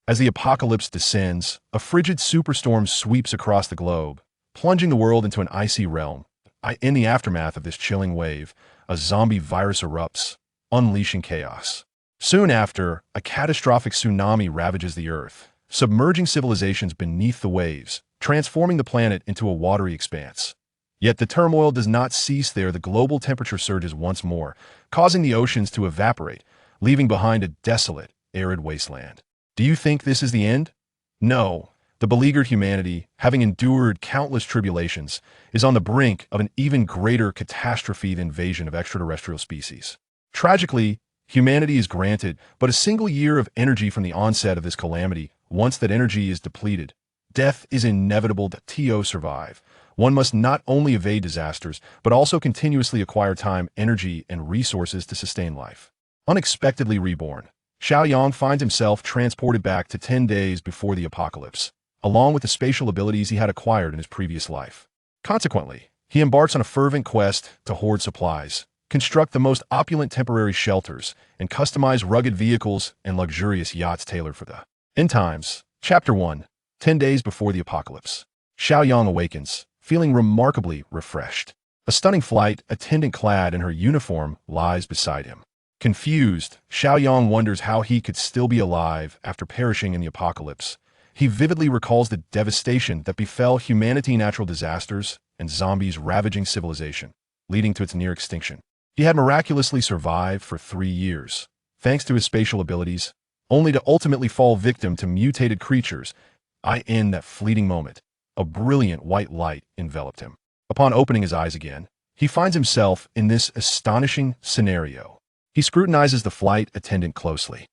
As the apocalypse descends, a frigid superstorm sweeps across the globe, plunging the world into an icy realm. In the aftermath of this chilling wave, a zombie virus erupts, unleashing chaos. Soon after, a catastrophic tsunami ravages the Earth, submerging civilizations beneath the waves, transforming the planet into a watery expanse. Yet the turmoil does not cease there. The global temperature surges once more, causing the oceans to evaporate, leaving behind a desolate, arid wasteland. Do you think this is the end? No. The beleaguered humanity, having endured countless tribulations, is on the brink of an even greater catastrophe, the invasion of extraterrestrial species. Tragically, humanity is granted but a single year of energy from the onset of this calamity. Once that energy is depleted, death is inevitable. To survive, one must not only evade disasters, but also continuously acquire time, energy, and resources to sustain life. Unexpectedly reborn, Xiao Yang finds himself transported back to 10 days before the apocalypse, along with the spatial abilities he had acquired in his previous life. Consequently, he embarks on a fervent quest to hoard supplies, construct the most opulent temporary shelters, and customize rugged vehicles and luxurious yachts tailored for the end times. Chapter 1. 10 days before the apocalypse. Xiao Yang awakens, feeling remarkably refreshed. A stunning flight attendant clad in her uniform lies beside him. Confused, Xiao Yang wonders how he could still be alive after perishing in the apocalypse. He vividly recalls the devastation that befell humanity, natural disasters, and zombies ravaging civilization, leading to its near extinction. He had miraculously survived for 3 years, thanks to his spatial abilities, only to ultimately fall victim to mutated creatures. In that fleeting moment, a brilliant white light enveloped him. Upon opening his eyes again, he finds himself in this astonishing scenario. He scrutinizes the flight attendant closely.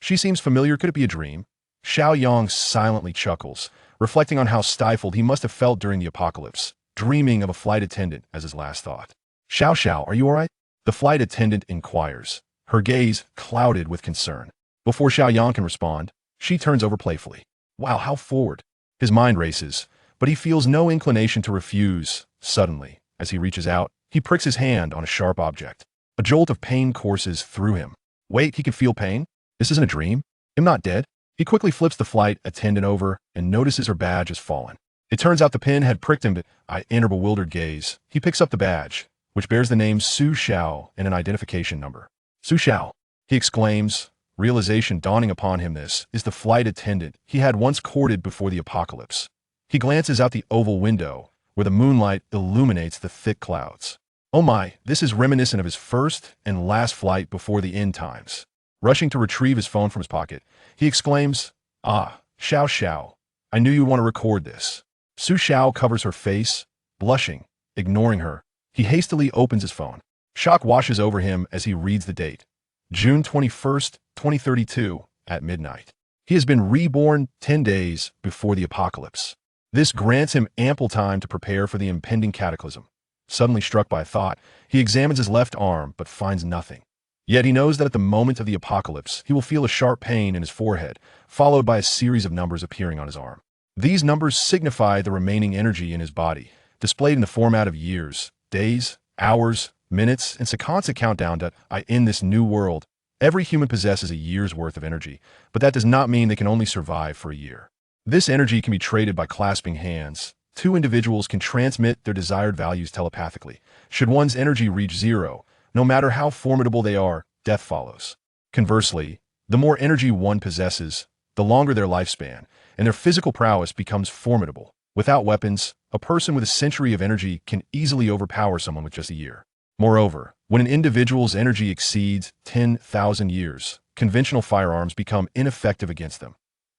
She seems familiar. Could it be a dream? Xiao Yang silently chuckles, reflecting on how stifled he must have felt during the apocalypse, dreaming of a flight attendant as his last thought. Xiao, are you all right? The flight attendant inquires, her gaze clouded with concern. Before Xiao Yang can respond, she turns over playfully. Wow, how forward. His mind races, but he feels no inclination to refuse. Suddenly, as he reaches out, he pricks his hand on a sharp object. A jolt of pain courses through him. Wait, he can feel pain? This isn't a dream. I'm not dead. He quickly flips the flight attendant over and notices her badge has fallen. It turns out the pin had pricked him, but in her bewildered gaze, he picks up the badge, which bears the name Su Xiao and an identification number. Su Xiao, he exclaims, realization dawning upon him. This is the flight attendant he had once courted before the apocalypse. He glances out the oval window, where the moonlight illuminates the thick clouds. Oh my, this is reminiscent of his first and last flight before the end times. Rushing to retrieve his phone from his pocket, he exclaims, Xiao, I knew you'd want to record this. Su Xiao covers her face, blushing, ignoring her. He hastily opens his phone. Shock washes over him as he reads the date. June 21st, 2032, at midnight. He has been reborn 10 days before the apocalypse. This grants him ample time to prepare for the impending cataclysm. Suddenly struck by a thought, he examines his left arm but finds nothing. Yet he knows that at the moment of the apocalypse, he will feel a sharp pain in his forehead, followed by a series of numbers appearing on his arm. These numbers signify the remaining energy in his body, displayed in the format of years, days, hours, minutes, and seconds. A countdown to in this new world. Every human possesses a year's worth of energy, but that does not mean they can only survive for a year. This energy can be traded by clasping hands. Two individuals can transmit their desired values telepathically. Should one's energy reach zero, no matter how formidable they are, death follows. Conversely, the more energy one possesses, the longer their lifespan, and their physical prowess becomes formidable. Without weapons, a person with a century of energy can easily overpower someone with just a year. Moreover, when an individual's energy exceeds 10,000 years, conventional firearms become ineffective against them.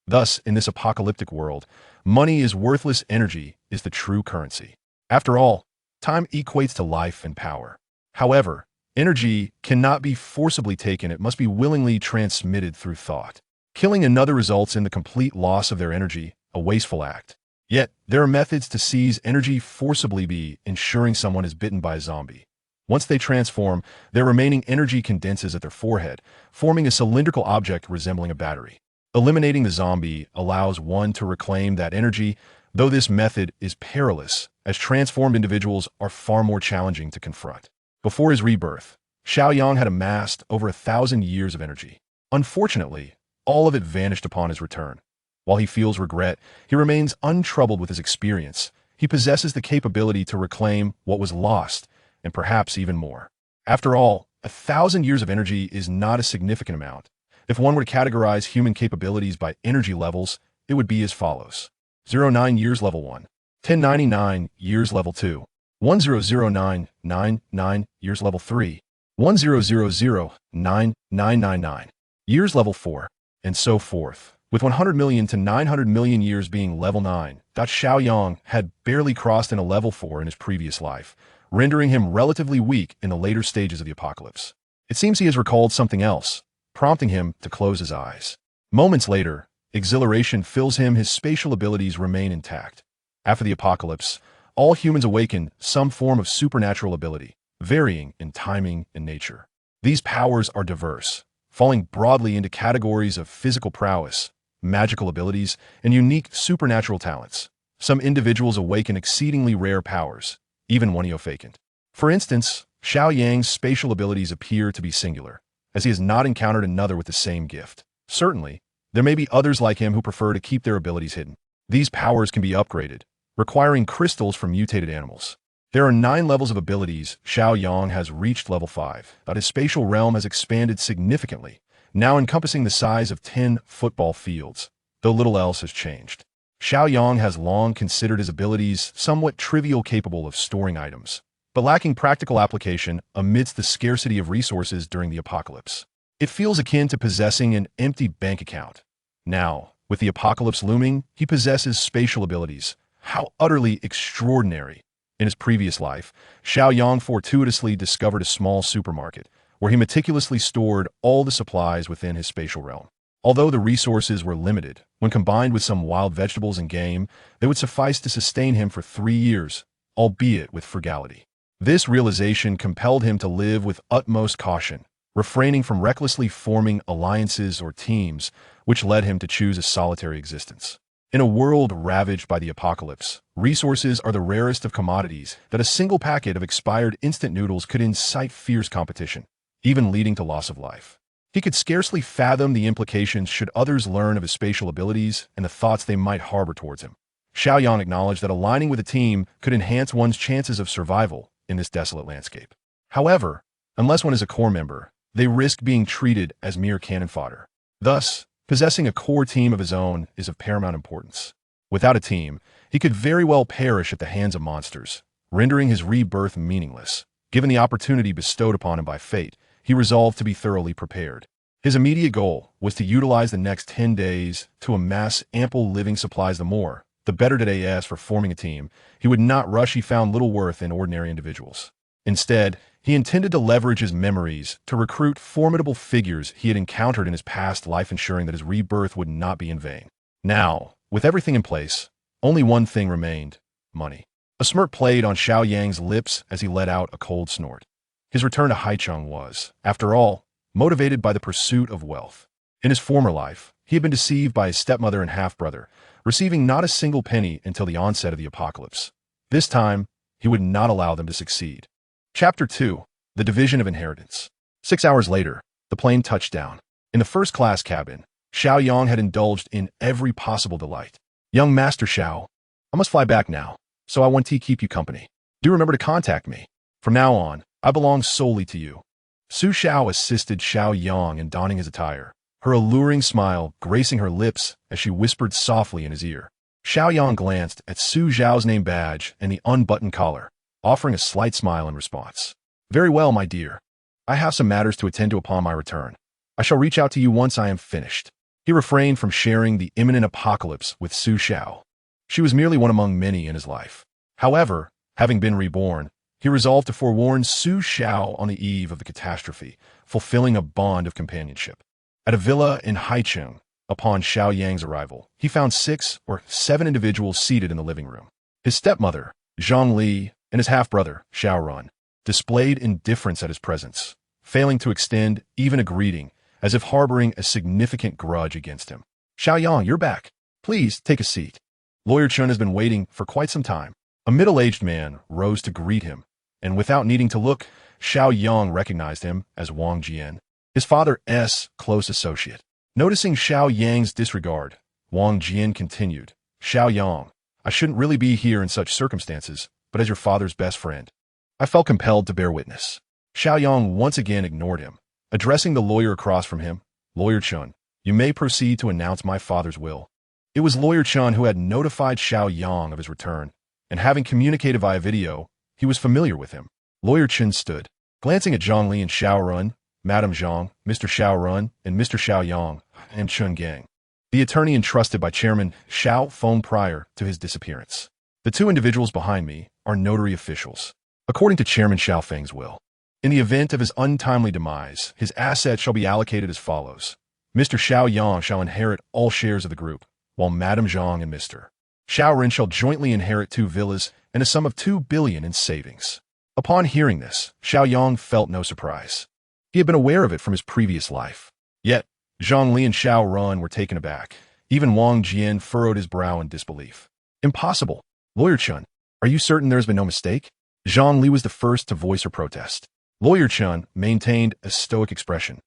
Thus, in this apocalyptic world, money is worthless, energy is the true currency. After all, time equates to life and power. However, energy cannot be forcibly taken, it must be willingly transmitted through thought. Killing another results in the complete loss of their energy, a wasteful act. Yet, there are methods to seize energy forcibly, by ensuring someone is bitten by a zombie. Once they transform, their remaining energy condenses at their forehead, forming a cylindrical object resembling a battery. Eliminating the zombie allows one to reclaim that energy, though this method is perilous, as transformed individuals are far more challenging to confront. Before his rebirth, Xiao Yang had amassed over 1,000 years of energy. Unfortunately, all of it vanished upon his return. While he feels regret, he remains untroubled with his experience. He possesses the capability to reclaim what was lost, and perhaps even more. After all, 1,000 years of energy is not a significant amount. If one were to categorize human capabilities by energy levels, it would be as follows. 09 years level 1, 1099 years level 2, 100999 years level 3, 10009999 years level 4, and so forth. With 100 million to 900 million years being level 9, Xiao Yang had barely crossed into level 4 in his previous life, rendering him relatively weak in the later stages of the apocalypse. It seems he has recalled something else, prompting him to close his eyes. Moments later, exhilaration fills him. His spatial abilities remain intact. After the apocalypse, all humans awaken some form of supernatural ability, varying in timing and nature. These powers are diverse, falling broadly into categories of physical prowess, magical abilities, and unique supernatural talents. Some individuals awaken exceedingly rare powers, even one vacant. For instance, Xiao Yang's spatial abilities appear to be singular, as he has not encountered another with the same gift. Certainly, there may be others like him who prefer to keep their abilities hidden. These powers can be upgraded, requiring crystals from mutated animals. There are 9 levels of abilities. Xiao Yang has reached level 5, but his spatial realm has expanded significantly, now encompassing the size of 10 football fields, though little else has changed. Xiao Yang has long considered his abilities somewhat trivial, capable of storing items, but lacking practical application amidst the scarcity of resources during the apocalypse. It feels akin to possessing an empty bank account. Now, with the apocalypse looming, he possesses spatial abilities. How utterly extraordinary! In his previous life, Xiao Yang fortuitously discovered a small supermarket, where he meticulously stored all the supplies within his spatial realm. Although the resources were limited, when combined with some wild vegetables and game, they would suffice to sustain him for 3 years, albeit with frugality. This realization compelled him to live with utmost caution, refraining from recklessly forming alliances or teams, which led him to choose a solitary existence. In a world ravaged by the apocalypse, resources are the rarest of commodities that a single packet of expired instant noodles could incite fierce competition, even leading to loss of life. He could scarcely fathom the implications should others learn of his spatial abilities and the thoughts they might harbor towards him. Xiao Yang acknowledged that aligning with a team could enhance one's chances of survival in this desolate landscape. However, unless one is a core member, they risk being treated as mere cannon fodder. Thus, possessing a core team of his own is of paramount importance. Without a team, he could very well perish at the hands of monsters, rendering his rebirth meaningless. Given the opportunity bestowed upon him by fate, he resolved to be thoroughly prepared. His immediate goal was to utilize the next 10 days to amass ample living supplies. The better today as for forming a team. He would not rush. He found little worth in ordinary individuals. Instead, he intended to leverage his memories to recruit formidable figures he had encountered in his past life, ensuring that his rebirth would not be in vain. Now, with everything in place, only one thing remained: money. A smirk played on Xiao Yang's lips as he let out a cold snort. His return to Haicheng was, after all, motivated by the pursuit of wealth. In his former life, he had been deceived by his stepmother and half-brother, receiving not a single penny until the onset of the apocalypse. This time, he would not allow them to succeed. Chapter 2. The Division of Inheritance. 6 hours later, the plane touched down. In the first-class cabin, Xiao Yang had indulged in every possible delight. "Young Master Xiao, I must fly back now, so I want to keep you company. Do remember to contact me. From now on, I belong solely to you." Su Xiao assisted Xiao Yang in donning his attire, her alluring smile gracing her lips as she whispered softly in his ear. Xiao Yang glanced at Su Xiao's name badge and the unbuttoned collar, offering a slight smile in response. "Very well, my dear. I have some matters to attend to upon my return. I shall reach out to you once I am finished." He refrained from sharing the imminent apocalypse with Su Xiao. She was merely one among many in his life. However, having been reborn, he resolved to forewarn Su Xiao on the eve of the catastrophe, fulfilling a bond of companionship. At a villa in Haicheng, upon Xiao Yang's arrival, he found 6 or 7 individuals seated in the living room. His stepmother, Zhang Li, and his half-brother, Xiao Run, displayed indifference at his presence, failing to extend even a greeting, as if harboring a significant grudge against him. "Xiao Yang, you're back. Please take a seat. Lawyer Chun has been waiting for quite some time." A middle-aged man rose to greet him, and without needing to look, Xiao Yang recognized him as Wang Jian, his father's close associate. Noticing Xiao Yang's disregard, Wang Jian continued, Xiao Yang, I shouldn't really be here in such circumstances, but as your father's best friend, I felt compelled to bear witness. Xiao Yang once again ignored him, addressing the lawyer across from him, Lawyer Chun, you may proceed to announce my father's will. It was Lawyer Chun who had notified Xiao Yang of his return, and having communicated via video, he was familiar with him. Lawyer Chun stood, glancing at Zhang Li and Xiao Run, Madame Zhang, Mr. Xiao Run, and Mr. Xiao Yang, and Chun Gang. The attorney entrusted by Chairman Xiao phoned prior to his disappearance. The two individuals behind me are notary officials. According to Chairman Xiao Feng's will, in the event of his untimely demise, his assets shall be allocated as follows. Mr. Xiao Yang shall inherit all shares of the group, while Madame Zhang and Mr. Xiao Ren shall jointly inherit 2 villas and a sum of 2 billion in savings. Upon hearing this, Xiao Yang felt no surprise. He had been aware of it from his previous life. Yet, Zhang Li and Xiao Run were taken aback. Even Wang Jian furrowed his brow in disbelief. Impossible. Lawyer Chun, are you certain there has been no mistake? Zhang Li was the first to voice her protest. Lawyer Chun maintained a stoic expression,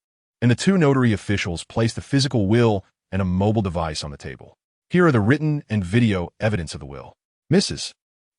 and the two notary officials placed a physical will and a mobile device on the table. Here are the written and video evidence of the will. Mrs.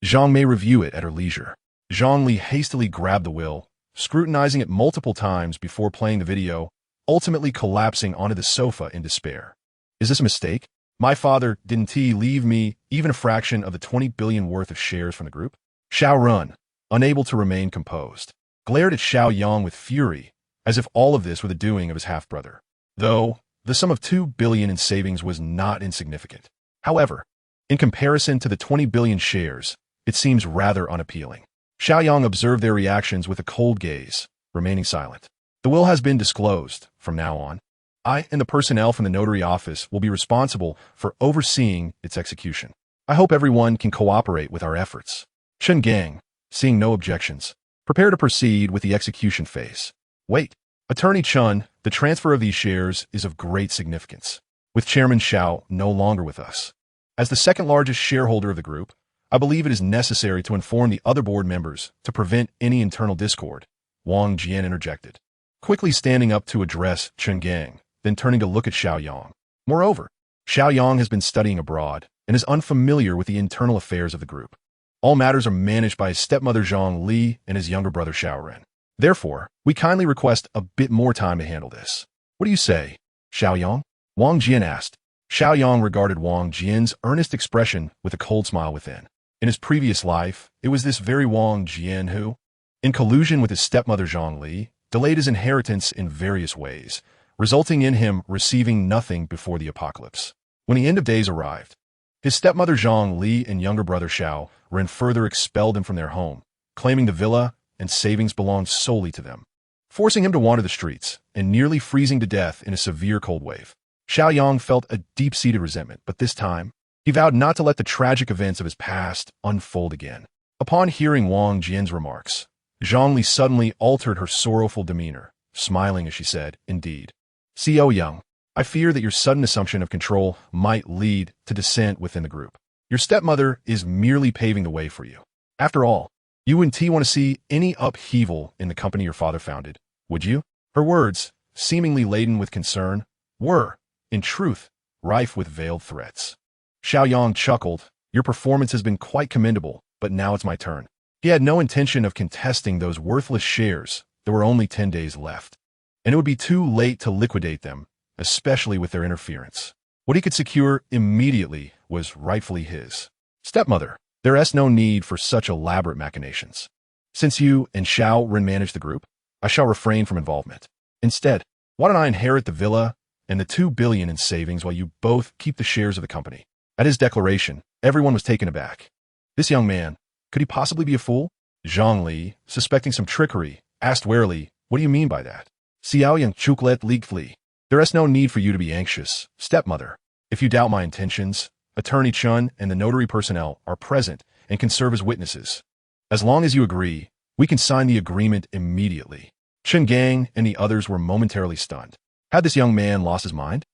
Zhang may review it at her leisure. Zhang Li hastily grabbed the will, scrutinizing it multiple times before playing the video, ultimately collapsing onto the sofa in despair. Is this a mistake? My father, didn't he leave me even a fraction of the 20 billion worth of shares from the group? Xiao Run, unable to remain composed, glared at Xiao Yang with fury, as if all of this were the doing of his half-brother. Though, the sum of 2 billion in savings was not insignificant. However, in comparison to the 20 billion shares, it seems rather unappealing. Xiao Yang observed their reactions with a cold gaze, remaining silent. The will has been disclosed. From now on, I and the personnel from the notary office will be responsible for overseeing its execution. I hope everyone can cooperate with our efforts. Chun Gang, seeing no objections, prepare to proceed with the execution phase. Wait, Attorney Chun, the transfer of these shares is of great significance. With Chairman Xiao no longer with us, as the second largest shareholder of the group, I believe it is necessary to inform the other board members to prevent any internal discord. Wang Jian interjected, quickly standing up to address Chun Gang, then turning to look at Xiao Yang. Moreover, Xiao Yang has been studying abroad and is unfamiliar with the internal affairs of the group. All matters are managed by his stepmother Zhang Li and his younger brother Xiao Ren. Therefore, we kindly request a bit more time to handle this. What do you say, Xiao Yang? Wang Jian asked. Xiao Yang regarded Wang Jian's earnest expression with a cold smile within. In his previous life, it was this very Wang Jian who, in collusion with his stepmother Zhang Li, delayed his inheritance in various ways, resulting in him receiving nothing before the apocalypse. When the end of days arrived, his stepmother Zhang Li and younger brother Xiao Ren further expelled him from their home, claiming the villa and savings belonged solely to them, forcing him to wander the streets and nearly freezing to death in a severe cold wave. Xiao Yang felt a deep-seated resentment, but this time, he vowed not to let the tragic events of his past unfold again. Upon hearing Wang Jian's remarks, Zhang Li suddenly altered her sorrowful demeanor, smiling as she said, Indeed. Xiao Yang, I fear that your sudden assumption of control might lead to dissent within the group. Your stepmother is merely paving the way for you. After all, you wouldn't want to see any upheaval in the company your father founded, would you? Her words, seemingly laden with concern, were, in truth, rife with veiled threats. Xiao Yang chuckled, Your performance has been quite commendable, but now it's my turn. He had no intention of contesting those worthless shares. There were only 10 days left, and it would be too late to liquidate them, especially with their interference. What he could secure immediately was rightfully his. Stepmother, there is no need for such elaborate machinations. Since you and Xiao Ren manage the group, I shall refrain from involvement. Instead, why don't I inherit the villa and the 2 billion in savings while you both keep the shares of the company? At his declaration, everyone was taken aback. This young man, could he possibly be a fool? Zhang Li, suspecting some trickery, asked warily, What do you mean by that? Xiao Yang chuklet leakfully. There is no need for you to be anxious, stepmother. If you doubt my intentions, Attorney Chun and the notary personnel are present and can serve as witnesses. As long as you agree, we can sign the agreement immediately. Chun Gang and the others were momentarily stunned. Had this young man lost his mind?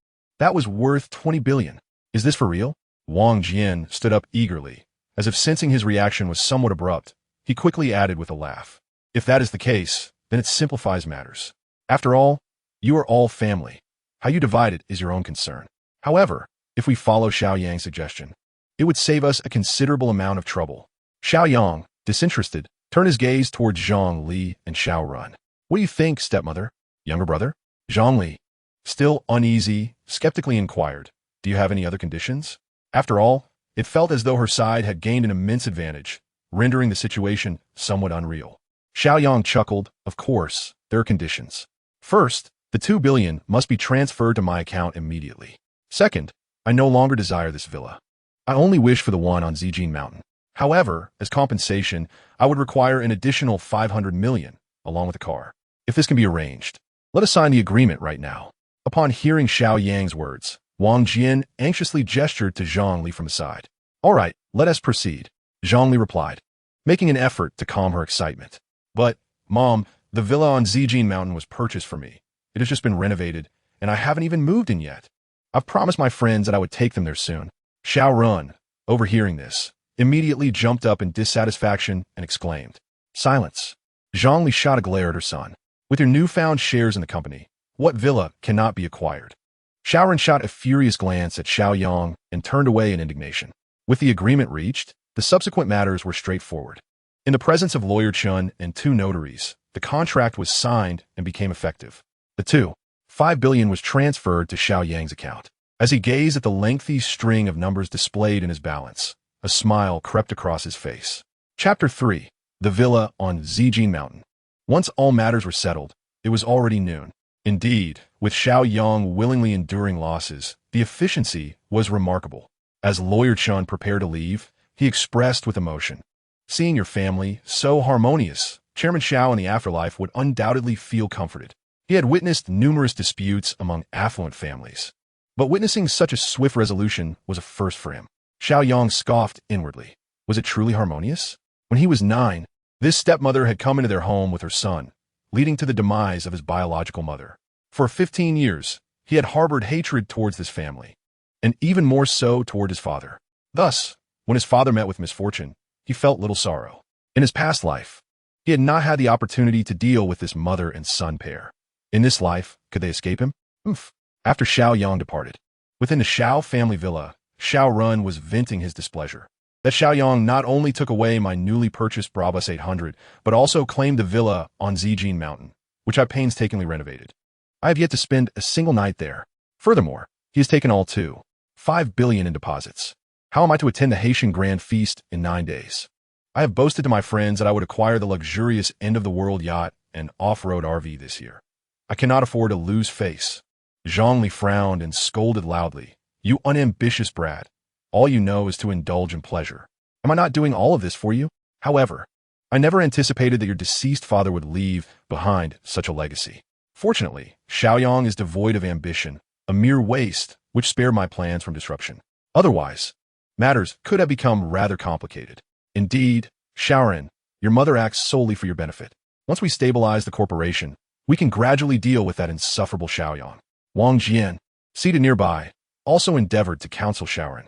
That was worth 20 billion. Is this for real? Wang Jian stood up eagerly, as if sensing his reaction was somewhat abrupt. He quickly added with a laugh, If that is the case, then it simplifies matters. After all, you are all family. How you divide it is your own concern. However, if we follow Xiao Yang's suggestion, it would save us a considerable amount of trouble. Xiao Yang, disinterested, turned his gaze towards Zhang Li and Xiao Run. What do you think, stepmother? Younger brother? Zhang Li, still uneasy, skeptically inquired, do you have any other conditions? After all, it felt as though her side had gained an immense advantage, rendering the situation somewhat unreal. Xiao Yang chuckled, of course, there are conditions. First, the 2 billion must be transferred to my account immediately. Second, I no longer desire this villa. I only wish for the one on Zijin Mountain. However, as compensation, I would require an additional 500 million, along with the car. If this can be arranged, let us sign the agreement right now. Upon hearing Xiao Yang's words, Wang Jian anxiously gestured to Zhang Li from the side. All right, let us proceed, Zhang Li replied, making an effort to calm her excitement. But, Mom, the villa on Zijin Mountain was purchased for me. It has just been renovated, and I haven't even moved in yet. I've promised my friends that I would take them there soon. Xiao Run, overhearing this, immediately jumped up in dissatisfaction and exclaimed. Silence. Zhang Li shot a glare at her son. With your newfound shares in the company, what villa cannot be acquired? Xiao Run shot a furious glance at Xiao Yang and turned away in indignation. With the agreement reached, the subsequent matters were straightforward. In the presence of Lawyer Chun and 2 notaries, the contract was signed and became effective. The 5 billion was transferred to Xiao Yang's account. As he gazed at the lengthy string of numbers displayed in his balance, a smile crept across his face. Chapter 3. The Villa on Zijin Mountain. Once all matters were settled, it was already noon. Indeed, with Xiao Yang willingly enduring losses, the efficiency was remarkable. As Lawyer Chun prepared to leave, he expressed with emotion, seeing your family so harmonious, Chairman Xiao in the afterlife would undoubtedly feel comforted. He had witnessed numerous disputes among affluent families, but witnessing such a swift resolution was a first for him. Xiao Yang scoffed inwardly. Was it truly harmonious? When he was 9, this stepmother had come into their home with her son, leading to the demise of his biological mother. For 15 years, he had harbored hatred towards this family, and even more so toward his father. Thus, when his father met with misfortune, he felt little sorrow. In his past life, he had not had the opportunity to deal with this mother and son pair. In this life, could they escape him? After Xiao Yang departed, within the Xiao family villa, Xiao Run was venting his displeasure. That Xiao Yang not only took away my newly purchased Brabus 800, but also claimed the villa on Zijin Mountain, which I painstakingly renovated. I have yet to spend a single night there. Furthermore, he has taken all 5 billion in deposits. How am I to attend the Haitian Grand Feast in 9 days? I have boasted to my friends that I would acquire the luxurious end-of-the-world yacht and off-road RV this year. I cannot afford to lose face. Zhang Li frowned and scolded loudly. You unambitious brat. All you know is to indulge in pleasure. Am I not doing all of this for you? However, I never anticipated that your deceased father would leave behind such a legacy. Fortunately, Xiao Yang is devoid of ambition, a mere waste which spared my plans from disruption. Otherwise, matters could have become rather complicated. Indeed, Xiaoran, your mother acts solely for your benefit. Once we stabilize the corporation, we can gradually deal with that insufferable Xiao Yang. Wang Jian, seated nearby, also endeavored to counsel Xiaoran.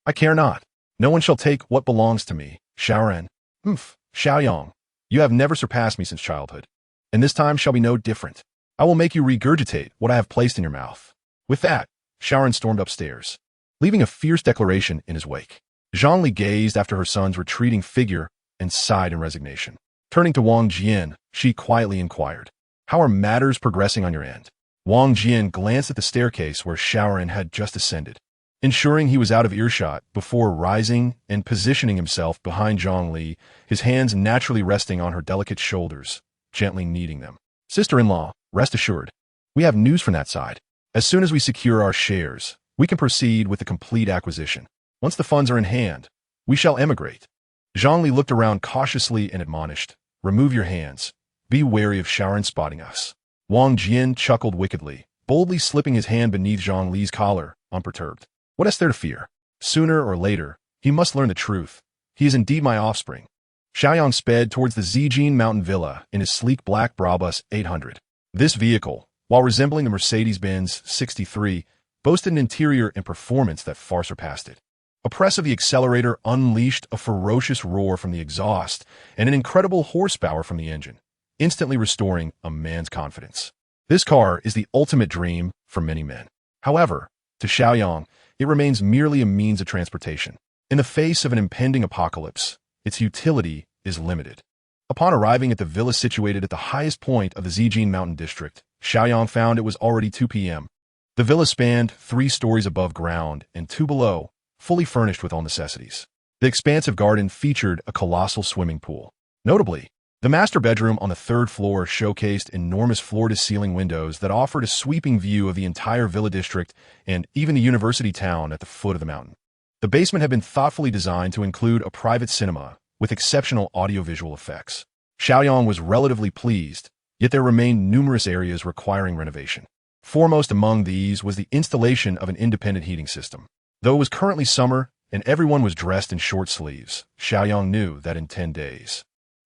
I care not. No one shall take what belongs to me, Xiaoran. Xiao Yang, you have never surpassed me since childhood, and this time shall be no different. I will make you regurgitate what I have placed in your mouth. With that, Xiaoran stormed upstairs, leaving a fierce declaration in his wake. Zhang Li gazed after her son's retreating figure and sighed in resignation. Turning to Wang Jian, she quietly inquired, how are matters progressing on your end? Wang Jian glanced at the staircase where Xiaoran had just ascended, ensuring he was out of earshot before rising and positioning himself behind Zhang Li, his hands naturally resting on her delicate shoulders, gently kneading them. Sister-in-law, rest assured, we have news from that side. As soon as we secure our shares, we can proceed with the complete acquisition. Once the funds are in hand, we shall emigrate. Zhang Li looked around cautiously and admonished, remove your hands. Be wary of Xiaoran spotting us. Wang Jian chuckled wickedly, boldly slipping his hand beneath Zhang Li's collar, unperturbed. What is there to fear? Sooner or later, he must learn the truth. He is indeed my offspring. Xiao Yang sped towards the Zijin Mountain Villa in his sleek black Brabus 800. This vehicle, while resembling the Mercedes-Benz 63, boasted an interior and performance that far surpassed it. A press of the accelerator unleashed a ferocious roar from the exhaust and an incredible horsepower from the engine, instantly restoring a man's confidence. This car is the ultimate dream for many men. However, to Xiao Yang, it remains merely a means of transportation. In the face of an impending apocalypse, its utility is limited. Upon arriving at the villa situated at the highest point of the Zijin Mountain District, Xiao Yang found it was already 2 p.m. The villa spanned 3 stories above ground and 2 below, fully furnished with all necessities. The expansive garden featured a colossal swimming pool. Notably, the master bedroom on the 3rd floor showcased enormous floor-to-ceiling windows that offered a sweeping view of the entire villa district and even the university town at the foot of the mountain. The basement had been thoughtfully designed to include a private cinema with exceptional audiovisual effects. Xiao Yang was relatively pleased, yet there remained numerous areas requiring renovation. Foremost among these was the installation of an independent heating system. Though it was currently summer and everyone was dressed in short sleeves, Xiao Yang knew that in 10 days,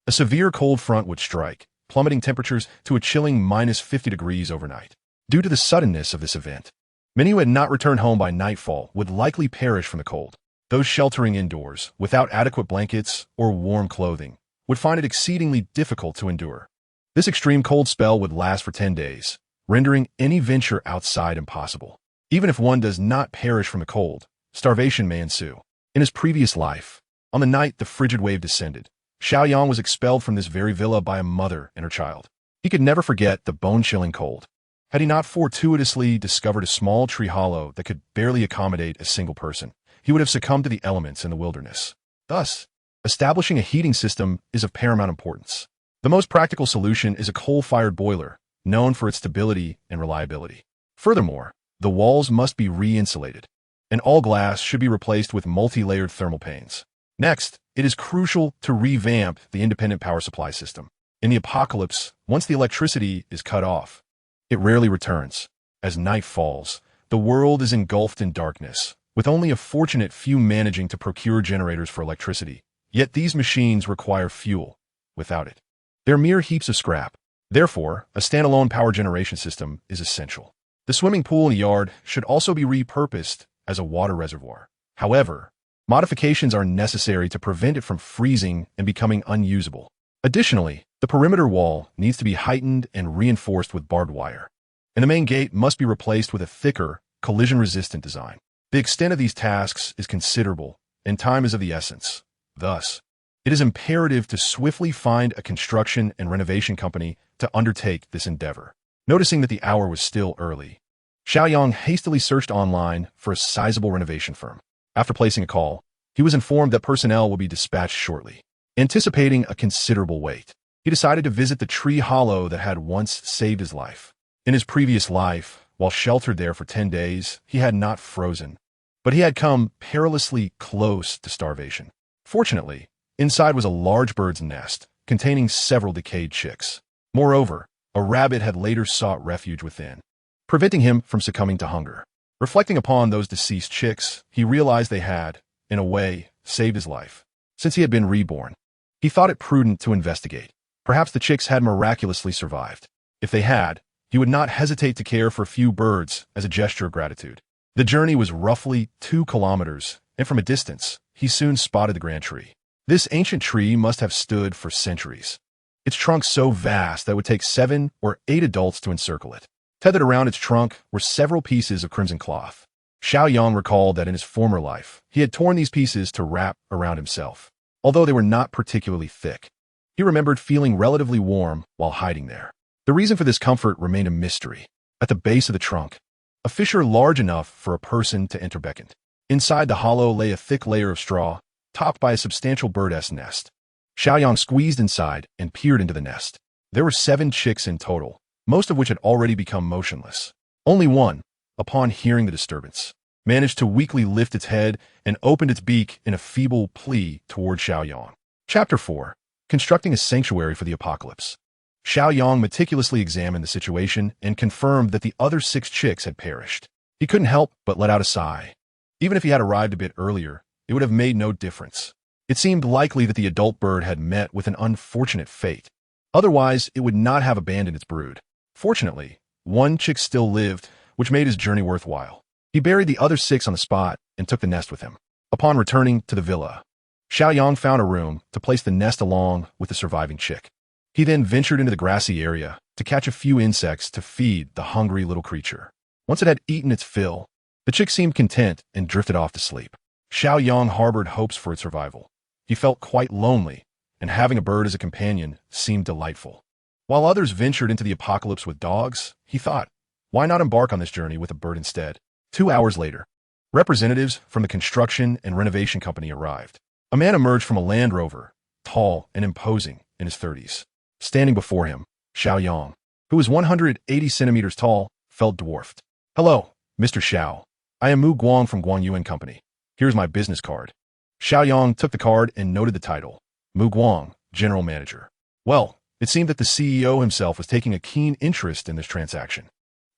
a severe cold front would strike, plummeting temperatures to a chilling -50 degrees overnight. Due to the suddenness of this event, many who had not returned home by nightfall would likely perish from the cold. Those sheltering indoors, without adequate blankets or warm clothing, would find it exceedingly difficult to endure. This extreme cold spell would last for 10 days, rendering any venture outside impossible. Even if one does not perish from the cold, starvation may ensue. In his previous life, on the night the frigid wave descended, Xiao Yang was expelled from this very villa by a mother and her child. He could never forget the bone-chilling cold. Had he not fortuitously discovered a small tree hollow that could barely accommodate a single person, he would have succumbed to the elements in the wilderness. Thus, establishing a heating system is of paramount importance. The most practical solution is a coal-fired boiler, known for its stability and reliability. Furthermore, the walls must be re-insulated, and all glass should be replaced with multi-layered thermal panes. Next, it is crucial to revamp the independent power supply system. In the apocalypse, once the electricity is cut off, it rarely returns. As night falls, the world is engulfed in darkness, with only a fortunate few managing to procure generators for electricity. Yet these machines require fuel. Without it, they're mere heaps of scrap. Therefore, a standalone power generation system is essential. The swimming pool in the yard should also be repurposed as a water reservoir. However, modifications are necessary to prevent it from freezing and becoming unusable. Additionally, the perimeter wall needs to be heightened and reinforced with barbed wire, and the main gate must be replaced with a thicker, collision-resistant design. The extent of these tasks is considerable, and time is of the essence. Thus, it is imperative to swiftly find a construction and renovation company to undertake this endeavor. Noticing that the hour was still early, Xiao Yang hastily searched online for a sizable renovation firm. After placing a call, he was informed that personnel will be dispatched shortly. Anticipating a considerable wait, he decided to visit the tree hollow that had once saved his life. In his previous life, while sheltered there for 10 days, he had not frozen, but he had come perilously close to starvation. Fortunately, inside was a large bird's nest containing several decayed chicks. Moreover, a rabbit had later sought refuge within, preventing him from succumbing to hunger. Reflecting upon those deceased chicks, he realized they had, in a way, saved his life. Since he had been reborn, he thought it prudent to investigate. Perhaps the chicks had miraculously survived. If they had, he would not hesitate to care for a few birds as a gesture of gratitude. The journey was roughly 2 kilometers, and from a distance, he soon spotted the grand tree. This ancient tree must have stood for centuries. Its trunk so vast that it would take 7 or 8 adults to encircle it. Tethered around its trunk were several pieces of crimson cloth. Xiao Yang recalled that in his former life, he had torn these pieces to wrap around himself. Although they were not particularly thick, he remembered feeling relatively warm while hiding there. The reason for this comfort remained a mystery. At the base of the trunk, a fissure large enough for a person to enter beckoned. Inside the hollow lay a thick layer of straw, topped by a substantial bird's nest. Xiao Yang squeezed inside and peered into the nest. There were 7 chicks in total, most of which had already become motionless. Only one, upon hearing the disturbance, managed to weakly lift its head and opened its beak in a feeble plea toward Xiao Yang. Chapter 4. Constructing a Sanctuary for the Apocalypse. Xiao Yang meticulously examined the situation and confirmed that the other 6 chicks had perished. He couldn't help but let out a sigh. Even if he had arrived a bit earlier, it would have made no difference. It seemed likely that the adult bird had met with an unfortunate fate. Otherwise, it would not have abandoned its brood. Fortunately, 1 chick still lived, which made his journey worthwhile. He buried the other 6 on the spot and took the nest with him. Upon returning to the villa, Xiao Yang found a room to place the nest along with the surviving chick. He then ventured into the grassy area to catch a few insects to feed the hungry little creature. Once it had eaten its fill, the chick seemed content and drifted off to sleep. Xiao Yang harbored hopes for its survival. He felt quite lonely, and having a bird as a companion seemed delightful. While others ventured into the apocalypse with dogs, he thought, why not embark on this journey with a bird instead? 2 hours later, representatives from the construction and renovation company arrived. A man emerged from a Land Rover, tall and imposing in his 30s. Standing before him, Xiao Yang, who was 180 centimeters tall, felt dwarfed. Hello, Mr. Xiao. I am Mu Guang from Guangyuan Company. Here's my business card. Xiao Yang took the card and noted the title, Mu Guang, General Manager. Well, it seemed that the CEO himself was taking a keen interest in this transaction.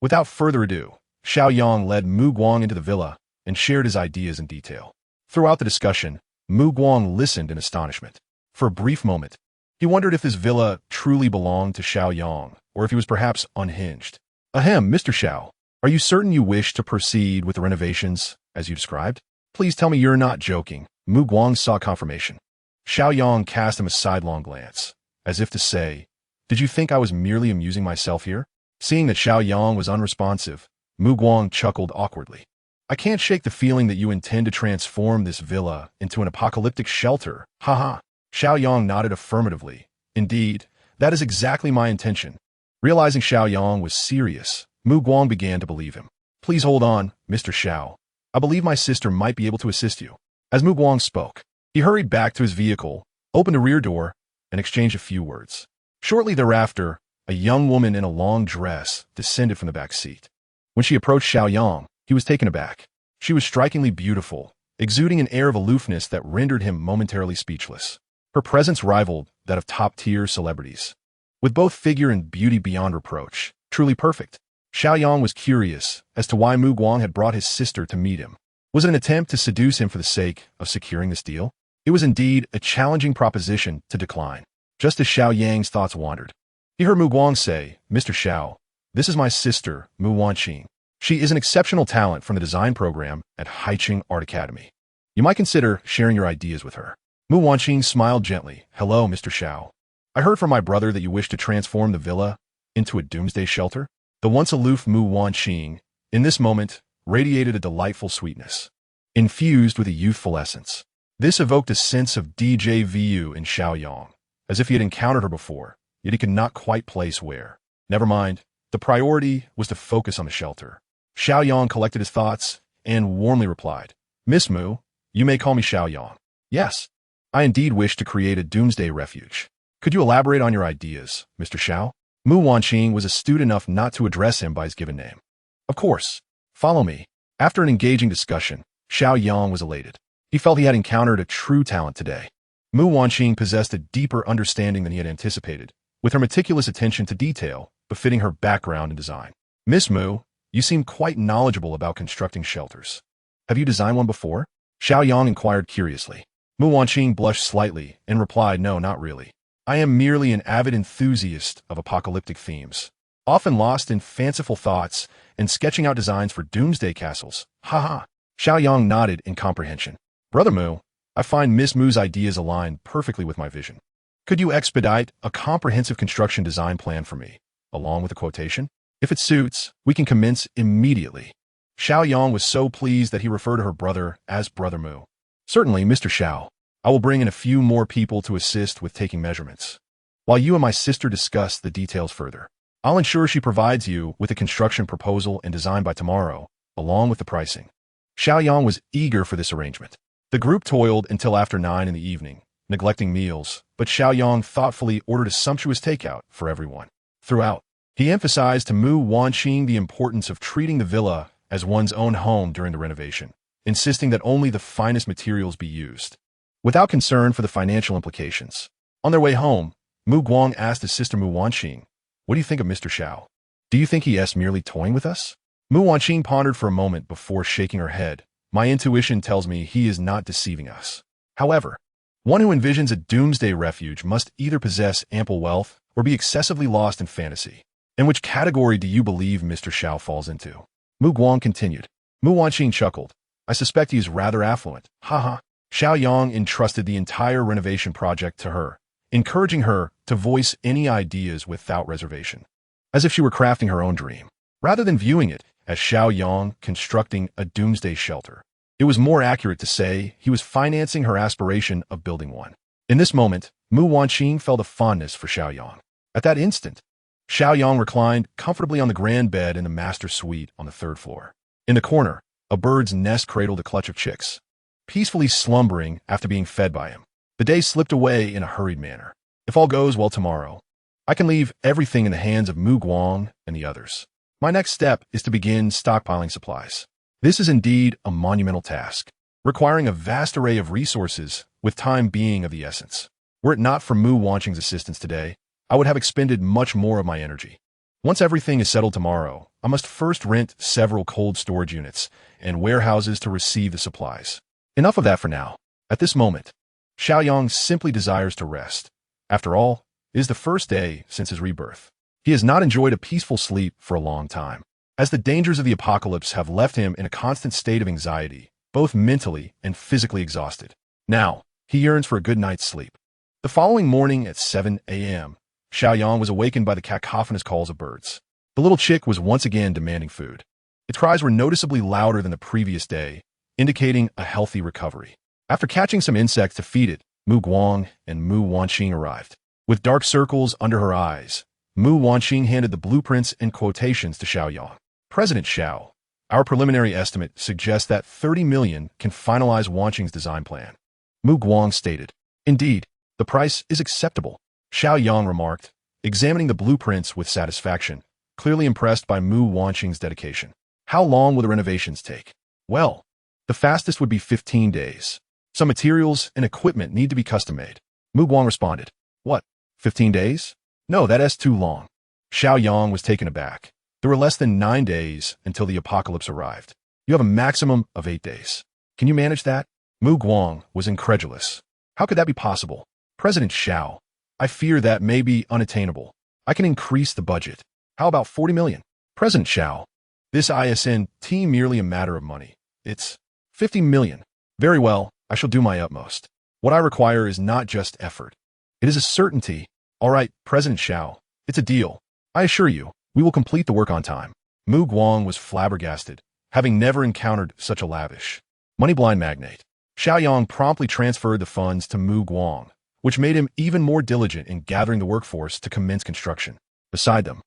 Without further ado, Xiao Yang led Mu Guang into the villa and shared his ideas in detail. Throughout the discussion, Mu Guang listened in astonishment. For a brief moment, he wondered if this villa truly belonged to Xiao Yang, or if he was perhaps unhinged. Ahem, Mr. Xiao, are you certain you wish to proceed with the renovations, as you described? Please tell me you're not joking. Mu Guang sought confirmation. Xiao Yang cast him a sidelong glance, as if to say, did you think I was merely amusing myself here? Seeing that Xiao Yang was unresponsive, Mu Guang chuckled awkwardly. I can't shake the feeling that you intend to transform this villa into an apocalyptic shelter. Haha. Xiao Yang nodded affirmatively. Indeed, that is exactly my intention. Realizing Xiao Yang was serious, Mu Guang began to believe him. Please hold on, Mr. Xiao. I believe my sister might be able to assist you. As Mu Guang spoke, he hurried back to his vehicle, opened a rear door, and exchanged a few words. Shortly thereafter, a young woman in a long dress descended from the back seat. When she approached Xiao Yang, he was taken aback. She was strikingly beautiful, exuding an air of aloofness that rendered him momentarily speechless. Her presence rivaled that of top-tier celebrities. With both figure and beauty beyond reproach, truly perfect, Xiao Yang was curious as to why Mu Guang had brought his sister to meet him. Was it an attempt to seduce him for the sake of securing this deal? It was indeed a challenging proposition to decline. Just as Xiao Yang's thoughts wandered, he heard Mu Guang say, Mr. Xiao, this is my sister, Mu Wanqing. She is an exceptional talent from the design program at Haiqing Art Academy. You might consider sharing your ideas with her. Mu Wanqing smiled gently. Hello, Mr. Xiao. I heard from my brother that you wish to transform the villa into a doomsday shelter. The once aloof Mu Wanqing, in this moment, radiated a delightful sweetness, infused with a youthful essence. This evoked a sense of déjà vu in Xiao Yang, as if he had encountered her before, yet he could not quite place where. Never mind, the priority was to focus on the shelter. Xiao Yang collected his thoughts and warmly replied, Miss Mu, you may call me Xiao Yang. Yes, I indeed wish to create a doomsday refuge. Could you elaborate on your ideas, Mr. Xiao? Mu Wanqing was astute enough not to address him by his given name. Of course. Follow me. After an engaging discussion, Xiao Yang was elated. He felt he had encountered a true talent today. Mu Wanqing possessed a deeper understanding than he had anticipated, with her meticulous attention to detail befitting her background in design. Miss Mu, you seem quite knowledgeable about constructing shelters. Have you designed one before? Xiao Yang inquired curiously. Mu Wanqing blushed slightly and replied, no, not really. I am merely an avid enthusiast of apocalyptic themes, often lost in fanciful thoughts and sketching out designs for doomsday castles. Haha. Xiao Yang nodded in comprehension. Brother Mu, I find Miss Mu's ideas align perfectly with my vision. Could you expedite a comprehensive construction design plan for me, along with a quotation? If it suits, we can commence immediately. Xiao Yang was so pleased that he referred to her brother as Brother Mu. Certainly, Mr. Xiao. I will bring in a few more people to assist with taking measurements, while you and my sister discuss the details further. I'll ensure she provides you with a construction proposal and design by tomorrow, along with the pricing. Xiao Yang was eager for this arrangement. The group toiled until after 9 in the evening, neglecting meals, but Xiao Yang thoughtfully ordered a sumptuous takeout for everyone. Throughout, he emphasized to Mu Wanqing the importance of treating the villa as one's own home during the renovation, insisting that only the finest materials be used, without concern for the financial implications. On their way home, Mu Guang asked his sister Mu Wanqing, what do you think of Mr. Xiao? Do you think he is merely toying with us? Mu Wanqing pondered for a moment before shaking her head. My intuition tells me he is not deceiving us. However, one who envisions a doomsday refuge must either possess ample wealth or be excessively lost in fantasy. In which category do you believe Mr. Xiao falls into? Mu Guang continued. Mu Wanqing chuckled. I suspect he is rather affluent. Haha. Xiao Yang entrusted the entire renovation project to her, encouraging her to voice any ideas without reservation, as if she were crafting her own dream. Rather than viewing it as Xiao Yang constructing a doomsday shelter, it was more accurate to say he was financing her aspiration of building one. In this moment, Mu Wanqing felt a fondness for Xiao Yang. At that instant, Xiao Yang reclined comfortably on the grand bed in the master suite on the third floor. In the corner, a bird's nest cradled a clutch of chicks, peacefully slumbering after being fed by him. The day slipped away in a hurried manner. If all goes well tomorrow, I can leave everything in the hands of Mu Guang and the others. My next step is to begin stockpiling supplies. This is indeed a monumental task, requiring a vast array of resources, with time being of the essence. Were it not for Mu Wanqing's assistance today, I would have expended much more of my energy. Once everything is settled tomorrow, I must first rent several cold storage units and warehouses to receive the supplies. Enough of that for now. At this moment, Xiao Yang simply desires to rest. After all, it is the first day since his rebirth. He has not enjoyed a peaceful sleep for a long time, as the dangers of the apocalypse have left him in a constant state of anxiety, both mentally and physically exhausted. Now, he yearns for a good night's sleep. The following morning at 7 a.m., Xiao Yang was awakened by the cacophonous calls of birds. The little chick was once again demanding food. Its cries were noticeably louder than the previous day, indicating a healthy recovery. After catching some insects to feed it, Mu Guang and Mu Wanqing arrived. With dark circles under her eyes, Mu Wanqing handed the blueprints and quotations to Xiao Yang. President Xiao, our preliminary estimate suggests that 30 million can finalize Wanqing's design plan. Mu Guang stated. Indeed, the price is acceptable, Xiao Yang remarked, examining the blueprints with satisfaction, clearly impressed by Mu Wanqing's dedication. How long will the renovations take? Well, the fastest would be 15 days. Some materials and equipment need to be custom-made. Mu Guang responded. What, 15 days? No, that's too long. Xiao Yang was taken aback. There were less than 9 days until the apocalypse arrived. You have a maximum of 8 days. Can you manage that? Mu Guang was incredulous. How could that be possible? President Xiao, I fear that may be unattainable. I can increase the budget. How about 40 million? President Xiao, this isn't merely a matter of money. It's 50 million. Very well, I shall do my utmost. What I require is not just effort. It is a certainty. All right, President Xiao, it's a deal. I assure you, we will complete the work on time. Mu Guang was flabbergasted, having never encountered such a lavish, money-blind magnate. Xiao Yang promptly transferred the funds to Mu Guang, which made him even more diligent in gathering the workforce to commence construction. Beside them,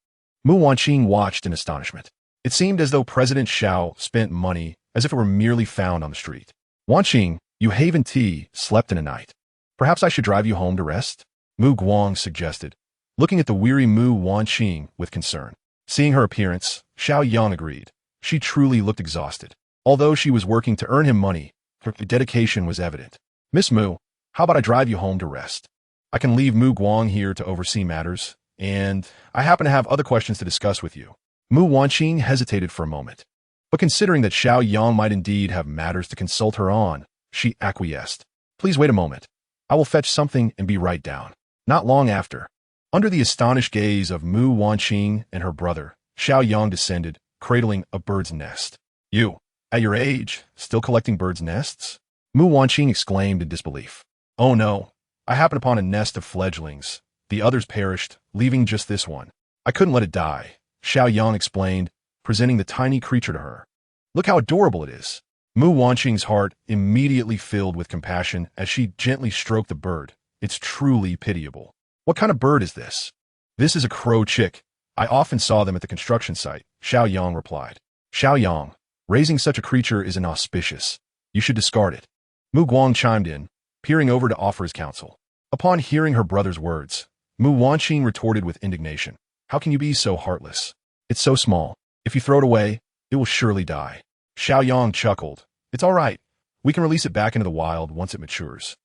Mu Wanqing watched in astonishment. It seemed as though President Xiao spent money as if it were merely found on the street. Wanqing, you haven tea, slept in a night. Perhaps I should drive you home to rest? Mu Guang suggested, looking at the weary Mu Wanqing with concern. Seeing her appearance, Xiao Yang agreed. She truly looked exhausted. Although she was working to earn him money, her dedication was evident. Miss Mu, how about I drive you home to rest? I can leave Mu Guang here to oversee matters, and I happen to have other questions to discuss with you. Mu Wanqing hesitated for a moment, but considering that Xiao Yang might indeed have matters to consult her on, she acquiesced. Please wait a moment. I will fetch something and be right down. Not long after, under the astonished gaze of Mu Wanqing and her brother, Xiao Yang descended, cradling a bird's nest. You, at your age, still collecting birds' nests? Mu Wanqing exclaimed in disbelief. Oh no, I happened upon a nest of fledglings. The others perished, leaving just this one. I couldn't let it die, Xiao Yang explained, presenting the tiny creature to her. Look how adorable it is. Mu Wanqing's heart immediately filled with compassion as she gently stroked the bird. It's truly pitiable. What kind of bird is this? This is a crow chick. I often saw them at the construction site, Xiao Yang replied. Xiao Yang, raising such a creature is inauspicious. You should discard it. Mu Guang chimed in, peering over to offer his counsel. Upon hearing her brother's words, Mu Wanqing retorted with indignation. How can you be so heartless? It's so small. If you throw it away, it will surely die. Xiao Yang chuckled. It's all right. We can release it back into the wild once it matures.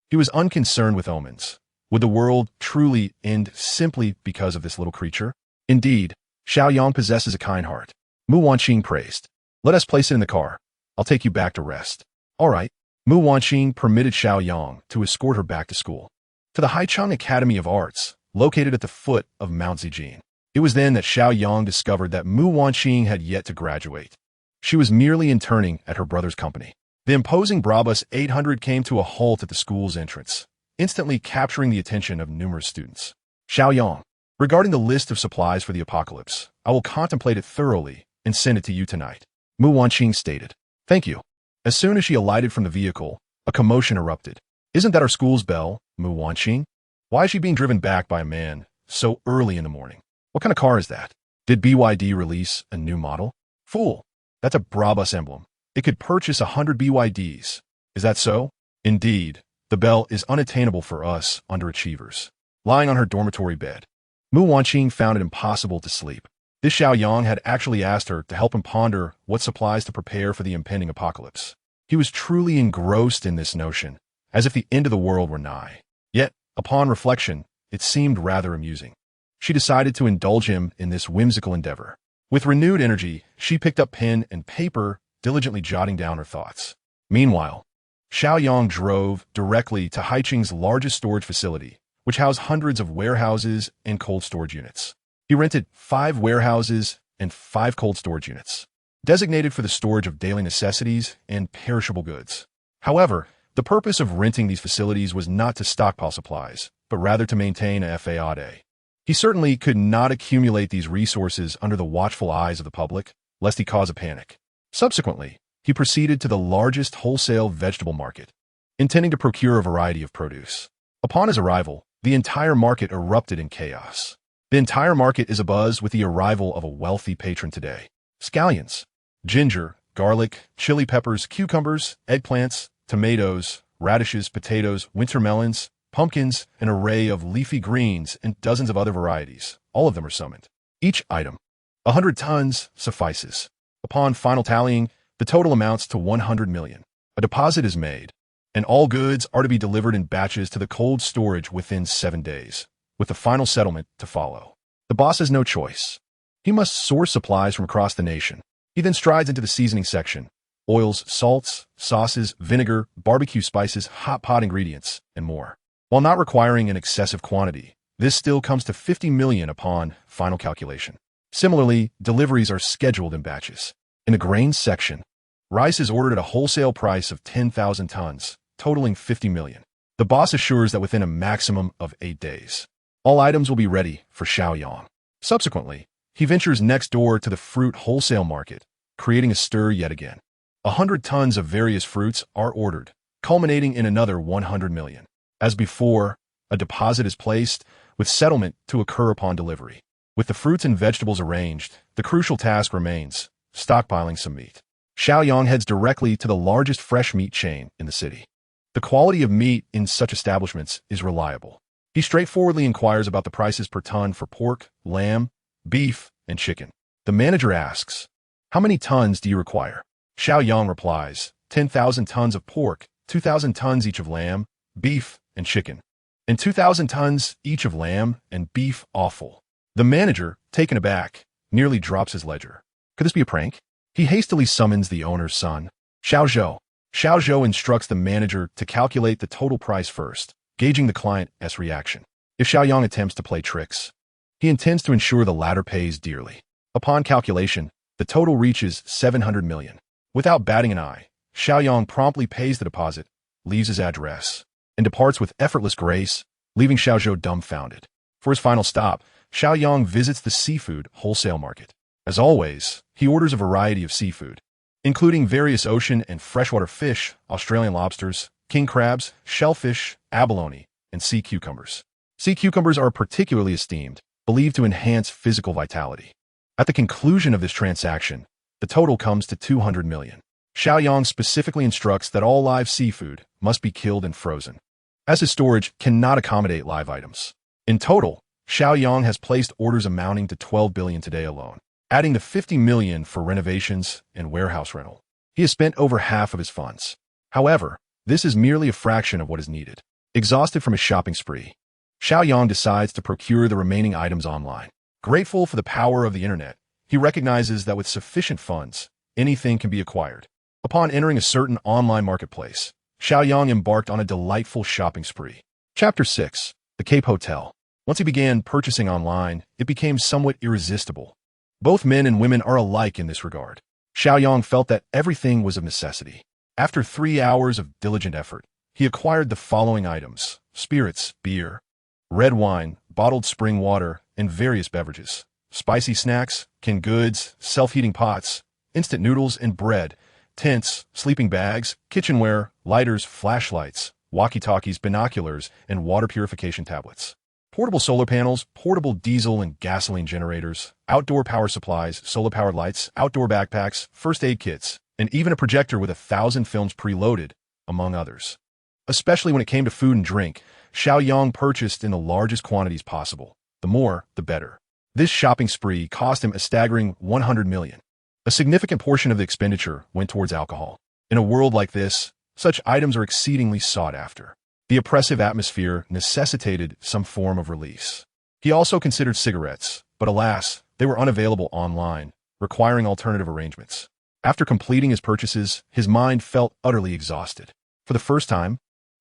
He was unconcerned with omens. Would the world truly end simply because of this little creature? Indeed, Xiao Yang possesses a kind heart. Mu Wanqing praised. Let us place it in the car. I'll take you back to rest. All right. Mu Wanqing permitted Xiao Yang to escort her back to school, to the Haicheng Academy of Arts, located at the foot of Mount Zijin. It was then that Xiao Yang discovered that Mu Wanqing had yet to graduate. She was merely interning at her brother's company. The imposing Brabus 800 came to a halt at the school's entrance, instantly capturing the attention of numerous students. Xiao Yang. Regarding the list of supplies for the apocalypse, I will contemplate it thoroughly and send it to you tonight. Mu Wanqing stated. Thank you. As soon as she alighted from the vehicle, a commotion erupted. Isn't that our school's bell, Mu Wanqing? Why is she being driven back by a man so early in the morning? What kind of car is that? Did BYD release a new model? Fool. That's a Brabus emblem. It could purchase 100 BYDs. Is that so? Indeed. The bell is unattainable for us underachievers. Lying on her dormitory bed, Mu Wanqing found it impossible to sleep. This Xiao Yang had actually asked her to help him ponder what supplies to prepare for the impending apocalypse. He was truly engrossed in this notion, as if the end of the world were nigh. Yet, upon reflection, it seemed rather amusing. She decided to indulge him in this whimsical endeavor. With renewed energy, she picked up pen and paper, diligently jotting down her thoughts. Meanwhile, Xiao Yang drove directly to Haiqing's largest storage facility, which housed hundreds of warehouses and cold storage units. He rented 5 warehouses and 5 cold storage units, designated for the storage of daily necessities and perishable goods. However, the purpose of renting these facilities was not to stockpile supplies, but rather to maintain a FAAD. He certainly could not accumulate these resources under the watchful eyes of the public, lest he cause a panic. Subsequently, he proceeded to the largest wholesale vegetable market, intending to procure a variety of produce. Upon his arrival, the entire market erupted in chaos. The entire market is abuzz with the arrival of a wealthy patron today. Scallions, ginger, garlic, chili peppers, cucumbers, eggplants, tomatoes, radishes, potatoes, winter melons, pumpkins, an array of leafy greens, and dozens of other varieties. All of them are summoned. Each item, 100 tons, suffices. Upon final tallying, the total amounts to 100 million. A deposit is made, and all goods are to be delivered in batches to the cold storage within 7 days, with the final settlement to follow. The boss has no choice. He must source supplies from across the nation. He then strides into the seasoning section. Oils, salts, sauces, vinegar, barbecue spices, hot pot ingredients, and more. While not requiring an excessive quantity, this still comes to 50 million upon final calculation. Similarly, deliveries are scheduled in batches. In the grains section, rice is ordered at a wholesale price of 10,000 tons, totaling 50 million. The boss assures that within a maximum of 8 days, all items will be ready for Xiao Yang. Subsequently, he ventures next door to the fruit wholesale market, creating a stir yet again. 100 tons of various fruits are ordered, culminating in another 100 million. As before, a deposit is placed, with settlement to occur upon delivery. With the fruits and vegetables arranged, the crucial task remains, stockpiling some meat. Xiao Yang heads directly to the largest fresh meat chain in the city. The quality of meat in such establishments is reliable. He straightforwardly inquires about the prices per ton for pork, lamb, beef, and chicken. The manager asks, "How many tons do you require?" Xiao Yang replies, 10,000 tons of pork, 2,000 tons each of lamb, beef, and chicken, and 2,000 tons each of lamb and beef offal. The manager, taken aback, nearly drops his ledger. Could this be a prank? He hastily summons the owner's son, Xiao Zhou. Xiao Zhou instructs the manager to calculate the total price first, gauging the client's reaction. If Xiao Yang attempts to play tricks, he intends to ensure the latter pays dearly. Upon calculation, the total reaches 700 million. Without batting an eye, Xiao Yang promptly pays the deposit, leaves his address, and departs with effortless grace, leaving Xiao Zhou dumbfounded. For his final stop, Xiao Yang visits the seafood wholesale market. As always, he orders a variety of seafood, including various ocean and freshwater fish, Australian lobsters, king crabs, shellfish, abalone, and sea cucumbers. Sea cucumbers are particularly esteemed, believed to enhance physical vitality. At the conclusion of this transaction, the total comes to 200 million. Xiao Yang specifically instructs that all live seafood must be killed and frozen, as his storage cannot accommodate live items. In total, Xiao Yang has placed orders amounting to 12 billion today alone, adding the 50 million for renovations and warehouse rental. He has spent over half of his funds. However, this is merely a fraction of what is needed. Exhausted from his shopping spree, Xiao Yang decides to procure the remaining items online. Grateful for the power of the internet, he recognizes that with sufficient funds, anything can be acquired. Upon entering a certain online marketplace, Xiao Yang embarked on a delightful shopping spree. Chapter 6. The Cape Hotel. Once he began purchasing online, it became somewhat irresistible. Both men and women are alike in this regard. Xiao Yang felt that everything was of necessity. After 3 hours of diligent effort, he acquired the following items: spirits, beer, red wine, bottled spring water, and various beverages. Spicy snacks, canned goods, self-heating pots, instant noodles and bread, tents, sleeping bags, kitchenware, lighters, flashlights, walkie-talkies, binoculars, and water purification tablets. Portable solar panels, portable diesel and gasoline generators, outdoor power supplies, solar-powered lights, outdoor backpacks, first aid kits, and even a projector with 1,000 films preloaded, among others. Especially when it came to food and drink, Xiao Yang purchased in the largest quantities possible. The more, the better. This shopping spree cost him a staggering 100 million. A significant portion of the expenditure went towards alcohol. In a world like this, such items are exceedingly sought after. The oppressive atmosphere necessitated some form of release. He also considered cigarettes, but alas, they were unavailable online, requiring alternative arrangements. After completing his purchases, his mind felt utterly exhausted. For the first time,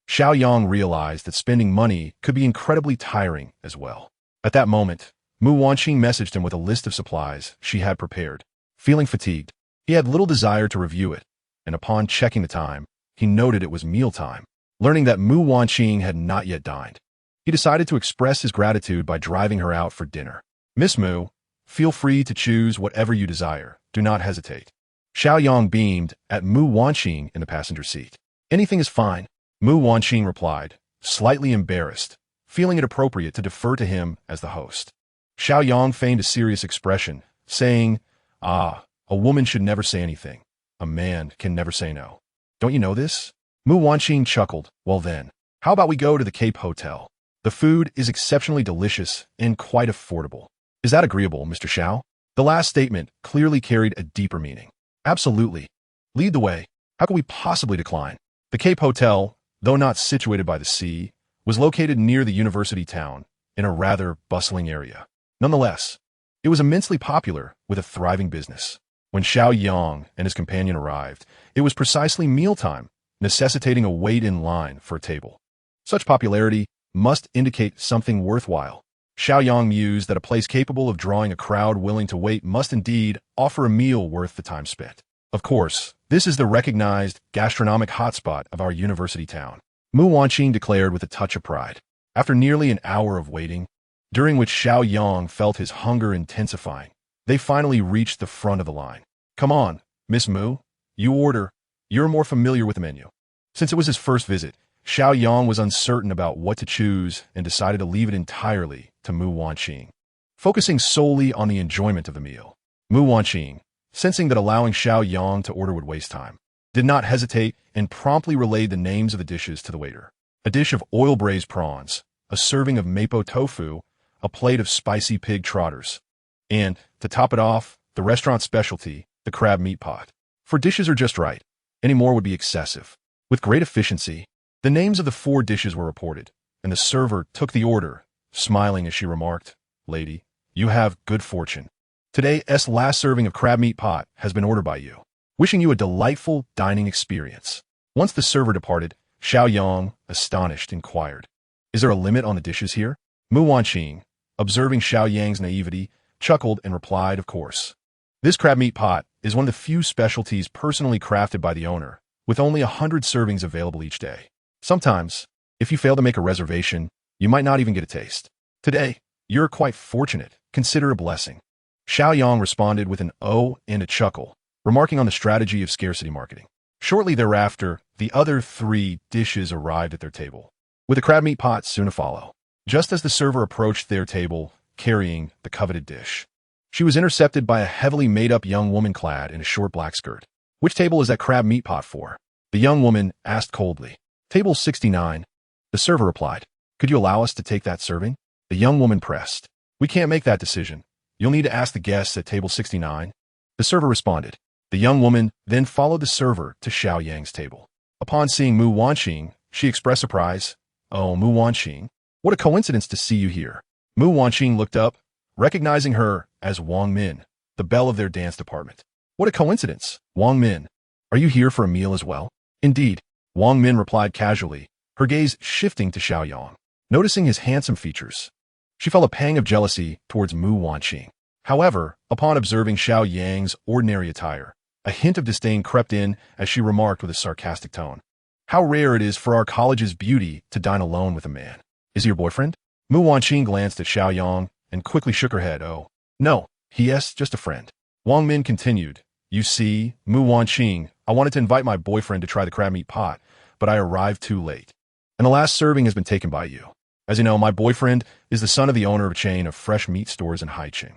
Xiao Yang realized that spending money could be incredibly tiring as well. At that moment, Mu Wanqing messaged him with a list of supplies she had prepared. Feeling fatigued, he had little desire to review it, and upon checking the time, he noted it was mealtime. Learning that Mu Wanqing had not yet dined, he decided to express his gratitude by driving her out for dinner. Miss Mu, feel free to choose whatever you desire. Do not hesitate. Xiao Yang beamed at Mu Wanqing in the passenger seat. Anything is fine, Mu Wanqing replied, slightly embarrassed, feeling it appropriate to defer to him as the host. Xiao Yang feigned a serious expression, saying, a woman should never say anything. A man can never say no. Don't you know this? Mu Wanqing chuckled. Well then, how about we go to the Cape Hotel? The food is exceptionally delicious and quite affordable. Is that agreeable, Mr. Xiao? The last statement clearly carried a deeper meaning. Absolutely. Lead the way. How could we possibly decline? The Cape Hotel, though not situated by the sea, was located near the university town, in a rather bustling area. Nonetheless, it was immensely popular with a thriving business. When Xiao Yang and his companion arrived, it was precisely mealtime, necessitating a wait in line for a table. Such popularity must indicate something worthwhile. Xiao Yang mused that a place capable of drawing a crowd willing to wait must indeed offer a meal worth the time spent. Of course, this is the recognized gastronomic hotspot of our university town, Mu Wanqing declared with a touch of pride. After nearly an hour of waiting, during which Xiao Yang felt his hunger intensifying, they finally reached the front of the line. Come on, Miss Mu, you order. You're more familiar with the menu. Since it was his first visit, Xiao Yang was uncertain about what to choose and decided to leave it entirely to Mu Wanqing, focusing solely on the enjoyment of the meal. Mu Wanqing, sensing that allowing Xiao Yang to order would waste time, did not hesitate and promptly relayed the names of the dishes to the waiter. A dish of oil-braised prawns, a serving of mapo tofu, a plate of spicy pig trotters, and, to top it off, the restaurant specialty, the crab meat pot. For dishes are just right. Any more would be excessive. With great efficiency, the names of the 4 dishes were reported, and the server took the order, smiling as she remarked, Lady, you have good fortune. Today's last serving of crab meat pot has been ordered by you. Wishing you a delightful dining experience. Once the server departed, Xiao Yang, astonished, inquired, Is there a limit on the dishes here? Mu Wanqing, observing Xiao Yang's naivety, chuckled and replied, Of course. This crab meat pot is one of the few specialties personally crafted by the owner, with only 100 servings available each day. Sometimes, if you fail to make a reservation, you might not even get a taste. Today, you're quite fortunate. Consider a blessing. Xiao Yang responded with an "oh" and a chuckle, remarking on the strategy of scarcity marketing. Shortly thereafter, the other 3 dishes arrived at their table, with a crab meat pot soon to follow. Just as the server approached their table, carrying the coveted dish, she was intercepted by a heavily made-up young woman clad in a short black skirt. Which table is that crab meat pot for? The young woman asked coldly. Table 69. The server replied. Could you allow us to take that serving? The young woman pressed. We can't make that decision. You'll need to ask the guests at table 69. The server responded. The young woman then followed the server to Xiao Yang's table. Upon seeing Mu Wanqing, she expressed surprise. Oh, Mu Wanqing, what a coincidence to see you here. Mu Wanqing looked up, recognizing her as Wang Min, the belle of their dance department. What a coincidence, Wang Min. Are you here for a meal as well? Indeed, Wang Min replied casually, her gaze shifting to Xiao Yang. Noticing his handsome features, she felt a pang of jealousy towards Mu Wanqing. However, upon observing Xiao Yang's ordinary attire, a hint of disdain crept in as she remarked with a sarcastic tone. How rare it is for our college's beauty to dine alone with a man. Is he your boyfriend? Mu Wanqing glanced at Xiao Yang and quickly shook her head. Oh, no, yes, just a friend. Wang Min continued. You see, Mu Wanqing, I wanted to invite my boyfriend to try the crab meat pot, but I arrived too late. And the last serving has been taken by you. As you know, my boyfriend is the son of the owner of a chain of fresh meat stores in Haicheng.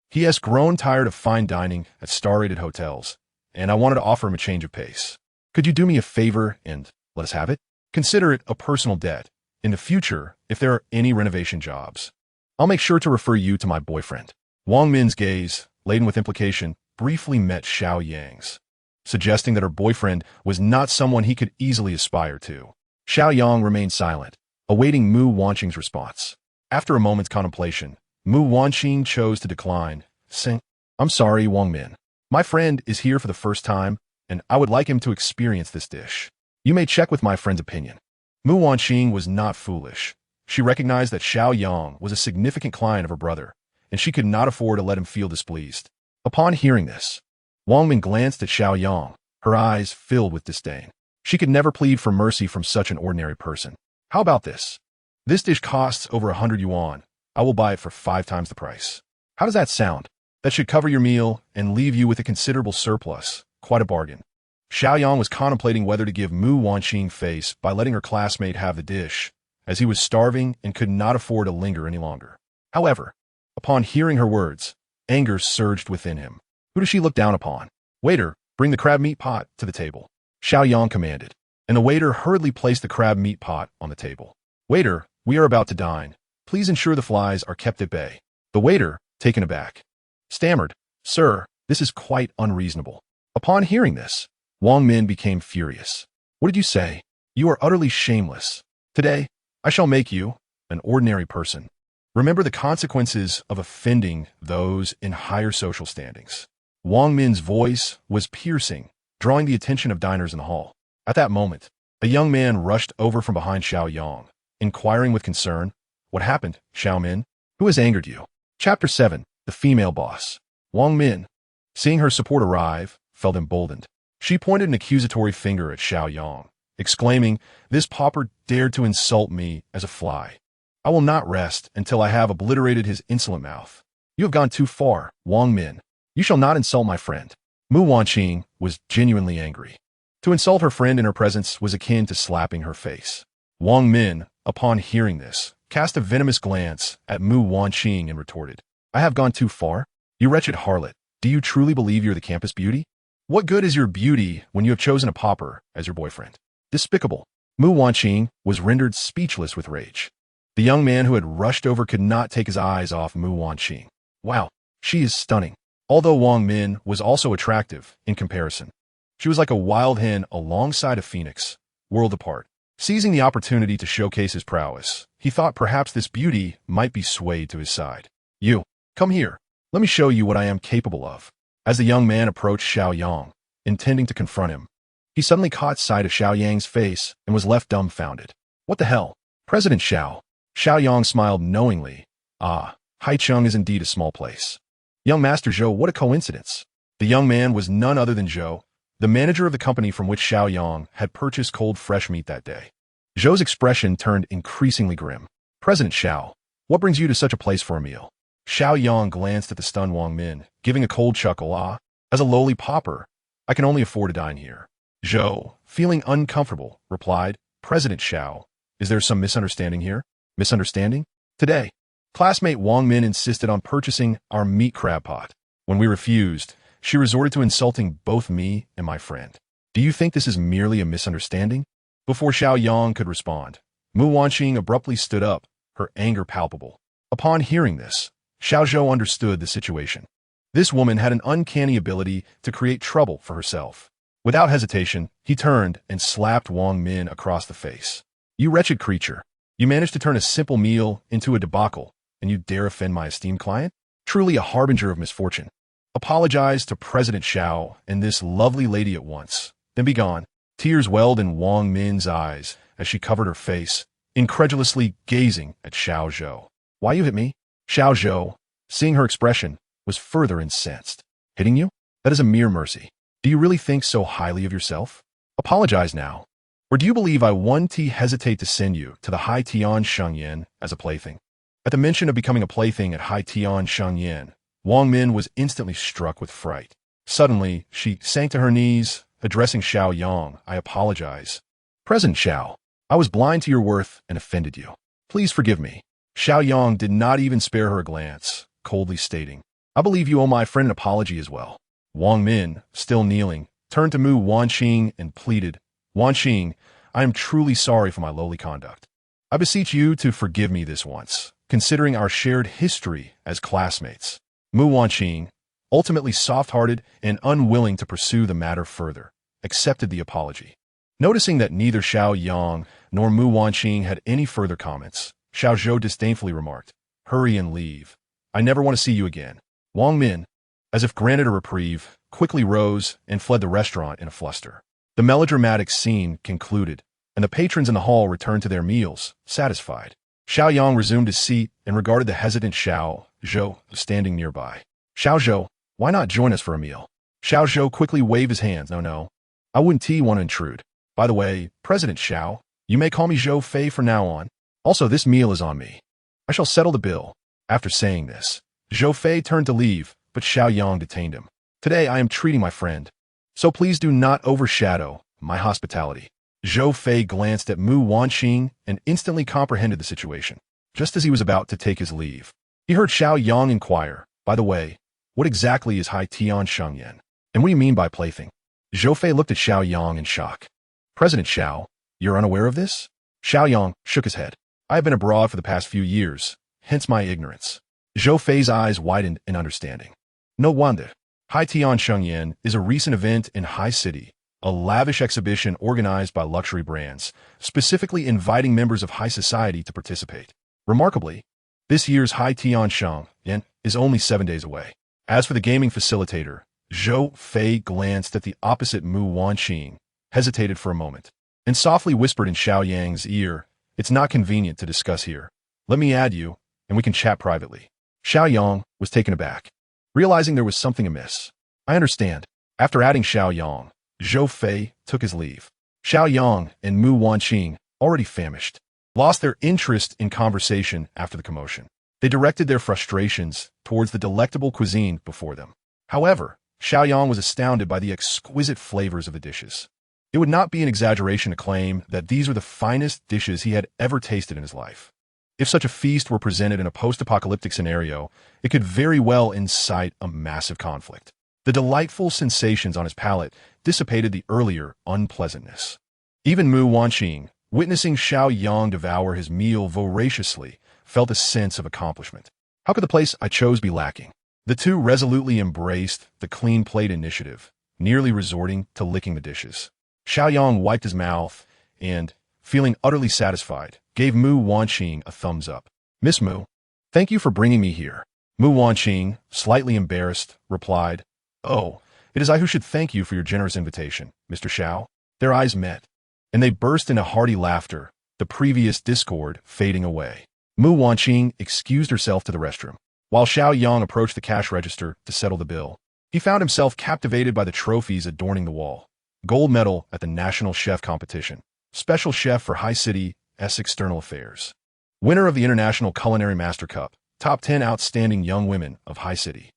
He has grown tired of fine dining at star-rated hotels, and I wanted to offer him a change of pace. Could you do me a favor and let us have it? Consider it a personal debt. In the future, if there are any renovation jobs, I'll make sure to refer you to my boyfriend. Wang Min's gaze, laden with implication, briefly met Xiao Yang's, suggesting that her boyfriend was not someone he could easily aspire to. Xiao Yang remained silent, awaiting Mu Wanqing's response. After a moment's contemplation, Mu Wanqing chose to decline, saying, I'm sorry, Wang Min. My friend is here for the first time, and I would like him to experience this dish. You may check with my friend's opinion. Mu Wanqing was not foolish. She recognized that Xiao Yang was a significant client of her brother, and she could not afford to let him feel displeased. Upon hearing this, Wang Min glanced at Xiao Yang, her eyes filled with disdain. She could never plead for mercy from such an ordinary person. How about this? This dish costs over 100 yuan. I will buy it for 5 times the price. How does that sound? That should cover your meal and leave you with a considerable surplus. Quite a bargain. Xiao Yang was contemplating whether to give Mu Wanqing face by letting her classmate have the dish, as he was starving and could not afford to linger any longer. However, upon hearing her words, anger surged within him. Who does she look down upon? Waiter, bring the crab meat pot to the table. Xiao Yang commanded, and the waiter hurriedly placed the crab meat pot on the table. Waiter, we are about to dine. Please ensure the flies are kept at bay. The waiter, taken aback, stammered, Sir, this is quite unreasonable. Upon hearing this, Wang Min became furious. What did you say? You are utterly shameless. Today, I shall make you an ordinary person. Remember the consequences of offending those in higher social standings. Wang Min's voice was piercing, drawing the attention of diners in the hall. At that moment, a young man rushed over from behind Xiao Yang, inquiring with concern, What happened, Xiao Min? Who has angered you? Chapter 7, The Female Boss. Wang Min, seeing her support arrive, felt emboldened. She pointed an accusatory finger at Xiao Yang, exclaiming, This pauper dared to insult me as a fly. I will not rest until I have obliterated his insolent mouth. You have gone too far, Wang Min. You shall not insult my friend. Mu Wanqing was genuinely angry. To insult her friend in her presence was akin to slapping her face. Wang Min, upon hearing this, cast a venomous glance at Mu Wanqing and retorted, I have gone too far? You wretched harlot, do you truly believe you're the campus beauty? What good is your beauty when you have chosen a pauper as your boyfriend? Despicable. Mu Wanqing was rendered speechless with rage. The young man who had rushed over could not take his eyes off Mu Wanqing. Wow, she is stunning. Although Wang Min was also attractive in comparison, she was like a wild hen alongside a phoenix, world apart. Seizing the opportunity to showcase his prowess, he thought perhaps this beauty might be swayed to his side. You, come here. Let me show you what I am capable of. As the young man approached Xiao Yang, intending to confront him, he suddenly caught sight of Xiao Yang's face and was left dumbfounded. What the hell? President Xiao. Xiao Yang smiled knowingly. Ah, Haicheng is indeed a small place. Young Master Zhou, what a coincidence. The young man was none other than Zhou, the manager of the company from which Xiao Yang had purchased cold fresh meat that day. Zhou's expression turned increasingly grim. President Xiao, what brings you to such a place for a meal? Xiao Yang glanced at the stunned Wang Min, giving a cold chuckle. Ah, as a lowly pauper, I can only afford to dine here. Zhou, feeling uncomfortable, replied, President Xiao, is there some misunderstanding here? Misunderstanding? Today, classmate Wang Min insisted on purchasing our meat crab pot. When we refused, she resorted to insulting both me and my friend. Do you think this is merely a misunderstanding? Before Xiao Yang could respond, Mu Wanqing abruptly stood up, her anger palpable. Upon hearing this, Xiao Zhou understood the situation. This woman had an uncanny ability to create trouble for herself. Without hesitation, he turned and slapped Wang Min across the face. You wretched creature. You managed to turn a simple meal into a debacle, and you dare offend my esteemed client? Truly a harbinger of misfortune. Apologize to President Xiao and this lovely lady at once, then be gone. Tears welled in Wang Min's eyes as she covered her face, incredulously gazing at Xiao Zhou. Why you hit me? Xiao Zhou, seeing her expression, was further incensed. Hitting you? That is a mere mercy. Do you really think so highly of yourself? Apologize now. Or do you believe I hesitate to send you to the Hai Tian Shengyan as a plaything? At the mention of becoming a plaything at Xiao Yang, was instantly struck with fright. Suddenly, she sank to her knees, addressing Xiao Yang. I apologize. President Xiao, I was blind to your worth and offended you. Please forgive me. Xiao Yang did not even spare her a glance, coldly stating, I believe you owe my friend an apology as well. Wang Min, still kneeling, turned to Mu Wanqing and pleaded, Wanqing, I am truly sorry for my lowly conduct. I beseech you to forgive me this once, considering our shared history as classmates. Mu Wanqing, ultimately soft-hearted and unwilling to pursue the matter further, accepted the apology. Noticing that neither Xiao Yang nor Mu Wanqing had any further comments, Xiao Zhou disdainfully remarked, Hurry and leave. I never want to see you again. Wang Min, as if granted a reprieve, quickly rose and fled the restaurant in a fluster. The melodramatic scene concluded, and the patrons in the hall returned to their meals, satisfied. Xiao Yang resumed his seat and regarded the hesitant Xiao Zhou standing nearby. Xiao Zhou, why not join us for a meal? Xiao Zhou quickly waved his hands. No. I wouldn't want to intrude. By the way, President Xiao, you may call me Zhou Fei from now on. Also, this meal is on me. I shall settle the bill. After saying this, Zhou Fei turned to leave, but Xiao Yang detained him. Today I am treating my friend, so please do not overshadow my hospitality. Zhou Fei glanced at Mu Wanqing and instantly comprehended the situation. Just as he was about to take his leave, he heard Xiao Yang inquire, by the way, what exactly is Xiao? And what do you mean by plaything? Zhou Fei looked at Xiao Yang in shock. President Xiao, you're unaware of this? Xiao Yang shook his head. I have been abroad for the past few years, hence my ignorance. Zhou Fei's eyes widened in understanding. No wonder. Xiao is a recent event in High City, a lavish exhibition organized by luxury brands, specifically inviting members of high society to participate. Remarkably, this year's Xiao is only 7 days away. As for the gaming facilitator, Zhou Fei glanced at the opposite Mu Wanqing, hesitated for a moment, and softly whispered in Xiao Yang's ear, It's not convenient to discuss here. Let me add you, and we can chat privately. Xiao Yang was taken aback, realizing there was something amiss. I understand. After adding Xiao Yang, Zhou Fei took his leave. Xiao Yang and Mu Wanqing, already famished, lost their interest in conversation after the commotion. They directed their frustrations towards the delectable cuisine before them. However, Xiao Yang was astounded by the exquisite flavors of the dishes. It would not be an exaggeration to claim that these were the finest dishes he had ever tasted in his life. If such a feast were presented in a post-apocalyptic scenario, it could very well incite a massive conflict. The delightful sensations on his palate dissipated the earlier unpleasantness. Even Mu Wanqing, witnessing Xiao Yang devour his meal voraciously, felt a sense of accomplishment. How could the place I chose be lacking? The two resolutely embraced the clean plate initiative, nearly resorting to licking the dishes. Xiao Yang wiped his mouth and, feeling utterly satisfied, gave Mu Wanqing a thumbs up. Miss Mu, thank you for bringing me here. Mu Wanqing, slightly embarrassed, replied, Oh, it is I who should thank you for your generous invitation, Mr. Xiao. Their eyes met, and they burst into hearty laughter, the previous discord fading away. Mu Wanqing excused herself to the restroom. While Xiao Yang approached the cash register to settle the bill, he found himself captivated by the trophies adorning the wall. Gold medal at the National Chef Competition. Special Chef for High City S External Affairs. Winner of the International Culinary Master Cup. Top 10 Outstanding Young Women of High City.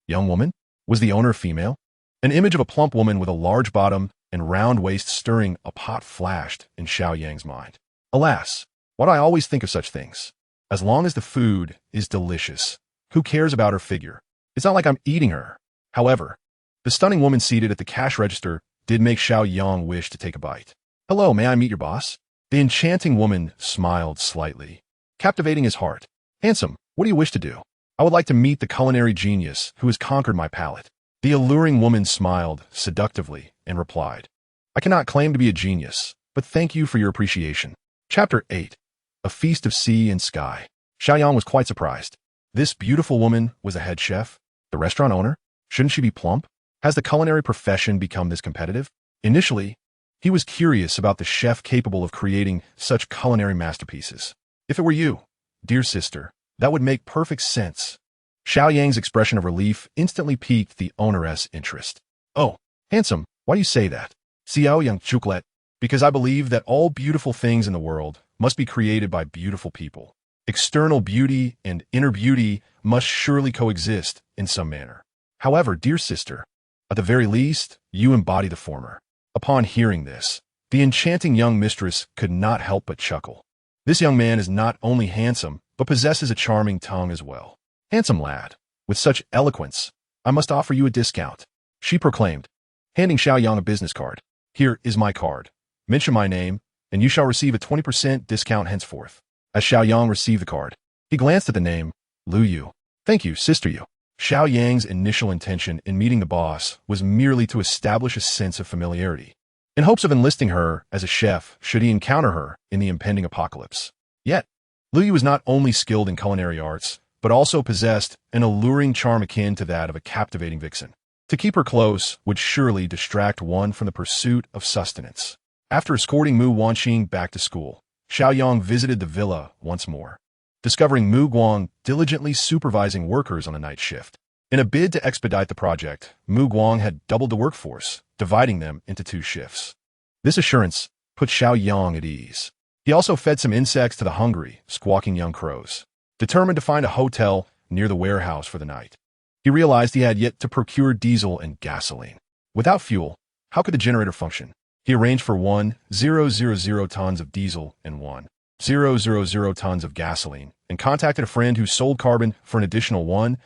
Young woman? Was the owner female? An image of a plump woman with a large bottom and round waist stirring a pot flashed in Xiao Yang's mind. Alas, why do I always think of such things? As long as the food is delicious, who cares about her figure? It's not like I'm eating her. However, the stunning woman seated at the cash register did make Xiao Yang wish to take a bite. Hello, may I meet your boss? The enchanting woman smiled slightly, captivating his heart. Handsome, what do you wish to do? I would like to meet the culinary genius who has conquered my palate. The alluring woman smiled seductively and replied, I cannot claim to be a genius, but thank you for your appreciation. Chapter 8. A Feast of Sea and Sky. Xiao Yang was quite surprised. This beautiful woman was the head chef? The restaurant owner? Shouldn't she be plump? Has the culinary profession become this competitive? Initially, he was curious about the chef capable of creating such culinary masterpieces. If it were you, dear sister, that would make perfect sense. Xiao Yang's expression of relief instantly piqued the owneress' interest. Oh, handsome, why do you say that? Xiao Yang Chuklet, because I believe that all beautiful things in the world must be created by beautiful people. External beauty and inner beauty must surely coexist in some manner. However, dear sister, at the very least, you embody the former. Upon hearing this, the enchanting young mistress could not help but chuckle. This young man is not only handsome, but possesses a charming tongue as well. Handsome lad, with such eloquence, I must offer you a discount, she proclaimed, handing Xiao Yang a business card. Here is my card. Mention my name, and you shall receive a 20% discount henceforth. As Xiao Yang received the card, he glanced at the name, Lu Yu. Thank you, Sister Yu. Xiao Yang's initial intention in meeting the boss was merely to establish a sense of familiarity, in hopes of enlisting her as a chef should he encounter her in the impending apocalypse. Yet, Lu Yu was not only skilled in culinary arts, but also possessed an alluring charm akin to that of a captivating vixen. To keep her close would surely distract one from the pursuit of sustenance. After escorting Mu Wanqing back to school, Xiao Yang visited the villa once more, discovering Mu Guang diligently supervising workers on a night shift. In a bid to expedite the project, Mu Guang had doubled the workforce, dividing them into 2 shifts. This assurance put Xiao Yang at ease. He also fed some insects to the hungry, squawking young crows, determined to find a hotel near the warehouse for the night. He realized he had yet to procure diesel and gasoline. Without fuel, how could the generator function? He arranged for 1,000 tons of diesel and 1,000 tons of gasoline, and contacted a friend who sold carbon for an additional 1,000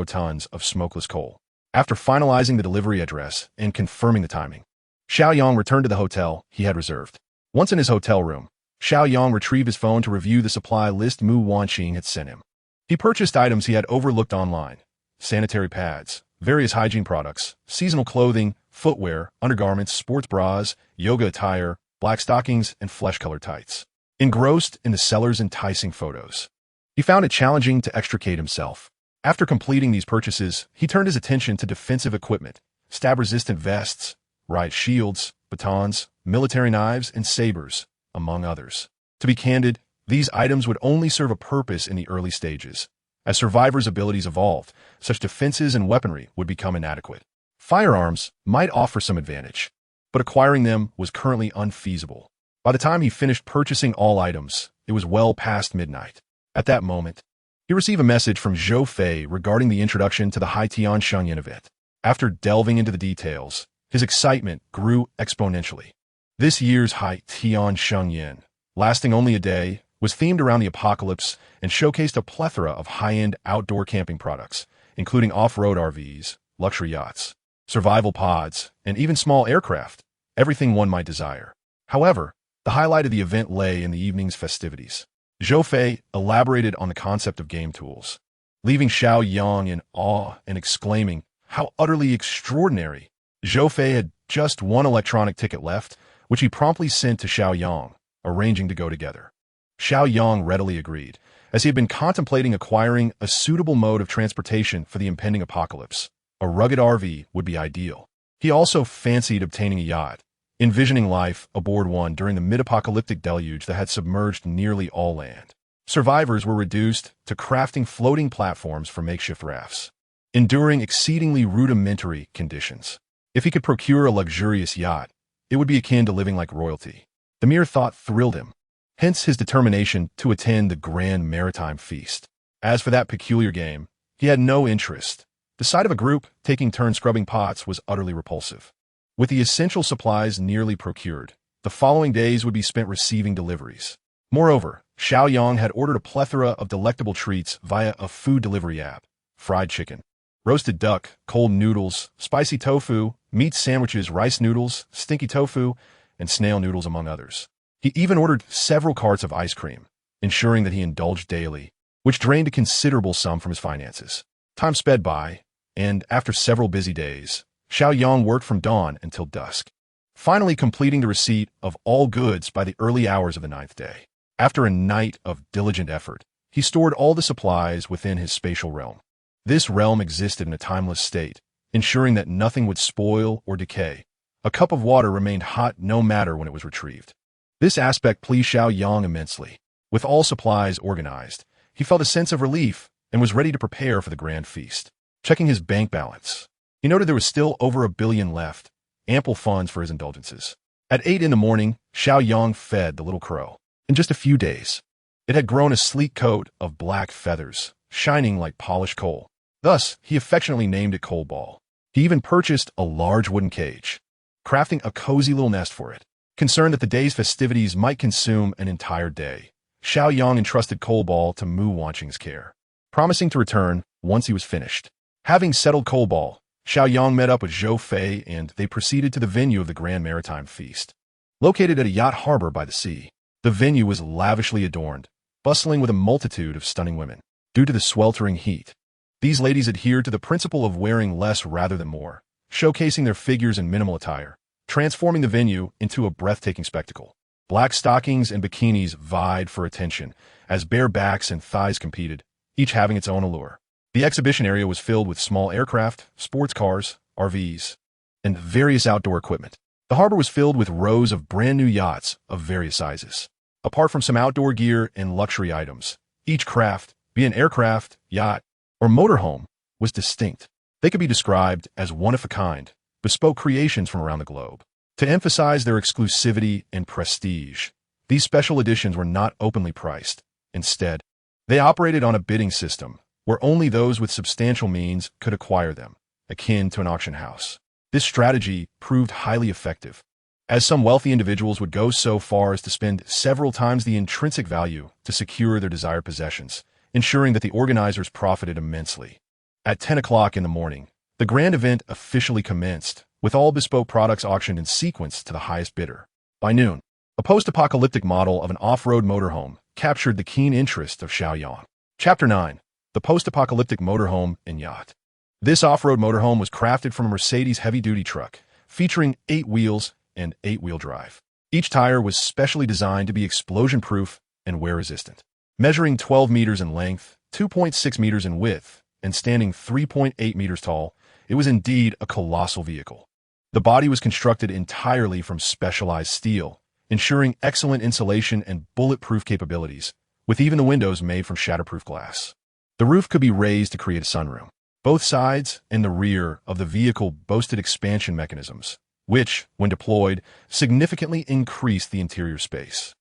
tons of smokeless coal. After finalizing the delivery address and confirming the timing, Xiao Yang returned to the hotel he had reserved. Once in his hotel room, Xiao Yang retrieved his phone to review the supply list Mu Wanqing had sent him. He purchased items he had overlooked online: sanitary pads, various hygiene products, seasonal clothing, footwear, undergarments, sports bras, yoga attire, black stockings, and flesh-colored tights. Engrossed in the seller's enticing photos, he found it challenging to extricate himself. After completing these purchases, he turned his attention to defensive equipment: stab-resistant vests, riot shields, batons, military knives, and sabers, among others. To be candid, these items would only serve a purpose in the early stages. As survivors' abilities evolved, such defenses and weaponry would become inadequate. Firearms might offer some advantage, but acquiring them was currently unfeasible. By the time he finished purchasing all items, it was well past midnight. At that moment, he received a message from Zhou Fei regarding the introduction to the Haitian Shengyan event. After delving into the details, his excitement grew exponentially. This year's Haitian Shengyan, lasting only a day, was themed around the apocalypse and showcased a plethora of high-end outdoor camping products, including off-road RVs, luxury yachts, survival pods, and even small aircraft, everything one might desire. However, the highlight of the event lay in the evening's festivities. Zhou Fei elaborated on the concept of game tools, leaving Xiao Yang in awe and exclaiming, "How utterly extraordinary!" Zhou Fei had just one electronic ticket left, which he promptly sent to Xiao Yang, arranging to go together. Xiao Yang readily agreed, as he had been contemplating acquiring a suitable mode of transportation for the impending apocalypse. A rugged RV would be ideal. He also fancied obtaining a yacht, envisioning life aboard one during the mid-apocalyptic deluge that had submerged nearly all land. Survivors were reduced to crafting floating platforms for makeshift rafts, enduring exceedingly rudimentary conditions. If he could procure a luxurious yacht, it would be akin to living like royalty. The mere thought thrilled him, hence his determination to attend the grand maritime feast. As for that peculiar game, he had no interest. The sight of a group taking turns scrubbing pots was utterly repulsive. With the essential supplies nearly procured, the following days would be spent receiving deliveries. Moreover, Xiao Yang had ordered a plethora of delectable treats via a food delivery app: fried chicken, roasted duck, cold noodles, spicy tofu, meat sandwiches, rice noodles, stinky tofu, and snail noodles, among others. He even ordered several carts of ice cream, ensuring that he indulged daily, which drained a considerable sum from his finances. Time sped by, and after several busy days, Xiao Yang worked from dawn until dusk, finally completing the receipt of all goods by the early hours of the 9th day. After a night of diligent effort, he stored all the supplies within his spatial realm. This realm existed in a timeless state, ensuring that nothing would spoil or decay. A cup of water remained hot no matter when it was retrieved. This aspect pleased Xiao Yang immensely. With all supplies organized, he felt a sense of relief and was ready to prepare for the grand feast. Checking his bank balance, he noted there was still over $1 billion left, ample funds for his indulgences. At 8 in the morning, Xiao Yang fed the little crow. In just a few days, It had grown a sleek coat of black feathers, shining like polished coal. Thus, he affectionately named it Coal Ball. He even purchased a large wooden cage, crafting a cozy little nest for it. Concerned that the day's festivities might consume an entire day, Xiao Yang entrusted Coal Ball to Mu Wanqing's care, promising to return once he was finished. Having settled Coal Ball, Xiao Yang met up with Zhou Fei and they proceeded to the venue of the Grand Maritime Feast. Located at a yacht harbor by the sea, the venue was lavishly adorned, bustling with a multitude of stunning women. Due to the sweltering heat, these ladies adhered to the principle of wearing less rather than more, showcasing their figures in minimal attire, transforming the venue into a breathtaking spectacle. Black stockings and bikinis vied for attention, as bare backs and thighs competed, each having its own allure. The exhibition area was filled with small aircraft, sports cars, RVs, and various outdoor equipment. The harbor was filled with rows of brand new yachts of various sizes. Apart from some outdoor gear and luxury items, each craft, be it an aircraft, yacht, or motorhome, was distinct. They could be described as one-of-a-kind, bespoke creations from around the globe. To emphasize their exclusivity and prestige, these special editions were not openly priced. Instead, they operated on a bidding system where only those with substantial means could acquire them, akin to an auction house. This strategy proved highly effective, as some wealthy individuals would go so far as to spend several times the intrinsic value to secure their desired possessions, ensuring that the organizers profited immensely. At 10 o'clock in the morning, the grand event officially commenced, with all bespoke products auctioned in sequence to the highest bidder. By noon, a post-apocalyptic model of an off-road motorhome captured the keen interest of Xiao Yang. Chapter 9. The Post-Apocalyptic Motorhome and Yacht. This off-road motorhome was crafted from a Mercedes heavy-duty truck, featuring 8 wheels and 8-wheel drive. Each tire was specially designed to be explosion-proof and wear-resistant. Measuring 12 meters in length, 2.6 meters in width, and standing 3.8 meters tall, it was indeed a colossal vehicle. The body was constructed entirely from specialized steel, ensuring excellent insulation and bulletproof capabilities, with even the windows made from shatterproof glass. The roof could be raised to create a sunroom. Both sides and the rear of the vehicle boasted expansion mechanisms, which, when deployed, significantly increased the interior space.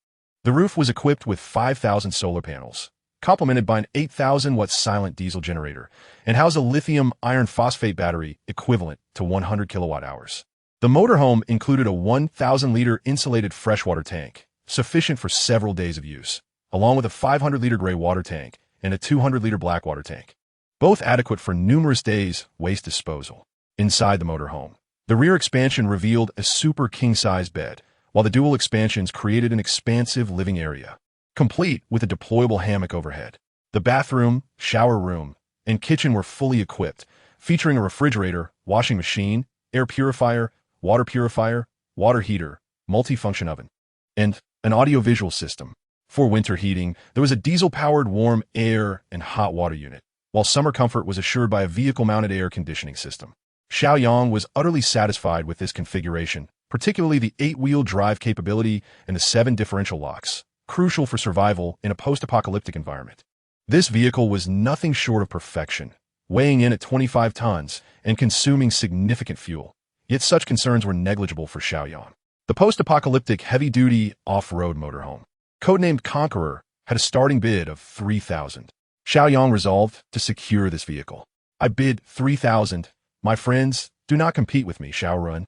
The roof was equipped with 5,000 solar panels, complemented by an 8,000-watt silent diesel generator, and housed a lithium iron phosphate battery equivalent to 100 kilowatt-hours. The motorhome included a 1,000-liter insulated freshwater tank, sufficient for several days of use, along with a 500-liter gray water tank and a 200-liter black water tank, both adequate for numerous days' waste disposal. Inside the motorhome, the rear expansion revealed a super king-size bed, while the dual expansions created an expansive living area, complete with a deployable hammock overhead. The bathroom, shower room, and kitchen were fully equipped, featuring a refrigerator, washing machine, air purifier, water heater, multifunction oven, and an audio-visual system. For winter heating, there was a diesel-powered warm air and hot water unit, while summer comfort was assured by a vehicle-mounted air conditioning system. Xiao Yang was utterly satisfied with this configuration, particularly the 8-wheel drive capability and the 7 differential locks, crucial for survival in a post-apocalyptic environment. This vehicle was nothing short of perfection, weighing in at 25 tons and consuming significant fuel. Yet such concerns were negligible for Xiao Yang. The post-apocalyptic heavy-duty off-road motorhome, codenamed Conqueror, had a starting bid of 3,000. Xiao Yang resolved to secure this vehicle. "I bid 3,000. My friends, do not compete with me, Xiao Run."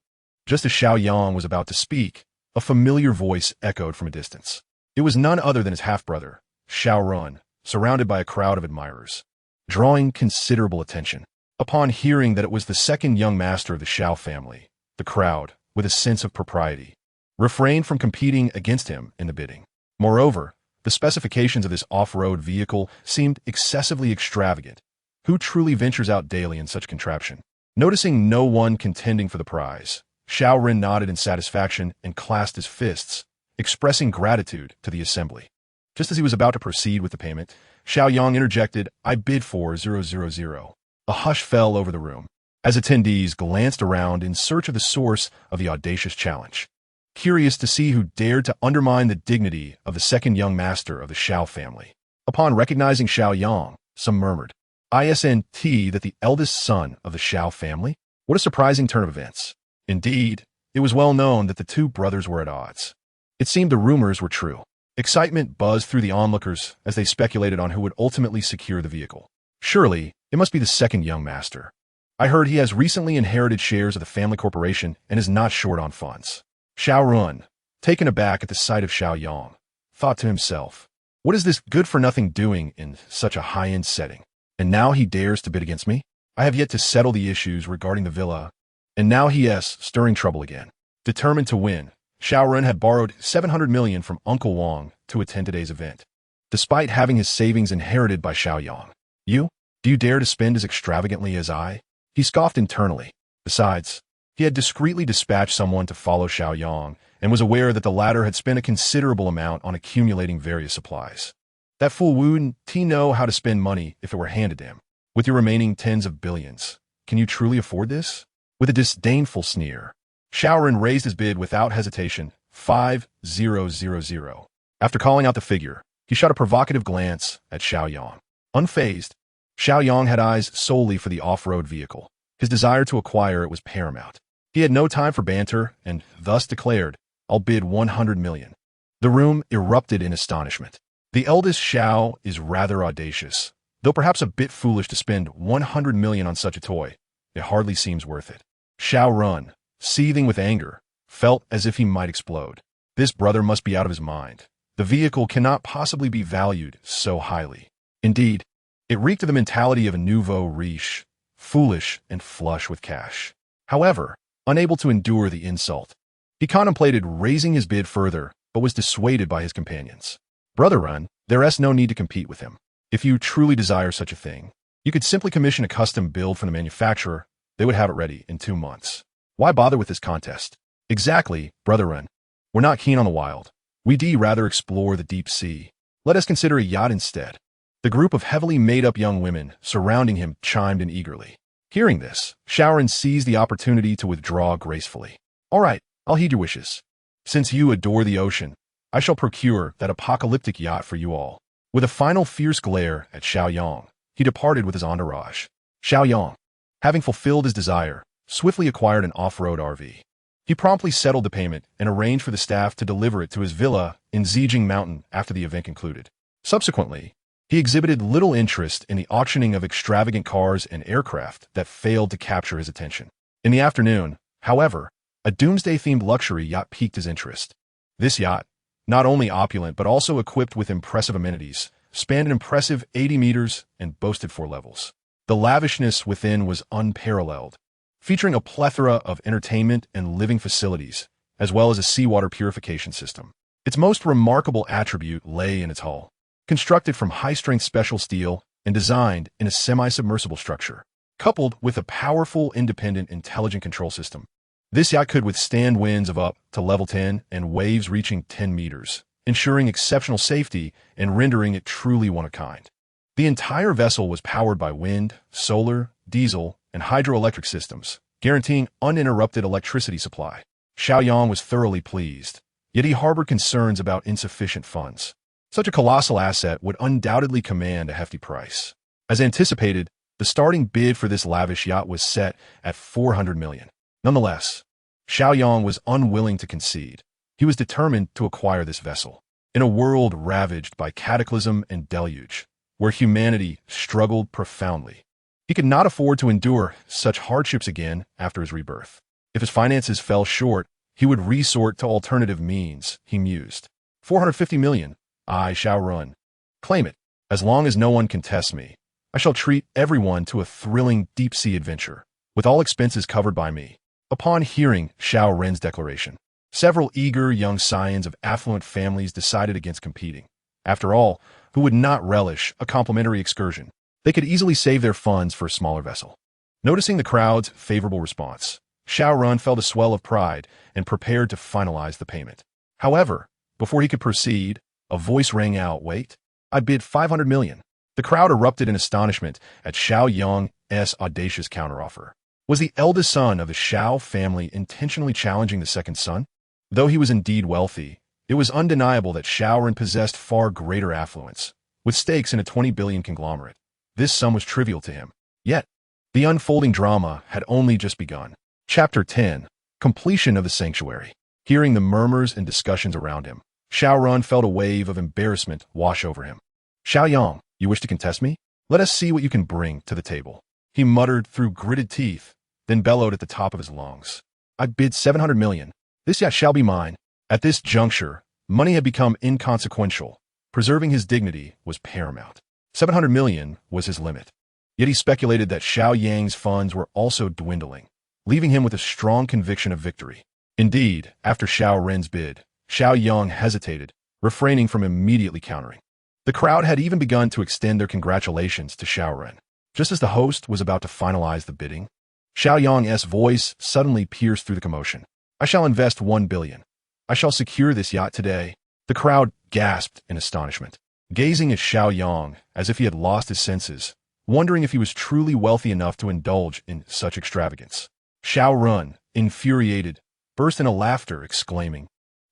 Just as Xiao Yang was about to speak, a familiar voice echoed from a distance. It was none other than his half-brother, Xiao Run, surrounded by a crowd of admirers, drawing considerable attention. Upon hearing that it was the second young master of the Xiao family, the crowd, with a sense of propriety, refrained from competing against him in the bidding. Moreover, the specifications of this off-road vehicle seemed excessively extravagant. Who truly ventures out daily in such contraption? Noticing no one contending for the prize, Xiao Ren nodded in satisfaction and clasped his fists, expressing gratitude to the assembly. Just as he was about to proceed with the payment, Xiao Yang interjected, "I bid for 000. A hush fell over the room, as attendees glanced around in search of the source of the audacious challenge, curious to see who dared to undermine the dignity of the second young master of the Xiao family. Upon recognizing Xiao Yang, some murmured, "ISNT that the eldest son of the Xiao family? What a surprising turn of events." Indeed, it was well known that the two brothers were at odds. It seemed the rumors were true. Excitement buzzed through the onlookers as they speculated on who would ultimately secure the vehicle. Surely, it must be the second young master. I heard he has recently inherited shares of the family corporation and is not short on funds. Xiao Run, taken aback at the sight of Xiao Yang, thought to himself, what is this good-for-nothing doing in such a high-end setting? And now he dares to bid against me? I have yet to settle the issues regarding the villa, and now he is stirring trouble again. Determined to win, Xiao Run had borrowed 700 million from Uncle Wang to attend today's event, despite having his savings inherited by Xiao Yang. Do you dare to spend as extravagantly as I? He scoffed internally. Besides, he had discreetly dispatched someone to follow Xiao Yang and was aware that the latter had spent a considerable amount on accumulating various supplies. That fool wouldn't know how to spend money if it were handed to him. With your remaining tens of billions, can you truly afford this? With a disdainful sneer, Xiao Ren raised his bid without hesitation, 5,000. After calling out the figure, he shot a provocative glance at Xiao Yang. Unfazed, Xiao Yang had eyes solely for the off-road vehicle. His desire to acquire it was paramount. He had no time for banter and thus declared, I'll bid 100 million. The room erupted in astonishment. The eldest Xiao is rather audacious, though perhaps a bit foolish to spend 100 million on such a toy. It hardly seems worth it. Xiao Run, seething with anger, felt as if he might explode. This brother must be out of his mind. The vehicle cannot possibly be valued so highly. Indeed, it reeked of the mentality of a nouveau riche, foolish and flush with cash. However, unable to endure the insult, he contemplated raising his bid further, but was dissuaded by his companions. Brother Run, there's no need to compete with him. If you truly desire such a thing, you could simply commission a custom build from the manufacturer. They would have it ready in 2 months. Why bother with this contest? Exactly, Brother Run. We're not keen on the wild. We'd rather explore the deep sea. Let us consider a yacht instead. The group of heavily made-up young women surrounding him chimed in eagerly. Hearing this, Xiao seized the opportunity to withdraw gracefully. All right, I'll heed your wishes. Since you adore the ocean, I shall procure that apocalyptic yacht for you all. With a final fierce glare at Xiao Yang, he departed with his entourage. Xiao Yang, having fulfilled his desire, swiftly acquired an off-road RV. He promptly settled the payment and arranged for the staff to deliver it to his villa in Zhejiang Mountain after the event concluded. Subsequently, he exhibited little interest in the auctioning of extravagant cars and aircraft that failed to capture his attention. In the afternoon, however, a doomsday-themed luxury yacht piqued his interest. This yacht, not only opulent but also equipped with impressive amenities, spanned an impressive 80 meters and boasted 4 levels. The lavishness within was unparalleled, featuring a plethora of entertainment and living facilities, as well as a seawater purification system. Its most remarkable attribute lay in its hull. Constructed from high-strength special steel and designed in a semi-submersible structure, coupled with a powerful independent intelligent control system. This yacht could withstand winds of up to level 10 and waves reaching 10 meters, ensuring exceptional safety and rendering it truly one-of-a-kind. The entire vessel was powered by wind, solar, diesel, and hydroelectric systems, guaranteeing uninterrupted electricity supply. Xiao Yang was thoroughly pleased, yet he harbored concerns about insufficient funds. Such a colossal asset would undoubtedly command a hefty price. As anticipated, the starting bid for this lavish yacht was set at 400 million. Nonetheless, Xiao Yang was unwilling to concede. He was determined to acquire this vessel. In a world ravaged by cataclysm and deluge, where humanity struggled profoundly, he could not afford to endure such hardships again after his rebirth. If his finances fell short, he would resort to alternative means, he mused. 450 million. I shall run. Claim it. As long as no one contests me, I shall treat everyone to a thrilling deep-sea adventure, with all expenses covered by me. Upon hearing Xiao Ren's declaration, several eager young scions of affluent families decided against competing. After all, who would not relish a complimentary excursion? They could easily save their funds for a smaller vessel. Noticing the crowd's favorable response, Xiao Ren felt a swell of pride and prepared to finalize the payment. However, before he could proceed, a voice rang out, wait, I bid 500 million. The crowd erupted in astonishment at Xiao Yang's audacious counteroffer. Was the eldest son of the Xiao family intentionally challenging the second son? Though he was indeed wealthy, it was undeniable that Xiao Ren possessed far greater affluence, with stakes in a 20 billion conglomerate. This sum was trivial to him. Yet, the unfolding drama had only just begun. Chapter 10. Completion of the Sanctuary. Hearing the murmurs and discussions around him, Xiao Run felt a wave of embarrassment wash over him. Xiao Yang, you wish to contest me? Let us see what you can bring to the table. He muttered through gritted teeth, then bellowed at the top of his lungs. I bid 700 million. This yacht shall be mine. At this juncture, money had become inconsequential. Preserving his dignity was paramount. 700 million was his limit. Yet he speculated that Xiao Yang's funds were also dwindling, leaving him with a strong conviction of victory. Indeed, after Xiao Ren's bid, Xiao Yang hesitated, refraining from immediately countering. The crowd had even begun to extend their congratulations to Xiao Ren. Just as the host was about to finalize the bidding, Xiao Yang's voice suddenly pierced through the commotion. I shall invest 1 billion. I shall secure this yacht today. The crowd gasped in astonishment, gazing at Xiao Yang as if he had lost his senses, wondering if he was truly wealthy enough to indulge in such extravagance. Xiao Run, infuriated, burst into laughter, exclaiming,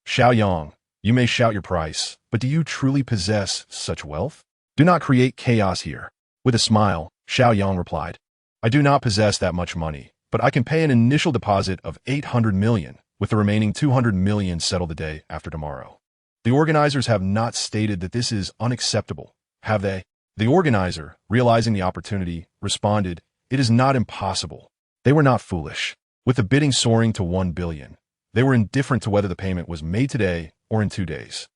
Xiao Yang, you may shout your price, but do you truly possess such wealth? Do not create chaos here. With a smile, Xiao Yang replied, I do not possess that much money, but I can pay an initial deposit of 800 million, with the remaining 200 million settled the day after tomorrow. The organizers have not stated that this is unacceptable, have they? The organizer, realizing the opportunity, responded, it is not impossible. They were not foolish. With the bidding soaring to 1 billion, they were indifferent to whether the payment was made today or in 2 days.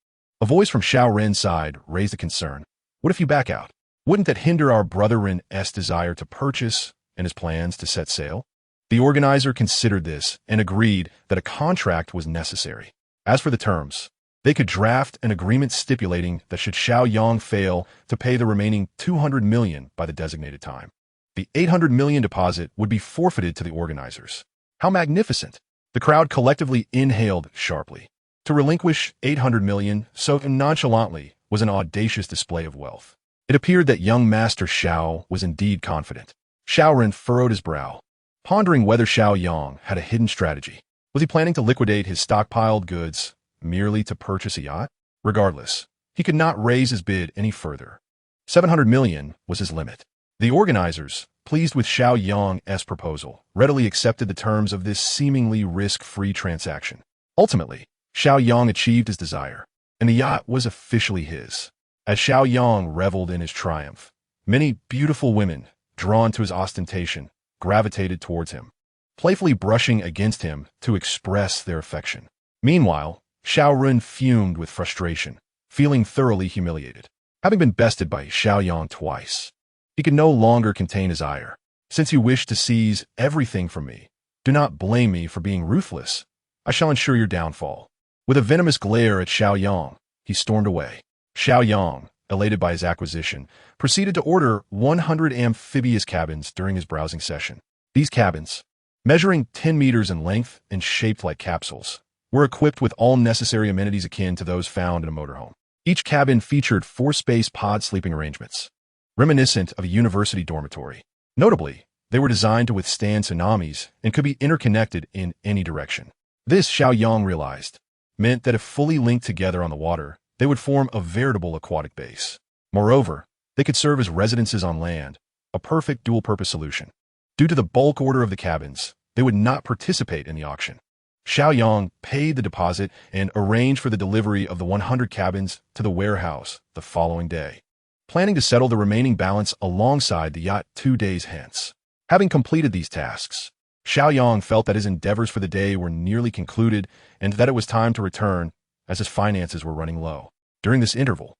A voice from Xiao Ren's side raised a concern. What if you back out? Wouldn't that hinder our brother Ren's desire to purchase and his plans to set sail? The organizer considered this and agreed that a contract was necessary. As for the terms, they could draft an agreement stipulating that should Xiao Yang fail to pay the remaining 200 million by the designated time, the 800 million deposit would be forfeited to the organizers. How magnificent! The crowd collectively inhaled sharply. To relinquish 800 million so nonchalantly was an audacious display of wealth. It appeared that young Master Xiao was indeed confident. Xiao Ren furrowed his brow, pondering whether Xiao Yang had a hidden strategy. Was he planning to liquidate his stockpiled goods merely to purchase a yacht? Regardless, he could not raise his bid any further. 700 million was his limit. The organizers, pleased with Xiao Yang's proposal, readily accepted the terms of this seemingly risk-free transaction. Ultimately, Xiao Yang achieved his desire, and the yacht was officially his. As Xiao Yang reveled in his triumph, many beautiful women, drawn to his ostentation, gravitated towards him, playfully brushing against him to express their affection. Meanwhile, Xiao Ren fumed with frustration, feeling thoroughly humiliated. Having been bested by Xiao Yang twice, he could no longer contain his ire. Since you wish to seize everything from me, do not blame me for being ruthless. I shall ensure your downfall. With a venomous glare at Xiao Yang, he stormed away. Xiao Yang, elated by his acquisition, proceeded to order 100 amphibious cabins during his browsing session. These cabins, measuring 10 meters in length and shaped like capsules, were equipped with all necessary amenities akin to those found in a motorhome. Each cabin featured 4 space pod sleeping arrangements, reminiscent of a university dormitory. Notably, they were designed to withstand tsunamis and could be interconnected in any direction. This, Xiao Yang realized, meant that if fully linked together on the water, they would form a veritable aquatic base. Moreover, they could serve as residences on land, a perfect dual-purpose solution. Due to the bulk order of the cabins, they would not participate in the auction. Xiao Yang paid the deposit and arranged for the delivery of the 100 cabins to the warehouse the following day, planning to settle the remaining balance alongside the yacht 2 days hence. Having completed these tasks, Xiao Yang felt that his endeavors for the day were nearly concluded and that it was time to return, as his finances were running low. During this interval,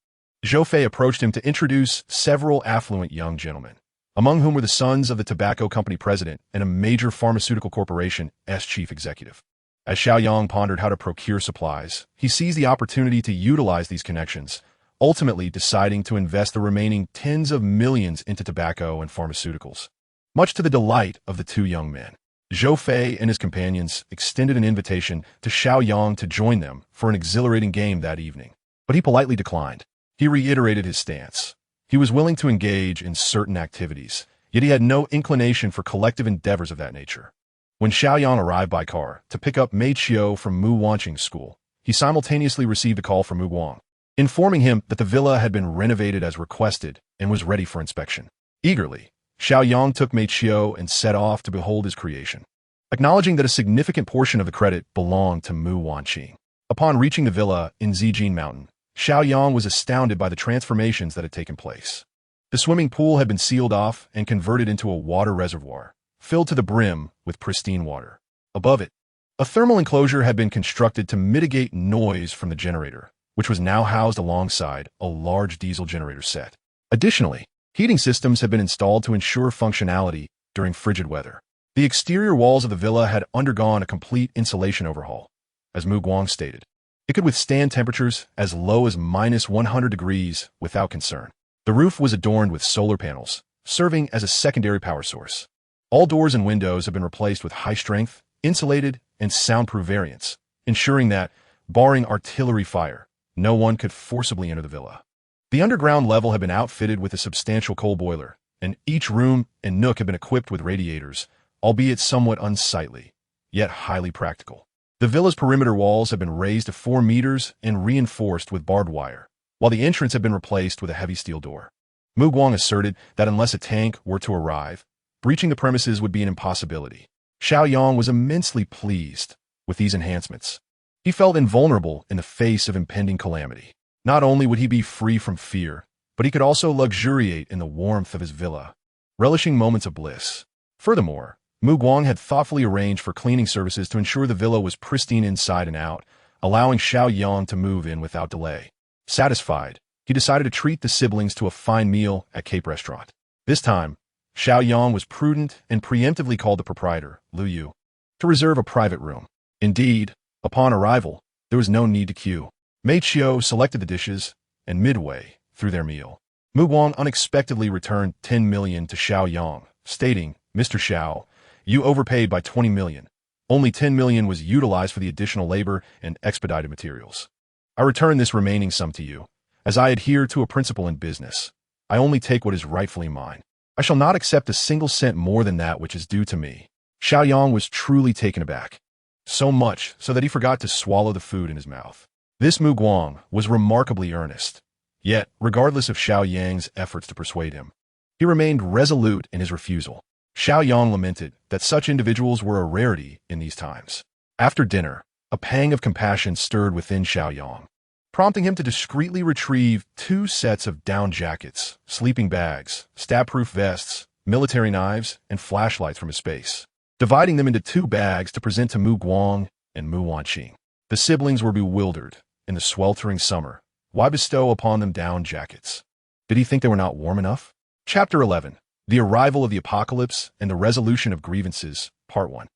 Zhou Fei approached him to introduce several affluent young gentlemen, among whom were the sons of the tobacco company president and a major pharmaceutical corporation's chief executive. As Xiao Yang pondered how to procure supplies, he seized the opportunity to utilize these connections, ultimately deciding to invest the remaining tens of millions into tobacco and pharmaceuticals. Much to the delight of the 2 young men, Zhou Fei and his companions extended an invitation to Xiao Yang to join them for an exhilarating game that evening, but he politely declined. He reiterated his stance. He was willing to engage in certain activities, yet he had no inclination for collective endeavors of that nature. When Xiao Yang arrived by car to pick up Mei Qiu from Mu Wanqing's school, he simultaneously received a call from Mu Guang, informing him that the villa had been renovated as requested and was ready for inspection. Eagerly, Xiao Yang took Mei Qiu and set off to behold his creation, acknowledging that a significant portion of the credit belonged to Mu Wanqing. Upon reaching the villa in Zijin Mountain, Xiao Yang was astounded by the transformations that had taken place. The swimming pool had been sealed off and converted into a water reservoir, filled to the brim with pristine water. Above it, a thermal enclosure had been constructed to mitigate noise from the generator, which was now housed alongside a large diesel generator set. Additionally, heating systems had been installed to ensure functionality during frigid weather. The exterior walls of the villa had undergone a complete insulation overhaul, as Mu Guang stated. It could withstand temperatures as low as -100 degrees without concern. The roof was adorned with solar panels, serving as a secondary power source. All doors and windows have been replaced with high-strength, insulated, and soundproof variants, ensuring that, barring artillery fire, no one could forcibly enter the villa. The underground level had been outfitted with a substantial coal boiler, and each room and nook had been equipped with radiators, albeit somewhat unsightly, yet highly practical. The villa's perimeter walls had been raised to 4 meters and reinforced with barbed wire, while the entrance had been replaced with a heavy steel door. Mu Guang asserted that unless a tank were to arrive, breaching the premises would be an impossibility. Xiao Yang was immensely pleased with these enhancements. He felt invulnerable in the face of impending calamity. Not only would he be free from fear, but he could also luxuriate in the warmth of his villa, relishing moments of bliss. Furthermore, Mu Guang had thoughtfully arranged for cleaning services to ensure the villa was pristine inside and out, allowing Xiao Yang to move in without delay. Satisfied, he decided to treat the siblings to a fine meal at Cape Restaurant. This time, Xiao Yang was prudent and preemptively called the proprietor, Liu Yu, to reserve a private room. Indeed, upon arrival, there was no need to queue. Maid Xiao selected the dishes, and midway through their meal, Mu Guang unexpectedly returned 10 million to Xiao Yang, stating, "Mr. Xiao, you overpaid by 20 million. Only 10 million was utilized for the additional labor and expedited materials. I return this remaining sum to you, as I adhere to a principle in business. I only take what is rightfully mine. I shall not accept a single cent more than that which is due to me." Xiao Yang was truly taken aback. So much so that he forgot to swallow the food in his mouth. This Mu Guang was remarkably earnest. Yet, regardless of Xiao Yang's efforts to persuade him, he remained resolute in his refusal. Xiao Yang lamented that such individuals were a rarity in these times. After dinner, a pang of compassion stirred within Xiao Yang, prompting him to discreetly retrieve 2 sets of down jackets, sleeping bags, stab-proof vests, military knives, and flashlights from his space, dividing them into 2 bags to present to Mu Guang and Mu Wanqing. The siblings were bewildered. In the sweltering summer, why bestow upon them down jackets? Did he think they were not warm enough? Chapter 11. The Arrival of the Apocalypse and the Resolution of Grievances, Part 1.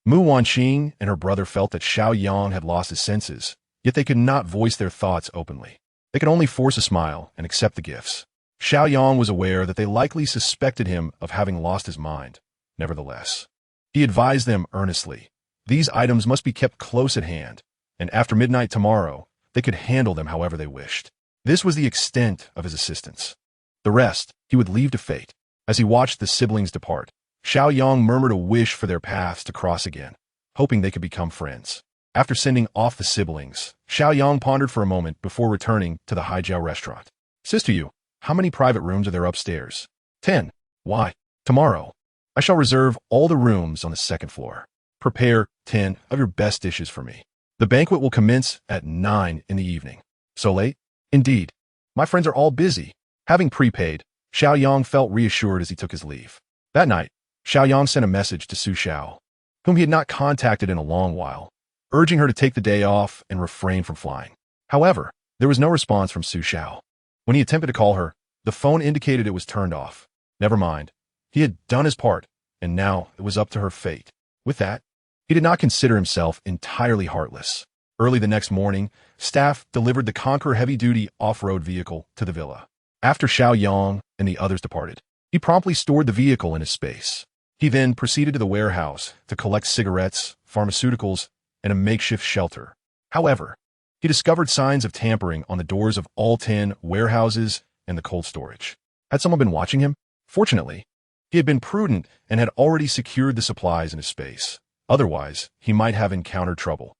Mu Wanqing and her brother felt that Xiao Yang had lost his senses, yet they could not voice their thoughts openly. They could only force a smile and accept the gifts. Xiao Yang was aware that they likely suspected him of having lost his mind. Nevertheless, he advised them earnestly. These items must be kept close at hand, and after midnight tomorrow, they could handle them however they wished. This was the extent of his assistance. The rest he would leave to fate. As he watched the siblings depart, Xiao Yang murmured a wish for their paths to cross again, hoping they could become friends. After sending off the siblings, Xiao Yang pondered for a moment before returning to the Haijiao restaurant. "Sister Yu, how many private rooms are there upstairs?" 10. "Why? Tomorrow, I shall reserve all the rooms on the 2nd floor. Prepare 10 of your best dishes for me. The banquet will commence at 9 in the evening." "So late?" "Indeed. My friends are all busy." Having prepaid, Xiao Yang felt reassured as he took his leave. That night, Xiao Yang sent a message to Su Xiao, whom he had not contacted in a long while, urging her to take the day off and refrain from flying. However, there was no response from Su Xiao. When he attempted to call her, the phone indicated it was turned off. Never mind. He had done his part, and now it was up to her fate. With that, he did not consider himself entirely heartless. Early the next morning, staff delivered the Conqueror heavy-duty off-road vehicle to the villa. After Xiao Yang and the others departed, he promptly stored the vehicle in his space. He then proceeded to the warehouse to collect cigarettes, pharmaceuticals, and a makeshift shelter. However, he discovered signs of tampering on the doors of all 10 warehouses and the cold storage. Had someone been watching him? Fortunately, he had been prudent and had already secured the supplies in his space. Otherwise, he might have encountered trouble.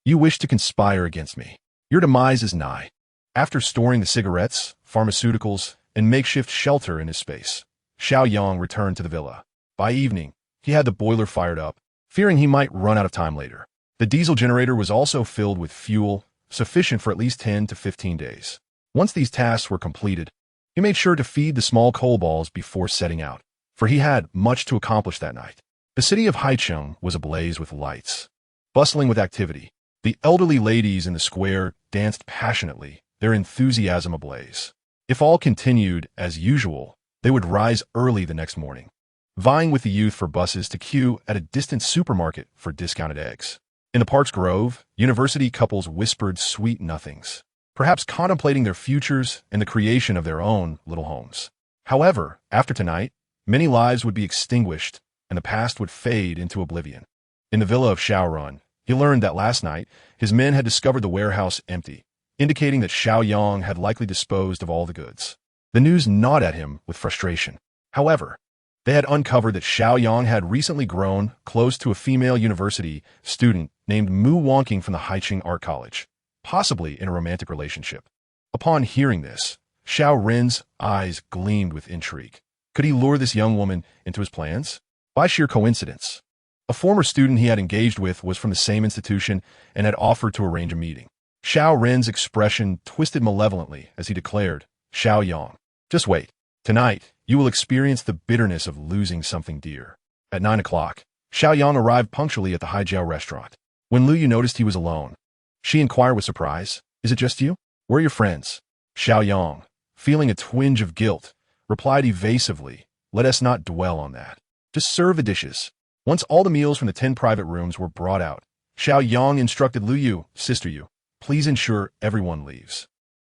You wish to conspire against me. Your demise is nigh. After storing the cigarettes, pharmaceuticals, and makeshift shelter in his space, Xiao Yang returned to the villa. By evening, he had the boiler fired up, fearing he might run out of time later. The diesel generator was also filled with fuel, sufficient for at least 10 to 15 days. Once these tasks were completed, he made sure to feed the small coal balls before setting out, for he had much to accomplish that night. The city of Haicheng was ablaze with lights, bustling with activity. The elderly ladies in the square danced passionately, their enthusiasm ablaze. If all continued as usual, they would rise early the next morning, vying with the youth for buses to queue at a distant supermarket for discounted eggs. In the park's grove, university couples whispered sweet nothings, perhaps contemplating their futures and the creation of their own little homes. However, after tonight, many lives would be extinguished and the past would fade into oblivion. In the villa of Xiao, he learned that last night his men had discovered the warehouse empty, indicating that Xiao Yang had likely disposed of all the goods. The news gnawed at him with frustration. However, they had uncovered that Xiao Yang had recently grown close to a female university student named Mu Wanqing from the Haicheng Art College, possibly in a romantic relationship. Upon hearing this, Xiao Ren's eyes gleamed with intrigue. Could he lure this young woman into his plans? By sheer coincidence, a former student he had engaged with was from the same institution and had offered to arrange a meeting. Xiao Ren's expression twisted malevolently as he declared, "Xiao Yang, just wait. Tonight, you will experience the bitterness of losing something dear." At 9 o'clock, Xiao Yang arrived punctually at the Haijiao restaurant. When Lu Yu noticed he was alone, she inquired with surprise, "Is it just you? Where are your friends?" Xiao Yang, feeling a twinge of guilt, replied evasively, "Let us not dwell on that. Just serve the dishes." Once all the meals from the 10 private rooms were brought out, Xiao Yang instructed Lu Yu, "Sister Yu, please ensure everyone leaves.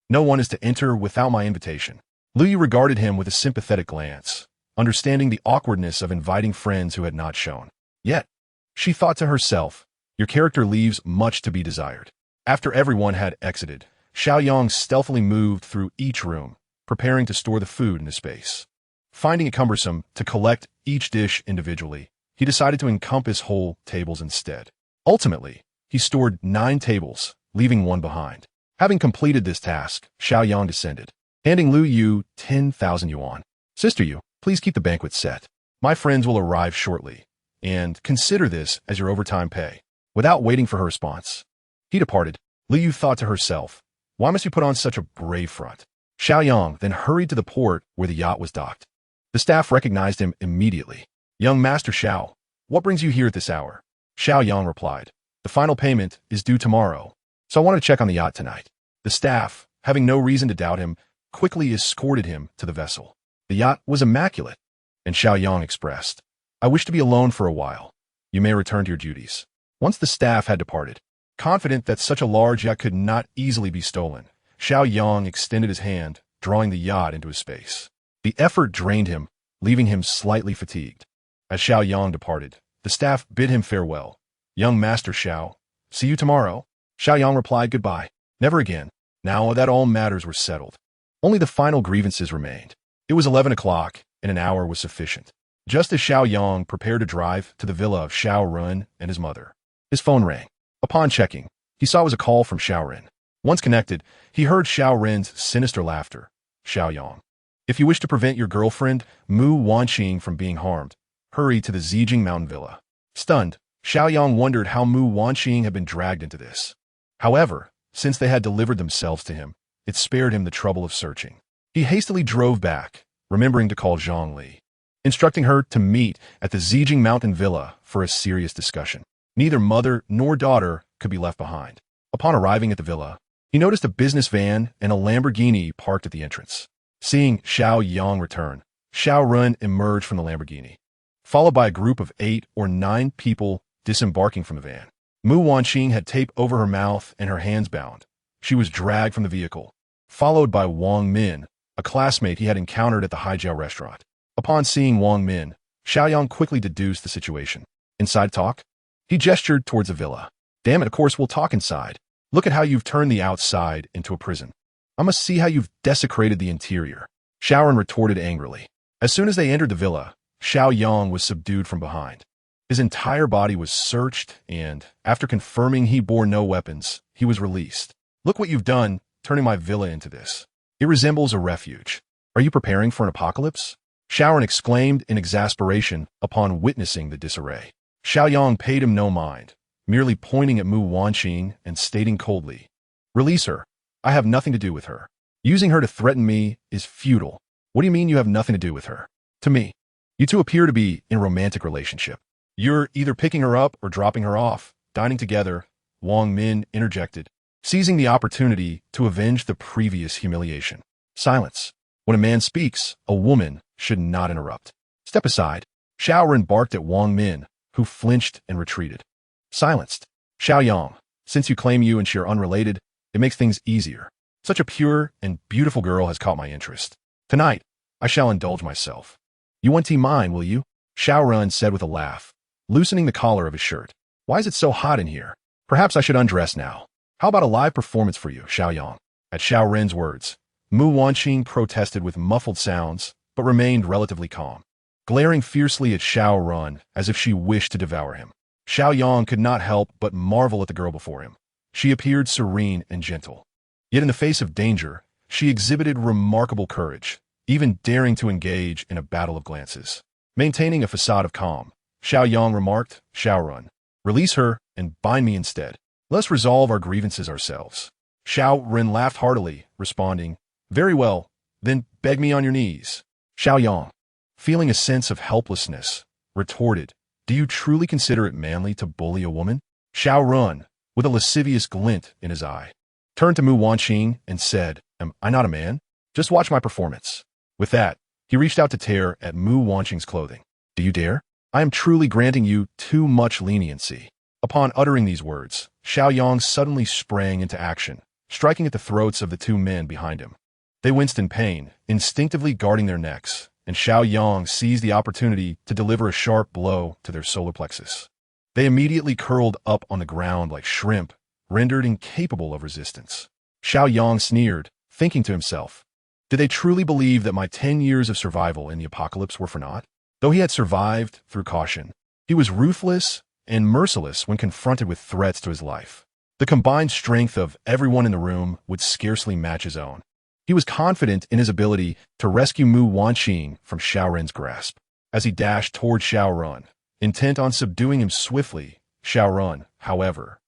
No one is to enter without my invitation." Lu Yu regarded him with a sympathetic glance, understanding the awkwardness of inviting friends who had not shown. Yet, she thought to herself, your character leaves much to be desired. After everyone had exited, Xiao Yang stealthily moved through each room, preparing to store the food in a space. Finding it cumbersome to collect each dish individually, he decided to encompass whole tables instead. Ultimately, he stored 9 tables, leaving one behind. Having completed this task, Xiao Yang descended, handing Lu Yu 10,000 yuan. "Sister Yu, please keep the banquet set. My friends will arrive shortly, and consider this as your overtime pay." Without waiting for her response, he departed. Lu Yu thought to herself, "Why must you put on such a brave front?" Xiao Yang then hurried to the port where the yacht was docked. The staff recognized him immediately. "Young Master Xiao, what brings you here at this hour?" Xiao Yang replied, "The final payment is due tomorrow, so I wanted to check on the yacht tonight." The staff, having no reason to doubt him, quickly escorted him to the vessel. The yacht was immaculate, and Xiao Yang expressed, "I wish to be alone for a while. You may return to your duties." Once the staff had departed, confident that such a large yacht could not easily be stolen, Xiao Yang extended his hand, drawing the yacht into his space. The effort drained him, leaving him slightly fatigued. As Xiao Yang departed, the staff bid him farewell. "Young Master Xiao, see you tomorrow." Xiao Yang replied, "Goodbye. Never again." Now that all matters were settled, only the final grievances remained. It was 11 o'clock, and an hour was sufficient. Just as Xiao Yang prepared to drive to the villa of Xiao Ren and his mother, his phone rang. Upon checking, he saw it was a call from Xiao Ren. Once connected, he heard Xiao Ren's sinister laughter. "Xiao Yang, if you wish to prevent your girlfriend, Mu Wanqing, from being harmed, hurry to the Zijing Mountain Villa." Stunned, Xiao Yang wondered how Mu Wanqing had been dragged into this. However, since they had delivered themselves to him, it spared him the trouble of searching. He hastily drove back, remembering to call Zhang Li, instructing her to meet at the Zijing Mountain Villa for a serious discussion. Neither mother nor daughter could be left behind. Upon arriving at the villa, he noticed a business van and a Lamborghini parked at the entrance. Seeing Xiao Yang return, Xiao Ren emerged from the Lamborghini, followed by a group of 8 or 9 people disembarking from the van. Mu Wanqing had tape over her mouth and her hands bound. She was dragged from the vehicle, followed by Wang Min, a classmate he had encountered at the Haijiao restaurant. Upon seeing Wang Min, Xiao Yang quickly deduced the situation. "Inside talk?" He gestured towards the villa. "Damn it, of course we'll talk inside. Look at how you've turned the outside into a prison. I must see how you've desecrated the interior." Xiao Ren retorted angrily. As soon as they entered the villa, Xiao Yang was subdued from behind. His entire body was searched, and, after confirming he bore no weapons, he was released. "Look what you've done, turning my villa into this. It resembles a refuge. Are you preparing for an apocalypse?" Xiao Ren exclaimed in exasperation upon witnessing the disarray. Xiao Yang paid him no mind, merely pointing at Mu Wanqing and stating coldly, "Release her. I have nothing to do with her. Using her to threaten me is futile. What do you mean you have nothing to do with her? To me, you two appear to be in a romantic relationship. You're either picking her up or dropping her off, dining together," Wang Min interjected, seizing the opportunity to avenge the previous humiliation. Silence. When a man speaks, a woman should not interrupt. "Step aside." Xiao Ren barked at Wang Min, who flinched and retreated. Silenced. "Xiao Yang, since you claim you and she are unrelated, it makes things easier. Such a pure and beautiful girl has caught my interest. Tonight, I shall indulge myself. You want tea mine, will you?" Xiao Ren said with a laugh, loosening the collar of his shirt. "Why is it so hot in here? Perhaps I should undress now. How about a live performance for you, Xiao Yang?" At Xiao Ren's words, Mu Wanqing protested with muffled sounds, but remained relatively calm, glaring fiercely at Xiao Ren as if she wished to devour him. Xiao Yang could not help but marvel at the girl before him. She appeared serene and gentle. Yet in the face of danger, she exhibited remarkable courage, even daring to engage in a battle of glances. Maintaining a facade of calm, Xiao Yang remarked, "Xiao Ren, release her and bind me instead. Let's resolve our grievances ourselves." Xiao Ren laughed heartily, responding, "Very well, then beg me on your knees." Xiao Yang, feeling a sense of helplessness, retorted, "Do you truly consider it manly to bully a woman?" Xiao Ren, with a lascivious glint in his eye, turned to Mu Wanqing and said, "Am I not a man? Just watch my performance." With that, he reached out to tear at Mu Wanqing's clothing. "Do you dare? I am truly granting you too much leniency." Upon uttering these words, Xiao Yang suddenly sprang into action, striking at the throats of the two men behind him. They winced in pain, instinctively guarding their necks, and Xiao Yang seized the opportunity to deliver a sharp blow to their solar plexus. They immediately curled up on the ground like shrimp, rendered incapable of resistance. Xiao Yang sneered, thinking to himself, "Did they truly believe that my 10 years of survival in the apocalypse were for naught?" Though he had survived through caution, he was ruthless and merciless when confronted with threats to his life. The combined strength of everyone in the room would scarcely match his own. He was confident in his ability to rescue Mu Wanqing from Xiao Ren's grasp. As he dashed toward Xiao Ren, intent on subduing him swiftly, Xiao Ren, however,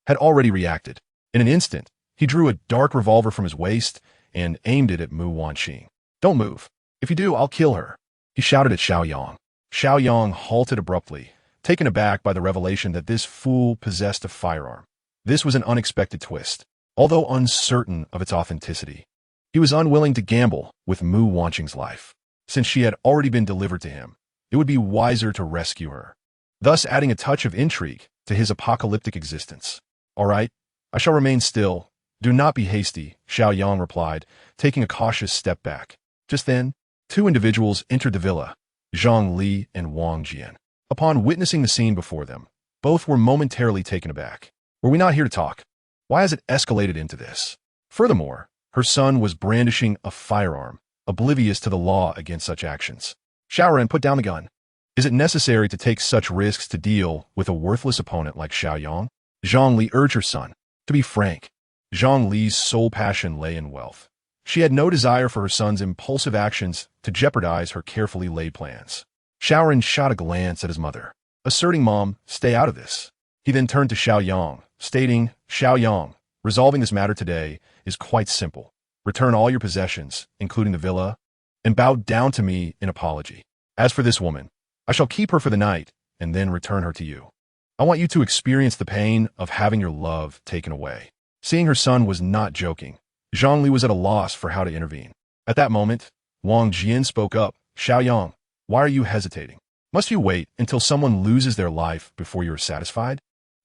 had already reacted. In an instant, he drew a dark revolver from his waist and aimed it at Mu Wanqing. "Don't move. If you do, I'll kill her," he shouted at Xiao Yang. Xiao Yang halted abruptly, taken aback by the revelation that this fool possessed a firearm. This was an unexpected twist. Although uncertain of its authenticity, he was unwilling to gamble with Mu Wanqing's life. Since she had already been delivered to him, it would be wiser to rescue her, thus adding a touch of intrigue to his apocalyptic existence. "All right, I shall remain still. Do not be hasty," Xiao Yang replied, taking a cautious step back. Just then, two individuals entered the villa, Zhang Li and Wang Jian. Upon witnessing the scene before them, both were momentarily taken aback. "Were we not here to talk? Why has it escalated into this?" Furthermore, her son was brandishing a firearm, oblivious to the law against such actions. "Xiao Ren, put down the gun. Is it necessary to take such risks to deal with a worthless opponent like Xiao Yang?" Zhang Li urged her son. To be frank, Zhang Li's sole passion lay in wealth. She had no desire for her son's impulsive actions to jeopardize her carefully laid plans. Xiao Ren shot a glance at his mother, asserting, "Mom, stay out of this." He then turned to Xiao Yang, stating, "Xiao Yang, resolving this matter today is quite simple. Return all your possessions, including the villa, and bow down to me in apology. As for this woman, I shall keep her for the night and then return her to you. I want you to experience the pain of having your love taken away." Seeing her son was not joking, Zhang Li was at a loss for how to intervene. At that moment, Wang Jian spoke up, "Xiao Yang, why are you hesitating? Must you wait until someone loses their life before you are satisfied?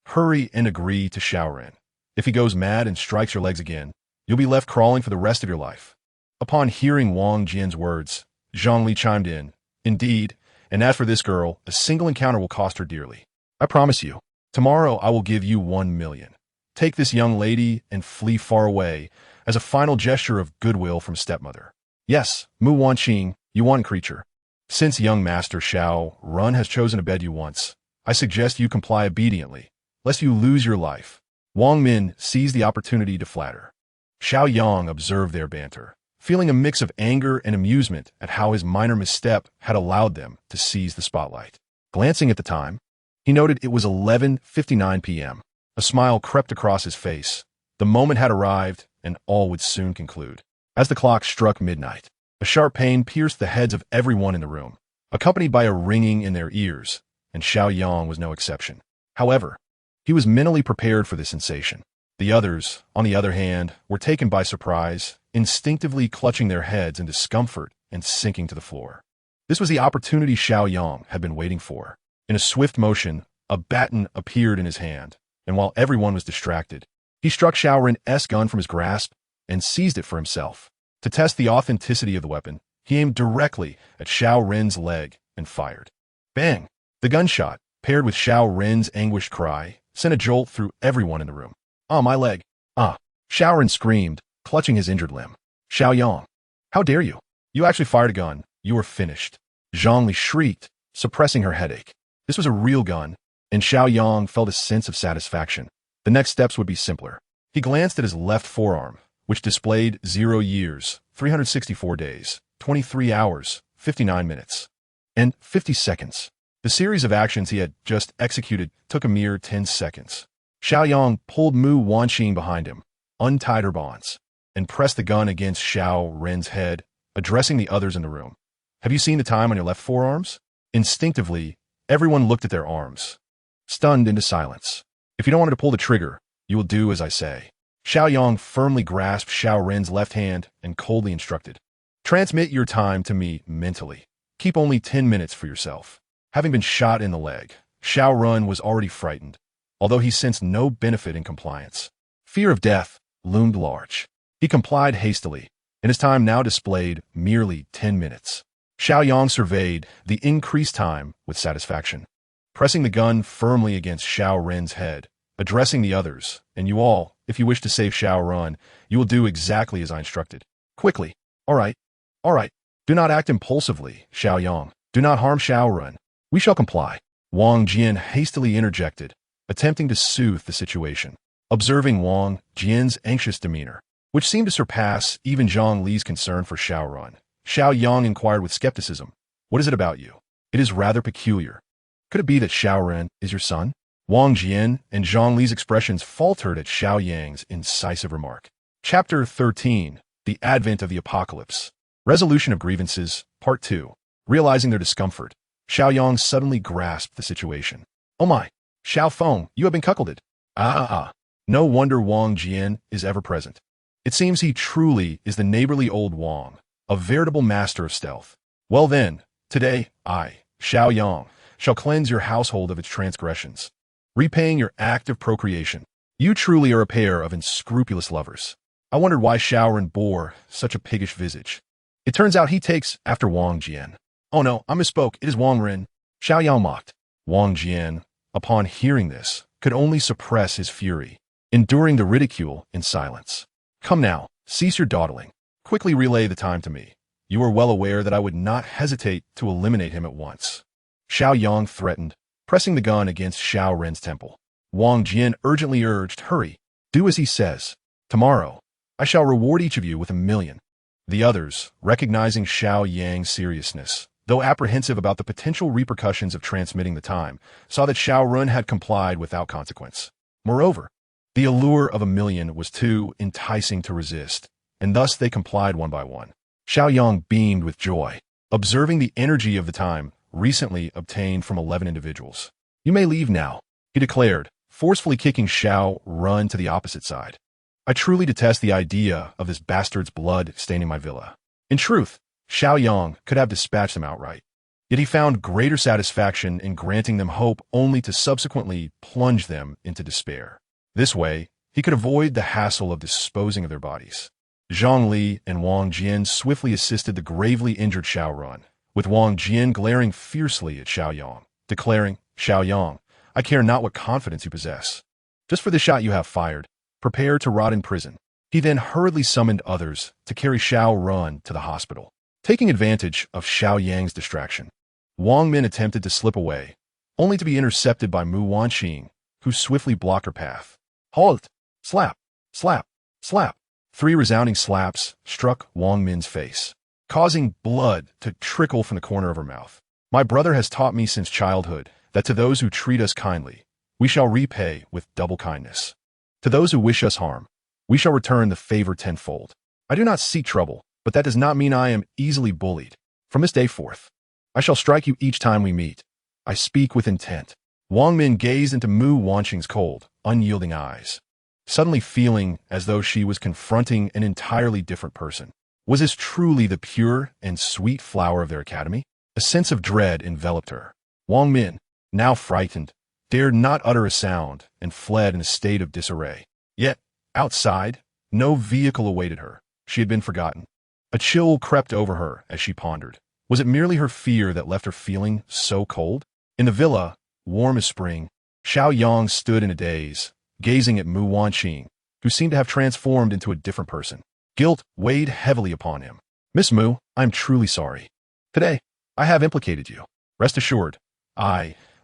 Hurry and agree to Xiao Ren. If he goes mad and strikes your legs again, you'll be left crawling for the rest of your life." Upon hearing Wang Jian's words, Zhang Li chimed in, "Indeed, and as for this girl, a single encounter will cost her dearly. I promise you, tomorrow I will give you 1 million. Take this young lady and flee far away as a final gesture of goodwill from stepmother. Yes, Mu Wanqing, you want creature. Since young master Xiao Ren has chosen to bed you once, I suggest you comply obediently, lest you lose your life." Wang Min seized the opportunity to flatter. Xiao Yang observed their banter, feeling a mix of anger and amusement at how his minor misstep had allowed them to seize the spotlight. Glancing at the time, He noted it was 11:59 p.m. A smile crept across his face. The moment had arrived, and all would soon conclude. As the clock struck midnight, a sharp pain pierced the heads of everyone in the room, accompanied by a ringing in their ears, and Xiao Yang was no exception. However, he was mentally prepared for this sensation. The others, on the other hand, were taken by surprise, instinctively clutching their heads in discomfort and sinking to the floor. This was the opportunity Xiao Yang had been waiting for. In a swift motion, a baton appeared in his hand, and while everyone was distracted, he struck Xiao Ren's gun from his grasp and seized it for himself. To test the authenticity of the weapon, he aimed directly at Xiao Ren's leg and fired. Bang! The gunshot, paired with Xiao Ren's anguished cry, sent a jolt through everyone in the room. "Ah, my leg! Ah!" Xiao Ren screamed, clutching his injured limb. "Xiao Yang, how dare you? You actually fired a gun. You are finished." Zhongli shrieked, suppressing her headache. This was a real gun, and Xiao Yang felt a sense of satisfaction. The next steps would be simpler. He glanced at his left forearm, which displayed 0 years, 364 days, 23 hours, 59 minutes, and 50 seconds. The series of actions he had just executed took a mere 10 seconds. Xiao Yang pulled Mu Wanqing behind him, untied her bonds, and pressed the gun against Xiao Ren's head, addressing the others in the room. "Have you seen the time on your left forearms?" Instinctively, everyone looked at their arms, stunned into silence. "If you don't want me to pull the trigger, you will do as I say." Xiao Yang firmly grasped Xiao Ren's left hand and coldly instructed, "Transmit your time to me mentally. Keep only 10 minutes for yourself." Having been shot in the leg, Xiao Ren was already frightened, although he sensed no benefit in compliance. Fear of death loomed large. He complied hastily, and his time now displayed merely 10 minutes. Xiao Yang surveyed the increased time with satisfaction, pressing the gun firmly against Xiao Ren's head, addressing the others, "And you all, if you wish to save Xiao Ren, you will do exactly as I instructed. Quickly. All right. All right. Do not act impulsively, Xiao Yang. Do not harm Xiao Ren. We shall comply." Wang Jian hastily interjected, attempting to soothe the situation. Observing Wang Jian's anxious demeanor, which seemed to surpass even Zhang Li's concern for Xiao Ren, Xiao Yang inquired with skepticism, "What is it about you? It is rather peculiar. Could it be that Xiao Ren is your son?" Wang Jian and Zhang Li's expressions faltered at Xiao Yang's incisive remark. Chapter 13, The Advent of the Apocalypse. Resolution of Grievances, Part 2. Realizing their discomfort, Xiao Yang suddenly grasped the situation. "Oh my! Xiao Feng, you have been cuckolded." Ah. No wonder Wang Jian is ever present. It seems he truly is the neighborly old Wang, a veritable master of stealth. "Well then, today, I, Xiao Yang, shall cleanse your household of its transgressions, repaying your act of procreation. You truly are a pair of unscrupulous lovers." I wondered why Xiao Ren bore such a piggish visage. It turns out he takes after Wang Jian. "Oh no, I misspoke. It is Wang Ren," Xiao Yang mocked. Wang Jian, upon hearing this, could only suppress his fury, enduring the ridicule in silence. "Come now, cease your dawdling. Quickly relay the time to me. You are well aware that I would not hesitate to eliminate him at once." Xiao Yang threatened, pressing the gun against Xiao Ren's temple. Wang Jian urgently urged, "Hurry, do as he says. Tomorrow, I shall reward each of you with 1,000,000. The others, recognizing Xiao Yang's seriousness, though apprehensive about the potential repercussions of transmitting the time, saw that Xiao Ren had complied without consequence. Moreover, the allure of 1,000,000 was too enticing to resist, and thus they complied one by one. Xiao Yang beamed with joy, observing the energy of the time recently obtained from 11 individuals. "You may leave now," he declared, forcefully kicking Xiao Ren to the opposite side. "I truly detest the idea of this bastard's blood staining my villa." In truth, Xiao Yang could have dispatched them outright, yet he found greater satisfaction in granting them hope only to subsequently plunge them into despair. This way, he could avoid the hassle of disposing of their bodies. Zhang Li and Wang Jian swiftly assisted the gravely injured Xiao Ren, with Wang Jian glaring fiercely at Xiao Yang, declaring, "Xiao Yang, I care not what confidence you possess. Just for the shot you have fired, prepare to rot in prison." He then hurriedly summoned others to carry Xiao Ren to the hospital. Taking advantage of Xiao Yang's distraction, Wang Min attempted to slip away, only to be intercepted by Mu Wanqing, who swiftly blocked her path. "Halt! Slap! Slap! Slap!" 3 resounding slaps struck Wang Min's face, causing blood to trickle from the corner of her mouth. "My brother has taught me since childhood that to those who treat us kindly, we shall repay with double kindness. To those who wish us harm, we shall return the favor tenfold. I do not seek trouble, but that does not mean I am easily bullied. From this day forth, I shall strike you each time we meet. I speak with intent. Wang Min gazed into Mu Wanqing's cold, unyielding eyes, suddenly feeling as though she was confronting an entirely different person. Was this truly the pure and sweet flower of their academy? A sense of dread enveloped her. Wang Min, now frightened, dared not utter a sound and fled in a state of disarray. Yet, outside, no vehicle awaited her. She had been forgotten. A chill crept over her as she pondered. Was it merely her fear that left her feeling so cold? In the villa, warm as spring, Xiao Yang stood in a daze, gazing at Mu Wanqing, who seemed to have transformed into a different person. Guilt weighed heavily upon him. Miss Mu, I am truly sorry. Today, I have implicated you. Rest assured,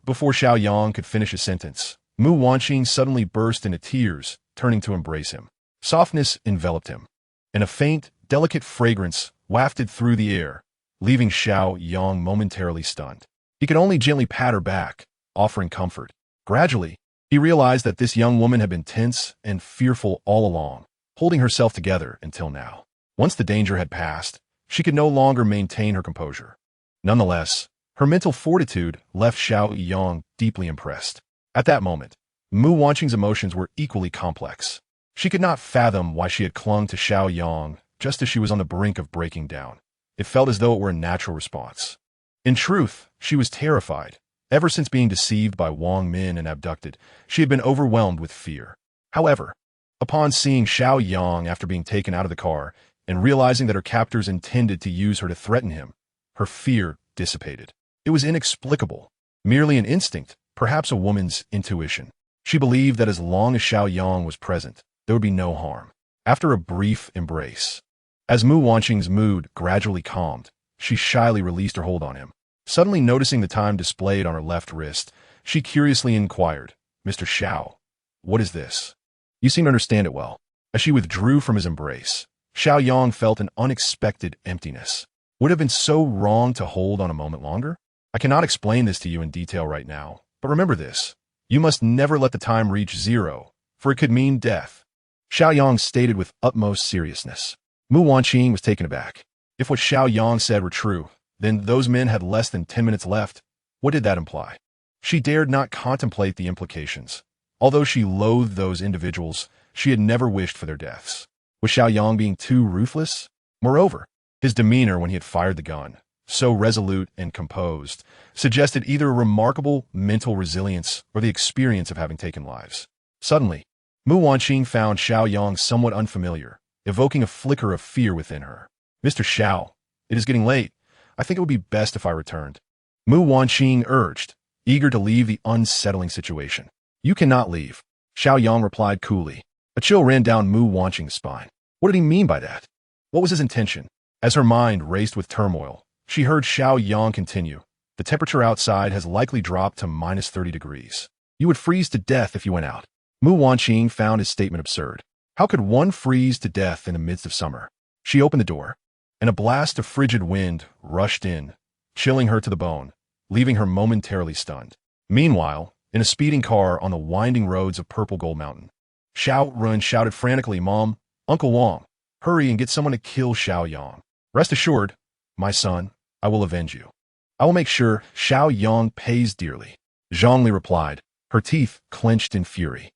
Before Xiao Yang could finish his sentence, Mu Wanqing suddenly burst into tears, turning to embrace him. Softness enveloped him, and a faint, delicate fragrance wafted through the air, leaving Xiao Yang momentarily stunned. He could only gently pat her back, offering comfort. Gradually, he realized that this young woman had been tense and fearful all along, holding herself together until now. Once the danger had passed, she could no longer maintain her composure. Nonetheless, her mental fortitude left Xiao Yang deeply impressed. At that moment, Mu Wanqing's emotions were equally complex. She could not fathom why she had clung to Xiao Yang just as she was on the brink of breaking down. It felt as though it were a natural response. In truth, she was terrified. Ever since being deceived by Wang Min and abducted, she had been overwhelmed with fear. However, upon seeing Xiao Yang after being taken out of the car and realizing that her captors intended to use her to threaten him, her fear dissipated. It was inexplicable, merely an instinct, perhaps a woman's intuition. She believed that as long as Xiao Yang was present, there would be no harm. After a brief embrace, as Mu Wanqing's mood gradually calmed, she shyly released her hold on him. Suddenly noticing the time displayed on her left wrist, she curiously inquired, Mr. Xiao, what is this? You seem to understand it well. As she withdrew from his embrace, Xiao Yang felt an unexpected emptiness. Would it have been so wrong to hold on a moment longer? I cannot explain this to you in detail right now, but remember this. You must never let the time reach zero, for it could mean death. Xiao Yang stated with utmost seriousness. Mu Wanqing was taken aback. If what Xiao Yang said were true, then those men had less than 10 minutes left. What did that imply? She dared not contemplate the implications. Although she loathed those individuals, she had never wished for their deaths. Was Xiao Yang being too ruthless? Moreover, his demeanor when he had fired the gun, so resolute and composed, suggested either a remarkable mental resilience or the experience of having taken lives. Suddenly, Mu Wanqing found Xiao Yang somewhat unfamiliar, evoking a flicker of fear within her. Mr. Xiao, it is getting late. I think it would be best if I returned. Mu Wanqing urged, eager to leave the unsettling situation. You cannot leave, Xiao Yang replied coolly. A chill ran down Mu Wanqing's spine. What did he mean by that? What was his intention? As her mind raced with turmoil, she heard Xiao Yang continue. The temperature outside has likely dropped to minus 30 degrees. You would freeze to death if you went out. Mu Wanqing found his statement absurd. How could one freeze to death in the midst of summer? She opened the door, and a blast of frigid wind rushed in, chilling her to the bone, leaving her momentarily stunned. Meanwhile, in a speeding car on the winding roads of Purple Gold Mountain, Xiao Run shouted frantically, Mom, Uncle Wang, hurry and get someone to kill Xiao Yang. Rest assured, my son, I will avenge you. I will make sure Xiao Yang pays dearly. Zhongli replied, her teeth clenched in fury.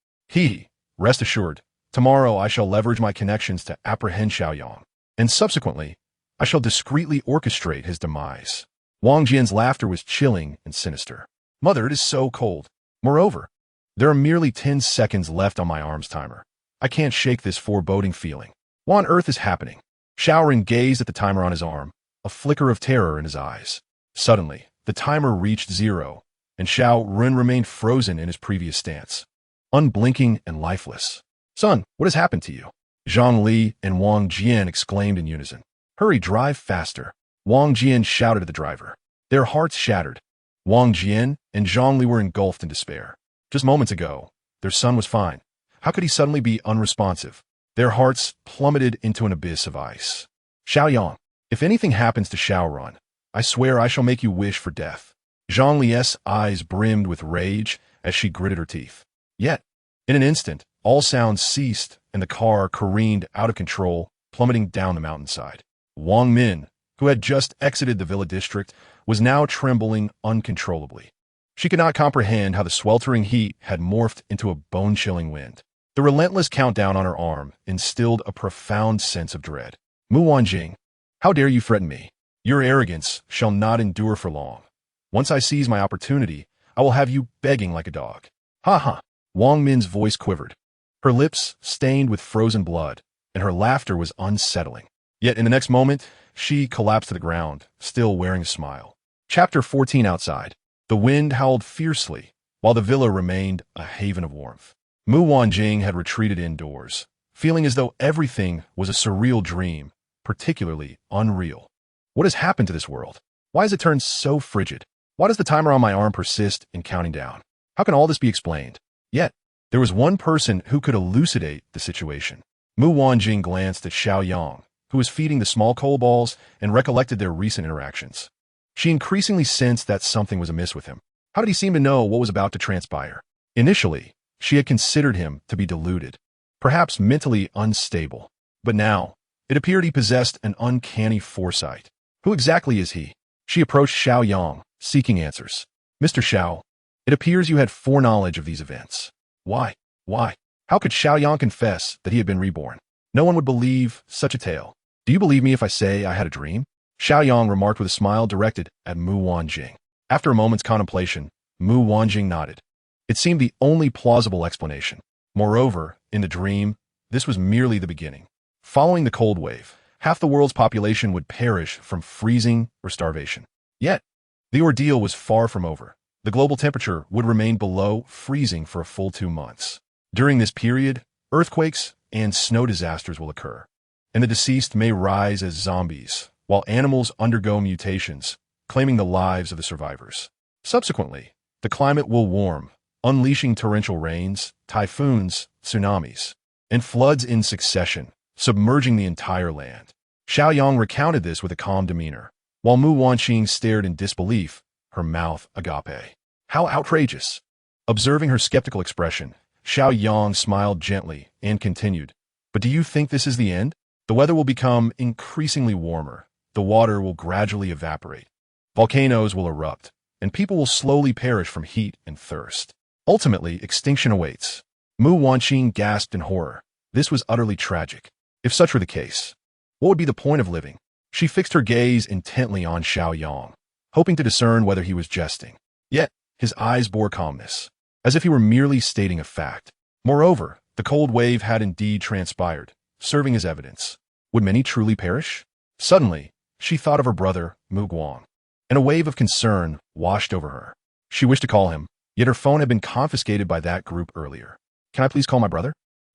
Rest assured, tomorrow I shall leverage my connections to apprehend Xiao Yang, and subsequently, I shall discreetly orchestrate his demise. Wang Jian's laughter was chilling and sinister. Mother, it is so cold. Moreover, there are merely 10 seconds left on my arms timer. I can't shake this foreboding feeling. What on earth is happening? Xiao Ren gazed at the timer on his arm, a flicker of terror in his eyes. Suddenly, the timer reached 0, and Xiao Ren remained frozen in his previous stance, unblinking and lifeless. Son, what has happened to you? Zhang Li and Wang Jian exclaimed in unison. Hurry, drive faster. Wang Jian shouted at the driver. Their hearts shattered. Wang Jian and Zhang Li were engulfed in despair. Just moments ago, their son was fine. How could he suddenly be unresponsive? Their hearts plummeted into an abyss of ice. Xiao Yang, if anything happens to Xiao Ren, I swear I shall make you wish for death. Zhang Lie's eyes brimmed with rage as she gritted her teeth. Yet, in an instant, all sounds ceased and the car careened out of control, plummeting down the mountainside. Wang Min, who had just exited the villa district, was now trembling uncontrollably. She could not comprehend how the sweltering heat had morphed into a bone-chilling wind. The relentless countdown on her arm instilled a profound sense of dread. Mu Wanjing, how dare you threaten me? Your arrogance shall not endure for long. Once I seize my opportunity, I will have you begging like a dog. Ha ha! Wang Min's voice quivered. Her lips stained with frozen blood, and her laughter was unsettling. Yet in the next moment, she collapsed to the ground, still wearing a smile. Chapter 14 Outside. The wind howled fiercely, while the villa remained a haven of warmth. Mu Wanjing had retreated indoors, feeling as though everything was a surreal dream, particularly unreal. What has happened to this world? Why has it turned so frigid? Why does the timer on my arm persist in counting down? How can all this be explained? Yet, there was one person who could elucidate the situation. Mu Wanjing glanced at Xiao Yang, who was feeding the small coal balls, and recollected their recent interactions. She increasingly sensed that something was amiss with him. How did he seem to know what was about to transpire? Initially, she had considered him to be deluded, perhaps mentally unstable. But now, it appeared he possessed an uncanny foresight. Who exactly is he? She approached Xiao Yang, seeking answers. Mr. Xiao, it appears you had foreknowledge of these events. Why? Why? How could Xiao Yang confess that he had been reborn? No one would believe such a tale. Do you believe me if I say I had a dream? Xiao Yang remarked with a smile directed at Mu Wanjing. After a moment's contemplation, Mu Wanjing nodded. It seemed the only plausible explanation. Moreover, in the dream, this was merely the beginning. Following the cold wave, half the world's population would perish from freezing or starvation. Yet, the ordeal was far from over. The global temperature would remain below freezing for a full 2 months. During this period, earthquakes and snow disasters will occur, and the deceased may rise as zombies, while animals undergo mutations, claiming the lives of the survivors. Subsequently, the climate will warm, unleashing torrential rains, typhoons, tsunamis, and floods in succession, submerging the entire land. Xiao Yang recounted this with a calm demeanor, while Mu Wanqing stared in disbelief, her mouth agape. How outrageous! Observing her skeptical expression, Xiao Yang smiled gently and continued, But do you think this is the end? The weather will become increasingly warmer, the water will gradually evaporate, volcanoes will erupt, and people will slowly perish from heat and thirst. Ultimately, extinction awaits. Mu Wanqing gasped in horror. This was utterly tragic. If such were the case, what would be the point of living? She fixed her gaze intently on Xiao Yang, hoping to discern whether he was jesting. Yet, his eyes bore calmness, as if he were merely stating a fact. Moreover, the cold wave had indeed transpired, serving as evidence. Would many truly perish? Suddenly, she thought of her brother, Mu Guang, and a wave of concern washed over her. She wished to call him, yet her phone had been confiscated by that group earlier. Can I please call my brother?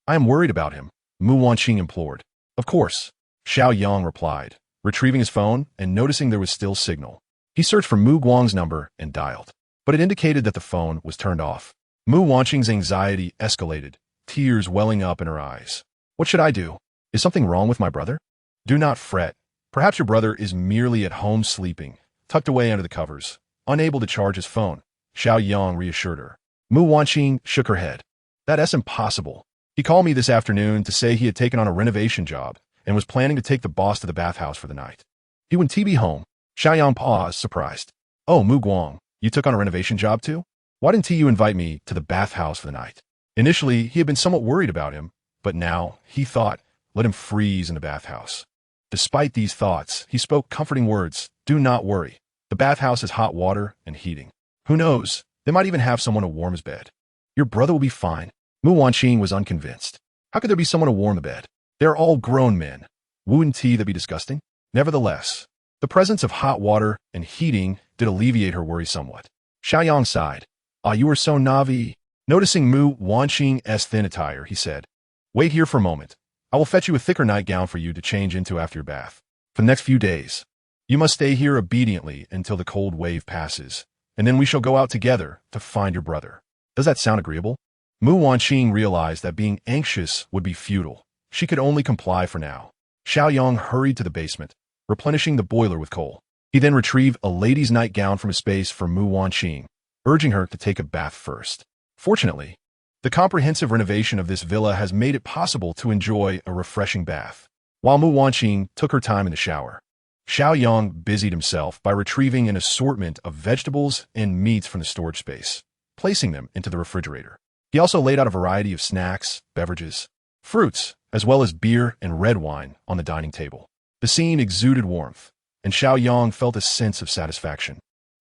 I am worried about him, Mu Wanqing implored. Of course, Xiao Yang replied, retrieving his phone and noticing there was still signal. He searched for Mu Guang's number and dialed, but it indicated that the phone was turned off. Mu Wanqing's anxiety escalated, tears welling up in her eyes. What should I do? Is something wrong with my brother? Do not fret. Perhaps your brother is merely at home sleeping, tucked away under the covers, unable to charge his phone, Xiao Yang reassured her. Mu Wanqing shook her head. That's impossible. He called me this afternoon to say he had taken on a renovation job and was planning to take the boss to the bathhouse for the night. He wouldn't be home. Xiao Yang paused, surprised. Oh, Mu Guang, you took on a renovation job too? Why didn't you invite me to the bathhouse for the night? Initially, he had been somewhat worried about him, but now, he thought, let him freeze in the bathhouse. Despite these thoughts, he spoke comforting words. Do not worry. The bathhouse has hot water and heating. Who knows? They might even have someone to warm his bed. Your brother will be fine. Mu Wanqing was unconvinced. How could there be someone to warm the bed? They are all grown men. Wouldn't that be disgusting? Nevertheless, the presence of hot water and heating did alleviate her worry somewhat. Xiao Yang sighed. Ah, you are so naive. Noticing Mu Wanqing's thin attire, he said, Wait here for a moment. I will fetch you a thicker nightgown for you to change into after your bath. For the next few days, you must stay here obediently until the cold wave passes, and then we shall go out together to find your brother. Does that sound agreeable? Mu Wanqing realized that being anxious would be futile. She could only comply for now. Xiao Yang hurried to the basement, replenishing the boiler with coal. He then retrieved a lady's nightgown from a space for Mu Wanqing, urging her to take a bath first. Fortunately, the comprehensive renovation of this villa has made it possible to enjoy a refreshing bath. While Mu Wanqing took her time in the shower, Xiao Yang busied himself by retrieving an assortment of vegetables and meats from the storage space, placing them into the refrigerator. He also laid out a variety of snacks, beverages, fruits, as well as beer and red wine on the dining table. The scene exuded warmth, and Xiao Yang felt a sense of satisfaction.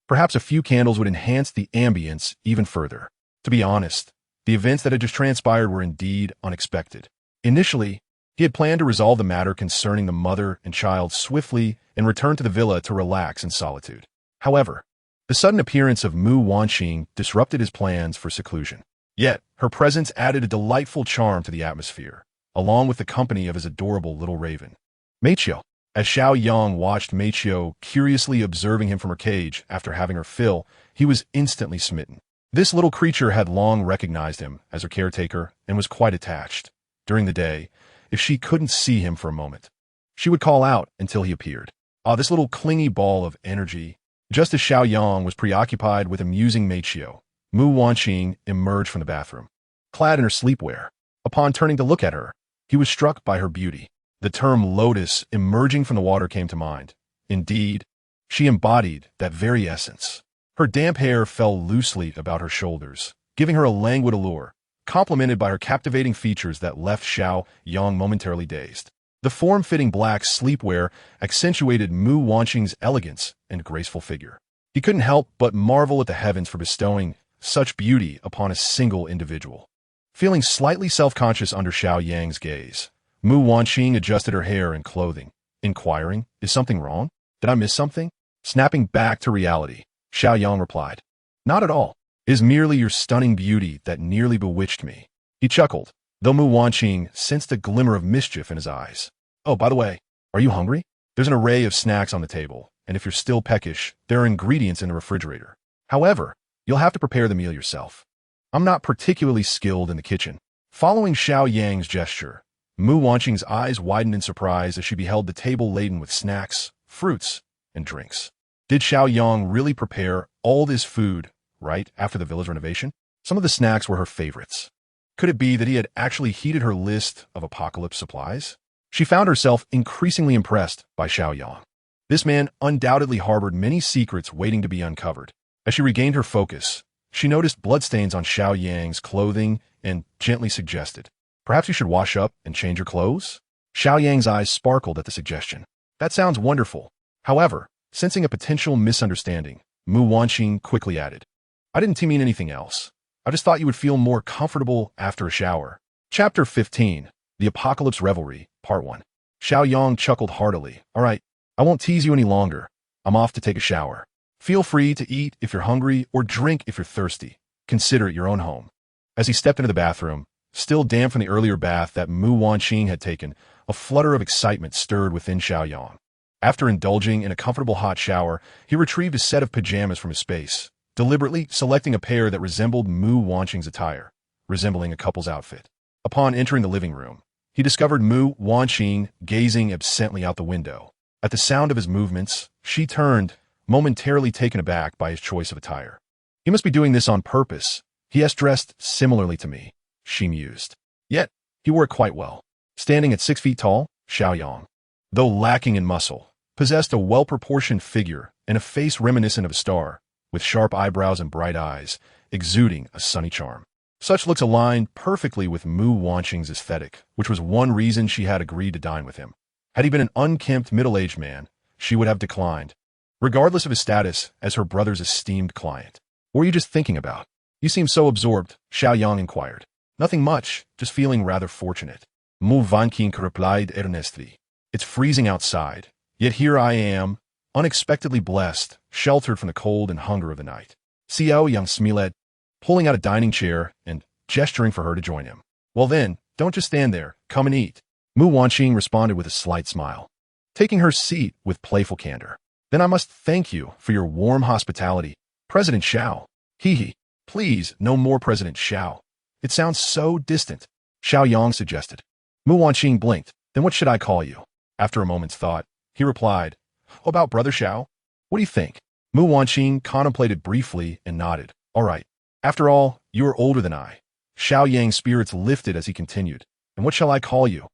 Perhaps a few candles would enhance the ambience even further. To be honest, the events that had just transpired were indeed unexpected. Initially, he had planned to resolve the matter concerning the mother and child swiftly and return to the villa to relax in solitude. However, the sudden appearance of Mu Wanqing disrupted his plans for seclusion. Yet, her presence added a delightful charm to the atmosphere, along with the company of his adorable little raven, Meiqiu. As Xiao Yang watched Meiqiu curiously observing him from her cage after having her fill, he was instantly smitten. This little creature had long recognized him as her caretaker and was quite attached. During the day, if she couldn't see him for a moment, she would call out until he appeared. Ah, this little clingy ball of energy. Just as Xiao Yang was preoccupied with amusing Meiqiu, Mu Wanqing emerged from the bathroom, clad in her sleepwear. Upon turning to look at her, he was struck by her beauty. The term lotus emerging from the water came to mind. Indeed, she embodied that very essence. Her damp hair fell loosely about her shoulders, giving her a languid allure, complemented by her captivating features that left Xiao Yang momentarily dazed. The form-fitting black sleepwear accentuated Mu Wanqing's elegance and graceful figure. He couldn't help but marvel at the heavens for bestowing such beauty upon a single individual. Feeling slightly self-conscious under Xiao Yang's gaze, Mu Wanqing adjusted her hair and clothing, inquiring, "Is something wrong? Did I miss something?" Snapping back to reality, Xiao Yang replied, "Not at all. It is merely your stunning beauty that nearly bewitched me." He chuckled, though Mu Wanqing sensed a glimmer of mischief in his eyes. "Oh, by the way, are you hungry? There's an array of snacks on the table, and if you're still peckish, there are ingredients in the refrigerator. However, you'll have to prepare the meal yourself. I'm not particularly skilled in the kitchen." Following Xiao Yang's gesture, Mu Wanqing's eyes widened in surprise as she beheld the table laden with snacks, fruits, and drinks. Did Xiao Yang really prepare all this food right after the villa's renovation? Some of the snacks were her favorites. Could it be that he had actually heeded her list of apocalypse supplies? She found herself increasingly impressed by Xiao Yang. This man undoubtedly harbored many secrets waiting to be uncovered. As she regained her focus, she noticed bloodstains on Xiao Yang's clothing and gently suggested, "Perhaps you should wash up and change your clothes?" Xiao Yang's eyes sparkled at the suggestion. "That sounds wonderful." However, sensing a potential misunderstanding, Mu Wanqing quickly added, "I didn't mean anything else. I just thought you would feel more comfortable after a shower." Chapter 15, The Apocalypse Revelry, Part 1. Xiao Yang chuckled heartily. "All right, I won't tease you any longer. I'm off to take a shower. Feel free to eat if you're hungry or drink if you're thirsty. Consider it your own home." As he stepped into the bathroom, still damp from the earlier bath that Mu Wanqing had taken, a flutter of excitement stirred within Xiao Yang. After indulging in a comfortable hot shower, he retrieved a set of pajamas from his space, deliberately selecting a pair that resembled Mu Wanqing's attire, resembling a couple's outfit. Upon entering the living room, he discovered Mu Wanqing gazing absently out the window. At the sound of his movements, she turned, momentarily taken aback by his choice of attire. "He must be doing this on purpose. He has dressed similarly to me," she mused. Yet, he wore it quite well. Standing at 6 feet tall, Xiao Yang, though lacking in muscle, possessed a well-proportioned figure and a face reminiscent of a star, with sharp eyebrows and bright eyes, exuding a sunny charm. Such looks aligned perfectly with Mu Wanqing's aesthetic, which was one reason she had agreed to dine with him. Had he been an unkempt middle-aged man, she would have declined, regardless of his status as her brother's esteemed client. "What were you just thinking about? You seem so absorbed," Xiao Yang inquired. "Nothing much, just feeling rather fortunate." Mu Wanqing replied earnestly. "It's freezing outside, yet here I am, unexpectedly blessed, sheltered from the cold and hunger of the night." Xiao Yang smiled, pulling out a dining chair and gesturing for her to join him. "Well then, don't just stand there, come and eat." Mu Wanqing responded with a slight smile, taking her seat with playful candor. "Then I must thank you for your warm hospitality, President Xiao." "Hee. Please, no more President Xiao. It sounds so distant," Xiao Yang suggested. Mu Wanqing blinked. "Then what should I call you?" After a moment's thought, he replied, "About Brother Xiao." What do you think? Mu Wanqing contemplated briefly and nodded. All right. After all, you are older than I. Xiao Yang's spirits lifted as he continued. And what shall I call you?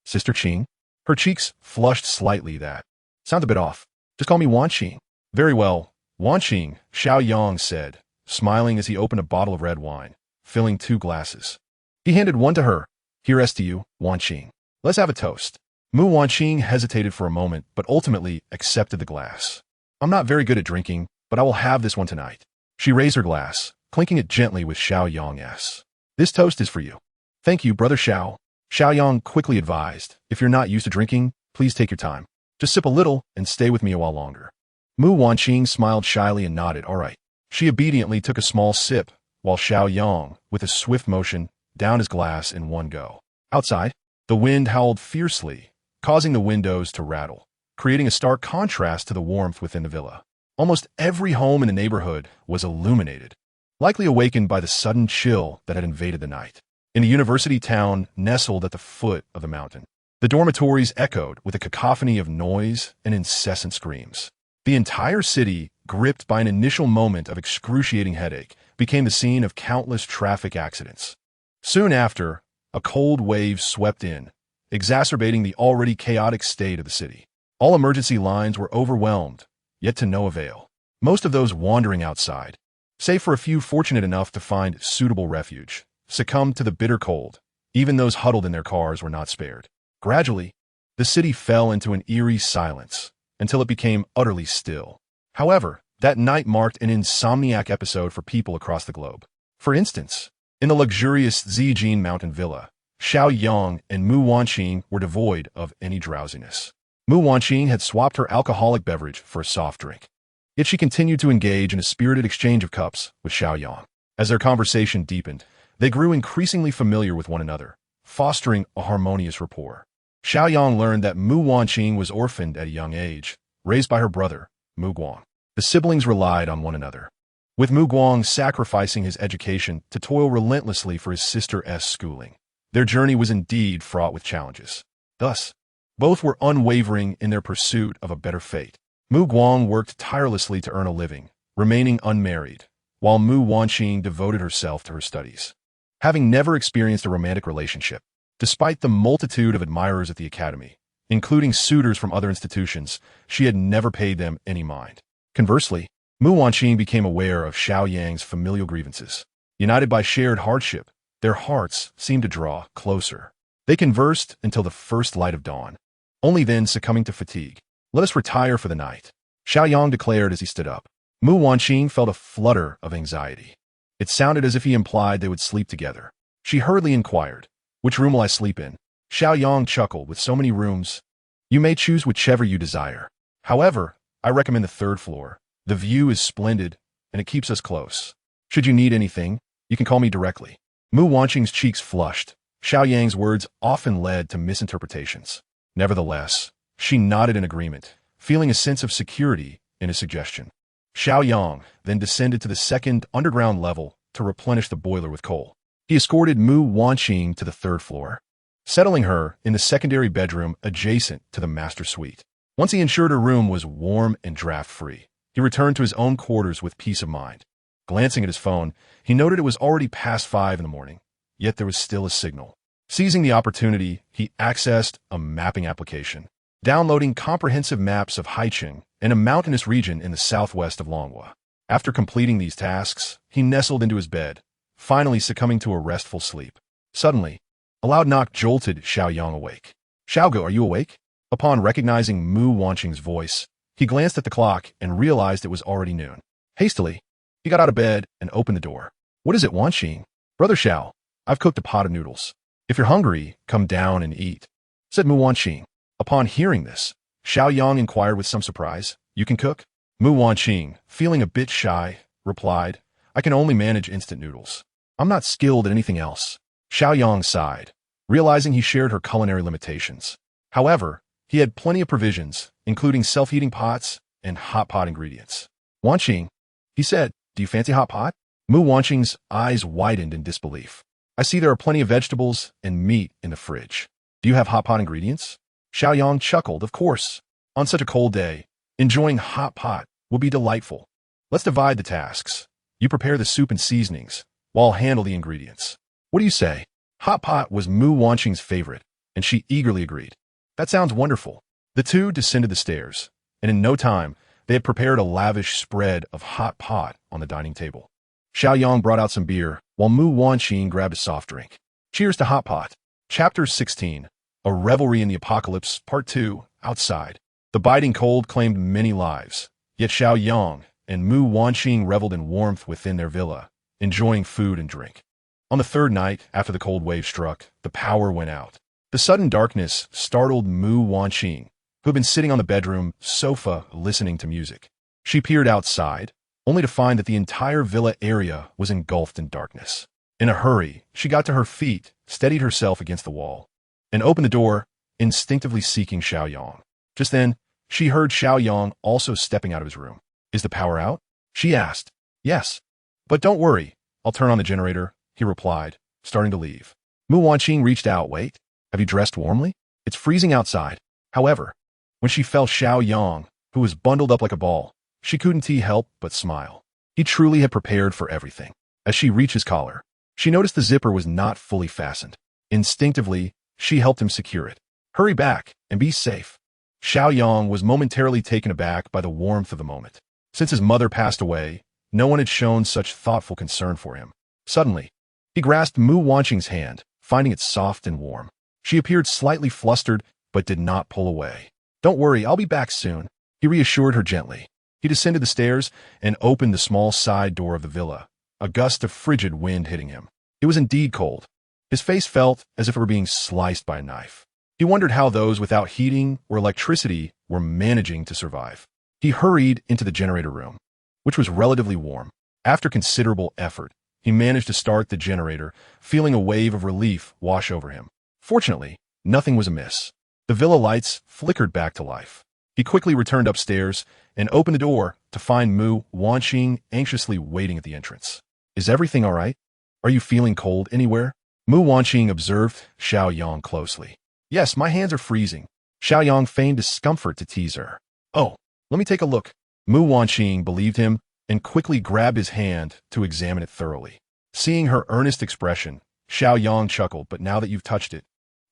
Sister Qing? Her cheeks flushed slightly. That sounds a bit off. Just call me Wanqing. Very well, Wanqing, Xiao Yang said, smiling as he opened a bottle of red wine, filling 2 glasses. He handed one to her. Here's to you, Wanqing. Let's have a toast. Mu Wanqing hesitated for a moment, but ultimately accepted the glass. I'm not very good at drinking, but I will have this one tonight. She raised her glass, clinking it gently with Xiao Yang's. This toast is for you. Thank you, Brother Xiao. Xiao Yang quickly advised, if you're not used to drinking, please take your time. Just sip a little and stay with me a while longer. Mu Wanqing smiled shyly and nodded, all right. She obediently took a small sip, while Xiao Yang, with a swift motion, downed his glass in one go. Outside, the wind howled fiercely, causing the windows to rattle, creating a stark contrast to the warmth within the villa. Almost every home in the neighborhood was illuminated, likely awakened by the sudden chill that had invaded the night. In the university town nestled at the foot of the mountain, the dormitories echoed with a cacophony of noise and incessant screams. The entire city, gripped by an initial moment of excruciating headache, became the scene of countless traffic accidents. Soon after, a cold wave swept in, exacerbating the already chaotic state of the city. All emergency lines were overwhelmed, yet to no avail. Most of those wandering outside, save for a few fortunate enough to find suitable refuge, succumbed to the bitter cold. Even those huddled in their cars were not spared. Gradually, the city fell into an eerie silence until it became utterly still. However, that night marked an insomniac episode for people across the globe. For instance, in the luxurious Zijin mountain villa, Xiao Yang and Mu Wanqing were devoid of any drowsiness. Mu Wanqing had swapped her alcoholic beverage for a soft drink. Yet she continued to engage in a spirited exchange of cups with Xiao Yang. As their conversation deepened, they grew increasingly familiar with one another, fostering a harmonious rapport. Xiao Yang learned that Mu Wanqing was orphaned at a young age, raised by her brother, Mu Guang. The siblings relied on one another, with Mu Guang sacrificing his education to toil relentlessly for his sister's schooling. Their journey was indeed fraught with challenges. Thus, both were unwavering in their pursuit of a better fate. Mu Guang worked tirelessly to earn a living, remaining unmarried, while Mu Wanqing devoted herself to her studies. Having never experienced a romantic relationship, despite the multitude of admirers at the academy, including suitors from other institutions, she had never paid them any mind. Conversely, Mu Wanqing became aware of Xiao Yang's familial grievances. United by shared hardship, their hearts seemed to draw closer. They conversed until the first light of dawn, only then succumbing to fatigue. Let us retire for the night, Xiao Yang declared as he stood up. Mu Wanqing felt a flutter of anxiety. It sounded as if he implied they would sleep together. She hurriedly inquired, which room will I sleep in? Xiao Yang chuckled, with so many rooms. You may choose whichever you desire. However, I recommend the 3rd floor. The view is splendid, and it keeps us close. Should you need anything, you can call me directly. Mu Wanqing's cheeks flushed. Xiao Yang's words often led to misinterpretations. Nevertheless, she nodded in agreement, feeling a sense of security in his suggestion. Xiao Yang then descended to the 2nd underground level to replenish the boiler with coal. He escorted Mu Wanqing to the 3rd floor, settling her in the secondary bedroom adjacent to the master suite. Once he ensured her room was warm and draft-free, he returned to his own quarters with peace of mind. Glancing at his phone, he noted it was already past 5 in the morning, yet there was still a signal. Seizing the opportunity, he accessed a mapping application, downloading comprehensive maps of Haicheng and a mountainous region in the southwest of Longhua. After completing these tasks, he nestled into his bed, finally succumbing to a restful sleep. Suddenly, a loud knock jolted Xiao Yang awake. Xiaogo, are you awake? Upon recognizing Mu Wanqing's voice, he glanced at the clock and realized it was already noon. Hastily, he got out of bed and opened the door. What is it, Wanqing? Brother Xiao, I've cooked a pot of noodles. If you're hungry, come down and eat, said Mu Wanqing. Upon hearing this, Xiao Yang inquired with some surprise, You can cook? Mu Wanqing, feeling a bit shy, replied, I can only manage instant noodles. I'm not skilled at anything else. Xiao Yang sighed, realizing he shared her culinary limitations. However, he had plenty of provisions, including self-heating pots and hot pot ingredients. Wanqing, he said, do you fancy hot pot? Mu Wanqing's eyes widened in disbelief. I see there are plenty of vegetables and meat in the fridge. Do you have hot pot ingredients? Xiao Yang chuckled, of course. On such a cold day, enjoying hot pot will be delightful. Let's divide the tasks. You prepare the soup and seasonings, while I'll handle the ingredients. What do you say? Hot pot was Mu Wanqing's favorite, and she eagerly agreed. That sounds wonderful. The two descended the stairs, and in no time, they had prepared a lavish spread of hot pot on the dining table. Xiao Yang brought out some beer, while Mu Wanqing grabbed a soft drink. Cheers to hot pot. Chapter 16. A Revelry in the Apocalypse, Part 2, Outside. The biting cold claimed many lives, yet Xiao Yang and Mu Wanqing reveled in warmth within their villa, enjoying food and drink. On the third night, after the cold wave struck, the power went out. The sudden darkness startled Mu Wanqing, who had been sitting on the bedroom sofa listening to music. She peered outside, only to find that the entire villa area was engulfed in darkness. In a hurry, she got to her feet, steadied herself against the wall, and opened the door, instinctively seeking Xiao Yang. Just then, she heard Xiao Yang also stepping out of his room. Is the power out? She asked. Yes. But don't worry, I'll turn on the generator, he replied, starting to leave. Mu Wanqing reached out. Wait, have you dressed warmly? It's freezing outside. However, when she felt Xiao Yang, who was bundled up like a ball, she couldn't help but smile. He truly had prepared for everything. As she reached his collar, she noticed the zipper was not fully fastened. Instinctively, she helped him secure it. Hurry back and be safe. Xiao Yang was momentarily taken aback by the warmth of the moment. Since his mother passed away, no one had shown such thoughtful concern for him. Suddenly, he grasped Mu Wanqing's hand, finding it soft and warm. She appeared slightly flustered, but did not pull away. Don't worry, I'll be back soon, he reassured her gently. He descended the stairs and opened the small side door of the villa, a gust of frigid wind hitting him. It was indeed cold. His face felt as if it were being sliced by a knife. He wondered how those without heating or electricity were managing to survive. He hurried into the generator room, which was relatively warm. After considerable effort, he managed to start the generator, feeling a wave of relief wash over him. Fortunately, nothing was amiss. The villa lights flickered back to life. He quickly returned upstairs and opened the door to find Mu Wanqing anxiously waiting at the entrance. Is everything all right? Are you feeling cold anywhere? Mu Wanqing observed Xiao Yang closely. Yes, my hands are freezing. Xiao Yang feigned discomfort to tease her. Oh, let me take a look. Mu Wanqing believed him and quickly grabbed his hand to examine it thoroughly. Seeing her earnest expression, Xiao Yang chuckled, but now that you've touched it,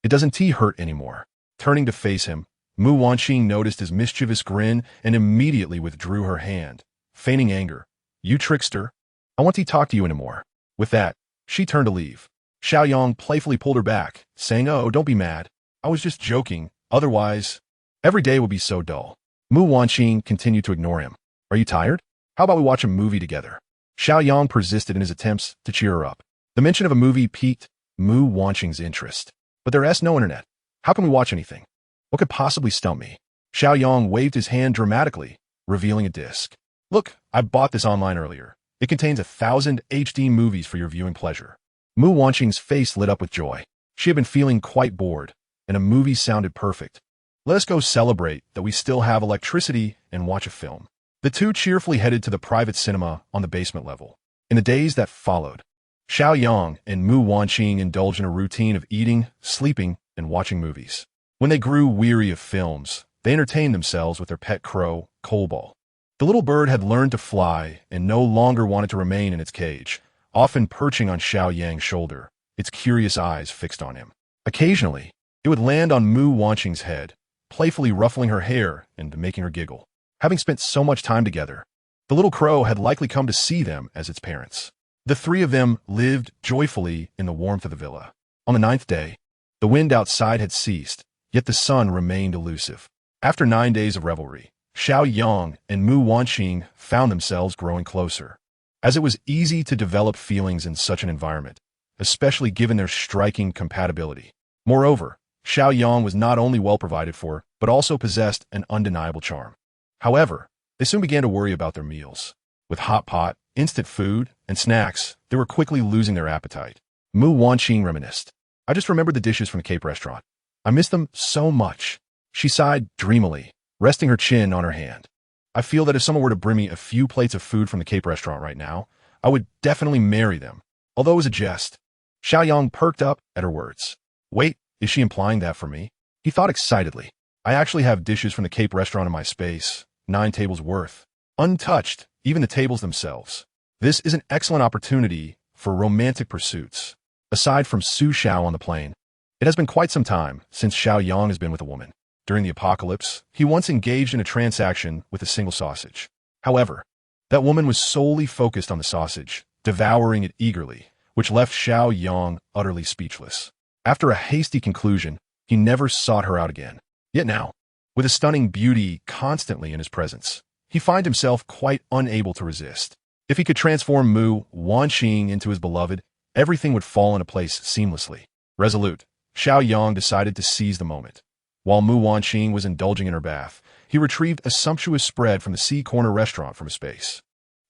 it doesn't hurt anymore. Turning to face him, Mu Wanqing noticed his mischievous grin and immediately withdrew her hand, feigning anger. You trickster. I want to talk to you anymore. With that, she turned to leave. Xiao Yang playfully pulled her back, saying, Oh, don't be mad. I was just joking. Otherwise, every day would be so dull. Mu Wanqing continued to ignore him. Are you tired? How about we watch a movie together? Xiao Yang persisted in his attempts to cheer her up. The mention of a movie piqued Mu Wanqing's interest. But there's no internet. How can we watch anything? What could possibly stump me? Xiao Yang waved his hand dramatically, revealing a disc. Look, I bought this online earlier. It contains 1,000 HD movies for your viewing pleasure. Mu Wanqing's face lit up with joy. She had been feeling quite bored, and a movie sounded perfect. Let us go celebrate that we still have electricity and watch a film. The two cheerfully headed to the private cinema on the basement level. In the days that followed, Xiao Yang and Mu Wanqing indulged in a routine of eating, sleeping, and watching movies. When they grew weary of films, they entertained themselves with their pet crow, Cobalt. The little bird had learned to fly and no longer wanted to remain in its cage, often perching on Xiao Yang's shoulder, its curious eyes fixed on him. Occasionally, it would land on Mu Wanqing's head, playfully ruffling her hair and making her giggle. Having spent so much time together, the little crow had likely come to see them as its parents. The three of them lived joyfully in the warmth of the villa. On the 9th day, the wind outside had ceased, yet the sun remained elusive. After 9 days of revelry, Xiao Yang and Mu Wanqing found themselves growing closer. As it was easy to develop feelings in such an environment, especially given their striking compatibility. Moreover, Xiao Yang was not only well provided for, but also possessed an undeniable charm. However, they soon began to worry about their meals. With hot pot, instant food, and snacks, they were quickly losing their appetite. Mu Wanqing reminisced. I just remembered the dishes from the Cape restaurant. I miss them so much. She sighed dreamily, resting her chin on her hand. I feel that if someone were to bring me a few plates of food from the Cape restaurant right now, I would definitely marry them. Although it was a jest. Xiao Yang perked up at her words. Wait, is she implying that for me? He thought excitedly. I actually have dishes from the Cape restaurant in my space, 9 tables worth. untouched, even the tables themselves. This is an excellent opportunity for romantic pursuits. Aside from Su Xiao on the plane, it has been quite some time since Xiao Yang has been with a woman. During the apocalypse, he once engaged in a transaction with a single sausage. However, that woman was solely focused on the sausage, devouring it eagerly, which left Xiao Yang utterly speechless. After a hasty conclusion, he never sought her out again. Yet now, with a stunning beauty constantly in his presence, he finds himself quite unable to resist. If he could transform Mu Wanqing into his beloved, everything would fall into place seamlessly. Resolute, Xiao Yang decided to seize the moment. While Mu Wanqing was indulging in her bath, he retrieved a sumptuous spread from the Sea Corner restaurant from a space.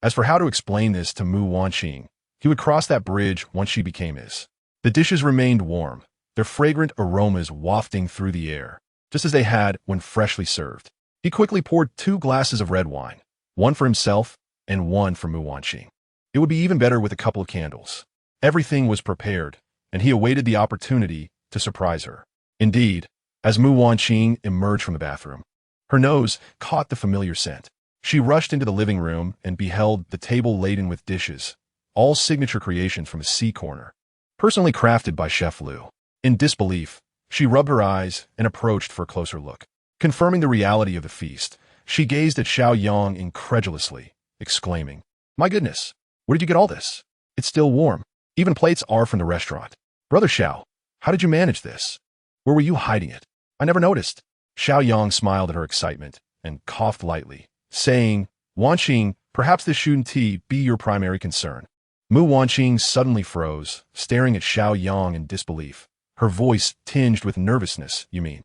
As for how to explain this to Mu Wanqing, he would cross that bridge once she became his. The dishes remained warm, their fragrant aromas wafting through the air, just as they had when freshly served. He quickly poured 2 glasses of red wine, one for himself and one for Mu Wanqing. It would be even better with a couple of candles. Everything was prepared, and he awaited the opportunity to surprise her. Indeed, as Mu Wanqing emerged from the bathroom, her nose caught the familiar scent. She rushed into the living room and beheld the table laden with dishes, all signature creations from a Sea Corner, personally crafted by Chef Liu. In disbelief, she rubbed her eyes and approached for a closer look. Confirming the reality of the feast, she gazed at Xiao Yang incredulously, exclaiming, "My goodness, where did you get all this? It's still warm. Even plates are from the restaurant. Brother Xiao, how did you manage this? Where were you hiding it? I never noticed." Xiao Yang smiled at her excitement and coughed lightly, saying, "Wanqing, perhaps this shouldn't be your primary concern." Mu Wanqing suddenly froze, staring at Xiao Yang in disbelief, her voice tinged with nervousness. "You mean?"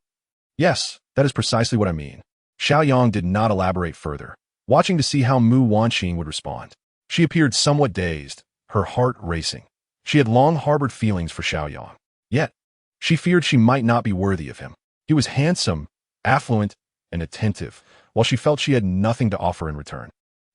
"Yes, that is precisely what I mean." Xiao Yang did not elaborate further, watching to see how Mu Wanqing would respond. She appeared somewhat dazed, her heart racing. She had long harbored feelings for Xiao Yang. Yet, she feared she might not be worthy of him. He was handsome, affluent, and attentive, while she felt she had nothing to offer in return.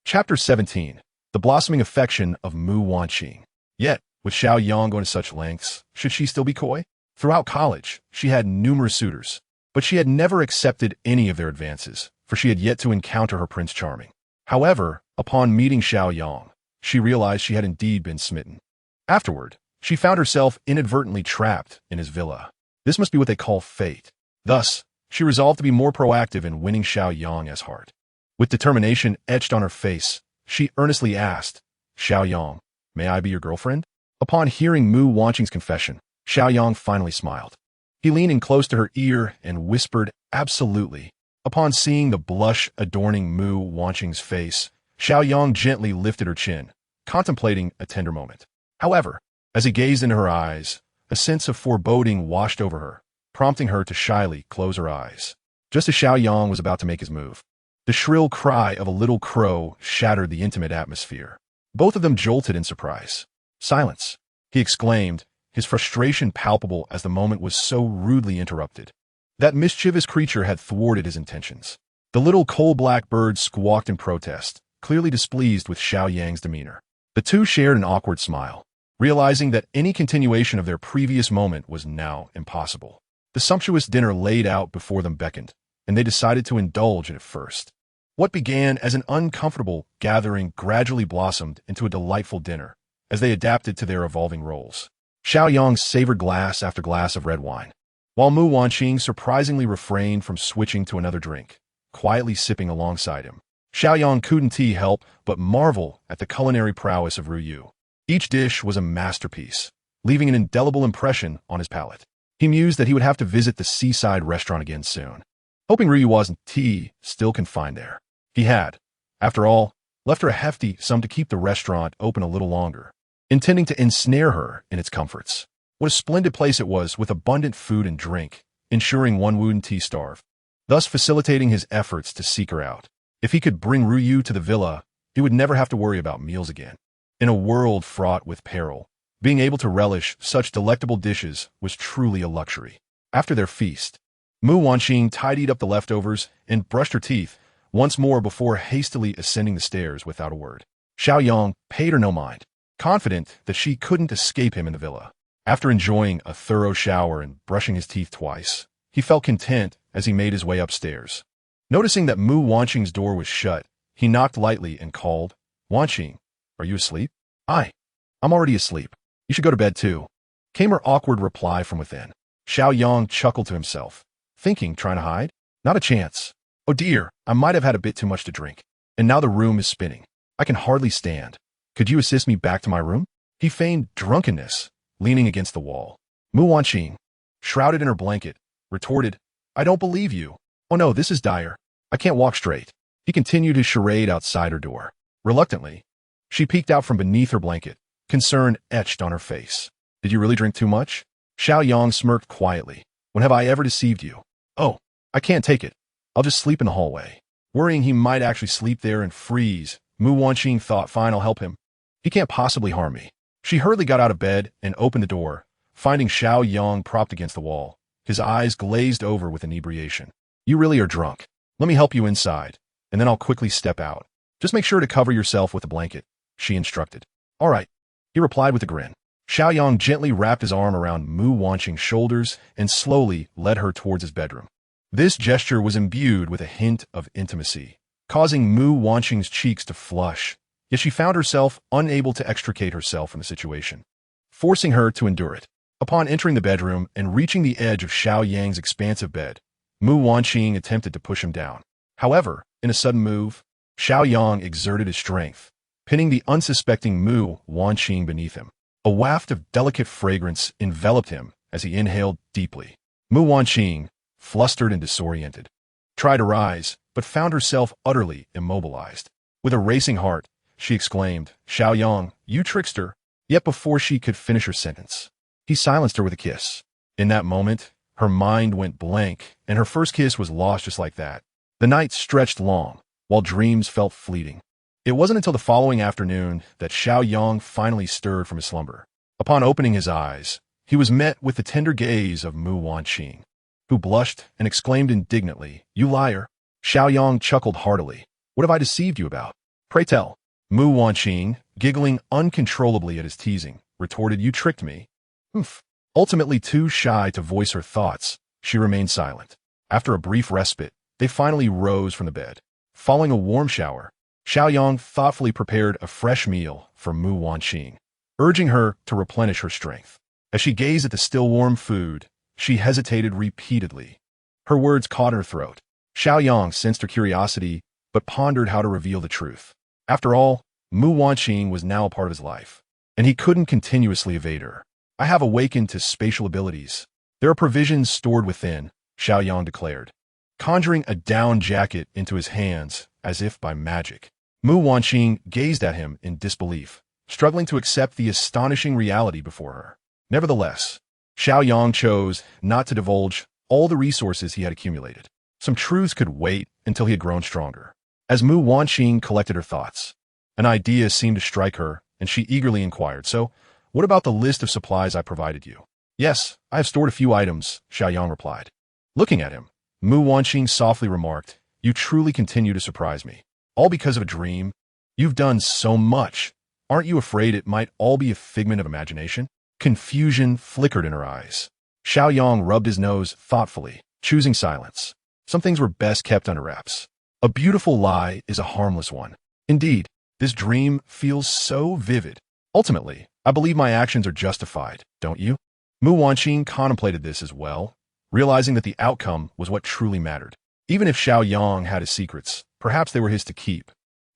Chapter 17. The blossoming affection of Mu Wanqing. Yet, with Xiao Yang going to such lengths, should she still be coy? Throughout college, she had numerous suitors, but she had never accepted any of their advances, for she had yet to encounter her Prince Charming. However, upon meeting Xiao Yang, she realized she had indeed been smitten. Afterward, she found herself inadvertently trapped in his villa. This must be what they call fate. Thus, she resolved to be more proactive in winning Xiao Yang's heart. With determination etched on her face, she earnestly asked, "Xiao Yang, may I be your girlfriend?" Upon hearing Mu Wanqing's confession, Xiao Yang finally smiled. He leaned in close to her ear and whispered, "Absolutely." Upon seeing the blush adorning Mu Wanqing's face, Xiao Yang gently lifted her chin, contemplating a tender moment. However, as he gazed into her eyes, a sense of foreboding washed over her, prompting her to shyly close her eyes. Just as Xiao Yang was about to make his move, the shrill cry of a little crow shattered the intimate atmosphere. Both of them jolted in surprise. "Silence!" he exclaimed, his frustration palpable as the moment was so rudely interrupted. That mischievous creature had thwarted his intentions. The little coal-black bird squawked in protest, clearly displeased with Xiao Yang's demeanor. The two shared an awkward smile, realizing that any continuation of their previous moment was now impossible. The sumptuous dinner laid out before them beckoned, and they decided to indulge in it first. What began as an uncomfortable gathering gradually blossomed into a delightful dinner, as they adapted to their evolving roles. Xiao Yang savored glass after glass of red wine, while Mu Wanqing surprisingly refrained from switching to another drink, quietly sipping alongside him. Xiao Yang couldn't help but marvel at the culinary prowess of Ru Yu. Each dish was a masterpiece, leaving an indelible impression on his palate. He mused that he would have to visit the seaside restaurant again soon, hoping Ru Yu wasn't still confined there. He had, after all, left her a hefty sum to keep the restaurant open a little longer, intending to ensnare her in its comforts. What a splendid place it was, with abundant food and drink, ensuring one wouldn't starve, thus facilitating his efforts to seek her out. If he could bring Ru Yu to the villa, he would never have to worry about meals again. In a world fraught with peril, being able to relish such delectable dishes was truly a luxury. After their feast, Mu Wanqing tidied up the leftovers and brushed her teeth once more before hastily ascending the stairs without a word. Xiao Yang paid her no mind, confident that she couldn't escape him in the villa. After enjoying a thorough shower and brushing his teeth twice, he felt content as he made his way upstairs. Noticing that Mu Wanqing's door was shut, He knocked lightly and called, "Wanqing, are you asleep?" I'm already asleep. You should go to bed too," came her awkward reply from within. Xiao Yang chuckled to himself, thinking, trying to hide? Not a chance. Oh dear, I might have had a bit too much to drink. And now the room is spinning. I can hardly stand. Could you assist me back to my room? He feigned drunkenness, leaning against the wall. Mu Wanqing, shrouded in her blanket, retorted, "I don't believe you. Oh no, this is dire. I can't walk straight." He continued his charade outside her door. Reluctantly, she peeked out from beneath her blanket, concern etched on her face. "Did you really drink too much?" Xiao Yang smirked quietly. "When have I ever deceived you?" "Oh, I can't take it. I'll just sleep in the hallway." Worrying he might actually sleep there and freeze, Mu Wanqing thought, "Fine, I'll help him. He can't possibly harm me." She hurriedly got out of bed and opened the door, finding Xiao Yang propped against the wall, his eyes glazed over with inebriation. "You really are drunk. Let me help you inside, and then I'll quickly step out. Just make sure to cover yourself with a blanket," she instructed. "All right," he replied with a grin. Xiao Yang gently wrapped his arm around Mu Wanqing's shoulders and slowly led her towards his bedroom. This gesture was imbued with a hint of intimacy, causing Mu Wanqing's cheeks to flush, yet she found herself unable to extricate herself from the situation, forcing her to endure it. Upon entering the bedroom and reaching the edge of Xiao Yang's expansive bed, Mu Wanqing attempted to push him down. However, in a sudden move, Xiao Yang exerted his strength, pinning the unsuspecting Mu Wanqing beneath him. A waft of delicate fragrance enveloped him as he inhaled deeply. Mu Wanqing, flustered and disoriented, tried to rise, but found herself utterly immobilized. With a racing heart, she exclaimed, "Xiao Yang, you trickster!" Yet before she could finish her sentence, he silenced her with a kiss. In that moment, her mind went blank, and her first kiss was lost just like that. The night stretched long, while dreams felt fleeting. It wasn't until the following afternoon that Xiao Yang finally stirred from his slumber. Upon opening his eyes, he was met with the tender gaze of Mu Wanqing, who blushed and exclaimed indignantly, "You liar!" Xiao Yang chuckled heartily. "What have I deceived you about? Pray tell." Mu Wanqing, giggling uncontrollably at his teasing, retorted, "You tricked me." Humph. Ultimately too shy to voice her thoughts, she remained silent. After a brief respite, they finally rose from the bed. Following a warm shower, Xiao Yang thoughtfully prepared a fresh meal for Mu Wanqing, urging her to replenish her strength. As she gazed at the still warm food, she hesitated repeatedly. Her words caught her throat. Xiao Yang sensed her curiosity, but pondered how to reveal the truth. After all, Mu Wanqing was now a part of his life, and he couldn't continuously evade her. "I have awakened to spatial abilities. There are provisions stored within," Xiao Yang declared, conjuring a down jacket into his hands as if by magic. Mu Wanqing gazed at him in disbelief, struggling to accept the astonishing reality before her. Nevertheless, Xiao Yang chose not to divulge all the resources he had accumulated. Some truths could wait until he had grown stronger. As Mu Wanqing collected her thoughts, an idea seemed to strike her, and she eagerly inquired, "So, what about the list of supplies I provided you?" "Yes, I have stored a few items," Xiao Yang replied. Looking at him, Mu Wanqing softly remarked, "You truly continue to surprise me. All because of a dream? You've done so much. Aren't you afraid it might all be a figment of imagination?" Confusion flickered in her eyes. Xiao Yang rubbed his nose thoughtfully, choosing silence. Some things were best kept under wraps. A beautiful lie is a harmless one. Indeed, this dream feels so vivid. Ultimately, I believe my actions are justified, don't you? Mu Wanqing contemplated this as well, realizing that the outcome was what truly mattered. Even if Xiao Yang had his secrets, perhaps they were his to keep,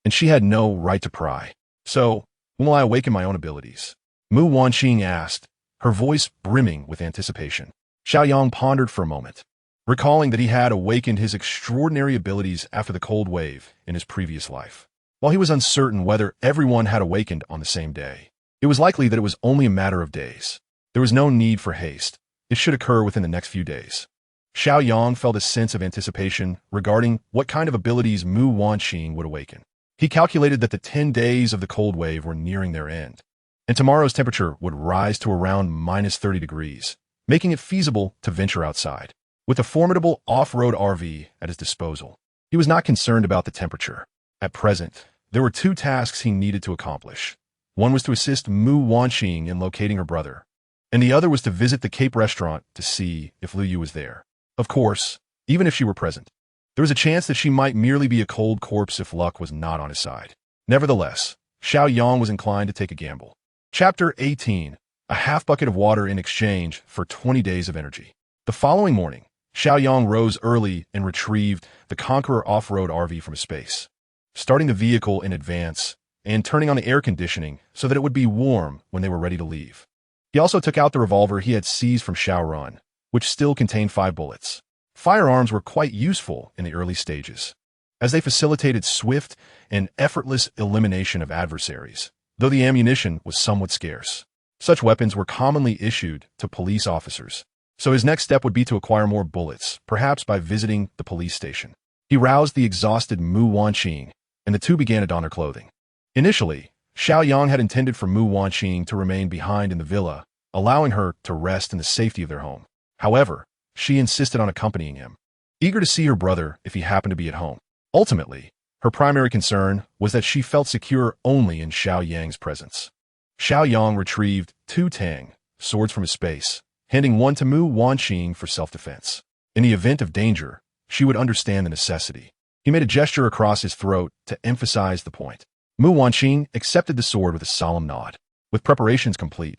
and she had no right to pry. "So, when will I awaken my own abilities?" Mu Wanqing asked, her voice brimming with anticipation. Xiao Yang pondered for a moment, recalling that he had awakened his extraordinary abilities after the cold wave in his previous life. While he was uncertain whether everyone had awakened on the same day, it was likely that it was only a matter of days. There was no need for haste. It should occur within the next few days. Xiao Yang felt a sense of anticipation regarding what kind of abilities Mu Wanqing would awaken. He calculated that the 10 days of the cold wave were nearing their end, and tomorrow's temperature would rise to around -30 degrees, making it feasible to venture outside. With a formidable off-road RV at his disposal, he was not concerned about the temperature. At present, there were 2 tasks he needed to accomplish. One was to assist Mu Wanqing in locating her brother, and the other was to visit the Cape restaurant to see if Liu Yu was there. Of course, even if she were present, There was a chance that she might merely be a cold corpse if luck was not on his side. Nevertheless, Xiao Yang was inclined to take a gamble. Chapter 18. A half bucket of water in exchange for 20 days of energy. The following morning, Xiao Yang rose early and retrieved the Conqueror off-road RV from space, starting the vehicle in advance and turning on the air conditioning so that it would be warm when they were ready to leave. He also took out the revolver he had seized from Xiao Run, which still contained 5 bullets. Firearms were quite useful in the early stages, as they facilitated swift and effortless elimination of adversaries, though the ammunition was somewhat scarce. Such weapons were commonly issued to police officers, so his next step would be to acquire more bullets, perhaps by visiting the police station. He roused the exhausted Mu Wanqing, and the two began to don their clothing. Initially, Xiao Yang had intended for Mu Wanqing to remain behind in the villa, allowing her to rest in the safety of their home. However, she insisted on accompanying him, eager to see her brother if he happened to be at home. Ultimately, her primary concern was that she felt secure only in Xiao Yang's presence. Xiao Yang retrieved 2 tang swords from his space, handing one to Mu Wanqing for self-defense. In the event of danger, she would understand the necessity. He made a gesture across his throat to emphasize the point. Mu Wanqing accepted the sword with a solemn nod. With preparations complete,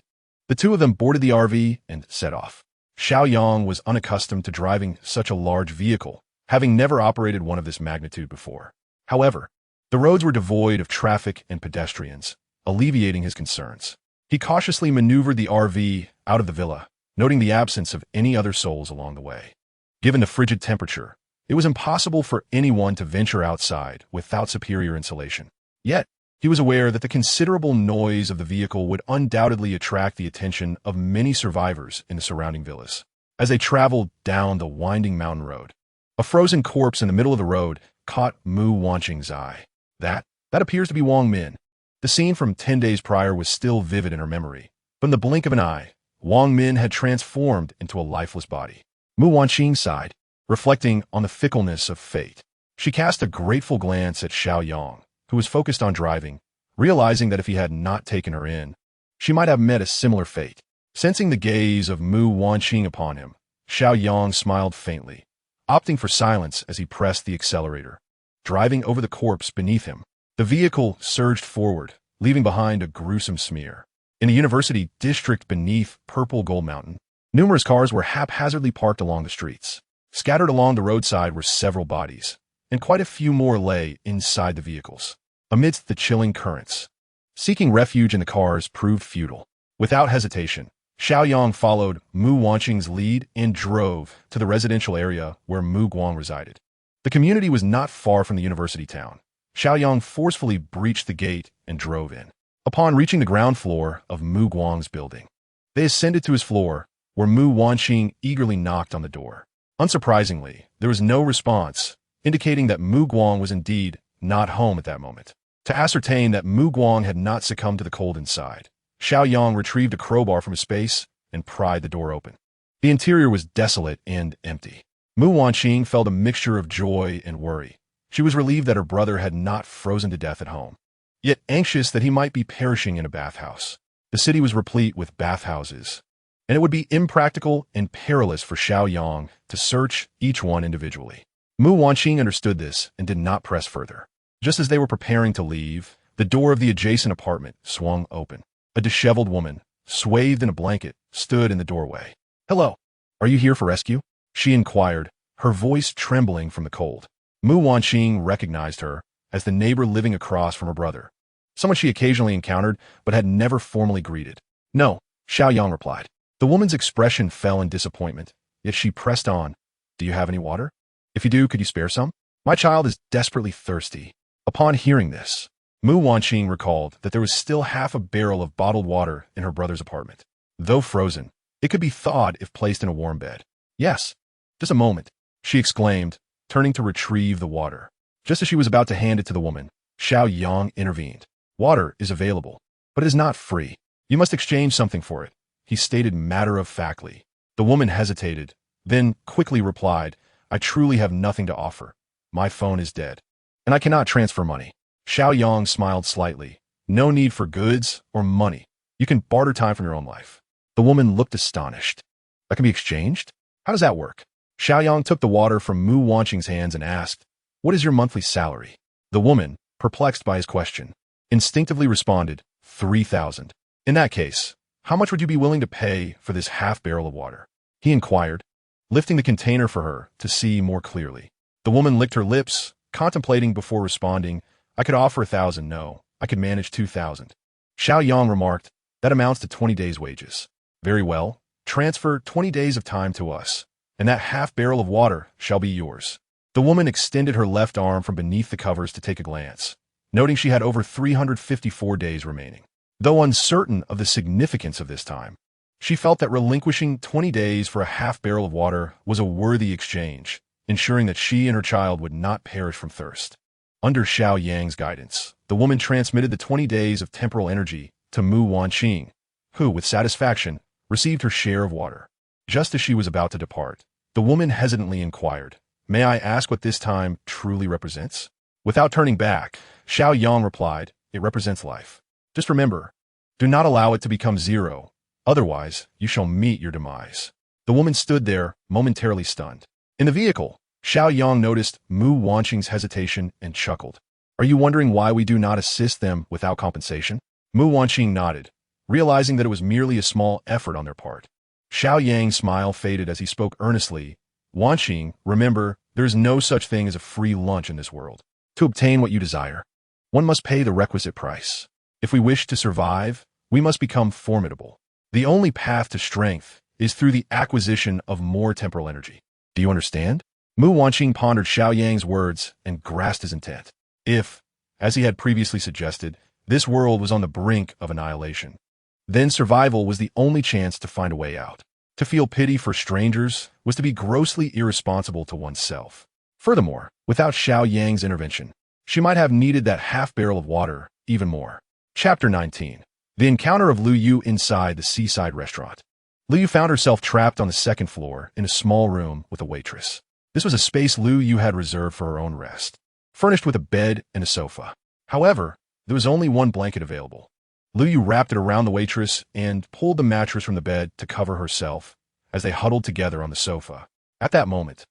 the two of them boarded the RV and set off. Xiao Yang was unaccustomed to driving such a large vehicle, having never operated one of this magnitude before. However, the roads were devoid of traffic and pedestrians, alleviating his concerns. He cautiously maneuvered the RV out of the villa, noting the absence of any other souls along the way. Given the frigid temperature, it was impossible for anyone to venture outside without superior insulation. Yet, he was aware that the considerable noise of the vehicle would undoubtedly attract the attention of many survivors in the surrounding villas. As they traveled down the winding mountain road, a frozen corpse in the middle of the road caught Mu Wanqing's eye. That appears to be Wang Min. The scene from 10 days prior was still vivid in her memory. From the blink of an eye, Wang Min had transformed into a lifeless body. Mu Wanqing sighed, reflecting on the fickleness of fate. She cast a grateful glance at Xiao Yang, who was focused on driving, realizing that if he had not taken her in, she might have met a similar fate. Sensing the gaze of Mu Wanqing upon him, Xiao Yang smiled faintly, opting for silence as he pressed the accelerator. Driving over the corpse beneath him, the vehicle surged forward, leaving behind a gruesome smear. In the university district beneath Purple Gold Mountain, numerous cars were haphazardly parked along the streets. Scattered along the roadside were several bodies, and quite a few more lay inside the vehicles. Amidst the chilling currents, seeking refuge in the cars proved futile. Without hesitation, Xiao Yang followed Mu Wanqing's lead and drove to the residential area where Mu Guang resided. The community was not far from the university town. Xiao Yang forcefully breached the gate and drove in. Upon reaching the ground floor of Mu Guang's building, they ascended to his floor, where Mu Wanqing eagerly knocked on the door. Unsurprisingly, there was no response, indicating that Mu Guang was indeed not home at that moment. To ascertain that Mu Guang had not succumbed to the cold inside, Xiao Yang retrieved a crowbar from his space and pried the door open. The interior was desolate and empty. Mu Wanqing felt a mixture of joy and worry. She was relieved that her brother had not frozen to death at home, yet anxious that he might be perishing in a bathhouse. The city was replete with bathhouses, and it would be impractical and perilous for Xiao Yang to search each one individually. Mu Wanqing understood this and did not press further. Just as they were preparing to leave, the door of the adjacent apartment swung open. A disheveled woman, swathed in a blanket, stood in the doorway. "Hello, are you here for rescue?" she inquired, her voice trembling from the cold. Mu Wanqing recognized her as the neighbor living across from her brother, someone she occasionally encountered but had never formally greeted. "No," Xiao Yang replied. The woman's expression fell in disappointment, yet she pressed on. "Do you have any water? If you do, could you spare some? My child is desperately thirsty." Upon hearing this, Mu Wanqing recalled that there was still half a barrel of bottled water in her brother's apartment. Though frozen, it could be thawed if placed in a warm bed. "Yes, just a moment," she exclaimed, turning to retrieve the water. Just as she was about to hand it to the woman, Xiao Yang intervened. "Water is available, but it is not free. You must exchange something for it," he stated matter-of-factly. The woman hesitated, then quickly replied, "I truly have nothing to offer. My phone is dead, and I cannot transfer money." Xiao Yang smiled slightly. "No need for goods or money. You can barter time from your own life." The woman looked astonished. "That can be exchanged? How does that work?" Xiao Yang took the water from Mu Wanqing's hands and asked, "What is your monthly salary?" The woman, perplexed by his question, instinctively responded, 3,000. "In that case, how much would you be willing to pay for this half-barrel of water?" he inquired, lifting the container for her to see more clearly. The woman licked her lips, contemplating before responding, "I could offer 1,000, no, I could manage 2,000. Xiao Yang remarked, "That amounts to 20 days' wages." "Very well, transfer 20 days of time to us, and that half-barrel of water shall be yours." The woman extended her left arm from beneath the covers to take a glance, noting she had over 354 days remaining. Though uncertain of the significance of this time, she felt that relinquishing 20 days for a half-barrel of water was a worthy exchange, ensuring that she and her child would not perish from thirst. Under Xiao Yang's guidance, the woman transmitted the 20 days of temporal energy to Mu Wanqing, who, with satisfaction, received her share of water. Just as she was about to depart, the woman hesitantly inquired, "May I ask what this time truly represents?" Without turning back, Xiao Yang replied, "It represents life. Just remember, do not allow it to become zero, otherwise you shall meet your demise." The woman stood there, momentarily stunned. In the vehicle, Xiao Yang noticed Mu Wanqing's hesitation and chuckled. "Are you wondering why we do not assist them without compensation?" Mu Wanqing nodded, realizing that it was merely a small effort on their part. Xiao Yang's smile faded as he spoke earnestly. "Wanqing, remember, there is no such thing as a free lunch in this world. To obtain what you desire, one must pay the requisite price. If we wish to survive, we must become formidable. The only path to strength is through the acquisition of more temporal energy. Do you understand?" Mu Wanqing pondered Xiao Yang's words and grasped his intent. If, as he had previously suggested, this world was on the brink of annihilation, then survival was the only chance to find a way out. To feel pity for strangers was to be grossly irresponsible to oneself. Furthermore, without Xiao Yang's intervention, she might have needed that half-barrel of water even more. Chapter 19. The encounter of Lu Yu inside the seaside restaurant. Lu Yu found herself trapped on the second floor in a small room with a waitress. This was a space Lu Yu had reserved for her own rest, furnished with a bed and a sofa. However, there was only one blanket available. Lu Yu wrapped it around the waitress and pulled the mattress from the bed to cover herself as they huddled together on the sofa. At that moment,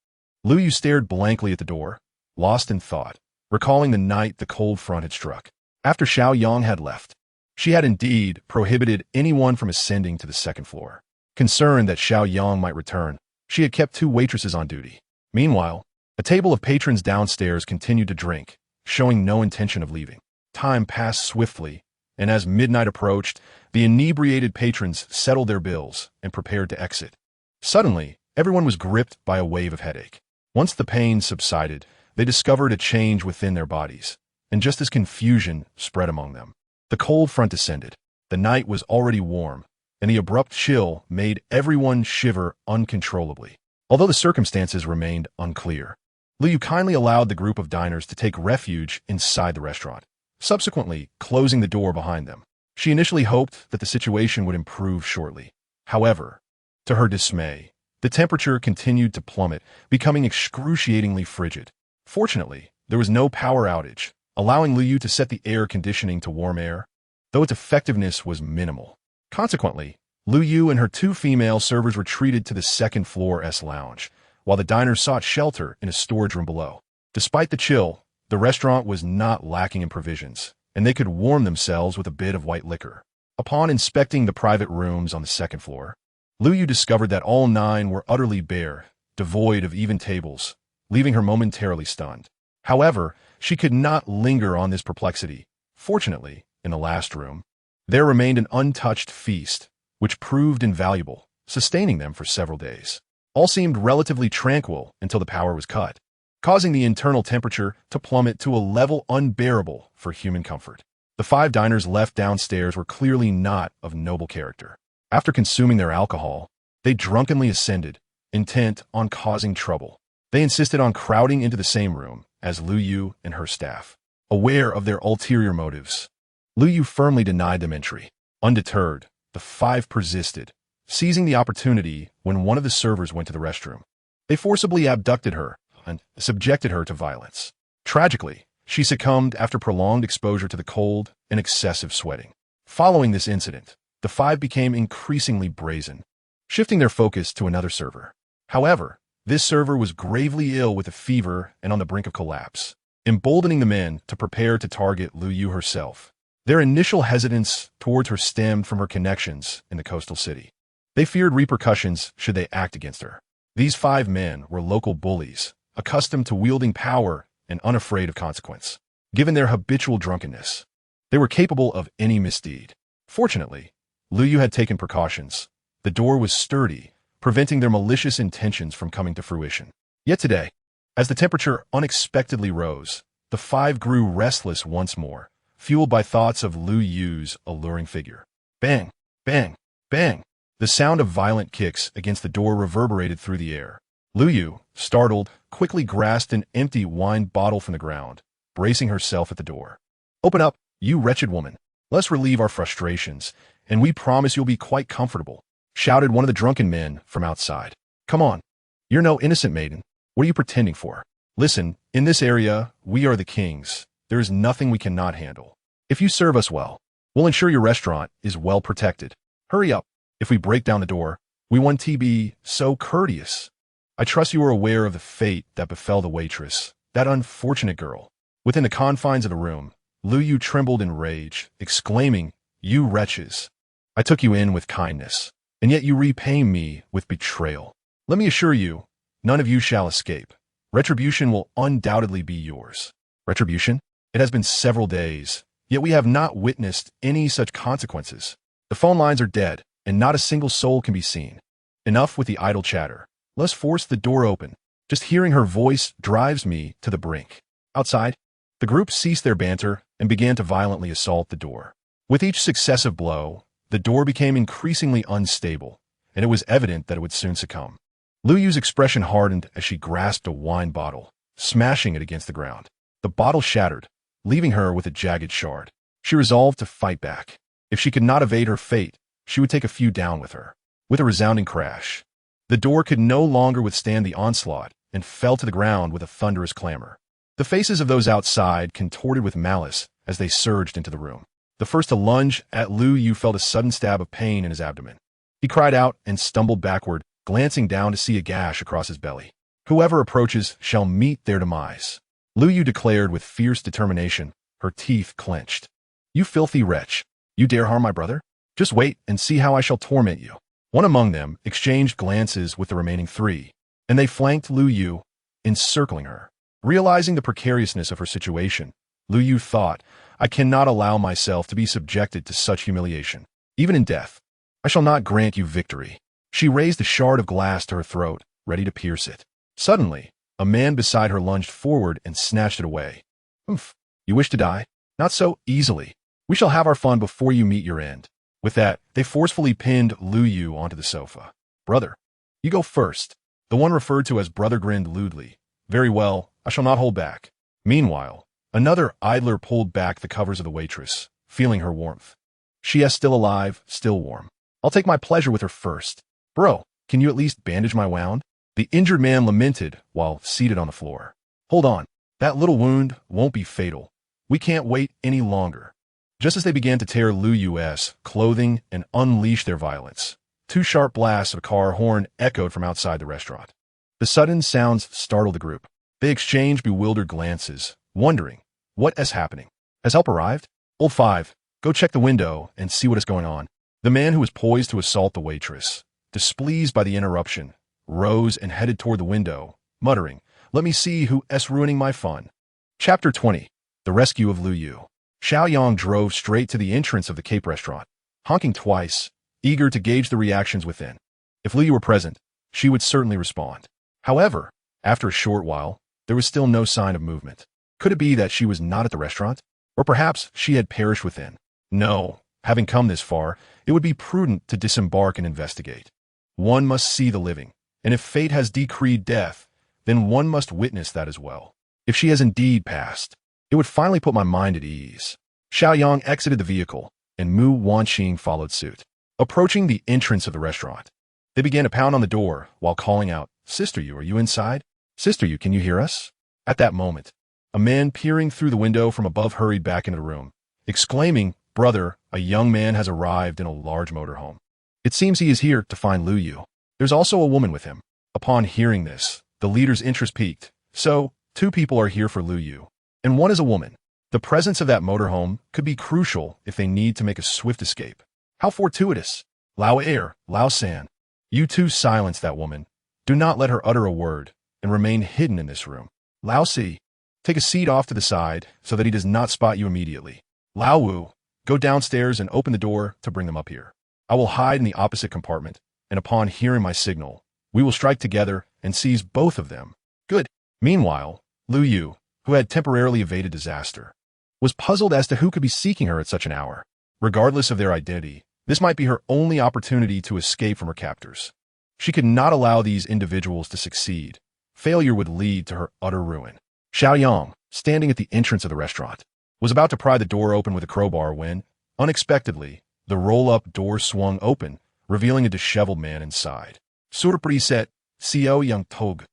Lu Yu stared blankly at the door, lost in thought, recalling the night the cold front had struck. After Xiao Yang had left, she had indeed prohibited anyone from ascending to the second floor. Concerned that Xiao Yang might return, she had kept 2 waitresses on duty. Meanwhile, a table of patrons downstairs continued to drink, showing no intention of leaving. Time passed swiftly, and as midnight approached, the inebriated patrons settled their bills and prepared to exit. Suddenly, everyone was gripped by a wave of headache. Once the pain subsided, they discovered a change within their bodies, and just as confusion spread among them, the cold front descended. The night was already warm, and the abrupt chill made everyone shiver uncontrollably. Although the circumstances remained unclear, Lu Yu kindly allowed the group of diners to take refuge inside the restaurant, subsequently closing the door behind them. She initially hoped that the situation would improve shortly. However, to her dismay, the temperature continued to plummet, becoming excruciatingly frigid. Fortunately, there was no power outage, allowing Lu Yu to set the air conditioning to warm air, though its effectiveness was minimal. Consequently, Lu Yu and her 2 female servers retreated to the second-floor S-lounge, while the diners sought shelter in a storage room below. Despite the chill, the restaurant was not lacking in provisions, and they could warm themselves with a bit of white liquor. Upon inspecting the private rooms on the second floor, Lu Yu discovered that all 9 were utterly bare, devoid of even tables, leaving her momentarily stunned. However, she could not linger on this perplexity. Fortunately, in the last room, there remained an untouched feast, which proved invaluable, sustaining them for several days. All seemed relatively tranquil until the power was cut, causing the internal temperature to plummet to a level unbearable for human comfort. The 5 diners left downstairs were clearly not of noble character. After consuming their alcohol, they drunkenly ascended, intent on causing trouble. They insisted on crowding into the same room as Lu Yu and her staff. Aware of their ulterior motives, Lu Yu firmly denied them entry. Undeterred, the 5 persisted, seizing the opportunity when one of the servers went to the restroom. They forcibly abducted her and subjected her to violence. Tragically, she succumbed after prolonged exposure to the cold and excessive sweating. Following this incident, the 5 became increasingly brazen, shifting their focus to another server. However, This server was gravely ill with a fever and on the brink of collapse, emboldening the men to prepare to target Lu Yu herself. Their initial hesitance towards her stemmed from her connections in the coastal city. They feared repercussions should they act against her. These 5 men were local bullies, accustomed to wielding power and unafraid of consequence. Given their habitual drunkenness, they were capable of any misdeed. Fortunately, Lu Yu had taken precautions. The door was sturdy, preventing their malicious intentions from coming to fruition. Yet today, as the temperature unexpectedly rose, the 5 grew restless once more, fueled by thoughts of Lu Yu's alluring figure. Bang, bang, bang. The sound of violent kicks against the door reverberated through the air. Lu Yu, startled, quickly grasped an empty wine bottle from the ground, bracing herself at the door. Open up, you wretched woman. Let's relieve our frustrations, and we promise you'll be quite comfortable, shouted one of the drunken men from outside. Come on. You're no innocent maiden. What are you pretending for? Listen, in this area, we are the kings. There is nothing we cannot handle. If you serve us well, we'll ensure your restaurant is well protected. Hurry up. If we break down the door, we want to be so courteous. I trust you are aware of the fate that befell the waitress, that unfortunate girl. Within the confines of the room, Lu Yu trembled in rage, exclaiming, You wretches! I took you in with kindness, and yet you repay me with betrayal. Let me assure you, none of you shall escape. Retribution will undoubtedly be yours. Retribution? It has been several days, yet we have not witnessed any such consequences. The phone lines are dead, and not a single soul can be seen. Enough with the idle chatter. Let's force the door open. Just hearing her voice drives me to the brink. Outside, the group ceased their banter and began to violently assault the door. With each successive blow, the door became increasingly unstable, and it was evident that it would soon succumb. Lu Yu's expression hardened as she grasped a wine bottle, smashing it against the ground. The bottle shattered, leaving her with a jagged shard. She resolved to fight back. If she could not evade her fate, she would take a few down with her. With a resounding crash, the door could no longer withstand the onslaught and fell to the ground with a thunderous clamor. The faces of those outside contorted with malice as they surged into the room. The first to lunge at Lu Yu felt a sudden stab of pain in his abdomen. He cried out and stumbled backward, glancing down to see a gash across his belly. Whoever approaches shall meet their demise, Lu Yu declared with fierce determination, her teeth clenched. You filthy wretch! You dare harm my brother? Just wait and see how I shall torment you. One among them exchanged glances with the remaining 3, and they flanked Lu Yu, encircling her. Realizing the precariousness of her situation, Lu Yu thought, I cannot allow myself to be subjected to such humiliation. Even in death, I shall not grant you victory. She raised a shard of glass to her throat, ready to pierce it. Suddenly, a man beside her lunged forward and snatched it away. Oof, you wish to die? Not so easily. We shall have our fun before you meet your end. With that, they forcefully pinned Lu Yu onto the sofa. Brother, you go first. The one referred to as brother grinned lewdly. Very well, I shall not hold back. Meanwhile, another idler pulled back the covers of the waitress, feeling her warmth. She is still alive, still warm. I'll take my pleasure with her first. Bro, can you at least bandage my wound? The injured man lamented while seated on the floor. Hold on, that little wound won't be fatal. We can't wait any longer. Just as they began to tear Lu Yu's clothing and unleash their violence, 2 sharp blasts of a car horn echoed from outside the restaurant. The sudden sounds startled the group. They exchanged bewildered glances, wondering, what is happening? Has help arrived? Old 5, go check the window and see what is going on. The man who was poised to assault the waitress, displeased by the interruption, rose and headed toward the window, muttering, Let me see who is ruining my fun. Chapter 20. The Rescue of Lu Yu. Xiao Yang drove straight to the entrance of the Cape restaurant, honking twice, eager to gauge the reactions within. If Lu Yu were present, she would certainly respond. However, after a short while, there was still no sign of movement. Could it be that she was not at the restaurant? Or perhaps she had perished within? No, having come this far, it would be prudent to disembark and investigate. One must see the living, and if fate has decreed death, then one must witness that as well. If she has indeed passed, it would finally put my mind at ease. Xiao Yang exited the vehicle, and Mu Wanxing followed suit. Approaching the entrance of the restaurant, they began to pound on the door while calling out, Sister Yu, are you inside? Sister Yu, can you hear us? At that moment, a man peering through the window from above hurried back into the room, exclaiming, Brother, a young man has arrived in a large motorhome. It seems he is here to find Lu Yu. There's also a woman with him. Upon hearing this, the leader's interest peaked. So, two people are here for Lu Yu, and one is a woman. The presence of that motorhome could be crucial if they need to make a swift escape. How fortuitous! Lao Air, Lao San. You two silence that woman. Do not let her utter a word, and remain hidden in this room. Lao Si, take a seat off to the side so that he does not spot you immediately. Lao Wu, go downstairs and open the door to bring them up here. I will hide in the opposite compartment, and upon hearing my signal, we will strike together and seize both of them. Good. Meanwhile, Lu Yu, who had temporarily evaded disaster, was puzzled as to who could be seeking her at such an hour. Regardless of their identity, this might be her only opportunity to escape from her captors. She could not allow these individuals to succeed. Failure would lead to her utter ruin. Xiao Yang, standing at the entrance of the restaurant, was about to pry the door open with a crowbar when, unexpectedly, the roll-up door swung open, revealing a disheveled man inside. Surprise, Xiao Yang Tog.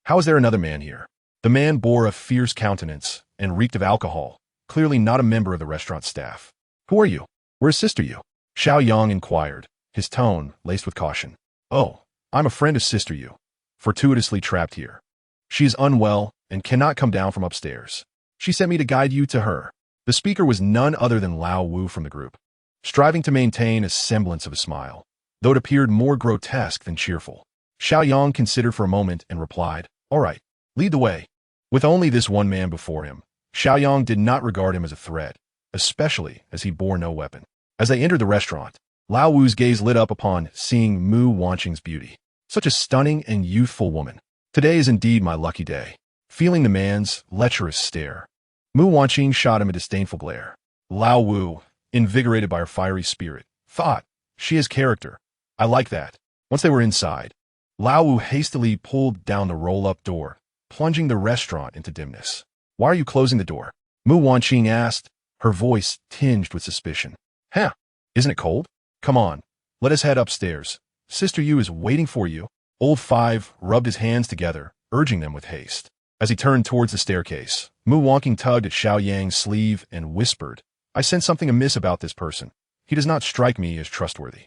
How is there another man here? The man bore a fierce countenance and reeked of alcohol, clearly not a member of the restaurant staff. Who are you? Where is Sister Yu? Xiao Yang inquired, his tone laced with caution. Oh, I'm a friend of Sister Yu, fortuitously trapped here. She is unwell and cannot come down from upstairs. She sent me to guide you to her. The speaker was none other than Lao Wu from the group, striving to maintain a semblance of a smile, though it appeared more grotesque than cheerful. Xiao Yang considered for a moment and replied, All right, lead the way. With only this one man before him, Xiao Yang did not regard him as a threat, especially as he bore no weapon. As they entered the restaurant, Lao Wu's gaze lit up upon seeing Mu Wanqing's beauty. Such a stunning and youthful woman. Today is indeed my lucky day. Feeling the man's lecherous stare, Mu Wanqing shot him a disdainful glare. Lao Wu, invigorated by her fiery spirit, thought, She has character. I like that. Once they were inside, Lao Wu hastily pulled down the roll-up door, plunging the restaurant into dimness. Why are you closing the door? Mu Wanqing asked, her voice tinged with suspicion. Huh, isn't it cold? Come on, let us head upstairs. Sister Yu is waiting for you. Old Five rubbed his hands together, urging them with haste. As he turned towards the staircase, Mu Wanqing tugged at Xiao Yang's sleeve and whispered, I sense something amiss about this person. He does not strike me as trustworthy.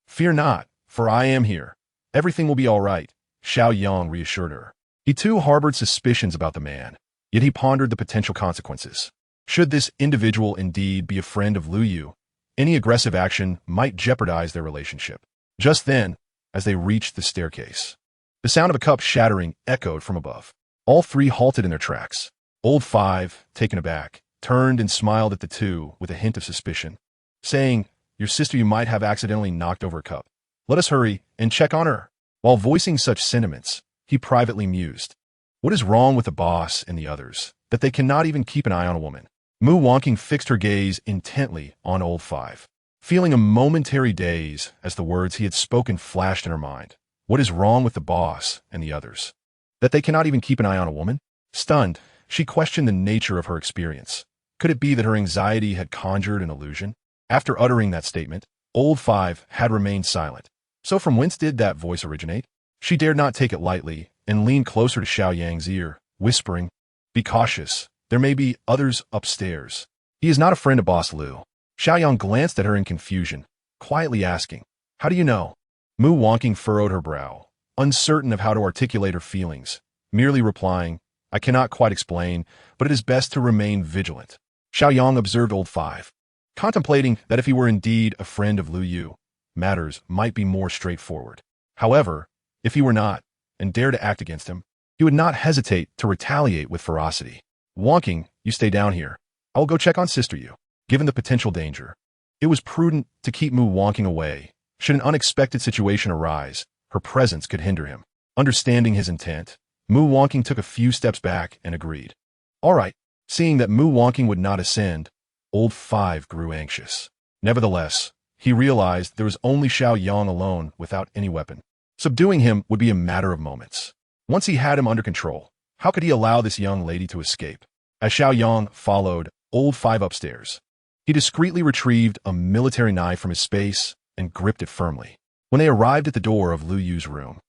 Fear not, for I am here. Everything will be all right, Xiao Yang reassured her. He too harbored suspicions about the man, yet he pondered the potential consequences. Should this individual indeed be a friend of Lu Yu, any aggressive action might jeopardize their relationship. Just then, as they reached the staircase, the sound of a cup shattering echoed from above. All three halted in their tracks. Old Five, taken aback, turned and smiled at the two with a hint of suspicion, saying, Your sister you might have accidentally knocked over a cup. Let us hurry and check on her. While voicing such sentiments, he privately mused, What is wrong with the boss and the others, that they cannot even keep an eye on a woman? Mu Wanqing fixed her gaze intently on Old Five, feeling a momentary daze as the words he had spoken flashed in her mind. What is wrong with the boss and the others, that they cannot even keep an eye on a woman? Stunned, she questioned the nature of her experience. Could it be that her anxiety had conjured an illusion? After uttering that statement, Old Five had remained silent. So from whence did that voice originate? She dared not take it lightly and leaned closer to Xiao Yang's ear, whispering, Be cautious. There may be others upstairs. He is not a friend of Boss Lu. Xiao Yang glanced at her in confusion, quietly asking, How do you know? Mu Wanqing furrowed her brow, uncertain of how to articulate her feelings, merely replying, I cannot quite explain, but it is best to remain vigilant. Xiao Yang observed Old Five, contemplating that if he were indeed a friend of Lu Yu, matters might be more straightforward. However, if he were not, and dared to act against him, he would not hesitate to retaliate with ferocity. Wanqing, you stay down here. I will go check on Sister Yu. Given the potential danger, it was prudent to keep Mu Wanqing away. Should an unexpected situation arise, her presence could hinder him. Understanding his intent, Mu Wanqing took a few steps back and agreed. All right. Seeing that Mu Wanqing would not ascend, Old Five grew anxious. Nevertheless, he realized there was only Xiao Yang alone without any weapon. Subduing him would be a matter of moments. Once he had him under control, how could he allow this young lady to escape? As Xiao Yang followed Old Five upstairs, he discreetly retrieved a military knife from his space and gripped it firmly. When they arrived at the door of Lu Yu's room,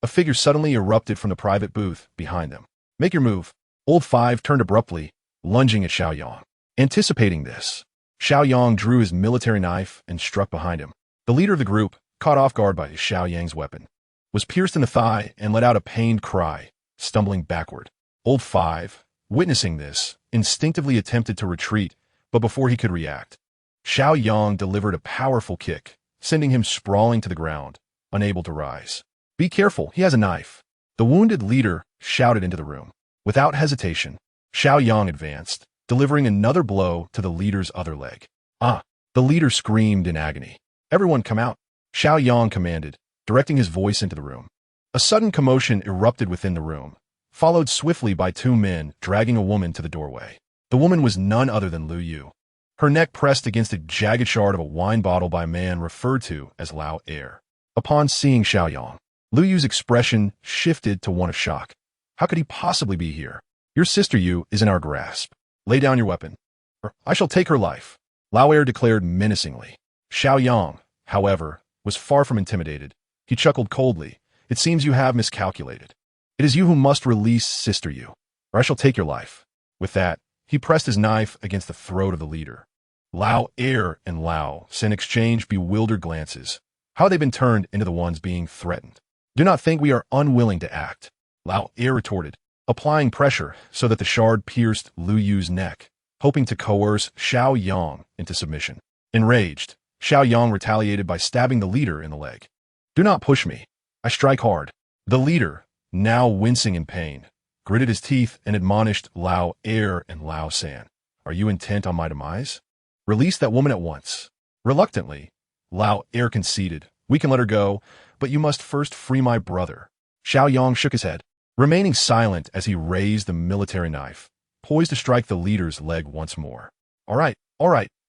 a figure suddenly erupted from the private booth behind them. Make your move. Old Five turned abruptly, lunging at Xiao Yang. Anticipating this, Xiao Yang drew his military knife and struck behind him. The leader of the group, caught off guard by Xiao Yang's weapon, was pierced in the thigh and let out a pained cry, stumbling backward. Old 5, witnessing this, instinctively attempted to retreat, but before he could react, Xiao Yang delivered a powerful kick, sending him sprawling to the ground, unable to rise. "Be careful, he has a knife," the wounded leader shouted into the room. Without hesitation, Xiao Yang advanced, delivering another blow to the leader's other leg. "Ah!" the leader screamed in agony. "Everyone come out," Xiao Yang commanded, directing his voice into the room. A sudden commotion erupted within the room, followed swiftly by 2 men dragging a woman to the doorway. The woman was none other than Lu Yu, her neck pressed against a jagged shard of a wine bottle by a man referred to as Lao Er. Upon seeing Xiao Yang, Lu Yu's expression shifted to one of shock. "How could he possibly be here? Your sister Yu is in our grasp. Lay down your weapon, or I shall take her life," Lao Er declared menacingly. Xiao Yang, however, was far from intimidated. He chuckled coldly. "It seems you have miscalculated. It is you who must release Sister Yu, or I shall take your life." With that, he pressed his knife against the throat of the leader. Lao Er and Lao Sen exchanged bewildered glances. How had they been turned into the ones being threatened? "Do not think we are unwilling to act," Lao Er retorted, applying pressure so that the shard pierced Lu Yu's neck, hoping to coerce Xiao Yang into submission. Enraged, Xiao Yang retaliated by stabbing the leader in the leg. "Do not push me. I strike hard." The leader, now wincing in pain, gritted his teeth and admonished Lao Er and Lao San. "Are you intent on my demise? Release that woman at once." Reluctantly, Lao Er conceded. "We can let her go, but you must first free my brother." Xiao Yang shook his head, remaining silent as he raised the military knife, poised to strike the leader's leg once more. All right,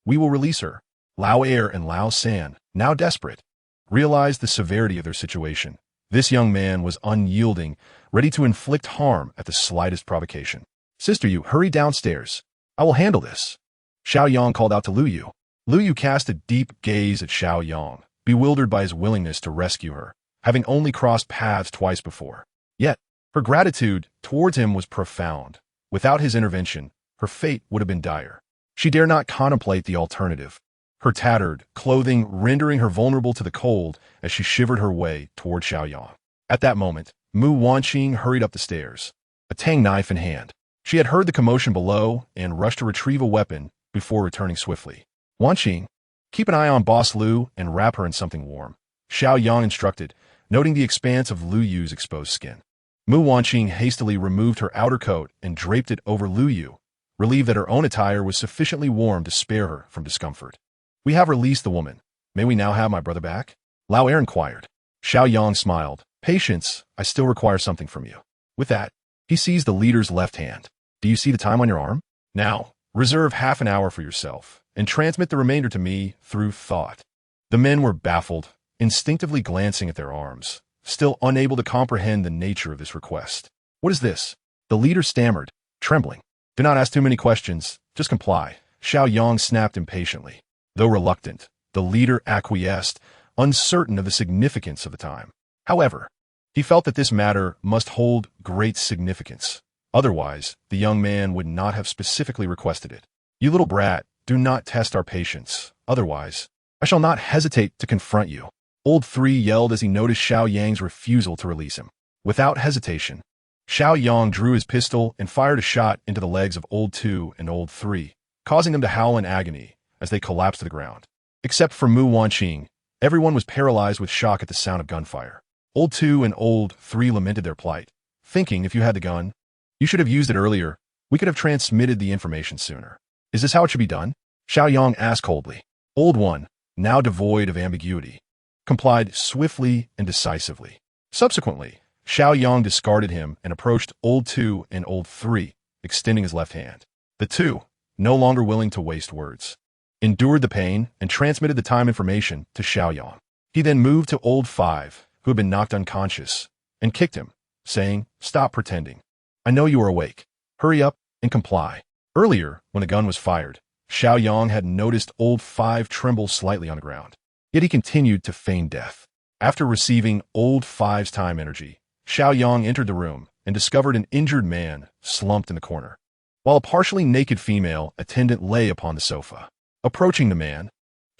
we will release her." Lao Er and Lao San, now desperate, realized the severity of their situation. This young man was unyielding, ready to inflict harm at the slightest provocation. "Sister Yu, hurry downstairs. I will handle this," Xiao Yang called out to Lu Yu. Lu Yu cast a deep gaze at Xiao Yang, bewildered by his willingness to rescue her, having only crossed paths twice before. Yet, her gratitude towards him was profound. Without his intervention, her fate would have been dire. She dare not contemplate the alternative, her tattered clothing rendering her vulnerable to the cold as she shivered her way toward Xiao Yang. At that moment, Mu Wanqing hurried up the stairs, a tang knife in hand. She had heard the commotion below and rushed to retrieve a weapon before returning swiftly. "Wanqing, keep an eye on Boss Lu and wrap her in something warm," Xiao Yang instructed, noting the expanse of Lu Yu's exposed skin. Mu Wanqing hastily removed her outer coat and draped it over Lu Yu, relieved that her own attire was sufficiently warm to spare her from discomfort. "We have released the woman. May we now have my brother back?" Lao Er inquired. Xiao Yang smiled. "Patience, I still require something from you." With that, he seized the leader's left hand. "Do you see the time on your arm? Now, reserve half an hour for yourself, and transmit the remainder to me through thought." The men were baffled, instinctively glancing at their arms, still unable to comprehend the nature of this request. "What is this?" the leader stammered, trembling. "Do not ask too many questions, just comply," Xiao Yang snapped impatiently. Though reluctant, the leader acquiesced, uncertain of the significance of the time. However, he felt that this matter must hold great significance. Otherwise, the young man would not have specifically requested it. "You little brat, do not test our patience. Otherwise, I shall not hesitate to confront you," Old 3 yelled as he noticed Xiao Yang's refusal to release him. Without hesitation, Xiao Yang drew his pistol and fired a shot into the legs of Old 2 and Old 3, causing them to howl in agony as they collapsed to the ground. Except for Mu Wanqing, everyone was paralyzed with shock at the sound of gunfire. Old 2 and Old 3 lamented their plight, thinking if you had the gun, you should have used it earlier. We could have transmitted the information sooner. "Is this how it should be done?" Xiao Yang asked coldly. Old 1, now devoid of ambiguity, complied swiftly and decisively. Subsequently, Xiao Yang discarded him and approached Old 2 and Old 3, extending his left hand. The two, no longer willing to waste words, endured the pain and transmitted the time information to Xiao Yang. He then moved to Old 5, who had been knocked unconscious, and kicked him, saying, "Stop pretending. I know you are awake. Hurry up and comply." Earlier, when the gun was fired, Xiao Yang had noticed Old 5 tremble slightly on the ground. Yet he continued to feign death. After receiving Old 5's time energy, Xiao Yang entered the room and discovered an injured man slumped in the corner, while a partially naked female attendant lay upon the sofa. Approaching the man,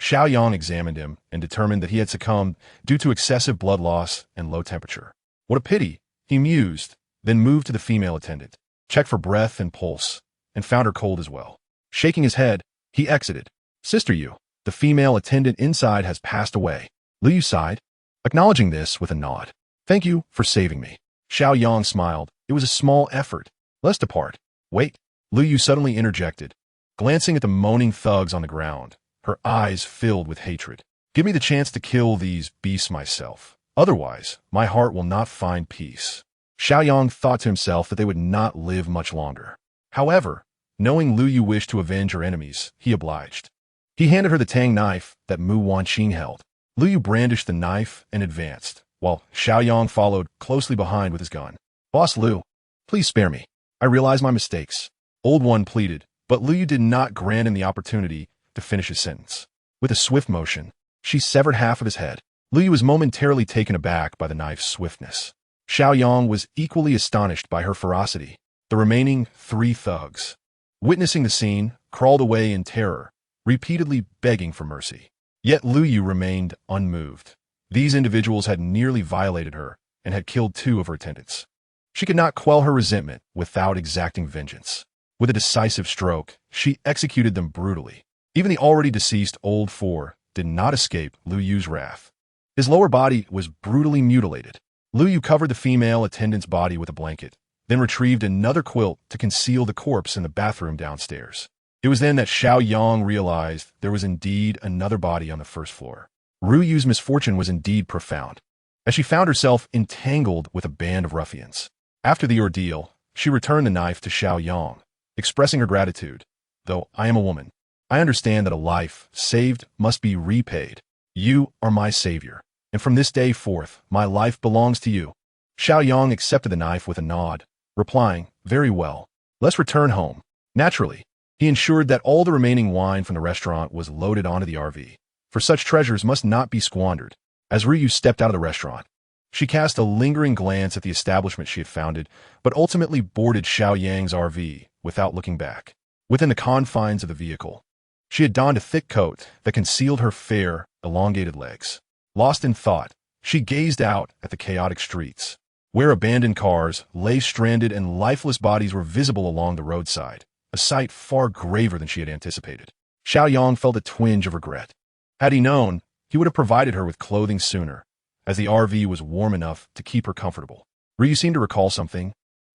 Xiao Yang examined him and determined that he had succumbed due to excessive blood loss and low temperature. What a pity, he mused, then moved to the female attendant, checked for breath and pulse, and found her cold as well. Shaking his head, he exited. Sister Yu, the female attendant inside has passed away. Lu Yu sighed, acknowledging this with a nod. Thank you for saving me. Xiao Yang smiled. It was a small effort. Let's depart. Wait. Lu Yu suddenly interjected, glancing at the moaning thugs on the ground, her eyes filled with hatred. Give me the chance to kill these beasts myself. Otherwise, my heart will not find peace. Xiao Yang thought to himself that they would not live much longer. However, knowing Lu Yu wished to avenge her enemies, he obliged. He handed her the tang knife that Mu Wanqing held. Lu Yu brandished the knife and advanced, while Xiao Yang followed closely behind with his gun. Boss Lu, please spare me. I realize my mistakes. Old One pleaded, but Lu Yu did not grant him the opportunity to finish his sentence. With a swift motion, she severed half of his head. Lu Yu was momentarily taken aback by the knife's swiftness. Xiao Yang was equally astonished by her ferocity. The remaining 3 thugs, witnessing the scene, crawled away in terror, repeatedly begging for mercy. Yet Lu Yu remained unmoved. These individuals had nearly violated her and had killed 2 of her attendants. She could not quell her resentment without exacting vengeance. With a decisive stroke, she executed them brutally. Even the already deceased Old Four did not escape Lu Yu's wrath. His lower body was brutally mutilated. Lu Yu covered the female attendant's body with a blanket, then retrieved another quilt to conceal the corpse in the bathroom downstairs. It was then that Xiao Yang realized there was indeed another body on the first floor. Ru Yu's misfortune was indeed profound, as she found herself entangled with a band of ruffians. After the ordeal, she returned the knife to Xiao Yang, expressing her gratitude. Though I am a woman, I understand that a life saved must be repaid. You are my savior, and from this day forth, my life belongs to you. Xiao Yang accepted the knife with a nod, replying, very well. Let's return home. Naturally, he ensured that all the remaining wine from the restaurant was loaded onto the RV, for such treasures must not be squandered. As Ryu stepped out of the restaurant, she cast a lingering glance at the establishment she had founded, but ultimately boarded Xiao Yang's RV without looking back. Within the confines of the vehicle, she had donned a thick coat that concealed her fair, elongated legs. Lost in thought, she gazed out at the chaotic streets, where abandoned cars lay stranded and lifeless bodies were visible along the roadside, a sight far graver than she had anticipated. Xiao Yang felt a twinge of regret. Had he known, he would have provided her with clothing sooner, as the RV was warm enough to keep her comfortable. Ryu seemed to recall something,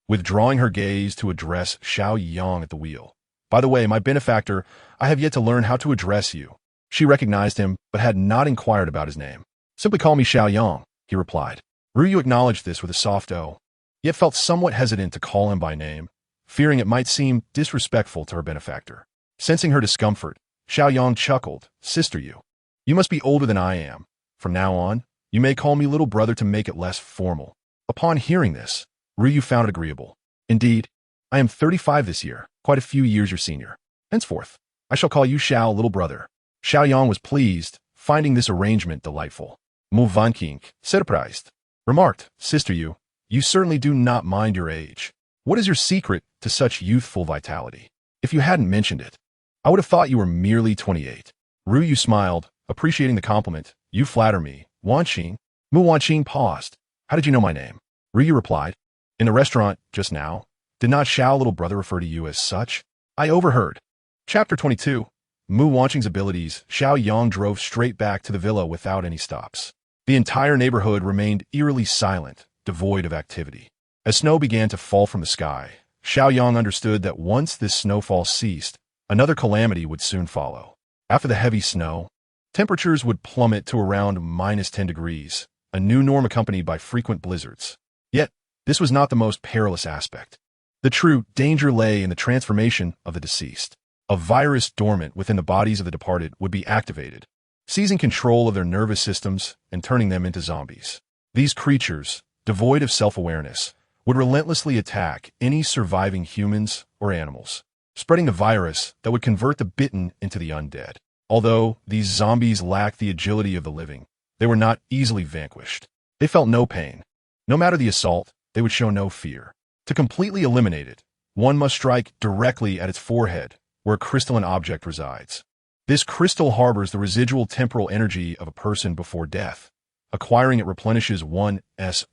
withdrawing her gaze to address Xiao Yang at the wheel. By the way, my benefactor, I have yet to learn how to address you. She recognized him, but had not inquired about his name. Simply call me Xiao Yang, he replied. Ryu acknowledged this with a soft O, yet felt somewhat hesitant to call him by name, fearing it might seem disrespectful to her benefactor. Sensing her discomfort, Xiao Yang chuckled, Sister Yu, you must be older than I am. From now on, you may call me little brother to make it less formal. Upon hearing this, Ryu found it agreeable. Indeed, I am 35 this year, quite a few years your senior. Henceforth, I shall call you Xiao, little brother. Xiao Yang was pleased, finding this arrangement delightful. Mu Wanqing, surprised, remarked, Sister Yu, you certainly do not mind your age. What is your secret to such youthful vitality? If you hadn't mentioned it, I would have thought you were merely 28. Ryu smiled, appreciating the compliment. You flatter me. Wanqing. Mu Wanqing paused. How did you know my name? Ryu replied. In the restaurant, just now. Did not Xiao little brother refer to you as such? I overheard. Chapter 22. Mu Wanqing's abilities. Xiao Yang drove straight back to the villa without any stops. The entire neighborhood remained eerily silent, devoid of activity. As snow began to fall from the sky, Xiao Yang understood that once this snowfall ceased, another calamity would soon follow. After the heavy snow, temperatures would plummet to around -10 degrees, a new norm accompanied by frequent blizzards. Yet, this was not the most perilous aspect. The true danger lay in the transformation of the deceased. A virus dormant within the bodies of the departed would be activated, seizing control of their nervous systems and turning them into zombies. These creatures, devoid of self-awareness, would relentlessly attack any surviving humans or animals, spreading the virus that would convert the bitten into the undead. Although these zombies lacked the agility of the living, they were not easily vanquished. They felt no pain. No matter the assault, they would show no fear. To completely eliminate it, one must strike directly at its forehead, where a crystalline object resides. This crystal harbors the residual temporal energy of a person before death. Acquiring it replenishes one's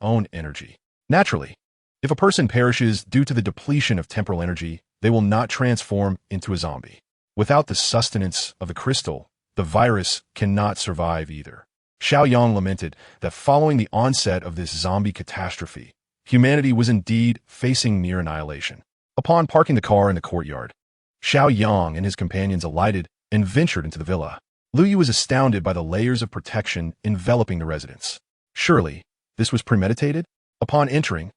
own energy. Naturally, if a person perishes due to the depletion of temporal energy, they will not transform into a zombie. Without the sustenance of the crystal, the virus cannot survive either. Xiao Yang lamented that following the onset of this zombie catastrophe, humanity was indeed facing near annihilation. Upon parking the car in the courtyard, Xiao Yang and his companions alighted and ventured into the villa. Lu Yu was astounded by the layers of protection enveloping the residence. Surely, this was premeditated? Upon entering,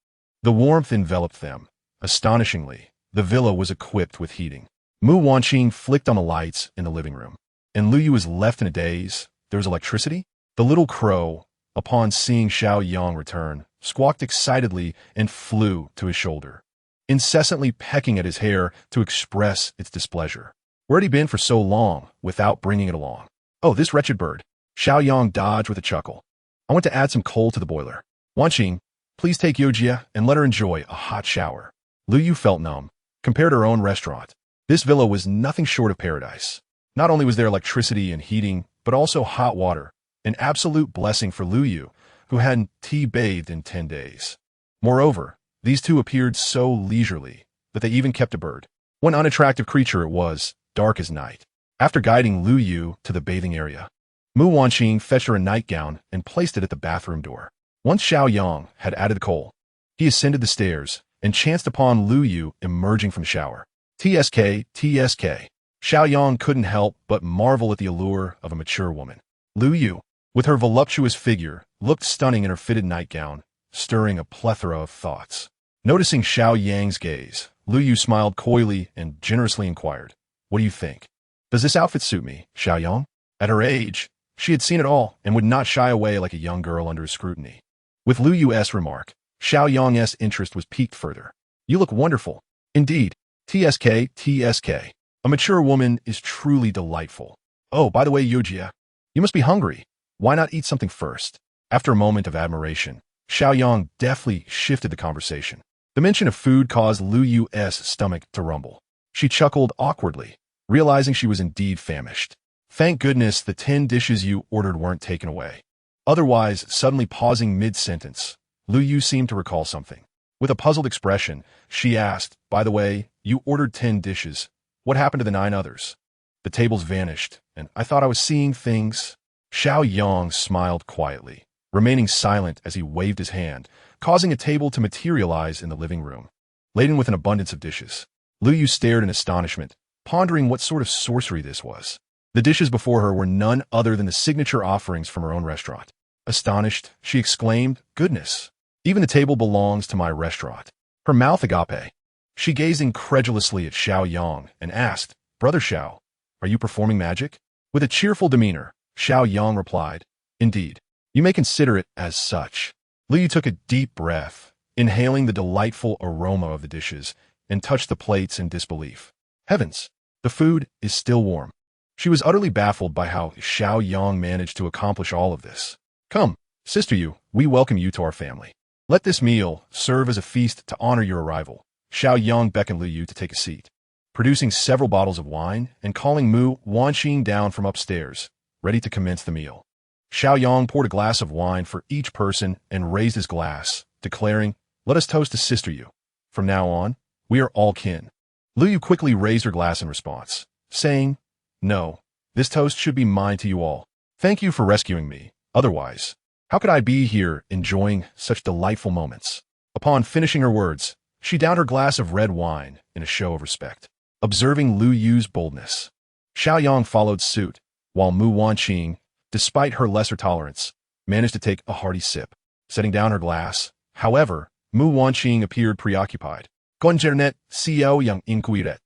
the warmth enveloped them. Astonishingly, the villa was equipped with heating. Mu Wanqing flicked on the lights in the living room, and Lu Yu was left in a daze. There was electricity? The little crow, upon seeing Xiao Yang return, squawked excitedly and flew to his shoulder, incessantly pecking at his hair to express its displeasure. Where had he been for so long without bringing it along? Oh, this wretched bird. Xiao Yang dodged with a chuckle. I want to add some coal to the boiler. Wanqing, please take Yojia and let her enjoy a hot shower. Lu Yu felt numb. Compared to her own restaurant, this villa was nothing short of paradise. Not only was there electricity and heating, but also hot water, an absolute blessing for Lu Yu, who hadn't tea-bathed in 10 days. Moreover, these two appeared so leisurely that they even kept a bird. One unattractive creature it was, dark as night. After guiding Lu Yu to the bathing area, Mu Wanqing fetched her a nightgown and placed it at the bathroom door. Once Xiao Yang had added the coal, he ascended the stairs and chanced upon Lu Yu emerging from the shower. TSK, TSK. Xiao Yang couldn't help but marvel at the allure of a mature woman. Lu Yu, with her voluptuous figure, looked stunning in her fitted nightgown, stirring a plethora of thoughts. Noticing Xiao Yang's gaze, Lu Yu smiled coyly and generously inquired, "What do you think? Does this outfit suit me, Xiao Yang?" At her age, she had seen it all and would not shy away like a young girl under scrutiny. With Lu Yu's remark, Xiao Yang's interest was piqued further. "You look wonderful. Indeed. TSK, TSK. A mature woman is truly delightful. Oh, by the way, Yojia, you must be hungry. Why not eat something first?" After a moment of admiration, Xiao Yang deftly shifted the conversation. The mention of food caused Lu Yu's stomach to rumble. She chuckled awkwardly, realizing she was indeed famished. Thank goodness the 10 dishes you ordered weren't taken away. Otherwise, suddenly pausing mid-sentence, Lu Yu seemed to recall something. With a puzzled expression, she asked, "By the way, you ordered 10 dishes. What happened to the 9 others? The tables vanished, and I thought I was seeing things." Xiao Yang smiled quietly, remaining silent as he waved his hand, causing a table to materialize in the living room, laden with an abundance of dishes. Lu Yu stared in astonishment, pondering what sort of sorcery this was. The dishes before her were none other than the signature offerings from her own restaurant. Astonished, she exclaimed, "Goodness! Even the table belongs to my restaurant." Her mouth agape. She gazed incredulously at Xiao Yang and asked, "Brother Xiao, are you performing magic?" With a cheerful demeanor, Xiao Yang replied, "Indeed, you may consider it as such." Lu Yu took a deep breath, inhaling the delightful aroma of the dishes, and touched the plates in disbelief. Heavens, the food is still warm. She was utterly baffled by how Xiao Yang managed to accomplish all of this. "Come, Sister Yu, we welcome you to our family. Let this meal serve as a feast to honor your arrival." Xiao Yang beckoned Lu Yu to take a seat, producing several bottles of wine and calling Mu Wanqing down from upstairs, ready to commence the meal. Xiao Yang poured a glass of wine for each person and raised his glass, declaring, "Let us toast to Sister Yu. From now on, we are all kin." Lu Yu quickly raised her glass in response, saying, "No, this toast should be mine to you all. Thank you for rescuing me. Otherwise, how could I be here enjoying such delightful moments?" Upon finishing her words, she downed her glass of red wine in a show of respect. Observing Lu Yu's boldness, Xiao Yang followed suit, while Mu Wanqing, despite her lesser tolerance, managed to take a hearty sip. Setting down her glass, however, Mu Wanqing appeared preoccupied. "Concernet Xiao Yang inquiret.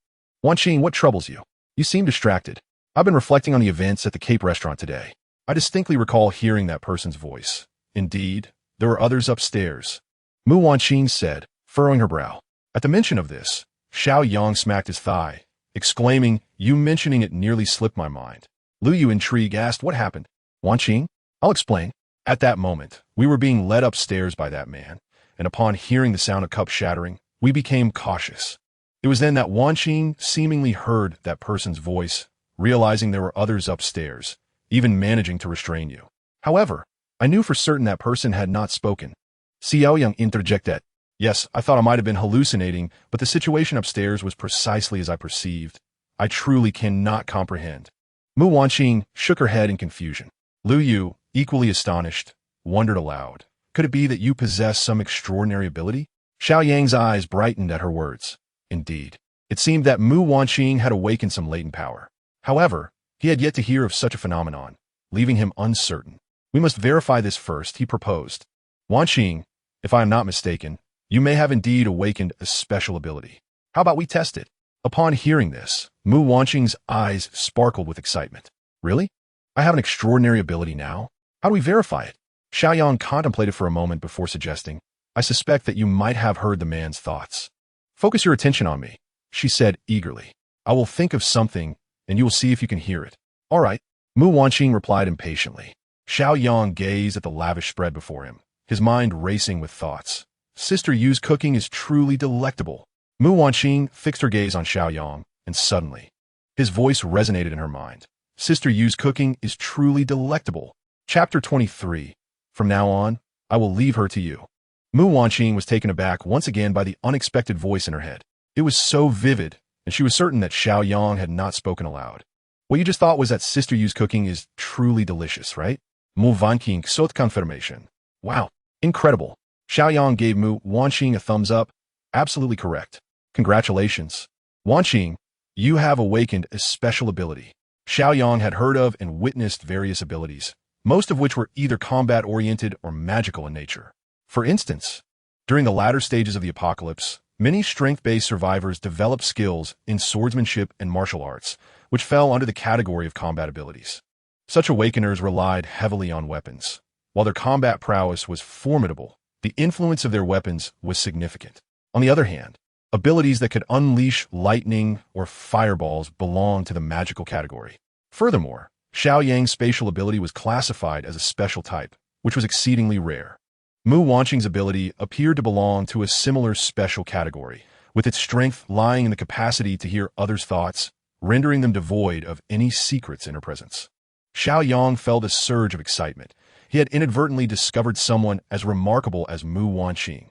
Wanqing, what troubles you? You seem distracted. I've been reflecting on the events at the Cape restaurant today. I distinctly recall hearing that person's voice. Indeed, there were others upstairs," Mu Wanqing said, furrowing her brow. At the mention of this, Xiao Yang smacked his thigh, exclaiming, "You mentioning it nearly slipped my mind." Lu Yu, intrigued, asked, "What happened?" "Wanqing, I'll explain." At that moment, we were being led upstairs by that man, and upon hearing the sound of cups shattering, we became cautious. It was then that Wanqing seemingly heard that person's voice, realizing there were others upstairs, even managing to restrain you. However, I knew for certain that person had not spoken. Xiao Yang interjected. Yes, I thought I might have been hallucinating, but the situation upstairs was precisely as I perceived. I truly cannot comprehend. Mu Wanqing shook her head in confusion. Lu Yu, equally astonished, wondered aloud. Could it be that you possess some extraordinary ability? Xiao Yang's eyes brightened at her words. Indeed. It seemed that Mu Wanqing had awakened some latent power. However, he had yet to hear of such a phenomenon, leaving him uncertain. We must verify this first, he proposed. Wanqing, if I am not mistaken, you may have indeed awakened a special ability. How about we test it? Upon hearing this, Mu Wanqing's eyes sparkled with excitement. Really? I have an extraordinary ability now? How do we verify it? Xiao Yang contemplated for a moment before suggesting, I suspect that you might have heard the man's thoughts. Focus your attention on me, she said eagerly. I will think of something, and you will see if you can hear it. All right, Mu Wanqing replied impatiently. Xiao Yang gazed at the lavish spread before him, his mind racing with thoughts. Sister Yu's cooking is truly delectable. Mu Wanqing fixed her gaze on Xiao Yang, and suddenly, his voice resonated in her mind. Sister Yu's cooking is truly delectable. Chapter 23. From now on, I will leave her to you. Mu Wanqing was taken aback once again by the unexpected voice in her head. It was so vivid, and she was certain that Xiao Yang had not spoken aloud. What you just thought was that Sister Yu's cooking is truly delicious, right? Mu Wanqing sought confirmation. Wow, incredible. Xiao Yang gave Mu Wanqing a thumbs up. Absolutely correct. Congratulations. Wanqing, you have awakened a special ability. Xiao Yang had heard of and witnessed various abilities, most of which were either combat-oriented or magical in nature. For instance, during the latter stages of the apocalypse, many strength-based survivors developed skills in swordsmanship and martial arts, which fell under the category of combat abilities. Such awakeners relied heavily on weapons. While their combat prowess was formidable, the influence of their weapons was significant. On the other hand, abilities that could unleash lightning or fireballs belonged to the magical category. Furthermore, Xiao Yang's spatial ability was classified as a special type, which was exceedingly rare. Mu Wanqing's ability appeared to belong to a similar special category, with its strength lying in the capacity to hear others' thoughts, rendering them devoid of any secrets in her presence. Xiao Yang felt a surge of excitement. He had inadvertently discovered someone as remarkable as Mu Wanqing.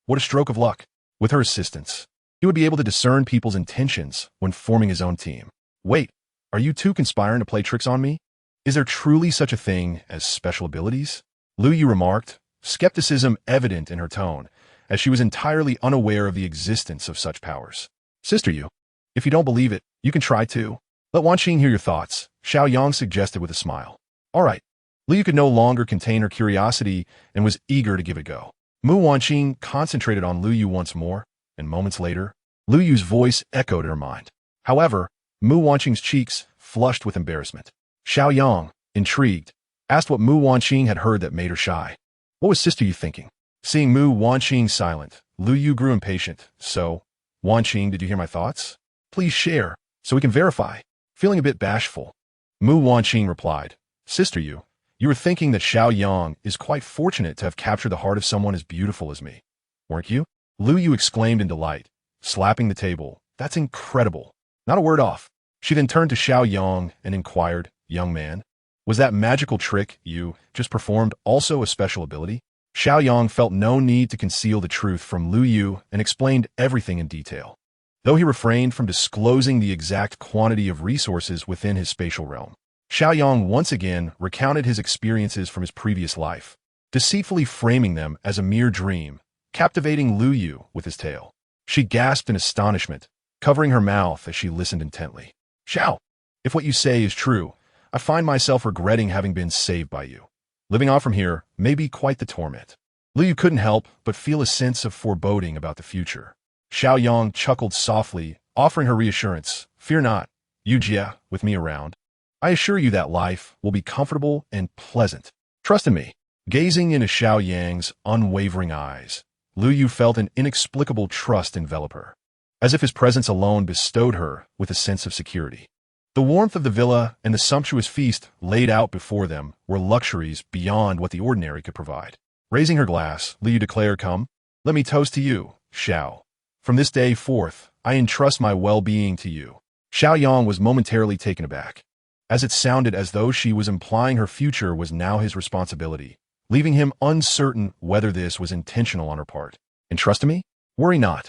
What a stroke of luck! With her assistance, he would be able to discern people's intentions when forming his own team. Wait, are you two conspiring to play tricks on me? Is there truly such a thing as special abilities? Lu Yu remarked, skepticism evident in her tone, as she was entirely unaware of the existence of such powers. Sister Yu, if you don't believe it, you can try too. Let Wanqing hear your thoughts, Xiao Yang suggested with a smile. All right. Lu Yu could no longer contain her curiosity and was eager to give it a go. Mu Wanqing concentrated on Lu Yu once more, and moments later, Lu Yu's voice echoed in her mind. However, Mu Wanqing's cheeks flushed with embarrassment. Xiao Yang, intrigued, asked what Mu Wanqing had heard that made her shy. What was Sister Yu thinking? Seeing Mu Wanqing silent, Lu Yu grew impatient. So, Wanqing, did you hear my thoughts? Please share, so we can verify. Feeling a bit bashful, Mu Wanqing replied, Sister Yu, you were thinking that Xiao Yang is quite fortunate to have captured the heart of someone as beautiful as me, weren't you? Lu Yu exclaimed in delight, slapping the table. That's incredible. Not a word off. She then turned to Xiao Yang and inquired, Young man, was that magical trick you just performed also a special ability? Xiao Yang felt no need to conceal the truth from Lu Yu and explained everything in detail. Though he refrained from disclosing the exact quantity of resources within his spatial realm, Xiao Yang once again recounted his experiences from his previous life, deceitfully framing them as a mere dream, captivating Lu Yu with his tale. She gasped in astonishment, covering her mouth as she listened intently. Xiao, if what you say is true, I find myself regretting having been saved by you. Living on from here may be quite the torment. Lu Yu couldn't help but feel a sense of foreboding about the future. Xiao Yang chuckled softly, offering her reassurance. Fear not, Yujia, with me around. I assure you that life will be comfortable and pleasant. Trust in me. Gazing into Xiao Yang's unwavering eyes, Lu Yu felt an inexplicable trust envelop her, as if his presence alone bestowed her with a sense of security. The warmth of the villa and the sumptuous feast laid out before them were luxuries beyond what the ordinary could provide. Raising her glass, Lu Yu declared, Come, let me toast to you, Xiao. From this day forth, I entrust my well-being to you. Xiao Yang was momentarily taken aback, as it sounded as though she was implying her future was now his responsibility, leaving him uncertain whether this was intentional on her part. Entrust me? Worry not.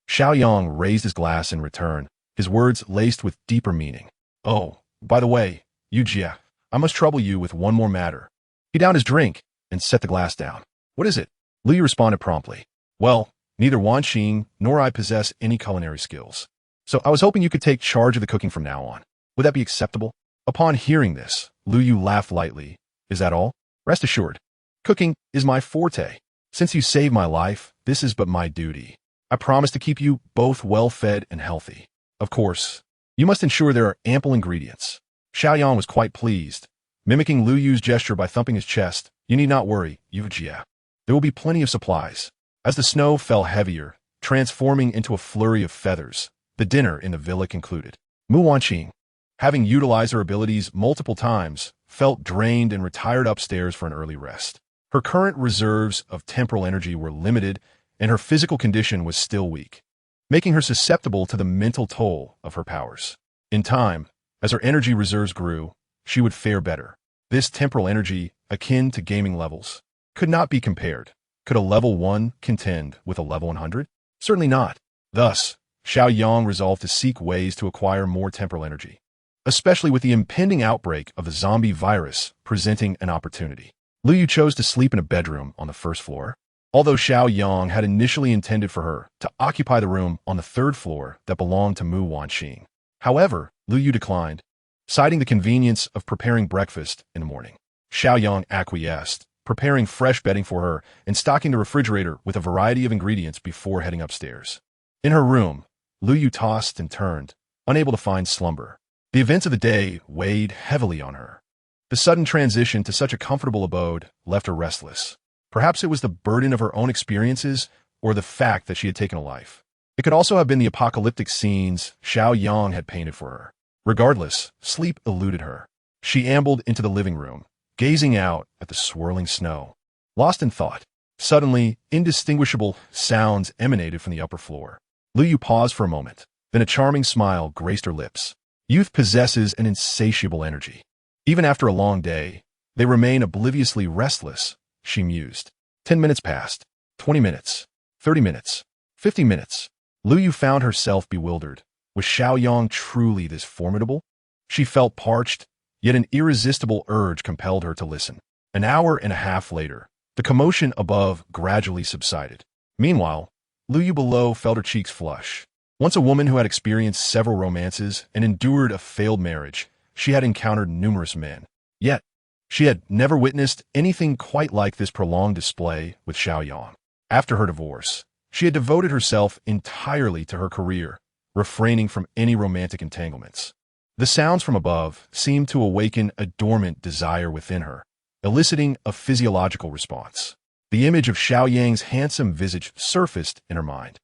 Xiao Yang raised his glass in return, his words laced with deeper meaning. Oh, by the way, Yu Jia, I must trouble you with one more matter. He downed his drink and set the glass down. What is it? Liu responded promptly. Well, neither Wan Xing nor I possess any culinary skills. So I was hoping you could take charge of the cooking from now on. Would that be acceptable? Upon hearing this, Liu Yu laughed lightly. Is that all? Rest assured. Cooking is my forte. Since you saved my life, this is but my duty. I promise to keep you both well-fed and healthy. Of course, you must ensure there are ample ingredients. Xiao Yang was quite pleased, mimicking Liu Yu's gesture by thumping his chest. You need not worry, Yu Jia. There will be plenty of supplies. As the snow fell heavier, transforming into a flurry of feathers, the dinner in the villa concluded. Mu Wanqing, having utilized her abilities multiple times, felt drained and retired upstairs for an early rest. Her current reserves of temporal energy were limited, and her physical condition was still weak, making her susceptible to the mental toll of her powers. In time, as her energy reserves grew, she would fare better. This temporal energy, akin to gaming levels, could not be compared. Could a level 1 contend with a level 100? Certainly not. Thus, Xiao Yang resolved to seek ways to acquire more temporal energy, especially with the impending outbreak of the zombie virus presenting an opportunity. Liu Yu chose to sleep in a bedroom on the first floor, although Xiao Yang had initially intended for her to occupy the room on the third floor that belonged to Mu Wanqing. However, Liu Yu declined, citing the convenience of preparing breakfast in the morning. Xiao Yang acquiesced, preparing fresh bedding for her and stocking the refrigerator with a variety of ingredients before heading upstairs. In her room, Liu Yu tossed and turned, unable to find slumber. The events of the day weighed heavily on her. The sudden transition to such a comfortable abode left her restless. Perhaps it was the burden of her own experiences or the fact that she had taken a life. It could also have been the apocalyptic scenes Xiao Yang had painted for her. Regardless, sleep eluded her. She ambled into the living room, gazing out at the swirling snow. Lost in thought, suddenly, indistinguishable sounds emanated from the upper floor. Liu Yu paused for a moment, then a charming smile graced her lips. Youth possesses an insatiable energy. Even after a long day, they remain obliviously restless, she mused. 10 minutes passed, 20 minutes, 30 minutes, 50 minutes. Liu Yu found herself bewildered. Was Xiao Yang truly this formidable? She felt parched, yet an irresistible urge compelled her to listen. An hour and a half later, the commotion above gradually subsided. Meanwhile, Liu Yu below felt her cheeks flush. Once a woman who had experienced several romances and endured a failed marriage, she had encountered numerous men. Yet, she had never witnessed anything quite like this prolonged display with Xiao Yang. After her divorce, she had devoted herself entirely to her career, refraining from any romantic entanglements. The sounds from above seemed to awaken a dormant desire within her, eliciting a physiological response. The image of Xiao Yang's handsome visage surfaced in her mind,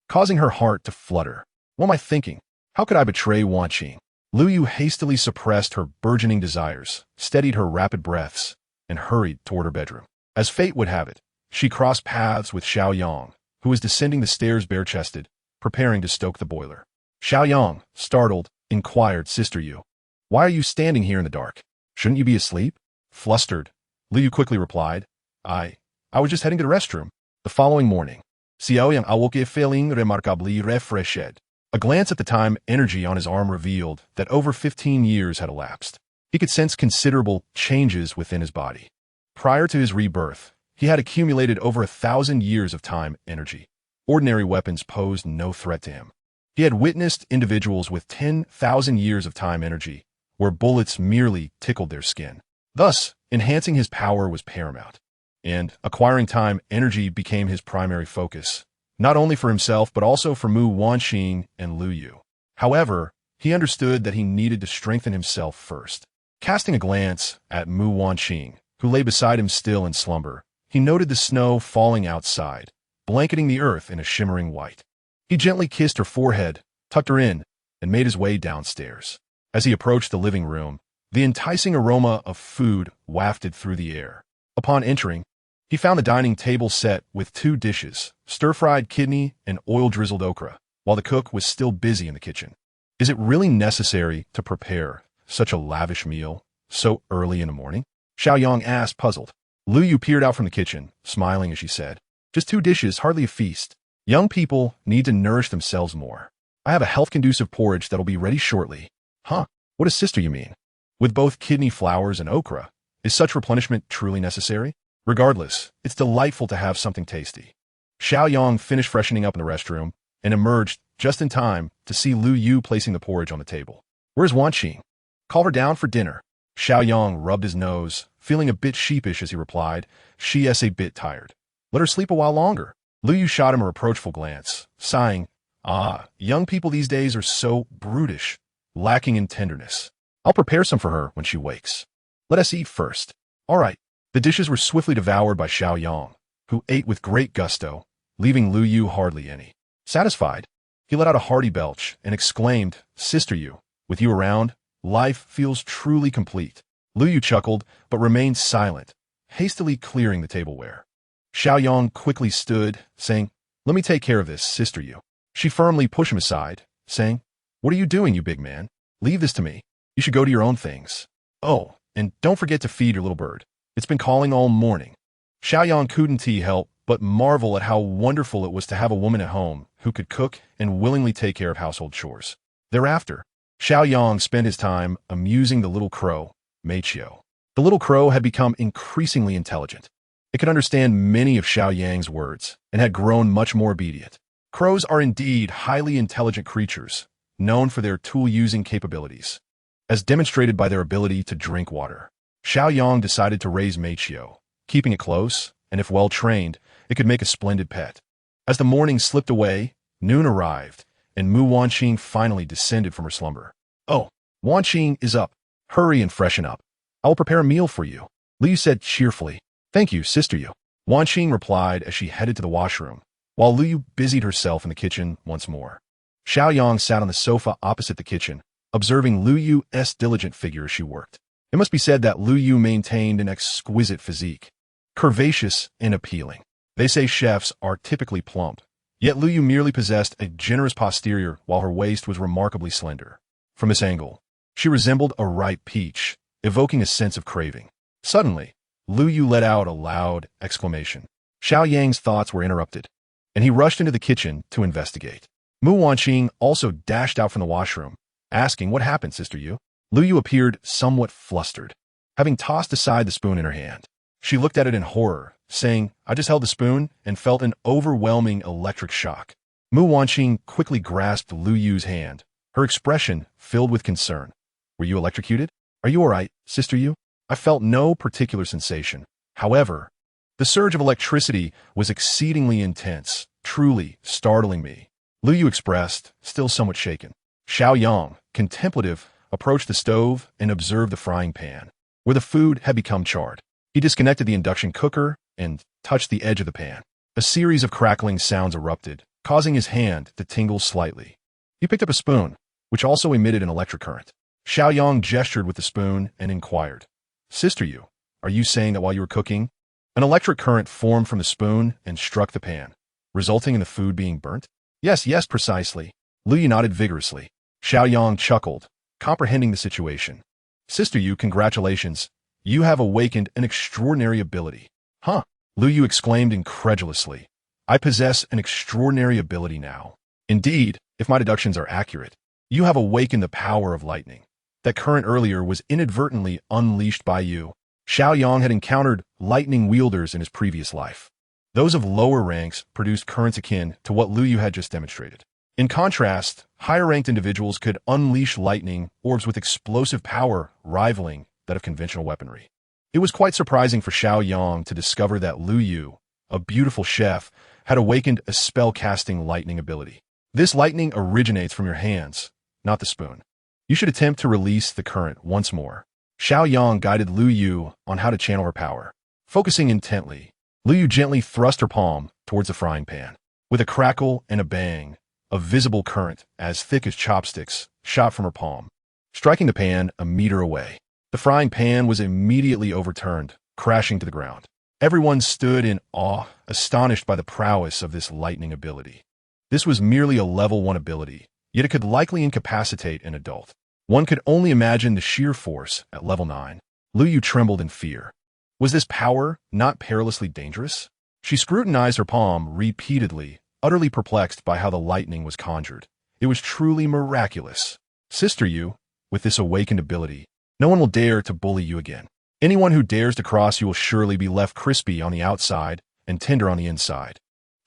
causing her heart to flutter. What am I thinking? How could I betray Wanqing? Liu Yu hastily suppressed her burgeoning desires, steadied her rapid breaths, and hurried toward her bedroom. As fate would have it, she crossed paths with Xiao Yang, who was descending the stairs bare-chested, preparing to stoke the boiler. Xiao Yang, startled, inquired, Sister Yu, why are you standing here in the dark? Shouldn't you be asleep? Flustered, Liu Yu quickly replied, I was just heading to the restroom. The following morning, Xiao Yang awoke feeling remarkably refreshed. A glance at the time energy on his arm revealed that over 15 years had elapsed. He could sense considerable changes within his body. Prior to his rebirth, he had accumulated over 1,000 years of time energy. Ordinary weapons posed no threat to him. He had witnessed individuals with 10,000 years of time energy, where bullets merely tickled their skin. Thus, enhancing his power was paramount, and acquiring time energy became his primary focus, not only for himself but also for Mu Wanqing and Liu Yu. However, he understood that he needed to strengthen himself first. Casting a glance at Mu Wanqing, who lay beside him still in slumber, he noted the snow falling outside, blanketing the earth in a shimmering white. He gently kissed her forehead, tucked her in, and made his way downstairs. As he approached the living room, the enticing aroma of food wafted through the air. Upon entering, he found the dining table set with 2 dishes, stir-fried kidney and oil-drizzled okra, while the cook was still busy in the kitchen. Is it really necessary to prepare such a lavish meal so early in the morning? Xiao Yang asked, puzzled. Lu Yu peered out from the kitchen, smiling as she said, just 2 dishes, hardly a feast. Young people need to nourish themselves more. I have a health-conducive porridge that'll be ready shortly. Huh? What a sister you mean? With both kidney flowers and okra, is such replenishment truly necessary? Regardless, it's delightful to have something tasty. Xiao Yang finished freshening up in the restroom and emerged just in time to see Lu Yu placing the porridge on the table. Where's Wanqing? Call her down for dinner. Xiao Yang rubbed his nose, feeling a bit sheepish as he replied, she is a bit tired. Let her sleep a while longer. Lu Yu shot him a reproachful glance, sighing, young people these days are so brutish, lacking in tenderness. I'll prepare some for her when she wakes. Let us eat first. All right. The dishes were swiftly devoured by Xiao Yang, who ate with great gusto, leaving Lu Yu hardly any. Satisfied, he let out a hearty belch and exclaimed, Sister Yu, with you around, life feels truly complete. Lu Yu chuckled, but remained silent, hastily clearing the tableware. Xiao Yang quickly stood, saying, Let me take care of this, Sister Yu. She firmly pushed him aside, saying, What are you doing, you big man? Leave this to me. You should go to your own things. Oh, and don't forget to feed your little bird. It's been calling all morning. Xiao Yang couldn't help but marvel at how wonderful it was to have a woman at home who could cook and willingly take care of household chores. Thereafter, Xiao Yang spent his time amusing the little crow, Meiqiu. The little crow had become increasingly intelligent. It could understand many of Xiao Yang's words and had grown much more obedient. Crows are indeed highly intelligent creatures, known for their tool-using capabilities, as demonstrated by their ability to drink water. Xiao Yang decided to raise Meiqiu, keeping it close, and if well-trained, it could make a splendid pet. As the morning slipped away, noon arrived, and Mu Wanqing finally descended from her slumber. Oh, Wanqing is up. Hurry and freshen up. I will prepare a meal for you, Liu said cheerfully. Thank you, Sister Yu. Wanqing replied as she headed to the washroom, while Liu busied herself in the kitchen once more. Xiao Yang sat on the sofa opposite the kitchen, observing Lu Yu's diligent figure as she worked. It must be said that Lu Yu maintained an exquisite physique, curvaceous and appealing. They say chefs are typically plump, yet Lu Yu merely possessed a generous posterior while her waist was remarkably slender. From this angle, she resembled a ripe peach, evoking a sense of craving. Suddenly, Lu Yu let out a loud exclamation. Xiao Yang's thoughts were interrupted, and he rushed into the kitchen to investigate. Mu Wanqing also dashed out from the washroom, asking, What happened, Sister Yu? Lu Yu appeared somewhat flustered, having tossed aside the spoon in her hand. She looked at it in horror, saying, I just held the spoon and felt an overwhelming electric shock. Mu Wanqing quickly grasped Lu Yu's hand, her expression filled with concern. Were you electrocuted? Are you all right, Sister Yu? I felt no particular sensation. However, the surge of electricity was exceedingly intense, truly startling me. Lu Yu expressed, still somewhat shaken. Xiao Yang, contemplative, approached the stove and observed the frying pan, where the food had become charred. He disconnected the induction cooker and touched the edge of the pan. A series of crackling sounds erupted, causing his hand to tingle slightly. He picked up a spoon, which also emitted an electric current. Xiao Yang gestured with the spoon and inquired, Sister Yu, are you saying that while you were cooking, an electric current formed from the spoon and struck the pan, resulting in the food being burnt? Yes, precisely. Lu Yu nodded vigorously. Xiao Yang chuckled, comprehending the situation. Sister Yu, congratulations. You have awakened an extraordinary ability. Huh? Lu Yu exclaimed incredulously. I possess an extraordinary ability now. Indeed, if my deductions are accurate, you have awakened the power of lightning. That current earlier was inadvertently unleashed by you. Xiao Yang had encountered lightning wielders in his previous life. Those of lower ranks produced currents akin to what Lu Yu had just demonstrated. In contrast, higher-ranked individuals could unleash lightning orbs with explosive power rivaling that of conventional weaponry. It was quite surprising for Xiao Yang to discover that Lu Yu, a beautiful chef, had awakened a spell-casting lightning ability. This lightning originates from your hands, not the spoon. You should attempt to release the current once more. Xiao Yang guided Lu Yu on how to channel her power. Focusing intently, Lu Yu gently thrust her palm towards the frying pan. With a crackle and a bang, a visible current, as thick as chopsticks, shot from her palm, striking the pan a meter away. The frying pan was immediately overturned, crashing to the ground. Everyone stood in awe, astonished by the prowess of this lightning ability. This was merely a level 1 ability, yet it could likely incapacitate an adult. One could only imagine the sheer force at level 9. Lu Yu trembled in fear. Was this power not perilously dangerous? She scrutinized her palm repeatedly, utterly perplexed by how the lightning was conjured. It was truly miraculous. Sister Yu, with this awakened ability, no one will dare to bully you again. Anyone who dares to cross you will surely be left crispy on the outside and tender on the inside.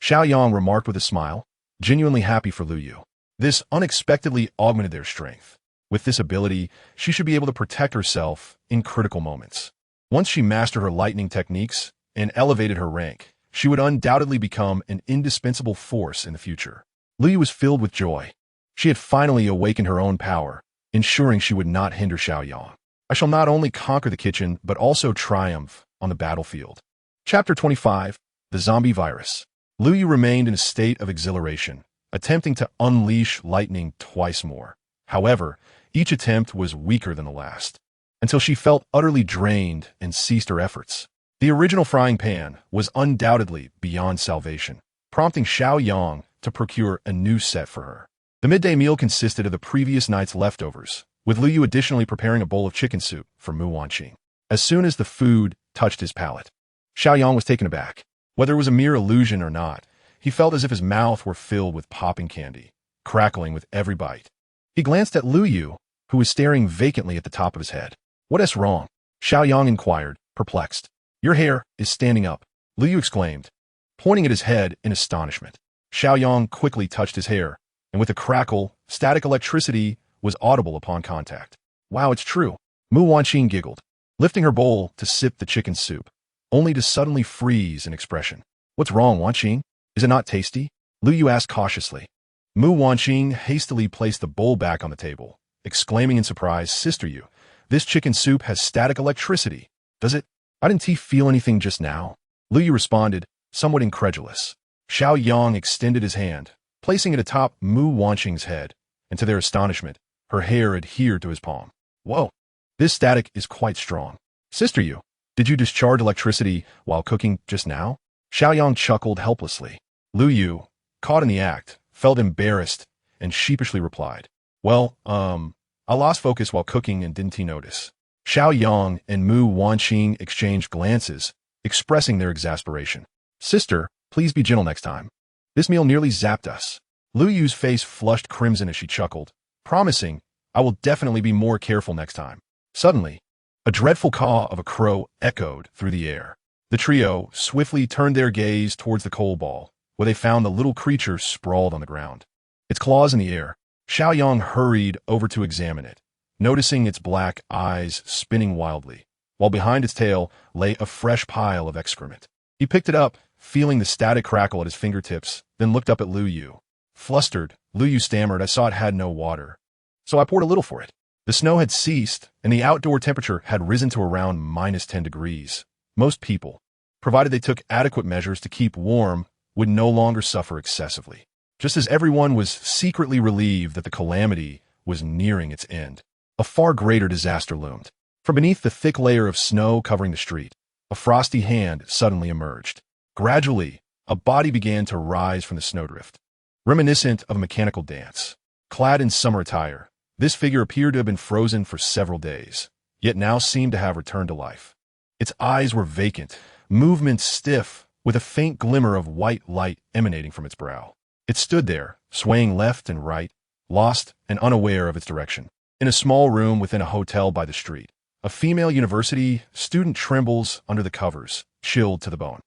Xiao Yang remarked with a smile, genuinely happy for Lu Yu. This unexpectedly augmented their strength. With this ability, she should be able to protect herself in critical moments. Once she mastered her lightning techniques and elevated her rank, she would undoubtedly become an indispensable force in the future. Lu Yu was filled with joy. She had finally awakened her own power, ensuring she would not hinder Xiao Yang. I shall not only conquer the kitchen, but also triumph on the battlefield. Chapter 25, The Zombie Virus. Lu Yu remained in a state of exhilaration, attempting to unleash lightning twice more. However, each attempt was weaker than the last, until she felt utterly drained and ceased her efforts. The original frying pan was undoubtedly beyond salvation, prompting Xiao Yang to procure a new set for her. The midday meal consisted of the previous night's leftovers, with Lu Yu additionally preparing a bowl of chicken soup for Mu Wanqing. As soon as the food touched his palate, Xiao Yang was taken aback. Whether it was a mere illusion or not, he felt as if his mouth were filled with popping candy, crackling with every bite. He glanced at Lu Yu, who was staring vacantly at the top of his head. "What is wrong?" Xiao Yang inquired, perplexed. "Your hair is standing up," Lu Yu exclaimed, pointing at his head in astonishment. Xiao Yang quickly touched his hair, and with a crackle, static electricity was audible upon contact. "Wow, it's true." Mu Wanqing giggled, lifting her bowl to sip the chicken soup, only to suddenly freeze in expression. "What's wrong, Wanqing? Is it not tasty?" Lu Yu asked cautiously. Mu Wanqing hastily placed the bowl back on the table, exclaiming in surprise, "Sister Yu, this chicken soup has static electricity. Does it? I didn't feel anything just now." Lu Yu responded, somewhat incredulous. Xiao Yang extended his hand, placing it atop Mu Wanqing's head, and to their astonishment, her hair adhered to his palm. "Whoa, this static is quite strong. Sister Yu, did you discharge electricity while cooking just now?" Xiao Yang chuckled helplessly. Lu Yu, caught in the act, felt embarrassed and sheepishly replied, "Well, I lost focus while cooking and didn't notice." Xiao Yang and Mu Wanqing exchanged glances, expressing their exasperation. "Sister, please be gentle next time. This meal nearly zapped us." Lu Yu's face flushed crimson as she chuckled, promising, "I will definitely be more careful next time." Suddenly, a dreadful caw of a crow echoed through the air. The trio swiftly turned their gaze towards the coal ball, where they found the little creature sprawled on the ground, its claws in the air. Xiao Yang hurried over to examine it, noticing its black eyes spinning wildly, while behind its tail lay a fresh pile of excrement. He picked it up, feeling the static crackle at his fingertips, then looked up at Lu Yu. Flustered, Lu Yu stammered, "I saw it had no water, so I poured a little for it." The snow had ceased, and the outdoor temperature had risen to around -10 degrees. Most people, provided they took adequate measures to keep warm, would no longer suffer excessively. Just as everyone was secretly relieved that the calamity was nearing its end, a far greater disaster loomed. From beneath the thick layer of snow covering the street, a frosty hand suddenly emerged. Gradually, a body began to rise from the snowdrift, reminiscent of a mechanical dance. Clad in summer attire, this figure appeared to have been frozen for several days, yet now seemed to have returned to life. Its eyes were vacant, movements stiff, with a faint glimmer of white light emanating from its brow. It stood there, swaying left and right, lost and unaware of its direction. In a small room within a hotel by the street, a female university student trembles under the covers, chilled to the bone.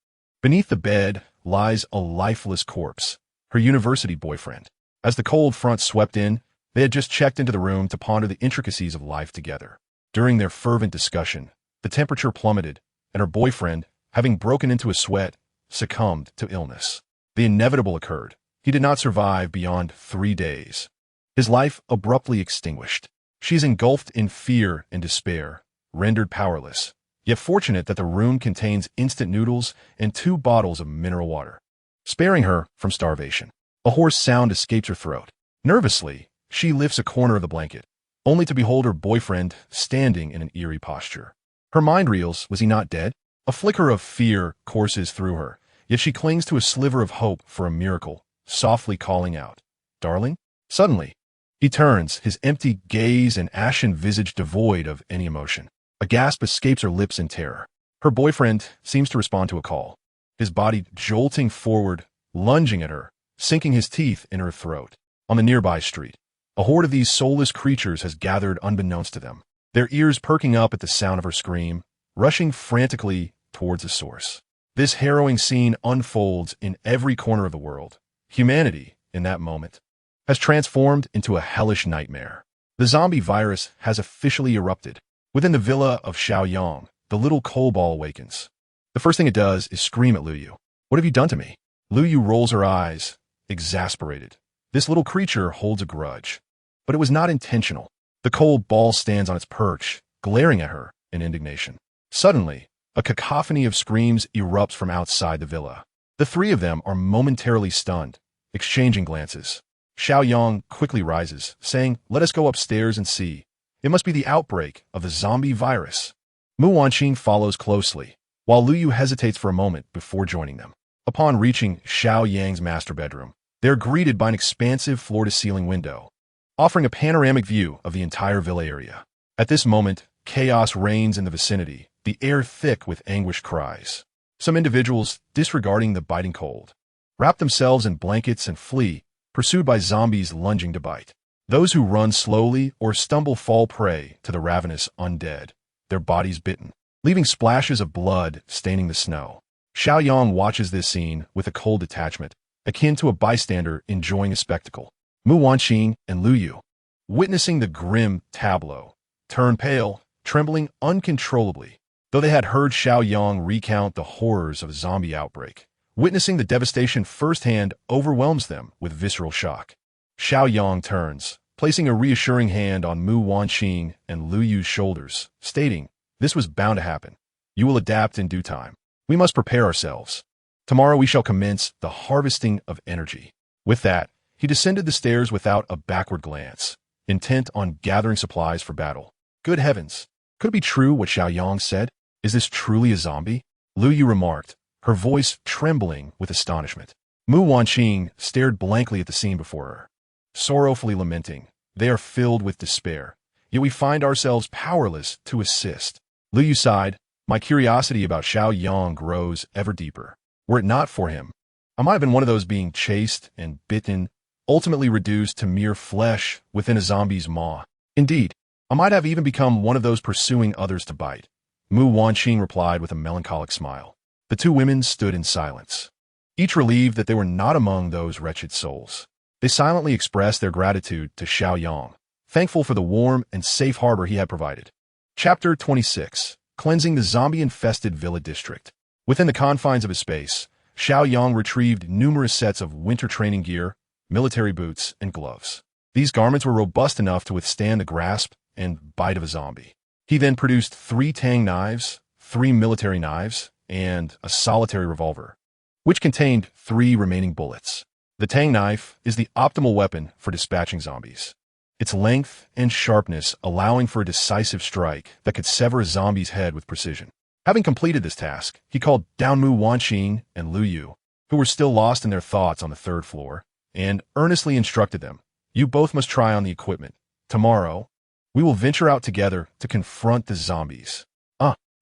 Beneath the bed lies a lifeless corpse, her university boyfriend. As the cold front swept in, they had just checked into the room to ponder the intricacies of life together. During their fervent discussion, the temperature plummeted, and her boyfriend, having broken into a sweat, succumbed to illness. The inevitable occurred. He did not survive beyond 3 days. His life abruptly extinguished. She is engulfed in fear and despair, rendered powerless, yet fortunate that the room contains instant noodles and 2 bottles of mineral water, sparing her from starvation. A hoarse sound escapes her throat. Nervously, she lifts a corner of the blanket, only to behold her boyfriend standing in an eerie posture. Her mind reels, was he not dead? A flicker of fear courses through her, yet she clings to a sliver of hope for a miracle, softly calling out, "Darling?" Suddenly, He turns, his empty gaze and ashen visage devoid of any emotion. A gasp escapes her lips in terror. Her boyfriend seems to respond to a call, his body jolting forward, lunging at her, sinking his teeth in her throat. On the nearby street, a horde of these soulless creatures has gathered unbeknownst to them, their ears perking up at the sound of her scream, rushing frantically towards the source. This harrowing scene unfolds in every corner of the world. Humanity, in that moment, has transformed into a hellish nightmare. The zombie virus has officially erupted. Within the villa of Xiao Yang, the little coal ball awakens. The first thing it does is scream at Lu Yu. "What have you done to me?" Lu Yu rolls her eyes, exasperated. This little creature holds a grudge. But it was not intentional. The coal ball stands on its perch, glaring at her in indignation. Suddenly, a cacophony of screams erupts from outside the villa. The three of them are momentarily stunned, exchanging glances. Xiao Yang quickly rises, saying, "Let us go upstairs and see. It must be the outbreak of the zombie virus." Mu Wanqing follows closely, while Lu Yu hesitates for a moment before joining them. Upon reaching Xiao Yang's master bedroom, they are greeted by an expansive floor-to-ceiling window, offering a panoramic view of the entire villa area. At this moment, chaos reigns in the vicinity, the air thick with anguished cries. Some individuals, disregarding the biting cold, wrap themselves in blankets and flee, pursued by zombies lunging to bite. Those who run slowly or stumble fall prey to the ravenous undead, their bodies bitten, leaving splashes of blood staining the snow. Xiao Yang watches this scene with a cold detachment, akin to a bystander enjoying a spectacle. Mu Wanqing and Lu Yu, witnessing the grim tableau, turn pale, trembling uncontrollably. Though they had heard Xiao Yang recount the horrors of a zombie outbreak, witnessing the devastation firsthand overwhelms them with visceral shock. Xiao Yang turns, placing a reassuring hand on Mu Wanqing and Lu Yu's shoulders, stating, "This was bound to happen. You will adapt in due time. We must prepare ourselves. Tomorrow we shall commence the harvesting of energy." With that, he descended the stairs without a backward glance, intent on gathering supplies for battle. Good heavens! Could it be true what Xiao Yang said? Is this truly a zombie? Lu Yu remarked, her voice trembling with astonishment. Mu Wanqing stared blankly at the scene before her, sorrowfully lamenting. They are filled with despair, yet we find ourselves powerless to assist. Lu Yu sighed. My curiosity about Xiao Yang grows ever deeper. Were it not for him, I might have been one of those being chased and bitten, ultimately reduced to mere flesh within a zombie's maw. Indeed, I might have even become one of those pursuing others to bite. Mu Wanqing replied with a melancholic smile. The two women stood in silence, each relieved that they were not among those wretched souls. They silently expressed their gratitude to Xiao Yang, thankful for the warm and safe harbor he had provided. Chapter 26. Cleansing the zombie-infested villa district. Within the confines of his space, Xiao Yang retrieved numerous sets of winter training gear, military boots, and gloves. These garments were robust enough to withstand the grasp and bite of a zombie. He then produced 3 tang knives, 3 military knives, and a solitary revolver, which contained 3 remaining bullets. The tang knife is the optimal weapon for dispatching zombies, its length and sharpness allowing for a decisive strike that could sever a zombie's head with precision. Having completed this task, he called down Mu Wanqing and Lu Yu, who were still lost in their thoughts on the 3rd floor, and earnestly instructed them, "You both must try on the equipment. Tomorrow, we will venture out together to confront the zombies."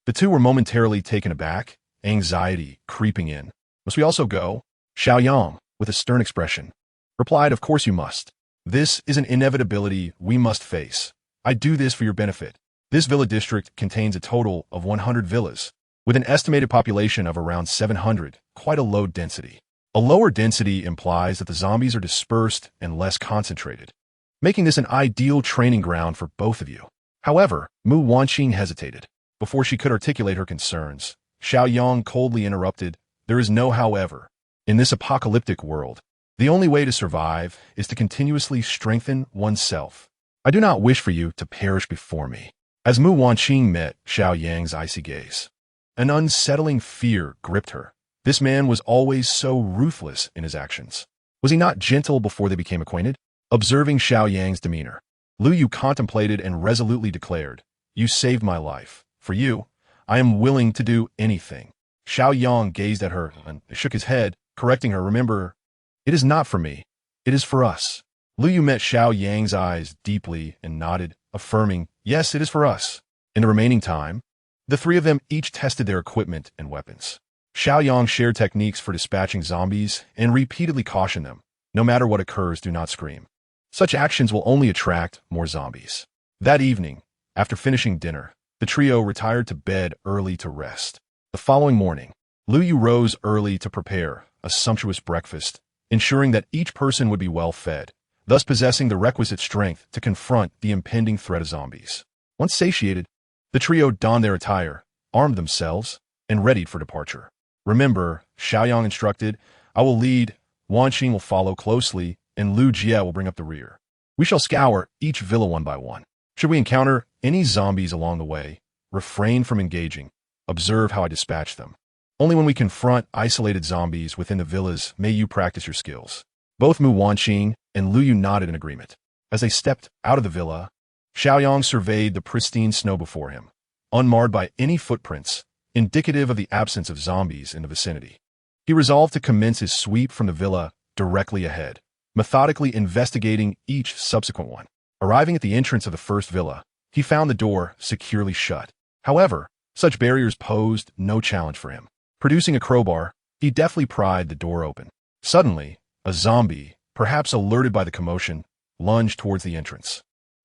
The two were momentarily taken aback, anxiety creeping in. "Must we also go?" Xiao Yang, with a stern expression, replied, "Of course you must. This is an inevitability we must face. I do this for your benefit. This villa district contains a total of 100 villas, with an estimated population of around 700, quite a low density. A lower density implies that the zombies are dispersed and less concentrated, making this an ideal training ground for both of you." However, Mu Wanqing hesitated. Before she could articulate her concerns, Xiao Yang coldly interrupted, "There is no however. In this apocalyptic world, the only way to survive is to continuously strengthen oneself. I do not wish for you to perish before me." As Mu Wanqing met Xiao Yang's icy gaze, an unsettling fear gripped her. This man was always so ruthless in his actions. Was he not gentle before they became acquainted? Observing Xiao Yang's demeanor, Lu Yu contemplated and resolutely declared, "You saved my life. For you, I am willing to do anything." Xiao Yang gazed at her and shook his head, correcting her, "Remember, it is not for me. It is for us." Lu Yu met Xiao Yang's eyes deeply and nodded, affirming, yes, it is for us. In the remaining time, the three of them each tested their equipment and weapons. Xiao Yang shared techniques for dispatching zombies and repeatedly cautioned them, no matter what occurs, do not scream. Such actions will only attract more zombies. That evening, after finishing dinner, the trio retired to bed early to rest. The following morning, Lu Yu rose early to prepare a sumptuous breakfast, ensuring that each person would be well fed, thus possessing the requisite strength to confront the impending threat of zombies. Once satiated, the trio donned their attire, armed themselves, and readied for departure. Remember, Xiao Yang instructed, I will lead, Wan Qing will follow closely, and Lu Jie will bring up the rear. We shall scour each villa one by one. Should we encounter any zombies along the way, refrain from engaging. Observe how I dispatch them. Only when we confront isolated zombies within the villas may you practice your skills. Both Mu Wanqing and Lu Yu nodded in agreement. As they stepped out of the villa, Xiao Yang surveyed the pristine snow before him, unmarred by any footprints, indicative of the absence of zombies in the vicinity. He resolved to commence his sweep from the villa directly ahead, methodically investigating each subsequent one. Arriving at the entrance of the first villa, he found the door securely shut. However, such barriers posed no challenge for him. Producing a crowbar, he deftly pried the door open. Suddenly, a zombie, perhaps alerted by the commotion, lunged towards the entrance.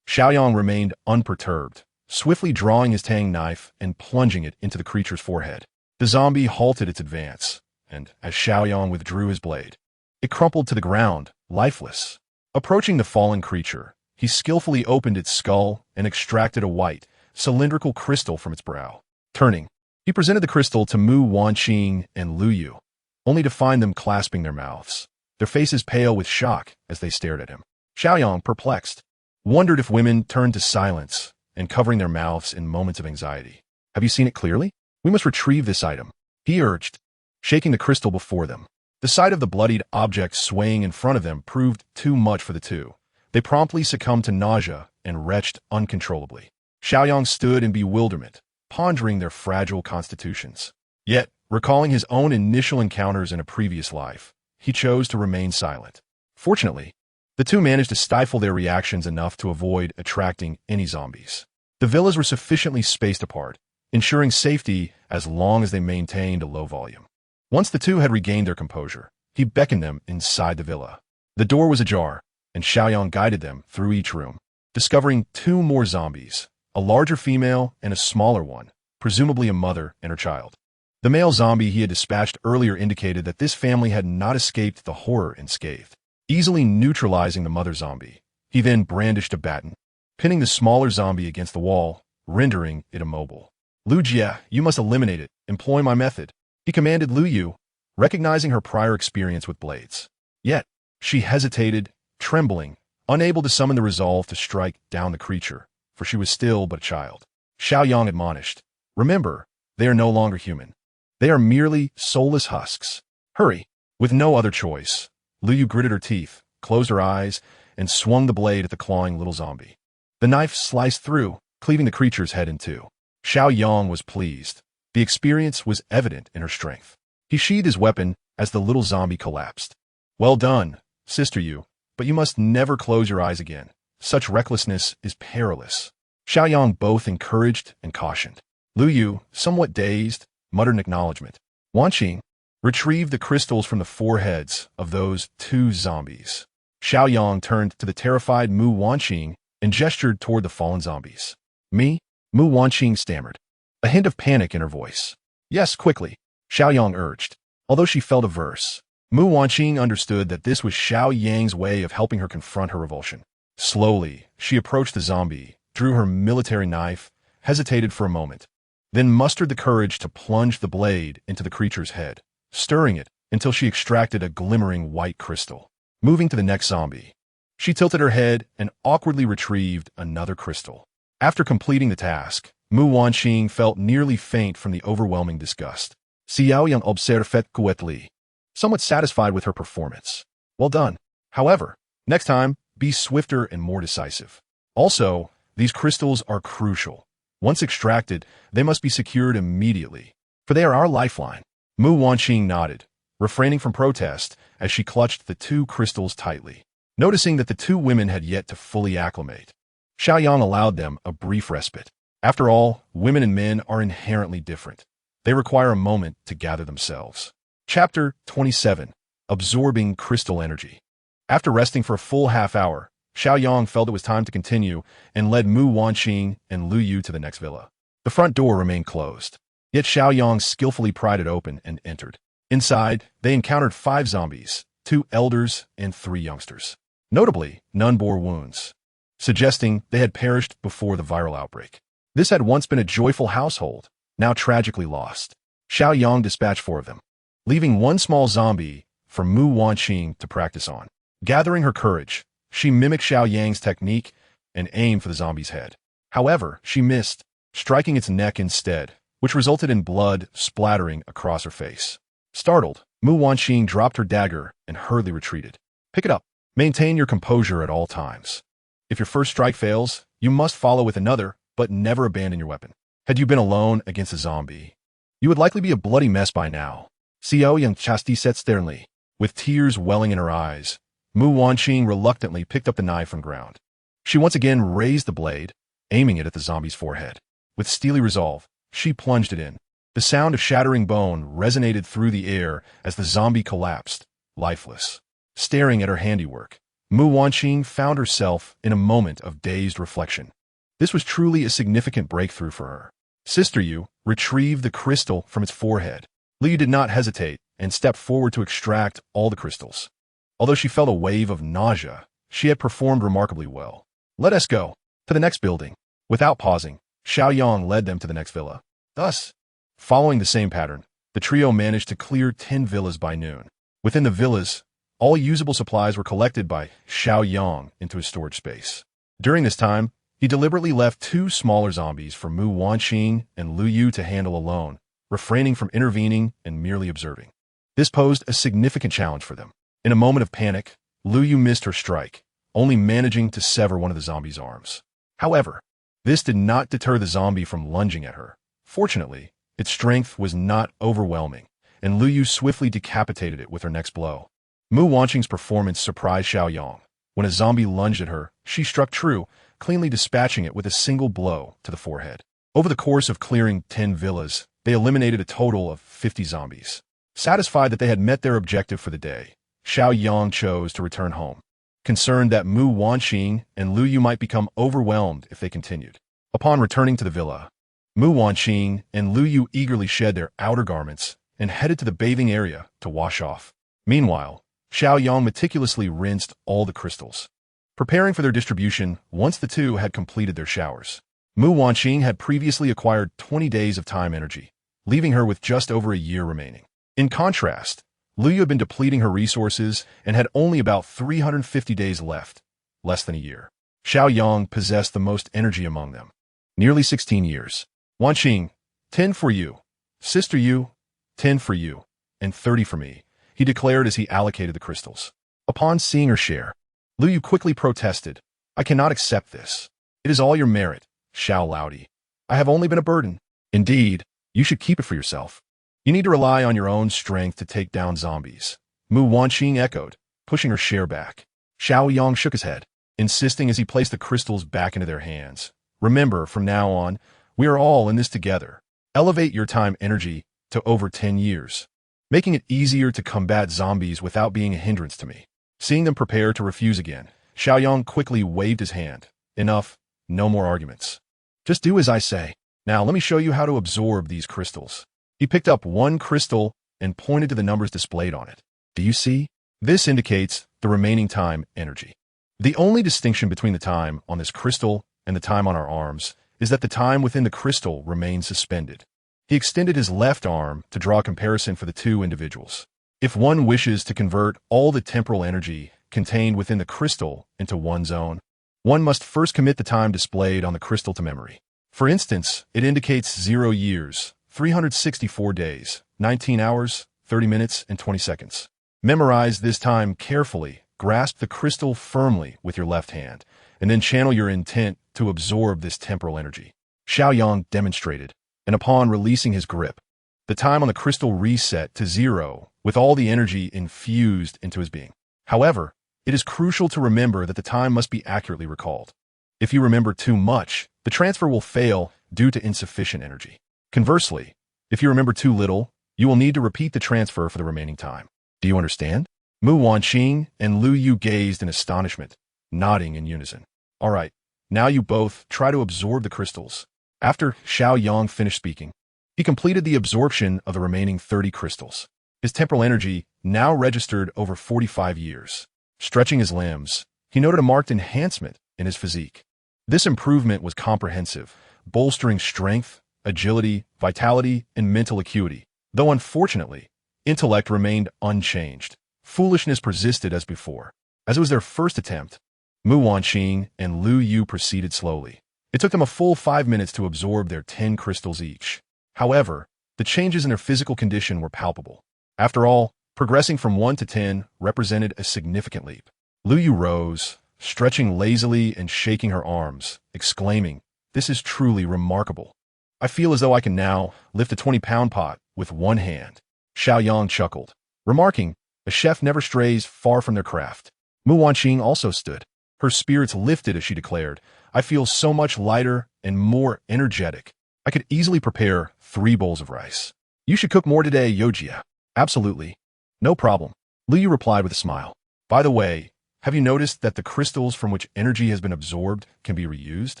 Xiao Yang remained unperturbed, swiftly drawing his tang knife and plunging it into the creature's forehead. The zombie halted its advance, and as Xiao Yang withdrew his blade, it crumpled to the ground, lifeless. Approaching the fallen creature, he skillfully opened its skull and extracted a white, cylindrical crystal from its brow. Turning, he presented the crystal to Mu Wanqing and Lu Yu, only to find them clasping their mouths, their faces pale with shock as they stared at him. Xiao Yang, perplexed, wondered if women turned to silence and covering their mouths in moments of anxiety. Have you seen it clearly? We must retrieve this item, he urged, shaking the crystal before them. The sight of the bloodied object swaying in front of them proved too much for the two. They promptly succumbed to nausea and retched uncontrollably. Xiao Yang stood in bewilderment, pondering their fragile constitutions. Yet, recalling his own initial encounters in a previous life, he chose to remain silent. Fortunately, the two managed to stifle their reactions enough to avoid attracting any zombies. The villas were sufficiently spaced apart, ensuring safety as long as they maintained a low volume. Once the two had regained their composure, he beckoned them inside the villa. The door was ajar, and Xiao Yang guided them through each room, discovering two more zombies, a larger female and a smaller one, presumably a mother and her child. The male zombie he had dispatched earlier indicated that this family had not escaped the horror unscathed. Easily neutralizing the mother zombie, he then brandished a baton, pinning the smaller zombie against the wall, rendering it immobile. Lu Jie, you must eliminate it. Employ my method, he commanded Lu Yu, recognizing her prior experience with blades. Yet, she hesitated, trembling, unable to summon the resolve to strike down the creature, for she was still but a child. Xiao Yang admonished, remember, they are no longer human. They are merely soulless husks. Hurry. With no other choice, Lu Yu gritted her teeth, closed her eyes, and swung the blade at the clawing little zombie. The knife sliced through, cleaving the creature's head in two. Xiao Yang was pleased. The experience was evident in her strength. He sheathed his weapon as the little zombie collapsed. Well done, Sister Yu, but you must never close your eyes again. Such recklessness is perilous. Xiao Yang both encouraged and cautioned. Lu Yu, somewhat dazed, muttered an acknowledgement. Wanqing retrieved the crystals from the foreheads of those two zombies. Xiao Yang turned to the terrified Mu Wanqing and gestured toward the fallen zombies. Me? Mu Wanqing stammered, a hint of panic in her voice. Yes, quickly, Xiao Yang urged. Although she felt averse, Mu Wanqing understood that this was Xiao Yang's way of helping her confront her revulsion. Slowly, she approached the zombie, drew her military knife, hesitated for a moment, then mustered the courage to plunge the blade into the creature's head, stirring it until she extracted a glimmering white crystal. Moving to the next zombie, she tilted her head and awkwardly retrieved another crystal. After completing the task, Mu Wanqing felt nearly faint from the overwhelming disgust. Xiao Yang observed quietly, somewhat satisfied with her performance. Well done. However, next time, be swifter and more decisive. Also, these crystals are crucial. Once extracted, they must be secured immediately, for they are our lifeline. Mu Wanqing nodded, refraining from protest as she clutched the two crystals tightly. Noticing that the two women had yet to fully acclimate, Xiao Yang allowed them a brief respite. After all, women and men are inherently different. They require a moment to gather themselves. Chapter 27. Absorbing Crystal Energy. After resting for a full half hour, Xiao Yang felt it was time to continue and led Mu Wanqing and Lu Yu to the next villa. The front door remained closed, yet Xiao Yang skillfully pried it open and entered. Inside, they encountered 5 zombies, 2 elders, and 3 youngsters. Notably, none bore wounds, suggesting they had perished before the viral outbreak. This had once been a joyful household, now tragically lost. Xiao Yang dispatched 4 of them, leaving 1 small zombie for Mu Wanqing to practice on. Gathering her courage, she mimicked Xiao Yang's technique and aimed for the zombie's head. However, she missed, striking its neck instead, which resulted in blood splattering across her face. Startled, Mu Wanqing dropped her dagger and hurriedly retreated. Pick it up. Maintain your composure at all times. If your first strike fails, you must follow with another, but never abandon your weapon. Had you been alone against a zombie, you would likely be a bloody mess by now. Xiao Yang chasti said sternly. With tears welling in her eyes, Mu Wanqing reluctantly picked up the knife from ground. She once again raised the blade, aiming it at the zombie's forehead. With steely resolve, she plunged it in. The sound of shattering bone resonated through the air as the zombie collapsed, lifeless. Staring at her handiwork, Mu Wanqing found herself in a moment of dazed reflection. This was truly a significant breakthrough for her. Sister Yu retrieved the crystal from its forehead. Liu did not hesitate and stepped forward to extract all the crystals. Although she felt a wave of nausea, she had performed remarkably well. Let us go to the next building. Without pausing, Xiao Yang led them to the next villa. Thus, following the same pattern, the trio managed to clear 10 villas by noon. Within the villas, all usable supplies were collected by Xiao Yang into his storage space. During this time, he deliberately left 2 smaller zombies for Mu Wanqing and Lu Yu to handle alone, refraining from intervening and merely observing. This posed a significant challenge for them. In a moment of panic, Lu Yu missed her strike, only managing to sever one of the zombie's arms. However, this did not deter the zombie from lunging at her. Fortunately, its strength was not overwhelming, and Lu Yu swiftly decapitated it with her next blow. Mu Wanqing's performance surprised Xiao Yang. When a zombie lunged at her, she struck true, cleanly dispatching it with a single blow to the forehead. Over the course of clearing 10 villas, they eliminated a total of 50 zombies. Satisfied that they had met their objective for the day, Xiao Yang chose to return home, concerned that Mu Wanqing and Lu Yu might become overwhelmed if they continued. Upon returning to the villa, Mu Wanqing and Lu Yu eagerly shed their outer garments and headed to the bathing area to wash off. Meanwhile, Xiao Yang meticulously rinsed all the crystals, preparing for their distribution once the two had completed their showers. Mu Wanqing had previously acquired 20 days of time energy, leaving her with just over a year remaining. In contrast, Lu Yu had been depleting her resources and had only about 350 days left, less than a year. Xiao Yang possessed the most energy among them, nearly 16 years. Wanqing, 10 for you. Sister Yu, 10 for you, and 30 for me, he declared as he allocated the crystals. Upon seeing her share, Lu Yu quickly protested. I cannot accept this. It is all your merit, Xiao Laodi. I have only been a burden. Indeed, you should keep it for yourself. You need to rely on your own strength to take down zombies. Mu Wanqing echoed, pushing her share back. Xiao Yang shook his head, insisting as he placed the crystals back into their hands. Remember, from now on, we are all in this together. Elevate your time energy to over 10 years, making it easier to combat zombies without being a hindrance to me. Seeing them prepare to refuse again, Xiao Yang quickly waved his hand. Enough, no more arguments. Just do as I say. Now let me show you how to absorb these crystals. He picked up 1 crystal and pointed to the numbers displayed on it. Do you see? This indicates the remaining time energy. The only distinction between the time on this crystal and the time on our arms is that the time within the crystal remains suspended. He extended his left arm to draw a comparison for the two individuals. If one wishes to convert all the temporal energy contained within the crystal into one's own, one must first commit the time displayed on the crystal to memory. For instance, it indicates 0 years, 364 days, 19 hours, 30 minutes, and 20 seconds. Memorize this time carefully, grasp the crystal firmly with your left hand, and then channel your intent to absorb this temporal energy. Xiao Yang demonstrated, and upon releasing his grip, the time on the crystal reset to 0 with all the energy infused into his being. However, It is crucial to remember that the time must be accurately recalled. If you remember too much, the transfer will fail due to insufficient energy. Conversely, if you remember too little, you will need to repeat the transfer for the remaining time. Do you understand? Mu Wanqing and Lu Yu gazed in astonishment, nodding in unison. All right, now you both try to absorb the crystals. After Xiao Yang finished speaking, he completed the absorption of the remaining 30 crystals. His temporal energy now registered over 45 years. Stretching his limbs, he noted a marked enhancement in his physique. This improvement was comprehensive, bolstering strength, agility, vitality, and mental acuity. Though unfortunately, intellect remained unchanged. Foolishness persisted as before. As it was their first attempt, Mu Wanqing and Lu Yu proceeded slowly. It took them a full 5 minutes to absorb their 10 crystals each. However, the changes in their physical condition were palpable. After all, progressing from 1 to 10 represented a significant leap. Lu Yu rose, stretching lazily and shaking her arms, exclaiming, "This is truly remarkable. I feel as though I can now lift a 20-pound pot with one hand." Xiao Yang chuckled, remarking, "A chef never strays far from their craft." Mu Wanqing also stood. Her spirits lifted as she declared, "I feel so much lighter and more energetic. I could easily prepare 3 bowls of rice." "You should cook more today, Yojia." "Absolutely. No problem," Lu Yu replied with a smile. "By the way, have you noticed that the crystals from which energy has been absorbed can be reused?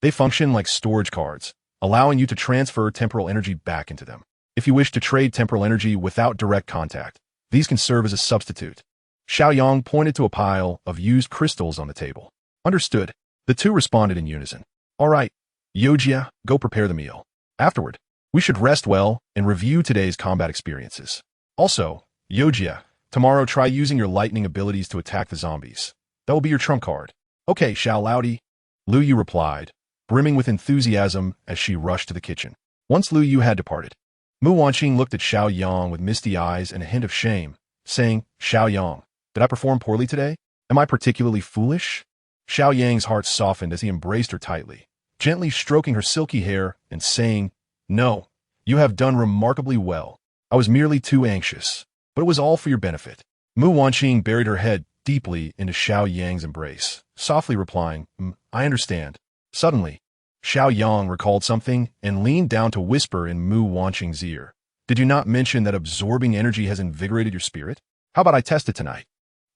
They function like storage cards, allowing you to transfer temporal energy back into them. If you wish to trade temporal energy without direct contact, these can serve as a substitute." Xiao Yang pointed to a pile of used crystals on the table. "Understood." The two responded in unison. "All right, Yojia, go prepare the meal. Afterward, we should rest well and review today's combat experiences. Also, Yojia, tomorrow try using your lightning abilities to attack the zombies. That will be your trump card." "Okay, Xiao Laudi," Lu Yu replied, brimming with enthusiasm as she rushed to the kitchen. Once Lu Yu had departed, Mu Wanqing looked at Xiao Yang with misty eyes and a hint of shame, saying, "Xiao Yang, did I perform poorly today? Am I particularly foolish?" Xiao Yang's heart softened as he embraced her tightly, gently stroking her silky hair and saying, "No, you have done remarkably well. I was merely too anxious, but it was all for your benefit." Mu Wanqing buried her head deeply into Xiao Yang's embrace, softly replying, "I understand." Suddenly, Xiao Yang recalled something and leaned down to whisper in Mu Wanqing's ear. "Did you not mention that absorbing energy has invigorated your spirit? How about I test it tonight?"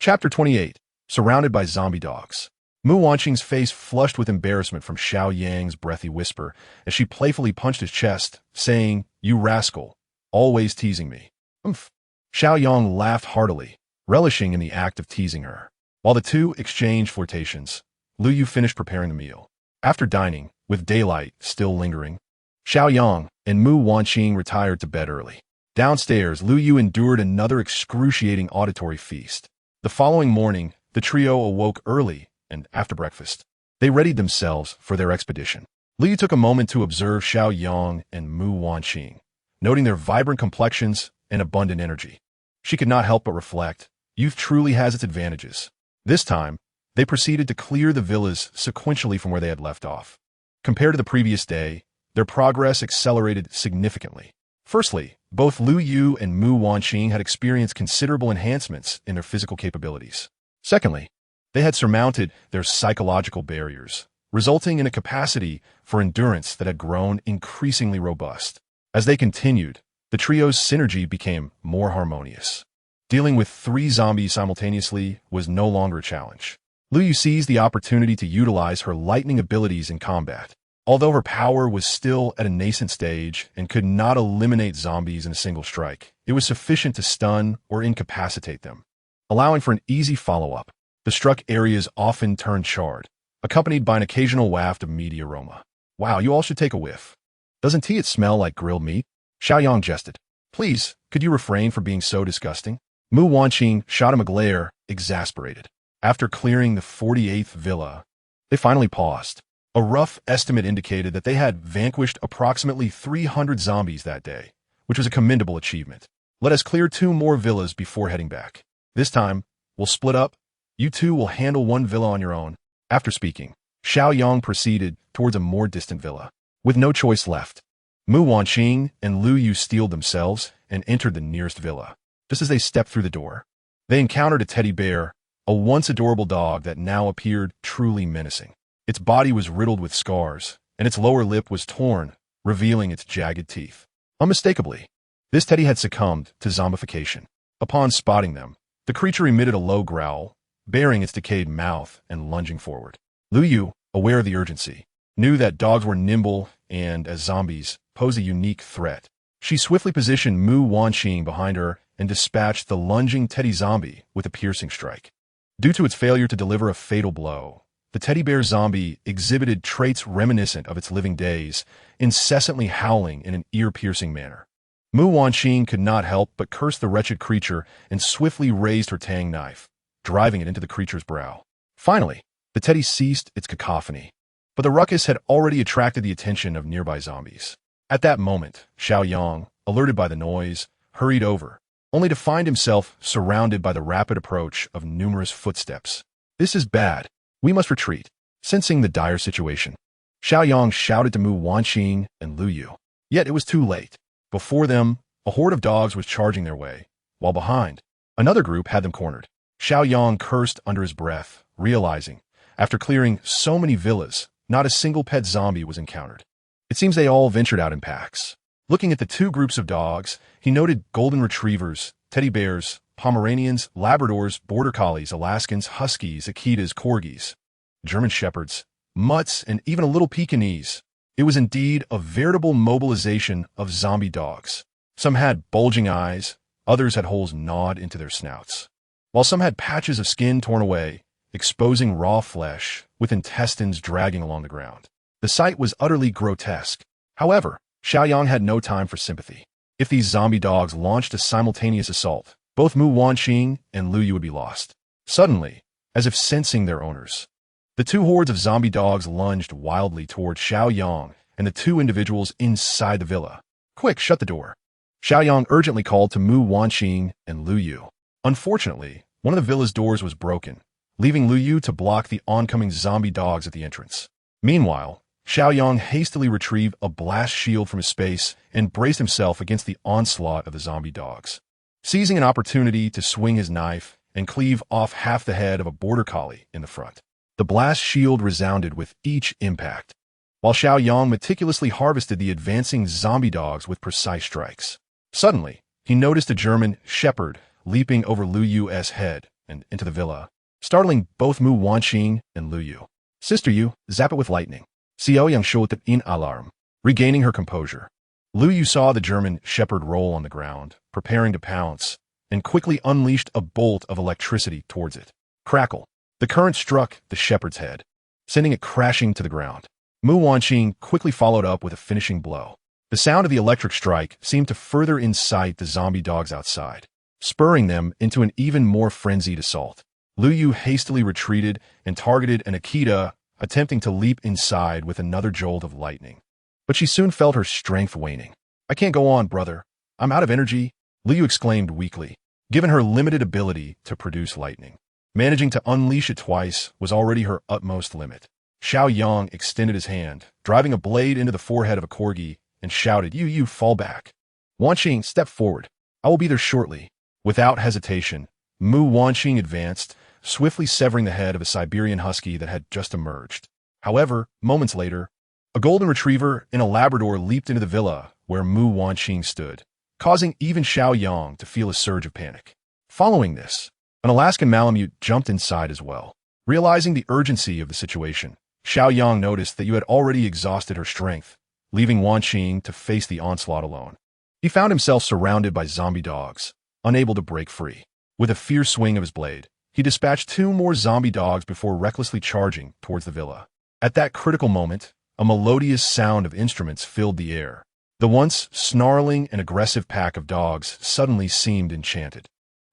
Chapter 28. Surrounded by Zombie Dogs. Mu Wanqing's face flushed with embarrassment from Xiao Yang's breathy whisper as she playfully punched his chest, saying, "You rascal, always teasing me." "Umph." Xiao Yang laughed heartily, relishing in the act of teasing her. While the two exchanged flirtations, Lu Yu finished preparing the meal. After dining, with daylight still lingering, Xiao Yang and Mu Wanqing retired to bed early. Downstairs, Lu Yu endured another excruciating auditory feast. The following morning, the trio awoke early, and after breakfast, they readied themselves for their expedition. Lu Yu took a moment to observe Xiao Yang and Mu Wanqing, noting their vibrant complexions and abundant energy. She could not help but reflect, youth truly has its advantages. This time, they proceeded to clear the villas sequentially from where they had left off. Compared to the previous day, their progress accelerated significantly. Firstly, both Lu Yu and Mu Wanqing had experienced considerable enhancements in their physical capabilities. Secondly, they had surmounted their psychological barriers, resulting in a capacity for endurance that had grown increasingly robust. As they continued, the trio's synergy became more harmonious. Dealing with 3 zombies simultaneously was no longer a challenge. Lu Yu seized the opportunity to utilize her lightning abilities in combat. Although her power was still at a nascent stage and could not eliminate zombies in a single strike, it was sufficient to stun or incapacitate them. Allowing for an easy follow-up, the struck areas often turned charred, accompanied by an occasional waft of meaty aroma. "Wow, you all should take a whiff. Doesn't it smell like grilled meat?" Xiao Yang jested. "Please, could you refrain from being so disgusting?" Mu Wanqing shot him a glare, exasperated. After clearing the 48th villa, they finally paused. A rough estimate indicated that they had vanquished approximately 300 zombies that day, which was a commendable achievement. "Let us clear 2 more villas before heading back. This time, we'll split up. You two will handle 1 villa on your own." After speaking, Xiao Yang proceeded towards a more distant villa. With no choice left, Mu Wanqing and Lu Yu steeled themselves and entered the nearest villa. Just as they stepped through the door, they encountered a teddy bear, a once adorable dog that now appeared truly menacing. Its body was riddled with scars, and its lower lip was torn, revealing its jagged teeth. Unmistakably, this teddy had succumbed to zombification. Upon spotting them, the creature emitted a low growl, baring its decayed mouth and lunging forward. Lu Yu, aware of the urgency, knew that dogs were nimble and, as zombies, pose a unique threat. She swiftly positioned Mu Wanqing behind her and dispatched the lunging teddy zombie with a piercing strike. Due to its failure to deliver a fatal blow, the teddy bear zombie exhibited traits reminiscent of its living days, incessantly howling in an ear-piercing manner. Mu Wanqing could not help but curse the wretched creature and swiftly raised her tang knife, driving it into the creature's brow. Finally, the teddy ceased its cacophony, but the ruckus had already attracted the attention of nearby zombies. At that moment, Xiao Yang, alerted by the noise, hurried over, only to find himself surrounded by the rapid approach of numerous footsteps. "This is bad. We must retreat." Sensing the dire situation, Xiao Yang shouted to Mu Wanqing and Lu Yu. Yet it was too late. Before them, a horde of dogs was charging their way, while behind, another group had them cornered. Xiao Yang cursed under his breath, realizing, after clearing so many villas, not a single pet zombie was encountered. It seems they all ventured out in packs. Looking at the two groups of dogs, he noted golden retrievers, teddy bears, Pomeranians, Labradors, border collies, Alaskans, Huskies, Akitas, Corgis, German Shepherds, Mutts, and even a little Pekingese. It was indeed a veritable mobilization of zombie dogs. Some had bulging eyes, others had holes gnawed into their snouts, while some had patches of skin torn away, exposing raw flesh, with intestines dragging along the ground. The sight was utterly grotesque. However, Xiao Yang had no time for sympathy. If these zombie dogs launched a simultaneous assault, both Mu Wanqing and Lu Yu would be lost. Suddenly, as if sensing their owners, the two hordes of zombie dogs lunged wildly toward Xiao Yang and the two individuals inside the villa. "Quick, shut the door." Xiao Yang urgently called to Mu Wanqing and Lu Yu. Unfortunately, one of the villa's doors was broken, leaving Lu Yu to block the oncoming zombie dogs at the entrance. Meanwhile, Xiao Yang hastily retrieved a blast shield from his space and braced himself against the onslaught of the zombie dogs. Seizing an opportunity to swing his knife and cleave off half the head of a border collie in the front, the blast shield resounded with each impact, while Xiao Yang meticulously harvested the advancing zombie dogs with precise strikes. Suddenly, he noticed a German shepherd leaping over Lu Yu's head and into the villa, startling both Mu Wanqing and Lu Yu. "Sister Yu, zap it with lightning." Xiao Yang shouted in alarm. Regaining her composure, Lu Yu saw the German shepherd roll on the ground, preparing to pounce, and quickly unleashed a bolt of electricity towards it. Crackle! The current struck the shepherd's head, sending it crashing to the ground. Mu Wanqing quickly followed up with a finishing blow. The sound of the electric strike seemed to further incite the zombie dogs outside, spurring them into an even more frenzied assault. Lu Yu hastily retreated and targeted an Akita, attempting to leap inside with another jolt of lightning. But she soon felt her strength waning. "I can't go on, brother. I'm out of energy," Lu Yu exclaimed weakly, given her limited ability to produce lightning. Managing to unleash it twice was already her utmost limit. Xiao Yang extended his hand, driving a blade into the forehead of a corgi, and shouted, You, fall back. Wanqing, step forward. I will be there shortly." Without hesitation, Mu Wanqing advanced, swiftly severing the head of a Siberian husky that had just emerged. However, moments later, a golden retriever and a Labrador leaped into the villa where Mu Wanqing stood, causing even Xiao Yang to feel a surge of panic. Following this, an Alaskan Malamute jumped inside as well. Realizing the urgency of the situation, Xiao Yang noticed that you had already exhausted her strength, leaving Wanqing to face the onslaught alone. He found himself surrounded by zombie dogs, unable to break free. With a fierce swing of his blade, he dispatched 2 more zombie dogs before recklessly charging towards the villa. At that critical moment, a melodious sound of instruments filled the air. The once snarling and aggressive pack of dogs suddenly seemed enchanted,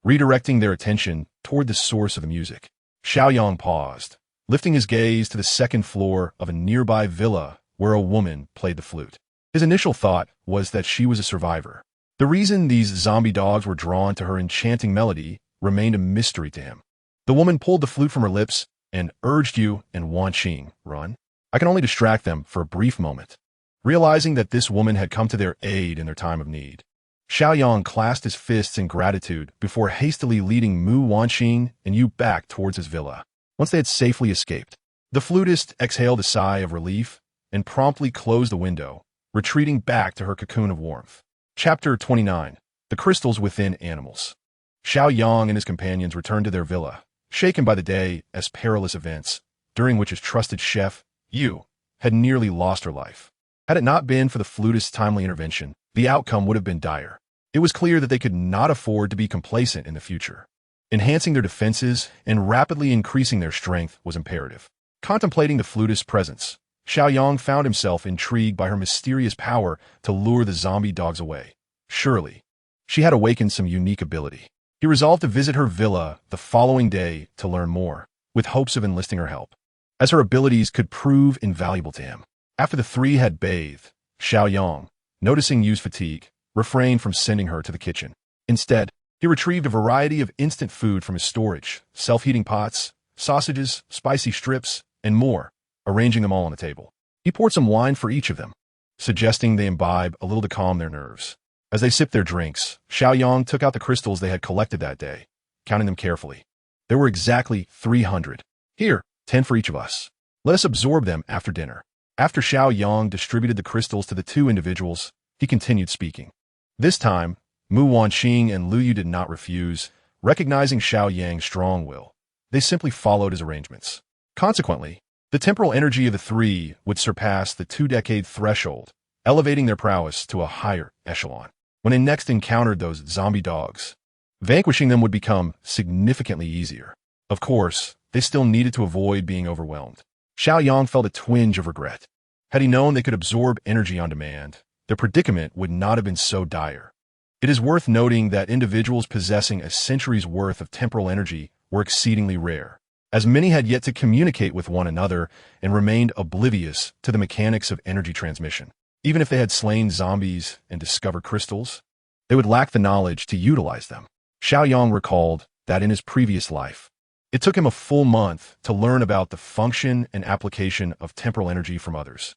redirecting their attention toward the source of the music. Xiao Yang paused, lifting his gaze to the second floor of a nearby villa where a woman played the flute. His initial thought was that she was a survivor. The reason these zombie dogs were drawn to her enchanting melody remained a mystery to him. The woman pulled the flute from her lips and urged you and Wanqing, run. I can only distract them for a brief moment. Realizing that this woman had come to their aid in their time of need, Xiao Yang clasped his fists in gratitude before hastily leading Mu Wanqing and Yu back towards his villa. Once they had safely escaped, the flutist exhaled a sigh of relief and promptly closed the window, retreating back to her cocoon of warmth. Chapter 29. The Crystals Within Animals. Xiao Yang and his companions returned to their villa, shaken by the day as perilous events, during which his trusted chef, Yu, had nearly lost her life. Had it not been for the flutist's timely intervention, the outcome would have been dire. It was clear that they could not afford to be complacent in the future. Enhancing their defenses and rapidly increasing their strength was imperative. Contemplating the flutist's presence, Xiao Yang found himself intrigued by her mysterious power to lure the zombie dogs away. Surely, she had awakened some unique ability. He resolved to visit her villa the following day to learn more, with hopes of enlisting her help, as her abilities could prove invaluable to him. After the three had bathed, Xiao Yang, noticing Yu's fatigue, refrained from sending her to the kitchen. Instead, he retrieved a variety of instant food from his storage, self-heating pots, sausages, spicy strips, and more, arranging them all on the table. He poured some wine for each of them, suggesting they imbibe a little to calm their nerves. As they sipped their drinks, Xiao Yang took out the crystals they had collected that day, counting them carefully. There were exactly 300. Here, 10 for each of us. Let us absorb them after dinner. After Xiao Yang distributed the crystals to the two individuals, he continued speaking. This time, Mu Wanqing and Lu Yu did not refuse, recognizing Xiao Yang's strong will. They simply followed his arrangements. Consequently, the temporal energy of the three would surpass the 2-decade threshold, elevating their prowess to a higher echelon. When they next encountered those zombie dogs, vanquishing them would become significantly easier. Of course, they still needed to avoid being overwhelmed. Xiao Yang felt a twinge of regret. Had he known they could absorb energy on demand, their predicament would not have been so dire. It is worth noting that individuals possessing a century's worth of temporal energy were exceedingly rare, as many had yet to communicate with one another and remained oblivious to the mechanics of energy transmission. Even if they had slain zombies and discovered crystals, they would lack the knowledge to utilize them. Xiao Yang recalled that in his previous life, it took him a full month to learn about the function and application of temporal energy from others.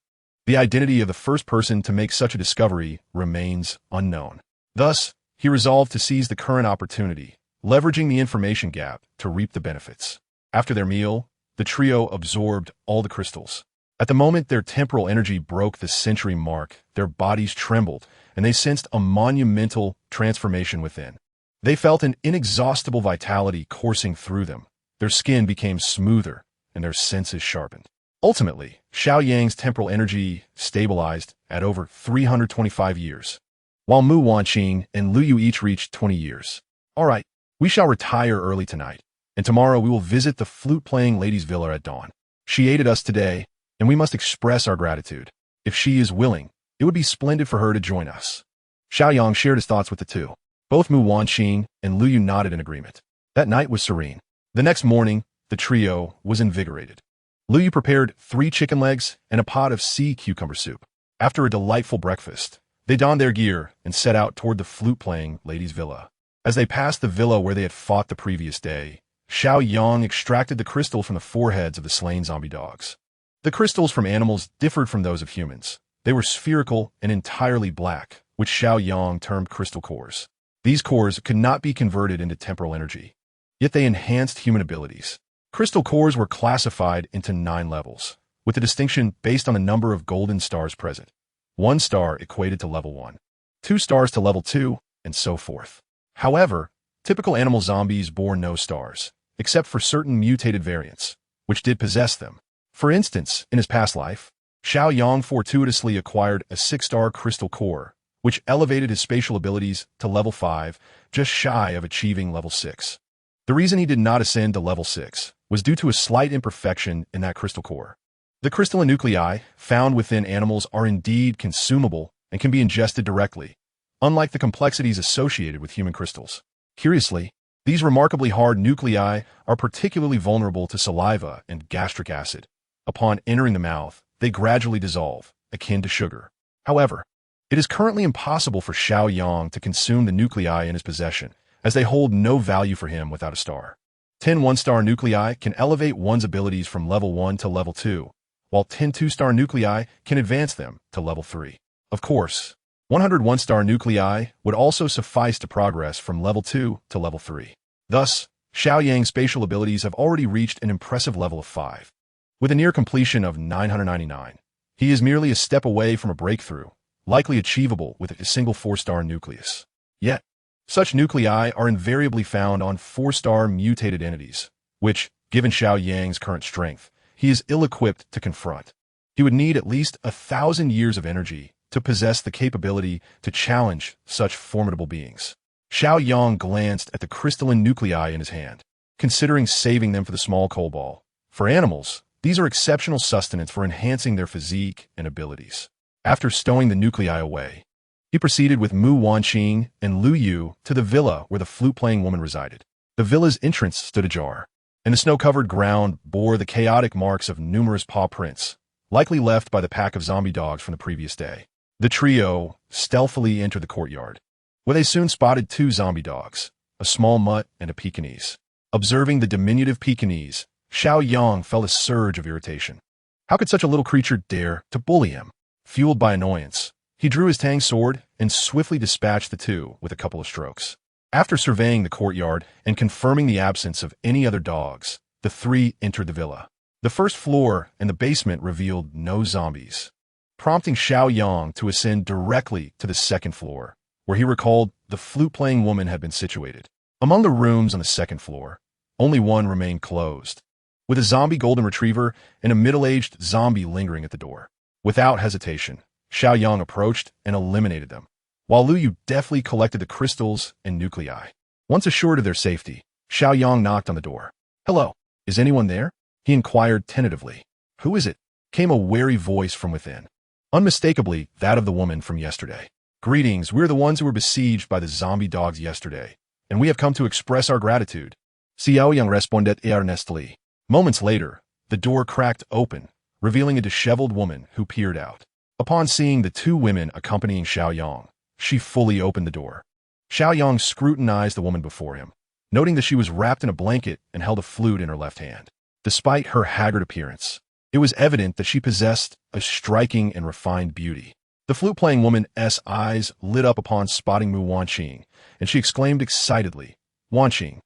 The identity of the first person to make such a discovery remains unknown. Thus, he resolved to seize the current opportunity, leveraging the information gap to reap the benefits. After their meal, the trio absorbed all the crystals. At the moment their temporal energy broke the century mark, their bodies trembled, and they sensed a monumental transformation within. They felt an inexhaustible vitality coursing through them. Their skin became smoother, and their senses sharpened. Ultimately, Xiao Yang's temporal energy stabilized at over 325 years, while Mu Wanqing and Lu Yu each reached 20 years. All right, we shall retire early tonight, and tomorrow we will visit the flute-playing lady's villa at dawn. She aided us today, and we must express our gratitude. If she is willing, it would be splendid for her to join us. Xiao Yang shared his thoughts with the two. Both Mu Wanqing and Lu Yu nodded in agreement. That night was serene. The next morning, the trio was invigorated. Lu Yu prepared 3 chicken legs and a pot of sea cucumber soup. After a delightful breakfast, they donned their gear and set out toward the flute-playing lady's villa. As they passed the villa where they had fought the previous day, Xiao Yang extracted the crystal from the foreheads of the slain zombie dogs. The crystals from animals differed from those of humans. They were spherical and entirely black, which Xiao Yang termed crystal cores. These cores could not be converted into temporal energy, yet they enhanced human abilities. Crystal cores were classified into 9 levels, with the distinction based on the number of golden stars present. 1 star equated to level 1, 2 stars to level 2, and so forth. However, typical animal zombies bore no stars, except for certain mutated variants, which did possess them. For instance, in his past life, Xiao Yang fortuitously acquired a 6-star crystal core, which elevated his spatial abilities to level 5, just shy of achieving level 6. The reason he did not ascend to level 6 was due to a slight imperfection in that crystal core. The crystalline nuclei found within animals are indeed consumable and can be ingested directly, unlike the complexities associated with human crystals. Curiously, these remarkably hard nuclei are particularly vulnerable to saliva and gastric acid. Upon entering the mouth, they gradually dissolve, akin to sugar. However, it is currently impossible for Xiao Yang to consume the nuclei in his possession, as they hold no value for him without a star. 10 1-star nuclei can elevate one's abilities from level 1 to level 2, while 10 2-star nuclei can advance them to level 3. Of course, 101-star nuclei would also suffice to progress from level 2 to level 3. Thus, Xiao Yang's spatial abilities have already reached an impressive level of 5. With a near completion of 999, he is merely a step away from a breakthrough, likely achievable with a single 4-star nucleus. Yet, such nuclei are invariably found on 4-star mutated entities, which, given Xiao Yang's current strength, he is ill-equipped to confront. He would need at least 1,000 years of energy to possess the capability to challenge such formidable beings. Xiao Yang glanced at the crystalline nuclei in his hand, considering saving them for the small coal ball. For animals, these are exceptional sustenance for enhancing their physique and abilities. After stowing the nuclei away, he proceeded with Mu Wanqing and Lu Yu to the villa where the flute-playing woman resided. The villa's entrance stood ajar, and the snow-covered ground bore the chaotic marks of numerous paw prints, likely left by the pack of zombie dogs from the previous day. The trio stealthily entered the courtyard, where they soon spotted 2 zombie dogs, a small mutt and a Pekingese. Observing the diminutive Pekingese, Xiao Yang felt a surge of irritation. How could such a little creature dare to bully him? Fueled by annoyance, he drew his tang sword and swiftly dispatched the 2 with a couple of strokes. After surveying the courtyard and confirming the absence of any other dogs, the 3 entered the villa. The first floor and the basement revealed no zombies, prompting Xiao Yang to ascend directly to the second floor, where he recalled the flute-playing woman had been situated. Among the rooms on the second floor, only one remained closed, with a zombie golden retriever and a middle-aged zombie lingering at the door. Without hesitation, Xiao Yang approached and eliminated them, while Lu Yu deftly collected the crystals and nuclei. Once assured of their safety, Xiao Yang knocked on the door. "Hello, is anyone there?" he inquired tentatively. "Who is it?" came a wary voice from within, unmistakably that of the woman from yesterday. "Greetings, we're the ones who were besieged by the zombie dogs yesterday, and we have come to express our gratitude." Xiao Yang responded earnestly. Moments later, the door cracked open, revealing a disheveled woman who peered out. Upon seeing the 2 women accompanying Xiao Yang, she fully opened the door. Xiao Yang scrutinized the woman before him, noting that she was wrapped in a blanket and held a flute in her left hand. Despite her haggard appearance, it was evident that she possessed a striking and refined beauty. The flute-playing woman's eyes lit up upon spotting Mu Wanqing, and she exclaimed excitedly, "Wanqing."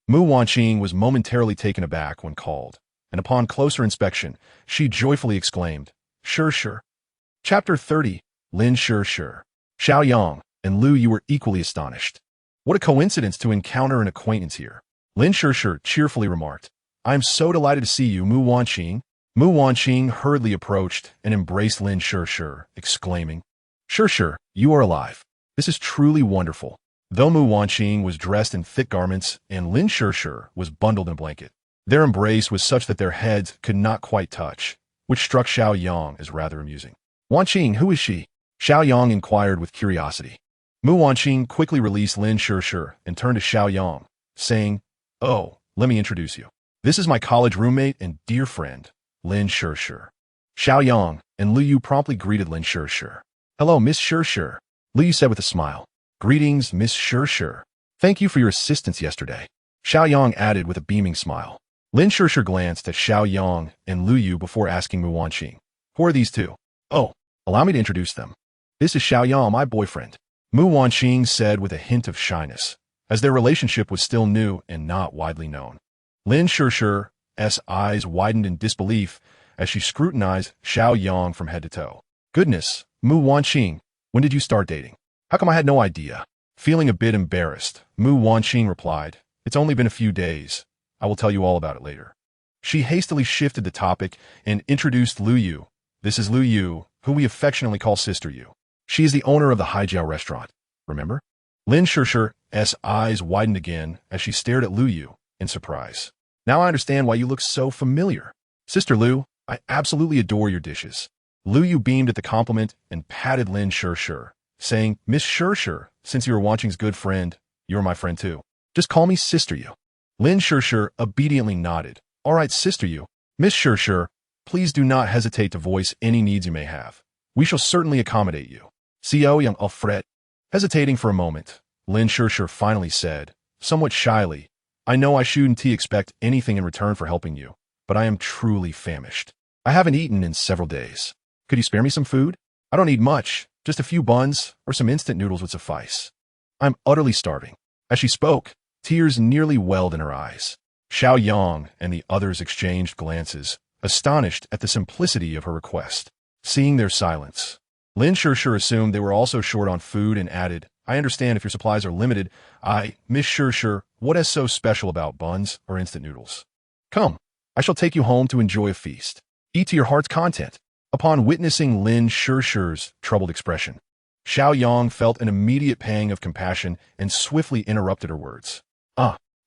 Mu Wanqing was momentarily taken aback when called, and upon closer inspection, she joyfully exclaimed, "Sure. Chapter 30, Lin Sure. Xiao Yang and Lu Yu were equally astonished. What a coincidence to encounter an acquaintance here. Lin Sure cheerfully remarked, "I am so delighted to see you, Mu Wanqing." Mu Wanqing hurriedly approached and embraced Lin Sure, exclaiming, Sure, you are alive. This is truly wonderful." Though Mu Wanqing was dressed in thick garments and Lin Sure was bundled in a blanket, their embrace was such that their heads could not quite touch, which struck Xiao Yang as rather amusing. "Wanqing, who is she?" Xiao Yang inquired with curiosity. Mu Wanqing quickly released Lin Sure and turned to Xiao Yang, saying, "Oh, let me introduce you. This is my college roommate and dear friend, Lin Sure." Xiao Yang and Lu Yu promptly greeted Lin Sure. "Hello, Miss Sure," Lu Yu said with a smile. "Greetings, Miss Sure. Thank you for your assistance yesterday," Xiao Yang added with a beaming smile. Lin Sure glanced at Xiao Yang and Lu Yu before asking Mu Wanqing, "Who are these 2? "Oh, allow me to introduce them. This is Xiao Yang, my boyfriend," Mu Wanqing said with a hint of shyness, as their relationship was still new and not widely known. Lin Sure's eyes widened in disbelief as she scrutinized Xiao Yang from head to toe. "Goodness, Mu Wanqing, when did you start dating? How come I had no idea?" Feeling a bit embarrassed, Mu Wanqing replied, "It's only been a few days. I will tell you all about it later." She hastily shifted the topic and introduced Lu Yu. "This is Lu Yu, who we affectionately call Sister Yu. She is the owner of the Haijiao restaurant, remember?" Lin Sure's eyes widened again as she stared at Lu Yu in surprise. "Now I understand why you look so familiar. Sister Lu, I absolutely adore your dishes." Lu Yu beamed at the compliment and patted Lin Sure, saying, "Miss Sure, since you are Wanqing's good friend, you're my friend too. Just call me Sister Yu." Lin Sure obediently nodded. "All right, Sister Yu. Miss Sure, please do not hesitate to voice any needs you may have. We shall certainly accommodate you." Xiao Yang Alfred. Hesitating for a moment, Lin Sure finally said, somewhat shyly, "I know I shouldn't expect anything in return for helping you, but I am truly famished. I haven't eaten in several days. Could you spare me some food? I don't need much, Just a few buns or some instant noodles would suffice. I'm utterly starving. As she spoke, tears nearly welled in her eyes. Xiao Yang and the others exchanged glances, astonished at the simplicity of her request. Seeing their silence, Lin Shirshir assumed they were also short on food and added, I understand if your supplies are limited. Miss Shirshir, what is so special about buns or instant noodles? Come, I shall take you home to enjoy a feast. Eat to your heart's content. Upon witnessing Lin Shirshir's troubled expression, Xiao Yang felt an immediate pang of compassion and swiftly interrupted her words.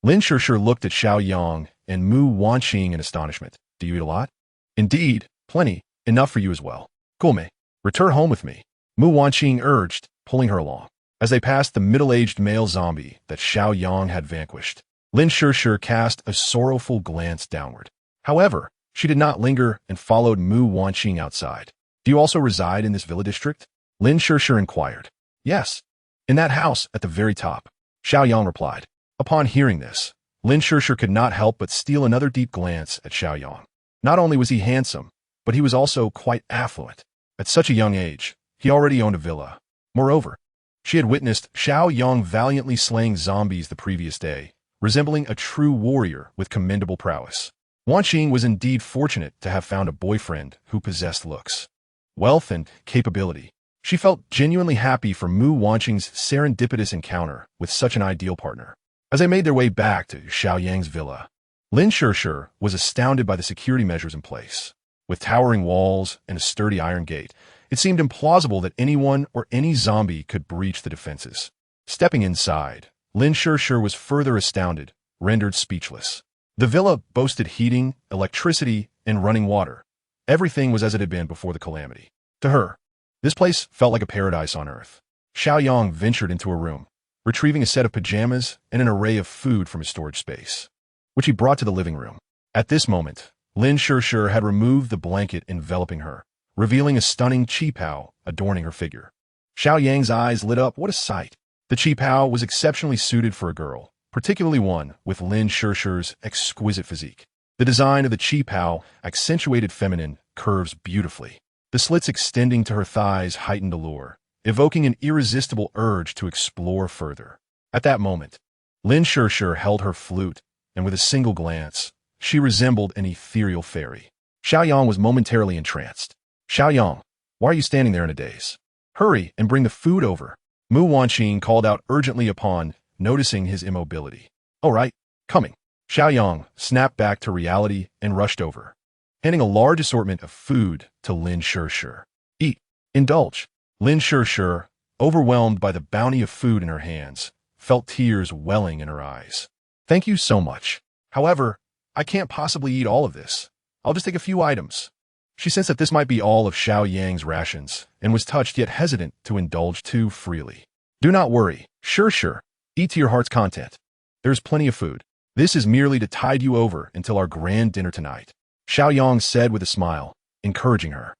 Lin Shirshir looked at Xiao Yang and Mu Wanqing in astonishment. Do you eat a lot? Indeed, plenty, enough for you as well. Gome, return home with me, Mu Wanqing urged, pulling her along. As they passed the middle-aged male zombie that Xiao Yang had vanquished, Lin Shirshir cast a sorrowful glance downward. However, she did not linger and followed Mu Wanqing outside. Do you also reside in this villa district? Lin Shirshir inquired. Yes, in that house at the very top, Xiao Yang replied. Upon hearing this, Lin Shirshir could not help but steal another deep glance at Xiao Yang. Not only was he handsome, but he was also quite affluent. At such a young age, he already owned a villa. Moreover, she had witnessed Xiao Yang valiantly slaying zombies the previous day, resembling a true warrior with commendable prowess. Wanqing was indeed fortunate to have found a boyfriend who possessed looks, wealth, and capability. She felt genuinely happy for Mu Wanqing's serendipitous encounter with such an ideal partner. As they made their way back to Xiao Yang's villa, Lin Shirshir was astounded by the security measures in place. With towering walls and a sturdy iron gate, it seemed implausible that anyone or any zombie could breach the defenses. Stepping inside, Lin Shirshir was further astounded, rendered speechless. The villa boasted heating, electricity, and running water. Everything was as it had been before the calamity. To her, this place felt like a paradise on earth. Xiao Yang ventured into her room, retrieving a set of pajamas and an array of food from his storage space, which he brought to the living room. At this moment, Lin Shirshir had removed the blanket enveloping her, revealing a stunning qipao adorning her figure. Xiao Yang's eyes lit up. What a sight! The qipao was exceptionally suited for a girl, particularly one with Lin Shirshir's exquisite physique. The design of the qipao accentuated feminine curves beautifully. The slits extending to her thighs heightened allure, evoking an irresistible urge to explore further. At that moment, Lin Shirshir held her flute, and with a single glance, she resembled an ethereal fairy. Xiao Yang was momentarily entranced. Xiao Yang, why are you standing there in a daze? Hurry and bring the food over. Mu Wanqing called out urgently upon noticing his immobility. All right, coming. Xiao Yang snapped back to reality and rushed over, handing a large assortment of food to Lin Shirshir. Eat, indulge. Lin Shirshir, overwhelmed by the bounty of food in her hands, felt tears welling in her eyes. Thank you so much. However, I can't possibly eat all of this. I'll just take a few items. She sensed that this might be all of Xiao Yang's rations, and was touched yet hesitant to indulge too freely. Do not worry, Shirshir. Eat to your heart's content. There's plenty of food. This is merely to tide you over until our grand dinner tonight, Xiao Yang said with a smile, encouraging her.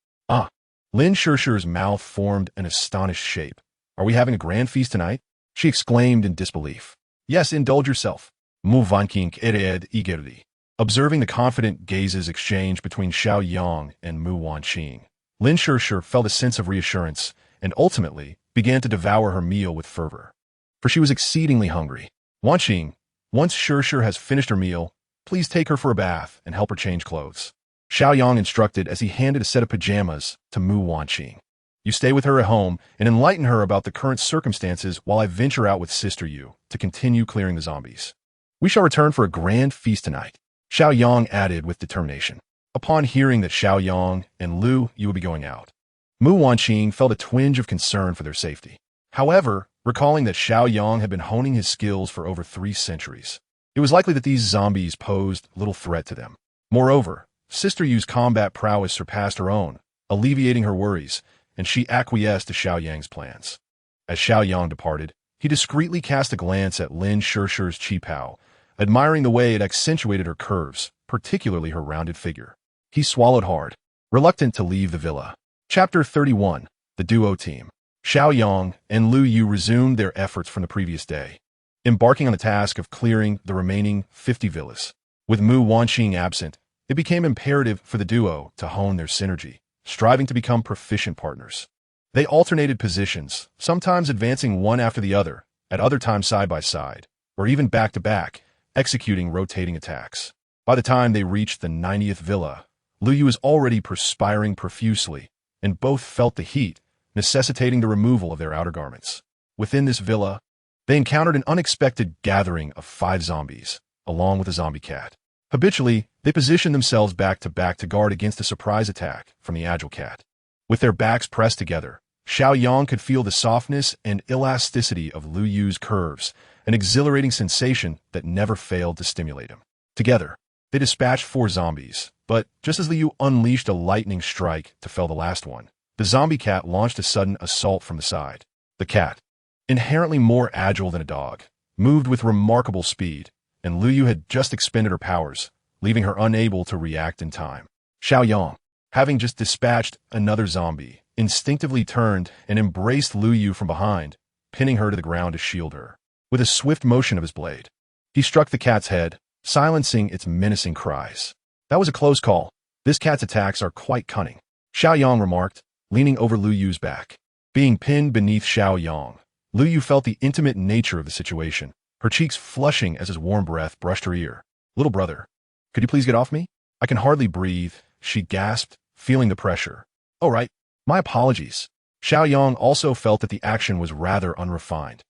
Lin Shirshir's mouth formed an astonished shape. Are we having a grand feast tonight? She exclaimed in disbelief. Yes, indulge yourself. Mu Wanqing ered igerdi. Observing the confident gazes exchanged between Xiao Yang and Mu Wanqing, Lin Shirshir felt a sense of reassurance and ultimately began to devour her meal with fervor. For she was exceedingly hungry. Wanqing, once Shirshir has finished her meal, please take her for a bath and help her change clothes, Xiao Yang instructed as he handed a set of pajamas to Mu Wanqing. You stay with her at home and enlighten her about the current circumstances while I venture out with Sister Yu to continue clearing the zombies. We shall return for a grand feast tonight, Xiao Yang added with determination. Upon hearing that Xiao Yang and Lu Yu would be going out, Mu Wanqing felt a twinge of concern for their safety. However, recalling that Xiao Yang had been honing his skills for over 3 centuries, it was likely that these zombies posed little threat to them. Moreover, Sister Yu's combat prowess surpassed her own, alleviating her worries, and she acquiesced to Xiao Yang's plans. As Xiao Yang departed, he discreetly cast a glance at Lin Shirshir's qipao, admiring the way it accentuated her curves, particularly her rounded figure. He swallowed hard, reluctant to leave the villa. Chapter 31. The Duo Team. Xiao Yang and Lu Yu resumed their efforts from the previous day, embarking on the task of clearing the remaining 50 villas. With Mu Wanqing absent, it became imperative for the duo to hone their synergy, striving to become proficient partners. They alternated positions, sometimes advancing one after the other, at other times side by side, or even back to back, executing rotating attacks. By the time they reached the 90th villa, Lu Yu was already perspiring profusely, and both felt the heat, necessitating the removal of their outer garments. Within this villa, they encountered an unexpected gathering of 5 zombies, along with a zombie cat. Habitually, they positioned themselves back to guard against a surprise attack from the agile cat. With their backs pressed together, Xiao Yang could feel the softness and elasticity of Lu Yu's curves, an exhilarating sensation that never failed to stimulate him. Together, they dispatched 4 zombies, but just as Lu Yu unleashed a lightning strike to fell the last one, the zombie cat launched a sudden assault from the side. The cat, inherently more agile than a dog, moved with remarkable speed, and Lu Yu had just expended her powers, leaving her unable to react in time. Xiao Yang, having just dispatched another zombie, instinctively turned and embraced Lu Yu from behind, pinning her to the ground to shield her. With a swift motion of his blade, he struck the cat's head, silencing its menacing cries. That was a close call. This cat's attacks are quite cunning, Xiao Yang remarked, leaning over Lu Yu's back. Being pinned beneath Xiao Yang, Lu Yu felt the intimate nature of the situation, her cheeks flushing as his warm breath brushed her ear. Little brother, could you please get off me? I can hardly breathe, she gasped, feeling the pressure. Oh right, my apologies. Xiao Yang also felt that the action was rather unrefined,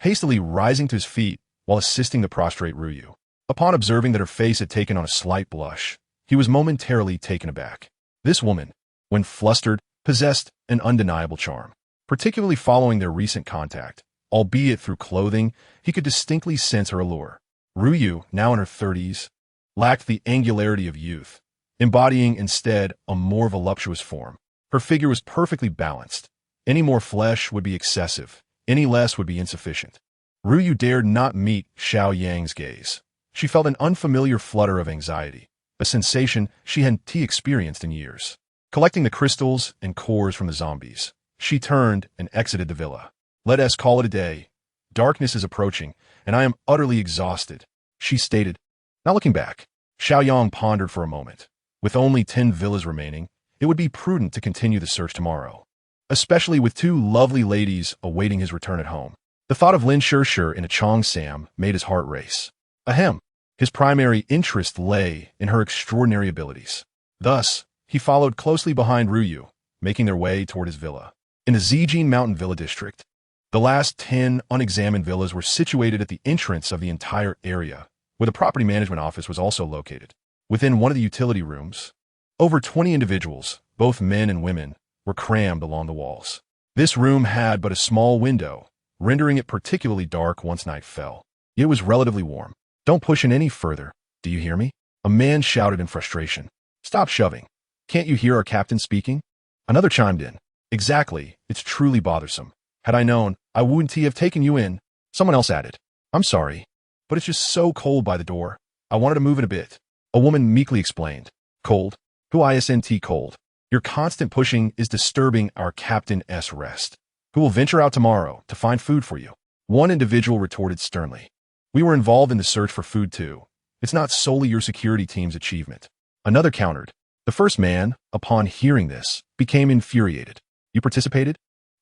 hastily rising to his feet while assisting the prostrate Lu Yu. Upon observing that her face had taken on a slight blush, he was momentarily taken aback. This woman, when flustered, possessed an undeniable charm. Particularly following their recent contact, albeit through clothing, he could distinctly sense her allure. Lu Yu, now in her 30s, lacked the angularity of youth, embodying instead a more voluptuous form. Her figure was perfectly balanced. Any more flesh would be excessive, any less would be insufficient. Lu Yu dared not meet Xiao Yang's gaze. She felt an unfamiliar flutter of anxiety, a sensation she hadn't experienced in years. Collecting the crystals and cores from the zombies, she turned and exited the villa. Let us call it a day. Darkness is approaching, and I am utterly exhausted, she stated. Not looking back, Xiao Yang pondered for a moment. With only 10 villas remaining, it would be prudent to continue the search tomorrow, especially with 2 lovely ladies awaiting his return at home. The thought of Lin Shishir in a Chong Sam made his heart race. Ahem, his primary interest lay in her extraordinary abilities. Thus, he followed closely behind Lu Yu, making their way toward his villa. In the Zijin Mountain Villa District, the last 10 unexamined villas were situated at the entrance of the entire area, where the property management office was also located. Within one of the utility rooms, over 20 individuals, both men and women, were crammed along the walls. This room had but a small window, rendering it particularly dark once night fell. It was relatively warm. Don't push in any further, do you hear me? A man shouted in frustration. Stop shoving. Can't you hear our captain speaking? Another chimed in. Exactly, it's truly bothersome. Had I known, I wouldn't have taken you in. Someone else added. I'm sorry, but it's just so cold by the door. I wanted to move it a bit. A woman meekly explained. Cold? Who isn't cold? Your constant pushing is disturbing our captain's rest. Who will venture out tomorrow to find food for you? One individual retorted sternly. We were involved in the search for food too. It's not solely your security team's achievement. Another countered. The first man, upon hearing this, became infuriated. You participated?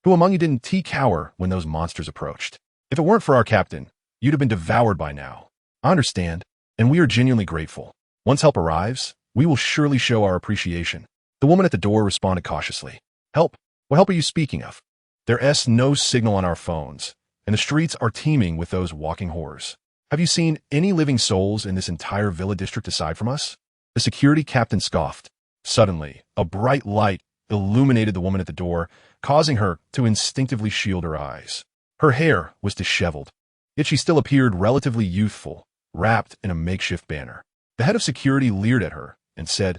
Who among you didn't cower when those monsters approached? If it weren't for our captain, you'd have been devoured by now. I understand, and we are genuinely grateful. Once help arrives, we will surely show our appreciation. The woman at the door responded cautiously. Help? What help are you speaking of? There's no signal on our phones, and the streets are teeming with those walking horrors. Have you seen any living souls in this entire villa district aside from us? The security captain scoffed. Suddenly, a bright light illuminated the woman at the door, causing her to instinctively shield her eyes. Her hair was disheveled, yet she still appeared relatively youthful, wrapped in a makeshift banner. The head of security leered at her and said,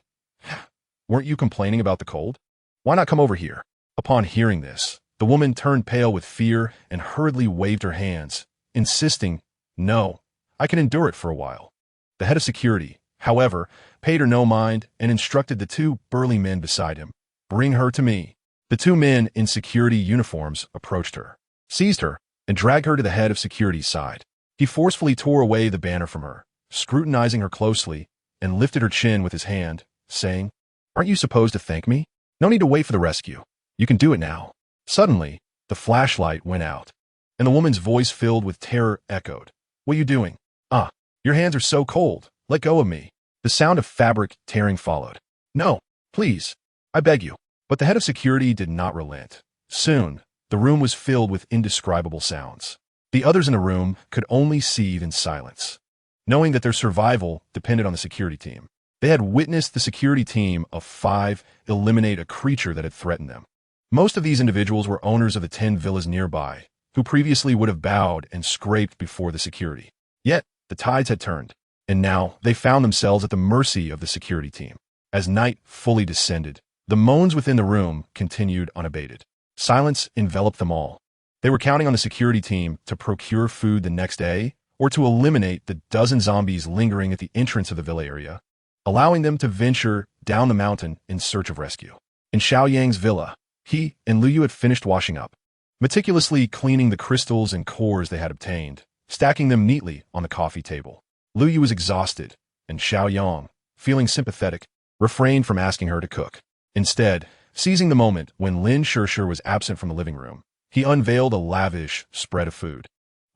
Weren't you complaining about the cold? Why not come over here? Upon hearing this, the woman turned pale with fear and hurriedly waved her hands, insisting, No, I can endure it for a while. The head of security, however, paid her no mind and instructed the 2 burly men beside him. Bring her to me. The 2 men in security uniforms approached her, seized her, and dragged her to the head of security's side. He forcefully tore away the banner from her, scrutinizing her closely, and lifted her chin with his hand, saying, Aren't you supposed to thank me? No need to wait for the rescue. You can do it now. Suddenly, the flashlight went out, and the woman's voice filled with terror echoed. What are you doing? Ah, your hands are so cold. Let go of me. The sound of fabric tearing followed. No, please, I beg you. But the head of security did not relent. Soon, the room was filled with indescribable sounds. The others in the room could only seethe in silence, knowing that their survival depended on the security team. They had witnessed the security team of 5 eliminate a creature that had threatened them. Most of these individuals were owners of the 10 villas nearby, who previously would have bowed and scraped before the security. Yet, the tides had turned, and now they found themselves at the mercy of the security team. As night fully descended, the moans within the room continued unabated. Silence enveloped them all. They were counting on the security team to procure food the next day, or to eliminate the dozen zombies lingering at the entrance of the villa area, allowing them to venture down the mountain in search of rescue. In Xiao Yang's villa, he and Liu Yu had finished washing up, meticulously cleaning the crystals and cores they had obtained, stacking them neatly on the coffee table. Liu Yu was exhausted, and Xiao Yang, feeling sympathetic, refrained from asking her to cook. Instead, seizing the moment when Lin Shirshir was absent from the living room, he unveiled a lavish spread of food.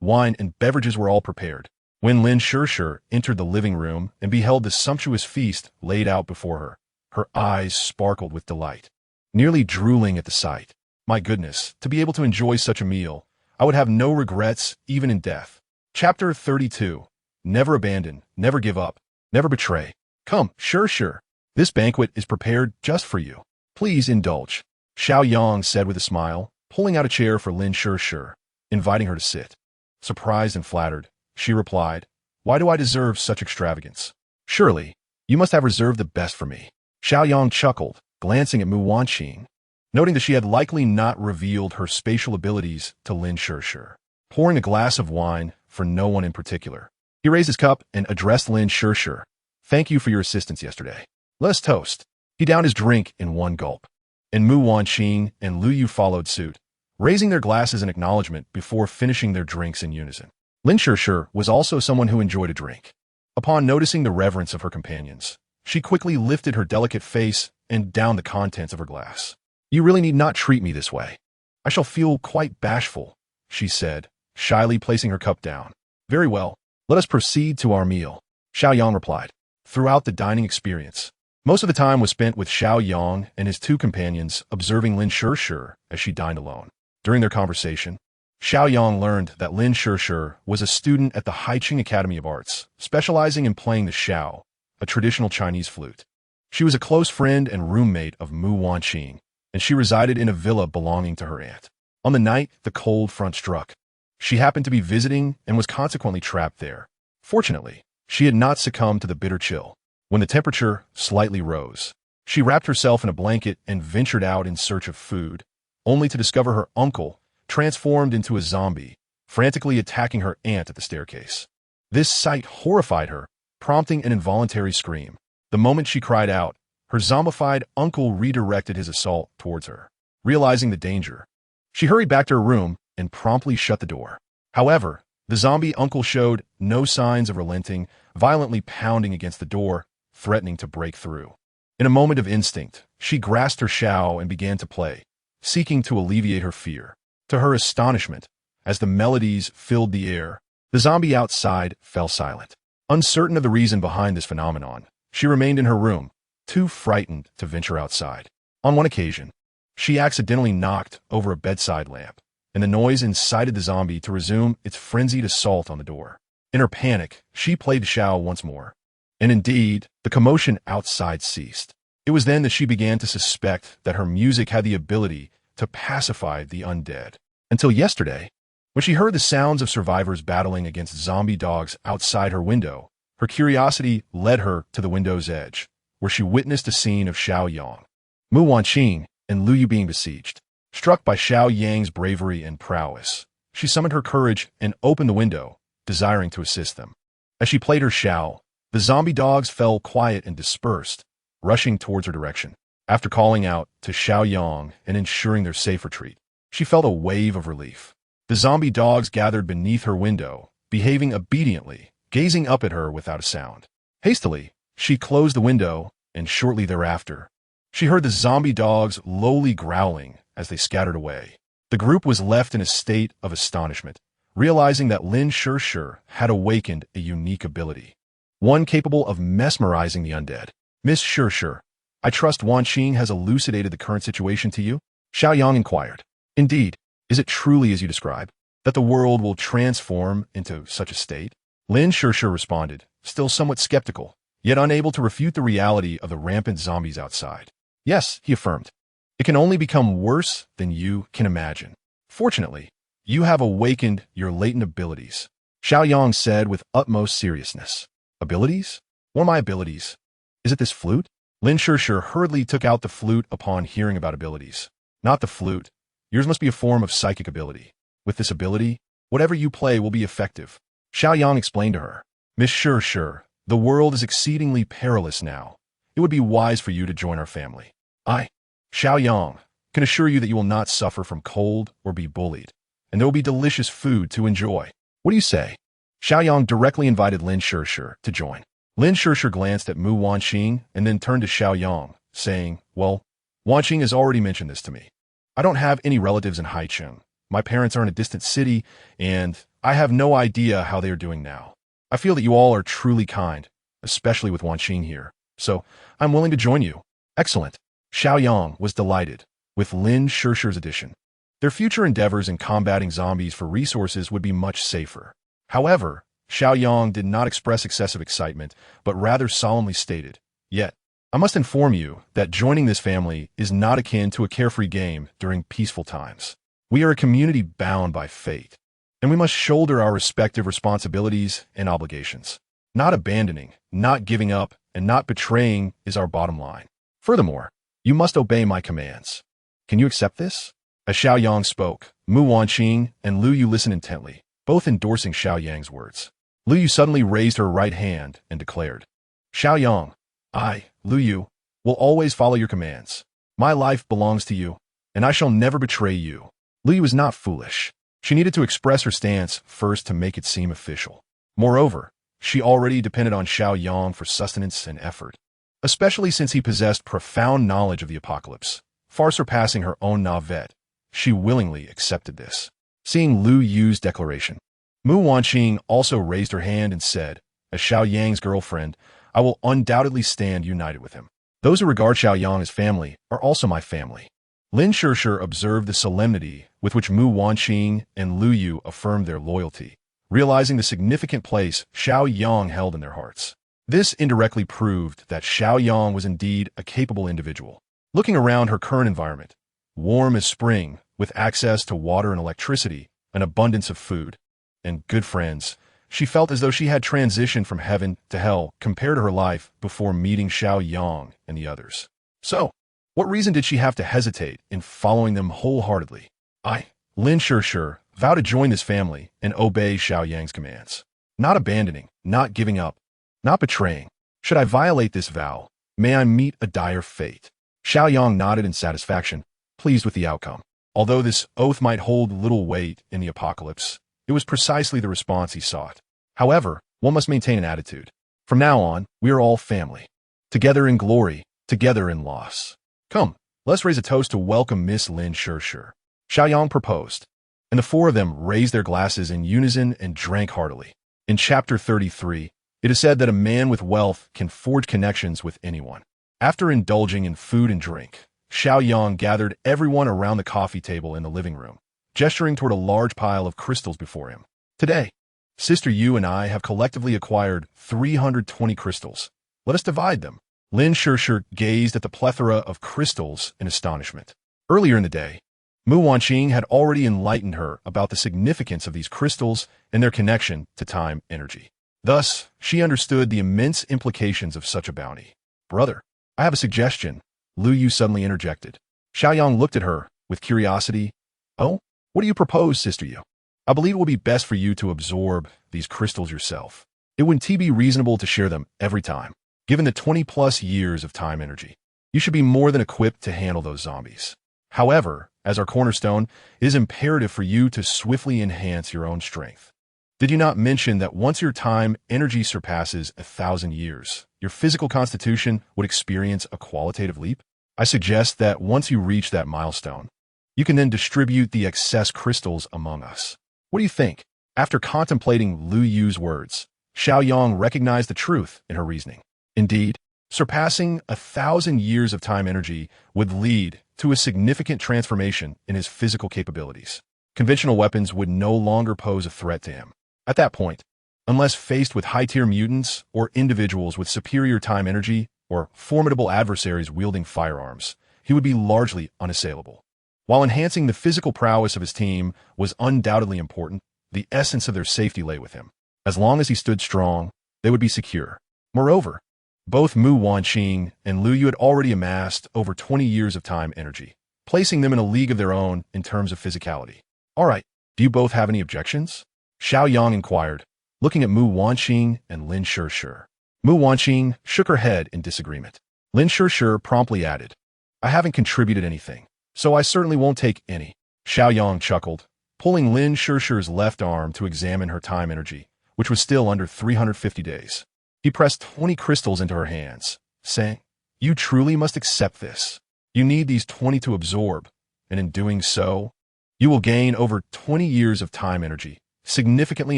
Wine and beverages were all prepared. When Lin Shirshir entered the living room and beheld the sumptuous feast laid out before her, her eyes sparkled with delight, nearly drooling at the sight. My goodness, to be able to enjoy such a meal, I would have no regrets even in death. Chapter 32. Never abandon, never give up, never betray. Come, Shirshir. This banquet is prepared just for you. Please indulge, Xiao Yang said with a smile, pulling out a chair for Lin Shirshir, inviting her to sit. Surprised and flattered, she replied, Why do I deserve such extravagance? Surely, you must have reserved the best for me. Xiao Yang chuckled, glancing at Mu Wanqing, noting that she had likely not revealed her spatial abilities to Lin Shirshir. Pouring a glass of wine for no one in particular, he raised his cup and addressed Lin Shirshir. Thank you for your assistance yesterday. Let us toast. He downed his drink in one gulp, and Mu Wanqing and Liu Yu followed suit, raising their glasses in acknowledgement before finishing their drinks in unison. Lin Shirshir was also someone who enjoyed a drink. Upon noticing the reverence of her companions, she quickly lifted her delicate face and downed the contents of her glass. You really need not treat me this way. I shall feel quite bashful, she said, shyly placing her cup down. Very well, let us proceed to our meal, Xiao Yang replied. Throughout the dining experience, most of the time was spent with Xiao Yang and his 2 companions observing Lin Shirshir as she dined alone. During their conversation, Xiao Yang learned that Lin Shirshir was a student at the Haiqing Academy of Arts, specializing in playing the xiao, a traditional Chinese flute. She was a close friend and roommate of Mu Wanqing, and she resided in a villa belonging to her aunt. On the night the cold front struck, she happened to be visiting and was consequently trapped there. Fortunately, she had not succumbed to the bitter chill. When the temperature slightly rose, she wrapped herself in a blanket and ventured out in search of food, only to discover her uncle, transformed into a zombie, frantically attacking her aunt at the staircase. This sight horrified her, prompting an involuntary scream. The moment she cried out, her zombified uncle redirected his assault towards her. Realizing the danger, she hurried back to her room and promptly shut the door. However, the zombie uncle showed no signs of relenting, violently pounding against the door, threatening to break through. In a moment of instinct, she grasped her xiao and began to play, seeking to alleviate her fear. To her astonishment, as the melodies filled the air, the zombie outside fell silent. Uncertain of the reason behind this phenomenon, she remained in her room, too frightened to venture outside. On one occasion, she accidentally knocked over a bedside lamp, and the noise incited the zombie to resume its frenzied assault on the door. In her panic, she played xiao once more, and indeed, the commotion outside ceased. It was then that she began to suspect that her music had the ability to pacify the undead. Until yesterday, when she heard the sounds of survivors battling against zombie dogs outside her window, her curiosity led her to the window's edge, where she witnessed a scene of Xiao Yang, Mu Wanqing, and Liu Yu being besieged. Struck by Xiao Yang's bravery and prowess, she summoned her courage and opened the window, desiring to assist them. As she played her xiao, the zombie dogs fell quiet and dispersed, rushing towards her direction. After calling out to Xiao Yang and ensuring their safe retreat, she felt a wave of relief. The zombie dogs gathered beneath her window, behaving obediently, gazing up at her without a sound. Hastily, she closed the window, and shortly thereafter, she heard the zombie dogs lowly growling as they scattered away. The group was left in a state of astonishment, realizing that Lin Shirshir had awakened a unique ability, one capable of mesmerizing the undead. Miss Shirshir, I trust Wan Qing has elucidated the current situation to you? Xiao Yang inquired. Indeed, is it truly as you describe, that the world will transform into such a state? Lin Shirshir responded, still somewhat skeptical, yet unable to refute the reality of the rampant zombies outside. Yes, he affirmed. It can only become worse than you can imagine. Fortunately, you have awakened your latent abilities, Xiao Yang said with utmost seriousness. Abilities? What are my abilities? Is it this flute? Lin Shirshir hurriedly took out the flute upon hearing about abilities. Not the flute. Yours must be a form of psychic ability. With this ability, whatever you play will be effective. Xiao Yang explained to her. Miss Shirshir, the world is exceedingly perilous now. It would be wise for you to join our family. I, Xiao Yang, can assure you that you will not suffer from cold or be bullied, and there will be delicious food to enjoy. What do you say? Xiao Yang directly invited Lin Shirshir to join. Lin Shirshir glanced at Mu Wanqing and then turned to Xiao Yang, saying, well, Wanqing has already mentioned this to me. I don't have any relatives in Haicheng. My parents are in a distant city, and I have no idea how they are doing now. I feel that you all are truly kind, especially with Wanqing here, so I'm willing to join you. Excellent. Xiao Yang was delighted with Lin Shirshir's addition. Their future endeavors in combating zombies for resources would be much safer. However, Xiao Yang did not express excessive excitement, but rather solemnly stated, yet, I must inform you that joining this family is not akin to a carefree game during peaceful times. We are a community bound by fate, and we must shoulder our respective responsibilities and obligations. Not abandoning, not giving up, and not betraying is our bottom line. Furthermore, you must obey my commands. Can you accept this? As Xiao Yang spoke, Mu Wanqing and Lu Yu listened intently, both endorsing Xiao Yang's words. Lu Yu suddenly raised her right hand and declared, Xiao Yang, I, Lu Yu, will always follow your commands. My life belongs to you, and I shall never betray you. Lu Yu was not foolish. She needed to express her stance first to make it seem official. Moreover, she already depended on Xiao Yang for sustenance and effort, especially since he possessed profound knowledge of the apocalypse, far surpassing her own Navet. She willingly accepted this. Seeing Lu Yu's declaration, Mu Wanqing also raised her hand and said, as Xiao Yang's girlfriend, I will undoubtedly stand united with him. Those who regard Xiao Yang as family are also my family. Lin Shirshir observed the solemnity with which Mu Wanqing and Lu Yu affirmed their loyalty, realizing the significant place Xiao Yang held in their hearts. This indirectly proved that Xiao Yang was indeed a capable individual. Looking around her current environment, warm as spring, with access to water and electricity, an abundance of food, and good friends, she felt as though she had transitioned from heaven to hell compared to her life before meeting Xiao Yang and the others. So, what reason did she have to hesitate in following them wholeheartedly? I, Lin Shirshir, vow to join this family and obey Xiao Yang's commands. Not abandoning, not giving up, not betraying. Should I violate this vow, may I meet a dire fate. Xiao Yang nodded in satisfaction, pleased with the outcome. Although this oath might hold little weight in the apocalypse, it was precisely the response he sought. However, one must maintain an attitude. From now on, we are all family. Together in glory, together in loss. Come, let's raise a toast to welcome Miss Lin Shirshir. Xiao Yang proposed, and the four of them raised their glasses in unison and drank heartily. In chapter 33, it is said that a man with wealth can forge connections with anyone. After indulging in food and drink, Xiao Yang gathered everyone around the coffee table in the living room, gesturing toward a large pile of crystals before him. Today, Sister Yu and I have collectively acquired 320 crystals. Let us divide them. Lin Shirshir gazed at the plethora of crystals in astonishment. Earlier in the day, Mu Wanqing had already enlightened her about the significance of these crystals and their connection to time energy. Thus, she understood the immense implications of such a bounty. Brother, I have a suggestion, Lu Yu suddenly interjected. Xiao Yang looked at her with curiosity. Oh, what do you propose, Sister Yu? I believe it will be best for you to absorb these crystals yourself. It wouldn't be reasonable to share them every time. Given the 20-plus years of time energy, you should be more than equipped to handle those zombies. However, as our cornerstone, it is imperative for you to swiftly enhance your own strength. Did you not mention that once your time energy surpasses 1,000 years, your physical constitution would experience a qualitative leap? I suggest that once you reach that milestone, You can then distribute the excess crystals among us. What do you think? After contemplating Lu Yu's words, Xiao Yang recognized the truth in her reasoning. Indeed, surpassing 1,000 years of time energy would lead to a significant transformation in his physical capabilities. Conventional weapons would no longer pose a threat to him. At that point, unless faced with high-tier mutants or individuals with superior time energy or formidable adversaries wielding firearms, he would be largely unassailable. While enhancing the physical prowess of his team was undoubtedly important, the essence of their safety lay with him. As long as he stood strong, they would be secure. Moreover, both Mu Wanqing and Lu Yu had already amassed over 20 years of time energy, placing them in a league of their own in terms of physicality. All right, do you both have any objections? Xiao Yang inquired, looking at Mu Wanqing and Lin Shishir. Mu Wanqing shook her head in disagreement. Lin Shishir promptly added, I haven't contributed anything, so I certainly won't take any. Xiao Yang chuckled, pulling Lin Shishir's left arm to examine her time energy, which was still under 350 days. He pressed 20 crystals into her hands, saying, You truly must accept this. You need these 20 to absorb, and in doing so, you will gain over 20 years of time energy, significantly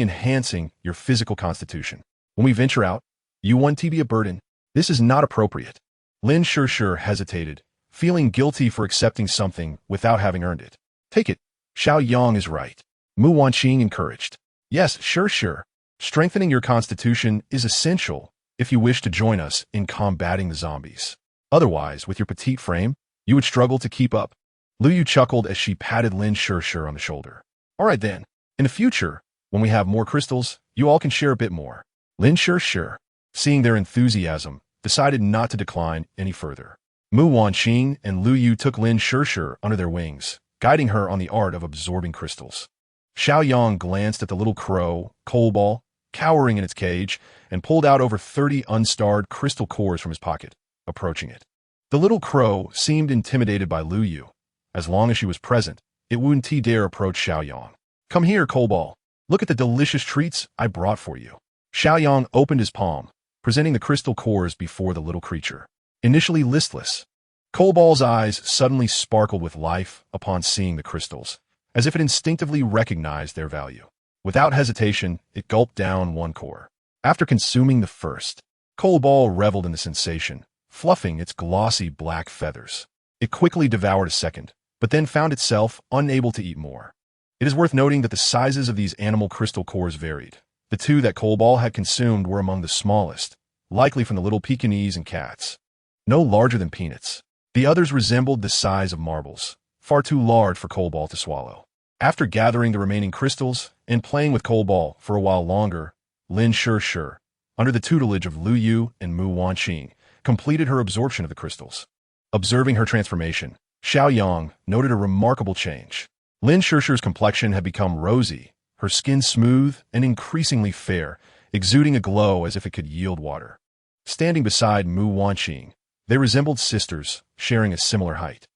enhancing your physical constitution. When we venture out, you want to be a burden. This is not appropriate. Lin Shishir hesitated, feeling guilty for accepting something without having earned it. Take it. Xiao Yang is right. Mu Wanqing encouraged. Yes, sure. Strengthening your constitution is essential if you wish to join us in combating the zombies. Otherwise, with your petite frame, you would struggle to keep up. Lu Yu chuckled as she patted Lin Shishir on the shoulder. All right then. In the future, when we have more crystals, you all can share a bit more. Lin Shishir, seeing their enthusiasm, decided not to decline any further. Mu Wanqing and Lu Yu took Lin Shishir under their wings, guiding her on the art of absorbing crystals. Xiao Yang glanced at the little crow, Cobalt, cowering in its cage, and pulled out over 30 unstarred crystal cores from his pocket, approaching it. The little crow seemed intimidated by Lu Yu. As long as she was present, it wouldn't dare approach Xiao Yang. Come here, Cobalt. Look at the delicious treats I brought for you. Xiao Yang opened his palm, presenting the crystal cores before the little creature. Initially listless, Cobalt's eyes suddenly sparkled with life upon seeing the crystals, as if it instinctively recognized their value. Without hesitation, it gulped down one core. After consuming the first, Cobalt reveled in the sensation, fluffing its glossy black feathers. It quickly devoured a second, but then found itself unable to eat more. It is worth noting that the sizes of these animal crystal cores varied. The two that Cobalt had consumed were among the smallest, likely from the little Pekingese and cats. No larger than peanuts. The others resembled the size of marbles, far too large for Cobalt to swallow. After gathering the remaining crystals and playing with Cobalt for a while longer, Lin Shishir, under the tutelage of Lu Yu and Mu Wanqing, completed her absorption of the crystals. Observing her transformation, Xiao Yang noted a remarkable change. Lin Shishir's complexion had become rosy, her skin smooth and increasingly fair, exuding a glow as if it could yield water. Standing beside Mu Wanqing, they resembled sisters, sharing a similar height.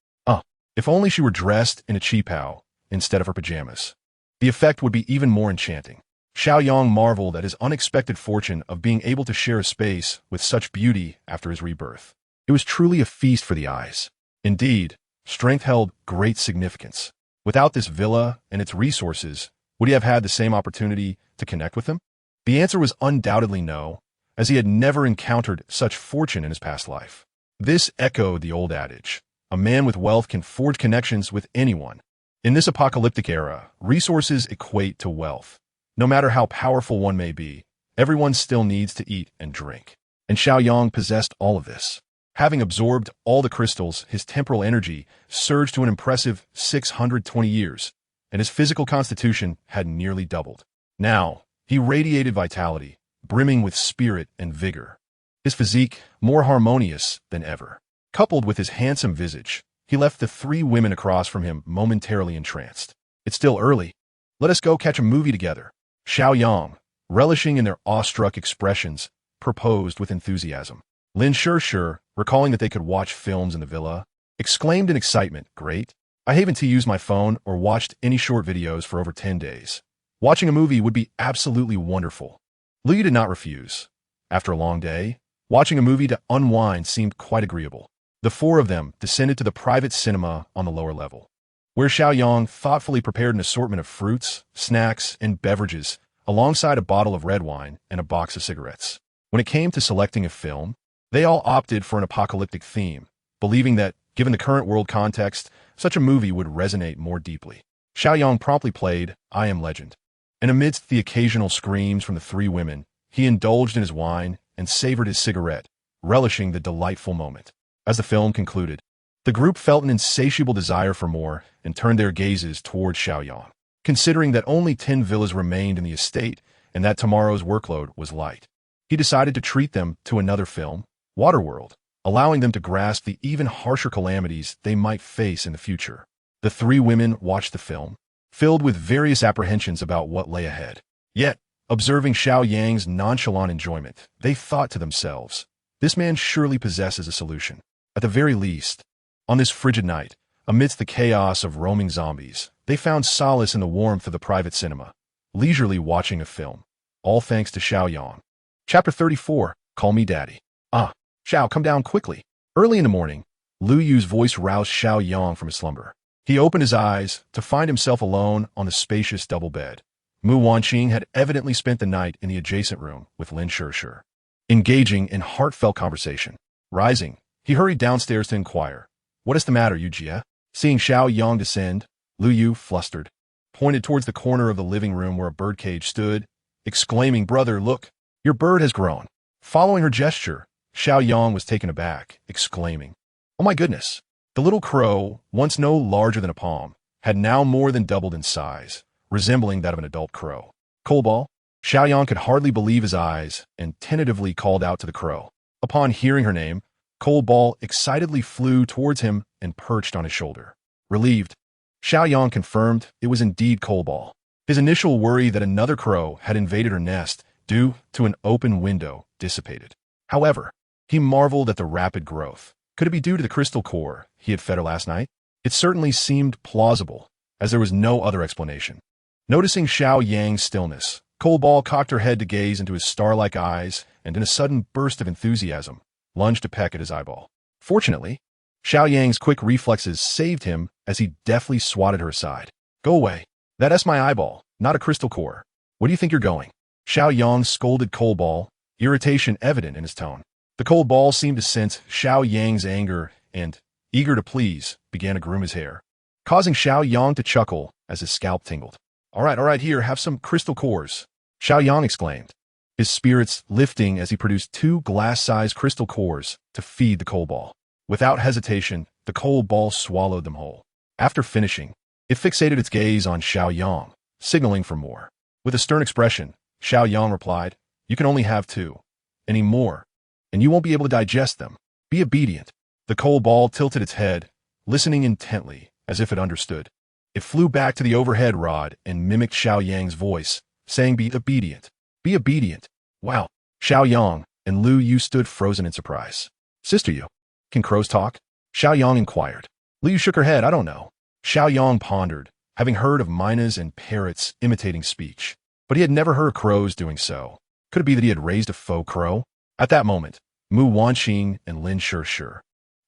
If only she were dressed in a qipao instead of her pajamas. The effect would be even more enchanting. Xiao Yang marveled at his unexpected fortune of being able to share a space with such beauty after his rebirth. It was truly a feast for the eyes. Indeed, strength held great significance. Without this villa and its resources, would he have had the same opportunity to connect with them? The answer was undoubtedly no, as he had never encountered such fortune in his past life. This echoed the old adage, a man with wealth can forge connections with anyone. In this apocalyptic era, resources equate to wealth. No matter how powerful one may be, everyone still needs to eat and drink. And Xiao Yang possessed all of this. Having absorbed all the crystals, his temporal energy surged to an impressive 620 years, and his physical constitution had nearly doubled. Now, he radiated vitality, brimming with spirit and vigor. His physique more harmonious than ever. Coupled with his handsome visage, he left the three women across from him momentarily entranced. It's still early. Let us go catch a movie together. Xiao Yang, relishing in their awestruck expressions, proposed with enthusiasm. Lin Shishir, recalling that they could watch films in the villa, exclaimed in excitement, Great. I haven't to use my phone or watched any short videos for over 10 days. Watching a movie would be absolutely wonderful. Lu Yu did not refuse. After a long day, watching a movie to unwind seemed quite agreeable. The four of them descended to the private cinema on the lower level. where Xiao Yang thoughtfully prepared an assortment of fruits, snacks, and beverages, alongside a bottle of red wine and a box of cigarettes. When it came to selecting a film, they all opted for an apocalyptic theme, believing that, given the current world context, such a movie would resonate more deeply. Xiao Yang promptly played I Am Legend, and amidst the occasional screams from the three women, he indulged in his wine and savored his cigarette, relishing the delightful moment. As the film concluded, the group felt an insatiable desire for more and turned their gazes towards Xiao Yang, considering that only 10 villas remained in the estate and that tomorrow's workload was light. He decided to treat them to another film, Waterworld, allowing them to grasp the even harsher calamities they might face in the future. The three women watched the film, filled with various apprehensions about what lay ahead. Yet, observing Xiao Yang's nonchalant enjoyment, they thought to themselves, this man surely possesses a solution. At the very least, on this frigid night, amidst the chaos of roaming zombies, they found solace in the warmth of the private cinema, leisurely watching a film, all thanks to Xiao Yang. Chapter 34, Call Me Daddy. Ah, Xiao, come down quickly. Early in the morning, Lu Yu's voice roused Xiao Yang from his slumber. He opened his eyes to find himself alone on the spacious double bed. Mu Wanqing had evidently spent the night in the adjacent room with Lin Shishir, engaging in heartfelt conversation. Rising, he hurried downstairs to inquire, "What is the matter, Yu Jie?" Seeing Xiao Yang descend, Lu Yu, flustered, pointed towards the corner of the living room where a birdcage stood, exclaiming, "Brother, look, your bird has grown." Following her gesture, Xiao Yang was taken aback, exclaiming, "Oh my goodness!" The little crow, once no larger than a palm, had now more than doubled in size, resembling that of an adult crow. Cobalt, Xiao Yang could hardly believe his eyes and tentatively called out to the crow. Upon hearing her name, Cobalt excitedly flew towards him and perched on his shoulder. Relieved, Xiao Yang confirmed it was indeed Cobalt. His initial worry that another crow had invaded her nest due to an open window dissipated. However, he marveled at the rapid growth. Could it be due to the crystal core he had fed her last night? It certainly seemed plausible, as there was no other explanation. Noticing Xiao Yang's stillness, Cobalt cocked her head to gaze into his star-like eyes and in a sudden burst of enthusiasm, lunged to peck at his eyeball. Fortunately, Xiao Yang's quick reflexes saved him as he deftly swatted her aside. "Go away. That's my eyeball, not a crystal core. Where do you think you're going?" Xiao Yang scolded Cobalt, irritation evident in his tone. The Cobalt seemed to sense Xiao Yang's anger and, eager to please, began to groom his hair, causing Xiao Yang to chuckle as his scalp tingled. All right, here, have some crystal cores," Xiao Yang exclaimed, his spirits lifting as he produced 2 glass-sized crystal cores to feed the Cobalt. Without hesitation, the Cobalt swallowed them whole. After finishing, it fixated its gaze on Xiao Yang, signaling for more. With a stern expression, Xiao Yang replied, "You can only have 2. Any more, and you won't be able to digest them. Be obedient." The Cobalt tilted its head, listening intently, as if it understood. It flew back to the overhead rod and mimicked Xiao Yang's voice, saying, "Be obedient. Be obedient." Wow. Xiao Yang and Lu Yu stood frozen in surprise. "Sister Yu, can crows talk?" Xiao Yang inquired. Lu Yu shook her head. "I don't know." Xiao Yang pondered, having heard of mynas and parrots imitating speech, but he had never heard crows doing so. Could it be that he had raised a faux crow? At that moment, Mu Wanqing and Lin Shishir,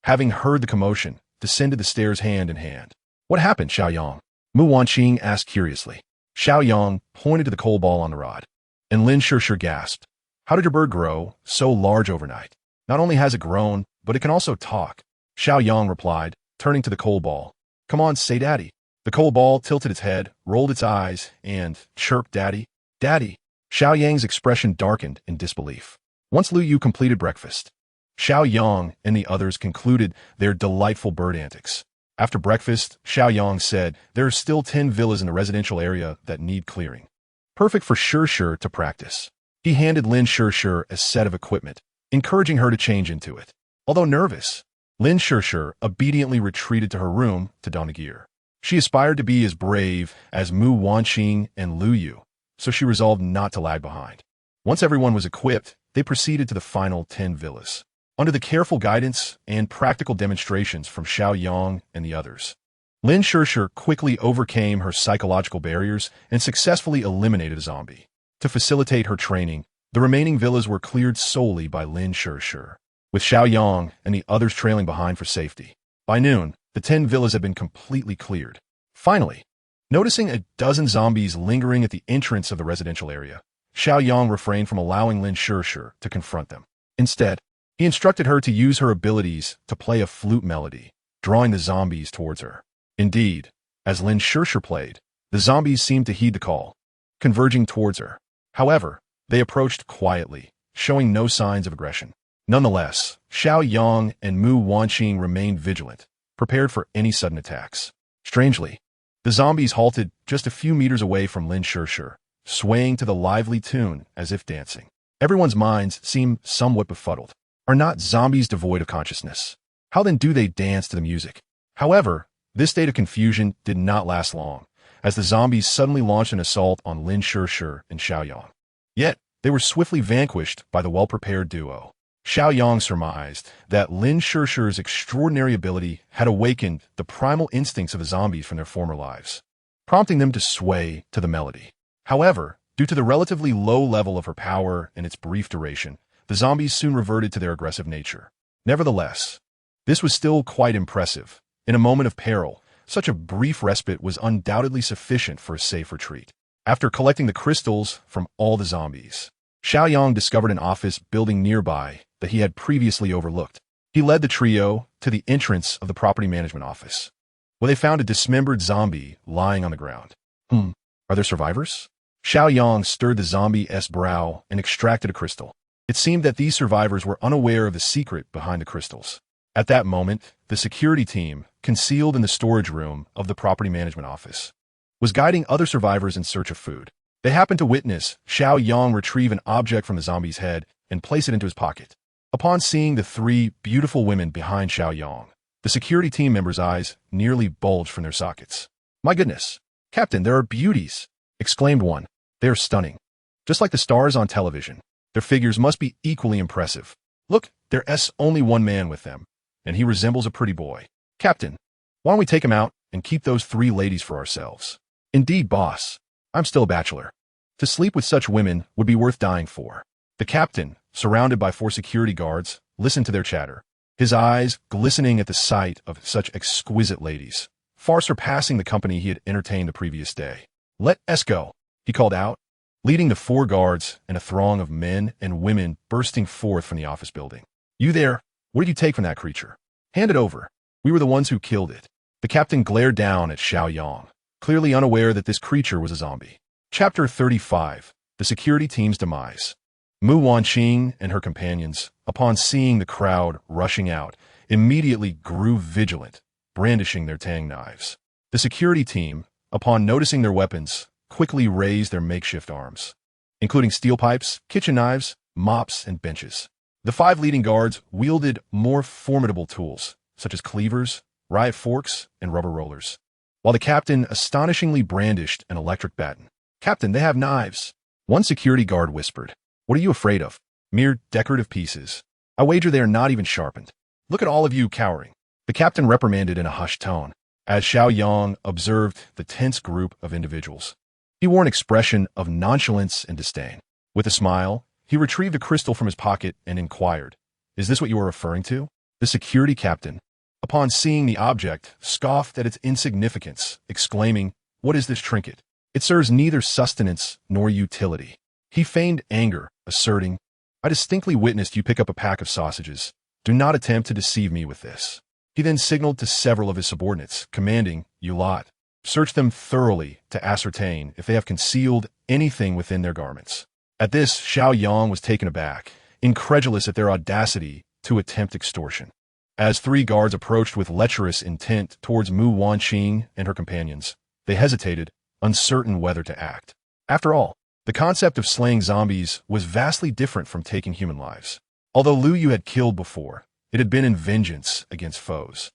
having heard the commotion, descended the stairs hand in hand. "What happened, Xiao Yang?" Mu Wanqing asked curiously. Xiao Yang pointed to the Cobalt on the rod, and Lin Shishir gasped, "How did your bird grow so large overnight? Not only has it grown, but it can also talk." Xiao Yang replied, turning to the Cobalt, "Come on, say daddy." The Cobalt tilted its head, rolled its eyes, and chirped, "Daddy, daddy." Xiao Yang's expression darkened in disbelief. Once Lu Yu completed breakfast, Xiao Yang and the others concluded their delightful bird antics. After breakfast, Xiao Yang said there are still 10 villas in the residential area that need clearing. Perfect for Shishir to practice. He handed Lin Shishir a set of equipment, encouraging her to change into it. Although nervous, Lin Shishir obediently retreated to her room to don the gear. She aspired to be as brave as Mu Wanqing and Lu Yu, so she resolved not to lag behind. Once everyone was equipped, they proceeded to the final 10 villas. Under the careful guidance and practical demonstrations from Xiao Yang and the others, Lin Shishir quickly overcame her psychological barriers and successfully eliminated a zombie. To facilitate her training, the remaining villas were cleared solely by Lin Shishir, with Xiao Yang and the others trailing behind for safety. By noon, the 10 villas had been completely cleared. Finally, noticing a dozen zombies lingering at the entrance of the residential area, Xiao Yang refrained from allowing Lin Shishir to confront them. Instead, he instructed her to use her abilities to play a flute melody, drawing the zombies towards her. Indeed, as Lin Shishir played, the zombies seemed to heed the call, converging towards her. However, they approached quietly, showing no signs of aggression. Nonetheless, Xiao Yang and Mu Wanqing remained vigilant, prepared for any sudden attacks. Strangely, the zombies halted just a few meters away from Lin Shishir, swaying to the lively tune as if dancing. Everyone's minds seemed somewhat befuddled. Are not zombies devoid of consciousness? How then do they dance to the music? However, this state of confusion did not last long, as the zombies suddenly launched an assault on Lin Shishir and Xiao Yang. Yet, they were swiftly vanquished by the well-prepared duo. Xiao Yang surmised that Lin Shishir's extraordinary ability had awakened the primal instincts of the zombies from their former lives, prompting them to sway to the melody. However, due to the relatively low level of her power and its brief duration, the zombies soon reverted to their aggressive nature. Nevertheless, this was still quite impressive. In a moment of peril, such a brief respite was undoubtedly sufficient for a safe retreat. After collecting the crystals from all the zombies, Xiao Yang discovered an office building nearby that he had previously overlooked. He led the trio to the entrance of the property management office, where they found a dismembered zombie lying on the ground. Are there survivors? Xiao Yang stirred the zombie's brow and extracted a crystal. It seemed that these survivors were unaware of the secret behind the crystals. At that moment, the security team, concealed in the storage room of the property management office, was guiding other survivors in search of food. They happened to witness Xiao Yang retrieve an object from the zombie's head and place it into his pocket. Upon seeing the three beautiful women behind Xiao Yang, the security team members' eyes nearly bulged from their sockets. "My goodness, Captain, there are beauties!" exclaimed one. "They are stunning. Just like the stars on television. Their figures must be equally impressive. Look, there's only one man with them, and he resembles a pretty boy. Captain, why don't we take him out and keep those three ladies for ourselves?" "Indeed, boss. I'm still a bachelor. To sleep with such women would be worth dying for." The captain, surrounded by 4 security guards, listened to their chatter, his eyes glistening at the sight of such exquisite ladies, far surpassing the company he had entertained the previous day. "Let us go," he called out, leading the 4 guards and a throng of men and women bursting forth from the office building. "You there, what did you take from that creature? Hand it over. We were the ones who killed it." The captain glared down at Xiao Yang, clearly unaware that this creature was a zombie. Chapter 35. The Security Team's Demise. Mu Wanqing and her companions, upon seeing the crowd rushing out, immediately grew vigilant, brandishing their tang knives. The security team, upon noticing their weapons, quickly raised their makeshift arms, including steel pipes, kitchen knives, mops, and benches. The 5 leading guards wielded more formidable tools, such as cleavers, riot forks, and rubber rollers, while the captain astonishingly brandished an electric baton. "Captain, they have knives," one security guard whispered. "What are you afraid of? Mere decorative pieces. I wager they are not even sharpened. Look at all of you cowering." The captain reprimanded in a hushed tone, as Xiao Yang observed the tense group of individuals. He wore an expression of nonchalance and disdain. With a smile, he retrieved a crystal from his pocket and inquired, "Is this what you are referring to?" The security captain, upon seeing the object, scoffed at its insignificance, exclaiming, "What is this trinket? It serves neither sustenance nor utility." He feigned anger, asserting, "I distinctly witnessed you pick up a pack of sausages. Do not attempt to deceive me with this." He then signaled to several of his subordinates, commanding, "You lot, search them thoroughly to ascertain if they have concealed anything within their garments." At this, Xiao Yang was taken aback, incredulous at their audacity to attempt extortion. As 3 guards approached with lecherous intent towards Mu Wanqing and her companions, they hesitated, uncertain whether to act. After all, the concept of slaying zombies was vastly different from taking human lives. Although Lu Yu had killed before, it had been in vengeance against foes.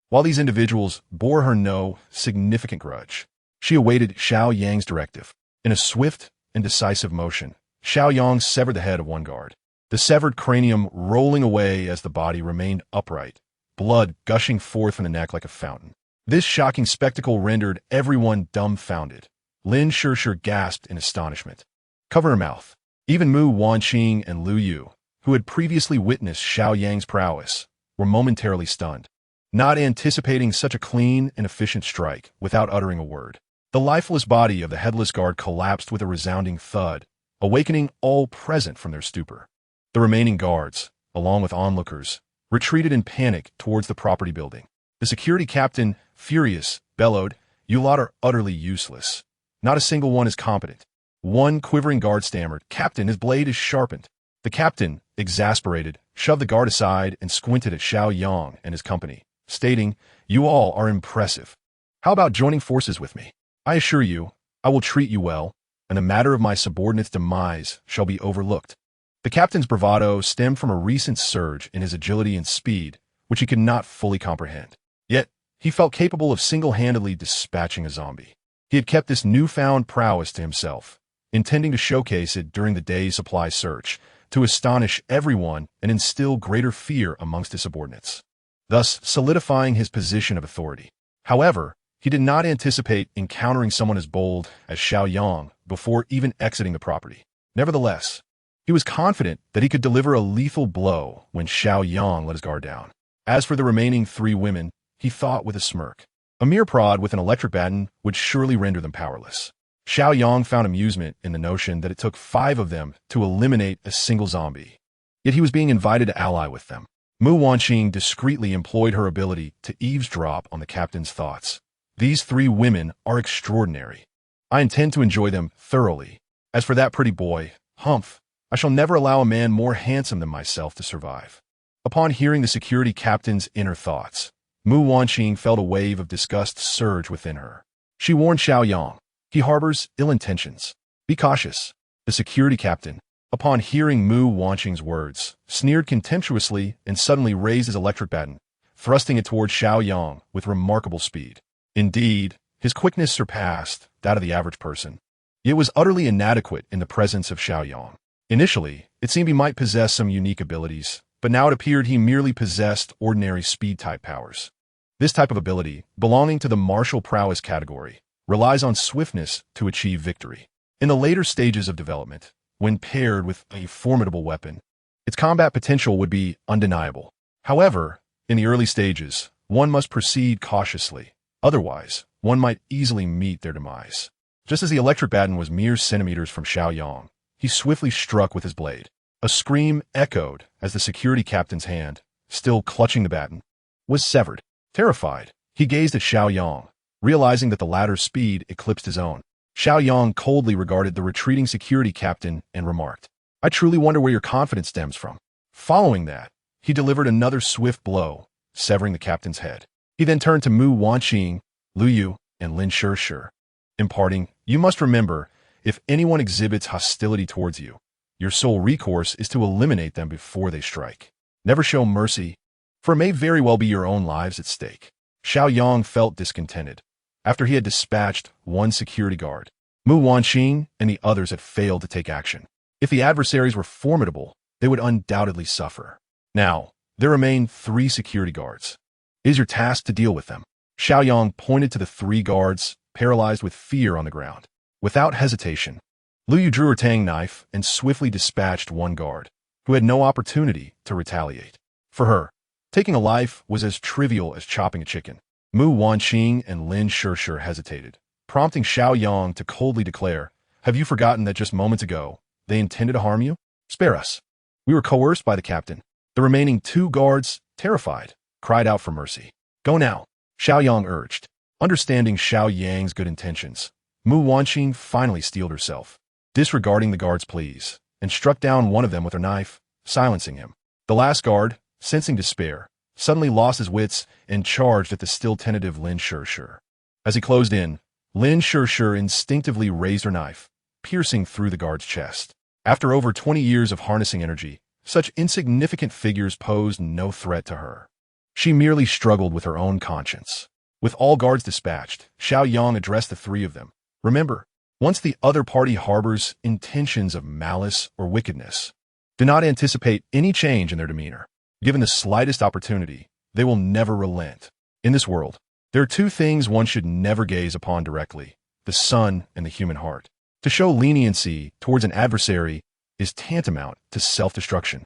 While these individuals bore her no significant grudge, she awaited Xiao Yang's directive. In a swift and decisive motion, Xiao Yang severed the head of one guard, the severed cranium rolling away as the body remained upright, blood gushing forth from the neck like a fountain. This shocking spectacle rendered everyone dumbfounded. Lin Shishir gasped in astonishment. "Cover her mouth." Even Mu Wanqing and Lu Yu, who had previously witnessed Xiao Yang's prowess, were momentarily stunned. not anticipating such a clean and efficient strike without uttering a word. The lifeless body of the headless guard collapsed with a resounding thud, awakening all present from their stupor. The remaining guards, along with onlookers, retreated in panic towards the property building. The security captain, furious, bellowed, "You lot are utterly useless. Not a single one is competent." One quivering guard stammered, "Captain, his blade is sharpened." The captain, exasperated, shoved the guard aside and squinted at Xiao Yang and his company, stating, "You all are impressive. How about joining forces with me? I assure you, I will treat you well, and the matter of my subordinate's demise shall be overlooked." The captain's bravado stemmed from a recent surge in his agility and speed, which he could not fully comprehend. Yet, he felt capable of single-handedly dispatching a zombie. He had kept this newfound prowess to himself, intending to showcase it during the day's supply search, to astonish everyone and instill greater fear amongst his subordinates, thus solidifying his position of authority. However, he did not anticipate encountering someone as bold as Xiao Yang before even exiting the property. Nevertheless, he was confident that he could deliver a lethal blow when Xiao Yang let his guard down. As for the remaining 3 women, he thought with a smirk, a mere prod with an electric baton would surely render them powerless. Xiao Yang found amusement in the notion that it took 5 of them to eliminate a single zombie. Yet he was being invited to ally with them. Mu Wanqing discreetly employed her ability to eavesdrop on the captain's thoughts. "These 3 women are extraordinary. I intend to enjoy them thoroughly. As for that pretty boy, Humph, I shall never allow a man more handsome than myself to survive." Upon hearing the security captain's inner thoughts, Mu Wanqing felt a wave of disgust surge within her. She warned Xiao Yang, "He harbors ill intentions. Be cautious." The security captain, upon hearing Mu Wanqing's words, sneered contemptuously and suddenly raised his electric baton, thrusting it toward Xiao Yang with remarkable speed. Indeed, his quickness surpassed that of the average person. It was utterly inadequate in the presence of Xiao Yang. Initially, it seemed he might possess some unique abilities, but now it appeared he merely possessed ordinary speed-type powers. This type of ability, belonging to the martial prowess category, relies on swiftness to achieve victory. In the later stages of development, when paired with a formidable weapon, its combat potential would be undeniable. However, in the early stages, one must proceed cautiously. Otherwise, one might easily meet their demise. Just as the electric baton was mere centimeters from Xiao Yang, he swiftly struck with his blade. A scream echoed as the security captain's hand, still clutching the baton, was severed. Terrified, he gazed at Xiao Yang, realizing that the latter's speed eclipsed his own. Xiao Yang coldly regarded the retreating security captain and remarked, "I truly wonder where your confidence stems from." Following that, he delivered another swift blow, severing the captain's head. He then turned to Mu Wanqing, Lu Yu, and Lin Shishir, imparting, "You must remember, if anyone exhibits hostility towards you, your sole recourse is to eliminate them before they strike. Never show mercy, for it may very well be your own lives at stake." Xiao Yang felt discontented. After he had dispatched one security guard, Mu Wanqing and the others had failed to take action. If the adversaries were formidable, they would undoubtedly suffer. Now, there remained 3 security guards. It is your task to deal with them. Xiao Yang pointed to the 3 guards, paralyzed with fear on the ground. Without hesitation, Lu Yu drew her tang knife and swiftly dispatched one guard, who had no opportunity to retaliate. For her, taking a life was as trivial as chopping a chicken. Mu Wanqing and Lin Shishir hesitated, prompting Xiao Yang to coldly declare, "Have you forgotten that just moments ago, they intended to harm you? Spare us. We were coerced by the captain." The remaining 2 guards, terrified, cried out for mercy. "Go now," Xiao Yang urged. Understanding Xiao Yang's good intentions, Mu Wanqing finally steeled herself, disregarding the guard's pleas, and struck down one of them with her knife, silencing him. The last guard, sensing despair, suddenly lost his wits and charged at the still tentative Lin Shishir. As he closed in, Lin Shishir instinctively raised her knife, piercing through the guard's chest. After over 20 years of harnessing energy, such insignificant figures posed no threat to her. She merely struggled with her own conscience. With all guards dispatched, Xiao Yang addressed the 3 of them. "Remember, once the other party harbors intentions of malice or wickedness, do not anticipate any change in their demeanor. Given the slightest opportunity, they will never relent. In this world, there are 2 things one should never gaze upon directly: the sun and the human heart. To show leniency towards an adversary is tantamount to self-destruction."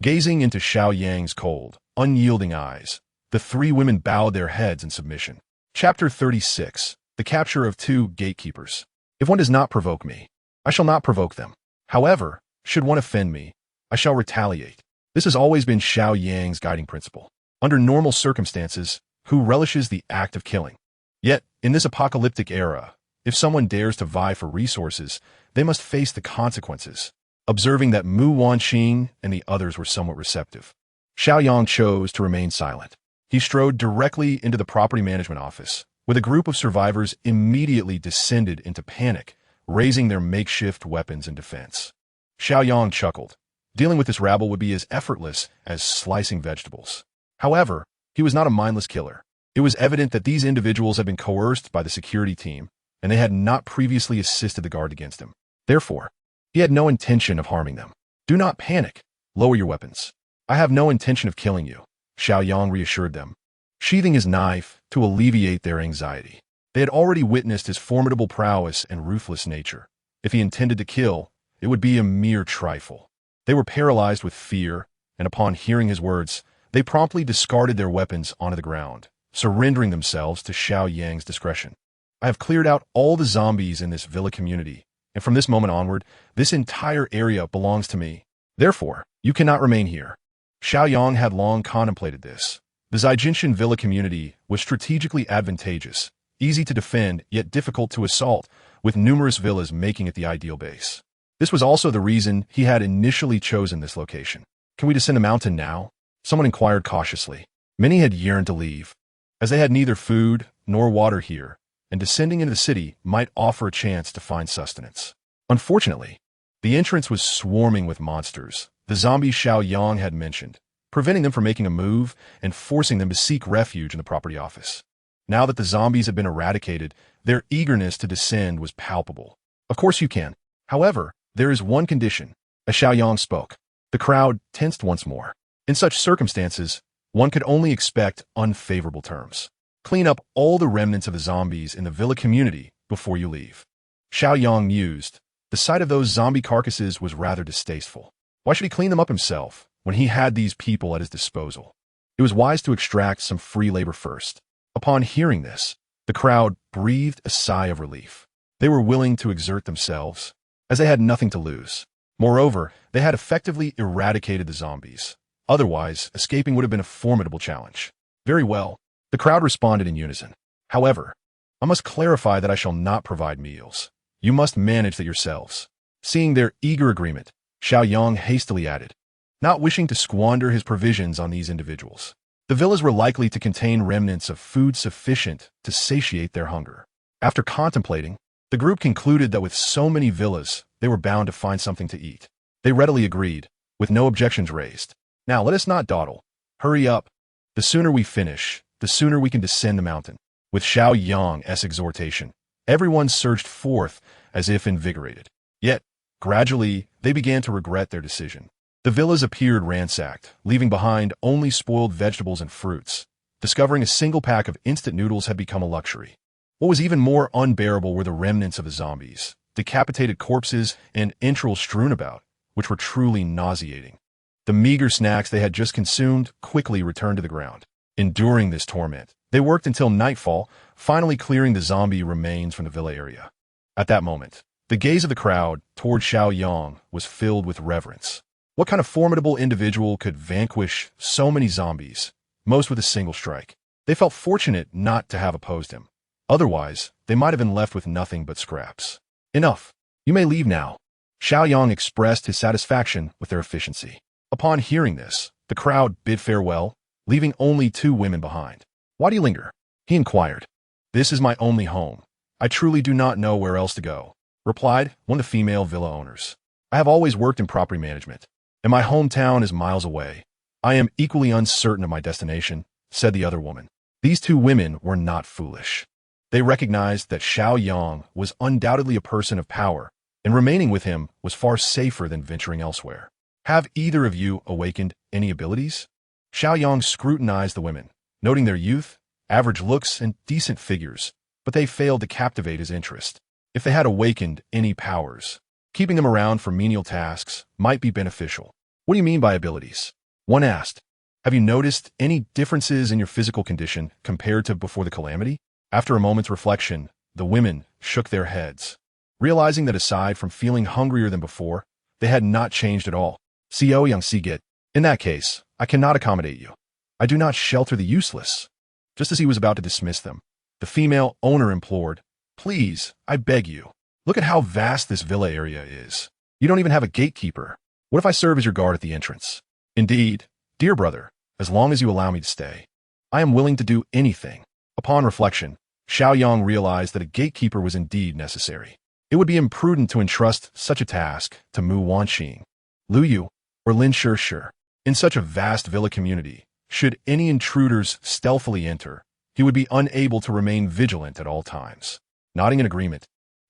Gazing into Xiao Yang's cold, unyielding eyes, The three women bowed their heads in submission. Chapter 36. The Capture of Two Gatekeepers. If one does not provoke me, I shall not provoke them. However, should one offend me, I shall retaliate. This has always been Xiao Yang's guiding principle. Under normal circumstances, who relishes the act of killing? Yet, in this apocalyptic era, if someone dares to vie for resources, they must face the consequences. Observing that Mu Wanqing and the others were somewhat receptive, Xiao Yang chose to remain silent. He strode directly into the property management office, where a group of survivors immediately descended into panic, raising their makeshift weapons in defense. Xiao Yang chuckled. Dealing with this rabble would be as effortless as slicing vegetables. However, he was not a mindless killer. It was evident that these individuals had been coerced by the security team, and they had not previously assisted the guard against him. Therefore, he had no intention of harming them. Do not panic. Lower your weapons. I have no intention of killing you, Xiao Yang reassured them, sheathing his knife to alleviate their anxiety. They had already witnessed his formidable prowess and ruthless nature. If he intended to kill, it would be a mere trifle. They were paralyzed with fear, and upon hearing his words, they promptly discarded their weapons onto the ground, surrendering themselves to Xiao Yang's discretion. I have cleared out all the zombies in this villa community, and from this moment onward, this entire area belongs to me. Therefore, you cannot remain here. Xiao Yang had long contemplated this. The Zaijinshan villa community was strategically advantageous, easy to defend yet difficult to assault, with numerous villas making it the ideal base. This was also the reason he had initially chosen this location. Can we descend the mountain now? Someone inquired cautiously. Many had yearned to leave, as they had neither food nor water here, and descending into the city might offer a chance to find sustenance. Unfortunately, the entrance was swarming with monsters, the zombies Xiao Yang had mentioned, preventing them from making a move and forcing them to seek refuge in the property office. Now that the zombies had been eradicated, their eagerness to descend was palpable. Of course you can. However, there is one condition. As Xiao Yang spoke, the crowd tensed once more. In such circumstances, one could only expect unfavorable terms. Clean up all the remnants of the zombies in the villa community before you leave. Xiao Yang mused. The sight of those zombie carcasses was rather distasteful. Why should he clean them up himself when he had these people at his disposal? It was wise to extract some free labor first. Upon hearing this, the crowd breathed a sigh of relief. They were willing to exert themselves, as they had nothing to lose. Moreover, they had effectively eradicated the zombies. Otherwise, escaping would have been a formidable challenge. Very well. The crowd responded in unison. However, I must clarify that I shall not provide meals. You must manage that yourselves. Seeing their eager agreement, Xiao Yang hastily added, not wishing to squander his provisions on these individuals. The villas were likely to contain remnants of food sufficient to satiate their hunger. After contemplating, the group concluded that with so many villas, they were bound to find something to eat. They readily agreed, with no objections raised. Now let us not dawdle. Hurry up. The sooner we finish, the sooner we can descend the mountain. With Xiao Yang's exhortation, everyone surged forth as if invigorated. Yet, gradually, they began to regret their decision. The villas appeared ransacked, leaving behind only spoiled vegetables and fruits. Discovering a single pack of instant noodles had become a luxury. What was even more unbearable were the remnants of the zombies, decapitated corpses and entrails strewn about, which were truly nauseating. The meager snacks they had just consumed quickly returned to the ground. Enduring this torment, they worked until nightfall, finally clearing the zombie remains from the villa area. At that moment, the gaze of the crowd toward Xiao Yang was filled with reverence. What kind of formidable individual could vanquish so many zombies, most with a single strike? They felt fortunate not to have opposed him. Otherwise, they might have been left with nothing but scraps. Enough. You may leave now. Xiao Yang expressed his satisfaction with their efficiency. Upon hearing this, the crowd bid farewell, leaving only two women behind. Why do you linger? He inquired. This is my only home. I truly do not know where else to go, replied one of the female villa owners. I have always worked in property management, and my hometown is miles away. I am equally uncertain of my destination, said the other woman. These two women were not foolish. They recognized that Xiao Yang was undoubtedly a person of power, and remaining with him was far safer than venturing elsewhere. Have either of you awakened any abilities? Xiao Yang scrutinized the women, noting their youth, average looks, and decent figures, but they failed to captivate his interest. If they had awakened any powers, keeping them around for menial tasks might be beneficial. What do you mean by abilities? One asked. Have you noticed any differences in your physical condition compared to before the calamity? After a moment's reflection, the women shook their heads, realizing that aside from feeling hungrier than before, they had not changed at all. Xiao Yang Sigit, in that case, I cannot accommodate you. I do not shelter the useless. Just as he was about to dismiss them, the female owner implored, please, I beg you. Look at how vast this villa area is. You don't even have a gatekeeper. What if I serve as your guard at the entrance? Indeed, dear brother, as long as you allow me to stay, I am willing to do anything. Upon reflection, Xiao Yang realized that a gatekeeper was indeed necessary. It would be imprudent to entrust such a task to Mu Wanxing, Lu Yu, or Lin Shishir. In such a vast villa community, should any intruders stealthily enter, he would be unable to remain vigilant at all times. Nodding in agreement,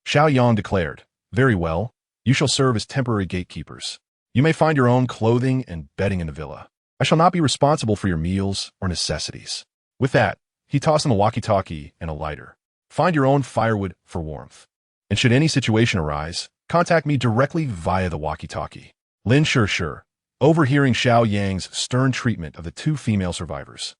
Xiao Yang declared, very well, you shall serve as temporary gatekeepers. You may find your own clothing and bedding in the villa. I shall not be responsible for your meals or necessities. With that, he tossed him a walkie-talkie and a lighter. Find your own firewood for warmth. And should any situation arise, contact me directly via the walkie-talkie. Lin Shishir, overhearing Xiao Yang's stern treatment of the two female survivors,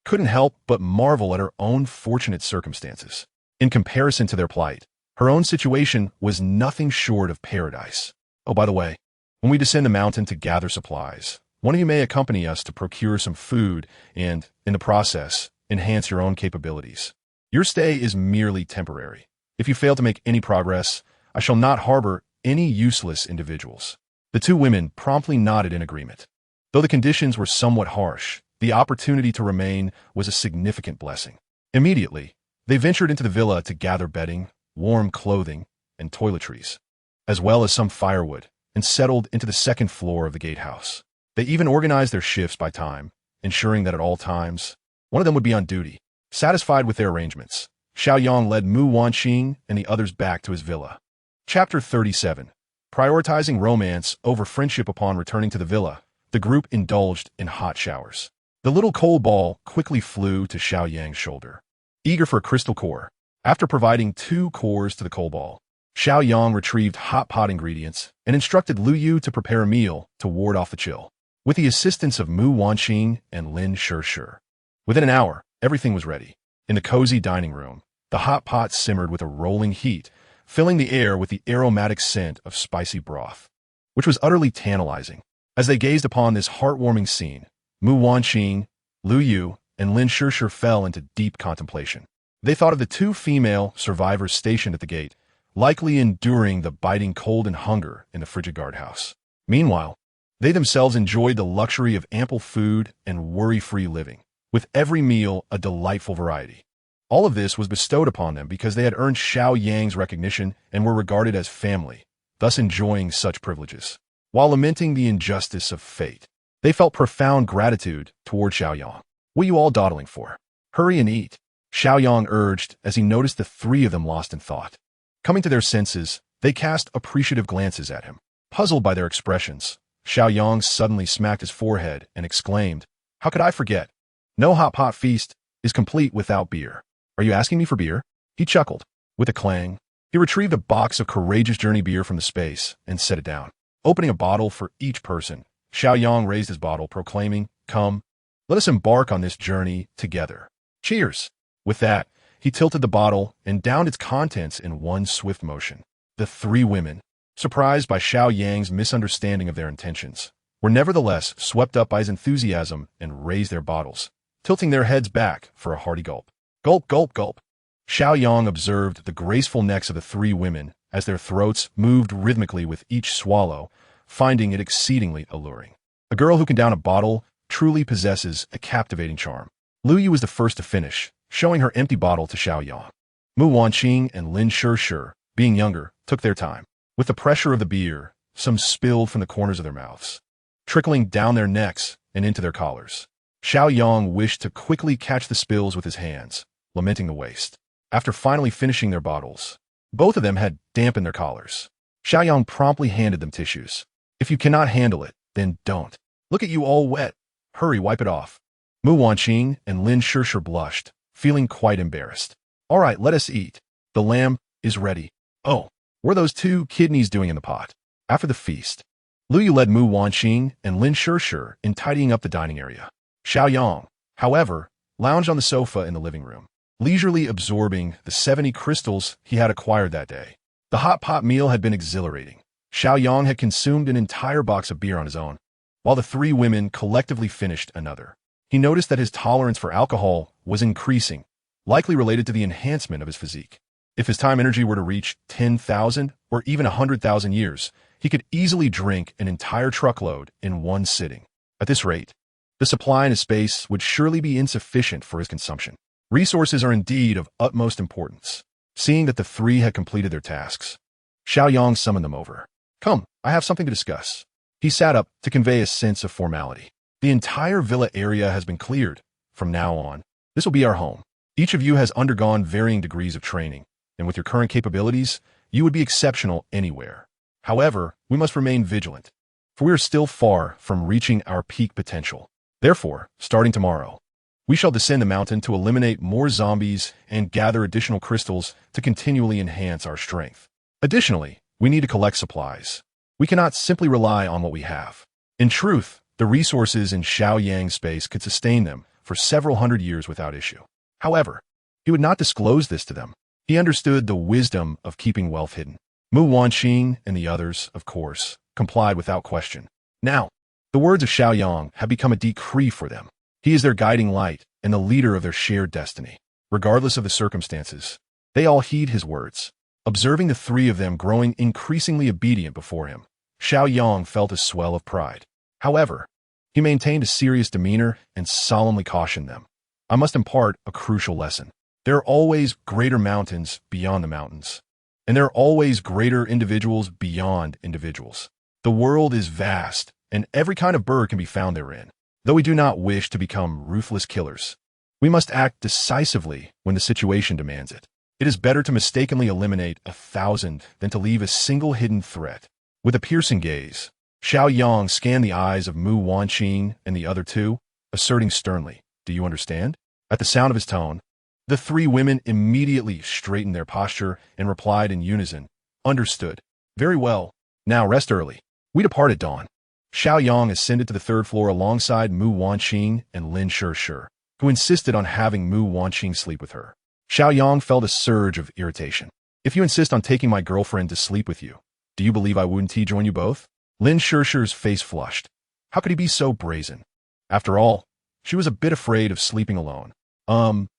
couldn't help but marvel at her own fortunate circumstances. In comparison to their plight, her own situation was nothing short of paradise. Oh, by the way, when we descend the mountain to gather supplies, one of you may accompany us to procure some food and, in the process, enhance your own capabilities. Your stay is merely temporary. If you fail to make any progress, I shall not harbor any useless individuals. The two women promptly nodded in agreement. Though the conditions were somewhat harsh, the opportunity to remain was a significant blessing. Immediately, they ventured into the villa to gather bedding, warm clothing, and toiletries, as well as some firewood, and settled into the second floor of the gatehouse. They even organized their shifts by time, ensuring that at all times, one of them would be on duty. Satisfied with their arrangements, Xiao Yang led Mu Wanxing and the others back to his villa. Chapter 37. Prioritizing romance over friendship. Upon returning to the villa, the group indulged in hot showers. The little cold ball quickly flew to Xiao Yang's shoulder, eager for a crystal core. After providing 2 cores to the cold ball, Xiao Yang retrieved hot pot ingredients and instructed Lu Yu to prepare a meal to ward off the chill. With the assistance of Mu Wanxing and Lin Shishir, within an hour, everything was ready. In the cozy dining room, the hot pot simmered with a rolling heat, filling the air with the aromatic scent of spicy broth, which was utterly tantalizing. As they gazed upon this heartwarming scene, Mu Wanxing, Lu Yu, and Lin Shishir fell into deep contemplation. They thought of the 2 female survivors stationed at the gate, likely enduring the biting cold and hunger in the frigid guardhouse. Meanwhile, they themselves enjoyed the luxury of ample food and worry-free living, with every meal a delightful variety. All of this was bestowed upon them because they had earned Xiao Yang's recognition and were regarded as family, thus enjoying such privileges. While lamenting the injustice of fate, they felt profound gratitude toward Xiao Yang. What are you all dawdling for? Hurry and eat, Xiao Yang urged as he noticed the 3 of them lost in thought. Coming to their senses, they cast appreciative glances at him. Puzzled by their expressions, Xiao Yang suddenly smacked his forehead and exclaimed, how could I forget? No hot pot feast is complete without beer. Are you asking me for beer? He chuckled. With a clang, he retrieved a box of Courageous Journey beer from the space and set it down. Opening a bottle for each person, Xiao Yang raised his bottle, proclaiming, come, let us embark on this journey together. Cheers! With that, he tilted the bottle and downed its contents in one swift motion. The 3 women, surprised by Xiao Yang's misunderstanding of their intentions, were nevertheless swept up by his enthusiasm and raised their bottles, tilting their heads back for a hearty gulp. Gulp, gulp, gulp. Xiao Yang observed the graceful necks of the 3 women as their throats moved rhythmically with each swallow, finding it exceedingly alluring. A girl who can down a bottle truly possesses a captivating charm. Lu Yu was the first to finish, showing her empty bottle to Xiao Yang. Mu Wanxing and Lin Shishir, being younger, took their time. With the pressure of the beer, some spilled from the corners of their mouths, trickling down their necks and into their collars. Xiao Yang wished to quickly catch the spills with his hands, lamenting the waste. After finally finishing their bottles, both of them had dampened their collars. Xiao Yang promptly handed them tissues. If you cannot handle it, then don't. Look at you all wet. Hurry, wipe it off. Mu Wanxing and Lin Shishir blushed, feeling quite embarrassed. All right, let us eat. The lamb is ready. Oh, what are those 2 kidneys doing in the pot? After the feast, Lu Yu led Mu Wanxing and Lin Shishir in tidying up the dining area. Xiao Yang, however, lounged on the sofa in the living room, leisurely absorbing the 70 crystals he had acquired that day. The hot pot meal had been exhilarating. Xiao Yang had consumed an entire box of beer on his own, while the three women collectively finished another. He noticed that his tolerance for alcohol was increasing, likely related to the enhancement of his physique. If his time energy were to reach 10,000 or even 100,000 years, he could easily drink an entire truckload in one sitting. At this rate, the supply in his space would surely be insufficient for his consumption. Resources are indeed of utmost importance. Seeing that the three had completed their tasks, Xiao Yang summoned them over. Come, I have something to discuss. He sat up to convey a sense of formality. The entire villa area has been cleared. From now on, this will be our home. Each of you has undergone varying degrees of training, and with your current capabilities, you would be exceptional anywhere. However, we must remain vigilant, for we are still far from reaching our peak potential. Therefore, starting tomorrow, we shall descend the mountain to eliminate more zombies and gather additional crystals to continually enhance our strength. Additionally, we need to collect supplies. We cannot simply rely on what we have. In truth, the resources in Xiao Yang's space could sustain them for several hundred years without issue. However, he would not disclose this to them. He understood the wisdom of keeping wealth hidden. Mu Wanqing and the others, of course, complied without question. Now, the words of Xiao Yang have become a decree for them. He is their guiding light and the leader of their shared destiny. Regardless of the circumstances, they all heed his words. Observing the three of them growing increasingly obedient before him, Xiao Yang felt a swell of pride. However, he maintained a serious demeanor and solemnly cautioned them. I must impart a crucial lesson. There are always greater mountains beyond the mountains, and there are always greater individuals beyond individuals. The world is vast, and every kind of bird can be found therein. Though we do not wish to become ruthless killers, we must act decisively when the situation demands it. It is better to mistakenly eliminate 1,000 than to leave a single hidden threat. With a piercing gaze, Xiao Yang scanned the eyes of Mu Wanqing and the other two, asserting sternly, "Do you understand?" At the sound of his tone, the three women immediately straightened their posture and replied in unison, "Understood. Very well. Now rest early. We depart at dawn." Xiao Yang ascended to the third floor alongside Mu Wanqing and Lin Shishir, who insisted on having Mu Wanqing sleep with her. Xiao Yang felt a surge of irritation. "If you insist on taking my girlfriend to sleep with you, do you believe I wouldn't join you both?" Lin Shishir's face flushed. How could he be so brazen? After all, she was a bit afraid of sleeping alone.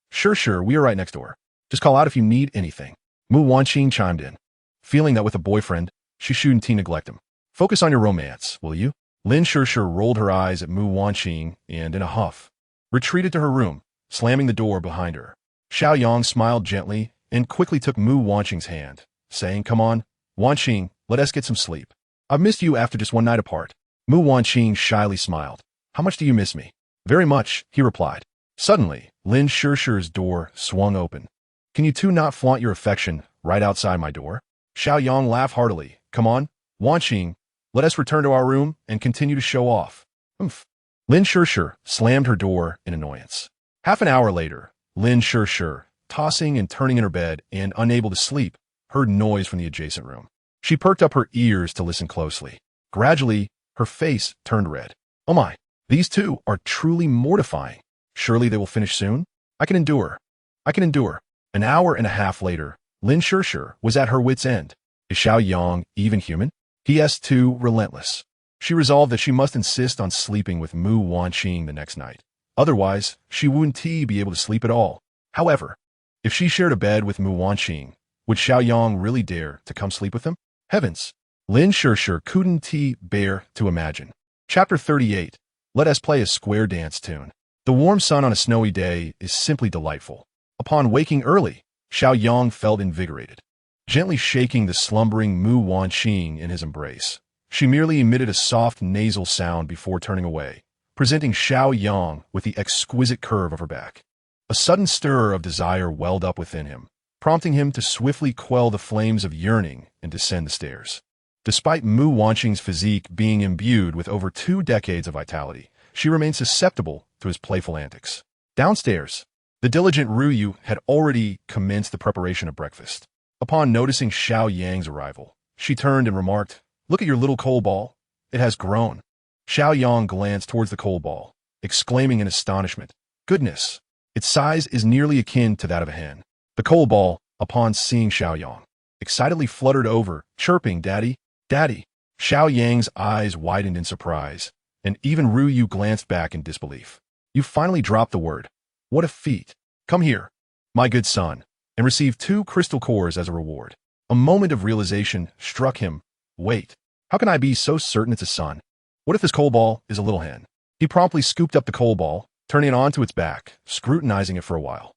Sure, we are right next door. Just call out if you need anything." Mu Wanqing chimed in, feeling that with a boyfriend, she shouldn't neglect him. "Focus on your romance, will you?" Lin Shishir rolled her eyes at Mu Wanqing and, in a huff, retreated to her room, slamming the door behind her. Xiao Yang smiled gently and quickly took Mu Wanqing's hand, saying, "Come on, Wanqing, let us get some sleep. I've missed you after just one night apart." Mu Wanqing shyly smiled. "How much do you miss me?" "Very much," he replied. Suddenly, Lin Shishir's door swung open. "Can you two not flaunt your affection right outside my door?" Xiao Yang laughed heartily. "Come on, Wanqing, let us return to our room and continue to show off." "Humph." Lin Shishir slammed her door in annoyance. Half an hour later, Lin Shishir, tossing and turning in her bed and unable to sleep, heard noise from the adjacent room. She perked up her ears to listen closely. Gradually, her face turned red. "Oh my, these two are truly mortifying. Surely they will finish soon? I can endure. An hour and a half later, Lin Shishir was at her wit's end. Is Xiao Yang even human? He is too relentless. She resolved that she must insist on sleeping with Mu Wanqing the next night. Otherwise, she wouldn't be able to sleep at all. However, if she shared a bed with Mu Wanqing, would Xiao Yang really dare to come sleep with him? Heavens! Lin Shishir couldn't bear to imagine. Chapter 38. Let us play a square dance tune. The warm sun on a snowy day is simply delightful. Upon waking early, Xiao Yang felt invigorated. Gently shaking the slumbering Mu Wanqing in his embrace, she merely emitted a soft nasal sound before turning away, presenting Xiao Yang with the exquisite curve of her back. A sudden stir of desire welled up within him, prompting him to swiftly quell the flames of yearning and descend the stairs. Despite Mu Wanqing's physique being imbued with over 2 decades of vitality, she remained susceptible to his playful antics. Downstairs, the diligent Ruyu had already commenced the preparation of breakfast. Upon noticing Xiao Yang's arrival, she turned and remarked, "Look at your little coal ball. It has grown." Xiao Yang glanced towards the coal ball, exclaiming in astonishment. Goodness! Its size is nearly akin to that of a hen. The coal ball, upon seeing Xiao Yang, excitedly fluttered over, chirping, "Daddy, Daddy." Xiao Yang's eyes widened in surprise, and even Ru Yu glanced back in disbelief. You finally dropped the word. What a feat. Come here, my good son, and receive 2 crystal cores as a reward. A moment of realization struck him. Wait, how can I be so certain it's a son? What if this coal ball is a little hen? He promptly scooped up the coal ball, turning it onto its back, scrutinizing it for a while.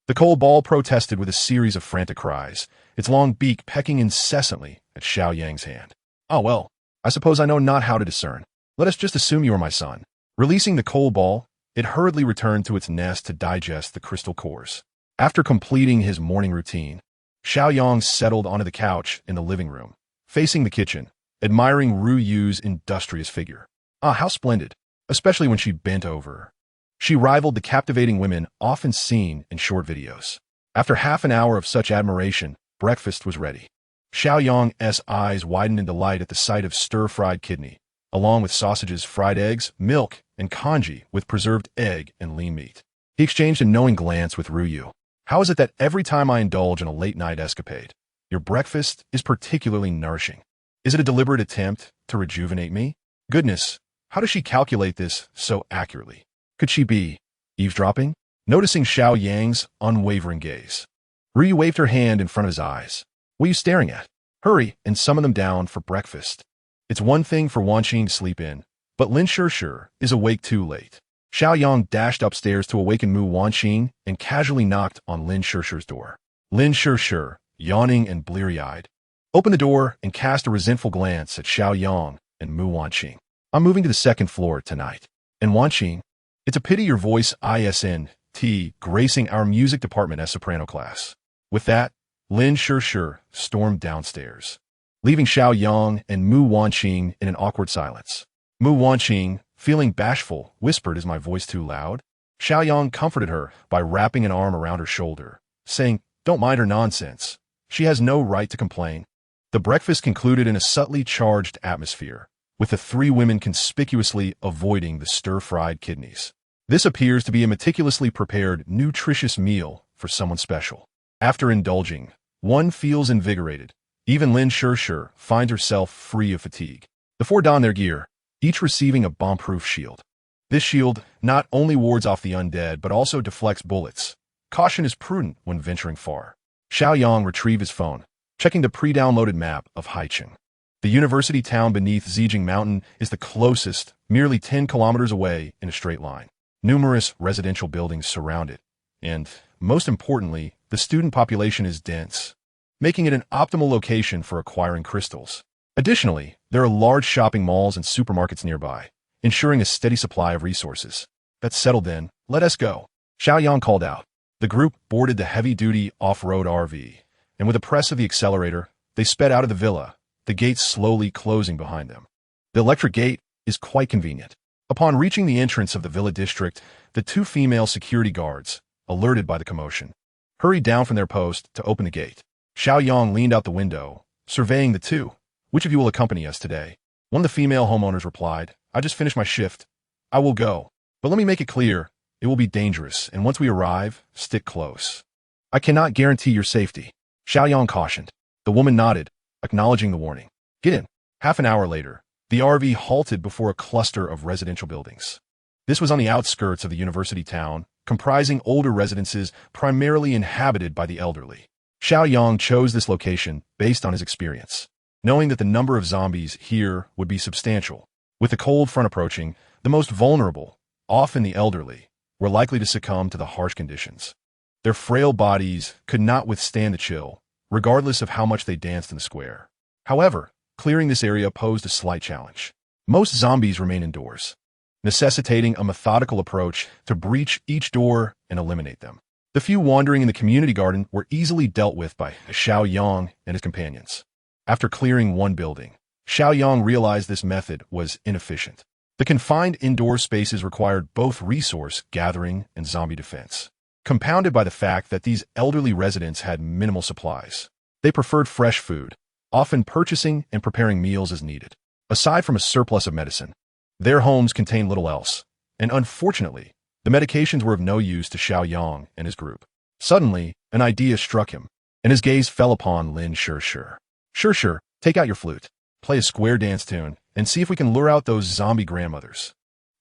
The coal ball protested with a series of frantic cries, its long beak pecking incessantly at Xiao Yang's hand. Oh well, I suppose I know not how to discern. Let us just assume you are my son. Releasing the coal ball, it hurriedly returned to its nest to digest the crystal cores. After completing his morning routine, Xiao Yang settled onto the couch in the living room, facing the kitchen, admiring Ru Yu's industrious figure. Ah, how splendid, especially when she bent over. She rivaled the captivating women often seen in short videos. After half an hour of such admiration, breakfast was ready. Xiao Yang's eyes widened in delight at the sight of stir-fried kidney, along with sausages, fried eggs, milk, and congee with preserved egg and lean meat. He exchanged a knowing glance with Ru Yu. How is it that every time I indulge in a late-night escapade, your breakfast is particularly nourishing? Is it a deliberate attempt to rejuvenate me? Goodness, how does she calculate this so accurately? Could she be eavesdropping? Noticing Xiao Yang's unwavering gaze, Ru Yu waved her hand in front of his eyes. What are you staring at? Hurry and summon them down for breakfast. It's one thing for Wan Qing to sleep in, but Lin Shishir is awake too late. Xiao Yang dashed upstairs to awaken Mu Wanqing and casually knocked on Lin Shishir's door. Lin Shishir, yawning and bleary-eyed, opened the door and cast a resentful glance at Xiao Yang and Mu Wanqing. I'm moving to the 2nd floor tonight. And Wanqing, it's a pity your voice isn't gracing our music department as soprano class. With that, Lin Shishir stormed downstairs, leaving Xiao Yang and Mu Wanqing in an awkward silence. Mu Wanqing, feeling bashful, whispered, "Is my voice too loud?" Xiao Yang comforted her by wrapping an arm around her shoulder, saying, "Don't mind her nonsense. She has no right to complain." The breakfast concluded in a subtly charged atmosphere, with the 3 women conspicuously avoiding the stir-fried kidneys. This appears to be a meticulously prepared, nutritious meal for someone special. After indulging, one feels invigorated. Even Lin Shishir finds herself free of fatigue. The 4 don their gear, each receiving a bomb-proof shield. This shield not only wards off the undead, but also deflects bullets. Caution is prudent when venturing far. Xiao Yang retrieved his phone, checking the pre-downloaded map of Haicheng. The university town beneath Zijing Mountain is the closest, merely 10 kilometers away in a straight line. Numerous residential buildings surround it, and, most importantly, the student population is dense, making it an optimal location for acquiring crystals. Additionally, there are large shopping malls and supermarkets nearby, ensuring a steady supply of resources. That's settled then, let us go. Xiao Yang called out. The group boarded the heavy-duty off-road RV, and with a press of the accelerator, they sped out of the villa, the gates slowly closing behind them. The electric gate is quite convenient. Upon reaching the entrance of the villa district, the 2 female security guards, alerted by the commotion, hurried down from their post to open the gate. Xiao Yang leaned out the window, surveying the 2. Which of you will accompany us today? One of the female homeowners replied, I just finished my shift. I will go. But let me make it clear, it will be dangerous, and once we arrive, stick close. I cannot guarantee your safety. Xiao Yang cautioned. The woman nodded, acknowledging the warning. Get in. Half an hour later, the RV halted before a cluster of residential buildings. This was on the outskirts of the university town, comprising older residences primarily inhabited by the elderly. Xiao Yang chose this location based on his experience, knowing that the number of zombies here would be substantial. With the cold front approaching, the most vulnerable, often the elderly, were likely to succumb to the harsh conditions. Their frail bodies could not withstand the chill, regardless of how much they danced in the square. However, clearing this area posed a slight challenge. Most zombies remain indoors, necessitating a methodical approach to breach each door and eliminate them. The few wandering in the community garden were easily dealt with by Xiao Yang and his companions. After clearing one building, Xiao Yang realized this method was inefficient. The confined indoor spaces required both resource gathering and zombie defense, compounded by the fact that these elderly residents had minimal supplies. They preferred fresh food, often purchasing and preparing meals as needed. Aside from a surplus of medicine, their homes contained little else, and unfortunately, the medications were of no use to Xiao Yang and his group. Suddenly, an idea struck him, and his gaze fell upon Lin Shir. Shir, take out your flute, play a square dance tune, and see if we can lure out those zombie grandmothers.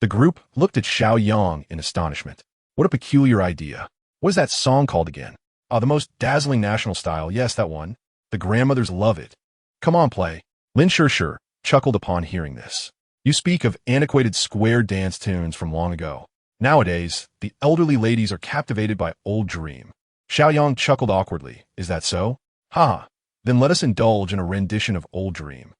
The group looked at Xiao Yang in astonishment. What a peculiar idea. What is that song called again? The most dazzling national style. Yes, that one. The grandmothers love it. Come on, play. Lin Shir chuckled upon hearing this. You speak of antiquated square dance tunes from long ago. Nowadays, the elderly ladies are captivated by Old Dream. Xiao Yang chuckled awkwardly. Is that so? Ha! Then let us indulge in a rendition of Old Dream.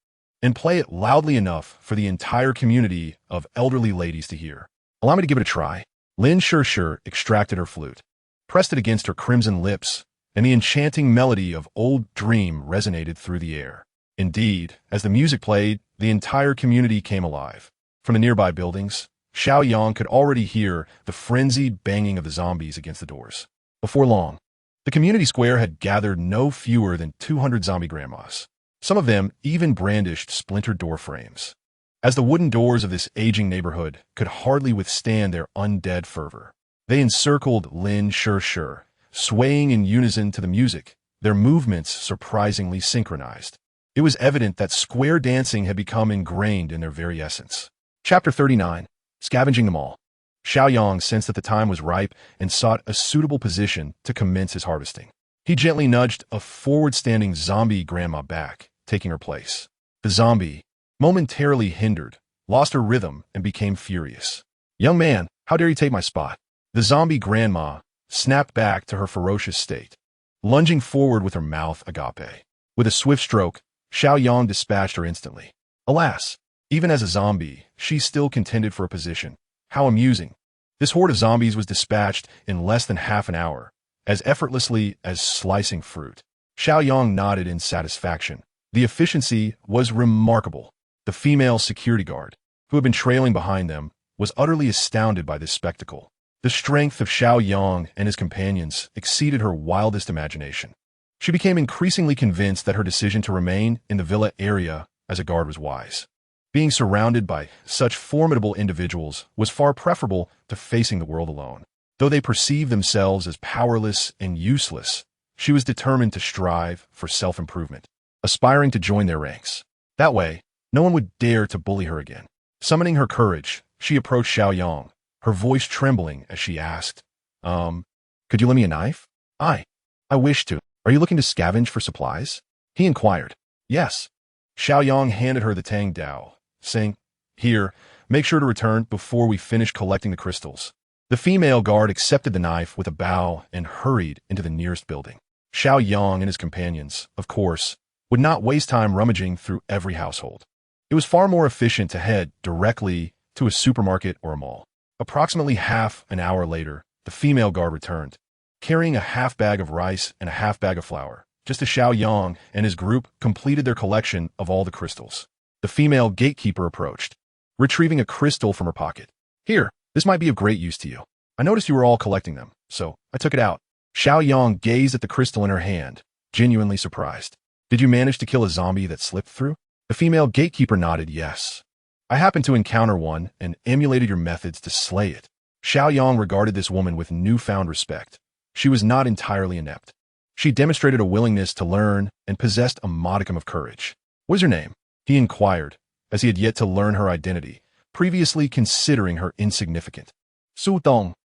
And play it loudly enough for the entire community of elderly ladies to hear. Allow me to give it a try. Lin Shir extracted her flute, pressed it against her crimson lips, and the enchanting melody of Old Dream resonated through the air. Indeed, as the music played, the entire community came alive. From the nearby buildings, Xiao Yang could already hear the frenzied banging of the zombies against the doors. Before long, the community square had gathered no fewer than 200 zombie grandmas. Some of them even brandished splintered door frames, as the wooden doors of this aging neighborhood could hardly withstand their undead fervor. They encircled Lin Shir, swaying in unison to the music, their movements surprisingly synchronized. It was evident that square dancing had become ingrained in their very essence. Chapter 39. Scavenging them all. Xiao Yang sensed that the time was ripe and sought a suitable position to commence his harvesting. He gently nudged a forward-standing zombie grandma back, taking her place. The zombie, momentarily hindered, lost her rhythm and became furious. Young man, how dare you take my spot? The zombie grandma snapped back to her ferocious state, lunging forward with her mouth agape. With a swift stroke, Xiao Yang dispatched her instantly. Alas, even as a zombie, she still contended for a position. How amusing. This horde of zombies was dispatched in less than half an hour, as effortlessly as slicing fruit. Xiao Yang nodded in satisfaction. The efficiency was remarkable. The female security guard, who had been trailing behind them, was utterly astounded by this spectacle. The strength of Xiao Yang and his companions exceeded her wildest imagination. She became increasingly convinced that her decision to remain in the villa area as a guard was wise. Being surrounded by such formidable individuals was far preferable to facing the world alone. Though they perceived themselves as powerless and useless, she was determined to strive for self-improvement, aspiring to join their ranks. That way, no one would dare to bully her again. Summoning her courage, she approached Xiao Yang, her voice trembling as she asked, could you lend me a knife? I wish to. Are you looking to scavenge for supplies? He inquired. Yes. Xiao Yang handed her the Tang Dao, saying, Here, make sure to return before we finish collecting the crystals. The female guard accepted the knife with a bow and hurried into the nearest building. Xiao Yang and his companions, of course, would not waste time rummaging through every household. It was far more efficient to head directly to a supermarket or a mall. Approximately half an hour later, the female guard returned, carrying a half bag of rice and a half bag of flour. Just as Xiao Yang and his group completed their collection of all the crystals, the female gatekeeper approached, retrieving a crystal from her pocket. Here, this might be of great use to you. I noticed you were all collecting them, so I took it out. Xiao Yang gazed at the crystal in her hand, genuinely surprised. Did you manage to kill a zombie that slipped through? The female gatekeeper nodded yes. I happened to encounter one and emulated your methods to slay it. Xiao Yang regarded this woman with newfound respect. She was not entirely inept. She demonstrated a willingness to learn and possessed a modicum of courage. What is her name? He inquired, as he had yet to learn her identity, previously considering her insignificant. Su Dong.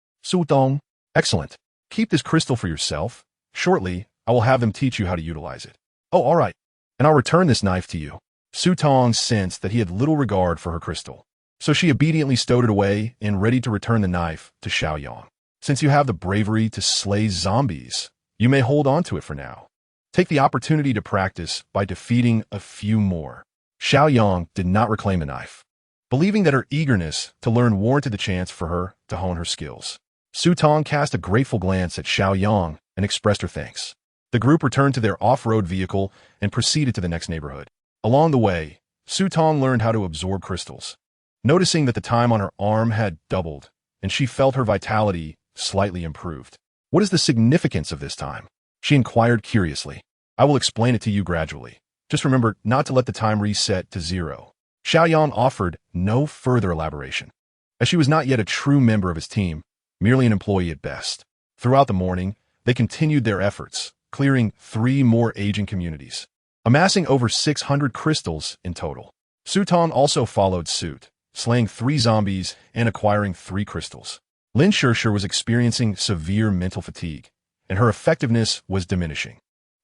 Excellent. Keep this crystal for yourself. Shortly, I will have them teach you how to utilize it. Oh, all right. And I'll return this knife to you. Su Tong sensed that he had little regard for her crystal, so she obediently stowed it away and ready to return the knife to Xiao Yang. Since you have the bravery to slay zombies, you may hold on to it for now. Take the opportunity to practice by defeating a few more. Xiao Yang did not reclaim the knife, believing that her eagerness to learn warranted the chance for her to hone her skills. Su Tong cast a grateful glance at Xiao Yang and expressed her thanks. The group returned to their off-road vehicle and proceeded to the next neighborhood. Along the way, Su Tong learned how to absorb crystals, noticing that the time on her arm had doubled, and she felt her vitality slightly improved. What is the significance of this time? She inquired curiously. I will explain it to you gradually. Just remember not to let the time reset to 0. Xiao Yang offered no further elaboration. as she was not yet a true member of his team, merely an employee at best. Throughout the morning, they continued their efforts, clearing 3 more aging communities, amassing over 600 crystals in total. Su Tong also followed suit, slaying 3 zombies and acquiring 3 crystals. Lin Shirshir was experiencing severe mental fatigue, and her effectiveness was diminishing.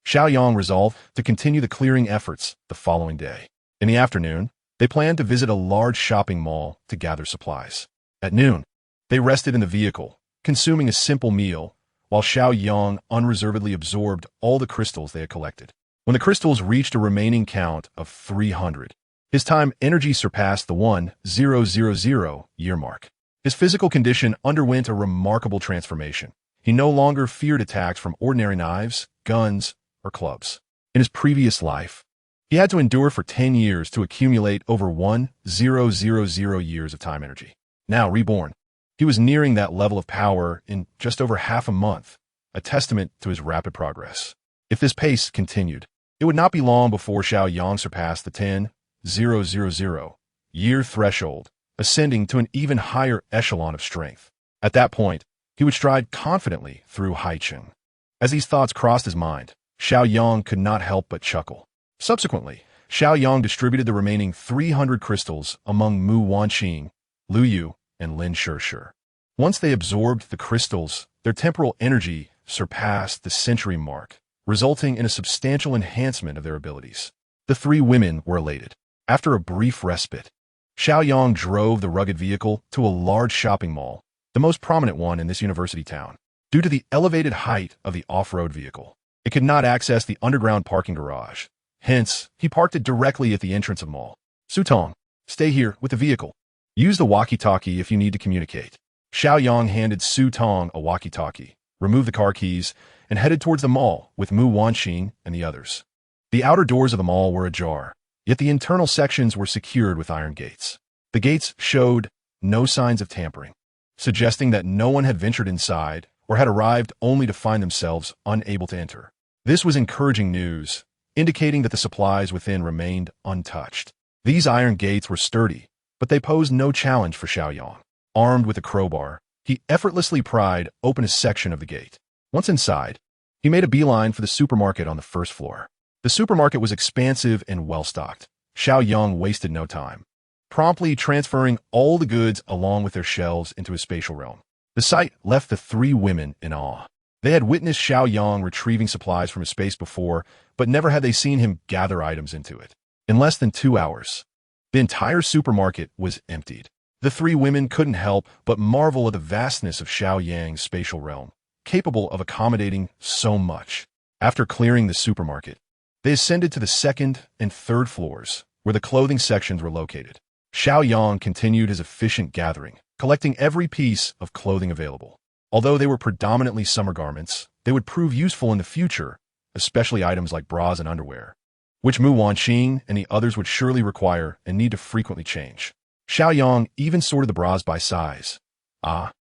Xiao Yang resolved to continue the clearing efforts the following day. In the afternoon, they planned to visit a large shopping mall to gather supplies. At noon, they rested in the vehicle, consuming a simple meal, while Xiao Yang unreservedly absorbed all the crystals they had collected. When the crystals reached a remaining count of 300, his time energy surpassed the 1000 year mark. His physical condition underwent a remarkable transformation. He no longer feared attacks from ordinary knives, guns, or clubs. In his previous life, he had to endure for 10 years to accumulate over 1000 years of time energy. Now reborn, he was nearing that level of power in just over half a month, a testament to his rapid progress. If this pace continued, it would not be long before Xiao Yang surpassed the 10,000 year threshold, ascending to an even higher echelon of strength. At that point, he would stride confidently through Haicheng. As these thoughts crossed his mind, Xiao Yang could not help but chuckle. Subsequently, Xiao Yang distributed the remaining 300 crystals among Mu Wanqing, Lu Yu, and Lin Shirshir. Once they absorbed the crystals, their temporal energy surpassed the century mark, resulting in a substantial enhancement of their abilities. The 3 women were elated. After a brief respite, Xiao Yang drove the rugged vehicle to a large shopping mall, the most prominent one in this university town. Due to the elevated height of the off-road vehicle, it could not access the underground parking garage. Hence, he parked it directly at the entrance of the mall. Su Tong, stay here with the vehicle. Use the walkie-talkie if you need to communicate. Xiao Yang handed Su Tong a walkie-talkie, removed the car keys, and headed towards the mall with Mu Wanqing and the others. The outer doors of the mall were ajar, yet the internal sections were secured with iron gates. The gates showed no signs of tampering, suggesting that no one had ventured inside or had arrived only to find themselves unable to enter. This was encouraging news, indicating that the supplies within remained untouched. These iron gates were sturdy, but they posed no challenge for Xiao Yang. Armed with a crowbar, he effortlessly pried open a section of the gate. Once inside, he made a beeline for the supermarket on the first floor. The supermarket was expansive and well-stocked. Xiao Yang wasted no time, promptly transferring all the goods along with their shelves into his spatial realm. The sight left the 3 women in awe. They had witnessed Xiao Yang retrieving supplies from his space before, but never had they seen him gather items into it. In less than 2 hours, the entire supermarket was emptied. The 3 women couldn't help but marvel at the vastness of Xiao Yang's spatial realm, capable of accommodating so much. After clearing the supermarket, they ascended to the 2nd and 3rd floors, where the clothing sections were located. Xiao Yang continued his efficient gathering, collecting every piece of clothing available. Although they were predominantly summer garments, they would prove useful in the future, especially items like bras and underwear, which Mu Wanqing and the others would surely require and need to frequently change. Xiao Yang even sorted the bras by size.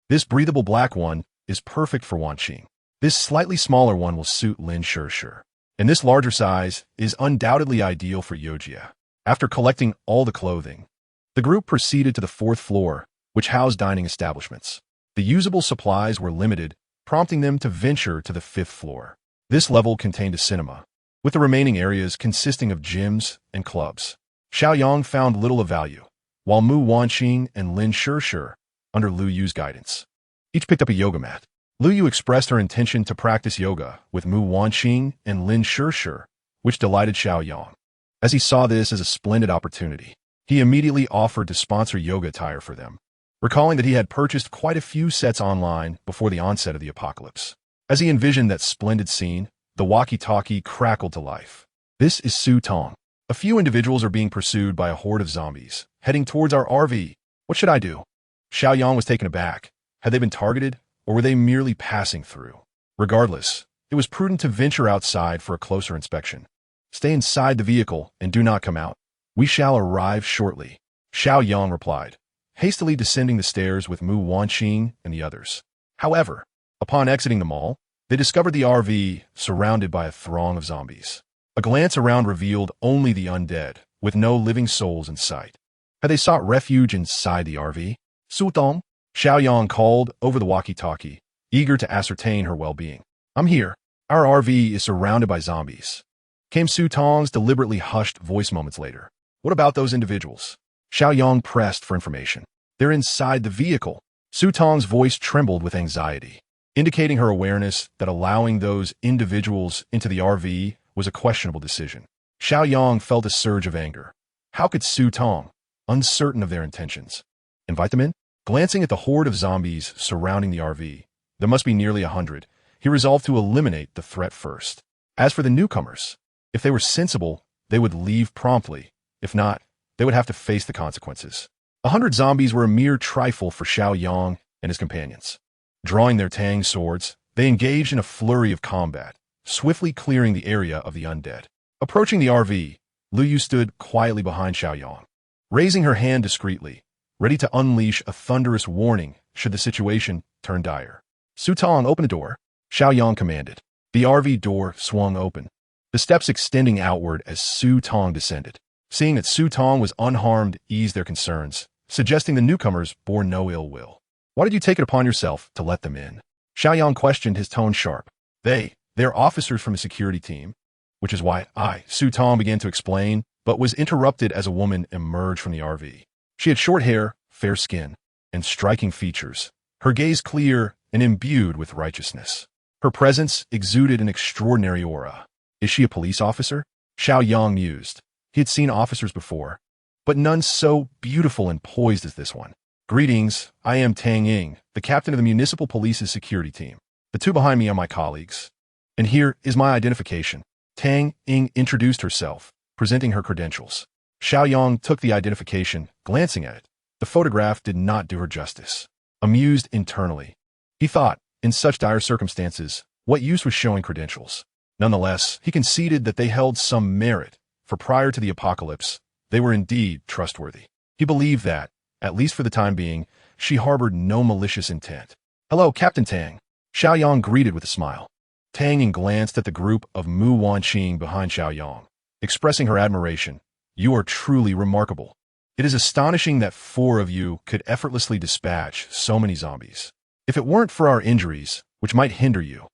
This breathable black one is perfect for Wanqing. This slightly smaller one will suit Lin Shirshir. And this larger size is undoubtedly ideal for Yojia. After collecting all the clothing, the group proceeded to the 4th floor, which housed dining establishments. The usable supplies were limited, prompting them to venture to the 5th floor. This level contained a cinema, with the remaining areas consisting of gyms and clubs. Xiao Yang found little of value, while Mu Wanqing and Lin Shirshir, under Lu Yu's guidance, each picked up a yoga mat. Lu Yu expressed her intention to practice yoga with Mu Wanqing and Lin Shirshir, which delighted Xiao Yang. As he saw this as a splendid opportunity, he immediately offered to sponsor yoga attire for them, recalling that he had purchased quite a few sets online before the onset of the apocalypse. As he envisioned that splendid scene, the walkie-talkie crackled to life. This is Su Tong. A few individuals are being pursued by a horde of zombies, heading towards our RV. What should I do? Xiao Yang was taken aback. Had they been targeted, or were they merely passing through? Regardless, it was prudent to venture outside for a closer inspection. Stay inside the vehicle and do not come out. We shall arrive shortly, Xiao Yang replied, hastily descending the stairs with Mu Wanqing and the others. However, upon exiting the mall, they discovered the RV surrounded by a throng of zombies. A glance around revealed only the undead, with no living souls in sight. Had they sought refuge inside the RV? Sultong, Xiao Yang called over the walkie-talkie, eager to ascertain her well-being. I'm here. Our RV is surrounded by zombies. Came Su Tong's deliberately hushed voice moments later. What about those individuals? Xiao Yang pressed for information. They're inside the vehicle. Su Tong's voice trembled with anxiety, indicating her awareness that allowing those individuals into the RV was a questionable decision. Xiao Yang felt a surge of anger. How could Su Tong, uncertain of their intentions, invite them in? Glancing at the horde of zombies surrounding the RV, there must be nearly 100, he resolved to eliminate the threat first. As for the newcomers, if they were sensible, they would leave promptly. If not, they would have to face the consequences. 100 zombies were a mere trifle for Xiao Yang and his companions. Drawing their tang swords, they engaged in a flurry of combat, swiftly clearing the area of the undead. Approaching the RV, Lu Yu stood quietly behind Xiao Yang, raising her hand discreetly, ready to unleash a thunderous warning should the situation turn dire. Su Tong, open the door, Xiao Yang commanded. The RV door swung open, the steps extending outward as Su Tong descended. Seeing that Su Tong was unharmed eased their concerns, suggesting the newcomers bore no ill will. Why did you take it upon yourself to let them in? Xiao Yang questioned, his tone sharp. They're officers from a security team, which is why Su Tong began to explain, but was interrupted as a woman emerged from the RV. She had short hair, fair skin, and striking features, her gaze clear and imbued with righteousness. Her presence exuded an extraordinary aura. Is she a police officer? Xiao Yang mused. He had seen officers before, but none so beautiful and poised as this one. Greetings, I am Tang Ying, the captain of the municipal police's security team. The two behind me are my colleagues. And here is my identification. Tang Ying introduced herself, presenting her credentials. Xiao Yang took the identification, glancing at it. The photograph did not do her justice. Amused internally, he thought, in such dire circumstances, what use was showing credentials? Nonetheless, he conceded that they held some merit, for prior to the apocalypse, they were indeed trustworthy. He believed that, at least for the time being, she harbored no malicious intent. Hello, Captain Tang. Xiao Yang greeted with a smile. Tang Ying glanced at the group of Mu Wanqing behind Xiao Yang, expressing her admiration. You are truly remarkable. It is astonishing that 4 of you could effortlessly dispatch so many zombies. If it weren't for our injuries, which might hinder you,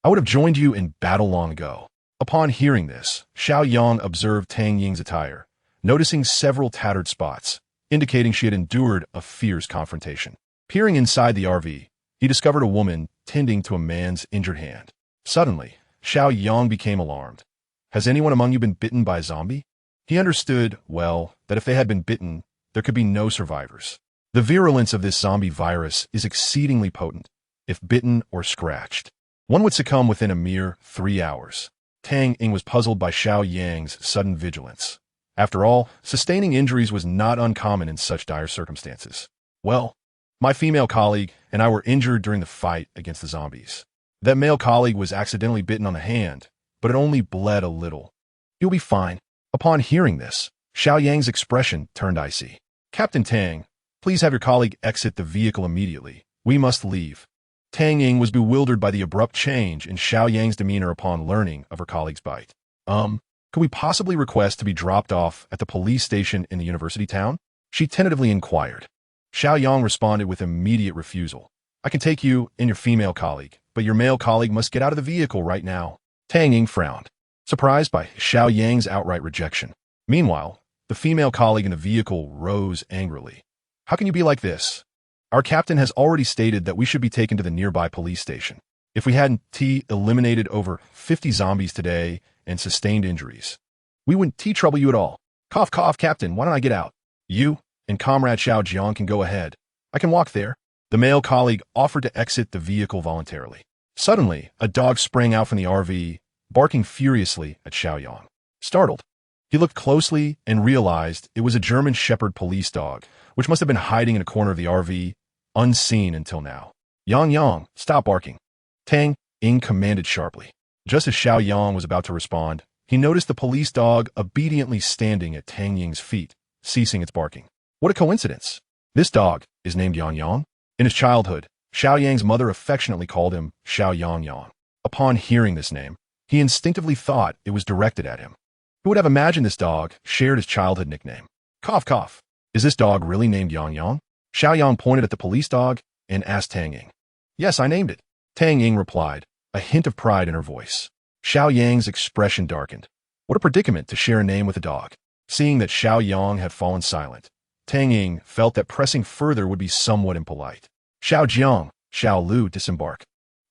I would have joined you in battle long ago. Upon hearing this, Xiao Yang observed Tang Ying's attire, noticing several tattered spots, indicating she had endured a fierce confrontation. Peering inside the RV, he discovered a woman tending to a man's injured hand. Suddenly, Xiao Yang became alarmed. Has anyone among you been bitten by a zombie? He understood, well, that if they had been bitten, there could be no survivors. The virulence of this zombie virus is exceedingly potent. If bitten or scratched, one would succumb within a mere 3 hours. Tang Ying was puzzled by Xiao Yang's sudden vigilance. After all, sustaining injuries was not uncommon in such dire circumstances. Well, my female colleague and I were injured during the fight against the zombies. That male colleague was accidentally bitten on the hand, but it only bled a little. You'll be fine. Upon hearing this, Xiao Yang's expression turned icy. Captain Tang, please have your colleague exit the vehicle immediately. We must leave. Tang Ying was bewildered by the abrupt change in Xiao Yang's demeanor upon learning of her colleague's bite. Could we possibly request to be dropped off at the police station in the university town? She tentatively inquired. Xiao Yang responded with immediate refusal. I can take you and your female colleague, but your male colleague must get out of the vehicle right now. Tang Ying frowned, surprised by Xiao Yang's outright rejection. Meanwhile, the female colleague in the vehicle rose angrily. How can you be like this? Our captain has already stated that we should be taken to the nearby police station. If we hadn't eliminated over 50 zombies today and sustained injuries, we wouldn't trouble you at all. Cough, cough, Captain, why don't I get out? You and Comrade Xiao Jiang can go ahead. I can walk there. The male colleague offered to exit the vehicle voluntarily. Suddenly, a dog sprang out from the RV, barking furiously at Xiao Yang. Startled, he looked closely and realized it was a German Shepherd police dog, which must have been hiding in a corner of the RV, unseen until now. Yang, stop barking. Tang Ying commanded sharply. Just as Xiao Yang was about to respond, he noticed the police dog obediently standing at Tang Ying's feet, ceasing its barking. What a coincidence. This dog is named Yang. In his childhood, Xiao Yang's mother affectionately called him Xiao Yang. Upon hearing this name, he instinctively thought it was directed at him. Who would have imagined this dog shared his childhood nickname? Cough, cough. Is this dog really named Yang? Xiao Yang pointed at the police dog and asked Tang Ying. Yes, I named it. Tang Ying replied, a hint of pride in her voice. Xiao Yang's expression darkened. What a predicament to share a name with a dog. Seeing that Xiao Yang had fallen silent, Tang Ying felt that pressing further would be somewhat impolite. Xiao Jiang, Xiao Lu disembark.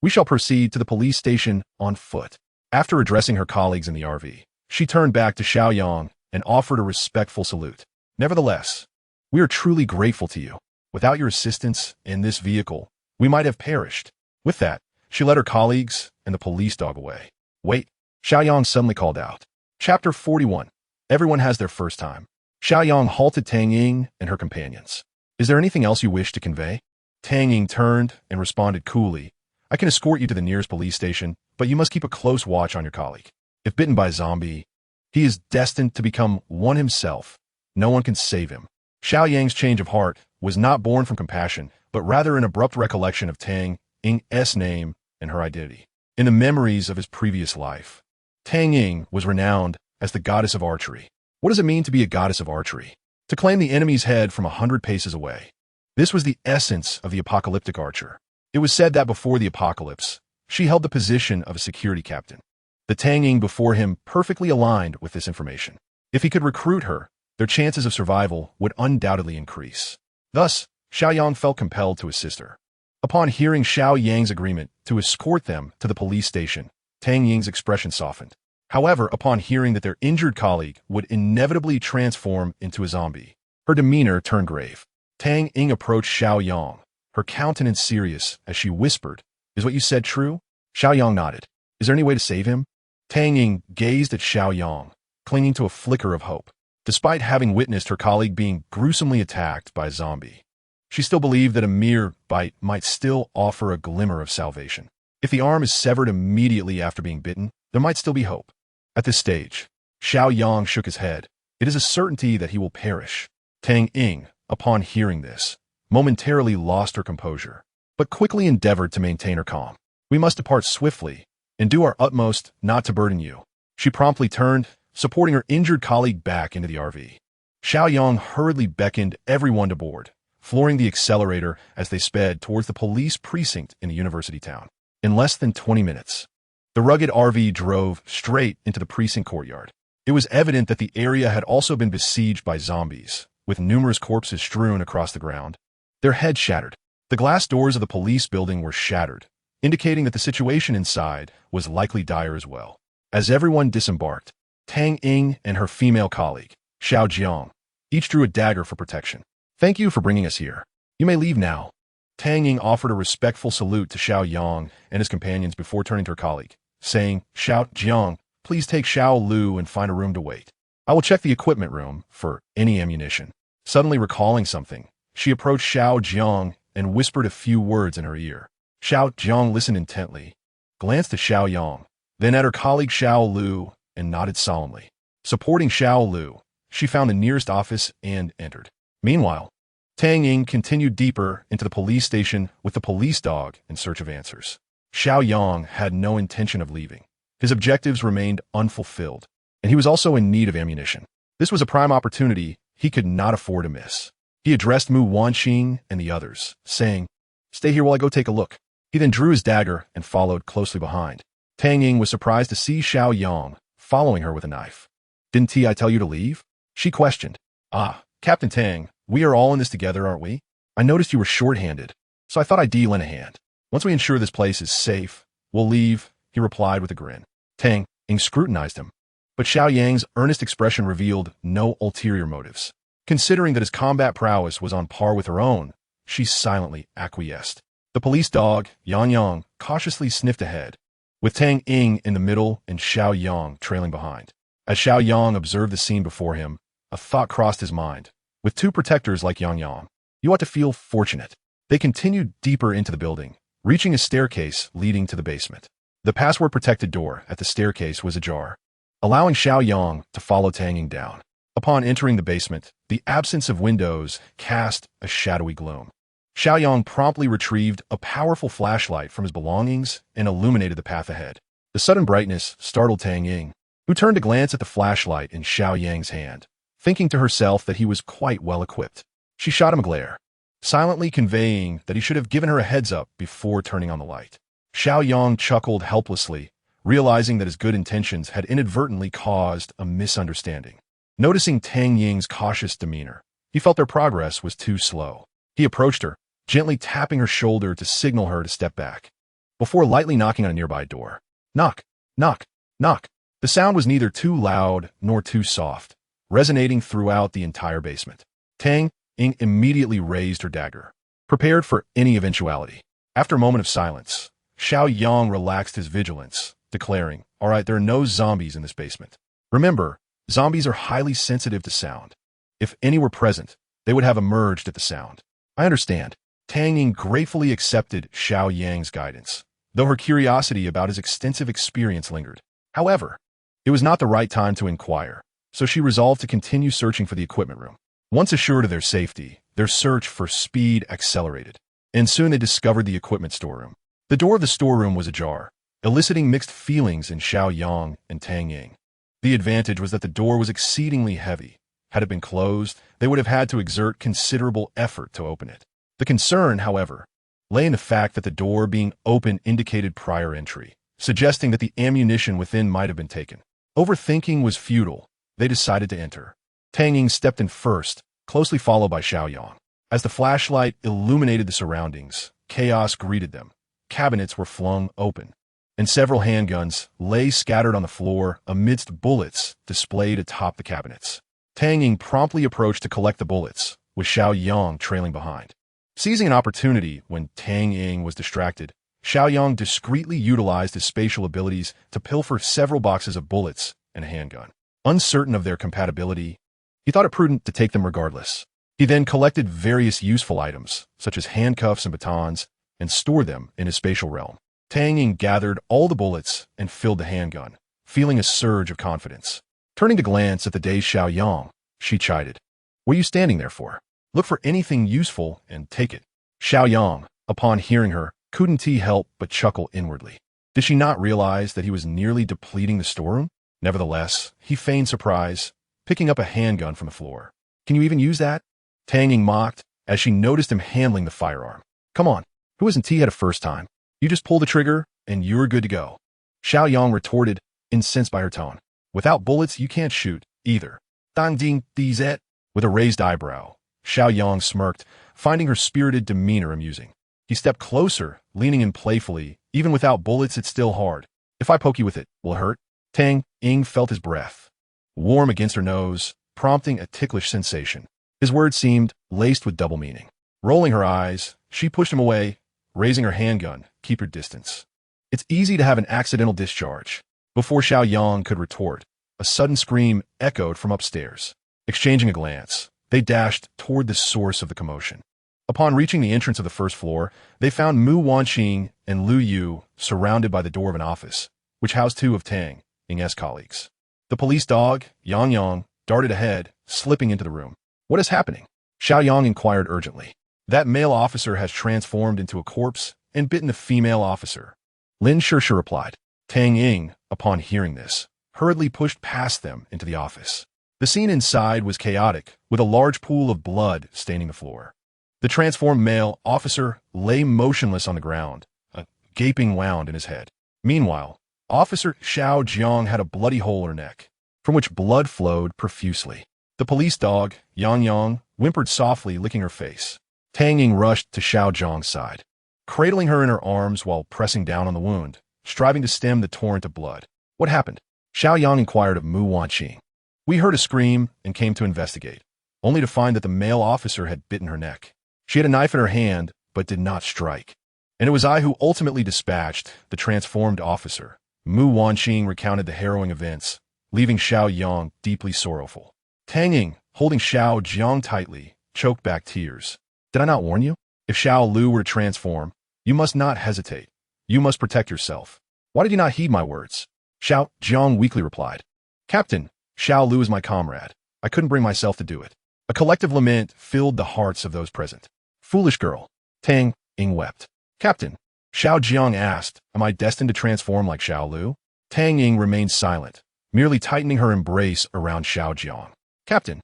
We shall proceed to the police station on foot. After addressing her colleagues in the RV, she turned back to Xiao Yang and offered a respectful salute. Nevertheless, we are truly grateful to you. Without your assistance in this vehicle, we might have perished. With that, she led her colleagues and the police dog away. Wait, Xiao Yang suddenly called out. Chapter 41. Everyone has their first time. Xiao Yang halted Tang Ying and her companions. Is there anything else you wish to convey? Tang Ying turned and responded coolly. I can escort you to the nearest police station, but you must keep a close watch on your colleague. If bitten by a zombie, he is destined to become one himself. No one can save him. Xiao Yang's change of heart was not born from compassion, but rather an abrupt recollection of Tang Ying's name and her identity. In the memories of his previous life, Tang Ying was renowned as the goddess of archery. What does it mean to be a goddess of archery? To claim the enemy's head from 100 paces away. This was the essence of the apocalyptic archer. It was said that before the apocalypse, she held the position of a security captain. The Tang Ying before him perfectly aligned with this information. If he could recruit her, their chances of survival would undoubtedly increase. Thus, Xiao Yang felt compelled to assist her. Upon hearing Xiao Yang's agreement to escort them to the police station, Tang Ying's expression softened. However, upon hearing that their injured colleague would inevitably transform into a zombie, her demeanor turned grave. Tang Ying approached Xiao Yang, her countenance serious, as she whispered, Is what you said true? Xiao Yang nodded. Is there any way to save him? Tang Ying gazed at Xiao Yang, clinging to a flicker of hope. Despite having witnessed her colleague being gruesomely attacked by a zombie, she still believed that a mere bite might still offer a glimmer of salvation. If the arm is severed immediately after being bitten, there might still be hope. At this stage, Xiao Yang shook his head. It is a certainty that he will perish. Tang Ying, upon hearing this, momentarily lost her composure, but quickly endeavored to maintain her calm. We must depart swiftly and do our utmost not to burden you. She promptly turned, supporting her injured colleague back into the RV. Xiao Yang hurriedly beckoned everyone to board, flooring the accelerator as they sped towards the police precinct in the university town. In less than 20 minutes, the rugged RV drove straight into the precinct courtyard. It was evident that the area had also been besieged by zombies, with numerous corpses strewn across the ground, their heads shattered. The glass doors of the police building were shattered, indicating that the situation inside was likely dire as well. As everyone disembarked, Tang Ying and her female colleague, Xiao Jiang, each drew a dagger for protection. Thank you for bringing us here. You may leave now. Tang Ying offered a respectful salute to Xiao Yang and his companions before turning to her colleague, saying, Xiao Jiang, please take Xiao Lu and find a room to wait. I will check the equipment room for any ammunition. Suddenly recalling something, she approached Xiao Jiang and whispered a few words in her ear. Xiao Jiang listened intently, glanced at Xiao Yang, then at her colleague Xiao Lu, and nodded solemnly. Supporting Xiao Lu, she found the nearest office and entered. Meanwhile, Tang Ying continued deeper into the police station with the police dog in search of answers. Xiao Yang had no intention of leaving. His objectives remained unfulfilled, and he was also in need of ammunition. This was a prime opportunity he could not afford to miss. He addressed Mu Wanqing and the others, saying, Stay here while I go take a look. He then drew his dagger and followed closely behind. Tang Ying was surprised to see Xiao Yang following her with a knife. Didn't I tell you to leave? She questioned. Ah, Captain Tang, we are all in this together, aren't we? I noticed you were short-handed, so I thought I'd lend a hand. Once we ensure this place is safe, we'll leave, he replied with a grin. Tang Ying scrutinized him, but Xiao Yang's earnest expression revealed no ulterior motives. Considering that his combat prowess was on par with her own, she silently acquiesced. The police dog, Yang, cautiously sniffed ahead, with Tang Ying in the middle and Xiao Yang trailing behind. As Xiao Yang observed the scene before him, a thought crossed his mind. With two protectors like Yang, you ought to feel fortunate. They continued deeper into the building, reaching a staircase leading to the basement. The password-protected door at the staircase was ajar, allowing Xiao Yang to follow Tang Ying down. Upon entering the basement, the absence of windows cast a shadowy gloom. Xiao Yang promptly retrieved a powerful flashlight from his belongings and illuminated the path ahead. The sudden brightness startled Tang Ying, who turned to glance at the flashlight in Xiao Yang's hand, thinking to herself that he was quite well equipped. She shot him a glare, silently conveying that he should have given her a heads-up before turning on the light. Xiao Yang chuckled helplessly, realizing that his good intentions had inadvertently caused a misunderstanding. Noticing Tang Ying's cautious demeanor, he felt their progress was too slow. He approached her, gently tapping her shoulder to signal her to step back, before lightly knocking on a nearby door. Knock, knock, knock. The sound was neither too loud nor too soft, resonating throughout the entire basement. Tang Ying immediately raised her dagger, prepared for any eventuality. After a moment of silence, Xiao Yang relaxed his vigilance, declaring, "All right, there are no zombies in this basement. Remember, zombies are highly sensitive to sound. If any were present, they would have emerged at the sound." "I understand." Tang Ying gratefully accepted Xiao Yang's guidance, though her curiosity about his extensive experience lingered. However, it was not the right time to inquire, so she resolved to continue searching for the equipment room. Once assured of their safety, their search for speed accelerated, and soon they discovered the equipment storeroom. The door of the storeroom was ajar, eliciting mixed feelings in Xiao Yang and Tang Ying. The advantage was that the door was exceedingly heavy. Had it been closed, they would have had to exert considerable effort to open it. The concern, however, lay in the fact that the door being open indicated prior entry, suggesting that the ammunition within might have been taken. Overthinking was futile. They decided to enter. Tang Ying stepped in first, closely followed by Xiao Yang. As the flashlight illuminated the surroundings, chaos greeted them. Cabinets were flung open, and several handguns lay scattered on the floor amidst bullets displayed atop the cabinets. Tang Ying promptly approached to collect the bullets, with Xiao Yang trailing behind. Seizing an opportunity when Tang Ying was distracted, Xiao Yang discreetly utilized his spatial abilities to pilfer several boxes of bullets and a handgun. Uncertain of their compatibility, he thought it prudent to take them regardless. He then collected various useful items, such as handcuffs and batons, and stored them in his spatial realm. Tang Ying gathered all the bullets and filled the handgun, feeling a surge of confidence. Turning to glance at the dazed Xiao Yang, she chided, "What are you standing there for? Look for anything useful and take it." Xiao Yang, upon hearing her, couldn't he help but chuckle inwardly. Did she not realize that he was nearly depleting the storeroom? Nevertheless, he feigned surprise, picking up a handgun from the floor. "Can you even use that?" Tang Ying mocked as she noticed him handling the firearm. "Come on, who isn't T at a first time? You just pull the trigger, and you're good to go." Xiao Yang retorted, incensed by her tone. "Without bullets, you can't shoot, either." "Dang ding dizet." With a raised eyebrow, Xiao Yang smirked, finding her spirited demeanor amusing. He stepped closer, leaning in playfully. "Even without bullets, it's still hard. If I poke you with it, will it hurt?" Tang Ying felt his breath, warm against her nose, prompting a ticklish sensation. His words seemed laced with double meaning. Rolling her eyes, she pushed him away, raising her handgun, "Keep your distance. It's easy to have an accidental discharge." Before Xiao Yang could retort, a sudden scream echoed from upstairs. Exchanging a glance, they dashed toward the source of the commotion. Upon reaching the entrance of the first floor, they found Mu Wanqing and Lu Yu surrounded by the door of an office, which housed two of Tang Ying's colleagues. The police dog, Yang, darted ahead, slipping into the room. "What is happening?" Xiao Yang inquired urgently. "That male officer has transformed into a corpse and bitten a female officer," Lin Shirsha replied. Tang Ying, upon hearing this, hurriedly pushed past them into the office. The scene inside was chaotic, with a large pool of blood staining the floor. The transformed male officer lay motionless on the ground, a gaping wound in his head. Meanwhile, Officer Xiao Jiang had a bloody hole in her neck, from which blood flowed profusely. The police dog, Yang, whimpered softly, licking her face. Tang Ying rushed to Xiao Jiang's side, cradling her in her arms while pressing down on the wound, striving to stem the torrent of blood. "What happened?" Xiao Yang inquired of Mu Wanqing. "We heard a scream and came to investigate, only to find that the male officer had bitten her neck. She had a knife in her hand, but did not strike. And it was I who ultimately dispatched the transformed officer." Mu Wanqing recounted the harrowing events, leaving Xiao Yang deeply sorrowful. Tang Ying, holding Xiao Jiang tightly, choked back tears. "Did I not warn you? If Xiao Lu were to transform, you must not hesitate. You must protect yourself. Why did you not heed my words?" Xiao Jiang weakly replied, "Captain, Xiao Lu is my comrade. I couldn't bring myself to do it." A collective lament filled the hearts of those present. "Foolish girl." Tang Ying wept. "Captain," Xiao Jiang asked, "am I destined to transform like Xiao Lu?" Tang Ying remained silent, merely tightening her embrace around Xiao Jiang. "Captain,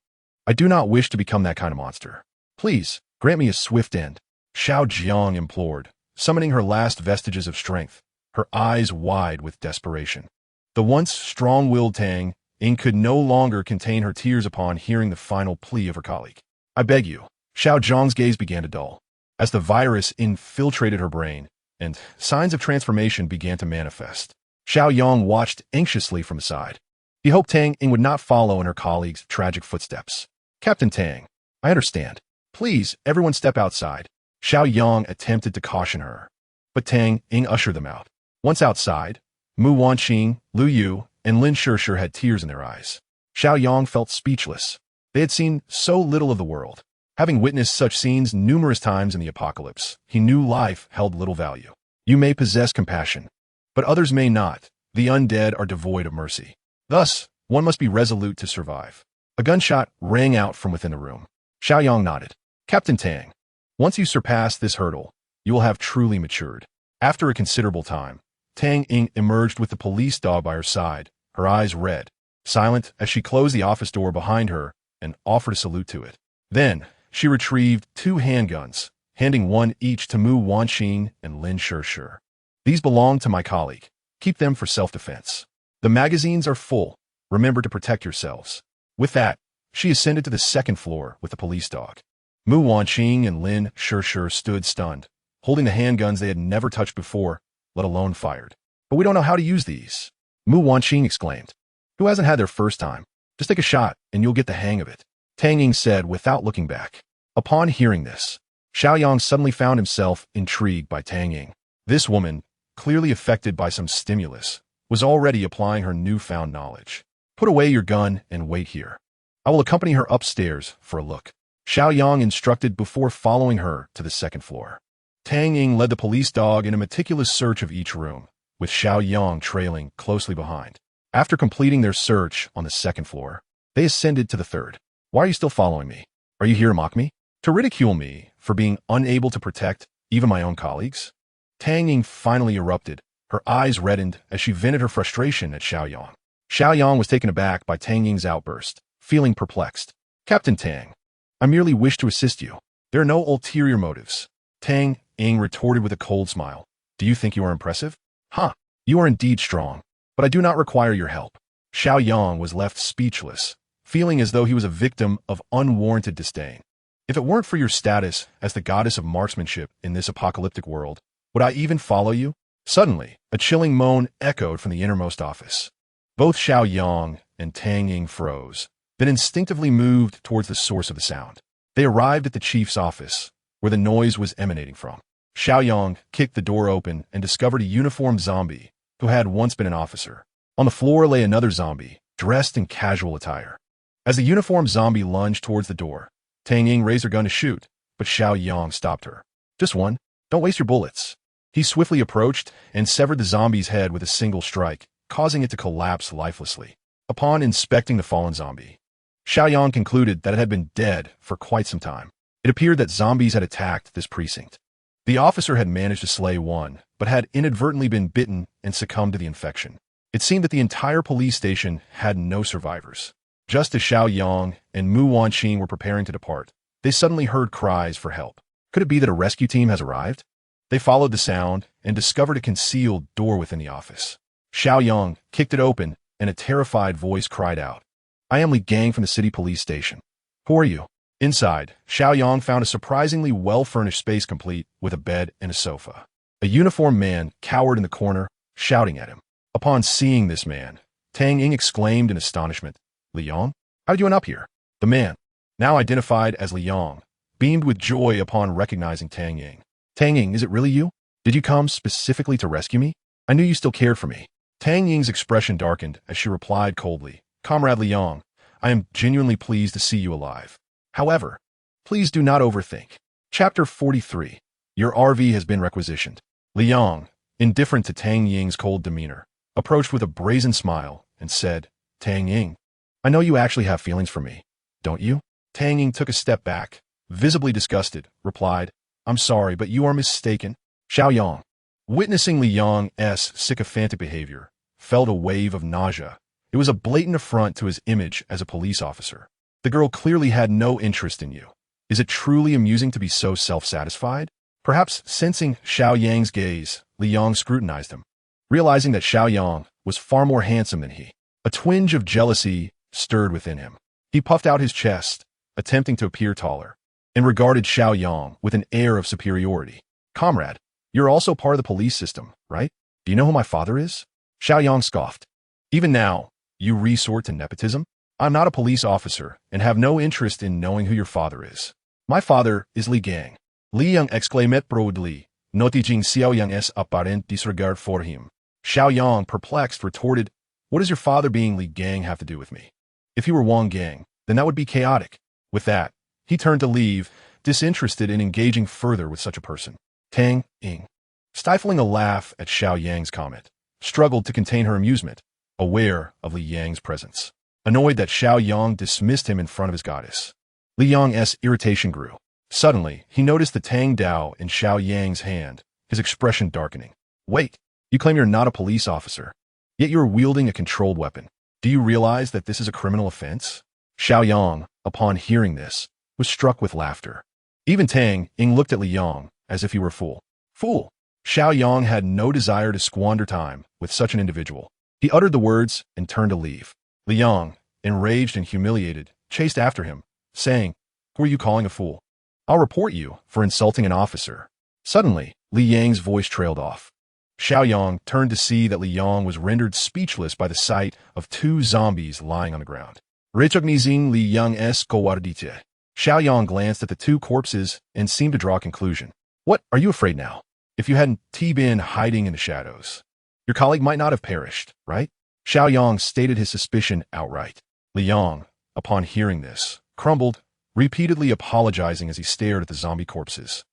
I do not wish to become that kind of monster. Please, Grant me a swift end, Xiao Yang implored, summoning her last vestiges of strength, her eyes wide with desperation. The once strong-willed Tang Ying could no longer contain her tears upon hearing the final plea of her colleague. I beg you. Xiao Zhang's gaze began to dull, as the virus infiltrated her brain, and signs of transformation began to manifest. Xiao Yang watched anxiously from the side. He hoped Tang Ying would not follow in her colleague's tragic footsteps. Captain Tang, I understand. Please, everyone step outside. Xiao Yang attempted to caution her, but Tang Ying ushered them out. Once outside, Mu Wanqing, Lu Yu, and Lin Shishir had tears in their eyes. Xiao Yang felt speechless. They had seen so little of the world. Having witnessed such scenes numerous times in the apocalypse, he knew life held little value. You may possess compassion, but others may not. The undead are devoid of mercy. Thus, one must be resolute to survive. A gunshot rang out from within the room. Xiao Yang nodded. Captain Tang, once you surpass this hurdle, you will have truly matured. After a considerable time, Tang Ying emerged with the police dog by her side, her eyes red, silent as she closed the office door behind her and offered a salute to it. Then, she retrieved 2 handguns, handing one each to Mu Wanqing and Lin Shishir. These belong to my colleague. Keep them for self-defense. The magazines are full. Remember to protect yourselves. With that, she ascended to the second floor with the police dog. Mu Wanqing and Lin Shishir stood stunned, holding the handguns they had never touched before, let alone fired. But we don't know how to use these. Mu Wanqing exclaimed. Who hasn't had their first time? Just take a shot, and you'll get the hang of it, Tang Ying said without looking back. Upon hearing this, Xiao Yang suddenly found himself intrigued by Tang Ying. This woman, clearly affected by some stimulus, was already applying her newfound knowledge. Put away your gun and wait here. I will accompany her upstairs for a look, Xiao Yang instructed before following her to the second floor. Tang Ying led the police dog in a meticulous search of each room, with Xiao Yang trailing closely behind. After completing their search on the second floor, they ascended to the third. Why are you still following me? Are you here to mock me? To ridicule me for being unable to protect even my own colleagues? Tang Ying finally erupted. Her eyes reddened as she vented her frustration at Xiao Yang. Xiao Yang was taken aback by Tang Ying's outburst, feeling perplexed. Captain Tang, I merely wish to assist you. There are no ulterior motives. Tang Ying retorted with a cold smile. Do you think you are impressive? Huh, you are indeed strong, but I do not require your help. Xiao Yang was left speechless, feeling as though he was a victim of unwarranted disdain. If it weren't for your status as the goddess of marksmanship in this apocalyptic world, would I even follow you? Suddenly, a chilling moan echoed from the innermost office. Both Xiao Yang and Tang Ying froze, then instinctively moved towards the source of the sound. They arrived at the chief's office, where the noise was emanating from. Xiao Yang kicked the door open and discovered a uniformed zombie who had once been an officer. On the floor lay another zombie, dressed in casual attire. As the uniformed zombie lunged towards the door, Tang Ying raised her gun to shoot, but Xiao Yang stopped her. Just one. Don't waste your bullets. He swiftly approached and severed the zombie's head with a single strike, causing it to collapse lifelessly. Upon inspecting the fallen zombie, Xiao Yang concluded that it had been dead for quite some time. It appeared that zombies had attacked this precinct. The officer had managed to slay one, but had inadvertently been bitten and succumbed to the infection. It seemed that the entire police station had no survivors. Just as Xiao Yang and Mu Wanqing were preparing to depart, they suddenly heard cries for help. Could it be that a rescue team has arrived? They followed the sound and discovered a concealed door within the office. Xiao Yang kicked it open, and a terrified voice cried out, I am Li Gang from the city police station. Who are you? Inside, Xiao Yang found a surprisingly well-furnished space complete with a bed and a sofa. A uniformed man cowered in the corner, shouting at him. Upon seeing this man, Tang Ying exclaimed in astonishment, Li Yang? How did you end up here? The man, now identified as Li Yang, beamed with joy upon recognizing Tang Ying. Tang Ying, is it really you? Did you come specifically to rescue me? I knew you still cared for me. Tang Ying's expression darkened as she replied coldly, Comrade Li Yang, I am genuinely pleased to see you alive. However, please do not overthink. Chapter 43. Your RV has been requisitioned. Li Yang, indifferent to Tang Ying's cold demeanor, approached with a brazen smile and said, Tang Ying, I know you actually have feelings for me, don't you? Tang Ying took a step back, visibly disgusted, replied, I'm sorry, but you are mistaken. Xiao Yang, witnessing Li Yang's sycophantic behavior, felt a wave of nausea. It was a blatant affront to his image as a police officer. The girl clearly had no interest in you. Is it truly amusing to be so self-satisfied? Perhaps sensing Xiao Yang's gaze, Li Yang scrutinized him, realizing that Xiao Yang was far more handsome than he. A twinge of jealousy stirred within him. He puffed out his chest, attempting to appear taller, and regarded Xiao Yang with an air of superiority. Comrade, you're also part of the police system, right? Do you know who my father is? Xiao Yang scoffed. Even now, you resort to nepotism? I'm not a police officer and have no interest in knowing who your father is. My father is Li Gang. Li Yang exclaimed proudly, noticing Xiao Yang's apparent disregard for him. Xiao Yang, perplexed, retorted, what does your father being Li Gang have to do with me? If he were Wang Gang, then that would be chaotic. With that, he turned to leave, disinterested in engaging further with such a person. Tang Ying, stifling a laugh at Xiao Yang's comment, struggled to contain her amusement, aware of Li Yang's presence. Annoyed that Xiao Yang dismissed him in front of his goddess, Li Yang's irritation grew. Suddenly, he noticed the Tang Dao in Xiao Yang's hand, his expression darkening. Wait, you claim you're not a police officer, yet you're wielding a controlled weapon. Do you realize that this is a criminal offense? Xiao Yang, upon hearing this, was struck with laughter. Even Tang Ying looked at Li Yang as if he were a fool. Fool! Xiao Yang had no desire to squander time with such an individual. He uttered the words and turned to leave. Li Yang, enraged and humiliated, chased after him, saying, who are you calling a fool? I'll report you for insulting an officer. Suddenly, Li Yang's voice trailed off. Xiao Yang turned to see that Li Yang was rendered speechless by the sight of two zombies lying on the ground. Recognizing Li Yang's cowardice, Xiao Yang glanced at the two corpses and seemed to draw a conclusion. What, are you afraid now? If you hadn't been hiding in the shadows, your colleague might not have perished, right? Xiao Yang stated his suspicion outright. Li Yang, upon hearing this, crumbled, repeatedly apologizing as he stared at the zombie corpses.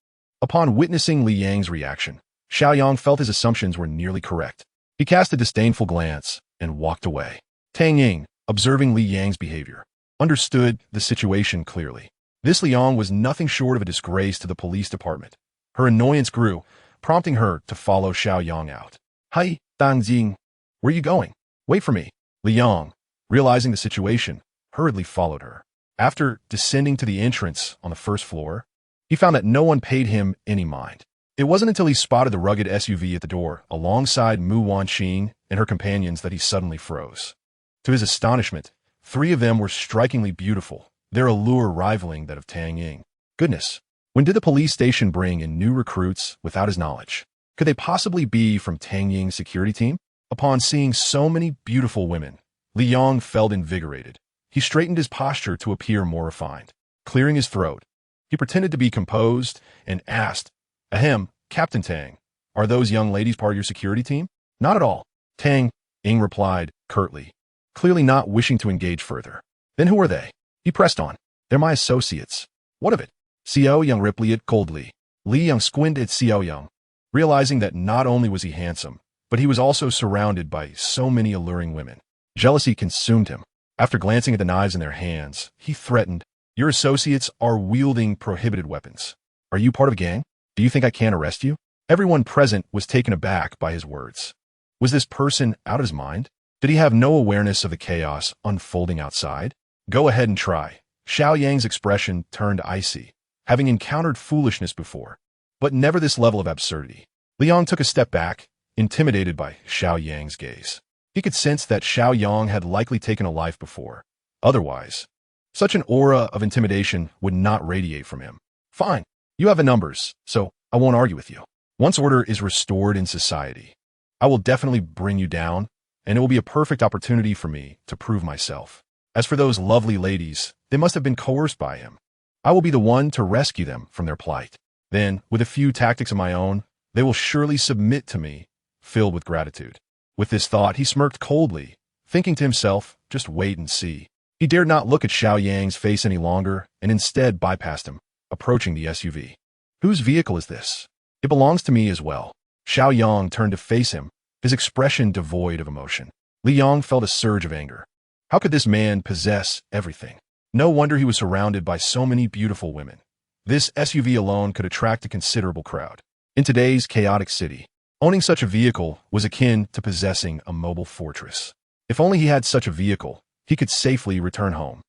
Upon witnessing Li Yang's reaction, Xiao Yang felt his assumptions were nearly correct. He cast a disdainful glance and walked away. Tang Ying, observing Li Yang's behavior, understood the situation clearly. This Li Yang was nothing short of a disgrace to the police department. Her annoyance grew, prompting her to follow Xiao Yang out. Hi, Tang Ying. Where are you going? Wait for me. Li Yang, realizing the situation, hurriedly followed her. After descending to the entrance on the first floor, he found that no one paid him any mind. It wasn't until he spotted the rugged SUV at the door alongside Mu Wanqing and her companions that he suddenly froze. To his astonishment, three of them were strikingly beautiful, their allure rivaling that of Tang Ying. Goodness, when did the police station bring in new recruits without his knowledge? Could they possibly be from Tang Ying's security team? Upon seeing so many beautiful women, Li Yang felt invigorated. He straightened his posture to appear more refined. Clearing his throat, he pretended to be composed and asked, Ahem, Captain Tang, are those young ladies part of your security team? Not at all. Tang Ying replied curtly, clearly not wishing to engage further. Then who are they? He pressed on. They're my associates. What of it? Xiao Yang replied coldly. Li Yang squinted at Xiao Yang, realizing that not only was he handsome, but he was also surrounded by so many alluring women. Jealousy consumed him. After glancing at the knives in their hands, he threatened, your associates are wielding prohibited weapons. Are you part of a gang? Do you think I can't arrest you? Everyone present was taken aback by his words. Was this person out of his mind? Did he have no awareness of the chaos unfolding outside? Go ahead and try. Xiao Yang's expression turned icy, having encountered foolishness before, but never this level of absurdity. Li Yang took a step back, intimidated by Xiao Yang's gaze. He could sense that Xiao Yang had likely taken a life before. Otherwise, such an aura of intimidation would not radiate from him. Fine, you have the numbers, so I won't argue with you. Once order is restored in society, I will definitely bring you down, and it will be a perfect opportunity for me to prove myself. As for those lovely ladies, they must have been coerced by him. I will be the one to rescue them from their plight. Then, with a few tactics of my own, they will surely submit to me, filled with gratitude. With this thought, he smirked coldly, thinking to himself, just wait and see. He dared not look at Xiao Yang's face any longer and instead bypassed him, approaching the SUV. Whose vehicle is this? It belongs to me as well. Xiao Yang turned to face him, his expression devoid of emotion. Li Yang felt a surge of anger. How could this man possess everything? No wonder he was surrounded by so many beautiful women. This SUV alone could attract a considerable crowd. In today's chaotic city, owning such a vehicle was akin to possessing a mobile fortress. If only he had such a vehicle, he could safely return home.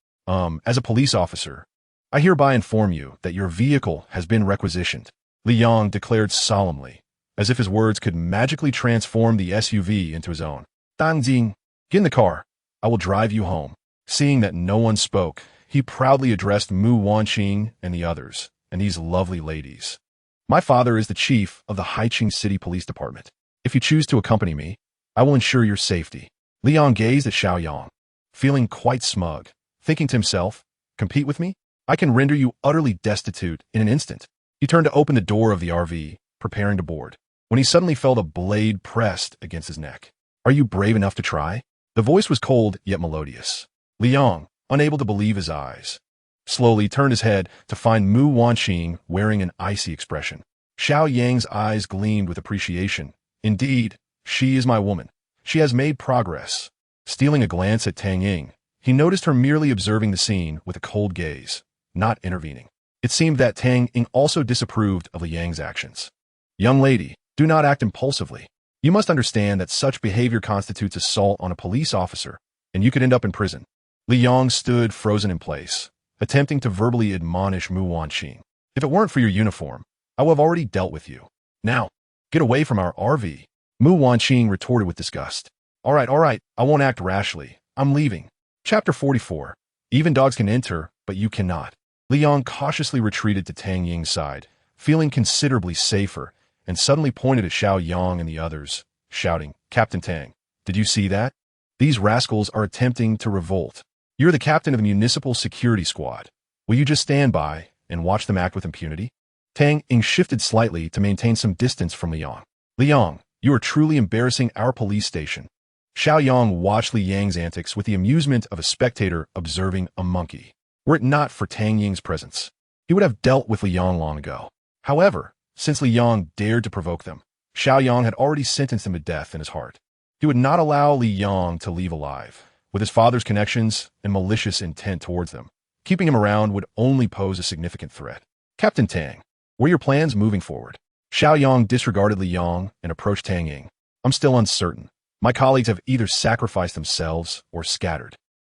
As a police officer, I hereby inform you that your vehicle has been requisitioned, Li Yang declared solemnly, as if his words could magically transform the SUV into his own. Dan Jing, get in the car. I will drive you home. Seeing that no one spoke, he proudly addressed Mu Wanqing and the others, and these lovely ladies. My father is the chief of the Haiqing City Police Department. If you choose to accompany me, I will ensure your safety. Li Yang gazed at Xiao Yang, feeling quite smug, thinking to himself, compete with me? I can render you utterly destitute in an instant. He turned to open the door of the RV, preparing to board, when he suddenly felt a blade pressed against his neck. Are you brave enough to try? The voice was cold yet melodious. Li Yang, unable to believe his eyes, slowly turned his head to find Mu Wanqing wearing an icy expression. Xiao Yang's eyes gleamed with appreciation. Indeed, she is my woman. She has made progress. Stealing a glance at Tang Ying, he noticed her merely observing the scene with a cold gaze, not intervening. It seemed that Tang Ying also disapproved of Li Yang's actions. Young lady, do not act impulsively. You must understand that such behavior constitutes assault on a police officer, and you could end up in prison. Li Yang stood frozen in place, attempting to verbally admonish Mu Wanqing. If it weren't for your uniform, I would have already dealt with you. Now, get away from our RV. Mu Wanqing retorted with disgust. All right, I won't act rashly. I'm leaving. Chapter 44. Even dogs can enter, but you cannot. Li Yang cautiously retreated to Tang Ying's side, feeling considerably safer, and suddenly pointed at Xiao Yang and the others, shouting, Captain Tang, did you see that? These rascals are attempting to revolt. You're the captain of the municipal security squad. Will you just stand by and watch them act with impunity? Tang Ying shifted slightly to maintain some distance from Li Yang. Li Yang, you are truly embarrassing our police station. Xiao Yang watched Li Yang's antics with the amusement of a spectator observing a monkey. Were it not for Tang Ying's presence, he would have dealt with Li Yang long ago. However, since Li Yang dared to provoke them, Xiao Yang had already sentenced him to death in his heart. He would not allow Li Yang to leave alive. With his father's connections and malicious intent towards them, keeping him around would only pose a significant threat. Captain Tang, what are your plans moving forward? Xiao Yang disregarded Li Yang and approached Tang Ying. I'm still uncertain. My colleagues have either sacrificed themselves or scattered.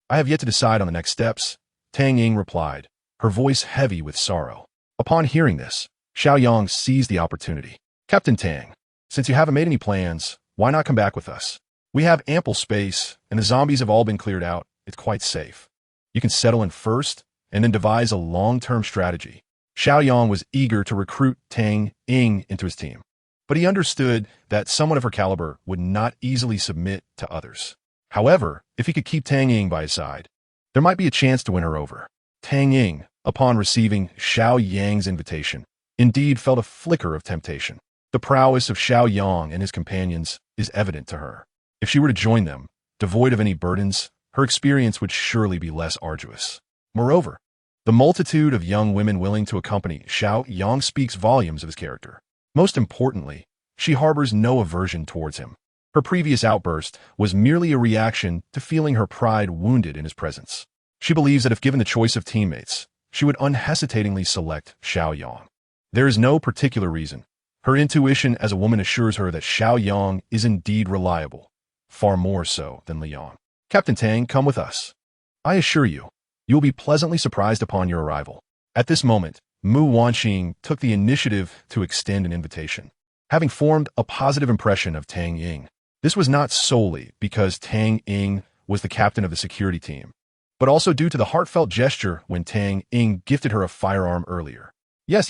I have yet to decide on the next steps, Tang Ying replied, her voice heavy with sorrow. Upon hearing this, Xiao Yang seized the opportunity. Captain Tang, since you haven't made any plans, why not come back with us? We have ample space, and the zombies have all been cleared out. It's quite safe. You can settle in first, and then devise a long-term strategy. Xiao Yang was eager to recruit Tang Ying into his team, but he understood that someone of her caliber would not easily submit to others. However, if he could keep Tang Ying by his side, there might be a chance to win her over. Tang Ying, upon receiving Xiao Yang's invitation, indeed felt a flicker of temptation. The prowess of Xiao Yang and his companions is evident to her. If she were to join them, devoid of any burdens, her experience would surely be less arduous. Moreover, the multitude of young women willing to accompany Xiao Yang speaks volumes of his character. Most importantly, she harbors no aversion towards him. Her previous outburst was merely a reaction to feeling her pride wounded in his presence. She believes that if given the choice of teammates, she would unhesitatingly select Xiao Yang. There is no particular reason. Her intuition as a woman assures her that Xiao Yang is indeed reliable, far more so than Li Yang. Captain Tang, come with us. I assure you, you will be pleasantly surprised upon your arrival. At this moment, Mu Wanqing took the initiative to extend an invitation. Having formed a positive impression of Tang Ying, this was not solely because Tang Ying was the captain of the security team, but also due to the heartfelt gesture when Tang Ying gifted her a firearm earlier. Yes,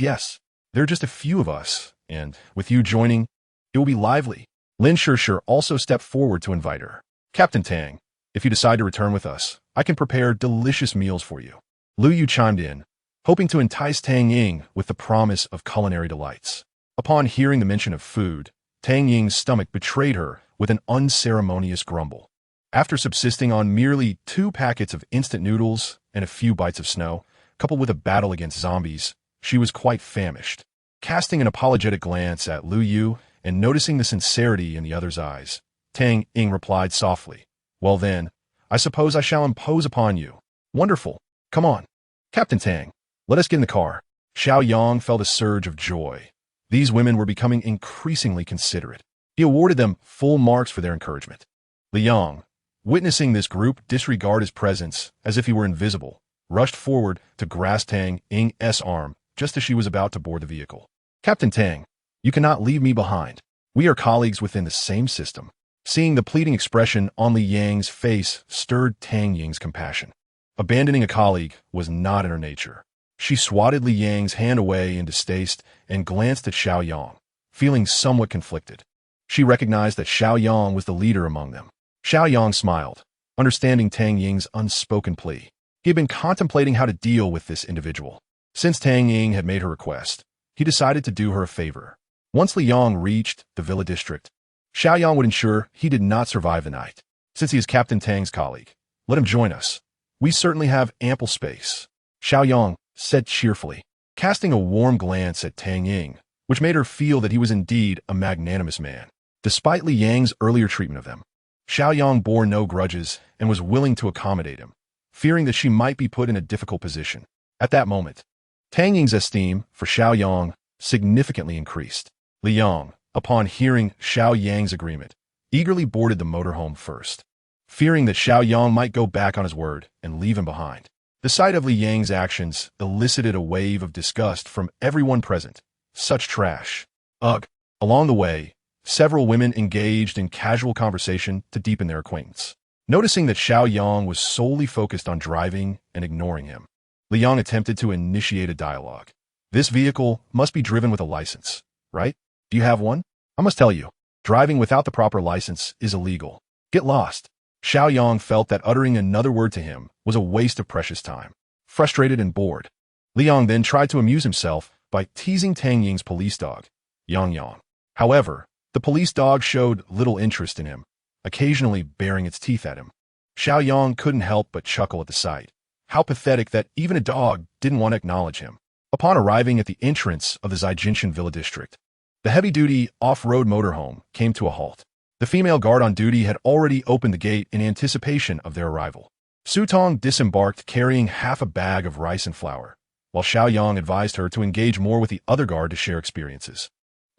there are just a few of us, and with you joining, it will be lively. Lin Shishir also stepped forward to invite her. Captain Tang, if you decide to return with us, I can prepare delicious meals for you. Lu Yu chimed in, hoping to entice Tang Ying with the promise of culinary delights. Upon hearing the mention of food, Tang Ying's stomach betrayed her with an unceremonious grumble. After subsisting on merely 2 packets of instant noodles and a few bites of snow, coupled with a battle against zombies, she was quite famished. Casting an apologetic glance at Lu Yu and noticing the sincerity in the other's eyes, Tang Ying replied softly, Well then, I suppose I shall impose upon you. Wonderful. Come on. Captain Tang, let us get in the car. Xiao Yang felt a surge of joy. These women were becoming increasingly considerate. He awarded them full marks for their encouragement. Li Yang, witnessing this group disregard his presence as if he were invisible, rushed forward to grasp Tang Ying's arm just as she was about to board the vehicle. "Captain Tang, you cannot leave me behind. We are colleagues within the same system." Seeing the pleading expression on Li Yang's face stirred Tang Ying's compassion. Abandoning a colleague was not in her nature. She swatted Li Yang's hand away in distaste and glanced at Xiao Yang, feeling somewhat conflicted. She recognized that Xiao Yang was the leader among them. Xiao Yang smiled, understanding Tang Ying's unspoken plea. He had been contemplating how to deal with this individual. Since Tang Ying had made her request, he decided to do her a favor. Once Li Yang reached the villa district, Xiao Yang would ensure he did not survive the night. Since he is Captain Tang's colleague, let him join us. We certainly have ample space, Xiao Yang said cheerfully, casting a warm glance at Tang Ying, which made her feel that he was indeed a magnanimous man. Despite Li Yang's earlier treatment of them, Xiao Yang bore no grudges and was willing to accommodate him, fearing that she might be put in a difficult position. At that moment, Tang Ying's esteem for Xiao Yang significantly increased. Li Yang, upon hearing Xiao Yang's agreement, eagerly boarded the motorhome first, fearing that Xiao Yang might go back on his word and leave him behind. The sight of Li Yang's actions elicited a wave of disgust from everyone present. Such trash. Ugh. Along the way, several women engaged in casual conversation to deepen their acquaintance. Noticing that Xiao Yang was solely focused on driving and ignoring him, Li Yang attempted to initiate a dialogue. "This vehicle must be driven with a license, right? Do you have one? I must tell you, driving without the proper license is illegal. Get lost." Xiao Yang felt that uttering another word to him was a waste of precious time. Frustrated and bored, Li Yang then tried to amuse himself by teasing Tang Ying's police dog, Yang Yang. However, the police dog showed little interest in him, occasionally baring its teeth at him. Xiao Yang couldn't help but chuckle at the sight. How pathetic that even a dog didn't want to acknowledge him. Upon arriving at the entrance of the Zaijinshan Villa district, the heavy-duty off-road motorhome came to a halt. The female guard on duty had already opened the gate in anticipation of their arrival. Su Tong disembarked carrying half a bag of rice and flour, while Xiao Yang advised her to engage more with the other guard to share experiences,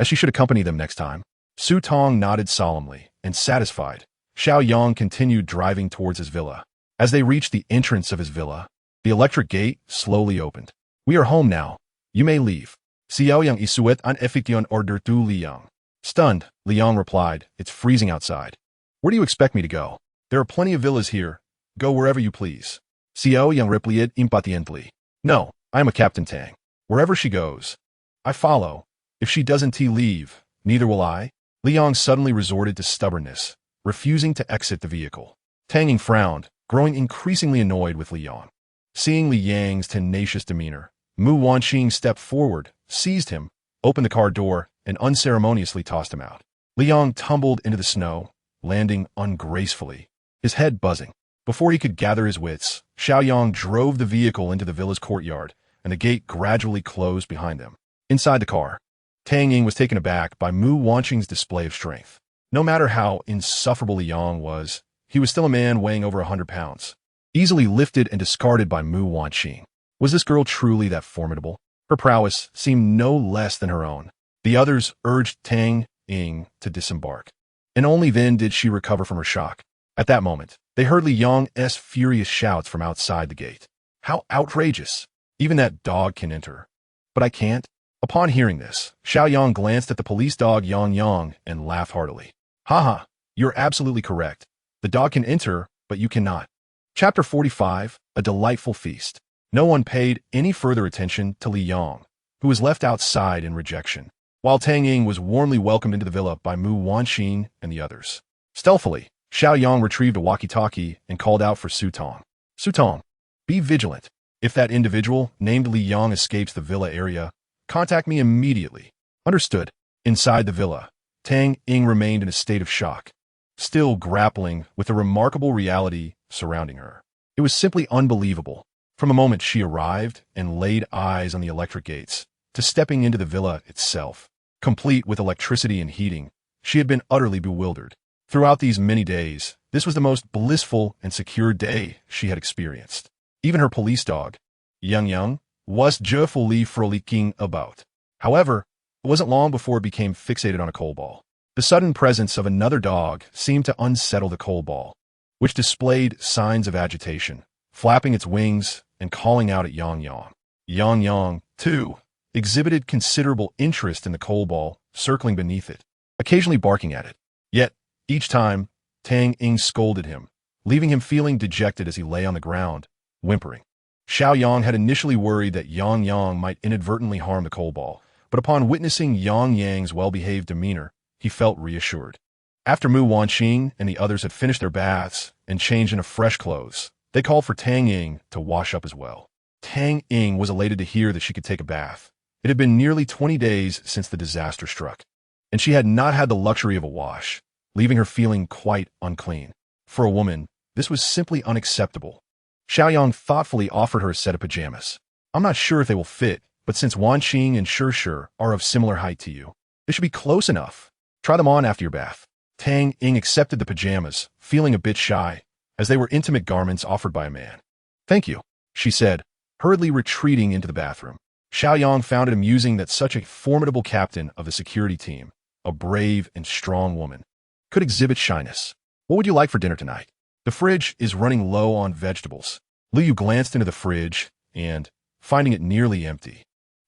as she should accompany them next time. Su Tong nodded solemnly, and satisfied, Xiao Yang continued driving towards his villa. As they reached the entrance of his villa, the electric gate slowly opened. "We are home now. You may leave." Xiao Yang isuet an effiction order to Li Yang. Stunned, Li Yang replied, "It's freezing outside. Where do you expect me to go? There are plenty of villas here. Go wherever you please." Xiao Yang replied impatiently. "No, I am a Captain Tang. Wherever she goes, I follow. If she doesn't leave, neither will I." Li Yang suddenly resorted to stubbornness, refusing to exit the vehicle. Tang Ying frowned, growing increasingly annoyed with Li Yang. Seeing Li Yang's tenacious demeanor, Mu Wanqing stepped forward, seized him, opened the car door, and unceremoniously tossed him out. Li Yang tumbled into the snow, landing ungracefully, his head buzzing. Before he could gather his wits, Xiao Yang drove the vehicle into the villa's courtyard, and the gate gradually closed behind them. Inside the car, Tang Ying was taken aback by Mu Wanqing's display of strength. No matter how insufferable Li Yang was, he was still a man weighing over 100 pounds, easily lifted and discarded by Mu Wanqing. Was this girl truly that formidable? Her prowess seemed no less than her own. The others urged Tang Ying to disembark, and only then did she recover from her shock. At that moment, they heard Li Yang's furious shouts from outside the gate. "How outrageous! Even that dog can enter. But I can't." Upon hearing this, Xiao Yang glanced at the police dog Yang Yang and laughed heartily. "Haha, you're absolutely correct. The dog can enter, but you cannot." Chapter 45, A Delightful Feast. No one paid any further attention to Li Yang, who was left outside in rejection, while Tang Ying was warmly welcomed into the villa by Mu Wanqing and the others. Stealthily, Xiao Yang retrieved a walkie-talkie and called out for Su Tong. "Su Tong, be vigilant. If that individual named Li Yang escapes the villa area, contact me immediately." Understood. Inside the villa, Tang Ying remained in a state of shock, still grappling with the remarkable reality surrounding her. It was simply unbelievable. From the moment she arrived and laid eyes on the electric gates, to stepping into the villa itself, complete with electricity and heating, she had been utterly bewildered. Throughout these many days, this was the most blissful and secure day she had experienced. Even her police dog, Yang Yang, was joyfully frolicking about. However, it wasn't long before it became fixated on a coal ball. The sudden presence of another dog seemed to unsettle the coal ball, which displayed signs of agitation, flapping its wings and calling out at Yang Yang. Yang Yang, too, exhibited considerable interest in the coal ball circling beneath it, occasionally barking at it. Yet, each time, Tang Ying scolded him, leaving him feeling dejected as he lay on the ground, whimpering. Xiao Yang had initially worried that Yang Yang might inadvertently harm the coal ball, but upon witnessing Yang Yang's well-behaved demeanor, he felt reassured. After Mu Wanqing and the others had finished their baths and changed into fresh clothes, they called for Tang Ying to wash up as well. Tang Ying was elated to hear that she could take a bath. It had been nearly 20 days since the disaster struck, and she had not had the luxury of a wash, leaving her feeling quite unclean. For a woman, this was simply unacceptable. Xiao Yang thoughtfully offered her a set of pajamas. I'm not sure if they will fit, but since Wanqing and Shi are of similar height to you, they should be close enough. Try them on after your bath. Tang Ying accepted the pajamas, feeling a bit shy, as they were intimate garments offered by a man. Thank you, she said, hurriedly retreating into the bathroom. Xiao Yang found it amusing that such a formidable captain of the security team, a brave and strong woman, could exhibit shyness. What would you like for dinner tonight? The fridge is running low on vegetables. Liu Yu glanced into the fridge and, finding it nearly empty,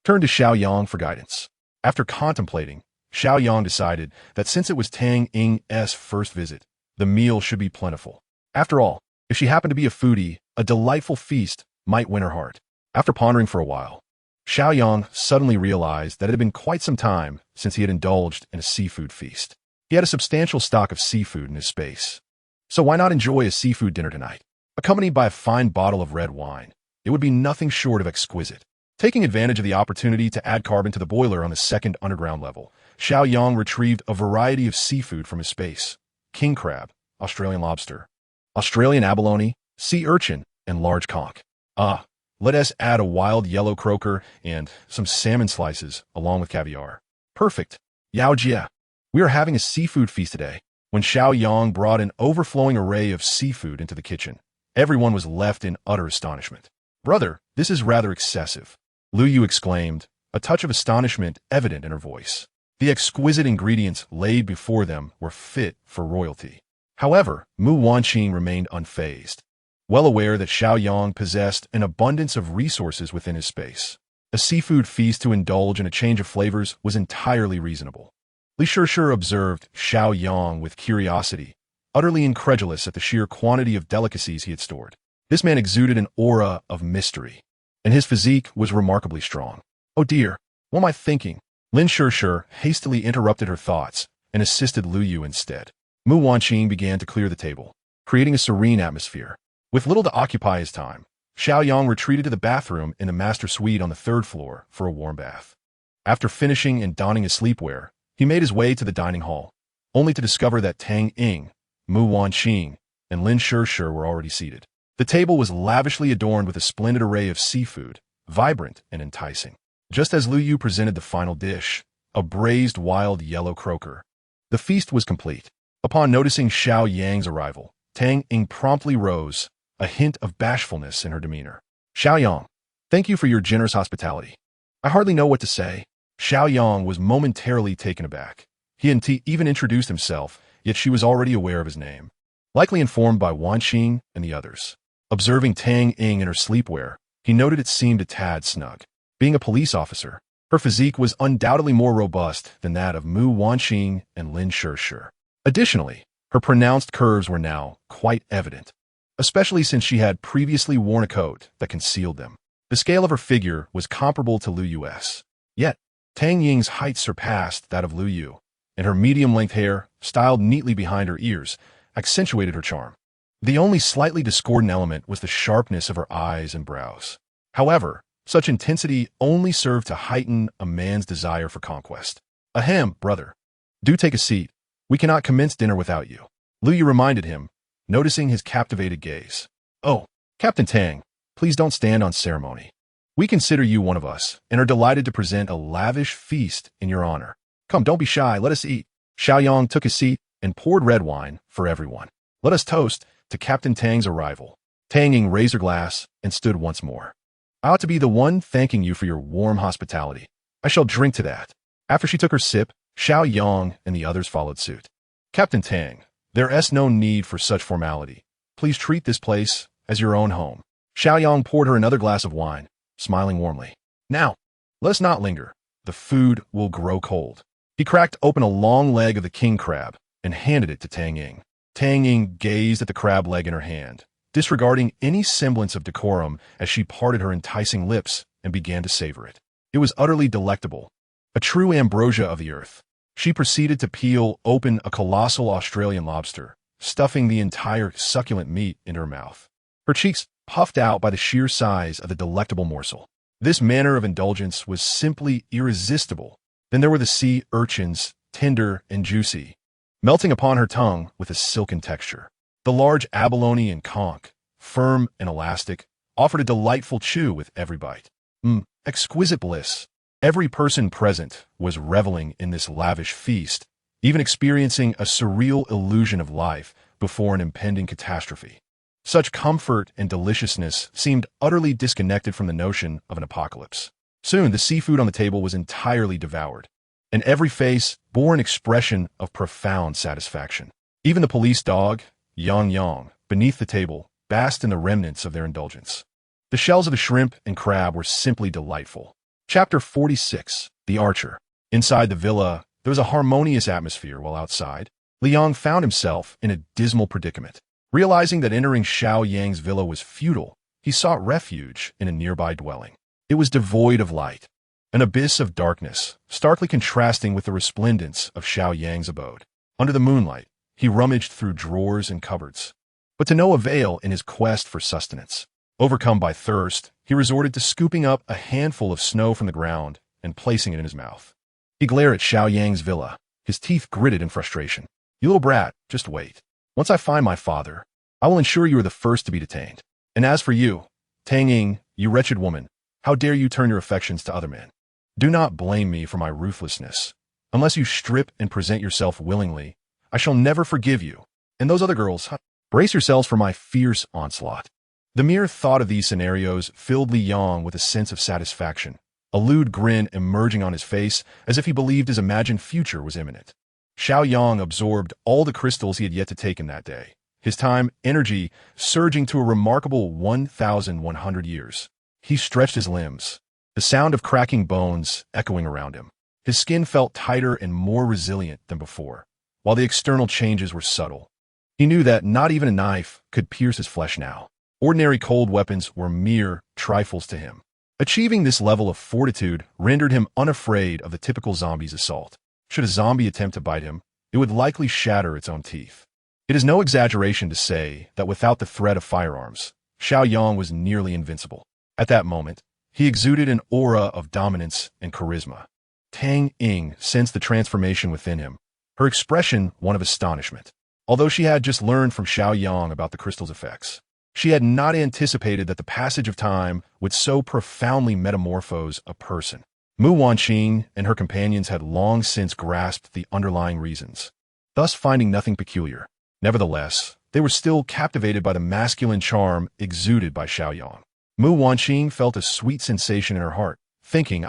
turned to Xiao Yang for guidance. After contemplating, Xiao Yang decided that since it was Tang Ying's first visit, the meal should be plentiful. After all, if she happened to be a foodie, a delightful feast might win her heart. After pondering for a while, Xiao Yang suddenly realized that it had been quite some time since he had indulged in a seafood feast. He had a substantial stock of seafood in his space. So why not enjoy a seafood dinner tonight? Accompanied by a fine bottle of red wine, it would be nothing short of exquisite. Taking advantage of the opportunity to add carbon to the boiler on the second underground level, Xiao Yang retrieved a variety of seafood from his space: king crab, Australian lobster, Australian abalone, sea urchin, and large conch. Let us add a wild yellow croaker and some salmon slices along with caviar. Perfect. Yao Jia. We are having a seafood feast today. When Xiao Yang brought an overflowing array of seafood into the kitchen, everyone was left in utter astonishment. Brother, this is rather excessive, Liu Yu exclaimed, a touch of astonishment evident in her voice. The exquisite ingredients laid before them were fit for royalty. However, Mu Wanqing remained unfazed, well aware that Xiao Yang possessed an abundance of resources within his space. A seafood feast to indulge in a change of flavors was entirely reasonable. Li Shi observed Xiao Yang with curiosity, utterly incredulous at the sheer quantity of delicacies he had stored. This man exuded an aura of mystery, and his physique was remarkably strong. Oh dear, what am I thinking? Lin Shi hastily interrupted her thoughts and assisted Liu Yu instead. Mu Wanqing began to clear the table, creating a serene atmosphere. With little to occupy his time, Xiao Yang retreated to the bathroom in the master suite on the third floor for a warm bath. After finishing and donning his sleepwear, he made his way to the dining hall, only to discover that Tang Ying, Mu Wanqing, and Lin Shi were already seated. The table was lavishly adorned with a splendid array of seafood, vibrant and enticing. Just as Liu Yu presented the final dish, a braised wild yellow croaker, the feast was complete. Upon noticing Xiao Yang's arrival, Tang Ying promptly rose, a hint of bashfulness in her demeanor. Xiao Yang, thank you for your generous hospitality. I hardly know what to say. Xiao Yang was momentarily taken aback. He hadn't even introduced himself, yet she was already aware of his name, likely informed by Wanqing and the others. Observing Tang Ying in her sleepwear, he noted it seemed a tad snug. Being a police officer, her physique was undoubtedly more robust than that of Mu Wanqing and Lin Shi. Additionally, her pronounced curves were now quite evident, especially since she had previously worn a coat that concealed them. The scale of her figure was comparable to Liu Yu's. Yet, Tang Ying's height surpassed that of Liu Yu, and her medium-length hair, styled neatly behind her ears, accentuated her charm. The only slightly discordant element was the sharpness of her eyes and brows. However, such intensity only served to heighten a man's desire for conquest. Ahem, brother. Do take a seat. We cannot commence dinner without you, Liu Yu reminded him, noticing his captivated gaze. Oh, Captain Tang, please don't stand on ceremony. We consider you one of us, and are delighted to present a lavish feast in your honor. Come, don't be shy, let us eat. Xiao Yang took a seat and poured red wine for everyone. Let us toast to Captain Tang's arrival. Tang Ying raised her glass and stood once more. I ought to be the one thanking you for your warm hospitality. I shall drink to that. After she took her sip, Xiao Yang and the others followed suit. Captain Tang, there is no need for such formality. Please treat this place as your own home. Xiao Yang poured her another glass of wine, smiling warmly. Now, let's not linger. The food will grow cold. He cracked open a long leg of the king crab and handed it to Tang Ying. Tang Ying gazed at the crab leg in her hand, disregarding any semblance of decorum as she parted her enticing lips and began to savor it. It was utterly delectable, a true ambrosia of the earth. She proceeded to peel open a colossal Australian lobster, stuffing the entire succulent meat into her mouth. Her cheeks puffed out by the sheer size of the delectable morsel. This manner of indulgence was simply irresistible. Then there were the sea urchins, tender and juicy, melting upon her tongue with a silken texture. The large abalone and conch, firm and elastic, offered a delightful chew with every bite. Exquisite bliss. Every person present was reveling in this lavish feast, even experiencing a surreal illusion of life before an impending catastrophe. Such comfort and deliciousness seemed utterly disconnected from the notion of an apocalypse. Soon, the seafood on the table was entirely devoured, and every face bore an expression of profound satisfaction. Even the police dog, Yang, beneath the table, basked in the remnants of their indulgence. The shells of the shrimp and crab were simply delightful. Chapter 46. The Archer. Inside the villa, there was a harmonious atmosphere, while outside, Liang found himself in a dismal predicament. Realizing that entering Xiao Yang's villa was futile, he sought refuge in a nearby dwelling. It was devoid of light, an abyss of darkness, starkly contrasting with the resplendence of Xiao Yang's abode. Under the moonlight, he rummaged through drawers and cupboards, but to no avail in his quest for sustenance. Overcome by thirst, he resorted to scooping up a handful of snow from the ground and placing it in his mouth. He glared at Xiao Yang's villa, his teeth gritted in frustration. "You little brat, just wait. Once I find my father, I will ensure you are the first to be detained. And as for you, Tang Ying, you wretched woman, how dare you turn your affections to other men? Do not blame me for my ruthlessness. Unless you strip and present yourself willingly, I shall never forgive you. And those other girls, brace yourselves for my fierce onslaught." The mere thought of these scenarios filled Liang with a sense of satisfaction, a lewd grin emerging on his face as if he believed his imagined future was imminent. Xiao Yang absorbed all the crystals he had yet to take in that day, his time, energy surging to a remarkable 1,100 years. He stretched his limbs, the sound of cracking bones echoing around him. His skin felt tighter and more resilient than before, while the external changes were subtle. He knew that not even a knife could pierce his flesh now. Ordinary cold weapons were mere trifles to him. Achieving this level of fortitude rendered him unafraid of the typical zombie's assault. Should a zombie attempt to bite him, it would likely shatter its own teeth. It is no exaggeration to say that without the threat of firearms, Xiao Yang was nearly invincible. At that moment, he exuded an aura of dominance and charisma. Tang Ying sensed the transformation within him, her expression one of astonishment. Although she had just learned from Xiao Yang about the crystal's effects, she had not anticipated that the passage of time would so profoundly metamorphose a person. Mu Wanqing and her companions had long since grasped the underlying reasons, thus finding nothing peculiar. Nevertheless, they were still captivated by the masculine charm exuded by Xiao Yang. Mu Wanqing felt a sweet sensation in her heart, thinking,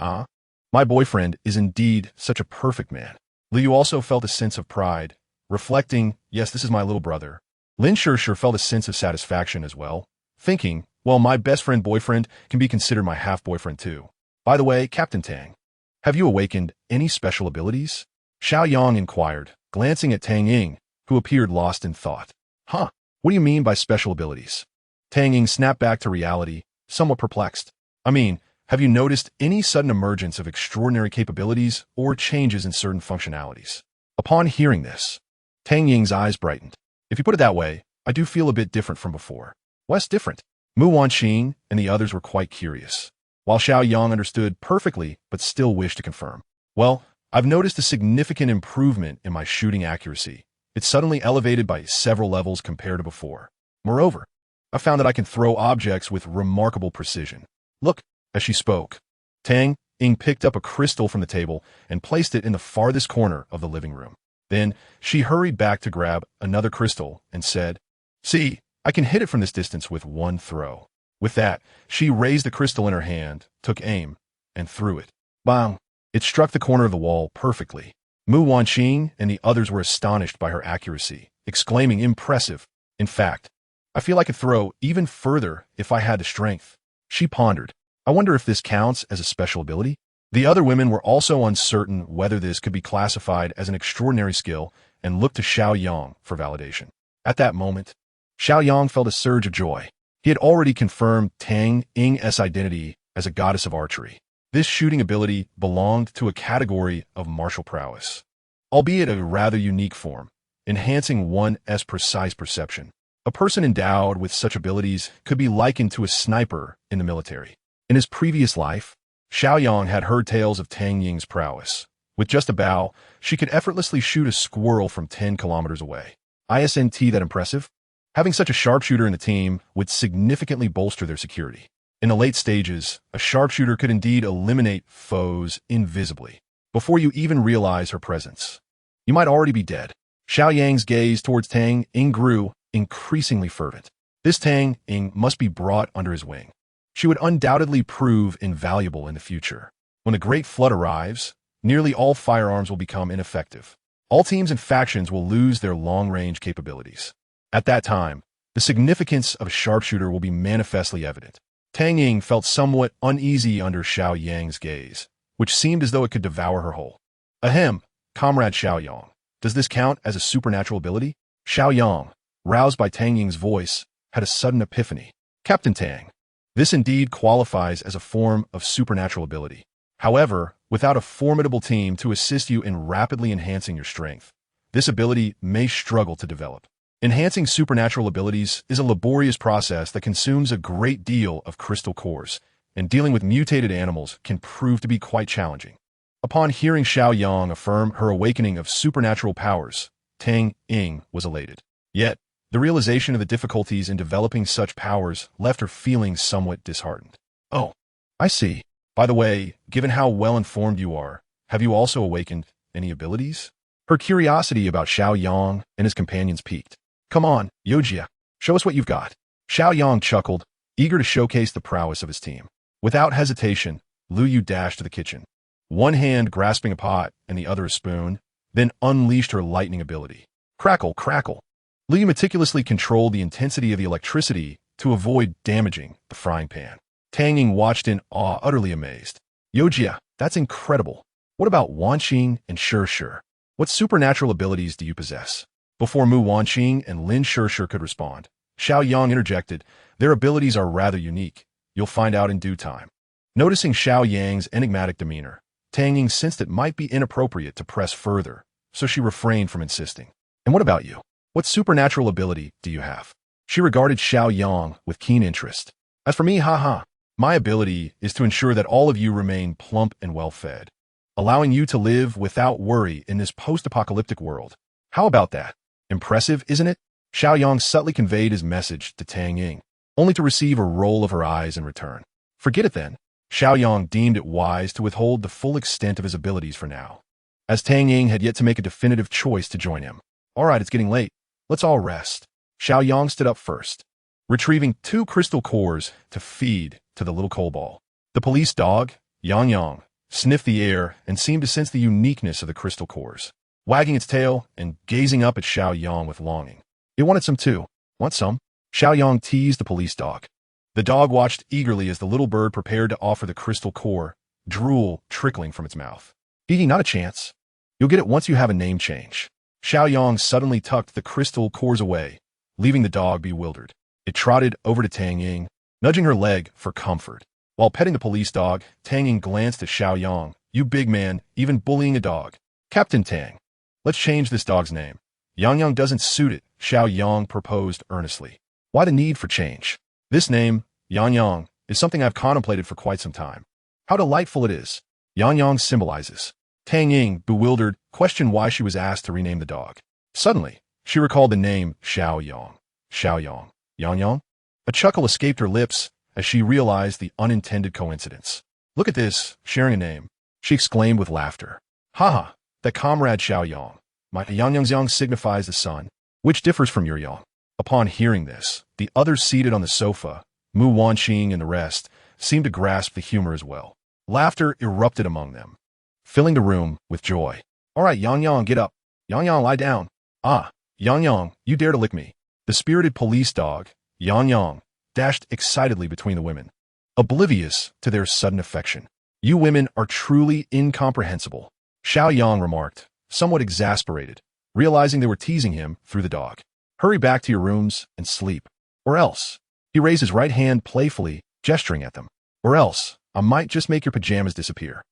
my boyfriend is indeed such a perfect man. Liu also felt a sense of pride, reflecting, yes, this is my little brother. Lin Shishir felt a sense of satisfaction as well, thinking, well, my best friend boyfriend can be considered my half-boyfriend too. By the way, Captain Tang, have you awakened any special abilities? Xiao Yang inquired, glancing at Tang Ying, who appeared lost in thought. What do you mean by special abilities? Tang Ying snapped back to reality, somewhat perplexed. Have you noticed any sudden emergence of extraordinary capabilities or changes in certain functionalities? Upon hearing this, Tang Ying's eyes brightened. If you put it that way, I do feel a bit different from before. What's different? Mu Wanqing and the others were quite curious, while Xiao Yang understood perfectly but still wished to confirm. Well, I've noticed a significant improvement in my shooting accuracy. It's suddenly elevated by several levels compared to before. Moreover, I found that I can throw objects with remarkable precision. Look, as she spoke, Tang Ying picked up a crystal from the table and placed it in the farthest corner of the living room. Then she hurried back to grab another crystal and said, see, I can hit it from this distance with one throw. With that, she raised the crystal in her hand, took aim, and threw it. Bang! It struck the corner of the wall perfectly. Mu Wanqing and the others were astonished by her accuracy, exclaiming, impressive. In fact, I feel I could throw even further if I had the strength. She pondered. I wonder if this counts as a special ability? The other women were also uncertain whether this could be classified as an extraordinary skill and looked to Xiao Yang for validation. At that moment, Xiao Yang felt a surge of joy. He had already confirmed Tang Ying's identity as a goddess of archery. This shooting ability belonged to a category of martial prowess, albeit a rather unique form, enhancing one's precise perception. A person endowed with such abilities could be likened to a sniper in the military. In his previous life, Xiao Yang had heard tales of Tang Ying's prowess. With just a bow, she could effortlessly shoot a squirrel from 10 kilometers away. Isn't that impressive? Having such a sharpshooter in the team would significantly bolster their security. In the late stages, a sharpshooter could indeed eliminate foes invisibly, before you even realize her presence. You might already be dead. Xiao Yang's gaze towards Tang Ying grew increasingly fervent. This Tang Ying must be brought under his wing. She would undoubtedly prove invaluable in the future. When the Great Flood arrives, nearly all firearms will become ineffective. All teams and factions will lose their long-range capabilities. At that time, the significance of a sharpshooter will be manifestly evident. Tang Ying felt somewhat uneasy under Xiao Yang's gaze, which seemed as though it could devour her whole. Ahem, Comrade Xiao Yang, does this count as a supernatural ability? Xiao Yang, roused by Tang Ying's voice, had a sudden epiphany. Captain Tang, this indeed qualifies as a form of supernatural ability. However, without a formidable team to assist you in rapidly enhancing your strength, this ability may struggle to develop. Enhancing supernatural abilities is a laborious process that consumes a great deal of crystal cores, and dealing with mutated animals can prove to be quite challenging. Upon hearing Xiao Yang affirm her awakening of supernatural powers, Tang Ying was elated. Yet, the realization of the difficulties in developing such powers left her feeling somewhat disheartened. Oh, I see. By the way, given how well-informed you are, have you also awakened any abilities? Her curiosity about Xiao Yang and his companions piqued. Come on, Yojia, show us what you've got. Xiao Yang chuckled, eager to showcase the prowess of his team. Without hesitation, Lu Yu dashed to the kitchen, one hand grasping a pot and the other a spoon, then unleashed her lightning ability. Crackle, crackle. Lu Yu meticulously controlled the intensity of the electricity to avoid damaging the frying pan. Tang Ying watched in awe, utterly amazed. Yojia, that's incredible. What about Wanqing and Shishir? What supernatural abilities do you possess? Before Mu Wanqing and Lin Shishir could respond, Xiao Yang interjected, their abilities are rather unique. You'll find out in due time. Noticing Xiao Yang's enigmatic demeanor, Tang Ying sensed it might be inappropriate to press further, so she refrained from insisting. And what about you? What supernatural ability do you have? She regarded Xiao Yang with keen interest. As for me, haha, my ability is to ensure that all of you remain plump and well-fed, allowing you to live without worry in this post-apocalyptic world. How about that? Impressive, isn't it? Xiao Yang subtly conveyed his message to Tang Ying, only to receive a roll of her eyes in return. Forget it then. Xiao Yang deemed it wise to withhold the full extent of his abilities for now, as Tang Ying had yet to make a definitive choice to join him. All right, it's getting late. Let's all rest. Xiao Yang stood up first, retrieving 2 crystal cores to feed to the little coal ball. The police dog, Yang, sniffed the air and seemed to sense the uniqueness of the crystal cores, wagging its tail and gazing up at Xiao Yang with longing. It wanted some too. Want some? Xiao Yang teased the police dog. The dog watched eagerly as the little bird prepared to offer the crystal core, drool trickling from its mouth. Gigi, not a chance. You'll get it once you have a name change. Xiao Yang suddenly tucked the crystal cores away, leaving the dog bewildered. It trotted over to Tang Ying, nudging her leg for comfort. While petting the police dog, Tang Ying glanced at Xiao Yang. You big man, even bullying a dog. Captain Tang, let's change this dog's name. Yang doesn't suit it, Xiao Yang proposed earnestly. Why the need for change? This name, Yang, is something I've contemplated for quite some time. How delightful it is. Yang symbolizes. Tang Ying, bewildered, questioned why she was asked to rename the dog. Suddenly, she recalled the name Xiao Yang. Xiao Yang? A chuckle escaped her lips as she realized the unintended coincidence. Look at this, sharing a name, she exclaimed with laughter. Haha, that comrade Xiao Yang. My Yang signifies the sun, which differs from your Yang. Upon hearing this, the others seated on the sofa, Mu Wanqing and the rest, seemed to grasp the humor as well. Laughter erupted among them, filling the room with joy. All right, Yang, get up. Yang, lie down. Ah, Yang, you dare to lick me. The spirited police dog, Yang dashed excitedly between the women, oblivious to their sudden affection. You women are truly incomprehensible, Xiao Yang remarked, somewhat exasperated, realizing they were teasing him through the dog. Hurry back to your rooms and sleep. Or else. He raised his right hand playfully, gesturing at them. Or else, I might just make your pajamas disappear.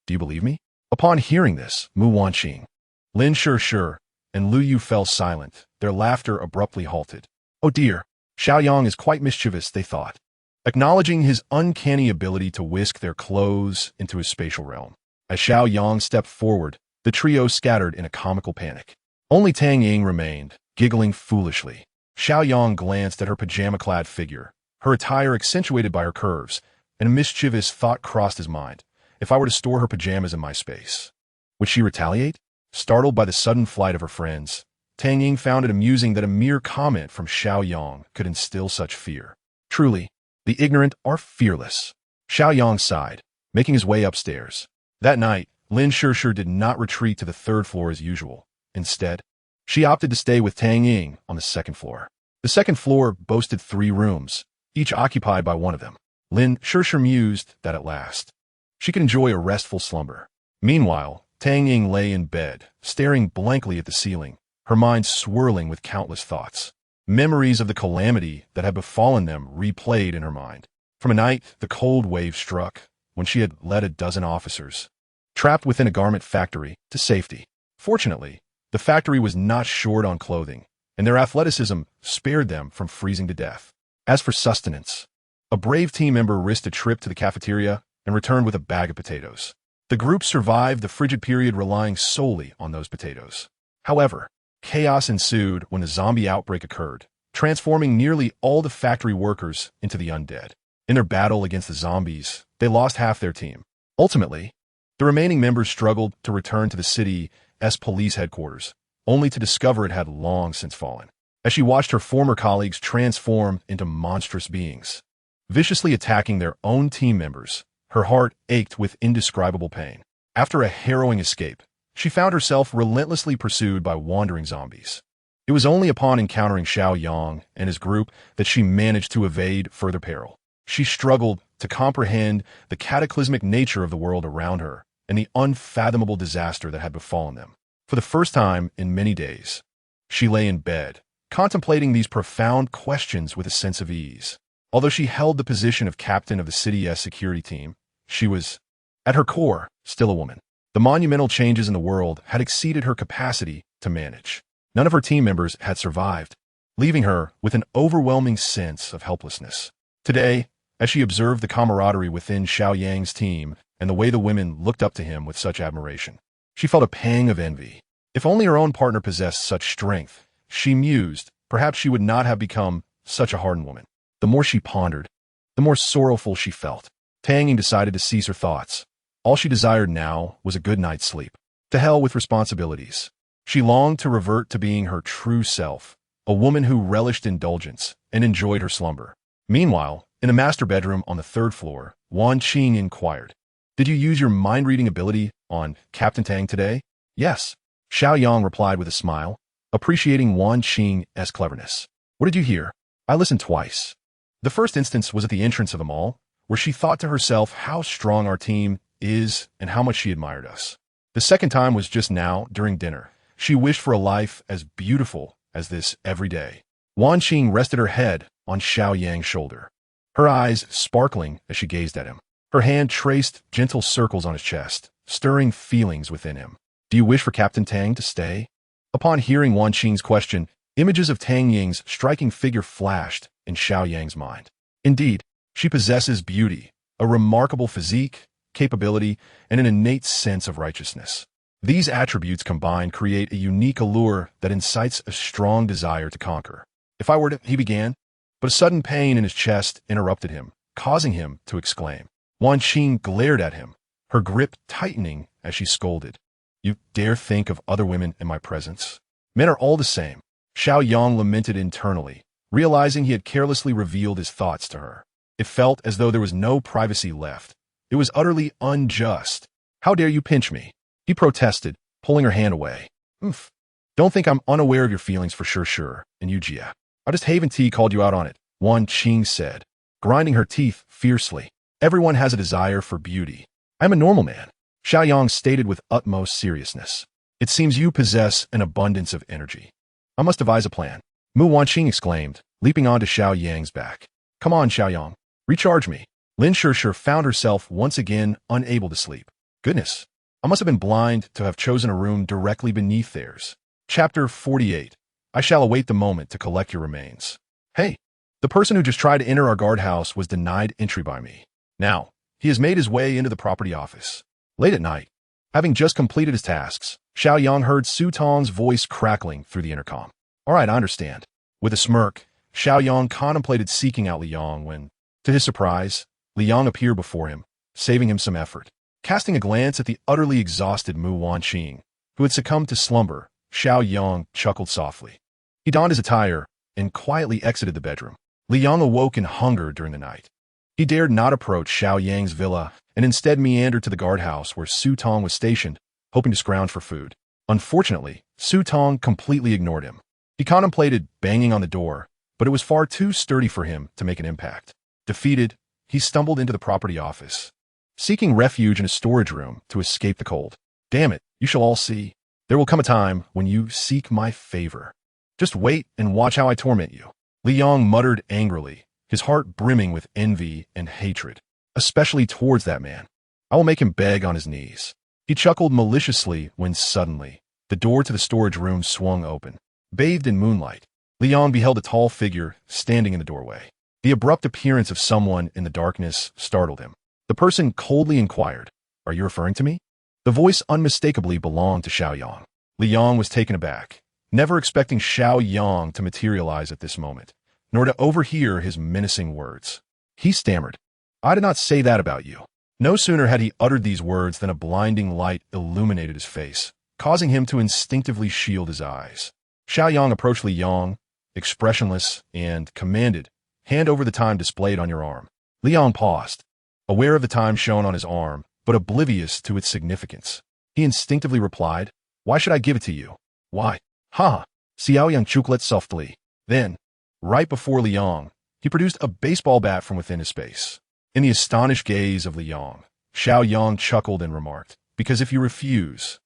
Do you believe me? Upon hearing this, Mu Wanqing, Lin Sure, and Lu Yu fell silent, their laughter abruptly halted. Oh dear, Xiao Yang is quite mischievous, they thought, acknowledging his uncanny ability to whisk their clothes into his spatial realm. As Xiao Yang stepped forward, the trio scattered in a comical panic. Only Tang Ying remained, giggling foolishly. Xiao Yang glanced at her pajama-clad figure, her attire accentuated by her curves, and a mischievous thought crossed his mind. If I were to store her pajamas in my space, would she retaliate? Startled by the sudden flight of her friends, Tang Ying found it amusing that a mere comment from Xiao Yang could instill such fear. Truly, the ignorant are fearless. Xiao Yang sighed, making his way upstairs. That night, Lin Sure did not retreat to the third floor as usual. Instead, she opted to stay with Tang Ying on the second floor. The second floor boasted 3 rooms, each occupied by one of them. Lin Sure mused that at last she could enjoy a restful slumber. Meanwhile, Tang Ying lay in bed, staring blankly at the ceiling, her mind swirling with countless thoughts. Memories of the calamity that had befallen them replayed in her mind. From a night the cold wave struck, when she had led a dozen officers, trapped within a garment factory, to safety. Fortunately, the factory was not short on clothing, and their athleticism spared them from freezing to death. As for sustenance, a brave team member risked a trip to the cafeteria and returned with a bag of potatoes. The group survived the frigid period relying solely on those potatoes. However, chaos ensued when a zombie outbreak occurred, transforming nearly all the factory workers into the undead. In their battle against the zombies, they lost half their team. Ultimately, the remaining members struggled to return to the city's police headquarters, only to discover it had long since fallen. As she watched her former colleagues transform into monstrous beings, viciously attacking their own team members, her heart ached with indescribable pain. After a harrowing escape, she found herself relentlessly pursued by wandering zombies. It was only upon encountering Xiao Yang and his group that she managed to evade further peril. She struggled to comprehend the cataclysmic nature of the world around her and the unfathomable disaster that had befallen them. For the first time in many days, she lay in bed, contemplating these profound questions with a sense of ease. Although she held the position of captain of the city's security team, she was, at her core, still a woman. The monumental changes in the world had exceeded her capacity to manage. None of her team members had survived, leaving her with an overwhelming sense of helplessness. Today, as she observed the camaraderie within Xiao Yang's team and the way the women looked up to him with such admiration, she felt a pang of envy. If only her own partner possessed such strength, she mused, perhaps she would not have become such a hardened woman. The more she pondered, the more sorrowful she felt. Tang Ying decided to cease her thoughts. All she desired now was a good night's sleep. To hell with responsibilities. She longed to revert to being her true self, a woman who relished indulgence and enjoyed her slumber. Meanwhile, in the master bedroom on the 3rd floor, Wanqing inquired, "Did you use your mind-reading ability on Captain Tang today?" "Yes," Xiao Yang replied with a smile, appreciating Wanqing's cleverness. "What did you hear?" "I listened twice. The first instance was at the entrance of the mall, where she thought to herself how strong our team is and how much she admired us. The second time was just now, during dinner. She wished for a life as beautiful as this every day." Wanqing rested her head on Xiao Yang's shoulder, her eyes sparkling as she gazed at him. Her hand traced gentle circles on his chest, stirring feelings within him. "Do you wish for Captain Tang to stay?" Upon hearing Wanqing's question, images of Tang Ying's striking figure flashed in Xiao Yang's mind. Indeed, she possesses beauty, a remarkable physique, capability, and an innate sense of righteousness. These attributes combined create a unique allure that incites a strong desire to conquer. "If I were to," he began, but a sudden pain in his chest interrupted him, causing him to exclaim. Wanqing glared at him, her grip tightening as she scolded. "You dare think of other women in my presence? Men are all the same." Xiao Yang lamented internally, realizing he had carelessly revealed his thoughts to her. It felt as though there was no privacy left. It was utterly unjust. "How dare you pinch me?" he protested, pulling her hand away. "Don't think I'm unaware of your feelings for sure, and you, Jia. I just haven't called you out on it. Wan Qing said, grinding her teeth fiercely. Everyone has a desire for beauty. I'm a normal man, Xiao Yang stated with utmost seriousness. It seems you possess an abundance of energy. I must devise a plan. Mu Wanqing exclaimed, leaping onto Xiao Yang's back. Come on, Xiao Yang. Recharge me. Lin Shishir found herself once again unable to sleep. Goodness, I must have been blind to have chosen a room directly beneath theirs. Chapter 48. I shall await the moment to collect your remains. Hey, the person who just tried to enter our guardhouse was denied entry by me. Now, he has made his way into the property office. Late at night, having just completed his tasks, Xiao Yang heard Su Tong's voice crackling through the intercom. All right, I understand. With a smirk, Xiao Yang contemplated seeking out Li Yang when, to his surprise, Li Yang appeared before him, saving him some effort. Casting a glance at the utterly exhausted Mu Wanqing, who had succumbed to slumber, Xiao Yang chuckled softly. He donned his attire and quietly exited the bedroom. Li Yang awoke in hunger during the night. He dared not approach Xiao Yang's villa and instead meandered to the guardhouse where Su Tong was stationed, hoping to scrounge for food. Unfortunately, Su Tong completely ignored him. He contemplated banging on the door, but it was far too sturdy for him to make an impact. Defeated, he stumbled into the property office, seeking refuge in a storage room to escape the cold. Damn it, you shall all see. There will come a time when you seek my favor. Just wait and watch how I torment you. Li Yang muttered angrily, his heart brimming with envy and hatred, especially towards that man. I will make him beg on his knees. He chuckled maliciously when suddenly, the door to the storage room swung open. Bathed in moonlight, Li Yang beheld a tall figure standing in the doorway. The abrupt appearance of someone in the darkness startled him. The person coldly inquired, "Are you referring to me?" The voice unmistakably belonged to Xiao Yang. Li Yang was taken aback, never expecting Xiao Yang to materialize at this moment, nor to overhear his menacing words. He stammered, "I did not say that about you." No sooner had he uttered these words than a blinding light illuminated his face, causing him to instinctively shield his eyes. Xiao Yang approached Li Yang, expressionless, and commanded, "Hand over the time displayed on your arm." Li Yang paused, aware of the time shown on his arm, but oblivious to its significance. He instinctively replied, "Why should I give it to you?" "Why? Ha!" Xiao Yang chuckled softly. Then, right before Li Yang, he produced a baseball bat from within his space. In the astonished gaze of Li Yang, Xiao Yang chuckled and remarked, "Because if you refuse,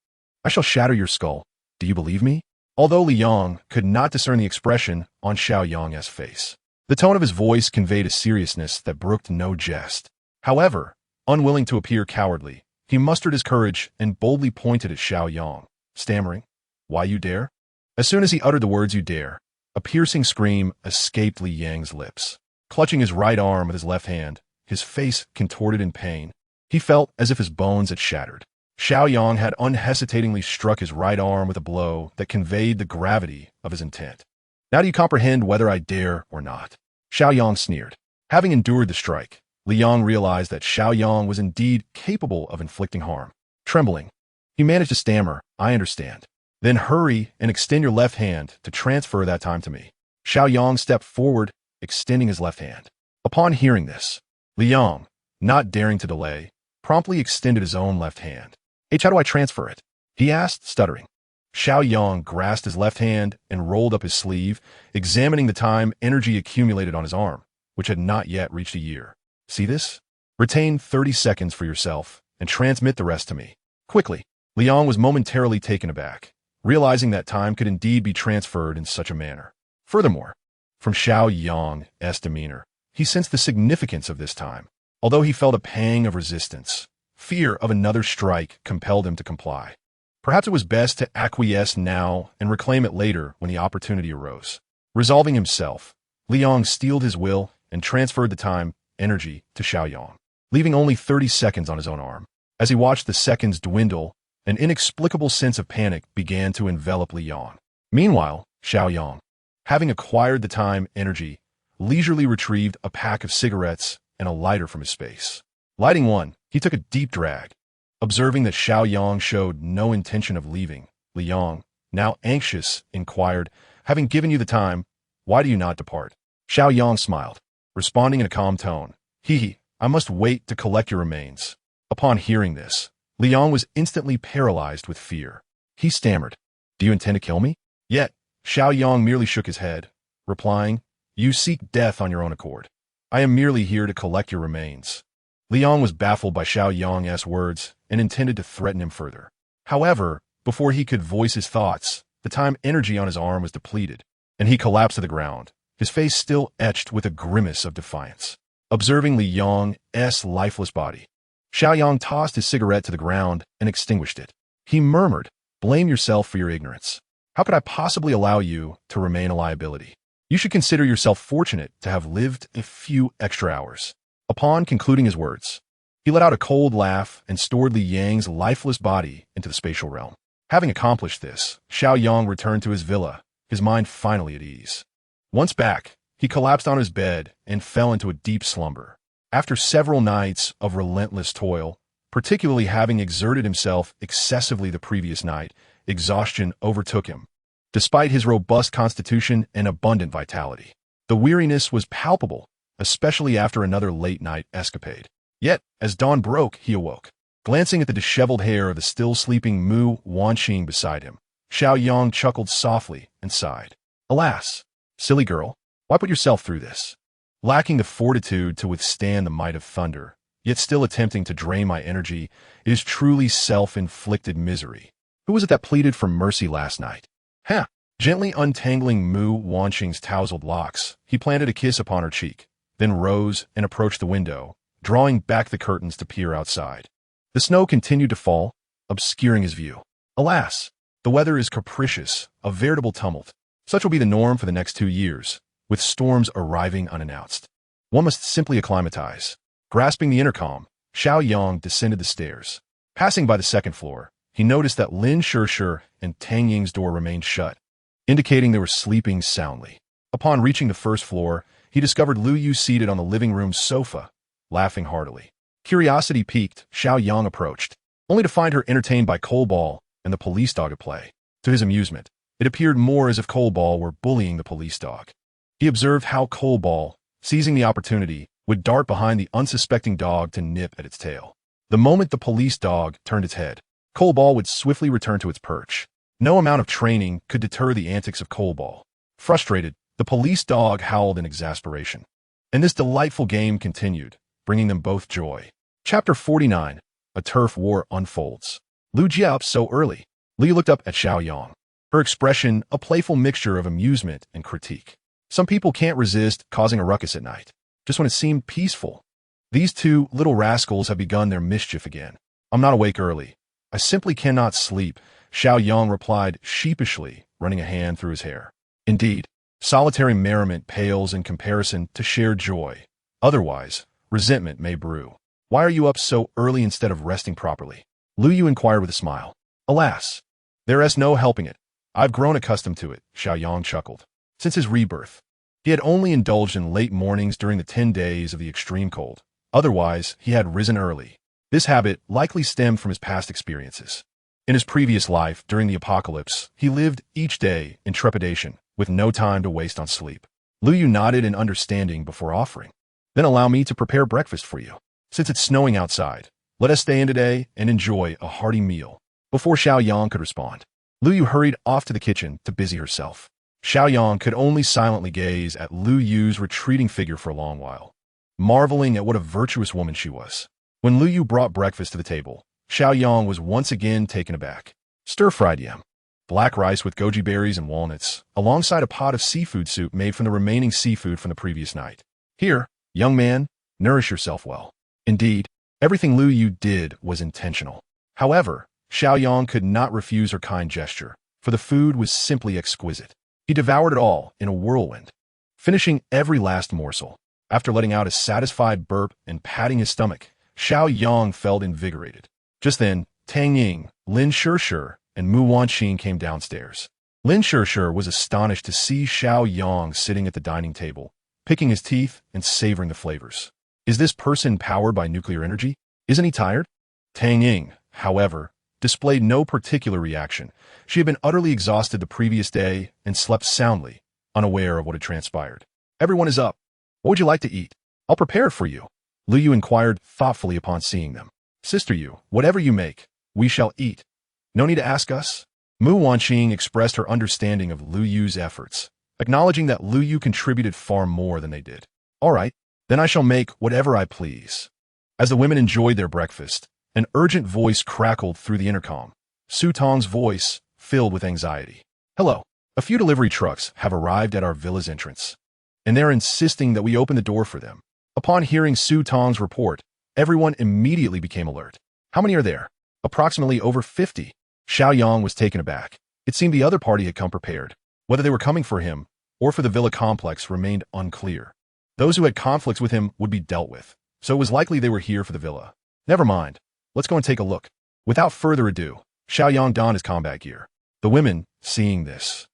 I shall shatter your skull. Do you believe me?" Although Li Yang could not discern the expression on Xiao Yang's face, the tone of his voice conveyed a seriousness that brooked no jest. However, unwilling to appear cowardly, he mustered his courage and boldly pointed at Xiao Yang, stammering, "Why you dare?" As soon as he uttered the words "you dare," a piercing scream escaped Li Yang's lips. Clutching his right arm with his left hand, his face contorted in pain, he felt as if his bones had shattered. Xiao Yang had unhesitatingly struck his right arm with a blow that conveyed the gravity of his intent. "Now do you comprehend whether I dare or not?" Xiao Yang sneered. Having endured the strike, Li Yang realized that Xiao Yang was indeed capable of inflicting harm. Trembling, he managed to stammer, "I understand." "Then hurry and extend your left hand to transfer that time to me." Xiao Yang stepped forward, extending his left hand. Upon hearing this, Li Yang, not daring to delay, promptly extended his own left hand. "How do I transfer it?" he asked, stuttering. Xiao Yang grasped his left hand and rolled up his sleeve, examining the time energy accumulated on his arm, which had not yet reached a year. "See this? Retain 30 seconds for yourself and transmit the rest to me. Quickly." Li Yang was momentarily taken aback, realizing that time could indeed be transferred in such a manner. Furthermore, from Xiao Yang's demeanor, he sensed the significance of this time. Although he felt a pang of resistance, fear of another strike compelled him to comply. Perhaps it was best to acquiesce now and reclaim it later when the opportunity arose. Resolving himself, Li Yang steeled his will and transferred the time energy to Xiao Yang, leaving only 30 seconds on his own arm. As he watched the seconds dwindle, an inexplicable sense of panic began to envelop Li Yang. Meanwhile, Xiao Yang, having acquired the time energy, leisurely retrieved a pack of cigarettes and a lighter from his space. Lighting one, he took a deep drag. Observing that Xiao Yang showed no intention of leaving, Li Yang, now anxious, inquired, "Having given you the time, why do you not depart?" Xiao Yang smiled, responding in a calm tone, I must wait to collect your remains." Upon hearing this, Li Yang was instantly paralyzed with fear. He stammered, "Do you intend to kill me?" Yet, Xiao Yang merely shook his head, replying, You seek death on your own accord. I am merely here to collect your remains. Liang was baffled by Xiao Yang's words and intended to threaten him further. However, before he could voice his thoughts, the time energy on his arm was depleted, and he collapsed to the ground, his face still etched with a grimace of defiance. Observing Li Yang's lifeless body, Xiao Yang tossed his cigarette to the ground and extinguished it. He murmured, "Blame yourself for your ignorance. How could I possibly allow you to remain a liability? You should consider yourself fortunate to have lived a few extra hours." Upon concluding his words, he let out a cold laugh and stored Li Yang's lifeless body into the spatial realm. Having accomplished this, Xiao Yang returned to his villa, his mind finally at ease. Once back, he collapsed on his bed and fell into a deep slumber. After several nights of relentless toil, particularly having exerted himself excessively the previous night, exhaustion overtook him. Despite his robust constitution and abundant vitality, the weariness was palpable, especially after another late-night escapade. Yet, as dawn broke, he awoke. Glancing at the disheveled hair of the still-sleeping Mu Wanqing beside him, Xiao Yang chuckled softly and sighed. "Alas, silly girl, why put yourself through this? Lacking the fortitude to withstand the might of thunder, yet still attempting to drain my energy, is truly self-inflicted misery. Who was it that pleaded for mercy last night?" "Huh!" Gently untangling Mu Wanqing's tousled locks, he planted a kiss upon her cheek, then rose and approached the window, drawing back the curtains to peer outside. The snow continued to fall, obscuring his view. Alas, the weather is capricious, a veritable tumult. Such will be the norm for the next 2 years, with storms arriving unannounced. One must simply acclimatize. Grasping the intercom, Xiao Yang descended the stairs. Passing by the second floor, he noticed that Lin Shishir and Tang Ying's door remained shut, indicating they were sleeping soundly. Upon reaching the first floor, he discovered Lu Yu seated on the living room sofa, laughing heartily. Curiosity piqued, Xiao Yang approached, only to find her entertained by Coldball and the police dog at play. To his amusement, it appeared more as if Coldball were bullying the police dog. He observed how Coldball, seizing the opportunity, would dart behind the unsuspecting dog to nip at its tail. The moment the police dog turned its head, Coldball would swiftly return to its perch. No amount of training could deter the antics of Coldball. Frustrated, the police dog howled in exasperation. And this delightful game continued, bringing them both joy. Chapter 49. A turf war unfolds. Lu Jia up so early. Li looked up at Xiao Yang, her expression a playful mixture of amusement and critique. Some people can't resist causing a ruckus at night, just when it seemed peaceful. These two little rascals have begun their mischief again. I'm not awake early. I simply cannot sleep, Xiao Yang replied sheepishly, running a hand through his hair. Indeed, solitary merriment pales in comparison to shared joy. Otherwise, resentment may brew. Why are you up so early instead of resting properly? Lu Yu inquired with a smile. Alas, there is no helping it. I've grown accustomed to it, Xiao Yang chuckled. Since his rebirth, he had only indulged in late mornings during the 10 days of the extreme cold. Otherwise, he had risen early. This habit likely stemmed from his past experiences. In his previous life, during the apocalypse, he lived each day in trepidation, with no time to waste on sleep. Lu Yu nodded in understanding before offering. Then allow me to prepare breakfast for you. Since it's snowing outside, let us stay in today and enjoy a hearty meal. Before Xiao Yang could respond, Lu Yu hurried off to the kitchen to busy herself. Xiao Yang could only silently gaze at Lu Yu's retreating figure for a long while, marveling at what a virtuous woman she was. When Lu Yu brought breakfast to the table, Xiao Yang was once again taken aback. Stir-fried yam, black rice with goji berries and walnuts, alongside a pot of seafood soup made from the remaining seafood from the previous night. Here, young man, nourish yourself well. Indeed, everything Lu Yu did was intentional. However, Xiao Yang could not refuse her kind gesture, for the food was simply exquisite. He devoured it all in a whirlwind, finishing every last morsel. After letting out a satisfied burp and patting his stomach, Xiao Yang felt invigorated. Just then, Tang Ying, Lin Shishir, and Mu Wanqing came downstairs. Lin Shishir was astonished to see Xiao Yang sitting at the dining table, picking his teeth and savoring the flavors. Is this person powered by nuclear energy? Isn't he tired? Tang Ying, however, displayed no particular reaction. She had been utterly exhausted the previous day and slept soundly, unaware of what had transpired. Everyone is up. What would you like to eat? I'll prepare it for you. Lu Yu inquired thoughtfully upon seeing them. Sister Yu, whatever you make, we shall eat. No need to ask us. Mu Wanqing expressed her understanding of Lu Yu's efforts, acknowledging that Lu Yu contributed far more than they did. All right, then I shall make whatever I please. As the women enjoyed their breakfast, an urgent voice crackled through the intercom. Su Tong's voice filled with anxiety. Hello. A few delivery trucks have arrived at our villa's entrance, and they're insisting that we open the door for them. Upon hearing Su Tong's report, everyone immediately became alert. How many are there? Approximately over 50. Xiao Yang was taken aback. It seemed the other party had come prepared. Whether they were coming for him or for the villa complex remained unclear. Those who had conflicts with him would be dealt with, so it was likely they were here for the villa. Never mind. Let's go and take a look. Without further ado, Xiao Yang donned his combat gear. The women, seeing this,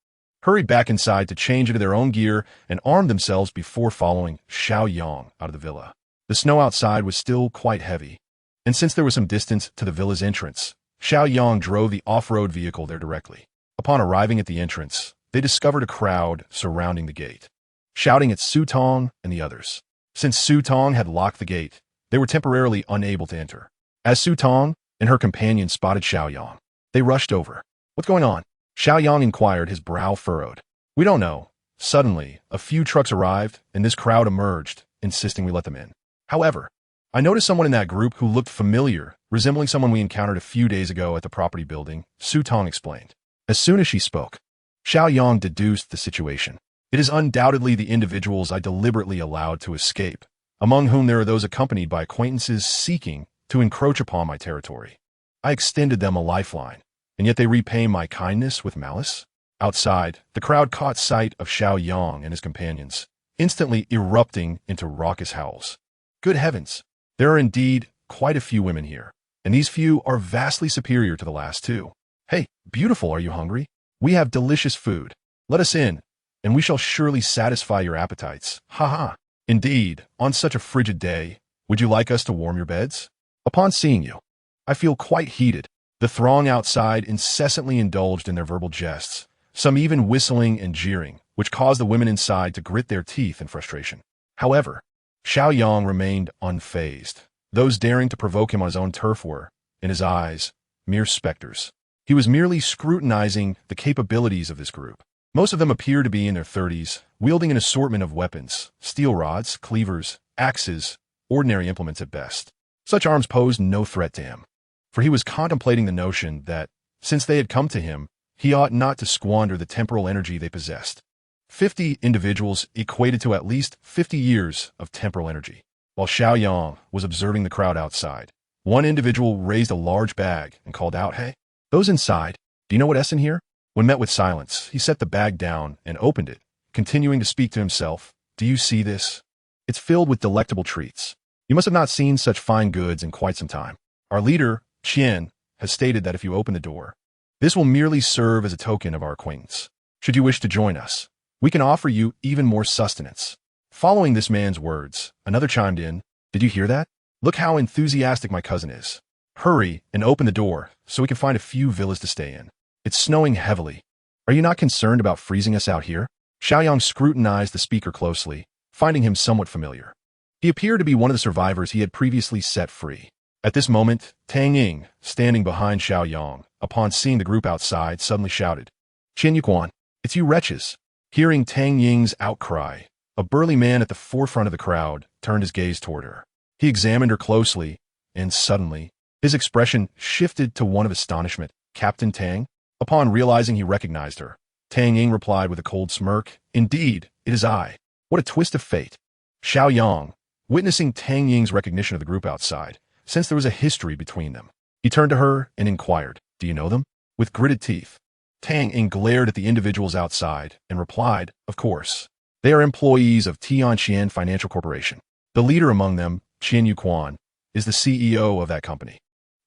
hurried back inside to change into their own gear and armed themselves before following Xiao Yang out of the villa. The snow outside was still quite heavy, and since there was some distance to the villa's entrance, Xiao Yang drove the off-road vehicle there directly. Upon arriving at the entrance, they discovered a crowd surrounding the gate, shouting at Su Tong and the others. Since Su Tong had locked the gate, they were temporarily unable to enter. As Su Tong and her companion spotted Xiao Yang, they rushed over. What's going on? Xiao Yang inquired, his brow furrowed. We don't know. Suddenly, a few trucks arrived, and this crowd emerged, insisting we let them in. However, I noticed someone in that group who looked familiar, resembling someone we encountered a few days ago at the property building, Su Tong explained. As soon as she spoke, Xiao Yang deduced the situation. It is undoubtedly the individuals I deliberately allowed to escape, among whom there are those accompanied by acquaintances seeking to encroach upon my territory. I extended them a lifeline, and yet they repay my kindness with malice? Outside, the crowd caught sight of Xiao Yang and his companions, instantly erupting into raucous howls. Good heavens! There are indeed quite a few women here, and these few are vastly superior to the last two. Hey, beautiful, are you hungry? We have delicious food. Let us in, and we shall surely satisfy your appetites. Ha ha! Indeed, on such a frigid day, would you like us to warm your beds? Upon seeing you, I feel quite heated. The throng outside incessantly indulged in their verbal jests, some even whistling and jeering, which caused the women inside to grit their teeth in frustration. However, Xiao Yang remained unfazed. Those daring to provoke him on his own turf were, in his eyes, mere specters. He was merely scrutinizing the capabilities of this group. Most of them appeared to be in their 30s, wielding an assortment of weapons, steel rods, cleavers, axes, ordinary implements at best. Such arms posed no threat to him, for he was contemplating the notion that, since they had come to him, he ought not to squander the temporal energy they possessed. 50 individuals equated to at least 50 years of temporal energy. While Xiao Yang was observing the crowd outside, one individual raised a large bag and called out, "Hey, those inside, do you know what's in here?" When met with silence, he set the bag down and opened it, continuing to speak to himself. "Do you see this? It's filled with delectable treats. You must have not seen such fine goods in quite some time. Our leader, Qian, has stated that if you open the door, this will merely serve as a token of our acquaintance. Should you wish to join us, we can offer you even more sustenance." Following this man's words, another chimed in, "Did you hear that? Look how enthusiastic my cousin is. Hurry and open the door so we can find a few villas to stay in. It's snowing heavily. Are you not concerned about freezing us out here?" Xiao Yang scrutinized the speaker closely, finding him somewhat familiar. He appeared to be one of the survivors he had previously set free. At this moment, Tang Ying, standing behind Xiao Yang, upon seeing the group outside, suddenly shouted, "Qian Yuquan, it's you wretches." Hearing Tang Ying's outcry, a burly man at the forefront of the crowd turned his gaze toward her. He examined her closely, and suddenly, his expression shifted to one of astonishment. "Captain Tang?" Upon realizing he recognized her, Tang Ying replied with a cold smirk, "Indeed, it is I. What a twist of fate." Xiao Yang, witnessing Tang Ying's recognition of the group outside, sensed there was a history between them. He turned to her and inquired, "Do you know them?" With gritted teeth, Tang Ying glared at the individuals outside and replied, "Of course. They are employees of Tianqian Financial Corporation. The leader among them, Qian Yuquan, is the CEO of that company.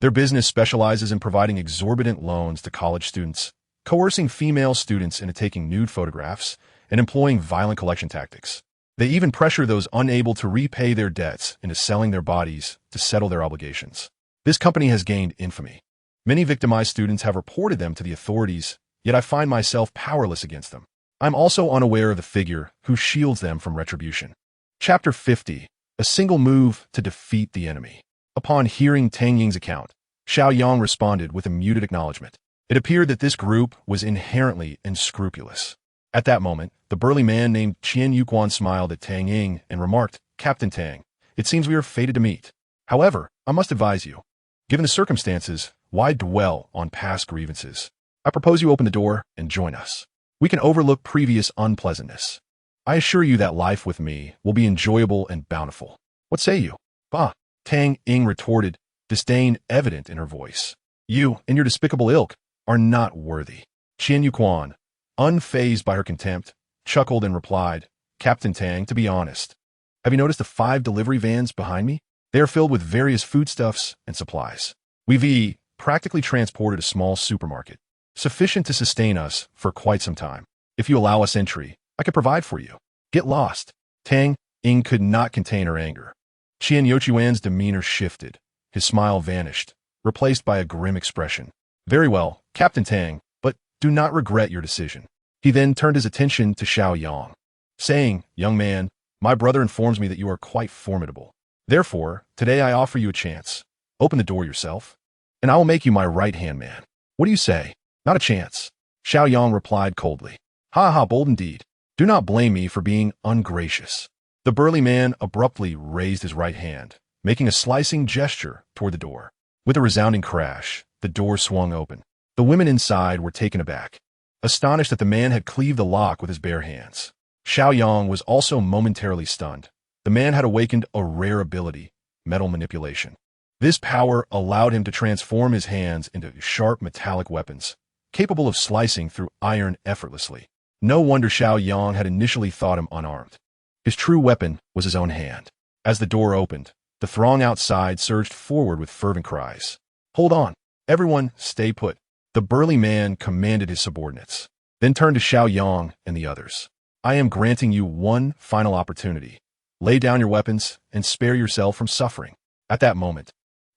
Their business specializes in providing exorbitant loans to college students, coercing female students into taking nude photographs, and employing violent collection tactics. They even pressure those unable to repay their debts into selling their bodies to settle their obligations. This company has gained infamy. Many victimized students have reported them to the authorities, yet I find myself powerless against them. I'm also unaware of the figure who shields them from retribution." Chapter 50. A single move to defeat the enemy. Upon hearing Tang Ying's account, Xiao Yang responded with a muted acknowledgement. It appeared that this group was inherently unscrupulous. At that moment, the burly man named Qian Yuquan smiled at Tang Ying and remarked, Captain Tang, it seems we are fated to meet. However, I must advise you. Given the circumstances, why dwell on past grievances? I propose you open the door and join us. We can overlook previous unpleasantness. I assure you that life with me will be enjoyable and bountiful. What say you? Bah, Tang Ying retorted, disdain evident in her voice. You and your despicable ilk are not worthy. Qian Yuquan, unfazed by her contempt, chuckled and replied, Captain Tang, to be honest, have you noticed the 5 delivery vans behind me? They are filled with various foodstuffs and supplies. We've practically transported a small supermarket, sufficient to sustain us for quite some time. If you allow us entry, I can provide for you. Get lost. Tang Ying could not contain her anger. Qian Yuquan's demeanor shifted. His smile vanished, replaced by a grim expression. Very well, Captain Tang, but do not regret your decision. He then turned his attention to Xiao Yang, saying, Young man, my brother informs me that you are quite formidable. Therefore, today I offer you a chance. Open the door yourself, and I will make you my right-hand man. What do you say? Not a chance. Xiao Yang replied coldly. Ha ha, bold indeed. Do not blame me for being ungracious. The burly man abruptly raised his right hand, making a slicing gesture toward the door. With a resounding crash, the door swung open. The women inside were taken aback, astonished that the man had cleaved the lock with his bare hands. Xiao Yang was also momentarily stunned. The man had awakened a rare ability, metal manipulation. This power allowed him to transform his hands into sharp metallic weapons, capable of slicing through iron effortlessly. No wonder Xiao Yang had initially thought him unarmed. His true weapon was his own hand. As the door opened, the throng outside surged forward with fervent cries. Hold on. Everyone, stay put. The burly man commanded his subordinates, then turned to Xiao Yang and the others. I am granting you one final opportunity. Lay down your weapons and spare yourself from suffering. At that moment,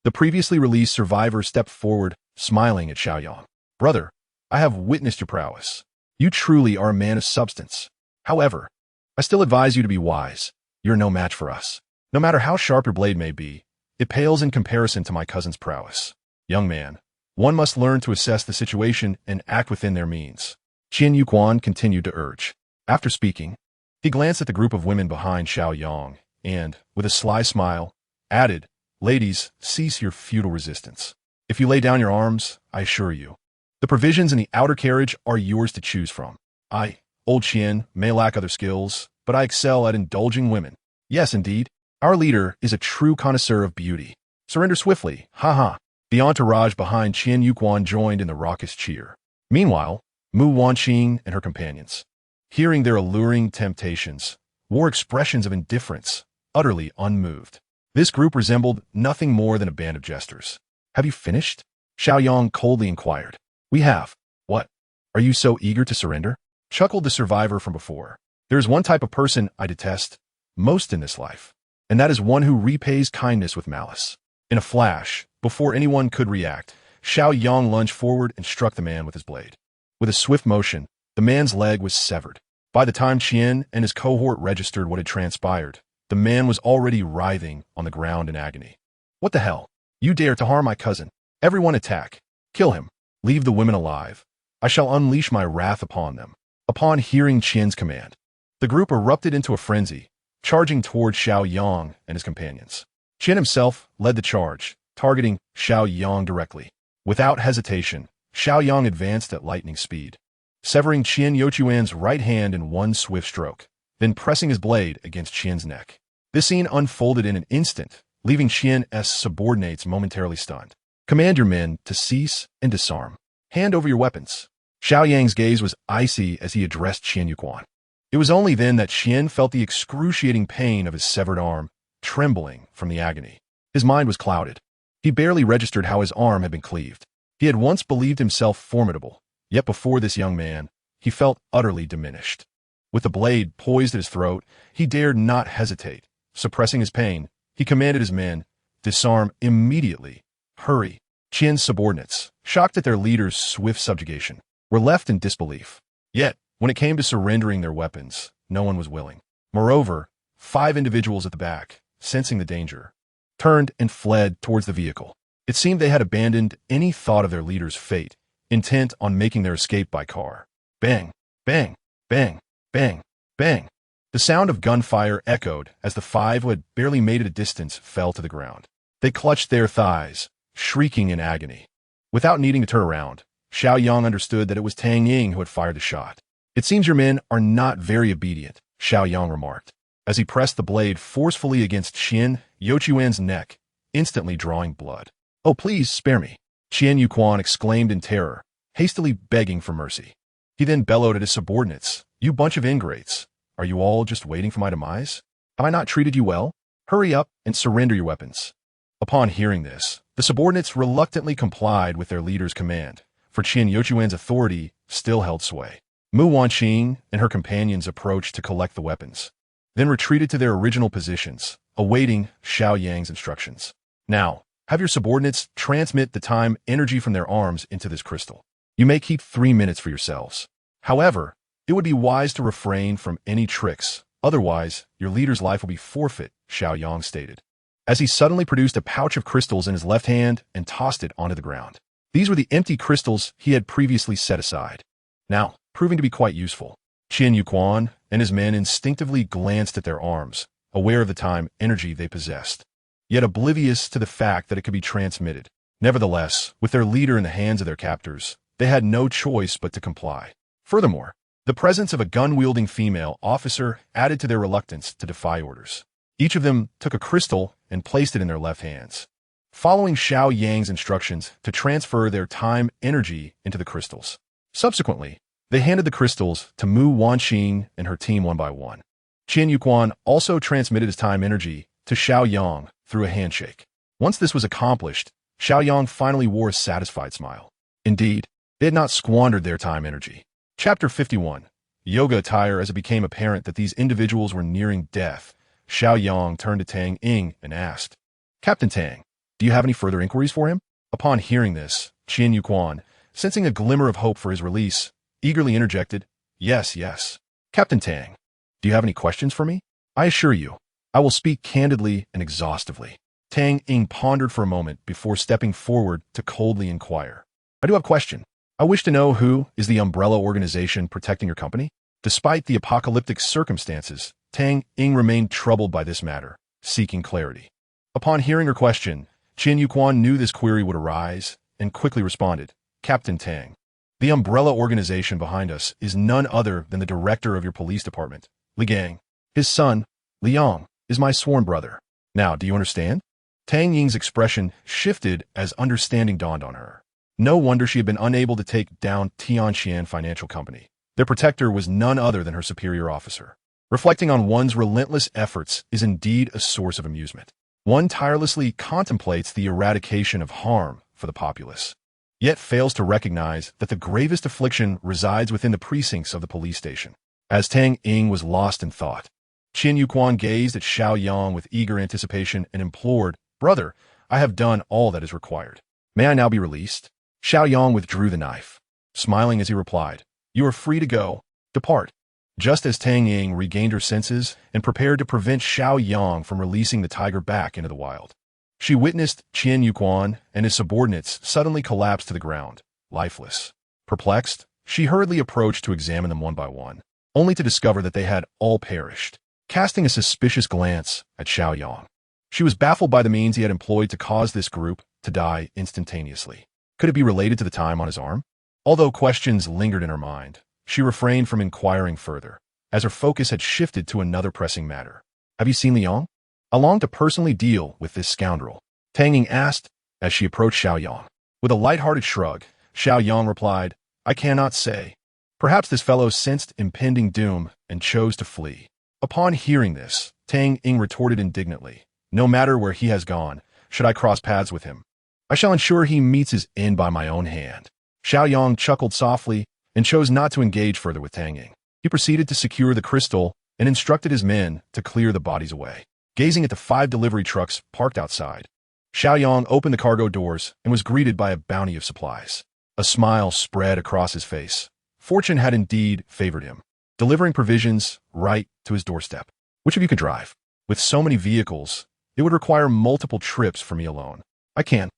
the previously released survivor stepped forward, smiling at Xiao Yang. Brother, I have witnessed your prowess. You truly are a man of substance. However, I still advise you to be wise. You're no match for us. No matter how sharp your blade may be, it pales in comparison to my cousin's prowess. Young man, one must learn to assess the situation and act within their means. Qian Yuquan continued to urge. After speaking, he glanced at the group of women behind Xiao Yang and, with a sly smile, added, Ladies, cease your futile resistance. If you lay down your arms, I assure you, the provisions in the outer carriage are yours to choose from. I, old Qian, may lack other skills, but I excel at indulging women. Yes, indeed, our leader is a true connoisseur of beauty. Surrender swiftly, ha ha. The entourage behind Qian Yuquan joined in the raucous cheer. Meanwhile, Mu Wanqing and her companions, hearing their alluring temptations, wore expressions of indifference, utterly unmoved. This group resembled nothing more than a band of jesters. Have you finished? Xiao Yang coldly inquired. We have. What? Are you so eager to surrender? Chuckled the survivor from before. There is one type of person I detest most in this life, and that is one who repays kindness with malice. In a flash, before anyone could react, Xiao Yang lunged forward and struck the man with his blade. With a swift motion, the man's leg was severed. By the time Qian and his cohort registered what had transpired, the man was already writhing on the ground in agony. What the hell? You dare to harm my cousin? Everyone attack. Kill him. Leave the women alive. I shall unleash my wrath upon them. Upon hearing Qian's command, the group erupted into a frenzy, charging toward Xiao Yang and his companions. Qian himself led the charge, targeting Xiao Yang directly. Without hesitation, Xiao Yang advanced at lightning speed, severing Qian Yuquan's right hand in one swift stroke, then pressing his blade against Qian's neck. This scene unfolded in an instant, leaving Qian's subordinates momentarily stunned. Command your men to cease and disarm. Hand over your weapons. Xiao Yang's gaze was icy as he addressed Qian Yuquan. It was only then that Qian felt the excruciating pain of his severed arm, trembling from the agony. His mind was clouded. He barely registered how his arm had been cleaved. He had once believed himself formidable, yet before this young man, he felt utterly diminished. With the blade poised at his throat, he dared not hesitate. Suppressing his pain, he commanded his men, disarm immediately. Hurry. Qian's subordinates, shocked at their leader's swift subjugation, were left in disbelief. Yet, when it came to surrendering their weapons, no one was willing. Moreover, 5 individuals at the back, sensing the danger, turned and fled towards the vehicle. It seemed they had abandoned any thought of their leader's fate, intent on making their escape by car. Bang! Bang! Bang, bang, bang. The sound of gunfire echoed as the five who had barely made it a distance fell to the ground. They clutched their thighs, shrieking in agony. Without needing to turn around, Xiao Yang understood that it was Tang Ying who had fired the shot. "It seems your men are not very obedient," Xiao Yang remarked, as he pressed the blade forcefully against Qian Yuquan's neck, instantly drawing blood. "Oh, please spare me," Qian Yuquan exclaimed in terror, hastily begging for mercy. He then bellowed at his subordinates, "You bunch of ingrates. Are you all just waiting for my demise? Have I not treated you well? Hurry up and surrender your weapons." Upon hearing this, the subordinates reluctantly complied with their leader's command, for Qian Yuquan's authority still held sway. Mu Wanqing and her companions approached to collect the weapons, then retreated to their original positions, awaiting Xiao Yang's instructions. "Now, have your subordinates transmit the time energy from their arms into this crystal. You may keep 3 minutes for yourselves. However, it would be wise to refrain from any tricks, otherwise your leader's life will be forfeit," Xiao Yang stated, as he suddenly produced a pouch of crystals in his left hand and tossed it onto the ground. These were the empty crystals he had previously set aside, now proving to be quite useful. Qian Yuquan and his men instinctively glanced at their arms, aware of the time energy they possessed, yet oblivious to the fact that it could be transmitted. Nevertheless, with their leader in the hands of their captors, they had no choice but to comply. Furthermore, the presence of a gun-wielding female officer added to their reluctance to defy orders. Each of them took a crystal and placed it in their left hands, following Xiao Yang's instructions to transfer their time energy into the crystals. Subsequently, they handed the crystals to Mu Wanqing and her team one by one. Qian Yuquan also transmitted his time energy to Xiao Yang through a handshake. Once this was accomplished, Xiao Yang finally wore a satisfied smile. Indeed, they had not squandered their time energy. Chapter 51. Yoga attire. As it became apparent that these individuals were nearing death, Xiao Yang turned to Tang Ying and asked, "Captain Tang, do you have any further inquiries for him?" Upon hearing this, Qian Yuquan, sensing a glimmer of hope for his release, eagerly interjected, Yes. Captain Tang, do you have any questions for me? I assure you, I will speak candidly and exhaustively." Tang Ying pondered for a moment before stepping forward to coldly inquire. "I do have a question. I wish to know who is the umbrella organization protecting your company?" Despite the apocalyptic circumstances, Tang Ying remained troubled by this matter, seeking clarity. Upon hearing her question, Qian Yuquan knew this query would arise and quickly responded, "Captain Tang, the umbrella organization behind us is none other than the director of your police department, Li Gang. His son, Liang, is my sworn brother. Now, do you understand?" Tang Ying's expression shifted as understanding dawned on her. No wonder she had been unable to take down Tianqian Financial Company. Their protector was none other than her superior officer. Reflecting on one's relentless efforts is indeed a source of amusement. One tirelessly contemplates the eradication of harm for the populace, yet fails to recognize that the gravest affliction resides within the precincts of the police station. As Tang Ying was lost in thought, Qian Yuquan gazed at Xiao Yang with eager anticipation and implored, "Brother, I have done all that is required. May I now be released?" Xiao Yang withdrew the knife, smiling as he replied, "You are free to go. Depart." Just as Tang Ying regained her senses and prepared to prevent Xiao Yang from releasing the tiger back into the wild, she witnessed Qian Yuquan and his subordinates suddenly collapse to the ground, lifeless. Perplexed, she hurriedly approached to examine them one by one, only to discover that they had all perished. Casting a suspicious glance at Xiao Yang, she was baffled by the means he had employed to cause this group to die instantaneously. Could it be related to the time on his arm? Although questions lingered in her mind, she refrained from inquiring further, as her focus had shifted to another pressing matter. "Have you seen Liang? I long to personally deal with this scoundrel," Tang Ying asked as she approached Xiao Yang. With a light-hearted shrug, Xiao Yang replied, "I cannot say. Perhaps this fellow sensed impending doom and chose to flee." Upon hearing this, Tang Ying retorted indignantly, "No matter where he has gone, should I cross paths with him, I shall ensure he meets his end by my own hand." Xiao Yang chuckled softly and chose not to engage further with Tang Ying. He proceeded to secure the crystal and instructed his men to clear the bodies away. Gazing at the 5 delivery trucks parked outside, Xiao Yang opened the cargo doors and was greeted by a bounty of supplies. A smile spread across his face. Fortune had indeed favored him, delivering provisions right to his doorstep. "Which of you can drive? With so many vehicles, it would require multiple trips for me alone." I can.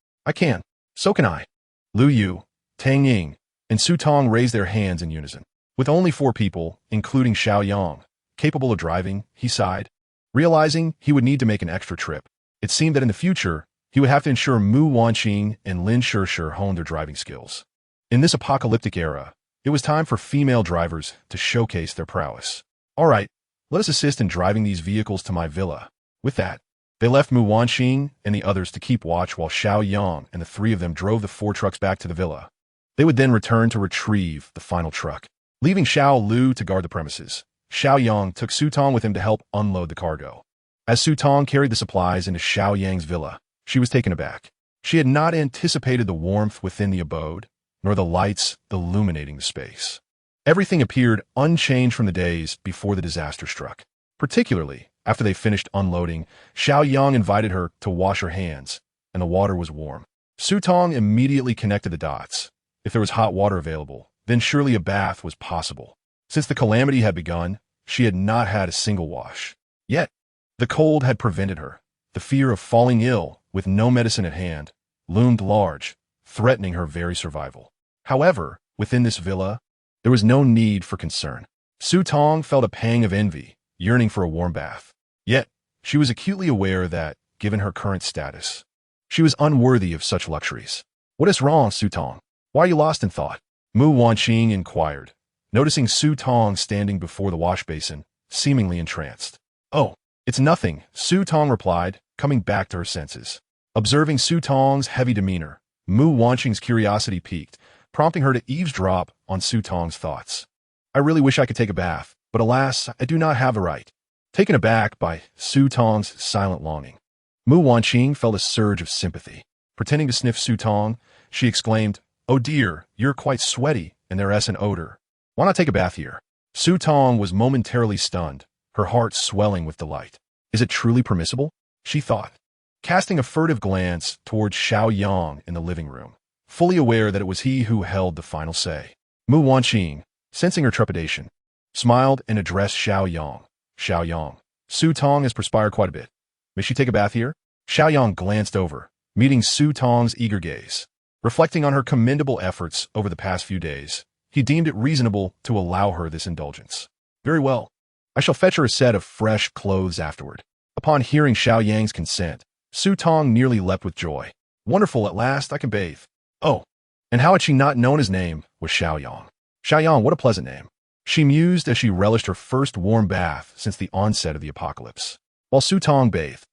So can I." Lu Yu, Tang Ying, and Su Tong raised their hands in unison. With only 4 people, including Xiao Yang, capable of driving, he sighed. Realizing he would need to make an extra trip, it seemed that in the future, he would have to ensure Mu Wanqing and Lin Shishir honed their driving skills. In this apocalyptic era, it was time for female drivers to showcase their prowess. All right, let us assist in driving these vehicles to my villa. With that, they left Mu Wanqing and the others to keep watch while Xiao Yang and the 3 of them drove the 4 trucks back to the villa. They would then return to retrieve the final truck. Leaving Xiao Lu to guard the premises, Xiao Yang took Su Tong with him to help unload the cargo. As Su Tong carried the supplies into Xiao Yang's villa, she was taken aback. She had not anticipated the warmth within the abode, nor the lights illuminating the space. Everything appeared unchanged from the days before the disaster struck. Particularly, after they finished unloading, Xiao Yang invited her to wash her hands, and the water was warm. Su Tong immediately connected the dots. If there was hot water available, then surely a bath was possible. Since the calamity had begun, she had not had a single wash. Yet, the cold had prevented her. The fear of falling ill, with no medicine at hand, loomed large, threatening her very survival. However, within this villa, there was no need for concern. Su Tong felt a pang of envy, yearning for a warm bath. Yet, she was acutely aware that, given her current status, she was unworthy of such luxuries. What is wrong, Su Tong? Why are you lost in thought? Mu Wanqing inquired, noticing Su Tong standing before the wash basin, seemingly entranced. Oh, it's nothing, Su Tong replied, coming back to her senses. Observing Su Tong's heavy demeanor, Mu Wanqing's curiosity piqued, prompting her to eavesdrop on Su Tong's thoughts. I really wish I could take a bath, but alas, I do not have a right. Taken aback by Su Tong's silent longing, Mu Wanqing felt a surge of sympathy. Pretending to sniff Su Tong, she exclaimed, "Oh dear, you're quite sweaty, and there is an odor. Why not take a bath here?" Su Tong was momentarily stunned, her heart swelling with delight. Is it truly permissible? She thought, casting a furtive glance towards Xiao Yang in the living room, fully aware that it was he who held the final say. Mu Wanqing, sensing her trepidation, smiled and addressed Xiao Yang. Xiao Yang, Su Tong has perspired quite a bit. May she take a bath here? Xiao Yang glanced over, meeting Su Tong's eager gaze. Reflecting on her commendable efforts over the past few days, he deemed it reasonable to allow her this indulgence. Very well. I shall fetch her a set of fresh clothes afterward. Upon hearing Xiao Yang's consent, Su Tong nearly leapt with joy. Wonderful, at last I can bathe. Oh, and how had she not known his name was Xiao Yang? Xiao Yang, what a pleasant name. She mused as she relished her first warm bath since the onset of the apocalypse. While Su Tong bathed,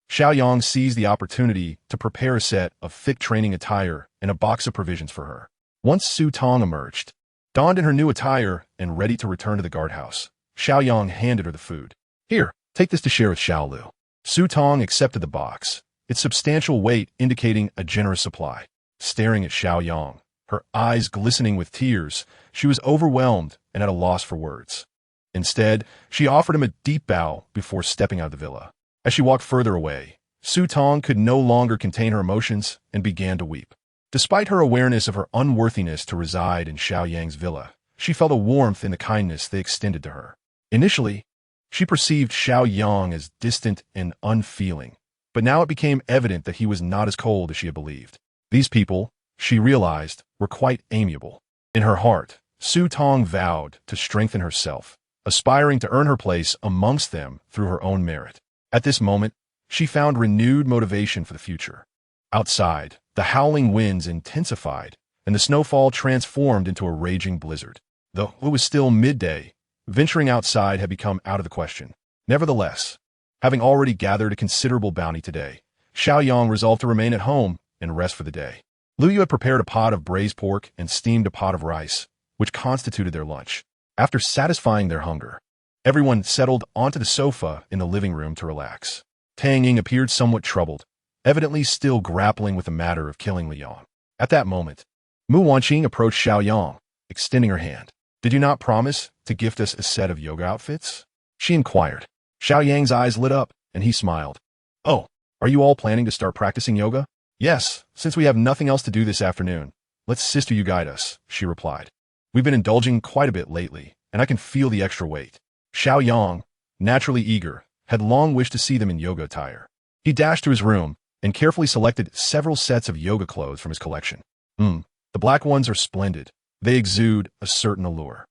Xiao Yang seized the opportunity to prepare a set of thick training attire and a box of provisions for her. Once Su Tong emerged, donned in her new attire and ready to return to the guardhouse, Xiao Yang handed her the food. Here, take this to share with Xiao Lu. Su Tong accepted the box, its substantial weight indicating a generous supply. Staring at Xiao Yang, her eyes glistening with tears, she was overwhelmed and at a loss for words. Instead, she offered him a deep bow before stepping out of the villa. As she walked further away, Su Tong could no longer contain her emotions and began to weep. Despite her awareness of her unworthiness to reside in Xiao Yang's villa, she felt a warmth in the kindness they extended to her. Initially, she perceived Xiao Yang as distant and unfeeling, but now it became evident that he was not as cold as she had believed. These people, she realized, were quite amiable. In her heart, Su Tong vowed to strengthen herself, aspiring to earn her place amongst them through her own merit. At this moment, she found renewed motivation for the future. Outside, the howling winds intensified, and the snowfall transformed into a raging blizzard. Though it was still midday, venturing outside had become out of the question. Nevertheless, having already gathered a considerable bounty today, Xiao Yang resolved to remain at home and rest for the day. Lu Yu had prepared a pot of braised pork and steamed a pot of rice, which constituted their lunch. After satisfying their hunger, everyone settled onto the sofa in the living room to relax. Tang Ying appeared somewhat troubled, evidently still grappling with the matter of killing Liang. At that moment, Mu Wanqing approached Xiao Yang, extending her hand. Did you not promise to gift us a set of yoga outfits? She inquired. Xiao Yang's eyes lit up, and he smiled. Oh, are you all planning to start practicing yoga? Yes, since we have nothing else to do this afternoon. Let Sister Yu guide us, she replied. We've been indulging quite a bit lately, and I can feel the extra weight. Xiao Yang, naturally eager, had long wished to see them in yoga attire. He dashed to his room and carefully selected several sets of yoga clothes from his collection. The black ones are splendid. They exude a certain allure.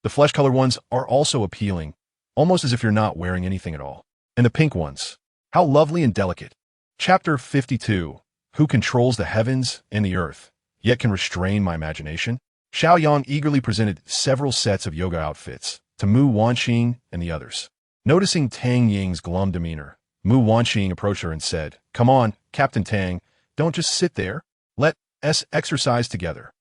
The flesh-colored ones are also appealing, almost as if you're not wearing anything at all. And the pink ones, how lovely and delicate. Chapter 52. Who controls the heavens and the earth, yet can restrain my imagination? Xiao Yang eagerly presented several sets of yoga outfits to Mu Wanqing and the others. Noticing Tang Ying's glum demeanor, Mu Wanqing approached her and said, "Come on, Captain Tang, don't just sit there. Let us exercise together."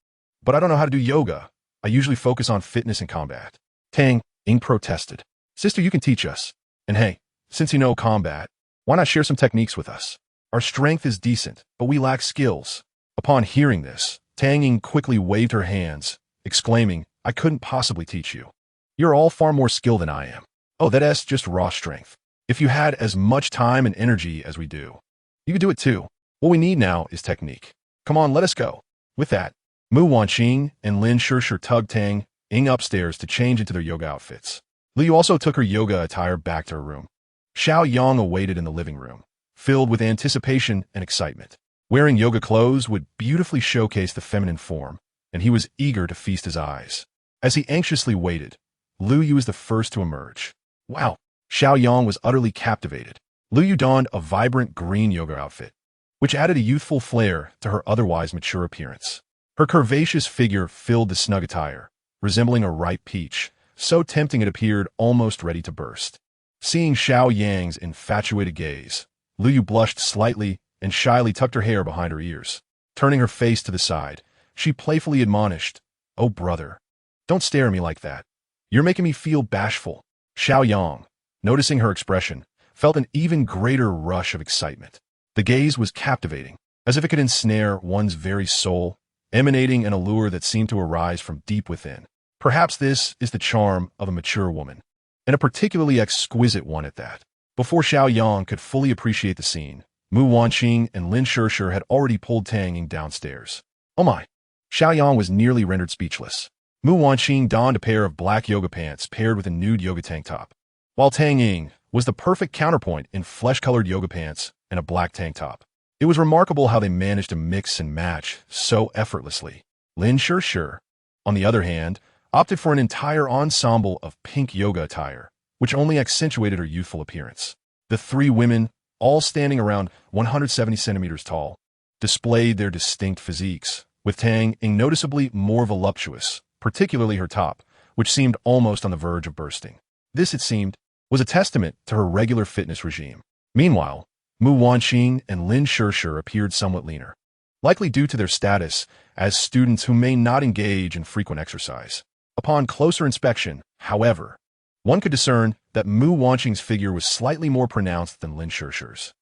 "But I don't know how to do yoga. I usually focus on fitness and combat." Tang Ying protested. "Sister, you can teach us. And hey, since you know combat, why not share some techniques with us? Our strength is decent, but we lack skills." Upon hearing this, Tang Ying quickly waved her hands, exclaiming, "I couldn't possibly teach you. You're all far more skilled than I am. Oh, that's just raw strength. If you had as much time and energy as we do, you could do it too. What we need now is technique. Come on, let us go." With that, Mu Wanqing and Lin Shishir tugged Tang Ying upstairs to change into their yoga outfits. Liu also took her yoga attire back to her room. Xiao Yang awaited in the living room, filled with anticipation and excitement. Wearing yoga clothes would beautifully showcase the feminine form, and he was eager to feast his eyes. As he anxiously waited, Liu Yu was the first to emerge. Wow! Xiao Yang was utterly captivated. Liu Yu donned a vibrant green yoga outfit, which added a youthful flair to her otherwise mature appearance. Her curvaceous figure filled the snug attire, resembling a ripe peach, so tempting it appeared almost ready to burst. Seeing Xiao Yang's infatuated gaze, Liu Yu blushed slightly and shyly tucked her hair behind her ears. Turning her face to the side, she playfully admonished, "Oh, brother, don't stare at me like that. You're making me feel bashful." Xiao Yang, noticing her expression, felt an even greater rush of excitement. The gaze was captivating, as if it could ensnare one's very soul, emanating an allure that seemed to arise from deep within. Perhaps this is the charm of a mature woman, and a particularly exquisite one at that. Before Xiao Yang could fully appreciate the scene, Mu Wanqing and Lin Shishir had already pulled Tang Ying downstairs. Oh my! Xiao Yang was nearly rendered speechless. Mu Wanqing donned a pair of black yoga pants paired with a nude yoga tank top, while Tang Ying was the perfect counterpoint in flesh-colored yoga pants and a black tank top. It was remarkable how they managed to mix and match so effortlessly. Lin Shishir, on the other hand, opted for an entire ensemble of pink yoga attire, which only accentuated her youthful appearance. The three women, all standing around 170 centimeters tall, displayed their distinct physiques, with Tang Ying noticeably more voluptuous, particularly her top, which seemed almost on the verge of bursting. This, it seemed, was a testament to her regular fitness regime. Meanwhile, Mu Wanqing and Lin Shishir appeared somewhat leaner, likely due to their status as students who may not engage in frequent exercise. Upon closer inspection, however, one could discern that Mu Wanqing's figure was slightly more pronounced than Lin Shishir's.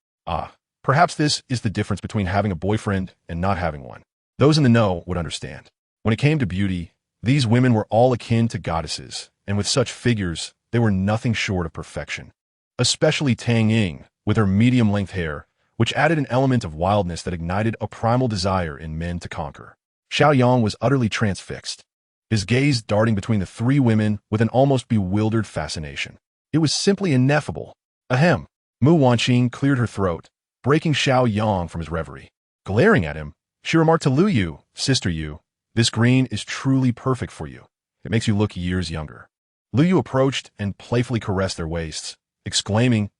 Perhaps this is the difference between having a boyfriend and not having one. Those in the know would understand. When it came to beauty, these women were all akin to goddesses, and with such figures, they were nothing short of perfection. Especially Tang Ying, with her medium-length hair, which added an element of wildness that ignited a primal desire in men to conquer. Xiao Yang was utterly transfixed, his gaze darting between the three women with an almost bewildered fascination. It was simply ineffable. Ahem. Mu Wanqing cleared her throat, breaking Xiao Yang from his reverie. Glaring at him, she remarked to Liu Yu, "Sister Yu, this green is truly perfect for you. It makes you look years younger." Liu Yu approached and playfully caressed their waists, exclaiming,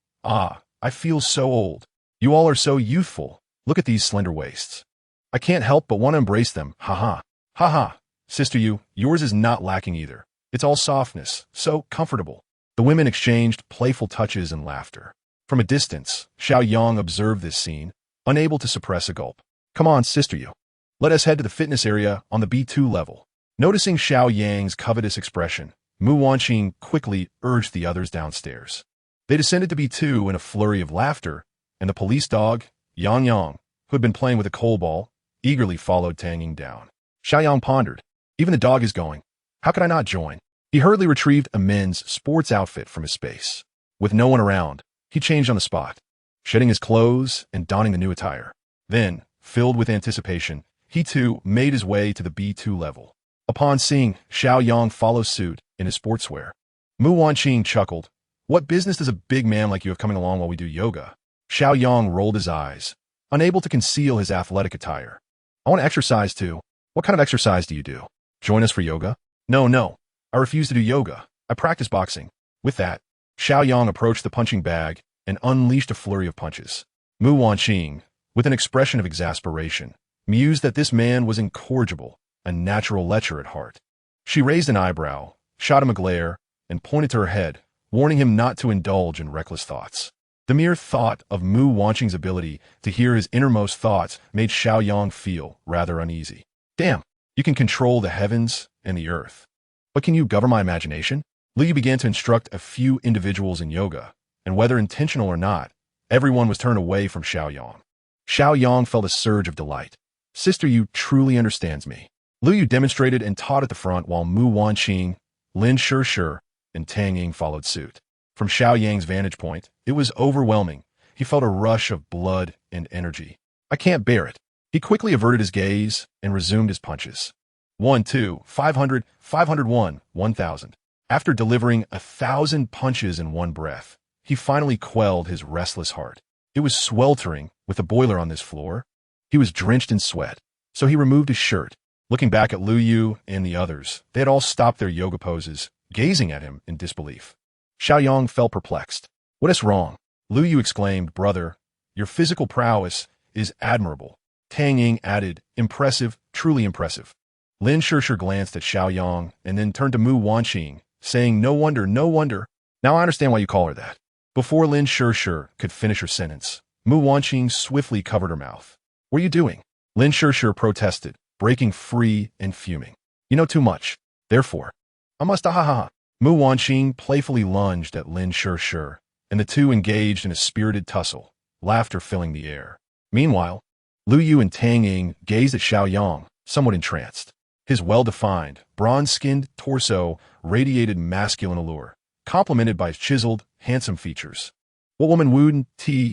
I feel so old. You all are so youthful. Look at these slender waists. I can't help but want to embrace them. Ha ha. Ha ha. Sister Yu, yours is not lacking either. It's all softness, so comfortable." The women exchanged playful touches and laughter. From a distance, Xiao Yang observed this scene, unable to suppress a gulp. "Come on, Sister Yu. Let us head to the fitness area on the B2 level." Noticing Xiao Yang's covetous expression, Mu Wanqing quickly urged the others downstairs. They descended to B2 in a flurry of laughter, and the police dog, Yang, who had been playing with a coal ball, eagerly followed Tang Ying down. Xiao Yang pondered. Even the dog is going. How could I not join? He hurriedly retrieved a men's sports outfit from his space. With no one around, he changed on the spot, shedding his clothes and donning the new attire. Then, filled with anticipation, he too made his way to the B2 level. Upon seeing Xiao Yang follow suit in his sportswear, Mu Wanqing chuckled. "What business does a big man like you have coming along while we do yoga?" Xiao Yang rolled his eyes, unable to conceal his athletic attire. "I want to exercise too." "What kind of exercise do you do? Join us for yoga?" No. I refuse to do yoga. I practice boxing. With that, Xiao Yang approached the punching bag and unleashed a flurry of punches. Mu Wanqing, with an expression of exasperation, mused that this man was incorrigible, a natural lecher at heart. She raised an eyebrow, shot him a glare, and pointed to her head, warning him not to indulge in reckless thoughts. The mere thought of Mu Wanqing's ability to hear his innermost thoughts made Xiao Yang feel rather uneasy. Damn, you can control the heavens and the earth. But can you govern my imagination? Liu began to instruct a few individuals in yoga, and whether intentional or not, everyone was turned away from Xiao Yang. Xiao Yang felt a surge of delight. Sister Yu truly understands me. Liu demonstrated and taught at the front while Mu Wanqing, Lin Shih, and Tang Ying followed suit. From Xiao Yang's vantage point, it was overwhelming. He felt a rush of blood and energy. I can't bear it. He quickly averted his gaze and resumed his punches. 1, 2, 500, 501, 1,000. After delivering 1,000 punches in one breath, he finally quelled his restless heart. It was sweltering with a boiler on this floor. He was drenched in sweat, so he removed his shirt. Looking back at Liu Yu and the others, they had all stopped their yoga poses, gazing at him in disbelief. Xiao Yang felt perplexed. What is wrong? Liu Yu exclaimed, Brother, your physical prowess is admirable. Tang Ying added, Impressive, truly impressive. Lin Shih glanced at Xiao Yang and then turned to Mu Wanqing, saying, No wonder, no wonder. Now I understand why you call her that. Before Lin Shih could finish her sentence, Mu Wanqing swiftly covered her mouth. What are you doing? Lin Shih protested, breaking free and fuming. You know too much. Therefore, I must ha. Mu Wanqing playfully lunged at Lin Shih, and the two engaged in a spirited tussle, laughter filling the air. Meanwhile, Liu Yu and Tang Ying gazed at Xiao Yang, somewhat entranced. His well-defined, bronze-skinned torso radiated masculine allure, complemented by his chiseled, handsome features. What woman wouldn't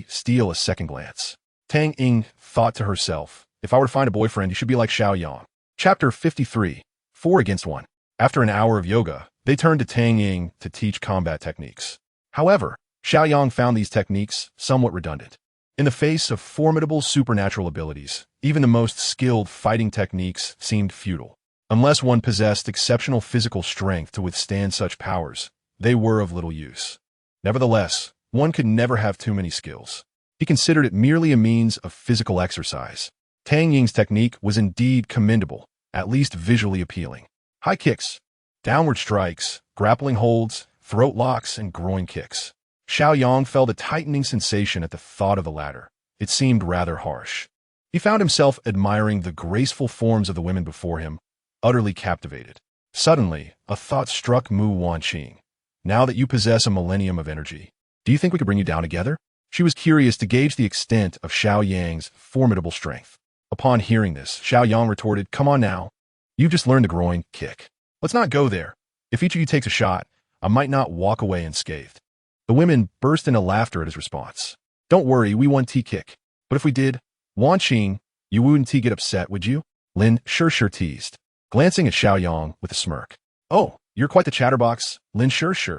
steal a second glance? Tang Ying thought to herself, if I were to find a boyfriend, he should be like Xiao Yang. Chapter 53, 4 against 1. After an hour of yoga, they turned to Tang Ying to teach combat techniques. However, Xiao Yang found these techniques somewhat redundant. In the face of formidable supernatural abilities, even the most skilled fighting techniques seemed futile. Unless one possessed exceptional physical strength to withstand such powers, they were of little use. Nevertheless, one could never have too many skills. He considered it merely a means of physical exercise. Tang Ying's technique was indeed commendable, at least visually appealing. High kicks, downward strikes, grappling holds, throat locks, and groin kicks. Xiao Yang felt a tightening sensation at the thought of the latter. It seemed rather harsh. He found himself admiring the graceful forms of the women before him, utterly captivated. Suddenly, a thought struck Mu Wanqing. Now that you possess a millennium of energy, do you think we could bring you down together? She was curious to gauge the extent of Xiao Yang's formidable strength. Upon hearing this, Xiao Yang retorted, Come on now. You've just learned the groin kick. Let's not go there. If each of you takes a shot, I might not walk away unscathed. The women burst into laughter at his response. Don't worry, we won kick. But if we did, Wanqing, you wouldn't get upset, would you? Lin Shih teased, glancing at Xiao Yang with a smirk. Oh, you're quite the chatterbox, Lin Shih.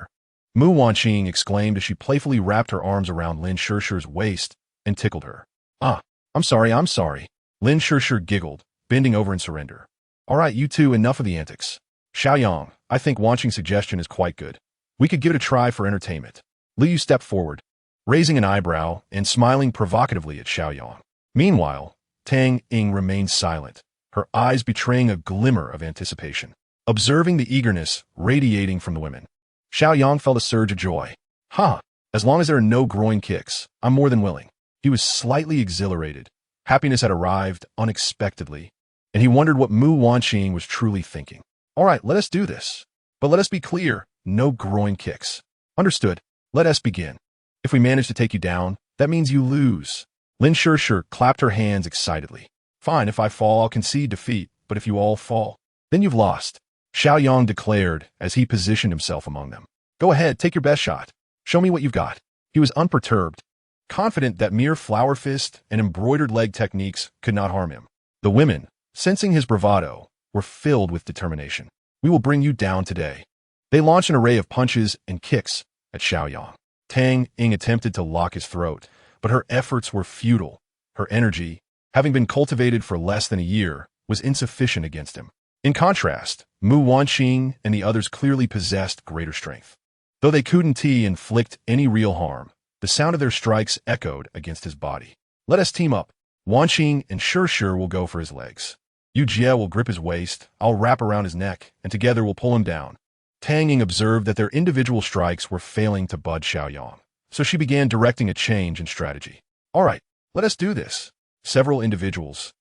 Mu Wanqing exclaimed as she playfully wrapped her arms around Lin Shih's waist and tickled her. I'm sorry. Lin Shih giggled, bending over in surrender. All right, you two, enough of the antics. Xiao Yang, I think Wanqing's suggestion is quite good. We could give it a try for entertainment. Liu stepped forward, raising an eyebrow and smiling provocatively at Xiao Yang. Meanwhile, Tang Ying remained silent, her eyes betraying a glimmer of anticipation. Observing the eagerness radiating from the women, Xiao Yang felt a surge of joy. As long as there are no groin kicks, I'm more than willing. He was slightly exhilarated. Happiness had arrived unexpectedly, and he wondered what Mu Wanqing was truly thinking. All right, let us do this. But let us be clear, no groin kicks. Understood. Let us begin. If we manage to take you down, that means you lose. Lin Shih clapped her hands excitedly. Fine, if I fall, I'll concede defeat, but if you all fall, then you've lost. Xiao Yang declared as he positioned himself among them. Go ahead, take your best shot. Show me what you've got. He was unperturbed, confident that mere flower fist and embroidered leg techniques could not harm him. The women, sensing his bravado, were filled with determination. We will bring you down today. They launched an array of punches and kicks at Xiao Yang. Tang Ying attempted to lock his throat, but her efforts were futile. Her energy, having been cultivated for less than a year, was insufficient against him. In contrast, Mu Wanqing and the others clearly possessed greater strength. Though they couldn't inflict any real harm, the sound of their strikes echoed against his body. Let us team up. Wanqing and Shi will go for his legs. Yu Jie will grip his waist, I'll wrap around his neck, and together we'll pull him down. Tang Ying observed that their individual strikes were failing to budge Xiao Yang, so she began directing a change in strategy. All right, let us do this. Several individuals,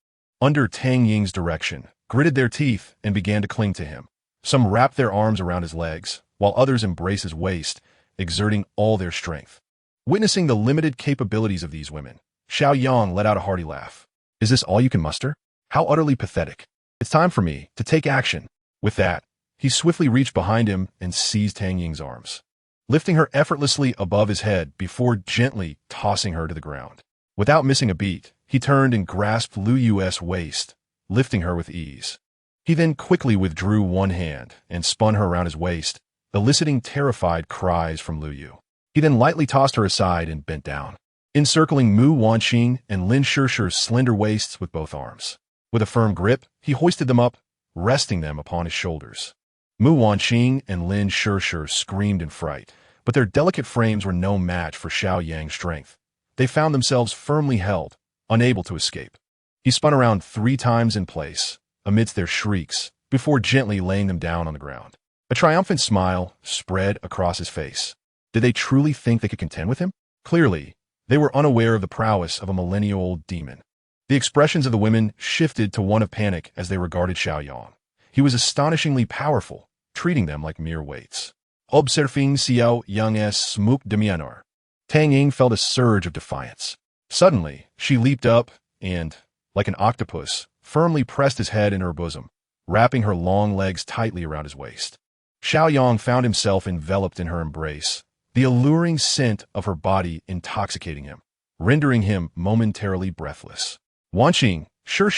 under Tang Ying's direction, gritted their teeth and began to cling to him. Some wrapped their arms around his legs, while others embraced his waist, exerting all their strength. Witnessing the limited capabilities of these women, Xiao Yang let out a hearty laugh. Is this all you can muster? How utterly pathetic. It's time for me to take action. With that, he swiftly reached behind him and seized Tang Ying's arms, lifting her effortlessly above his head before gently tossing her to the ground. Without missing a beat, he turned and grasped Lu Yu's waist, lifting her with ease. He then quickly withdrew one hand and spun her around his waist, eliciting terrified cries from Lu Yu. He then lightly tossed her aside and bent down, encircling Mu Wanqing and Lin Shi's slender waists with both arms. With a firm grip, he hoisted them up, resting them upon his shoulders. Mu Wanqing and Lin Shi screamed in fright, but their delicate frames were no match for Xiao Yang's strength. They found themselves firmly held, unable to escape. He spun around 3 times in place, amidst their shrieks, before gently laying them down on the ground. A triumphant smile spread across his face. Did they truly think they could contend with him? Clearly, they were unaware of the prowess of a millennial-old demon. The expressions of the women shifted to one of panic as they regarded Xiao Yang. He was astonishingly powerful, treating them like mere weights. Observing Xiao Yang's smooth demeanor, Tang Ying felt a surge of defiance. Suddenly, she leaped up and, like an octopus, firmly pressed his head in her bosom, wrapping her long legs tightly around his waist. Xiao Yang found himself enveloped in her embrace, the alluring scent of her body intoxicating him, rendering him momentarily breathless. Wanqing, Shi,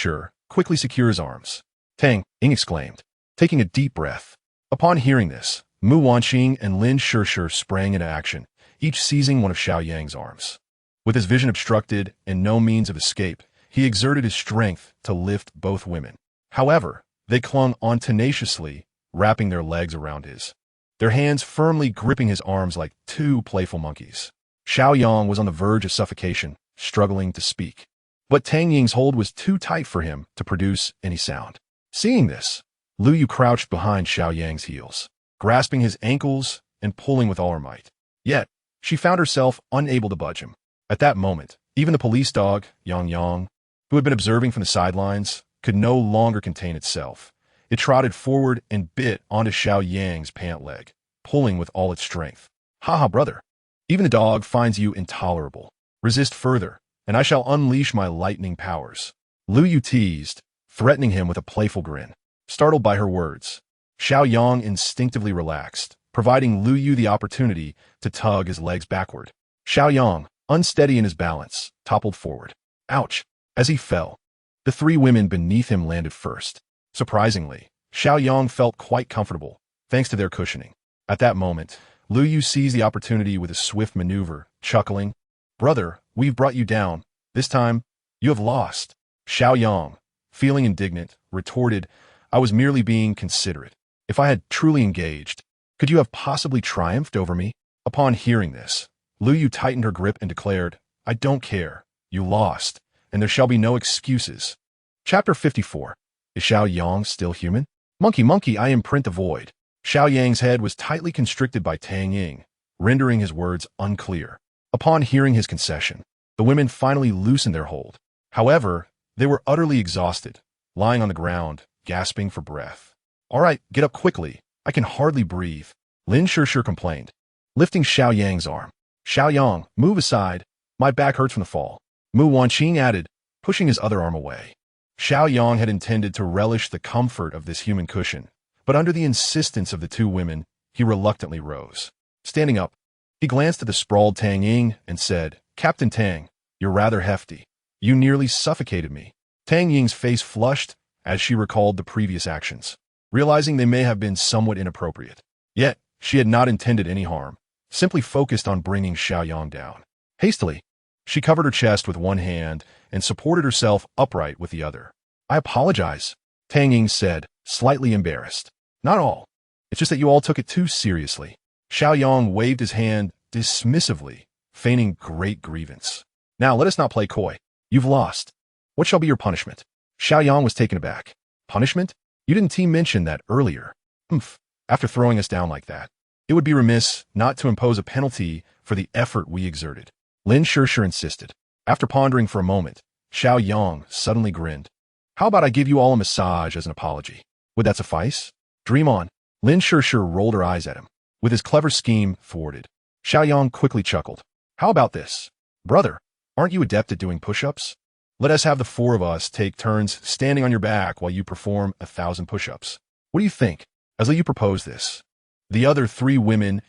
quickly secure his arms. Tang Ying exclaimed, taking a deep breath. Upon hearing this, Mu Wanqing and Lin Shi sprang into action, each seizing one of Xiao Yang's arms. With his vision obstructed and no means of escape, he exerted his strength to lift both women. However, they clung on tenaciously, wrapping their legs around his, their hands firmly gripping his arms like 2 playful monkeys. Xiao Yang was on the verge of suffocation, struggling to speak. But Tang Ying's hold was too tight for him to produce any sound. Seeing this, Lu Yu crouched behind Xiao Yang's heels, grasping his ankles and pulling with all her might. Yet, she found herself unable to budge him. At that moment, even the police dog, Yang, who had been observing from the sidelines, could no longer contain itself. It trotted forward and bit onto Xiao Yang's pant leg, pulling with all its strength. "Haha, brother. Even the dog finds you intolerable. Resist further, and I shall unleash my lightning powers." Lu Yu teased, threatening him with a playful grin. Startled by her words, Xiao Yang instinctively relaxed, providing Lu Yu the opportunity to tug his legs backward. Xiao Yang, unsteady in his balance, toppled forward. Ouch! As he fell, the 3 women beneath him landed first. Surprisingly, Xiao Yang felt quite comfortable, thanks to their cushioning. At that moment, Lu Yu seized the opportunity with a swift maneuver, chuckling, "Brother, we've brought you down. This time, you have lost." Xiao Yang, feeling indignant, retorted, "I was merely being considerate. If I had truly engaged, could you have possibly triumphed over me?" Upon hearing this, Lu Yu tightened her grip and declared, "I don't care. You lost, and there shall be no excuses." Chapter 54. Is Xiao Yang still human? Monkey, I imprint the void. Xiao Yang's head was tightly constricted by Tang Ying, rendering his words unclear. Upon hearing his concession, the women finally loosened their hold. However, they were utterly exhausted, lying on the ground, gasping for breath. "All right, get up quickly. I can hardly breathe," Lin Shi complained, lifting Xiao Yang's arm. "Xiao Yang, move aside. My back hurts from the fall," Mu Wanqing added, pushing his other arm away. Xiao Yang had intended to relish the comfort of this human cushion, but under the insistence of the 2 women, he reluctantly rose. Standing up, he glanced at the sprawled Tang Ying and said, "Captain Tang, you're rather hefty. You nearly suffocated me." Tang Ying's face flushed as she recalled the previous actions, realizing they may have been somewhat inappropriate. Yet, she had not intended any harm, simply focused on bringing Xiao Yang down. Hastily, she covered her chest with one hand and supported herself upright with the other. "I apologize. Tang Ying said, slightly embarrassed. Not all. It's just that you all took it too seriously. Xiao Yang waved his hand dismissively, feigning great grievance. Now let us not play coy. You've lost. What shall be your punishment? Xiao Yang was taken aback. Punishment? You didn't mention that earlier. Humph. After throwing us down like that. It would be remiss not to impose a penalty for the effort we exerted. Lin Shishir insisted. After pondering for a moment, Xiao Yang suddenly grinned. How about I give you all a massage as an apology? Would that suffice? Dream on. Lin Shishir rolled her eyes at him. With his clever scheme thwarted, Xiao Yang quickly chuckled. How about this? Brother, aren't you adept at doing push-ups? Let us have the four of us take turns standing on your back while you perform 1,000 push-ups. What do you think? As Liu proposed this, the other three women's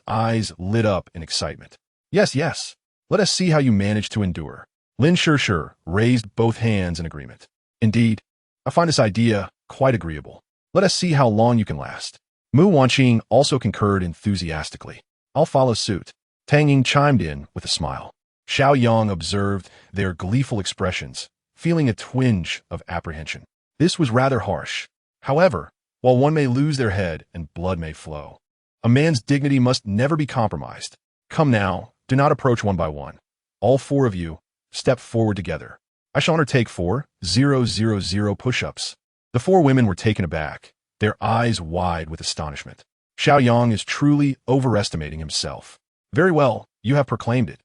eyes lit up in excitement. Yes, yes. Let us see how you manage to endure. Lin Shishir raised both hands in agreement. Indeed, I find this idea quite agreeable. Let us see how long you can last. Mu Wanqing also concurred enthusiastically. I'll follow suit. Tang Ying chimed in with a smile. Xiao Yang observed their gleeful expressions, feeling a twinge of apprehension. This was rather harsh. However, while one may lose their head and blood may flow, a man's dignity must never be compromised. Come now, do not approach one by one. All four of you, step forward together. I shall undertake 4,000 push-ups. The four women were taken aback, their eyes wide with astonishment. Xiao Yang is truly overestimating himself. Very well, you have proclaimed it.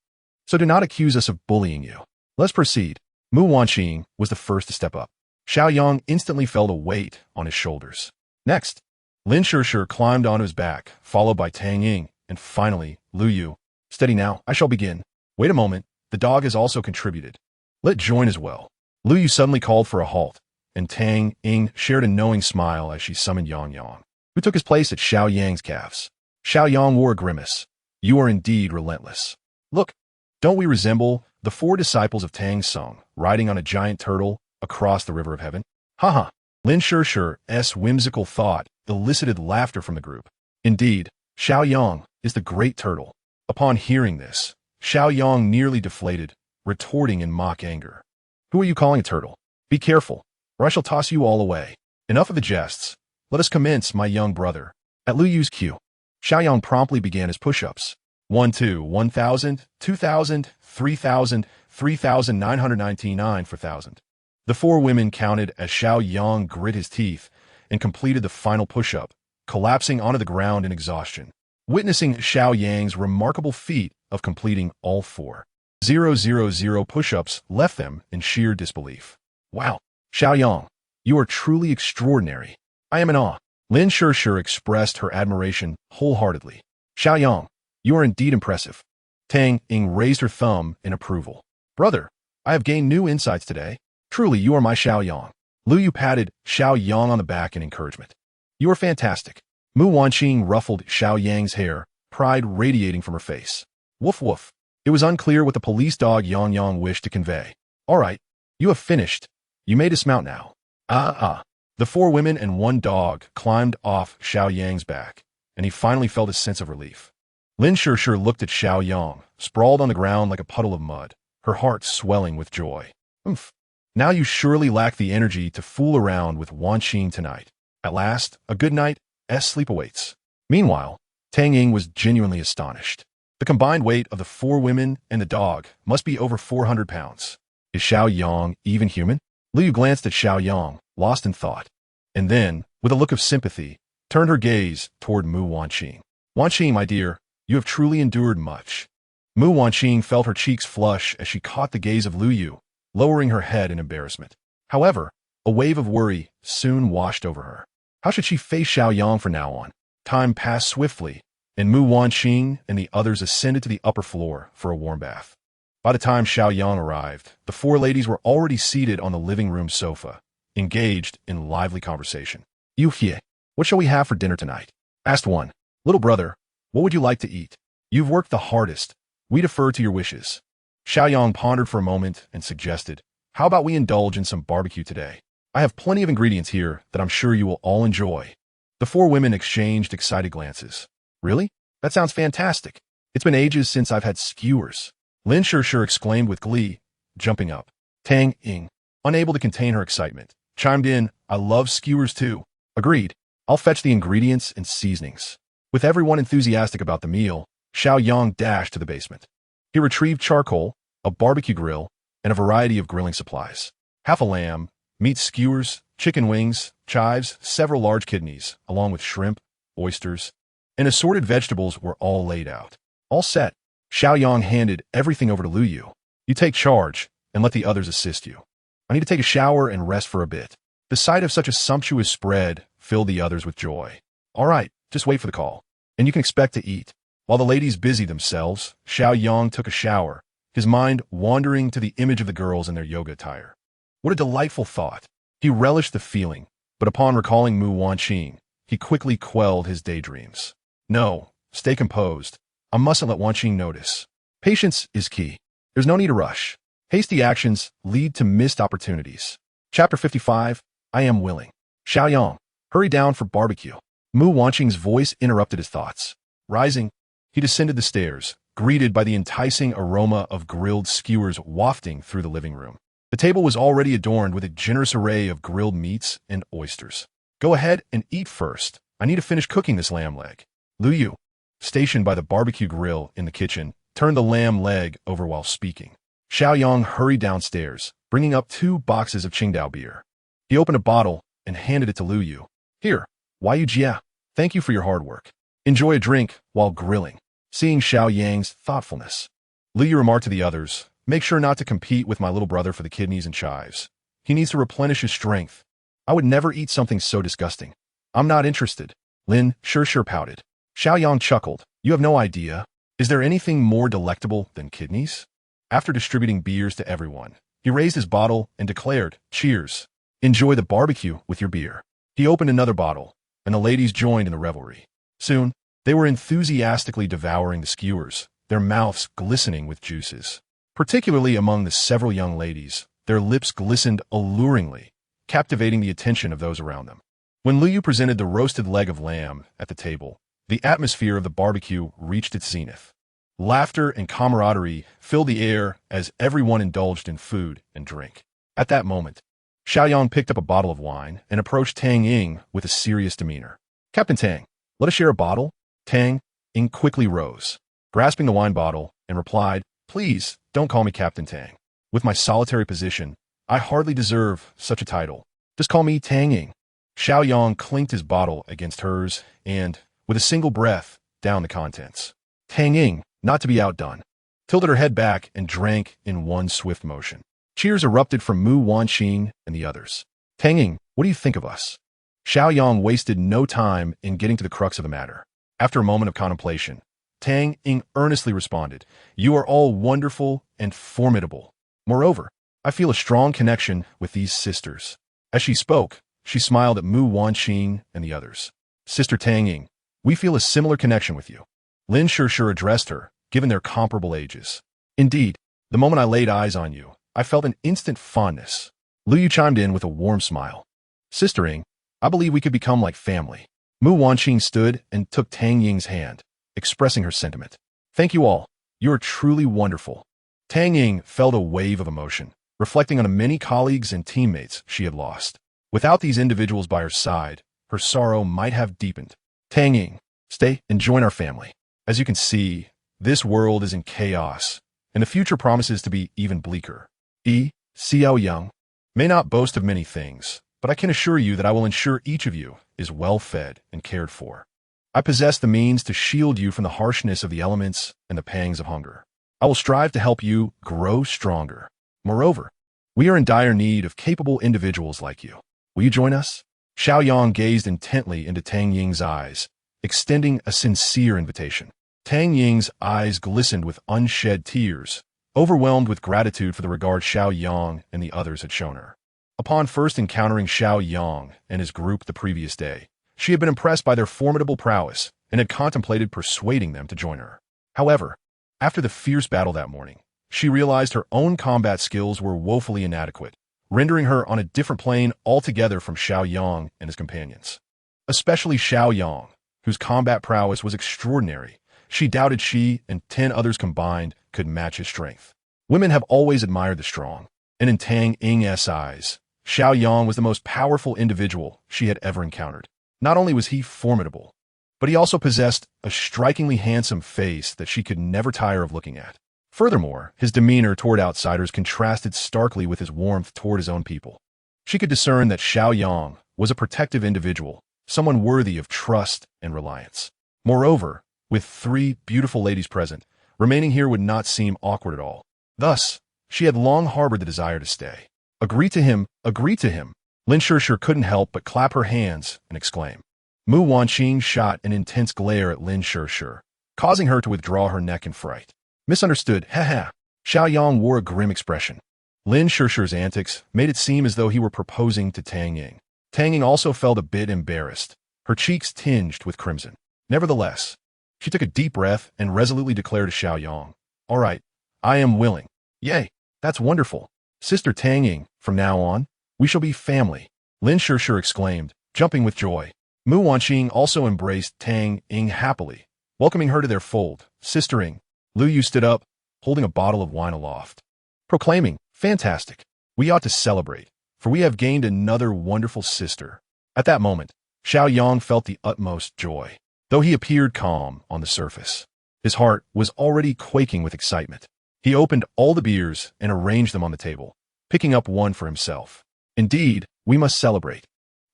So do not accuse us of bullying you. Let's proceed. Mu Wanqing was the first to step up. Xiao Yang instantly felt a weight on his shoulders. Next, Lin Shishir climbed onto his back, followed by Tang Ying, and finally, Liu Yu. Steady now, I shall begin. Wait a moment, the dog has also contributed. Let join as well. Liu Yu suddenly called for a halt, and Tang Ying shared a knowing smile as she summoned Yang Yang, who took his place at Xiao Yang's calves. Xiao Yang wore a grimace. You are indeed relentless. Look, don't we resemble the four disciples of Tang Sung riding on a giant turtle across the river of heaven? Haha. Lin Shishir's whimsical thought elicited laughter from the group. Indeed, Xiao Yang is the great turtle. Upon hearing this, Xiao Yang nearly deflated, retorting in mock anger. Who are you calling a turtle? Be careful, or I shall toss you all away. Enough of the jests. Let us commence, my young brother. At Liu Yu's cue, Xiao Yang promptly began his push-ups. 1,000, 2,000, 3,000, 3,999 for 1,000. The four women counted as Xiao Yang grit his teeth and completed the final push-up, collapsing onto the ground in exhaustion. Witnessing Xiao Yang's remarkable feat of completing all 4,000 push-ups left them in sheer disbelief. Wow, Xiao Yang, you are truly extraordinary. I am in awe. Lin Shishir expressed her admiration wholeheartedly. Xiao Yang, you are indeed impressive. Tang Ying raised her thumb in approval. Brother, I have gained new insights today. Truly, you are my Xiao Yang. Liu Yu patted Xiao Yang on the back in encouragement. You are fantastic. Mu Wanqing ruffled Xiao Yang's hair, pride radiating from her face. Woof woof. It was unclear what the police dog Yang Yang wished to convey. All right, you have finished. You may dismount now. The four women and one dog climbed off Xiao Yang's back, and he finally felt a sense of relief. Lin Shishir looked at Xiao Yang, sprawled on the ground like a puddle of mud, her heart swelling with joy. Oomph. Now you surely lack the energy to fool around with Wanqing tonight. At last, a good night's sleep awaits. Meanwhile, Tang Ying was genuinely astonished. The combined weight of the four women and the dog must be over 400 pounds. Is Xiao Yang even human? Liu glanced at Xiao Yang, lost in thought, and then, with a look of sympathy, turned her gaze toward Mu Wanqing. Wanqing, my dear, you have truly endured much. Mu Wanqing felt her cheeks flush as she caught the gaze of Liu Yu, lowering her head in embarrassment. However, a wave of worry soon washed over her. How should she face Xiao Yang from now on? Time passed swiftly, and Mu Wanqing and the others ascended to the upper floor for a warm bath. By the time Xiao Yang arrived, the four ladies were already seated on the living room sofa, engaged in lively conversation. Yu Hie, what shall we have for dinner tonight? Asked one. Little brother, what would you like to eat? You've worked the hardest. We defer to your wishes. Xiao Yang pondered for a moment and suggested, how about we indulge in some barbecue today? I have plenty of ingredients here that I'm sure you will all enjoy. The four women exchanged excited glances. Really? That sounds fantastic. It's been ages since I've had skewers. Lin Shishir exclaimed with glee, jumping up. Tang Ying, unable to contain her excitement, chimed in, I love skewers too. Agreed. I'll fetch the ingredients and seasonings. With everyone enthusiastic about the meal, Xiao Yang dashed to the basement. He retrieved charcoal, a barbecue grill, and a variety of grilling supplies. Half a lamb, meat skewers, chicken wings, chives, several large kidneys, along with shrimp, oysters, and assorted vegetables were all laid out. All set. Xiao Yang handed everything over to Lu Yu. You take charge, and let the others assist you. I need to take a shower and rest for a bit. The sight of such a sumptuous spread filled the others with joy. All right, just wait for the call, and you can expect to eat. While the ladies busied themselves, Xiao Yang took a shower, his mind wandering to the image of the girls in their yoga attire. What a delightful thought. He relished the feeling, but upon recalling Mu Wanqing, he quickly quelled his daydreams. No, stay composed. I mustn't let Wanqing notice. Patience is key. There's no need to rush. Hasty actions lead to missed opportunities. Chapter 55, I am willing. Xiao Yang, hurry down for barbecue. Mu Wanqing's voice interrupted his thoughts. Rising, he descended the stairs, greeted by the enticing aroma of grilled skewers wafting through the living room. The table was already adorned with a generous array of grilled meats and oysters. Go ahead and eat first. I need to finish cooking this lamb leg. Lu Yu, stationed by the barbecue grill in the kitchen, turned the lamb leg over while speaking. Xiao Yang hurried downstairs, bringing up 2 boxes of Qingdao beer. He opened a bottle and handed it to Lu Yu. Here, Yu Jia, thank you for your hard work. Enjoy a drink while grilling. Seeing Xiao Yang's thoughtfulness, Lu Yu remarked to the others, make sure not to compete with my little brother for the kidneys and chives. He needs to replenish his strength. I would never eat something so disgusting. I'm not interested. Lin sure pouted. Xiao Yang chuckled. You have no idea. Is there anything more delectable than kidneys? After distributing beers to everyone, he raised his bottle and declared, cheers. Enjoy the barbecue with your beer. He opened another bottle, and the ladies joined in the revelry. Soon, they were enthusiastically devouring the skewers, their mouths glistening with juices. Particularly among the several young ladies, their lips glistened alluringly, captivating the attention of those around them. When Lu Yu presented the roasted leg of lamb at the table, the atmosphere of the barbecue reached its zenith. Laughter and camaraderie filled the air as everyone indulged in food and drink. At that moment, Xiao Yang picked up a bottle of wine and approached Tang Ying with a serious demeanor. Captain Tang, let us share a bottle? Tang Ying quickly rose, grasping the wine bottle, and replied, please, don't call me Captain Tang. With my solitary position, I hardly deserve such a title. Just call me Tang Ying. Xiao Yang clinked his bottle against hers and, with a single breath, downed the contents. Tang Ying, not to be outdone, tilted her head back and drank in one swift motion. Cheers erupted from Mu Wanqing and the others. Tang Ying, what do you think of us? Xiao Yang wasted no time in getting to the crux of the matter. After a moment of contemplation, Tang Ying earnestly responded, you are all wonderful and formidable. Moreover, I feel a strong connection with these sisters. As she spoke, she smiled at Mu Wanqing and the others. Sister Tang Ying, we feel a similar connection with you. Lin sure addressed her, given their comparable ages. Indeed, the moment I laid eyes on you, I felt an instant fondness. Lu Yu chimed in with a warm smile. Sister Ying, I believe we could become like family. Mu Wanqing stood and took Tang Ying's hand, expressing her sentiment. Thank you all. You are truly wonderful. Tang Ying felt a wave of emotion, reflecting on the many colleagues and teammates she had lost. Without these individuals by her side, her sorrow might have deepened. Tang Ying, stay and join our family. As you can see, this world is in chaos, and the future promises to be even bleaker. Xiao Yang may not boast of many things, but I can assure you that I will ensure each of you is well fed and cared for. I possess the means to shield you from the harshness of the elements and the pangs of hunger. I will strive to help you grow stronger. Moreover, we are in dire need of capable individuals like you. Will you join us? Xiao Yang gazed intently into Tang Ying's eyes, extending a sincere invitation. Tang Ying's eyes glistened with unshed tears, overwhelmed with gratitude for the regard Xiao Yang and the others had shown her. Upon first encountering Xiao Yang and his group the previous day, she had been impressed by their formidable prowess and had contemplated persuading them to join her. However, after the fierce battle that morning, she realized her own combat skills were woefully inadequate, rendering her on a different plane altogether from Xiao Yang and his companions. Especially Xiao Yang, whose combat prowess was extraordinary. She doubted she and 10 others combined could match his strength. Women have always admired the strong, and in Tang Ying's eyes, Xiao Yang was the most powerful individual she had ever encountered. Not only was he formidable, but he also possessed a strikingly handsome face that she could never tire of looking at. Furthermore, his demeanor toward outsiders contrasted starkly with his warmth toward his own people. She could discern that Xiao Yang was a protective individual, someone worthy of trust and reliance. Moreover, with 3 beautiful ladies present, remaining here would not seem awkward at all. Thus, she had long harbored the desire to stay. Agree to him, agree to him. Lin Shishir couldn't help but clap her hands and exclaim. Mu Wanqing shot an intense glare at Lin Shishir, causing her to withdraw her neck in fright. Misunderstood, haha. Xiao Yang wore a grim expression. Lin Shishir's antics made it seem as though he were proposing to Tang Ying. Tang Ying also felt a bit embarrassed, her cheeks tinged with crimson. Nevertheless, she took a deep breath and resolutely declared to Xiao Yang, All right, I am willing. Yay, that's wonderful. Sister Tang Ying, from now on, we shall be family. Lin Shishir exclaimed, jumping with joy. Mu Wanqing also embraced Tang Ying happily, welcoming her to their fold. Sister Ying. Lu Yu stood up, holding a bottle of wine aloft, proclaiming, Fantastic. We ought to celebrate, for we have gained another wonderful sister. At that moment, Xiao Yang felt the utmost joy. Though he appeared calm on the surface, his heart was already quaking with excitement. He opened all the beers and arranged them on the table, picking up one for himself. Indeed, we must celebrate.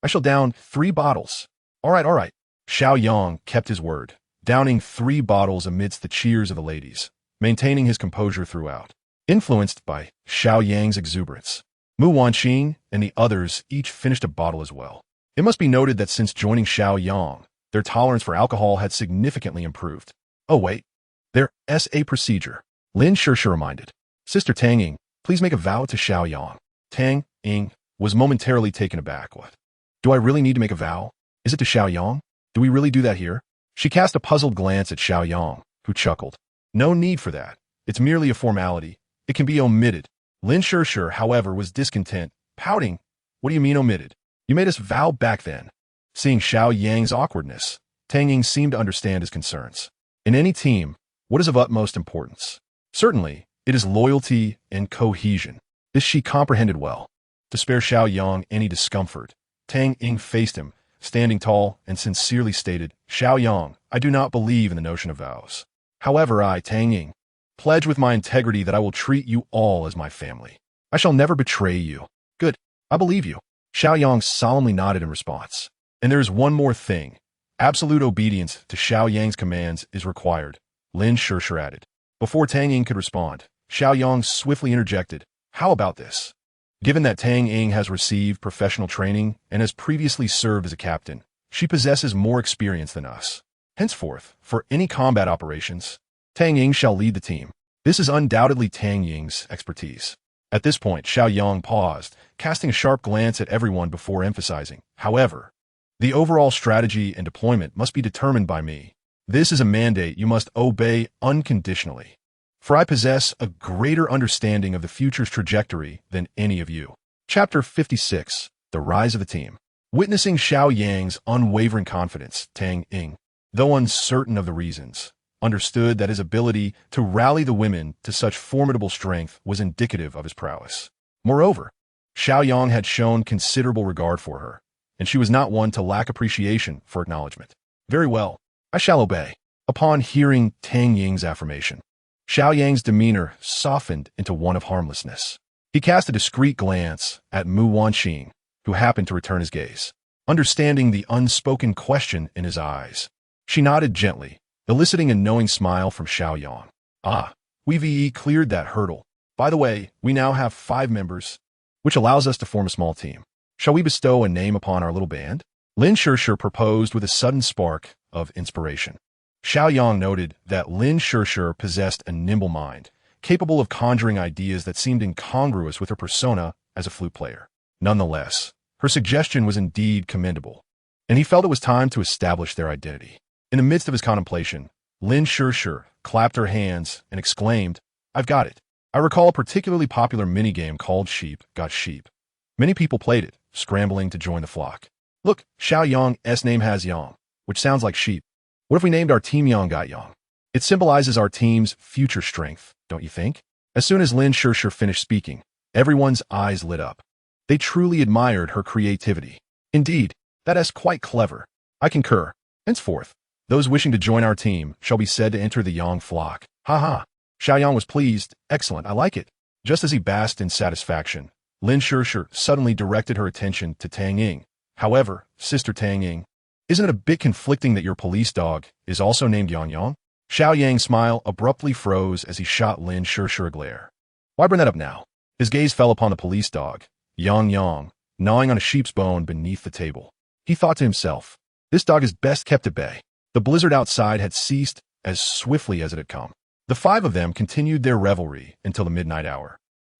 I shall down 3 bottles. All right. Xiao Yang kept his word, downing 3 bottles amidst the cheers of the ladies, maintaining his composure throughout. Influenced by Xiao Yang's exuberance, Mu Wanqing and the others each finished a bottle as well. It must be noted that since joining Xiao Yang, their tolerance for alcohol had significantly improved. Oh wait, there's a procedure. Lin Shishir reminded. Sister Tang Ying, please make a vow to Xiao Yang. Tang Ying was momentarily taken aback. What? Do I really need to make a vow? Is it to Xiao Yang? Do we really do that here? She cast a puzzled glance at Xiao Yang, who chuckled. No need for that. It's merely a formality. It can be omitted. Lin Shishir, however, was discontent, pouting. What do you mean omitted? You made us vow back then. Seeing Xiao Yang's awkwardness, Tang Ying seemed to understand his concerns. In any team, what is of utmost importance? Certainly, it is loyalty and cohesion. This she comprehended well. To spare Xiao Yang any discomfort, Tang Ying faced him, standing tall, and sincerely stated, Xiao Yang, I do not believe in the notion of vows. However, I, Tang Ying, pledge with my integrity that I will treat you all as my family. I shall never betray you. Good, I believe you. Xiao Yang solemnly nodded in response. And there is one more thing. Absolute obedience to Xiao Yang's commands is required, Lin Shishir added. Before Tang Ying could respond, Xiao Yang swiftly interjected, How about this? Given that Tang Ying has received professional training and has previously served as a captain, she possesses more experience than us. Henceforth, for any combat operations, Tang Ying shall lead the team. This is undoubtedly Tang Ying's expertise. At this point, Xiao Yang paused, casting a sharp glance at everyone before emphasizing, However, the overall strategy and deployment must be determined by me. This is a mandate you must obey unconditionally. For I possess a greater understanding of the future's trajectory than any of you. Chapter 56, The Rise of the Team. Witnessing Xiao Yang's unwavering confidence, Tang Ying, though uncertain of the reasons, understood that his ability to rally the women to such formidable strength was indicative of his prowess. Moreover, Xiao Yang had shown considerable regard for her, and she was not one to lack appreciation for acknowledgement. Very well, I shall obey. Upon hearing Tang Ying's affirmation, Xiao Yang's demeanor softened into one of harmlessness. He cast a discreet glance at Mu Wanqing, who happened to return his gaze. Understanding the unspoken question in his eyes, she nodded gently, eliciting a knowing smile from Xiao Yang. Ah, we've cleared that hurdle. By the way, we now have 5 members, which allows us to form a small team. Shall we bestow a name upon our little band? Lin Shishir proposed with a sudden spark of inspiration. Xiao Yang noted that Lin Shishir possessed a nimble mind, capable of conjuring ideas that seemed incongruous with her persona as a flute player. Nonetheless, her suggestion was indeed commendable, and he felt it was time to establish their identity. In the midst of his contemplation, Lin Shishir clapped her hands and exclaimed, I've got it. I recall a particularly popular minigame called Sheep Got Sheep. Many people played it, scrambling to join the flock. Look, Xiao Yang's name has Yang, which sounds like sheep. What if we named our team Yang Got Yang? It symbolizes our team's future strength, don't you think? As soon as Lin Shishir finished speaking, everyone's eyes lit up. They truly admired her creativity. Indeed, that is quite clever. I concur. Henceforth, those wishing to join our team shall be said to enter the Yang flock. Ha ha. Xiao Yang was pleased. Excellent, I like it. Just as he basked in satisfaction, Lin Shishir suddenly directed her attention to Tang Ying. However, Sister Tang Ying, isn't it a bit conflicting that your police dog is also named Yang Yang? Xiao Yang's smile abruptly froze as he shot Lin Shishir a glare. Why bring that up now? His gaze fell upon the police dog, Yang Yang, gnawing on a sheep's bone beneath the table. He thought to himself, this dog is best kept at bay. The blizzard outside had ceased as swiftly as it had come. The five of them continued their revelry until the midnight hour.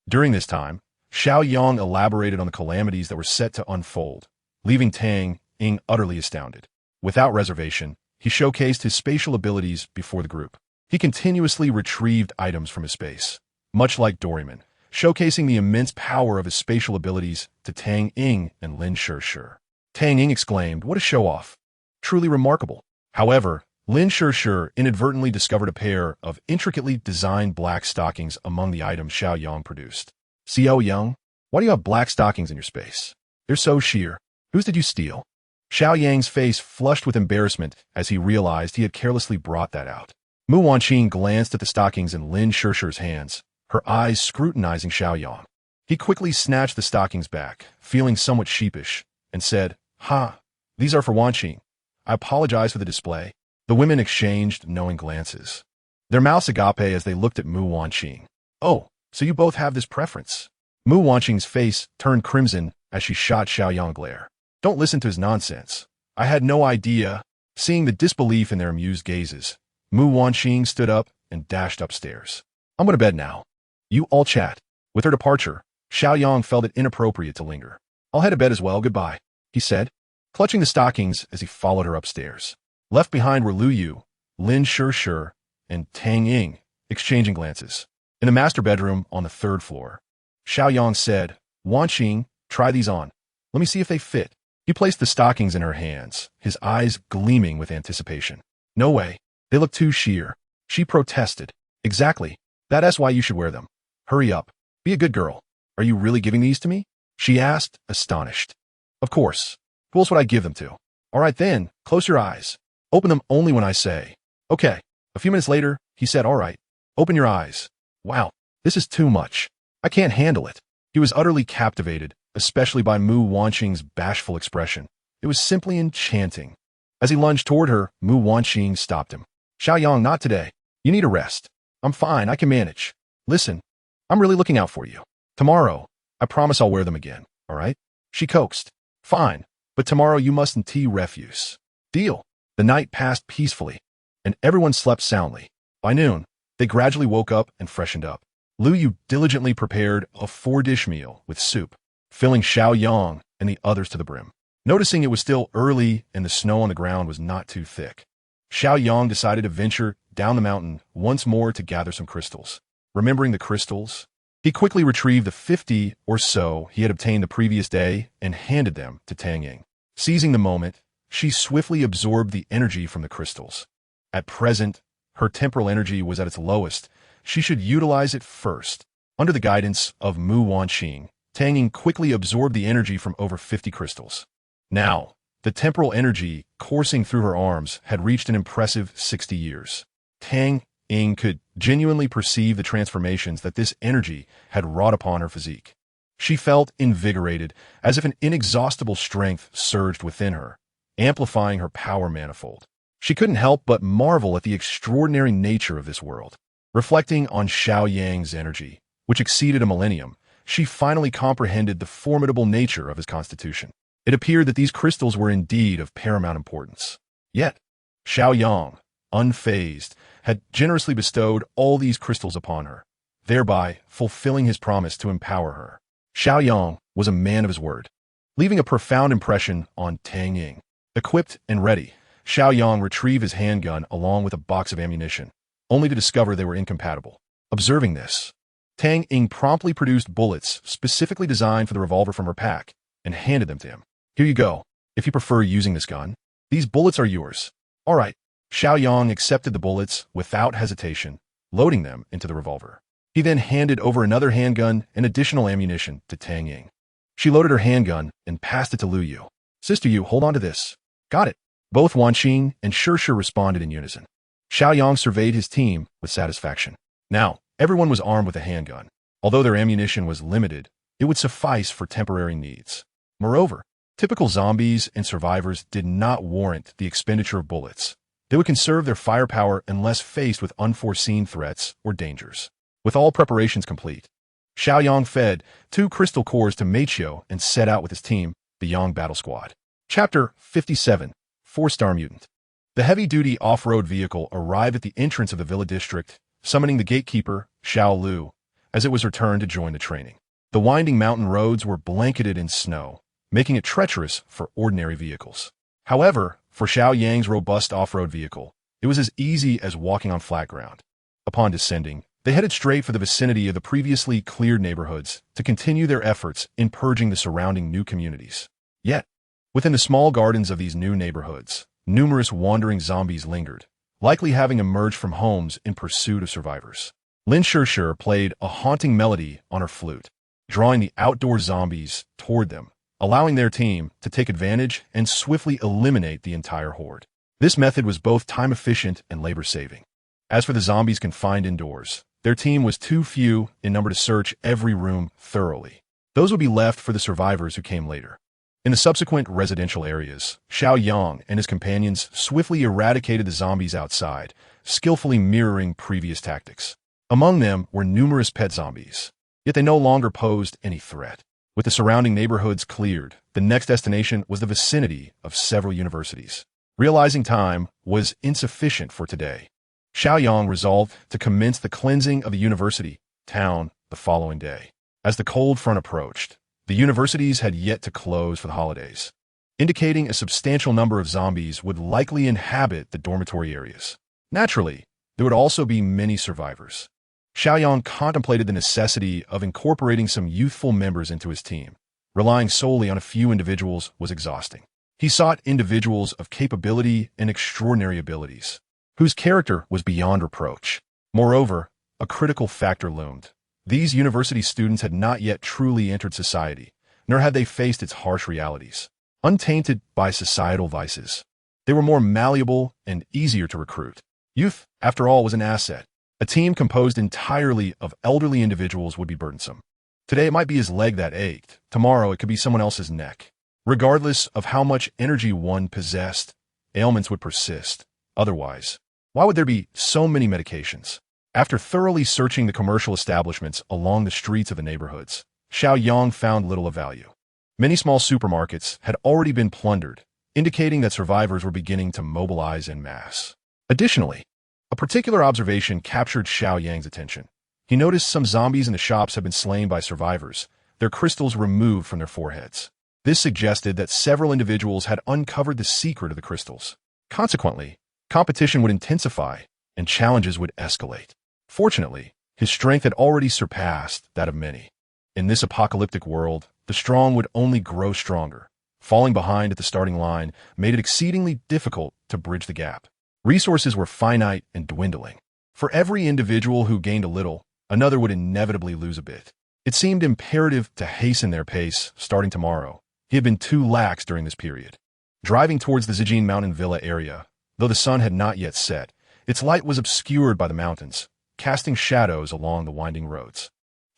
During this time, Xiao Yang elaborated on the calamities that were set to unfold, leaving Tang Ying utterly astounded. Without reservation, he showcased his spatial abilities before the group. He continuously retrieved items from his space, much like Doryman, showcasing the immense power of his spatial abilities to Tang Ying and Lin Shishir. Tang Ying exclaimed, "What a show-off! Truly remarkable." However, Lin Shishir inadvertently discovered a pair of intricately designed black stockings among the items Xiao Yang produced. Xiao Yang, why do you have black stockings in your space? They're so sheer. Whose did you steal? Xiao Yang's face flushed with embarrassment as he realized he had carelessly brought that out. Mu Wanqing glanced at the stockings in Lin Shishir's hands, her eyes scrutinizing Xiao Yang. He quickly snatched the stockings back, feeling somewhat sheepish, and said, "Ha, these are for Wanqing. I apologize for the display." The women exchanged knowing glances, their mouths agape as they looked at Mu Wanqing. "Oh, so you both have this preference." Mu Wanqing's face turned crimson as she shot Xiao Yang a glare. "Don't listen to his nonsense. I had no idea." Seeing the disbelief in their amused gazes, Mu Wanqing stood up and dashed upstairs. "I'm going to bed now. You all chat." With her departure, Xiao Yang felt it inappropriate to linger. "I'll head to bed as well, goodbye," he said, clutching the stockings as he followed her upstairs. Left behind were Lu Yu, Lin Shishir, and Tang Ying, exchanging glances. In the master bedroom on the 3rd floor, Xiao Yang said, "Wanqing, try these on. Let me see if they fit." He placed the stockings in her hands, his eyes gleaming with anticipation. "No way. They look too sheer." She protested. "Exactly. That's why you should wear them. Hurry up. Be a good girl. Are you really giving these to me?" she asked, astonished. "Of course. Who else would I give them to?" "All right then, close your eyes. Open them only when I say." "Okay." A few minutes later, he said, "All right. Open your eyes." "Wow, this is too much. I can't handle it." He was utterly captivated, especially by Mu Wanqing's bashful expression. It was simply enchanting. As he lunged toward her, Mu Wanqing stopped him. "Xiao Yang, not today. You need a rest." "I'm fine, I can manage. Listen, I'm really looking out for you. Tomorrow, I promise I'll wear them again, all right?" She coaxed. "Fine, but tomorrow you mustn't tea refuse." "Deal." The night passed peacefully, and everyone slept soundly. By noon, they gradually woke up and freshened up. Lu Yu diligently prepared a 4-dish meal with soup, filling Xiao Yang and the others to the brim. Noticing it was still early and the snow on the ground was not too thick, Xiao Yang decided to venture down the mountain once more to gather some crystals. Remembering the crystals, he quickly retrieved the 50 or so he had obtained the previous day and handed them to Tang Ying. Seizing the moment, she swiftly absorbed the energy from the crystals. At present, her temporal energy was at its lowest. She should utilize it first. Under the guidance of Mu Wanqing, Tang Ying quickly absorbed the energy from over 50 crystals. Now, the temporal energy coursing through her arms had reached an impressive 60 years. Tang Ying could genuinely perceive the transformations that this energy had wrought upon her physique. She felt invigorated, as if an inexhaustible strength surged within her, amplifying her power manifold. She couldn't help but marvel at the extraordinary nature of this world. Reflecting on Xiao Yang's energy, which exceeded a millennium, she finally comprehended the formidable nature of his constitution. It appeared that these crystals were indeed of paramount importance. Yet, Xiao Yang, unfazed, had generously bestowed all these crystals upon her, thereby fulfilling his promise to empower her. Xiao Yang was a man of his word, leaving a profound impression on Tang Ying. Equipped and ready, Xiao Yang retrieved his handgun along with a box of ammunition, only to discover they were incompatible. Observing this, Tang Ying promptly produced bullets specifically designed for the revolver from her pack and handed them to him. "Here you go. If you prefer using this gun, these bullets are yours." "All right." Xiao Yang accepted the bullets without hesitation, loading them into the revolver. He then handed over another handgun and additional ammunition to Tang Ying. She loaded her handgun and passed it to Lu Yu. Sister Yu, hold on to this. Got it. Both Wan Qing and Shi responded in unison. Xiao Yang surveyed his team with satisfaction. Now, everyone was armed with a handgun. Although their ammunition was limited, it would suffice for temporary needs. Moreover, typical zombies and survivors did not warrant the expenditure of bullets. They would conserve their firepower unless faced with unforeseen threats or dangers. With all preparations complete, Xiao Yang fed 2 crystal cores to Meiqiu and set out with his team, the Yang Battle Squad. Chapter 57, 4-Star Mutant. The heavy-duty off-road vehicle arrived at the entrance of the Villa District, summoning the gatekeeper, Xiao Lu, as it was returned to join the training. The winding mountain roads were blanketed in snow, making it treacherous for ordinary vehicles. However, for Xiao Yang's robust off-road vehicle, it was as easy as walking on flat ground. Upon descending, they headed straight for the vicinity of the previously cleared neighborhoods to continue their efforts in purging the surrounding new communities. Yet, within the small gardens of these new neighborhoods, numerous wandering zombies lingered, likely having emerged from homes in pursuit of survivors. Lin Shi played a haunting melody on her flute, drawing the outdoor zombies toward them, allowing their team to take advantage and swiftly eliminate the entire horde. This method was both time-efficient and labor-saving. As for the zombies confined indoors, their team was too few in number to search every room thoroughly. Those would be left for the survivors who came later. In the subsequent residential areas, Xiao Yang and his companions swiftly eradicated the zombies outside, skillfully mirroring previous tactics. Among them were numerous pet zombies, yet they no longer posed any threat. With the surrounding neighborhoods cleared, the next destination was the vicinity of several universities. Realizing time was insufficient for today, Xiao Yang resolved to commence the cleansing of the university town the following day. As the cold front approached, the universities had yet to close for the holidays, indicating a substantial number of zombies would likely inhabit the dormitory areas. Naturally, there would also be many survivors. Xiao Yang contemplated the necessity of incorporating some youthful members into his team. Relying solely on a few individuals was exhausting. He sought individuals of capability and extraordinary abilities, whose character was beyond reproach. Moreover, a critical factor loomed. These university students had not yet truly entered society, nor had they faced its harsh realities. Untainted by societal vices, they were more malleable and easier to recruit. Youth, after all, was an asset. A team composed entirely of elderly individuals would be burdensome. Today it might be his leg that ached. Tomorrow it could be someone else's neck. Regardless of how much energy one possessed, ailments would persist. Otherwise, why would there be so many medications? After thoroughly searching the commercial establishments along the streets of the neighborhoods, Xiao Yang found little of value. Many small supermarkets had already been plundered, indicating that survivors were beginning to mobilize en masse. Additionally, a particular observation captured Xiao Yang's attention. He noticed some zombies in the shops had been slain by survivors, their crystals removed from their foreheads. This suggested that several individuals had uncovered the secret of the crystals. Consequently, competition would intensify and challenges would escalate. Fortunately, his strength had already surpassed that of many. In this apocalyptic world, the strong would only grow stronger. Falling behind at the starting line made it exceedingly difficult to bridge the gap. Resources were finite and dwindling. For every individual who gained a little, another would inevitably lose a bit. It seemed imperative to hasten their pace starting tomorrow. He had been too lax during this period. Driving towards the Zijin Mountain Villa area, though the sun had not yet set, its light was obscured by the mountains, casting shadows along the winding roads.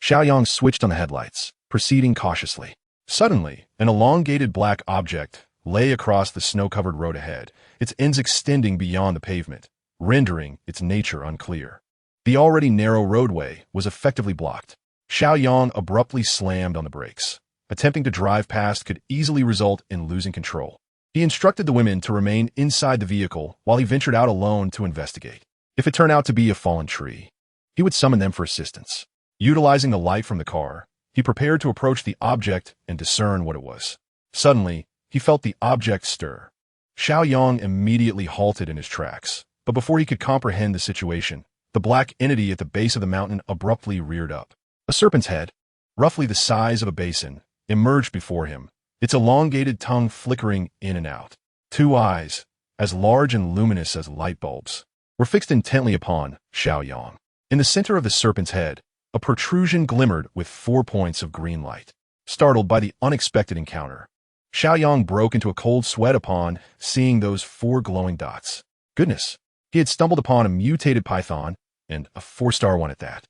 Xiao Yang switched on the headlights, proceeding cautiously. Suddenly, an elongated black object lay across the snow-covered road ahead, its ends extending beyond the pavement, rendering its nature unclear. The already narrow roadway was effectively blocked. Xiao Yang abruptly slammed on the brakes. Attempting to drive past could easily result in losing control. He instructed the women to remain inside the vehicle while he ventured out alone to investigate. If it turned out to be a fallen tree, he would summon them for assistance. Utilizing the light from the car, he prepared to approach the object and discern what it was. Suddenly, he felt the object stir. Xiao Yang immediately halted in his tracks, but before he could comprehend the situation, the black entity at the base of the mountain abruptly reared up. A serpent's head, roughly the size of a basin, emerged before him, its elongated tongue flickering in and out. 2 eyes, as large and luminous as light bulbs, were fixed intently upon Xiao Yang. In the center of the serpent's head, a protrusion glimmered with 4 points of green light. startled by the unexpected encounter. Xiao Yang broke into a cold sweat upon seeing those 4 glowing dots. Goodness, he had stumbled upon a mutated python, and a 4-star one at that.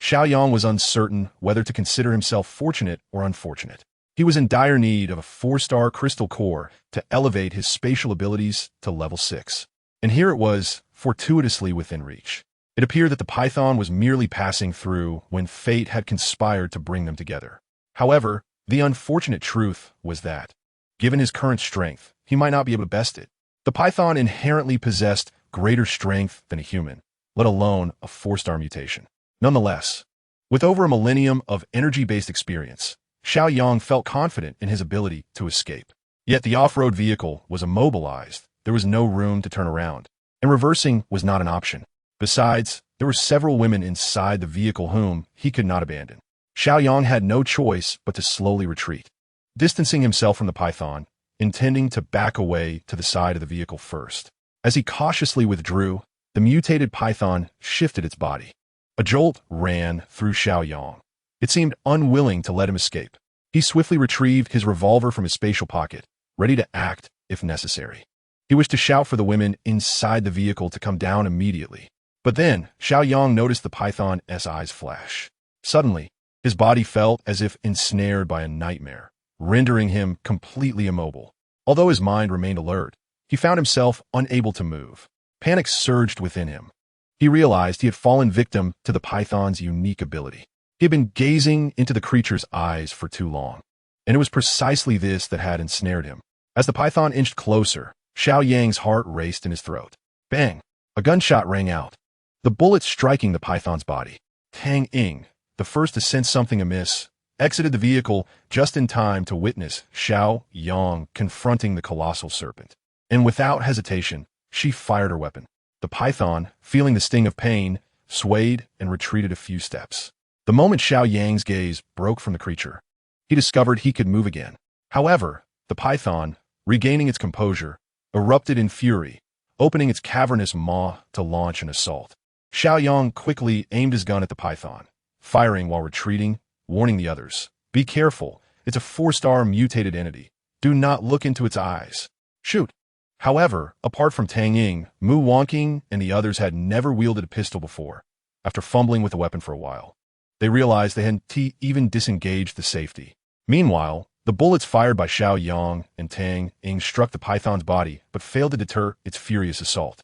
Xiao Yang was uncertain whether to consider himself fortunate or unfortunate. He was in dire need of a 4-star crystal core to elevate his spatial abilities to level 6. And here it was, fortuitously within reach. It appeared that the python was merely passing through when fate had conspired to bring them together. However, the unfortunate truth was that, given his current strength, he might not be able to best it. The python inherently possessed greater strength than a human, let alone a 4-star mutation. Nonetheless, with over a millennium of energy-based experience, Xiao Yang felt confident in his ability to escape. Yet the off-road vehicle was immobilized, there was no room to turn around, and reversing was not an option. Besides, there were several women inside the vehicle whom he could not abandon. Xiao Yang had no choice but to slowly retreat, distancing himself from the python, intending to back away to the side of the vehicle first. As he cautiously withdrew, the mutated python shifted its body. A jolt ran through Xiao Yang. It seemed unwilling to let him escape. He swiftly retrieved his revolver from his spatial pocket, ready to act if necessary. He wished to shout for the women inside the vehicle to come down immediately. But then, Xiao Yang noticed the python's eyes flash. Suddenly, his body felt as if ensnared by a nightmare, rendering him completely immobile. Although his mind remained alert, he found himself unable to move. Panic surged within him. He realized he had fallen victim to the python's unique ability. He had been gazing into the creature's eyes for too long, and it was precisely this that had ensnared him. As the python inched closer, Xiao Yang's heart raced in his throat. Bang! A gunshot rang out, the bullet striking the python's body. Tang Ying, the first to sense something amiss, exited the vehicle just in time to witness Xiao Yang confronting the colossal serpent. And without hesitation, she fired her weapon. The python, feeling the sting of pain, swayed and retreated a few steps. The moment Xiao Yang's gaze broke from the creature, he discovered he could move again. However, the python, regaining its composure, erupted in fury, opening its cavernous maw to launch an assault. Xiao Yang quickly aimed his gun at the python, firing while retreating, warning the others. Be careful, it's a 4-star mutated entity. Do not look into its eyes. Shoot. However, apart from Tang Ying, Mu Wonking and the others had never wielded a pistol before. After fumbling with the weapon for a while, they realized they hadn't even disengaged the safety. Meanwhile, the bullets fired by Xiao Yang and Tang Ying struck the python's body but failed to deter its furious assault.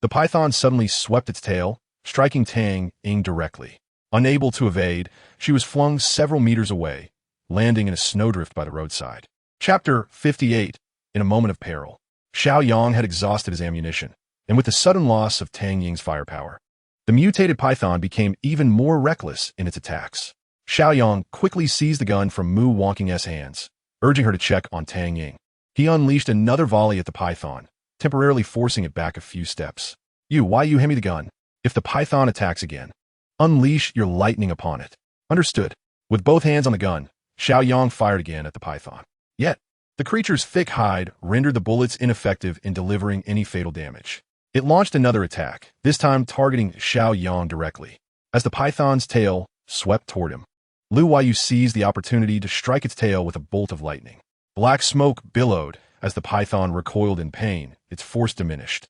The python suddenly swept its tail, striking Tang Ying directly. Unable to evade, she was flung several meters away, landing in a snowdrift by the roadside. Chapter 58. In a moment of peril. Xiao Yang had exhausted his ammunition, and with the sudden loss of Tang Ying's firepower, the mutated python became even more reckless in its attacks. Xiao Yang quickly seized the gun from Mu Wonking's hands, urging her to check on Tang Ying. He unleashed another volley at the python, temporarily forcing it back a few steps. Why you hand me the gun? If the python attacks again, unleash your lightning upon it. Understood. With both hands on the gun, Xiao Yang fired again at the python. Yet, the creature's thick hide rendered the bullets ineffective in delivering any fatal damage. It launched another attack, this time targeting Xiao Yang directly. As the python's tail swept toward him, Lu Huayu seized the opportunity to strike its tail with a bolt of lightning. Black smoke billowed as the python recoiled in pain, its force diminished,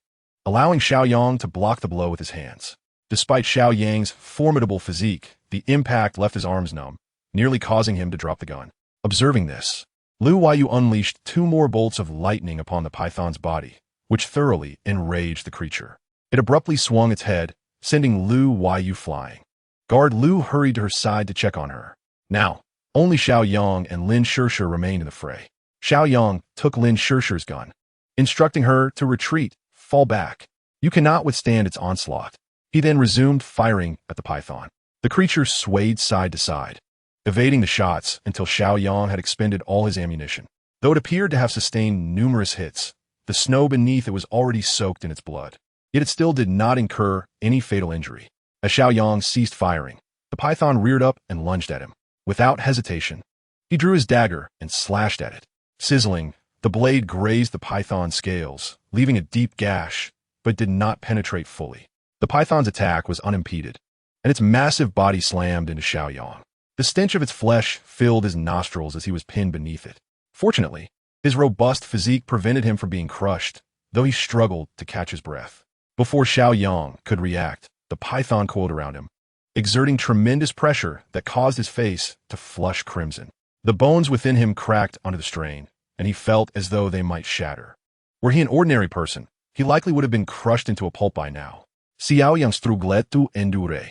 allowing Xiao Yang to block the blow with his hands. Despite Xiao Yang's formidable physique, the impact left his arms numb, nearly causing him to drop the gun. Observing this, Lu Huayu unleashed 2 more bolts of lightning upon the python's body, which thoroughly enraged the creature. It abruptly swung its head, sending Lu Huayu flying. Guard Lu hurried to her side to check on her. Now, only Xiao Yang and Lin Shishir remained in the fray. Xiao Yang took Lin Shishir's gun, instructing her to retreat, fall back. You cannot withstand its onslaught. He then resumed firing at the python. The creature swayed side to side, evading the shots until Xiao Yang had expended all his ammunition. Though it appeared to have sustained numerous hits, the snow beneath it was already soaked in its blood. Yet it still did not incur any fatal injury. As Xiao Yang ceased firing, the python reared up and lunged at him. Without hesitation, he drew his dagger and slashed at it. Sizzling, the blade grazed the python's scales, leaving a deep gash, but did not penetrate fully. The python's attack was unimpeded, and its massive body slammed into Xiao Yang. The stench of its flesh filled his nostrils as he was pinned beneath it. Fortunately, his robust physique prevented him from being crushed, though he struggled to catch his breath. Before Xiao Yang could react, the python coiled around him, exerting tremendous pressure that caused his face to flush crimson. The bones within him cracked under the strain, and he felt as though they might shatter. Were he an ordinary person, he likely would have been crushed into a pulp by now. Xiao Yang strugletu endure,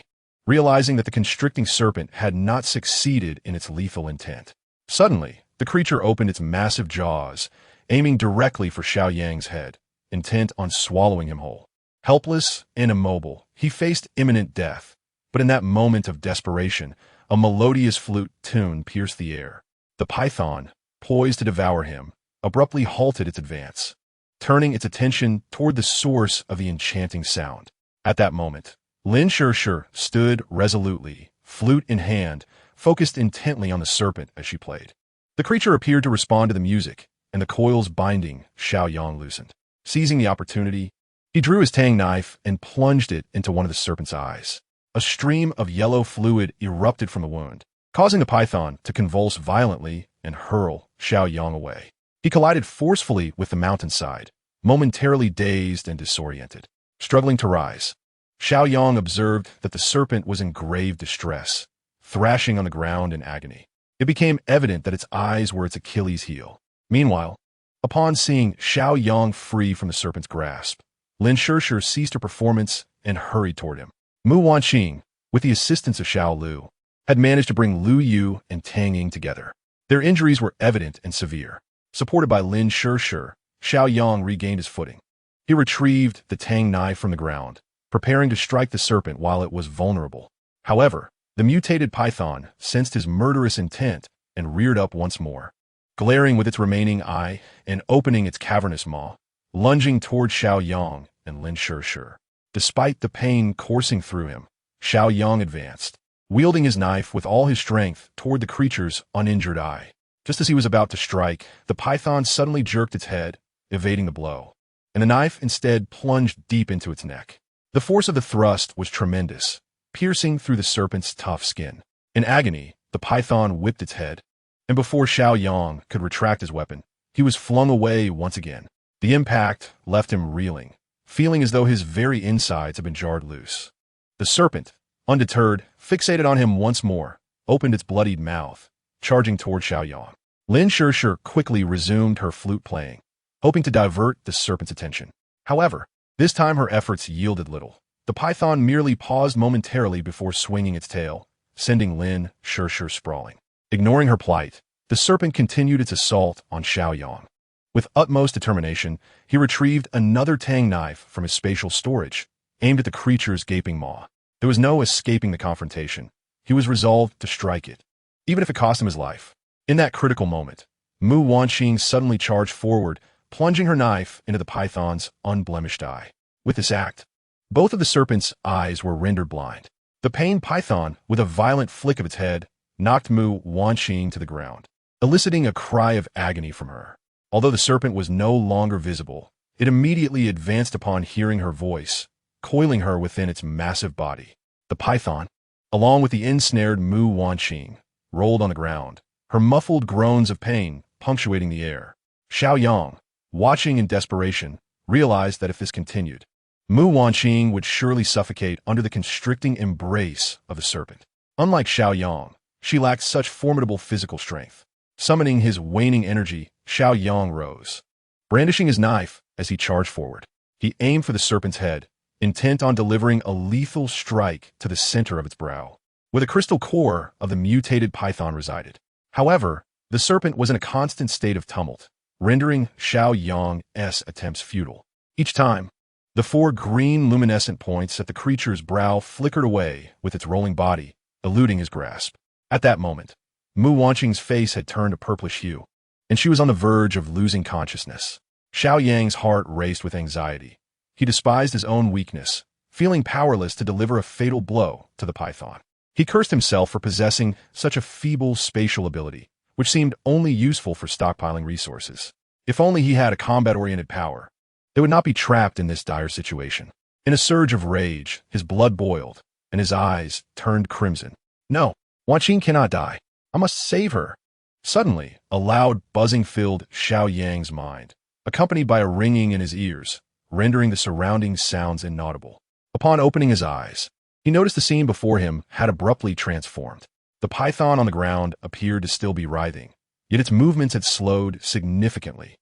realizing that the constricting serpent had not succeeded in its lethal intent. Suddenly, the creature opened its massive jaws, aiming directly for Xiao Yang's head, intent on swallowing him whole. Helpless and immobile, he faced imminent death, but in that moment of desperation, a melodious flute tune pierced the air. The python, poised to devour him, abruptly halted its advance, turning its attention toward the source of the enchanting sound. At that moment, Lin Shirshir stood resolutely, flute in hand, focused intently on the serpent as she played. The creature appeared to respond to the music, and the coils binding Xiao Yang loosened. Seizing the opportunity, he drew his tang knife and plunged it into one of the serpent's eyes. A stream of yellow fluid erupted from the wound, causing the python to convulse violently and hurl Xiao Yang away. He collided forcefully with the mountainside, momentarily dazed and disoriented. Struggling to rise, Xiao Yang observed that the serpent was in grave distress, thrashing on the ground in agony. It became evident that its eyes were its Achilles heel. Meanwhile, upon seeing Xiao Yang free from the serpent's grasp, Lin Shirshir ceased her performance and hurried toward him. Mu Wanqing, with the assistance of Xiao Lu, had managed to bring Lu Yu and Tang Ying together. Their injuries were evident and severe. Supported by Lin Shirshir, Xiao Yang regained his footing. He retrieved the tang knife from the ground, preparing to strike the serpent while it was vulnerable. However, the mutated python sensed his murderous intent and reared up once more, glaring with its remaining eye and opening its cavernous maw, lunging toward Xiao Yang and Lin Shirshir. Despite the pain coursing through him, Xiao Yang advanced, wielding his knife with all his strength toward the creature's uninjured eye. Just as he was about to strike, the python suddenly jerked its head, evading the blow, and the knife instead plunged deep into its neck. The force of the thrust was tremendous, piercing through the serpent's tough skin. In agony, the python whipped its head, and before Xiao Yang could retract his weapon, he was flung away once again. The impact left him reeling, feeling as though his very insides had been jarred loose. The serpent, undeterred, fixated on him once more, opened its bloodied mouth, charging toward Xiao Yang. Lin Shirshir quickly resumed her flute playing, hoping to divert the serpent's attention. However, this time her efforts yielded little. The python merely paused momentarily before swinging its tail, sending Lin Shirshir sprawling. Ignoring her plight, the serpent continued its assault on Xiao Yang. With utmost determination, he retrieved another tang knife from his spatial storage, aimed at the creature's gaping maw. There was no escaping the confrontation. He was resolved to strike it, even if it cost him his life. In that critical moment, Mu Wanqing suddenly charged forward, plunging her knife into the python's unblemished eye. With this act, both of the serpent's eyes were rendered blind. The pained python, with a violent flick of its head, knocked Mu Wanqing to the ground, eliciting a cry of agony from her. Although the serpent was no longer visible, it immediately advanced upon hearing her voice, coiling her within its massive body. The python, along with the ensnared Mu Wanqing, rolled on the ground, her muffled groans of pain punctuating the air. Xiao Yang, watching in desperation, realized that if this continued, Mu Wanqing would surely suffocate under the constricting embrace of the serpent. Unlike Xiao Yang, she lacked such formidable physical strength. Summoning his waning energy, Xiao Yang rose, brandishing his knife as he charged forward. He aimed for the serpent's head, intent on delivering a lethal strike to the center of its brow, where the crystal core of the mutated python resided. However, the serpent was in a constant state of tumult, rendering Xiao Yang's attempts futile. Each time, the four green luminescent points at the creature's brow flickered away with its rolling body, eluding his grasp. At that moment, Mu Wanqing's face had turned a purplish hue, and she was on the verge of losing consciousness. Xiao Yang's heart raced with anxiety. He despised his own weakness, feeling powerless to deliver a fatal blow to the python. He cursed himself for possessing such a feeble spatial ability, which seemed only useful for stockpiling resources. If only he had a combat-oriented power, they would not be trapped in this dire situation. In a surge of rage, his blood boiled, and his eyes turned crimson. No, Wanqing cannot die. I must save her. Suddenly, a loud buzzing filled Xiao Yang's mind, accompanied by a ringing in his ears, rendering the surrounding sounds inaudible. Upon opening his eyes, he noticed the scene before him had abruptly transformed. The python on the ground appeared to still be writhing, yet its movements had slowed significantly,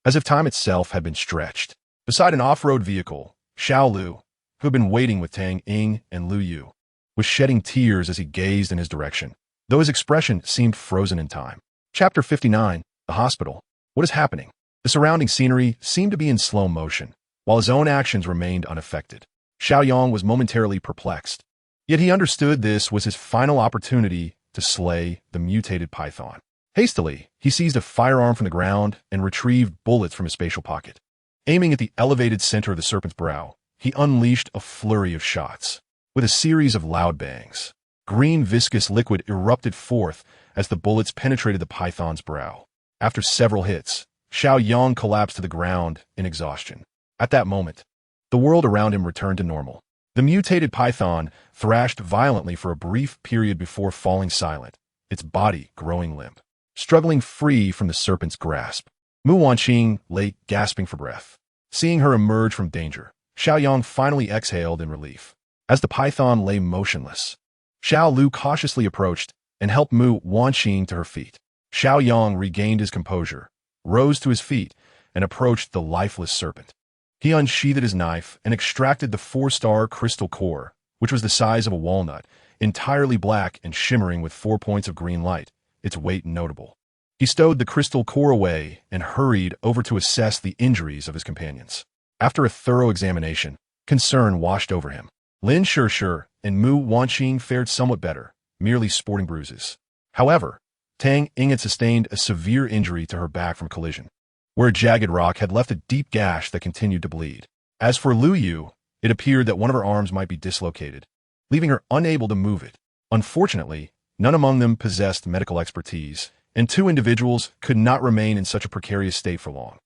as if time itself had been stretched. Beside an off-road vehicle, Xiao Lu, who had been waiting with Tang Ying and Lu Yu, was shedding tears as he gazed in his direction, though his expression seemed frozen in time. Chapter 59, The Hospital. What is happening? The surrounding scenery seemed to be in slow motion, while his own actions remained unaffected. Xiao Yang was momentarily perplexed, yet he understood this was his final opportunity to slay the mutated python. Hastily, he seized a firearm from the ground and retrieved bullets from his spatial pocket. Aiming at the elevated center of the serpent's brow, he unleashed a flurry of shots. With a series of loud bangs, green viscous liquid erupted forth as the bullets penetrated the python's brow. After several hits, Xiao Yang collapsed to the ground in exhaustion. At that moment, the world around him returned to normal. The mutated python thrashed violently for a brief period before falling silent, its body growing limp. Struggling free from the serpent's grasp, Mu Wanqing lay gasping for breath. Seeing her emerge from danger, Xiao Yang finally exhaled in relief. As the python lay motionless, Xiao Lu cautiously approached and helped Mu Wanqing to her feet. Xiao Yang regained his composure, rose to his feet, and approached the lifeless serpent. He unsheathed his knife and extracted the 4-star crystal core, which was the size of a walnut, entirely black and shimmering with 4 points of green light, its weight notable. He stowed the crystal core away and hurried over to assess the injuries of his companions. After a thorough examination, concern washed over him. Lin Shishir and Mu Wanqing fared somewhat better, merely sporting bruises. However, Tang Ying had sustained a severe injury to her back from collision, where a jagged rock had left a deep gash that continued to bleed. As for Lu Yu, it appeared that one of her arms might be dislocated, leaving her unable to move it. Unfortunately, none among them possessed medical expertise, and 2 individuals could not remain in such a precarious state for long.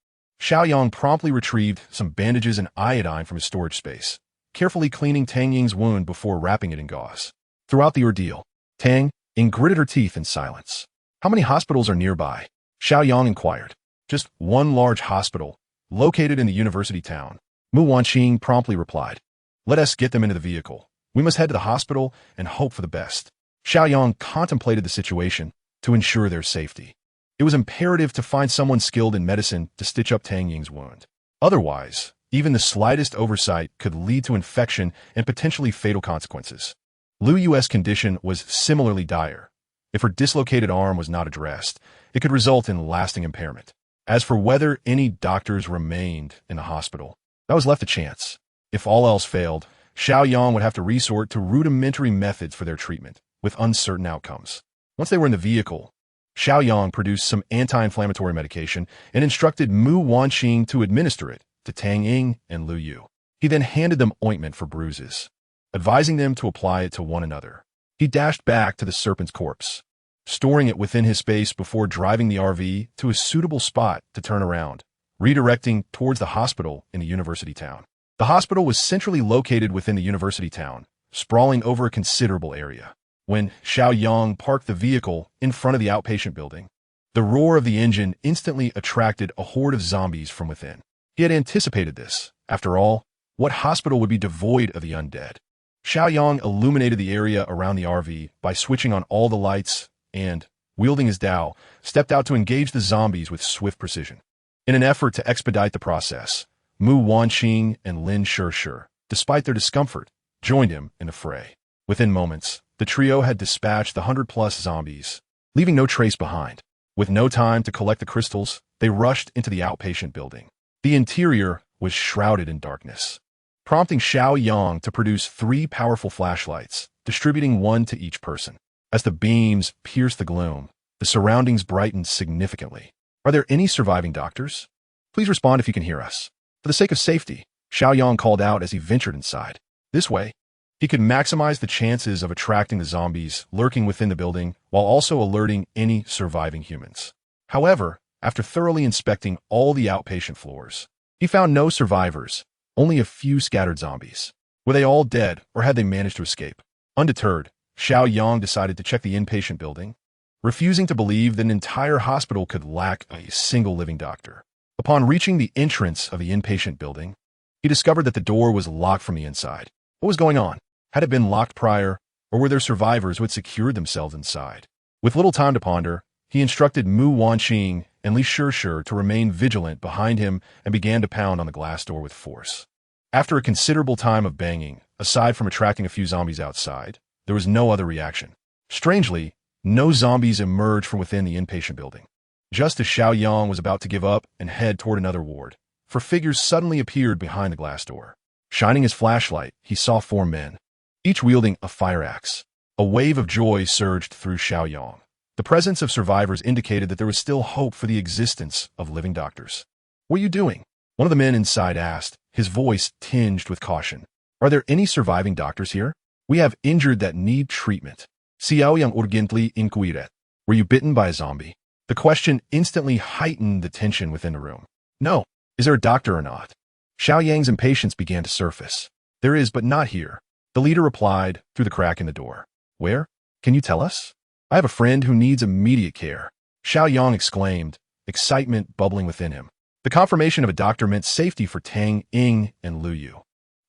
Xiao Yang promptly retrieved some bandages and iodine from his storage space, carefully cleaning Tang Ying's wound before wrapping it in gauze. Throughout the ordeal, Tang Ying gritted her teeth in silence. How many hospitals are nearby? Xiao Yang inquired. Just one large hospital, located in the university town. Mu Wanqing promptly replied. Let us get them into the vehicle. We must head to the hospital and hope for the best. Xiao Yang contemplated the situation to ensure their safety. It was imperative to find someone skilled in medicine to stitch up Tang Ying's wound. Otherwise, even the slightest oversight could lead to infection and potentially fatal consequences. Lu Yu's condition was similarly dire. If her dislocated arm was not addressed, it could result in lasting impairment. As for whether any doctors remained in the hospital, that was left to chance. If all else failed, Xiao Yang would have to resort to rudimentary methods for their treatment, with uncertain outcomes. Once they were in the vehicle, Xiao Yang produced some anti-inflammatory medication and instructed Mu Wanqing to administer it to Tang Ying and Lu Yu. He then handed them ointment for bruises, advising them to apply it to one another. He dashed back to the serpent's corpse, storing it within his space before driving the RV to a suitable spot to turn around, redirecting towards the hospital in the university town. The hospital was centrally located within the university town, sprawling over a considerable area. When Xiao Yang parked the vehicle in front of the outpatient building, the roar of the engine instantly attracted a horde of zombies from within. He had anticipated this. After all, what hospital would be devoid of the undead? Xiao Yang illuminated the area around the RV by switching on all the lights and, wielding his Dao, stepped out to engage the zombies with swift precision. In an effort to expedite the process, Mu Wanqing and Lin Shishir, despite their discomfort, joined him in the fray. Within moments, the trio had dispatched the 100-plus zombies, leaving no trace behind. With no time to collect the crystals, they rushed into the outpatient building. The interior was shrouded in darkness, prompting Xiao Yang to produce 3 powerful flashlights, distributing one to each person. As the beams pierced the gloom, the surroundings brightened significantly. Are there any surviving doctors? Please respond if you can hear us. For the sake of safety, Xiao Yang called out as he ventured inside. This way, he could maximize the chances of attracting the zombies lurking within the building while also alerting any surviving humans. However, after thoroughly inspecting all the outpatient floors, he found no survivors, only a few scattered zombies. Were they all dead, or had they managed to escape? Undeterred, Xiao Yang decided to check the inpatient building, refusing to believe that an entire hospital could lack a single living doctor. Upon reaching the entrance of the inpatient building, he discovered that the door was locked from the inside. What was going on? Had it been locked prior, or were there survivors who had secured themselves inside? With little time to ponder, he instructed Mu Wanqing and Li Shishir to remain vigilant behind him and began to pound on the glass door with force. After a considerable time of banging, aside from attracting a few zombies outside, there was no other reaction. Strangely, no zombies emerged from within the inpatient building. Just as Xiao Yang was about to give up and head toward another ward, four figures suddenly appeared behind the glass door. Shining his flashlight, he saw four men, each wielding a fire axe. A wave of joy surged through Xiao Yang. The presence of survivors indicated that there was still hope for the existence of living doctors. "What are you doing?" one of the men inside asked, his voice tinged with caution. "Are there any surviving doctors here? We have injured that need treatment." Xiao Yang urgently inquired. "Were you bitten by a zombie?" The question instantly heightened the tension within the room. "No. Is there a doctor or not?" Xiao Yang's impatience began to surface. "There is, but not here," the leader replied through the crack in the door. "Where? Can you tell us?" "I have a friend who needs immediate care," Xiao Yang exclaimed, excitement bubbling within him. The confirmation of a doctor meant safety for Tang Ying and Lu Yu.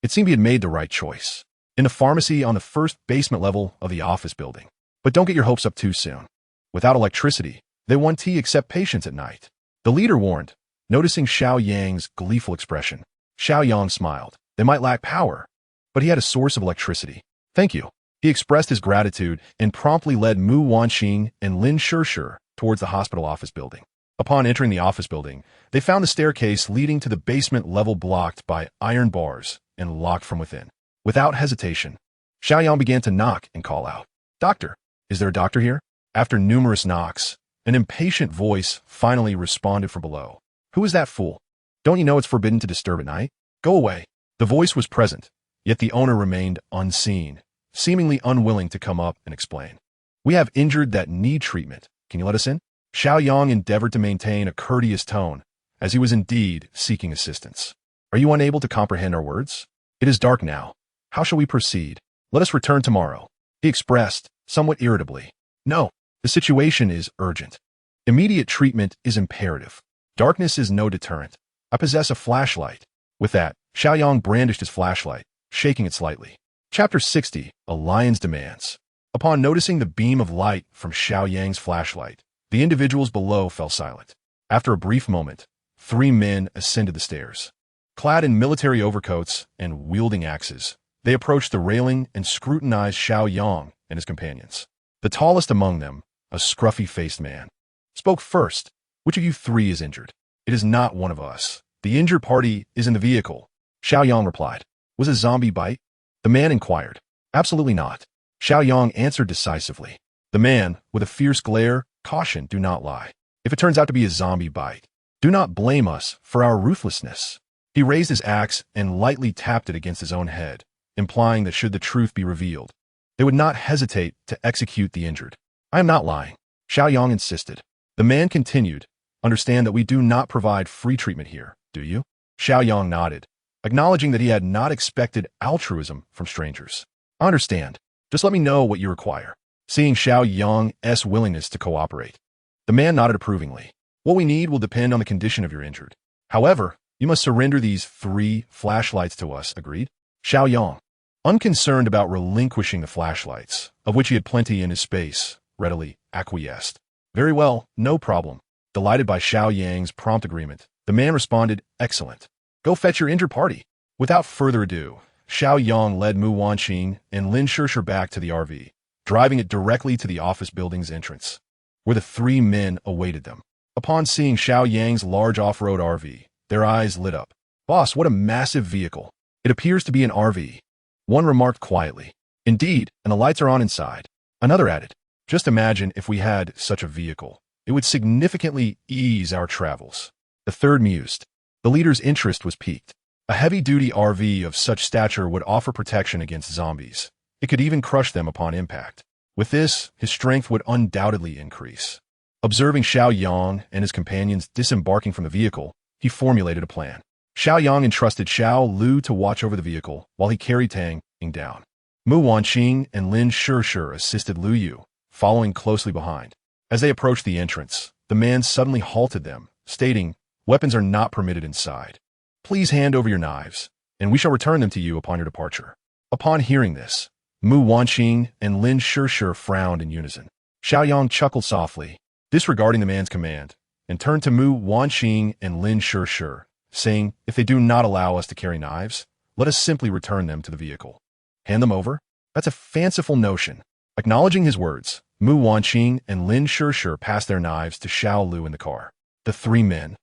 It seemed he had made the right choice. In a pharmacy on the first basement level of the office building. But don't get your hopes up too soon. Without electricity, they won't accept patients at night, the leader warned, noticing Xiao Yang's gleeful expression. Xiao Yang smiled. They might lack power, but he had a source of electricity. "Thank you." He expressed his gratitude and promptly led Mu Wanqing and Lin Shishir towards the hospital office building. Upon entering the office building, they found the staircase leading to the basement level blocked by iron bars and locked from within. Without hesitation, Xiao Yang began to knock and call out, "Doctor, is there a doctor here?" After numerous knocks, an impatient voice finally responded from below. "Who is that fool? Don't you know it's forbidden to disturb at night? Go away." The voice was present, yet the owner remained unseen, seemingly unwilling to come up and explain. "We have injured that need treatment. Can you let us in?" Xiao Yang endeavored to maintain a courteous tone, as he was indeed seeking assistance. "Are you unable to comprehend our words? It is dark now. How shall we proceed? Let us return tomorrow," he expressed, somewhat irritably. "No, the situation is urgent. Immediate treatment is imperative. Darkness is no deterrent. I possess a flashlight." With that, Xiao Yang brandished his flashlight, shaking it slightly. Chapter 60, A Lion's Demands. Upon noticing the beam of light from Xiao Yang's flashlight, the individuals below fell silent. After a brief moment, three men ascended the stairs. Clad in military overcoats and wielding axes, they approached the railing and scrutinized Xiao Yang and his companions. The tallest among them, a scruffy-faced man, spoke first. "Which of you three is injured?" "It is not one of us. The injured party is in the vehicle," Xiao Yang replied. "Was a zombie bite?" the man inquired. "Absolutely not," Xiao Yang answered decisively. The man, with a fierce glare, cautioned, "Do not lie. If it turns out to be a zombie bite, do not blame us for our ruthlessness." He raised his axe and lightly tapped it against his own head, implying that should the truth be revealed, they would not hesitate to execute the injured. "I am not lying," Xiao Yang insisted. The man continued, "Understand that we do not provide free treatment here, do you?" Xiao Yang nodded, acknowledging that he had not expected altruism from strangers. "I understand. Just let me know what you require." Seeing Xiao Yang's willingness to cooperate, the man nodded approvingly. "What we need will depend on the condition of your injured. However, you must surrender these 3 flashlights to us, agreed?" Xiao Yang, unconcerned about relinquishing the flashlights, of which he had plenty in his space, readily acquiesced. "Very well, no problem." Delighted by Xiao Yang's prompt agreement, the man responded, "Excellent. Go fetch your injured party." Without further ado, Xiao Yang led Mu Wanqing and Lin Shishir back to the RV, driving it directly to the office building's entrance, where the 3 men awaited them. Upon seeing Xiao Yang's large off-road RV, their eyes lit up. "Boss, what a massive vehicle. It appears to be an RV," one remarked quietly. "Indeed, and the lights are on inside," another added. "Just imagine if we had such a vehicle. It would significantly ease our travels," the third mused. The leader's interest was piqued. A heavy-duty RV of such stature would offer protection against zombies. It could even crush them upon impact. With this, his strength would undoubtedly increase. Observing Xiao Yang and his companions disembarking from the vehicle, he formulated a plan. Xiao Yang entrusted Xiao Lu to watch over the vehicle while he carried Tang Ying down. Mu Wanqing and Lin Shishir assisted Lu Yu, following closely behind. As they approached the entrance, the man suddenly halted them, stating, "Weapons are not permitted inside. Please hand over your knives, and we shall return them to you upon your departure." Upon hearing this, Mu Wanqing and Lin Shishir frowned in unison. Xiao Yang chuckled softly, disregarding the man's command, and turned to Mu Wanqing and Lin Shishir, saying, "If they do not allow us to carry knives, let us simply return them to the vehicle." Hand them over? That's a fanciful notion. Acknowledging his words, Mu Wanqing and Lin Shishir passed their knives to Xiao Lu in the car. The three men,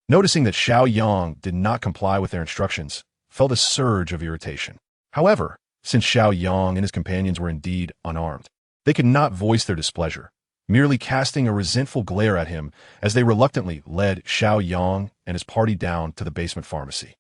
noticing that Xiao Yang did not comply with their instructions, felt a surge of irritation. However, since Xiao Yang and his companions were indeed unarmed, they could not voice their displeasure, merely casting a resentful glare at him as they reluctantly led Xiao Yang and his party down to the basement pharmacy.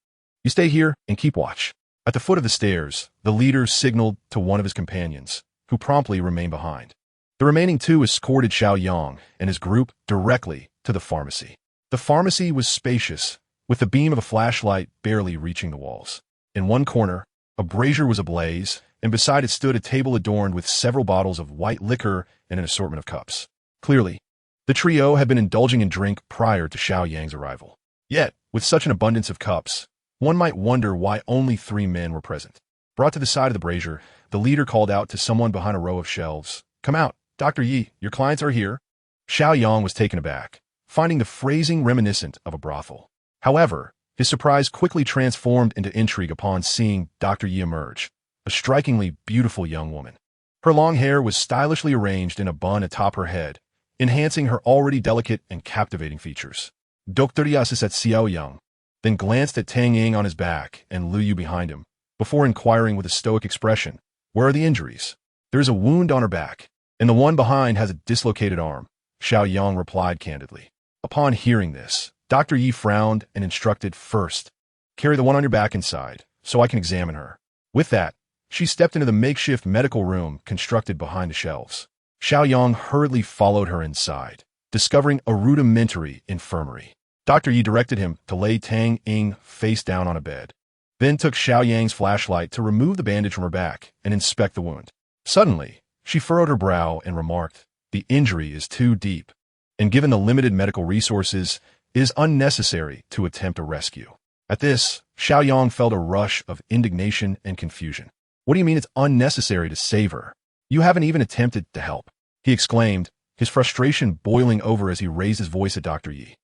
"You stay here and keep watch." At the foot of the stairs, the leader signaled to one of his companions, who promptly remained behind. The remaining two escorted Xiao Yang and his group directly to the pharmacy. The pharmacy was spacious, with the beam of a flashlight barely reaching the walls. In one corner, a brazier was ablaze, and beside it stood a table adorned with several bottles of white liquor and an assortment of cups. Clearly, the trio had been indulging in drink prior to Xiao Yang's arrival. Yet, with such an abundance of cups, one might wonder why only three men were present. Brought to the side of the brazier, the leader called out to someone behind a row of shelves, "Come out, Dr. Yi, your clients are here." Xiao Yang was taken aback, finding the phrasing reminiscent of a brothel. However, his surprise quickly transformed into intrigue upon seeing Dr. Yi emerge, a strikingly beautiful young woman. Her long hair was stylishly arranged in a bun atop her head, enhancing her already delicate and captivating features. Dr. Yi assessed Xiao Yang, then glanced at Tang Ying on his back and Lu Yu behind him, before inquiring with a stoic expression, "Where are the injuries?" "There is a wound on her back, and the one behind has a dislocated arm," Xiao Yang replied candidly. Upon hearing this, Dr. Yi frowned and instructed, "First, carry the one on your back inside, so I can examine her." With that, she stepped into the makeshift medical room constructed behind the shelves. Xiao Yang hurriedly followed her inside, discovering a rudimentary infirmary. Dr. Yi directed him to lay Tang Ying face down on a bed, then took Xiao Yang's flashlight to remove the bandage from her back and inspect the wound. Suddenly, she furrowed her brow and remarked, "The injury is too deep, and given the limited medical resources, it is unnecessary to attempt a rescue." At this, Xiao Yang felt a rush of indignation and confusion. "What do you mean it's unnecessary to save her? You haven't even attempted to help," he exclaimed, his frustration boiling over as he raised his voice at Dr. Yi.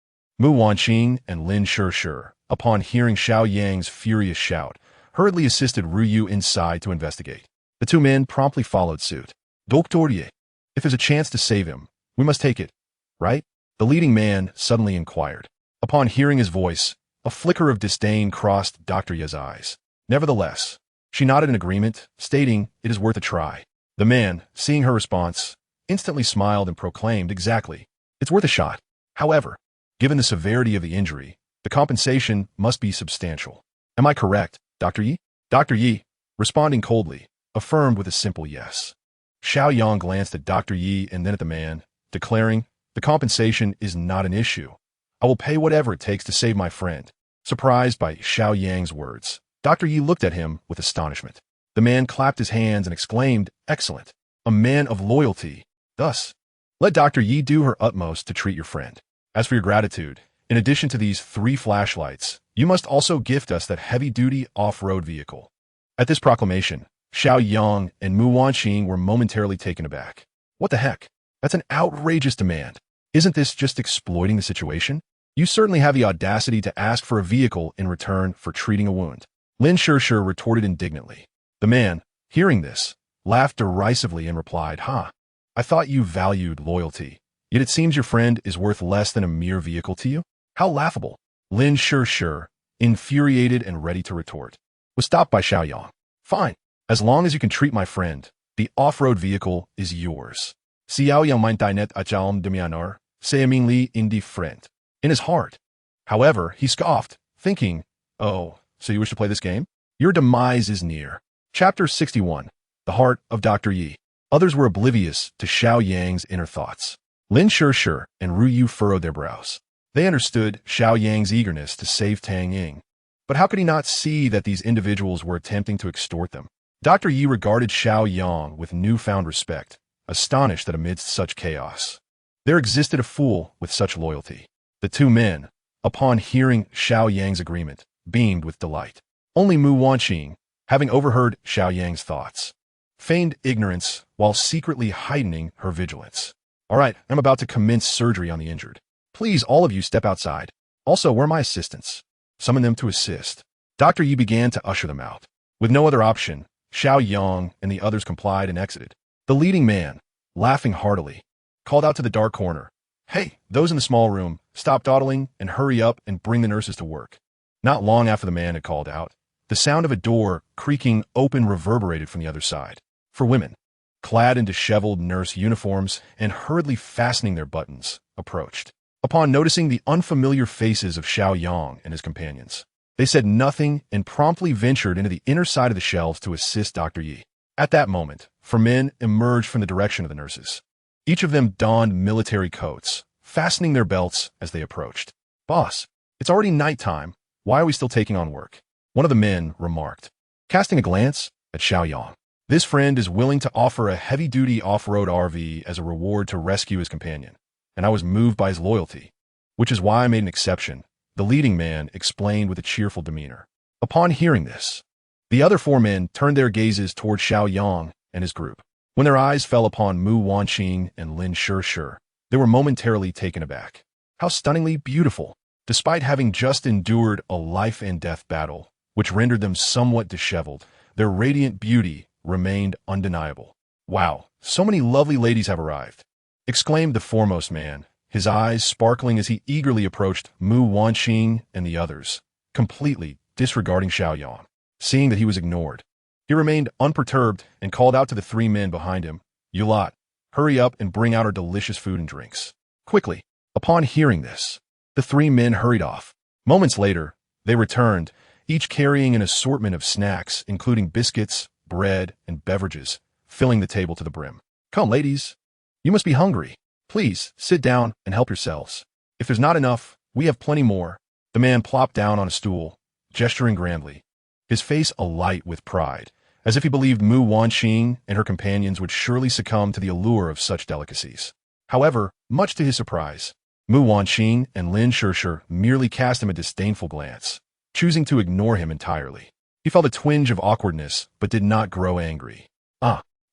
Mu Wanqing and Lin Shishir, upon hearing Xiao Yang's furious shout, hurriedly assisted Ru Yu inside to investigate. The two men promptly followed suit. "Dr. Yi, if there's a chance to save him, we must take it, right?" the leading man suddenly inquired. Upon hearing his voice, a flicker of disdain crossed Dr. Yi's eyes. Nevertheless, she nodded in agreement, stating, "It is worth a try." The man, seeing her response, instantly smiled and proclaimed, "Exactly. It's worth a shot. However, given the severity of the injury, the compensation must be substantial. Am I correct, Dr. Yi?" Dr. Yi, responding coldly, affirmed with a simple yes. Xiao Yang glanced at Dr. Yi and then at the man, declaring, "The compensation is not an issue. I will pay whatever it takes to save my friend." Surprised by Xiao Yang's words, Dr. Yi looked at him with astonishment. The man clapped his hands and exclaimed, "Excellent. A man of loyalty. Thus, let Dr. Yi do her utmost to treat your friend. As for your gratitude, in addition to these 3 flashlights, you must also gift us that heavy-duty off-road vehicle." At this proclamation, Xiao Yang and Mu Wanqing were momentarily taken aback. What the heck? That's an outrageous demand. Isn't this just exploiting the situation? You certainly have the audacity to ask for a vehicle in return for treating a wound. Lin Shishir retorted indignantly. The man, hearing this, laughed derisively and replied, "Ha! I thought you valued loyalty. Yet it seems your friend is worth less than a mere vehicle to you? How laughable." Lin Shishir, infuriated and ready to retort, was stopped by Xiao Yang. "Fine. As long as you can treat my friend, the off-road vehicle is yours." Xiao Yang meinte net achalm demianar, seamin li indifferent. In his heart, however, he scoffed, thinking, "Oh, so you wish to play this game? Your demise is near." Chapter 61. The Heart of Dr. Yi. Others were oblivious to Xiao Yang's inner thoughts. Lin Shishir and Ru Yu furrowed their brows. They understood Xiao Yang's eagerness to save Tang Ying. But how could he not see that these individuals were attempting to extort them? Dr. Yi regarded Xiao Yang with newfound respect, astonished that amidst such chaos, there existed a fool with such loyalty. The two men, upon hearing Xiao Yang's agreement, beamed with delight. Only Mu Wanqing, having overheard Xiao Yang's thoughts, feigned ignorance while secretly heightening her vigilance. All right, I'm about to commence surgery on the injured. Please, all of you, step outside. Also, where are my assistants? Summon them to assist. Dr. Yi began to usher them out. With no other option, Xiao Yang and the others complied and exited. The leading man, laughing heartily, called out to the dark corner, "Hey, those in the small room, stop dawdling and hurry up and bring the nurses to work." Not long after the man had called out, the sound of a door creaking open reverberated from the other side. For women, clad in disheveled nurse uniforms and hurriedly fastening their buttons, approached. Upon noticing the unfamiliar faces of Xiao Yang and his companions, they said nothing and promptly ventured into the inner side of the shelves to assist Dr. Yi. At that moment, 4 men emerged from the direction of the nurses. Each of them donned military coats, fastening their belts as they approached. "Boss, it's already nighttime. Why are we still taking on work?" One of the men remarked, casting a glance at Xiao Yang. This friend is willing to offer a heavy-duty off-road RV as a reward to rescue his companion, and I was moved by his loyalty, which is why I made an exception, the leading man explained with a cheerful demeanor. Upon hearing this, the other 4 men turned their gazes toward Xiao Yang and his group. When their eyes fell upon Mu Wanqing and Lin Shishir, they were momentarily taken aback. How stunningly beautiful! Despite having just endured a life-and-death battle, which rendered them somewhat disheveled, their radiant beauty remained undeniable. "Wow, so many lovely ladies have arrived," exclaimed the foremost man, his eyes sparkling as he eagerly approached Mu Wanqing and the others, completely disregarding Xiao Yang. Seeing that he was ignored, he remained unperturbed and called out to the 3 men behind him, "You lot, hurry up and bring out our delicious food and drinks." Quickly, upon hearing this, the 3 men hurried off. Moments later, they returned, each carrying an assortment of snacks, including biscuits, bread, and beverages, filling the table to the brim. "Come, ladies. You must be hungry. Please, sit down and help yourselves. If there's not enough, we have plenty more." The man plopped down on a stool, gesturing grandly, his face alight with pride, as if he believed Mu Wanqing and her companions would surely succumb to the allure of such delicacies. However, much to his surprise, Mu Wanqing and Lin Shishir merely cast him a disdainful glance, choosing to ignore him entirely. He felt a twinge of awkwardness, but did not grow angry.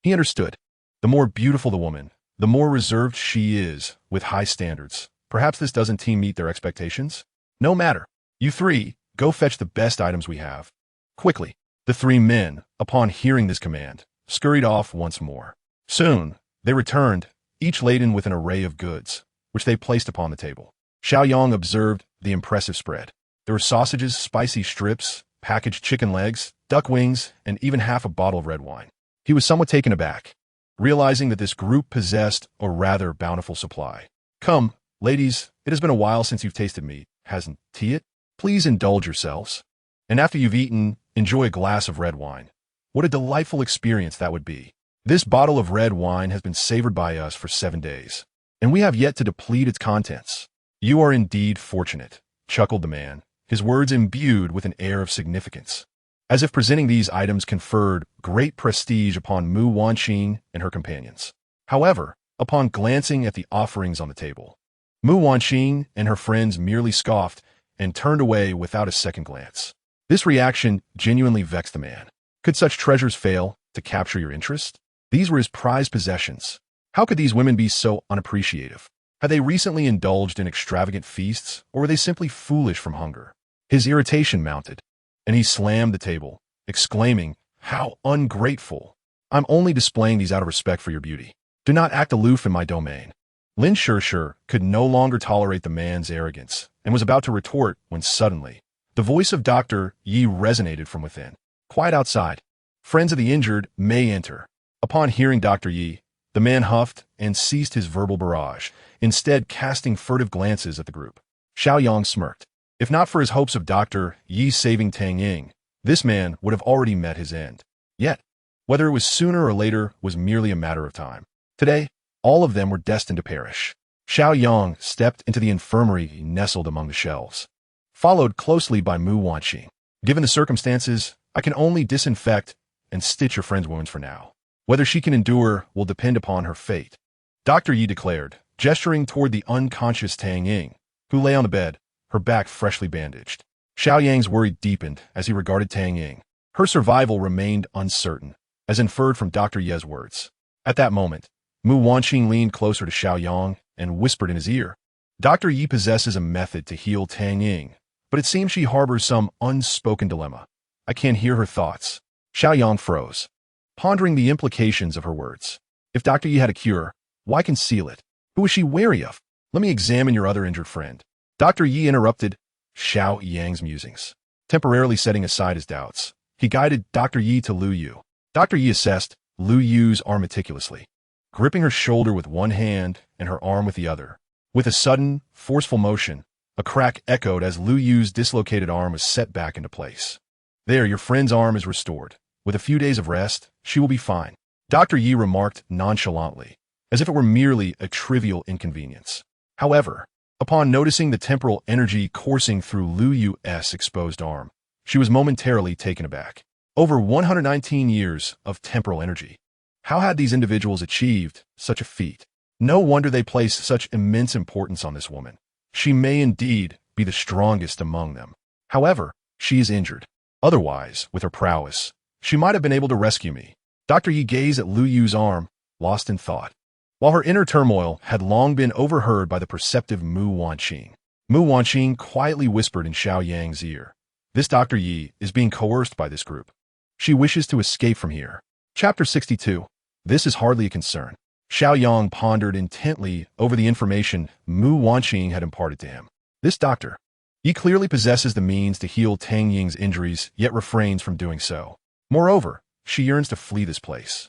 He understood. The more beautiful the woman, the more reserved she is, with high standards. Perhaps this doesn't meet their expectations? No matter. You 3, go fetch the best items we have. Quickly, the 3 men, upon hearing this command, scurried off once more. Soon, they returned, each laden with an array of goods, which they placed upon the table. Xiao Yang observed the impressive spread. There were sausages, spicy strips, packaged chicken legs, duck wings, and even half a bottle of red wine. He was somewhat taken aback, realizing that this group possessed a rather bountiful supply. "Come, ladies, it has been a while since you've tasted meat, hasn't it? Please indulge yourselves. And after you've eaten, enjoy a glass of red wine. What a delightful experience that would be. This bottle of red wine has been savored by us for 7 days, and we have yet to deplete its contents." "You are indeed fortunate," chuckled the man, his words imbued with an air of significance, as if presenting these items conferred great prestige upon Mu Wanqing and her companions. However, upon glancing at the offerings on the table, Mu Wanqing and her friends merely scoffed and turned away without a second glance. This reaction genuinely vexed the man. Could such treasures fail to capture your interest? These were his prized possessions. How could these women be so unappreciative? Had they recently indulged in extravagant feasts, or were they simply foolish from hunger? His irritation mounted, and he slammed the table, exclaiming, "How ungrateful! I'm only displaying these out of respect for your beauty. Do not act aloof in my domain." Lin Shishir could no longer tolerate the man's arrogance, and was about to retort when suddenly, the voice of Dr. Yi resonated from within. "Quiet outside. Friends of the injured may enter." Upon hearing Dr. Yi, the man huffed and ceased his verbal barrage, instead casting furtive glances at the group. Xiao Yang smirked. If not for his hopes of Dr. Yi saving Tang Ying, this man would have already met his end. Yet, whether it was sooner or later was merely a matter of time. Today, all of them were destined to perish. Xiao Yang stepped into the infirmary nestled among the shelves, followed closely by Mu Wanqing. "Given the circumstances, I can only disinfect and stitch your friend's wounds for now. Whether she can endure will depend upon her fate. Dr. Yi declared, gesturing toward the unconscious Tang Ying, who lay on the bed, her back freshly bandaged. Xiao Yang's worry deepened as he regarded Tang Ying. Her survival remained uncertain, as inferred from Dr. Ye's words. At that moment, Mu Wanqing leaned closer to Xiao Yang and whispered in his ear, Dr. Yi possesses a method to heal Tang Ying, but it seems she harbors some unspoken dilemma. I can't hear her thoughts. Xiao Yang froze, pondering the implications of her words. If Dr. Yi had a cure, why conceal it? Who is she wary of? Let me examine your other injured friend. Dr. Yi interrupted Xiao Yang's musings. Temporarily setting aside his doubts, he guided Dr. Yi to Lu Yu. Dr. Yi assessed Lu Yu's arm meticulously, gripping her shoulder with one hand and her arm with the other. With a sudden, forceful motion, a crack echoed as Lu Yu's dislocated arm was set back into place. There, your friend's arm is restored. With a few days of rest, she will be fine. Dr. Yi remarked nonchalantly, as if it were merely a trivial inconvenience. However, upon noticing the temporal energy coursing through Lu Yu's exposed arm, she was momentarily taken aback. Over 119 years of temporal energy. How had these individuals achieved such a feat? No wonder they placed such immense importance on this woman. She may indeed be the strongest among them. However, she is injured. Otherwise, with her prowess, she might have been able to rescue me. Dr. Yi gazed at Lu Yu's arm, lost in thought, while her inner turmoil had long been overheard by the perceptive Mu Wanqing. Mu Wanqing quietly whispered in Xiao Yang's ear, this Dr. Yi is being coerced by this group. She wishes to escape from here. Chapter 62. This is hardly a concern. Xiao Yang pondered intently over the information Mu Wanqing had imparted to him. This Dr. Yi clearly possesses the means to heal Tang Ying's injuries, yet refrains from doing so. Moreover, she yearns to flee this place.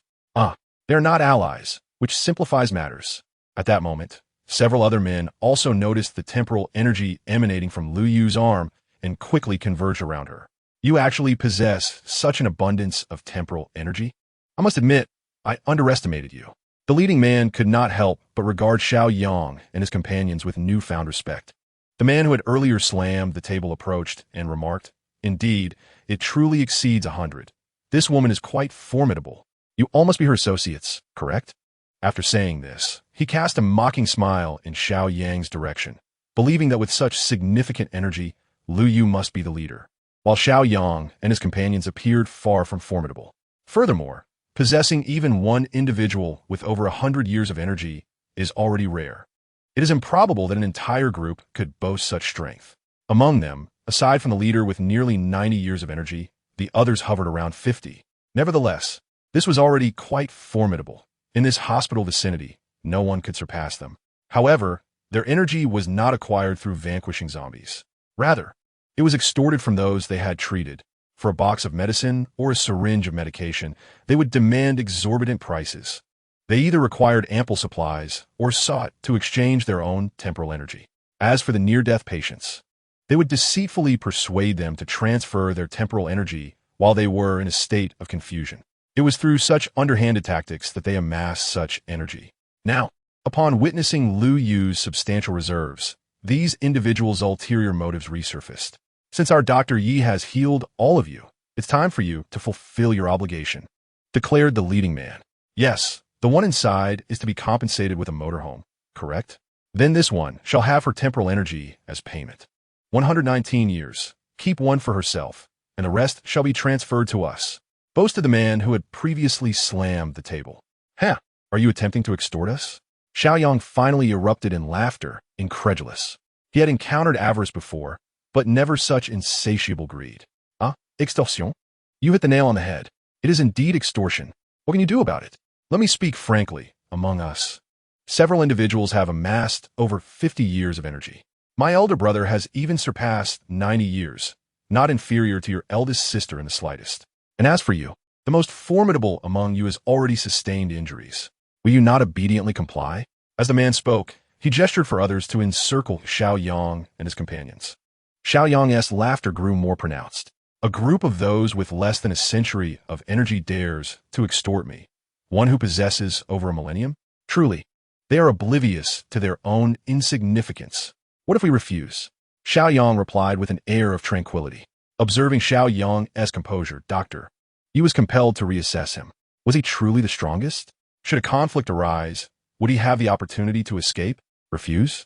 They are not allies, which simplifies matters. At that moment, several other men also noticed the temporal energy emanating from Lu Yu's arm and quickly converged around her. You actually possess such an abundance of temporal energy? I must admit, I underestimated you. The leading man could not help but regard Xiao Yang and his companions with newfound respect. The man who had earlier slammed the table approached and remarked, indeed, it truly exceeds 100. This woman is quite formidable. You all must be her associates, correct? After saying this, he cast a mocking smile in Xiao Yang's direction, believing that with such significant energy, Lu Yu must be the leader, while Xiao Yang and his companions appeared far from formidable. Furthermore, possessing even one individual with over 100 years of energy is already rare. It is improbable that an entire group could boast such strength. Among them, aside from the leader with nearly 90 years of energy, the others hovered around 50. Nevertheless, this was already quite formidable. In this hospital vicinity, no one could surpass them. However, their energy was not acquired through vanquishing zombies. Rather, it was extorted from those they had treated. For a box of medicine or a syringe of medication, they would demand exorbitant prices. They either required ample supplies or sought to exchange their own temporal energy. As for the near-death patients, they would deceitfully persuade them to transfer their temporal energy while they were in a state of confusion. It was through such underhanded tactics that they amassed such energy. Now, upon witnessing Lu Yu's substantial reserves, these individuals' ulterior motives resurfaced. Since our Dr. Yi has healed all of you, it's time for you to fulfill your obligation, declared the leading man. Yes, the one inside is to be compensated with a motorhome, correct? Then this one shall have her temporal energy as payment. 119 years. Keep one for herself, and the rest shall be transferred to us, boasted the man who had previously slammed the table. Huh, are you attempting to extort us? Xiao Yang finally erupted in laughter, incredulous. He had encountered avarice before, but never such insatiable greed. Extorsion? You hit the nail on the head. It is indeed extortion. What can you do about it? Let me speak frankly, among us. Several individuals have amassed over 50 years of energy. My elder brother has even surpassed 90 years, not inferior to your eldest sister in the slightest. And as for you, the most formidable among you has already sustained injuries. Will you not obediently comply? As the man spoke, he gestured for others to encircle Xiao Yang and his companions. Xiao Yang's laughter grew more pronounced. A group of those with less than a century of energy dares to extort me. One who possesses over a millennium? Truly, they are oblivious to their own insignificance. What if we refuse? Xiao Yang replied with an air of tranquility. Observing Xiao Yang's composure, Doctor He was compelled to reassess him. Was he truly the strongest? Should a conflict arise, would he have the opportunity to escape? Refuse?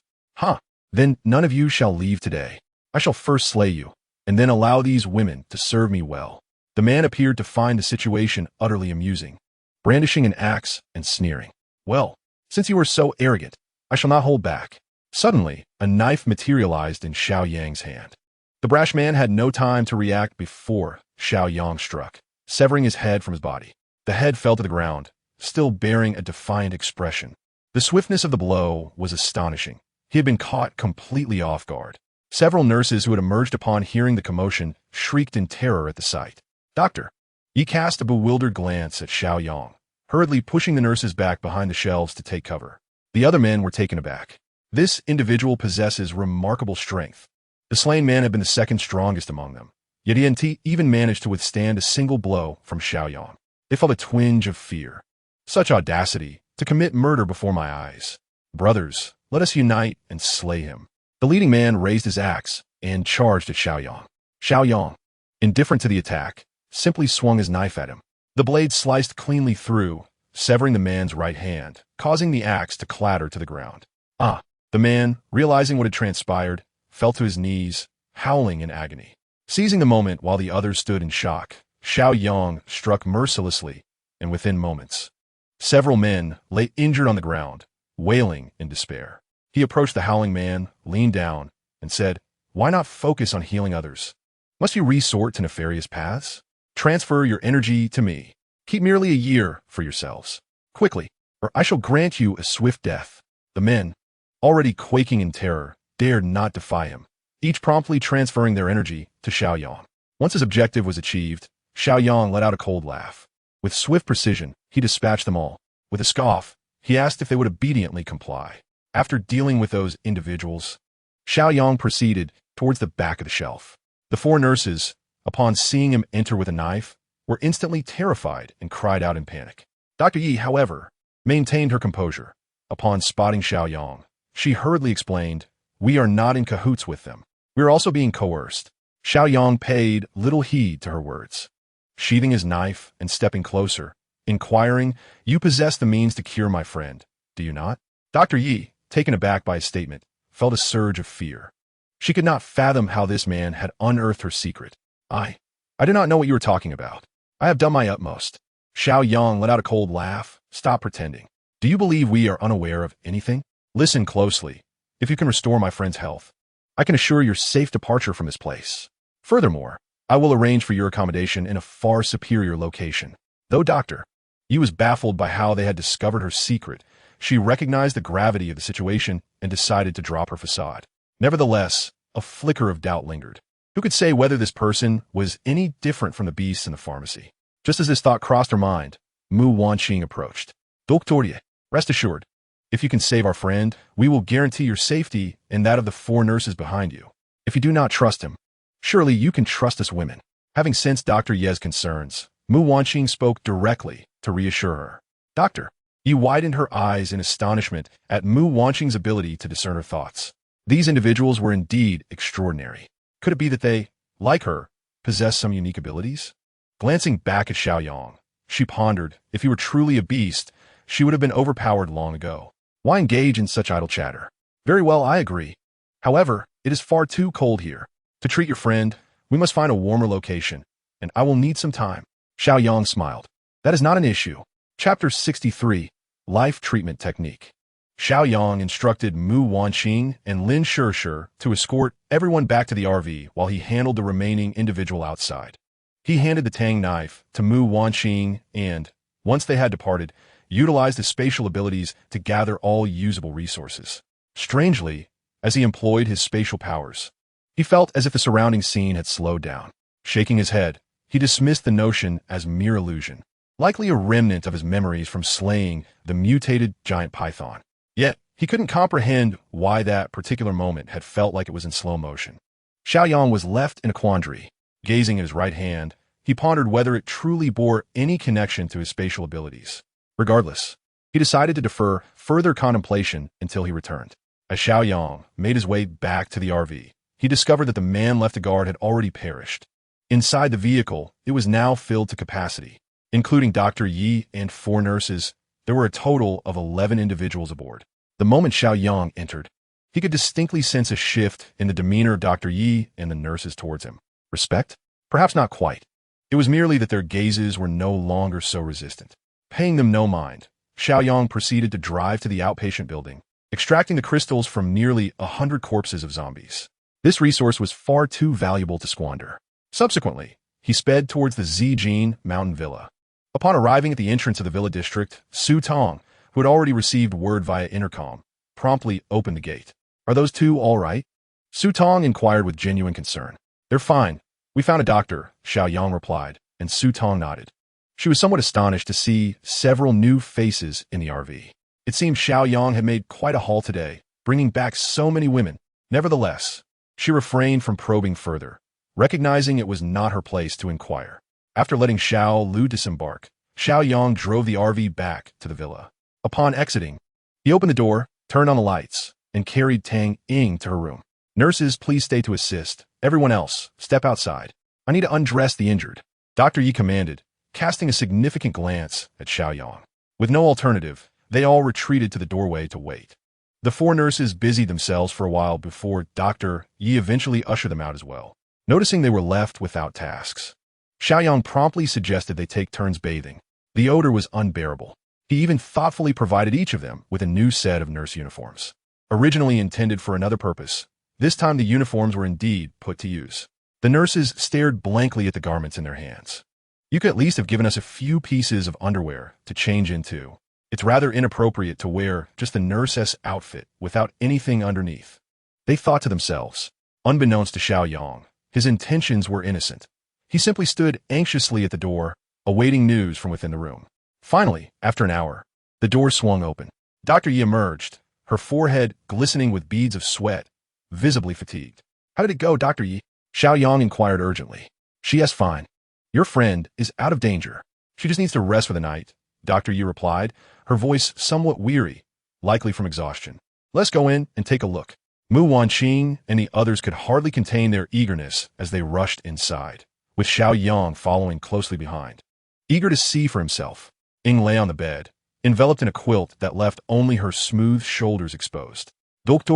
Then none of you shall leave today. I shall first slay you, and then allow these women to serve me well. The man appeared to find the situation utterly amusing, brandishing an axe and sneering. Well, since you are so arrogant, I shall not hold back. Suddenly, a knife materialized in Xiao Yang's hand. The brash man had no time to react before Xiao Yang struck, severing his head from his body. The head fell to the ground, still bearing a defiant expression. The swiftness of the blow was astonishing. He had been caught completely off guard. Several nurses who had emerged upon hearing the commotion shrieked in terror at the sight. Doctor! He cast a bewildered glance at Xiao Yang, hurriedly pushing the nurses back behind the shelves to take cover. The other men were taken aback. This individual possesses remarkable strength. The slain man had been the second strongest among them, yet he hadn't even managed to withstand a single blow from Xiao Yang. They felt a twinge of fear. Such audacity, to commit murder before my eyes. Brothers, let us unite and slay him. The leading man raised his axe and charged at Xiao Yang. Xiao Yang, indifferent to the attack, simply swung his knife at him. The blade sliced cleanly through, severing the man's right hand, causing the axe to clatter to the ground. The man, realizing what had transpired, fell to his knees, howling in agony. Seizing the moment while the others stood in shock, Xiao Yang struck mercilessly, and within moments, several men lay injured on the ground, wailing in despair. He approached the howling man, leaned down, and said, "Why not focus on healing others? Must you resort to nefarious paths? Transfer your energy to me. Keep merely a year for yourselves. Quickly, or I shall grant you a swift death." The men, already quaking in terror, dared not defy him, each promptly transferring their energy to Xiao Yang. Once his objective was achieved, Xiao Yang let out a cold laugh. With swift precision, he dispatched them all. With a scoff, he asked if they would obediently comply. After dealing with those individuals, Xiao Yang proceeded towards the back of the shelf. The four nurses, upon seeing him enter with a knife, were instantly terrified and cried out in panic. Dr. Yi, however, maintained her composure. Upon spotting Xiao Yang, she hurriedly explained, "We are not in cahoots with them. We are also being coerced." Xiao Yang paid little heed to her words. Sheathing his knife and stepping closer, inquiring, "You possess the means to cure my friend, do you not?" Dr. Yi, taken aback by his statement, felt a surge of fear. She could not fathom how this man had unearthed her secret. I do not know what you are talking about. I have done my utmost." Xiao Yang let out a cold laugh. "Stop pretending. Do you believe we are unaware of anything? Listen closely. If you can restore my friend's health, I can assure your safe departure from this place. Furthermore, I will arrange for your accommodation in a far superior location." Though Dr. Yi was baffled by how they had discovered her secret, she recognized the gravity of the situation and decided to drop her facade. Nevertheless, a flicker of doubt lingered. Who could say whether this person was any different from the beasts in the pharmacy? Just as this thought crossed her mind, Mu Wanqing approached. "Doctor, rest assured, if you can save our friend, we will guarantee your safety and that of the four nurses behind you. If you do not trust him, surely you can trust us women." Having sensed Dr. Ye's concerns, Mu Wanqing spoke directly to reassure her. Dr. Yi widened her eyes in astonishment at Mu Wanqing's ability to discern her thoughts. These individuals were indeed extraordinary. Could it be that they, like her, possessed some unique abilities? Glancing back at Xiao Yang, she pondered, if he were truly a beast, she would have been overpowered long ago. Why engage in such idle chatter? Very well, I agree. However, it is far too cold here. To treat your friend, we must find a warmer location, and I will need some time. Xiao Yang smiled. That is not an issue. Chapter 63, Life Treatment Technique. Xiao Yang instructed Mu Wanqing and Lin Shishir to escort everyone back to the RV while he handled the remaining individual outside. He handed the tang knife to Mu Wanqing and, once they had departed, utilized his spatial abilities to gather all usable resources. Strangely, as he employed his spatial powers, he felt as if the surrounding scene had slowed down. Shaking his head, he dismissed the notion as mere illusion, likely a remnant of his memories from slaying the mutated giant python. Yet, he couldn't comprehend why that particular moment had felt like it was in slow motion. Xiao Yang was left in a quandary. Gazing at his right hand, he pondered whether it truly bore any connection to his spatial abilities. Regardless, he decided to defer further contemplation until he returned. As Xiao Yang made his way back to the RV, he discovered that the man left a guard had already perished. Inside the vehicle, it was now filled to capacity. Including Dr. Yi and 4 nurses, there were a total of 11 individuals aboard. The moment Xiao Yang entered, he could distinctly sense a shift in the demeanor of Dr. Yi and the nurses towards him. Respect? Perhaps not quite. It was merely that their gazes were no longer so resistant. Paying them no mind, Xiao Yang proceeded to drive to the outpatient building, extracting the crystals from nearly 100 corpses of zombies. This resource was far too valuable to squander. Subsequently, he sped towards the Zijin mountain villa. Upon arriving at the entrance of the villa district, Su Tong, who had already received word via intercom, promptly opened the gate. "Are those two all right?" Su Tong inquired with genuine concern. "They're fine. We found a doctor," Xiao Yang replied, and Su Tong nodded. She was somewhat astonished to see several new faces in the RV. It seemed Xiao Yang had made quite a haul today, bringing back so many women. Nevertheless, she refrained from probing further, recognizing it was not her place to inquire. After letting Xiao Lu disembark, Xiao Yang drove the RV back to the villa. Upon exiting, he opened the door, turned on the lights, and carried Tang Ying to her room. "Nurses, please stay to assist. Everyone else, step outside. I need to undress the injured," Dr. Yi commanded, casting a significant glance at Xiao Yang. With no alternative, they all retreated to the doorway to wait. The 4 nurses busied themselves for a while before Dr. Yi eventually ushered them out as well. Noticing they were left without tasks, Xiao Yang promptly suggested they take turns bathing. The odor was unbearable. He even thoughtfully provided each of them with a new set of nurse uniforms. Originally intended for another purpose, this time the uniforms were indeed put to use. The nurses stared blankly at the garments in their hands. "You could at least have given us a few pieces of underwear to change into. It's rather inappropriate to wear just the nurse's outfit without anything underneath," they thought to themselves. Unbeknownst to Xiao Yang, his intentions were innocent. He simply stood anxiously at the door, awaiting news from within the room. Finally, after an hour, the door swung open. Dr. Yi emerged, her forehead glistening with beads of sweat, visibly fatigued. "How did it go, Dr. Yi?" Xiao Yang inquired urgently. "She's fine. Your friend is out of danger. She just needs to rest for the night," Dr. Yi replied, her voice somewhat weary, likely from exhaustion. "Let's go in and take a look." Mu Wanqing and the others could hardly contain their eagerness as they rushed inside, with Xiao Yang following closely behind. Eager to see for himself, Ying lay on the bed, enveloped in a quilt that left only her smooth shoulders exposed. "Doctor,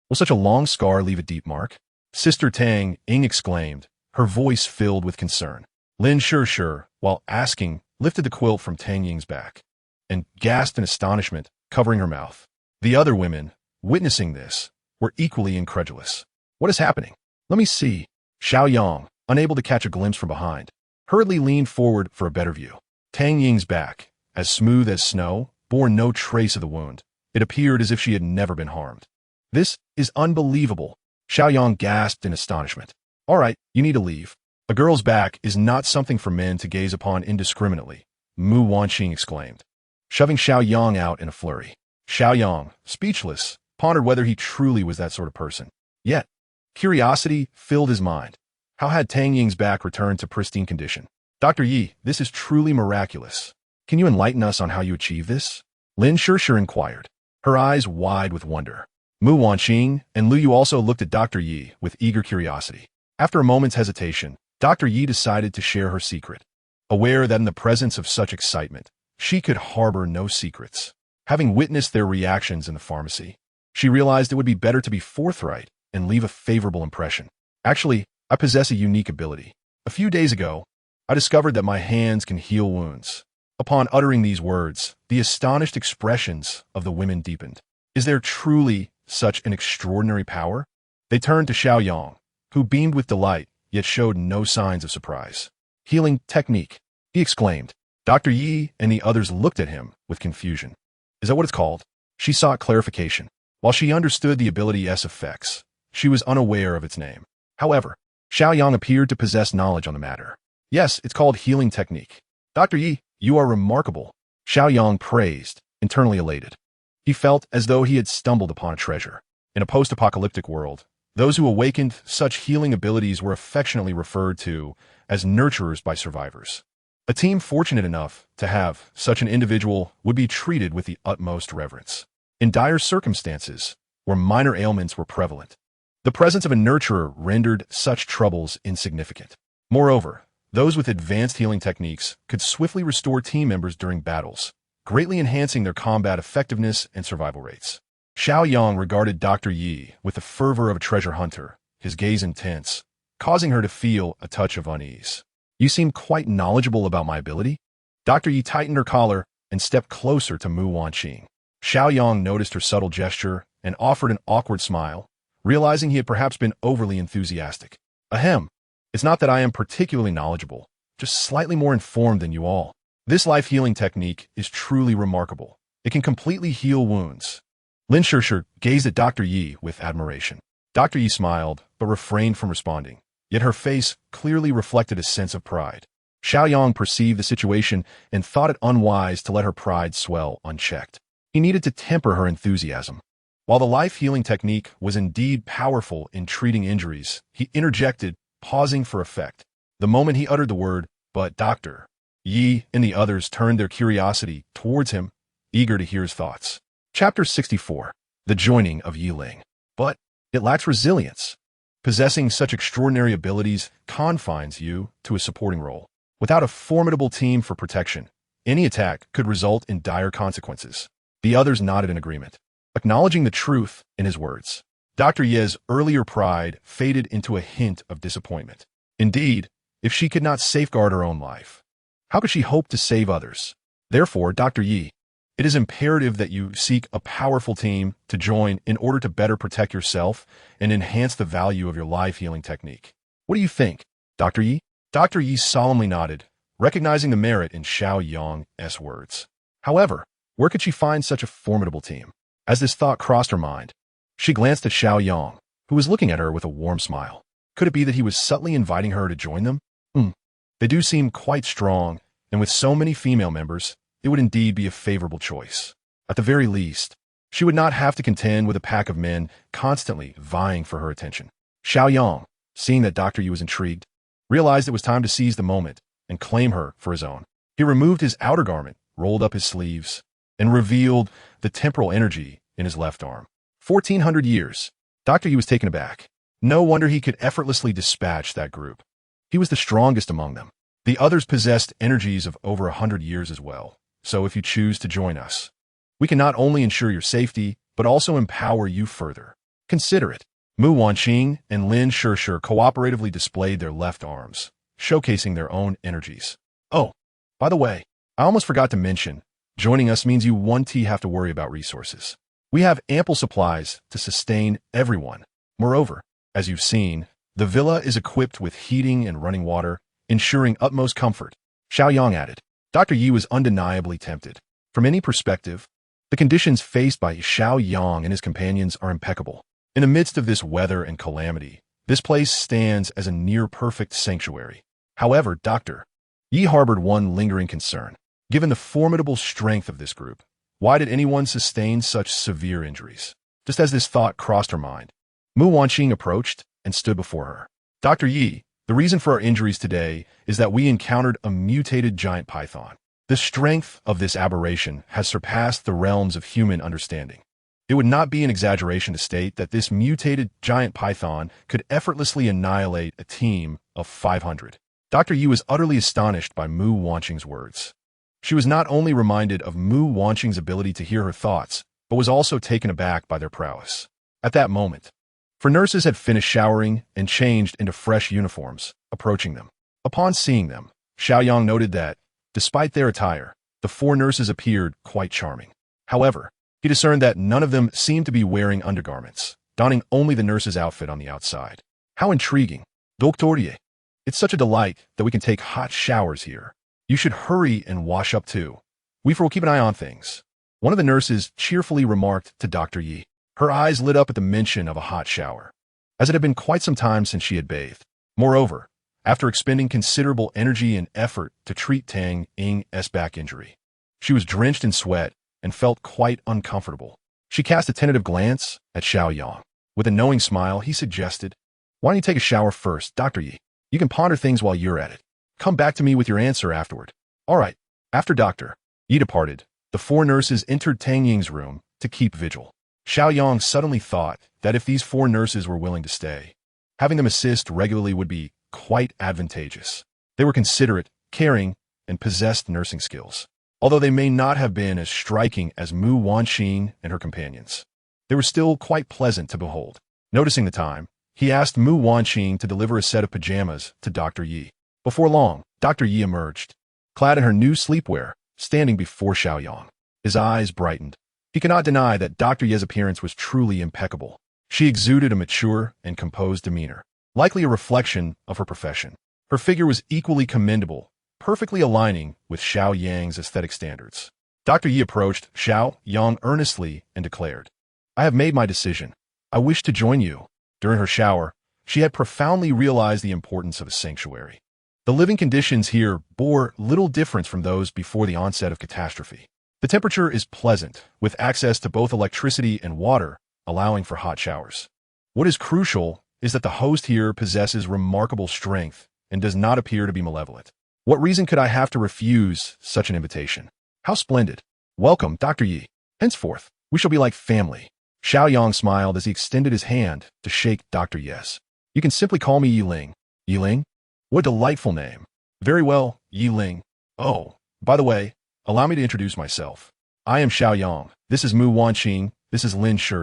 will such a long scar leave a deep mark?" Sister Tang, Ying exclaimed, her voice filled with concern. Lin Sure, while asking, lifted the quilt from Tang Ying's back and gasped in astonishment, covering her mouth. The other women, witnessing this, were equally incredulous. "What is happening? Let me see." Xiao Yang, unable to catch a glimpse from behind, hurriedly leaned forward for a better view. Tang Ying's back, as smooth as snow, bore no trace of the wound. It appeared as if she had never been harmed. "This is unbelievable," Xiao Yang gasped in astonishment. "All right, you need to leave. A girl's back is not something for men to gaze upon indiscriminately," Mu Wanqing exclaimed, shoving Xiao Yang out in a flurry. Xiao Yang, speechless, pondered whether he truly was that sort of person. Yet, curiosity filled his mind. How had Tang Ying's back returned to pristine condition? "Dr. Yi, this is truly miraculous. Can you enlighten us on how you achieve this?" Lin Sure inquired, her eyes wide with wonder. Mu Wanqing and Lu Yu also looked at Dr. Yi with eager curiosity. After a moment's hesitation, Dr. Yi decided to share her secret. Aware that in the presence of such excitement, she could harbor no secrets. Having witnessed their reactions in the pharmacy, she realized it would be better to be forthright and leave a favorable impression. "Actually, I possess a unique ability. A few days ago, I discovered that my hands can heal wounds." Upon uttering these words, the astonished expressions of the women deepened. Is there truly such an extraordinary power? They turned to Xiao Yang, who beamed with delight, yet showed no signs of surprise. "Healing technique," he exclaimed. Dr. Yi and the others looked at him with confusion. "Is that what it's called?" She sought clarification. While she understood the ability's effects, she was unaware of its name. However, Xiao Yang appeared to possess knowledge on the matter. "Yes, it's called healing technique. Dr. Yi, you are remarkable," Xiao Yang praised, internally elated. He felt as though he had stumbled upon a treasure. In a post-apocalyptic world, those who awakened such healing abilities were affectionately referred to as nurturers by survivors. A team fortunate enough to have such an individual would be treated with the utmost reverence. In dire circumstances, where minor ailments were prevalent, the presence of a nurturer rendered such troubles insignificant. Moreover, those with advanced healing techniques could swiftly restore team members during battles, greatly enhancing their combat effectiveness and survival rates. Xiao Yang regarded Dr. Yi with the fervor of a treasure hunter, his gaze intense, causing her to feel a touch of unease. You seem quite knowledgeable about my ability? Dr. Yi tightened her collar and stepped closer to Mu Wanqing. Xiao Yang noticed her subtle gesture and offered an awkward smile, realizing he had perhaps been overly enthusiastic. Ahem. It's not that I am particularly knowledgeable, just slightly more informed than you all. This life healing technique is truly remarkable. It can completely heal wounds. Lin Shishir gazed at Dr. Yi with admiration. Dr. Yi smiled, but refrained from responding, yet her face clearly reflected a sense of pride. Xiao Yang perceived the situation and thought it unwise to let her pride swell unchecked. He needed to temper her enthusiasm. While the life healing technique was indeed powerful in treating injuries, he interjected, pausing for effect. The moment he uttered the word, "But Dr." Yi and the others turned their curiosity towards him, eager to hear his thoughts. Chapter 64. The Joining of Yiling. But it lacks resilience. Possessing such extraordinary abilities confines you to a supporting role. Without a formidable team for protection, any attack could result in dire consequences. The others nodded in agreement, acknowledging the truth in his words. Dr. Ye's earlier pride faded into a hint of disappointment. Indeed, if she could not safeguard her own life, how could she hope to save others? Therefore, Dr. Yi, it is imperative that you seek a powerful team to join in order to better protect yourself and enhance the value of your life healing technique. What do you think, Dr. Yi? Dr. Yi solemnly nodded, recognizing the merit in Xiao Yang's words. However, where could she find such a formidable team? As this thought crossed her mind, she glanced at Xiao Yang, who was looking at her with a warm smile. Could it be that he was subtly inviting her to join them? They do seem quite strong, and with so many female members, it would indeed be a favorable choice. At the very least, she would not have to contend with a pack of men constantly vying for her attention. Xiao Yang, seeing that Dr. Yi was intrigued, realized it was time to seize the moment and claim her for his own. He removed his outer garment, rolled up his sleeves, and revealed the temporal energy in his left arm. 1,400 years. Dr. Yi was taken aback. No wonder he could effortlessly dispatch that group. He was the strongest among them. The others possessed energies of over 100 years as well. So if you choose to join us, we can not only ensure your safety, but also empower you further. Consider it. Mu Wanqing and Lin Shishir cooperatively displayed their left arms, showcasing their own energies. Oh, by the way, I almost forgot to mention, joining us means you won't have to worry about resources. We have ample supplies to sustain everyone. Moreover, as you've seen, the villa is equipped with heating and running water, ensuring utmost comfort. Xiao Yang added. Dr. Yi was undeniably tempted. From any perspective, the conditions faced by Xiao Yang and his companions are impeccable. In the midst of this weather and calamity, this place stands as a near-perfect sanctuary. However, Dr. Yi harbored one lingering concern. Given the formidable strength of this group, why did anyone sustain such severe injuries? Just as this thought crossed her mind, Mu Wanqing approached and stood before her. Dr. Yi, the reason for our injuries today is that we encountered a mutated giant python. The strength of this aberration has surpassed the realms of human understanding. It would not be an exaggeration to state that this mutated giant python could effortlessly annihilate a team of 500. Dr. Yi was utterly astonished by Mu Wanqing's words. She was not only reminded of Mu Wanqing's ability to hear her thoughts, but was also taken aback by their prowess. At that moment, for nurses had finished showering and changed into fresh uniforms, approaching them. Upon seeing them, Xiao Yang noted that, despite their attire, the 4 nurses appeared quite charming. However, he discerned that none of them seemed to be wearing undergarments, donning only the nurse's outfit on the outside. How intriguing. Doctorier. It's such a delight that we can take hot showers here. You should hurry and wash up too. We will keep an eye on things. One of the nurses cheerfully remarked to Dr. Yi. Her eyes lit up at the mention of a hot shower, as it had been quite some time since she had bathed. Moreover, after expending considerable energy and effort to treat Tang Ying's back injury, she was drenched in sweat and felt quite uncomfortable. She cast a tentative glance at Xiao Yang. With a knowing smile, he suggested, "Why don't you take a shower first, Dr. Yi? You can ponder things while you're at it. Come back to me with your answer afterward." All right. After Dr. Yi departed, the 4 nurses entered Tang Ying's room to keep vigil. Xiao Yang suddenly thought that if these 4 nurses were willing to stay, having them assist regularly would be quite advantageous. They were considerate, caring, and possessed nursing skills, although they may not have been as striking as Mu Wanxing and her companions. They were still quite pleasant to behold. Noticing the time, he asked Mu Wanxing to deliver a set of pajamas to Dr. Yi. Before long, Dr. Yi emerged, clad in her new sleepwear, standing before Xiao Yang. His eyes brightened. He could not deny that Dr. Yi's appearance was truly impeccable. She exuded a mature and composed demeanor, likely a reflection of her profession. Her figure was equally commendable, perfectly aligning with Xiao Yang's aesthetic standards. Dr. Yi approached Xiao Yang earnestly and declared, "I have made my decision. I wish to join you." During her shower, she had profoundly realized the importance of a sanctuary. The living conditions here bore little difference from those before the onset of catastrophe. The temperature is pleasant, with access to both electricity and water, allowing for hot showers. What is crucial is that the host here possesses remarkable strength and does not appear to be malevolent. What reason could I have to refuse such an invitation? How splendid. Welcome, Dr. Yi. Henceforth, we shall be like family. Xiao Yang smiled as he extended his hand to shake Dr. Yi's. You can simply call me Yiling. Yiling? What a delightful name. Very well, Yiling. Oh, by the way, allow me to introduce myself. I am Xiao Yang. This is Mu Wanxing. This is Lin Shi.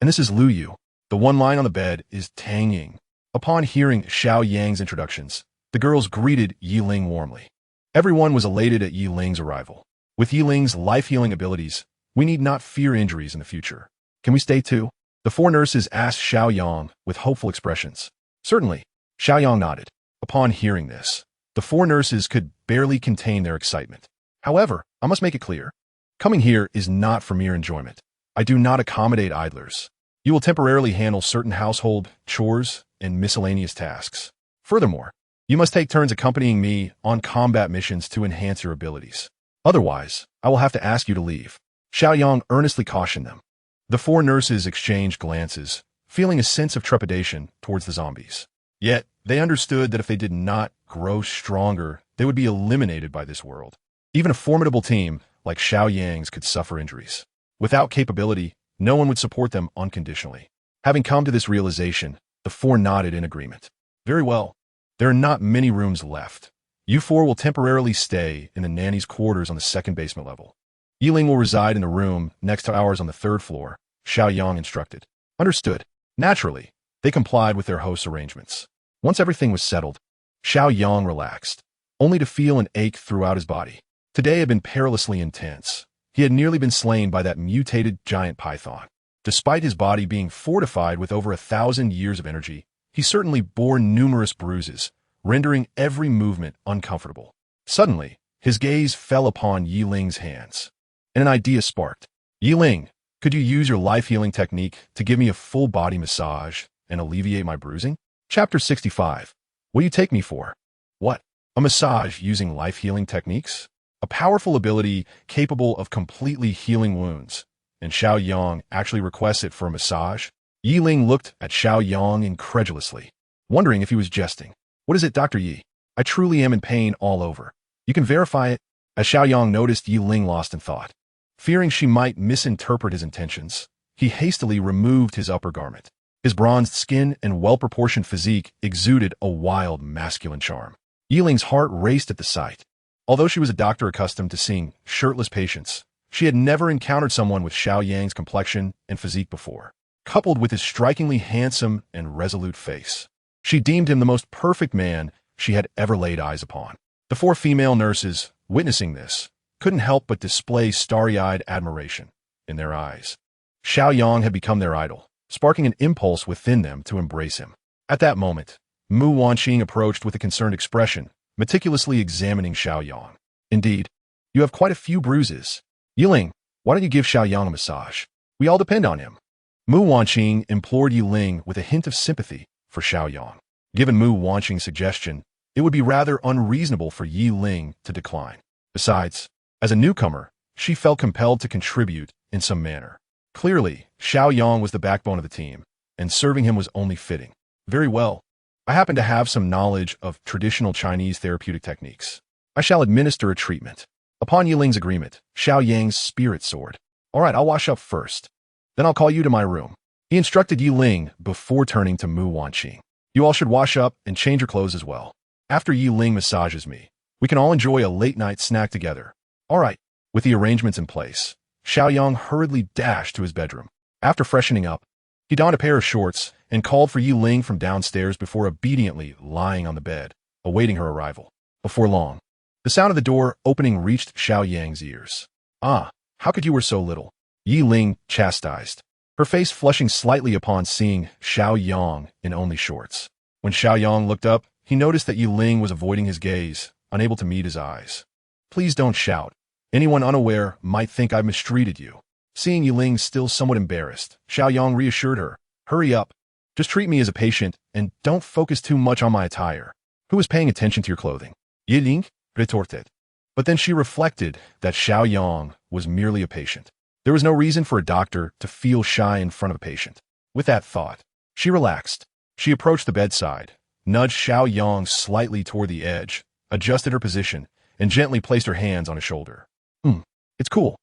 And this is Lu Yu. The one lying on the bed is Tang Ying. Upon hearing Xiao Yang's introductions, the girls greeted Yiling warmly. Everyone was elated at Yiling's arrival. With Yiling's life-healing abilities, we need not fear injuries in the future. Can we stay too? The four nurses asked Xiao Yang with hopeful expressions. Certainly, Xiao Yang nodded. Upon hearing this, the four nurses could barely contain their excitement. However, I must make it clear, coming here is not for mere enjoyment. I do not accommodate idlers. You will temporarily handle certain household chores and miscellaneous tasks. Furthermore, you must take turns accompanying me on combat missions to enhance your abilities. Otherwise, I will have to ask you to leave. Xiao Yang earnestly cautioned them. The four nurses exchanged glances, feeling a sense of trepidation towards the zombies. Yet, they understood that if they did not grow stronger, they would be eliminated by this world. Even a formidable team like Xiao Yang's could suffer injuries. Without capability, no one would support them unconditionally. Having come to this realization, the four nodded in agreement. Very well. There are not many rooms left. You four will temporarily stay in the nanny's quarters on the second basement level. Yiling will reside in the room next to ours on the third floor, Xiao Yang instructed. Understood. Naturally, they complied with their host's arrangements. Once everything was settled, Xiao Yang relaxed, only to feel an ache throughout his body. Today had been perilously intense. He had nearly been slain by that mutated giant python. Despite his body being fortified with over 1,000 years of energy, he certainly bore numerous bruises, rendering every movement uncomfortable. Suddenly, his gaze fell upon Yiling's hands, and an idea sparked. Yiling, could you use your life-healing technique to give me a full-body massage and alleviate my bruising? Chapter 65. What do you take me for? What? A massage using life-healing techniques? A powerful ability capable of completely healing wounds, and Xiao Yang actually requests it for a massage? Yiling looked at Xiao Yang incredulously, wondering if he was jesting. What is it, Dr. Yi? I truly am in pain all over. You can verify it. As Xiao Yang noticed Yiling lost in thought, fearing she might misinterpret his intentions, he hastily removed his upper garment. His bronzed skin and well-proportioned physique exuded a wild masculine charm. Yiling's heart raced at the sight. Although she was a doctor accustomed to seeing shirtless patients, she had never encountered someone with Xiao Yang's complexion and physique before. Coupled with his strikingly handsome and resolute face, she deemed him the most perfect man she had ever laid eyes upon. The four female nurses, witnessing this, couldn't help but display starry-eyed admiration in their eyes. Xiao Yang had become their idol, sparking an impulse within them to embrace him. At that moment, Mu Wanxing approached with a concerned expression, meticulously examining Xiao Yang. Indeed, you have quite a few bruises. Yiling, why don't you give Xiao Yang a massage? We all depend on him. Mu Wanxing implored Yiling with a hint of sympathy for Xiao Yang. Given Mu Wanxing's suggestion, it would be rather unreasonable for Yiling to decline. Besides, as a newcomer, she felt compelled to contribute in some manner. Clearly, Xiao Yang was the backbone of the team, and serving him was only fitting. Very well. I happen to have some knowledge of traditional Chinese therapeutic techniques. I shall administer a treatment. Upon Yiling's agreement, Xiao Yang's spirit soared. All right, I'll wash up first. Then I'll call you to my room. He instructed Yiling before turning to Mu Wanxing. You all should wash up and change your clothes as well. After Yi Ling massages me, we can all enjoy a late-night snack together. All right. With the arrangements in place, Xiao Yang hurriedly dashed to his bedroom. After freshening up, he donned a pair of shorts and called for Yi Ling from downstairs before obediently lying on the bed, awaiting her arrival. Before long, the sound of the door opening reached Xiao Yang's ears. Ah, how could you were so little? Yi Ling chastised, her face flushing slightly upon seeing Xiao Yang in only shorts. When Xiao Yang looked up, he noticed that Yi Ling was avoiding his gaze, unable to meet his eyes. Please don't shout. Anyone unaware might think I've mistreated you. Seeing Yi Ling still somewhat embarrassed, Xiao Yang reassured her. Hurry up. Just treat me as a patient and don't focus too much on my attire. Who is paying attention to your clothing? Yi Ling retorted. But then she reflected that Xiao Yang was merely a patient. There was no reason for a doctor to feel shy in front of a patient. With that thought, she relaxed. She approached the bedside, nudged Xiao Yang slightly toward the edge, adjusted her position, and gently placed her hands on his shoulder. It's cool.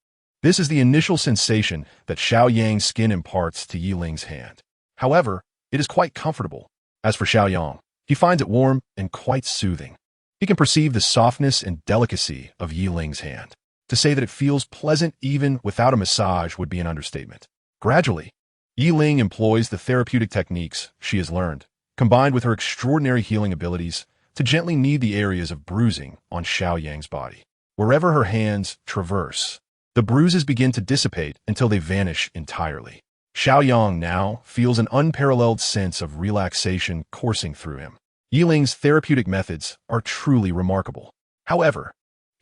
This is the initial sensation that Xiao Yang's skin imparts to Yi Ling's hand. However, it is quite comfortable. As for Xiao Yang, he finds it warm and quite soothing. He can perceive the softness and delicacy of Yi Ling's hand. To say that it feels pleasant even without a massage would be an understatement. Gradually, Yi Ling employs the therapeutic techniques she has learned, combined with her extraordinary healing abilities, to gently knead the areas of bruising on Xiao Yang's body. Wherever her hands traverse, the bruises begin to dissipate until they vanish entirely. Xiao Yang now feels an unparalleled sense of relaxation coursing through him. Yi Ling's therapeutic methods are truly remarkable. However,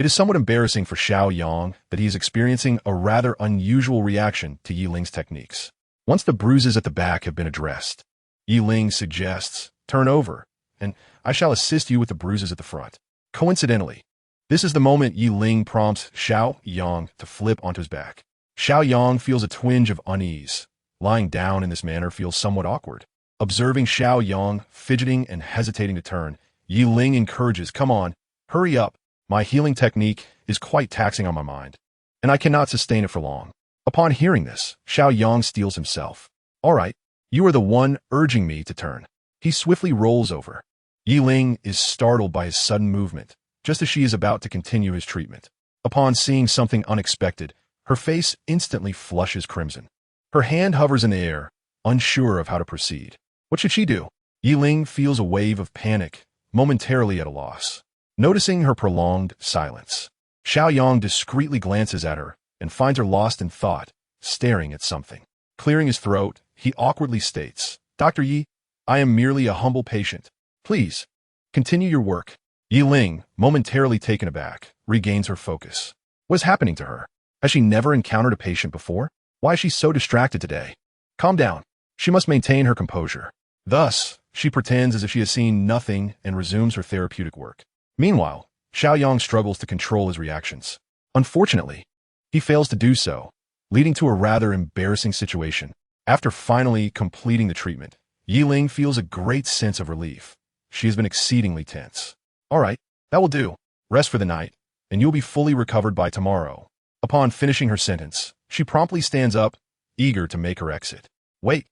it is somewhat embarrassing for Xiao Yang that he is experiencing a rather unusual reaction to Yi Ling's techniques. Once the bruises at the back have been addressed, Yi Ling suggests, turn over, and I shall assist you with the bruises at the front. Coincidentally, this is the moment Yi Ling prompts Xiao Yang to flip onto his back. Xiao Yang feels a twinge of unease. Lying down in this manner feels somewhat awkward. Observing Xiao Yang fidgeting and hesitating to turn, Yi Ling encourages, come on, hurry up. My healing technique is quite taxing on my mind, and I cannot sustain it for long. Upon hearing this, Xiao Yang steels himself. All right, you are the one urging me to turn. He swiftly rolls over. Yi Ling is startled by his sudden movement, just as she is about to continue his treatment. Upon seeing something unexpected, her face instantly flushes crimson. Her hand hovers in the air, unsure of how to proceed. What should she do? Yi Ling feels a wave of panic, momentarily at a loss. Noticing her prolonged silence, Xiao Yang discreetly glances at her and finds her lost in thought, staring at something. Clearing his throat, he awkwardly states, Dr. Yi, I am merely a humble patient. Please, continue your work. Yi Ling, momentarily taken aback, regains her focus. What is happening to her? Has she never encountered a patient before? Why is she so distracted today? Calm down. She must maintain her composure. Thus, she pretends as if she has seen nothing and resumes her therapeutic work. Meanwhile, Xiao Yang struggles to control his reactions. Unfortunately, he fails to do so, leading to a rather embarrassing situation. After finally completing the treatment, Yi Ling feels a great sense of relief. She has been exceedingly tense. All right, that will do. Rest for the night, and you'll be fully recovered by tomorrow. Upon finishing her sentence, she promptly stands up, eager to make her exit. Wait,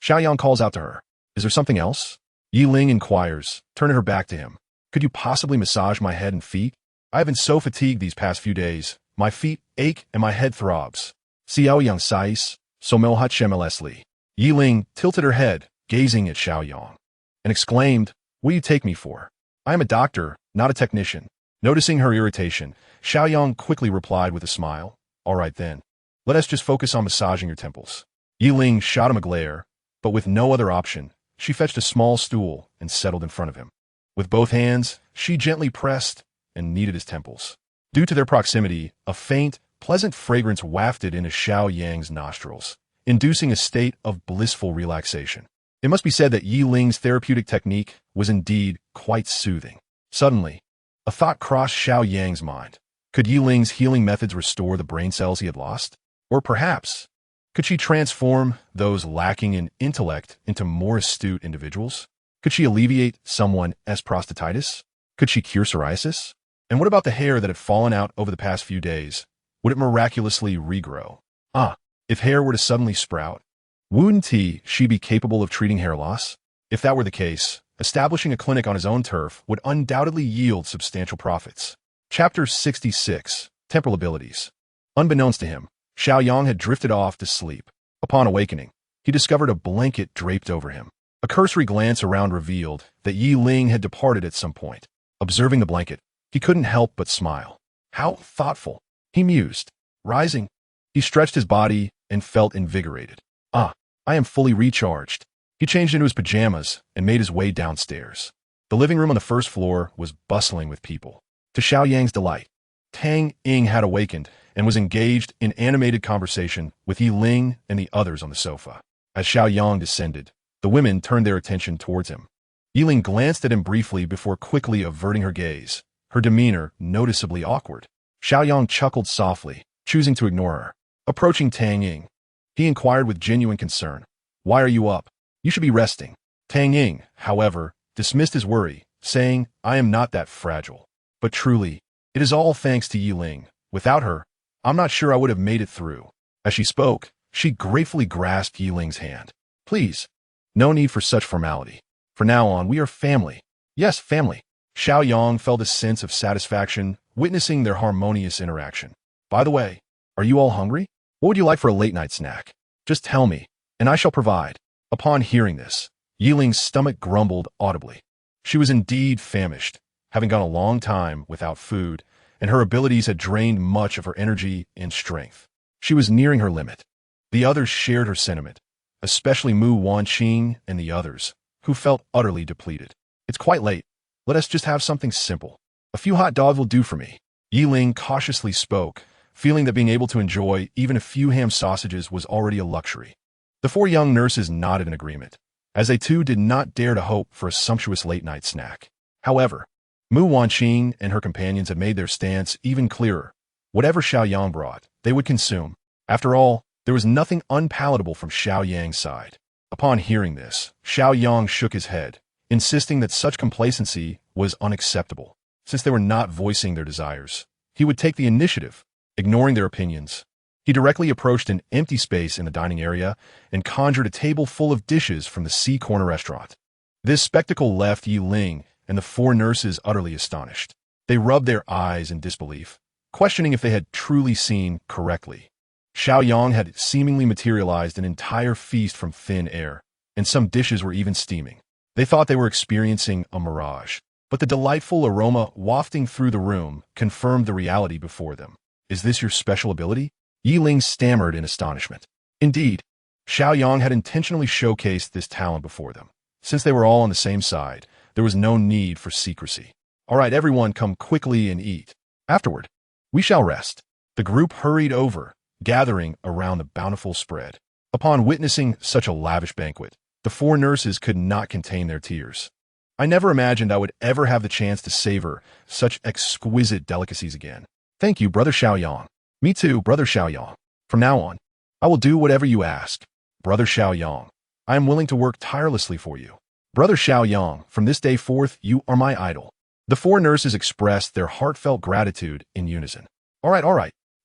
Xiao Yang calls out to her. Is there something else? Yi Ling inquires, turning her back to him. Could you possibly massage my head and feet? I have been so fatigued these past few days. My feet ache and my head throbs. Xiao Yang sais, somelhat shemelesli. Yi Ling tilted her head, gazing at Xiao Yang, and exclaimed, What do you take me for? I am a doctor, not a technician. Noticing her irritation, Xiao Yang quickly replied with a smile. All right then. Let us just focus on massaging your temples. Yi Ling shot him a glare, but with no other option, she fetched a small stool and settled in front of him. With both hands, she gently pressed and kneaded his temples. Due to their proximity, a faint, pleasant fragrance wafted into Xiao Yang's nostrils, inducing a state of blissful relaxation. It must be said that Yi Ling's therapeutic technique was indeed quite soothing. Suddenly, a thought crossed Xiao Yang's mind. Could Yi Ling's healing methods restore the brain cells he had lost? Or perhaps, could she transform those lacking in intellect into more astute individuals? Could she alleviate someone's prostatitis? Could she cure psoriasis? And what about the hair that had fallen out over the past few days? Would it miraculously regrow? If hair were to suddenly sprout, wouldn't she be capable of treating hair loss? If that were the case, establishing a clinic on his own turf would undoubtedly yield substantial profits. Chapter 66. Temporal Abilities. Unbeknownst to him, Xiao Yang had drifted off to sleep. Upon awakening, he discovered a blanket draped over him. A cursory glance around revealed that Yi Ling had departed at some point. Observing the blanket, he couldn't help but smile. How thoughtful, he mused. Rising, he stretched his body and felt invigorated. I am fully recharged. He changed into his pajamas and made his way downstairs. The living room on the first floor was bustling with people. To Xiao Yang's delight, Tang Ying had awakened and was engaged in animated conversation with Yi Ling and the others on the sofa. As Xiao Yang descended, the women turned their attention towards him. Yi Ling glanced at him briefly before quickly averting her gaze, her demeanor noticeably awkward. Xiao Yang chuckled softly, choosing to ignore her. Approaching Tang Ying, he inquired with genuine concern, "Why are you up? You should be resting." Tang Ying, however, dismissed his worry, saying, "I am not that fragile. But truly, it is all thanks to Yi Ling. Without her, I'm not sure I would have made it through." As she spoke, she gratefully grasped Yi Ling's hand. "Please, no need for such formality. From now on, we are family." "Yes, family." Xiao Yang felt a sense of satisfaction witnessing their harmonious interaction. "By the way, are you all hungry? What would you like for a late-night snack? Just tell me, and I shall provide." Upon hearing this, Yi Ling's stomach grumbled audibly. She was indeed famished, having gone a long time without food, and her abilities had drained much of her energy and strength. She was nearing her limit. The others shared her sentiment, especially Mu Wanqing and the others, who felt utterly depleted. "It's quite late. Let us just have something simple. A few hot dogs will do for me." Yi Ling cautiously spoke, feeling that being able to enjoy even a few ham sausages was already a luxury. The four young nurses nodded in agreement, as they too did not dare to hope for a sumptuous late-night snack. However, Mu Wanqing and her companions had made their stance even clearer. Whatever Xiao Yang brought, they would consume. After all, there was nothing unpalatable from Xiao Yang's side. Upon hearing this, Xiao Yang shook his head, insisting that such complacency was unacceptable. Since they were not voicing their desires, he would take the initiative, ignoring their opinions. He directly approached an empty space in the dining area and conjured a table full of dishes from the Sea Corner restaurant. This spectacle left Yi Ling and the four nurses utterly astonished. They rubbed their eyes in disbelief, questioning if they had truly seen correctly. Xiao Yang had seemingly materialized an entire feast from thin air, and some dishes were even steaming. They thought they were experiencing a mirage, but the delightful aroma wafting through the room confirmed the reality before them. "Is this your special ability?" Yi Ling stammered in astonishment. Indeed, Xiao Yang had intentionally showcased this talent before them. Since they were all on the same side, there was no need for secrecy. "All right, everyone, come quickly and eat. Afterward, we shall rest." The group hurried over, gathering around the bountiful spread. Upon witnessing such a lavish banquet, the four nurses could not contain their tears. "I never imagined I would ever have the chance to savor such exquisite delicacies again. Thank you, Brother Xiao Yang." "Me too, Brother Xiao Yang. From now on, I will do whatever you ask. Brother Xiao Yang, I am willing to work tirelessly for you." "Brother Xiao Yang, from this day forth, you are my idol." The four nurses expressed their heartfelt gratitude in unison. All right,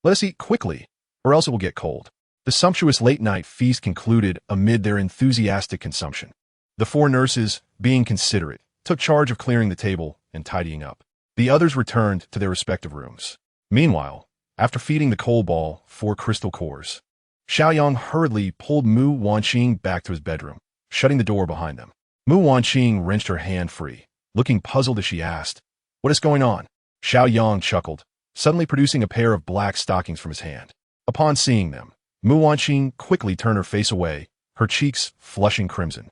let us eat quickly, or else it will get cold." The sumptuous late-night feast concluded amid their enthusiastic consumption. The four nurses, being considerate, took charge of clearing the table and tidying up. The others returned to their respective rooms. Meanwhile, after feeding the coal ball 4 crystal cores, Xiao Yang hurriedly pulled Mu Wanqing back to his bedroom, shutting the door behind them. Mu Wanqing wrenched her hand free, looking puzzled as she asked, "What is going on?" Xiao Yang chuckled, suddenly producing a pair of black stockings from his hand. Upon seeing them, Mu Wanqing quickly turned her face away, her cheeks flushing crimson.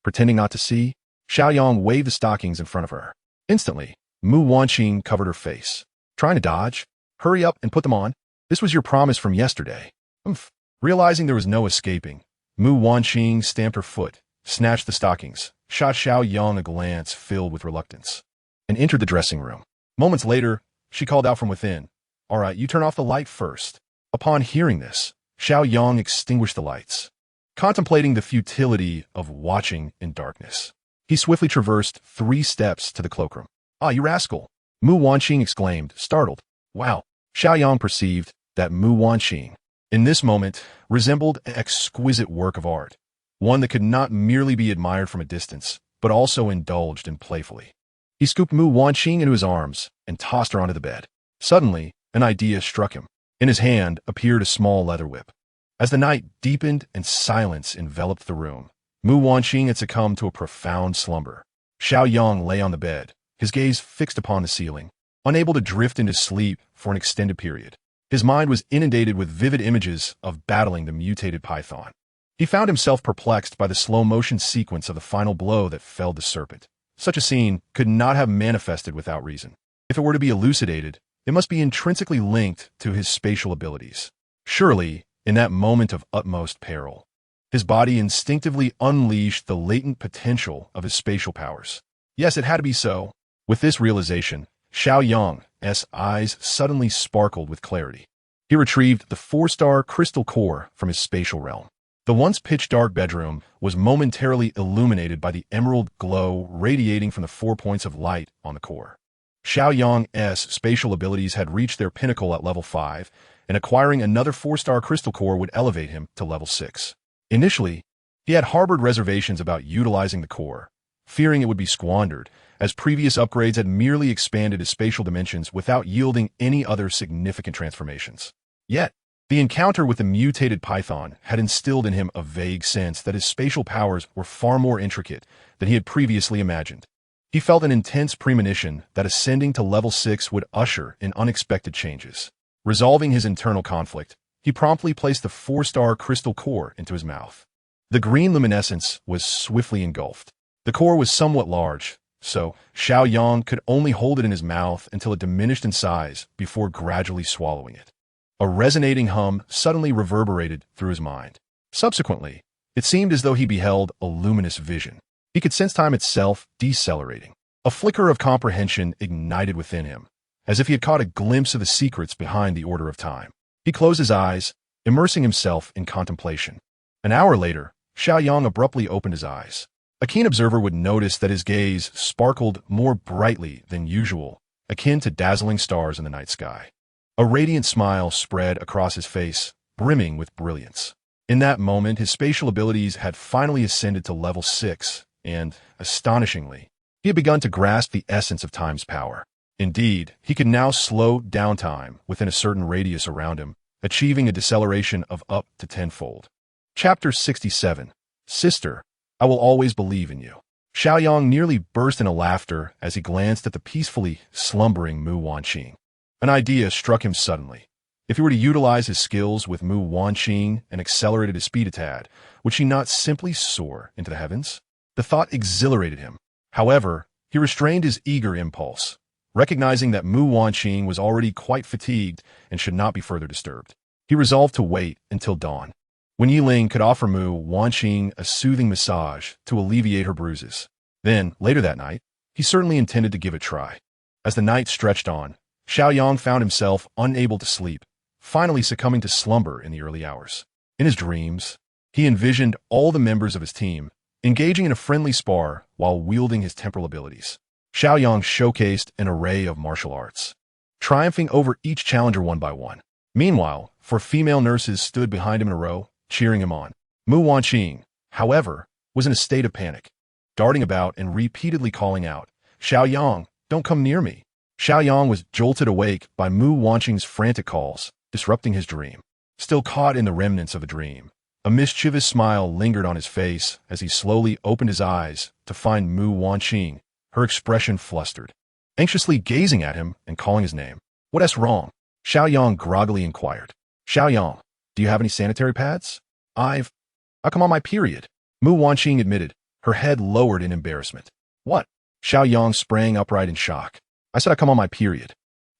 Pretending not to see, Xiao Yang waved the stockings in front of her. Instantly, Mu Wanqing covered her face. "Trying to dodge? Hurry up and put them on. This was your promise from yesterday." Realizing there was no escaping, Mu Wanqing stamped her foot, snatched the stockings, shot Xiao Yang a glance filled with reluctance, and entered the dressing room. Moments later, she called out from within, "All right, you turn off the light first." Upon hearing this, Xiao Yang extinguished the lights. Contemplating the futility of watching in darkness, he swiftly traversed 3 steps to the cloakroom. "Ah, you rascal!" Mu Wanqing exclaimed, startled. Wow! Xiao Yang perceived that Mu Wanqing, in this moment, resembled an exquisite work of art, one that could not merely be admired from a distance, but also indulged in playfully. He scooped Mu Wanqing into his arms and tossed her onto the bed. Suddenly, an idea struck him. In his hand appeared a small leather whip. As the night deepened and silence enveloped the room, Mu Wanqing had succumbed to a profound slumber. Xiao Yang lay on the bed, his gaze fixed upon the ceiling, unable to drift into sleep for an extended period. His mind was inundated with vivid images of battling the mutated python. He found himself perplexed by the slow-motion sequence of the final blow that felled the serpent. Such a scene could not have manifested without reason. If it were to be elucidated, it must be intrinsically linked to his spatial abilities. Surely, in that moment of utmost peril, his body instinctively unleashed the latent potential of his spatial powers. Yes, it had to be so. With this realization, Xiao Yang's eyes suddenly sparkled with clarity. He retrieved the 4-star crystal core from his spatial realm. The once pitch-dark bedroom was momentarily illuminated by the emerald glow radiating from the 4 points of light on the core. Xiao Yang's spatial abilities had reached their pinnacle at level 5, and acquiring another 4-star crystal core would elevate him to level 6. Initially, he had harbored reservations about utilizing the core, fearing it would be squandered, as previous upgrades had merely expanded his spatial dimensions without yielding any other significant transformations. Yet, the encounter with the mutated python had instilled in him a vague sense that his spatial powers were far more intricate than he had previously imagined. He felt an intense premonition that ascending to level 6 would usher in unexpected changes. Resolving his internal conflict, he promptly placed the 4-star crystal core into his mouth. The green luminescence was swiftly engulfed. The core was somewhat large, so Xiao Yang could only hold it in his mouth until it diminished in size before gradually swallowing it. A resonating hum suddenly reverberated through his mind. Subsequently, it seemed as though he beheld a luminous vision. He could sense time itself decelerating. A flicker of comprehension ignited within him, as if he had caught a glimpse of the secrets behind the order of time. He closed his eyes, immersing himself in contemplation. An hour later, Xiao Yang abruptly opened his eyes. A keen observer would notice that his gaze sparkled more brightly than usual, akin to dazzling stars in the night sky. A radiant smile spread across his face, brimming with brilliance. In that moment, his spatial abilities had finally ascended to level 6, and, astonishingly, he had begun to grasp the essence of time's power. Indeed, he could now slow down time within a certain radius around him, achieving a deceleration of up to 10-fold. Chapter 67. Sister, I will always believe in you. Xiao Yang nearly burst into laughter as he glanced at the peacefully slumbering Mu Wanqing. An idea struck him suddenly. If he were to utilize his skills with Mu Wanqing and accelerated his speed a tad, would she not simply soar into the heavens? The thought exhilarated him. However, he restrained his eager impulse, recognizing that Mu Wanqing was already quite fatigued and should not be further disturbed. He resolved to wait until dawn, when Yiling could offer Mu Wanqing a soothing massage to alleviate her bruises. Then, later that night, he certainly intended to give it a try. As the night stretched on, Xiao Yang found himself unable to sleep, finally succumbing to slumber in the early hours. In his dreams, he envisioned all the members of his team engaging in a friendly spar while wielding his temporal abilities. Xiao Yang showcased an array of martial arts, triumphing over each challenger one by one. Meanwhile, 4 female nurses stood behind him in a row, cheering him on. Mu Wanqing, however, was in a state of panic, darting about and repeatedly calling out, "Xiao Yang, don't come near me." Xiao Yang was jolted awake by Mu Wanqing's frantic calls, disrupting his dream. Still caught in the remnants of a dream, a mischievous smile lingered on his face as he slowly opened his eyes to find Mu Wanqing, her expression flustered, anxiously gazing at him and calling his name. "What's wrong?" Xiao Yang groggily inquired. "Xiao Yang, do you have any sanitary pads?" I come on my period," Mu Wanqing admitted, her head lowered in embarrassment. "What?" Xiao Yang sprang upright in shock. "I said I come on my period.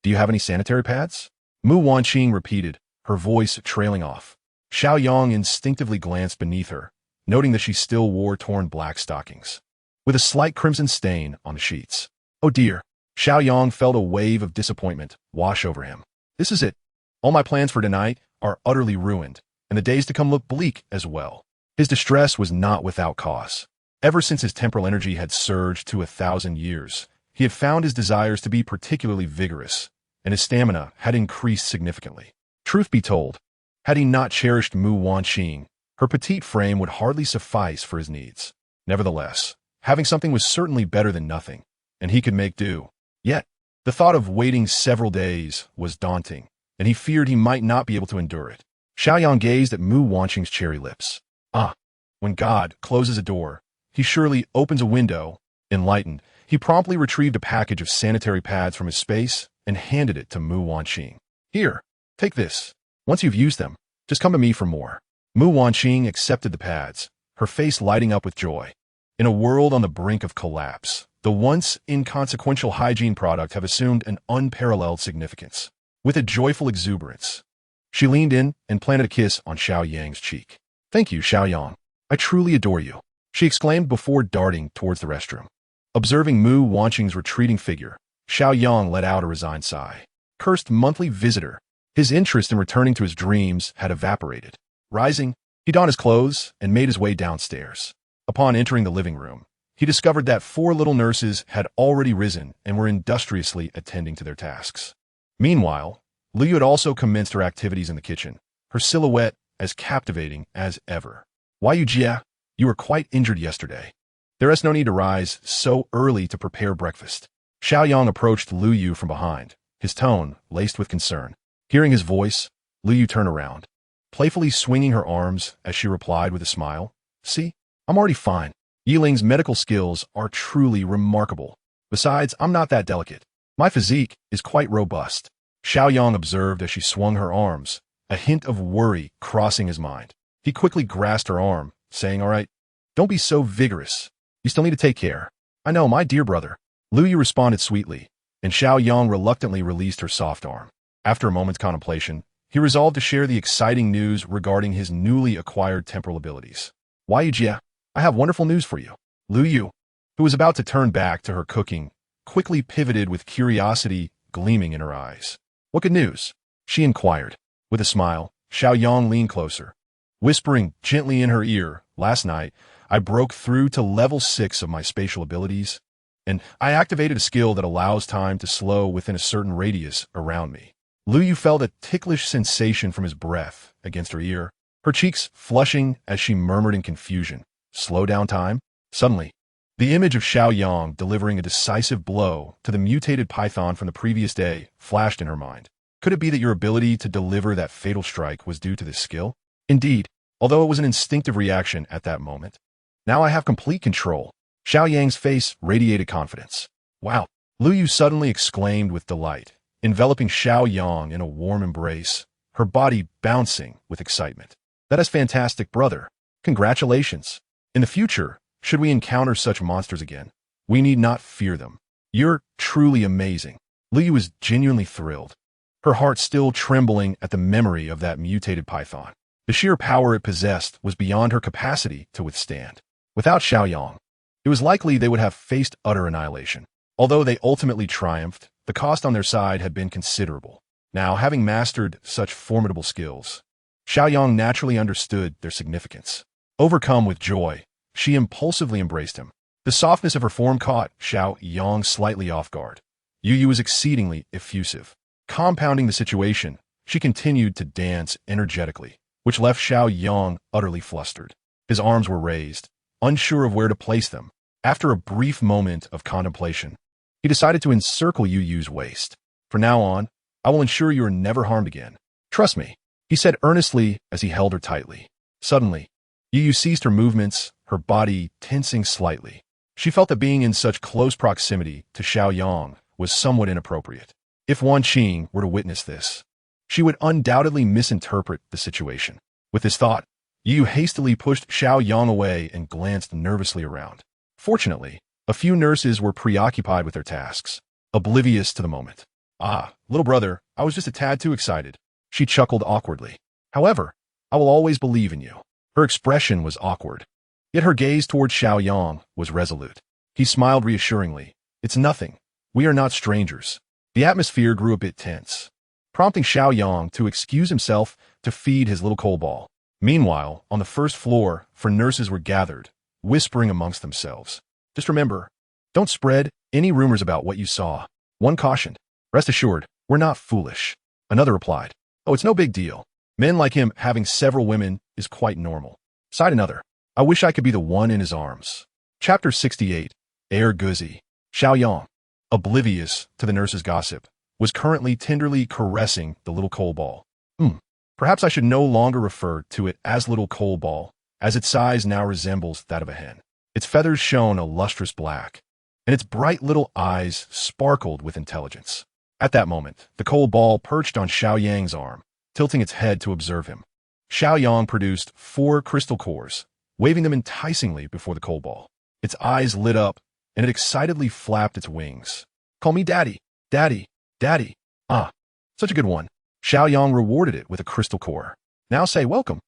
Do you have any sanitary pads?" Mu Wanqing repeated, her voice trailing off. Xiao Yang instinctively glanced beneath her, noting that she still wore torn black stockings, with a slight crimson stain on the sheets. "Oh dear." Xiao Yang felt a wave of disappointment wash over him. "This is it. All my plans for tonight are utterly ruined, and the days to come look bleak as well." His distress was not without cause. Ever since his temporal energy had surged to 1,000 years, he had found his desires to be particularly vigorous, and his stamina had increased significantly. Truth be told, had he not cherished Mu Wanqing, her petite frame would hardly suffice for his needs. Nevertheless, Having something was certainly better than nothing, and he could make do. Yet, the thought of waiting several days was daunting, and he feared he might not be able to endure it. Xiao Yang gazed at Mu Wanqing's cherry lips. Ah, when God closes a door, he surely opens a window. Enlightened, he promptly retrieved a package of sanitary pads from his space and handed it to Mu Wanqing. Here, take this. Once you've used them, just come to me for more. Mu Wanqing accepted the pads, her face lighting up with joy. In a world on the brink of collapse, the once inconsequential hygiene product have assumed an unparalleled significance. With a joyful exuberance, she leaned in and planted a kiss on Xiao Yang's cheek. Thank you, Xiao Yang. I truly adore you, she exclaimed before darting towards the restroom. Observing Mu Wanqing's retreating figure, Xiao Yang let out a resigned sigh. Cursed monthly visitor. His interest in returning to his dreams had evaporated. Rising, he donned his clothes and made his way downstairs. Upon entering the living room, he discovered that 4 little nurses had already risen and were industriously attending to their tasks. Meanwhile, Liu had also commenced her activities in the kitchen, her silhouette as captivating as ever. Why, Jia? You were quite injured yesterday. There is no need to rise so early to prepare breakfast. Xiao Yang approached Liu Yu from behind, his tone laced with concern. Hearing his voice, Liu Yu turned around, playfully swinging her arms as she replied with a smile. See, I'm already fine. Yiling's medical skills are truly remarkable. Besides, I'm not that delicate. My physique is quite robust. Xiao Yang observed as she swung her arms, a hint of worry crossing his mind. He quickly grasped her arm, saying, all right, don't be so vigorous. You still need to take care. I know, my dear brother. Liu Yu responded sweetly, and Xiao Yang reluctantly released her soft arm. After a moment's contemplation, he resolved to share the exciting news regarding his newly acquired temporal abilities. Why, Jia? I have wonderful news for you. Liu Yu, who was about to turn back to her cooking, quickly pivoted with curiosity gleaming in her eyes. What good news? She inquired. With a smile, Xiao Yang leaned closer, whispering gently in her ear, last night, I broke through to level 6 of my spatial abilities, and I activated a skill that allows time to slow within a certain radius around me. Liu Yu felt a ticklish sensation from his breath against her ear, her cheeks flushing as she murmured in confusion. Slow down time? Suddenly, the image of Xiao Yang delivering a decisive blow to the mutated python from the previous day flashed in her mind. Could it be that your ability to deliver that fatal strike was due to this skill? Indeed, although it was an instinctive reaction at that moment. Now I have complete control. Xiao Yang's face radiated confidence. Wow! Liu Yu suddenly exclaimed with delight, enveloping Xiao Yang in a warm embrace, her body bouncing with excitement. That is fantastic, brother. Congratulations. In the future, should we encounter such monsters again, we need not fear them. You're truly amazing. Liu Yu was genuinely thrilled, her heart still trembling at the memory of that mutated python. The sheer power it possessed was beyond her capacity to withstand. Without Xiao Yang, it was likely they would have faced utter annihilation. Although they ultimately triumphed, the cost on their side had been considerable. Now, having mastered such formidable skills, Xiao Yang naturally understood their significance. Overcome with joy, she impulsively embraced him. The softness of her form caught Xiao Yang slightly off guard. Yu Yu was exceedingly effusive. Compounding the situation, she continued to dance energetically, which left Xiao Yang utterly flustered. His arms were raised, unsure of where to place them. After a brief moment of contemplation, he decided to encircle Yu Yu's waist. From now on, I will ensure you are never harmed again. Trust me, he said earnestly as he held her tightly. Suddenly, Yu Yu ceased her movements, her body tensing slightly. She felt that being in such close proximity to Xiao Yang was somewhat inappropriate. If Wanqing were to witness this, she would undoubtedly misinterpret the situation. With this thought, Yu Yu hastily pushed Xiao Yang away and glanced nervously around. Fortunately, a few nurses were preoccupied with their tasks, oblivious to the moment. Ah, little brother, I was just a tad too excited. She chuckled awkwardly. However, I will always believe in you. Her expression was awkward, yet her gaze toward Xiao Yang was resolute. He smiled reassuringly. It's nothing. We are not strangers. The atmosphere grew a bit tense, prompting Xiao Yang to excuse himself to feed his little coal ball. Meanwhile, on the first floor, four nurses were gathered, whispering amongst themselves. Just remember, don't spread any rumors about what you saw. One cautioned. Rest assured, we're not foolish. Another replied. Oh, it's no big deal. Men like him having several women is quite normal. Sighed another. I wish I could be the one in his arms. Chapter 68. Air Guzi. Xiao Yang, oblivious to the nurse's gossip, was currently tenderly caressing the little coal ball. Perhaps I should no longer refer to it as little coal ball, as its size now resembles that of a hen. Its feathers shone a lustrous black, and its bright little eyes sparkled with intelligence. At that moment, the coal ball perched on Xiao Yang's arm, tilting its head to observe him. Xiao Yang produced 4 crystal cores, waving them enticingly before the coal ball. Its eyes lit up, and it excitedly flapped its wings. "Call me Daddy, Daddy, Daddy. Ah, such a good one." Xiao Yang rewarded it with a crystal core. "Now say welcome."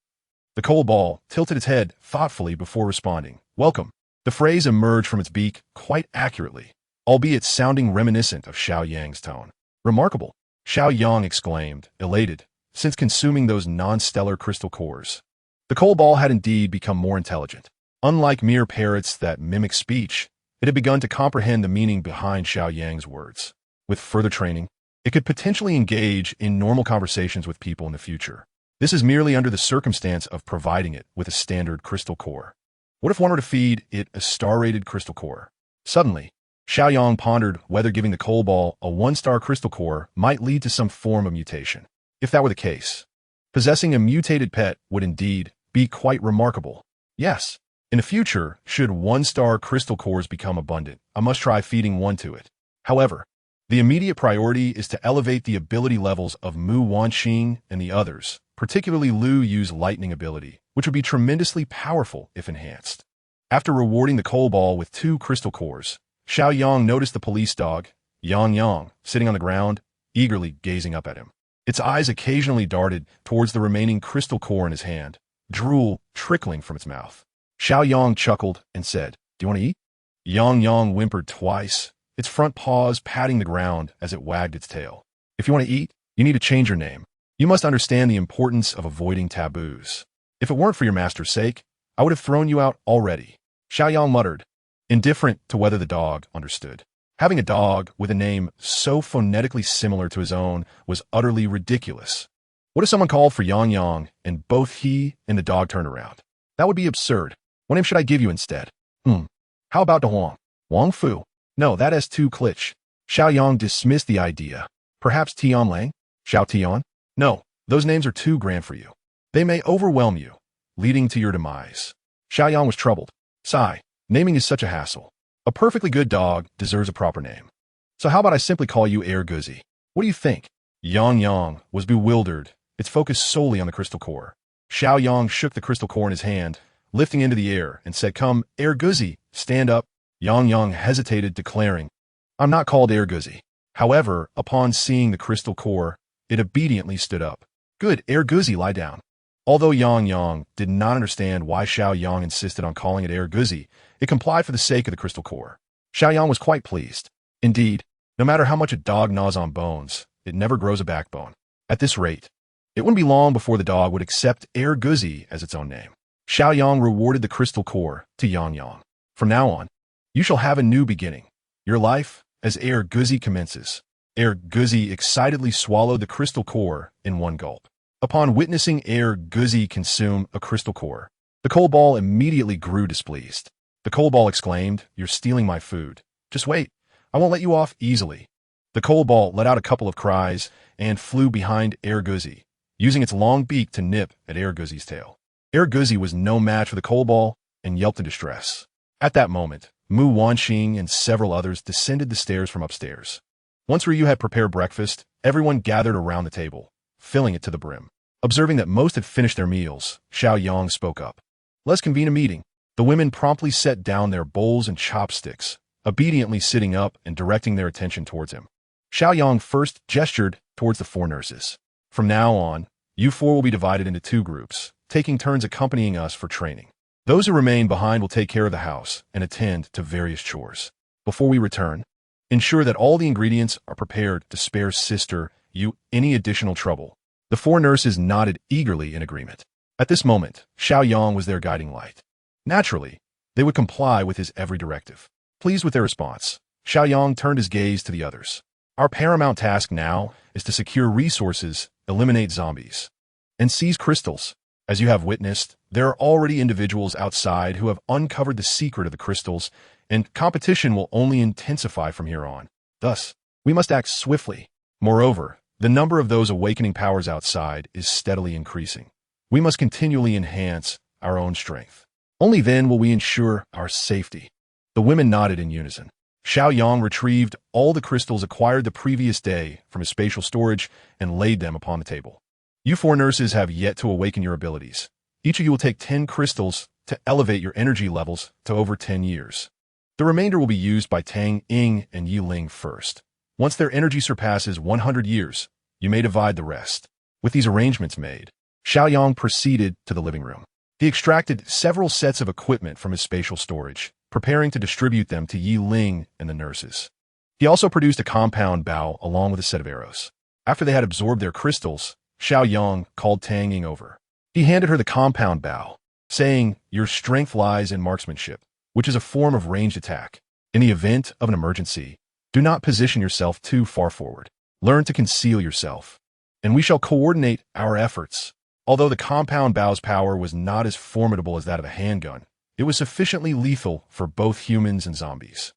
The coal ball tilted its head thoughtfully before responding, "Welcome." The phrase emerged from its beak quite accurately, albeit sounding reminiscent of Xiao Yang's tone. "Remarkable," Xiao Yang exclaimed, elated, since consuming those non-stellar crystal cores. The coal ball had indeed become more intelligent. Unlike mere parrots that mimic speech, it had begun to comprehend the meaning behind Xiao Yang's words. With further training, it could potentially engage in normal conversations with people in the future. This is merely under the circumstance of providing it with a standard crystal core. What if one were to feed it a star-rated crystal core? Suddenly, Xiao Yang pondered whether giving the coal ball a 1-star crystal core might lead to some form of mutation. If that were the case, possessing a mutated pet would indeed be quite remarkable. Yes, in the future, should 1-star crystal cores become abundant, I must try feeding one to it. However, the immediate priority is to elevate the ability levels of Mu Wanxing and the others, particularly Lu Yu's lightning ability, which would be tremendously powerful if enhanced. After rewarding the coal ball with 2 crystal cores, Xiao Yang noticed the police dog, Yang, sitting on the ground, eagerly gazing up at him. Its eyes occasionally darted towards the remaining crystal core in his hand, drool trickling from its mouth. Xiao Yang chuckled and said, "Do you want to eat?" Yang whimpered twice, its front paws patting the ground as it wagged its tail. "If you want to eat, you need to change your name. You must understand the importance of avoiding taboos. If it weren't for your master's sake, I would have thrown you out already." Xiao Yang muttered, indifferent to whether the dog understood. Having a dog with a name so phonetically similar to his own was utterly ridiculous. What if someone called for Yang and both he and the dog turned around? That would be absurd. What name should I give you instead? How about Huang? Wang Fu? No, that has too clich. Xiao Yang dismissed the idea. Perhaps Tian Lang? Xiao Tian? No, those names are too grand for you. They may overwhelm you, leading to your demise. Xiao Yang was troubled. Sigh, naming is such a hassle. A perfectly good dog deserves a proper name. So how about I simply call you Air Guzi? What do you think? Yang was bewildered, its focus solely on the crystal core. Xiao Yang shook the crystal core in his hand, lifting into the air, and said, "Come, Air Guzi, stand up." Yang hesitated, declaring, "I'm not called Air Guzi." However, upon seeing the crystal core, it obediently stood up. "Good, Air Guzi, lie down." Although Yang did not understand why Xiao Yang insisted on calling it Air Guzi, it complied for the sake of the crystal core. Xiao Yang was quite pleased. Indeed, no matter how much a dog gnaws on bones, it never grows a backbone. At this rate, it wouldn't be long before the dog would accept Air Guzi as its own name. Xiao Yang rewarded the crystal core to Yang. "From now on, you shall have a new beginning. Your life as Air Guzi commences." Air Guzi excitedly swallowed the crystal core in one gulp. Upon witnessing Air Guzi consume a crystal core, the coal ball immediately grew displeased. The coal ball exclaimed, "You're stealing my food. Just wait. I won't let you off easily." The coal ball let out a couple of cries and flew behind Air Guzi, using its long beak to nip at Air Guzi's tail. Air Guzi was no match for the coal ball and yelped in distress. At that moment, Mu Wanxing and several others descended the stairs from upstairs. Once Ryu had prepared breakfast, everyone gathered around the table, filling it to the brim. Observing that most had finished their meals, Xiao Yang spoke up. "Let's convene a meeting." The women promptly set down their bowls and chopsticks, obediently sitting up and directing their attention towards him. Xiao Yang first gestured towards the 4 nurses. "From now on, you 4 will be divided into 2 groups, taking turns accompanying us for training. Those who remain behind will take care of the house and attend to various chores. Before we return, ensure that all the ingredients are prepared to spare Sister Yu any additional trouble." The 4 nurses nodded eagerly in agreement. At this moment, Xiao Yang was their guiding light. Naturally, they would comply with his every directive. Pleased with their response, Xiao Yang turned his gaze to the others. "Our paramount task now is to secure resources, eliminate zombies, and seize crystals. As you have witnessed, there are already individuals outside who have uncovered the secret of the crystals, and competition will only intensify from here on. Thus, we must act swiftly. Moreover, the number of those awakening powers outside is steadily increasing. We must continually enhance our own strength. Only then will we ensure our safety. The women nodded in unison. Xiao Yang retrieved all the crystals acquired the previous day from his spatial storage and laid them upon the table. You 4 nurses have yet to awaken your abilities. Each of you will take 10 crystals to elevate your energy levels to over 10 years. The remainder will be used by Tang Ying and Yi Ling first. Once their energy surpasses 100 years, you may divide the rest. With these arrangements made, Xiao Yang proceeded to the living room. He extracted several sets of equipment from his spatial storage, preparing to distribute them to Yi Ling and the nurses. He also produced a compound bow along with a set of arrows. After they had absorbed their crystals, Xiao Yang called Tang Ying over. He handed her the compound bow, saying, "Your strength lies in marksmanship, which is a form of ranged attack. In the event of an emergency, do not position yourself too far forward. Learn to conceal yourself, and we shall coordinate our efforts." Although the compound bow's power was not as formidable as that of a handgun, it was sufficiently lethal for both humans and zombies.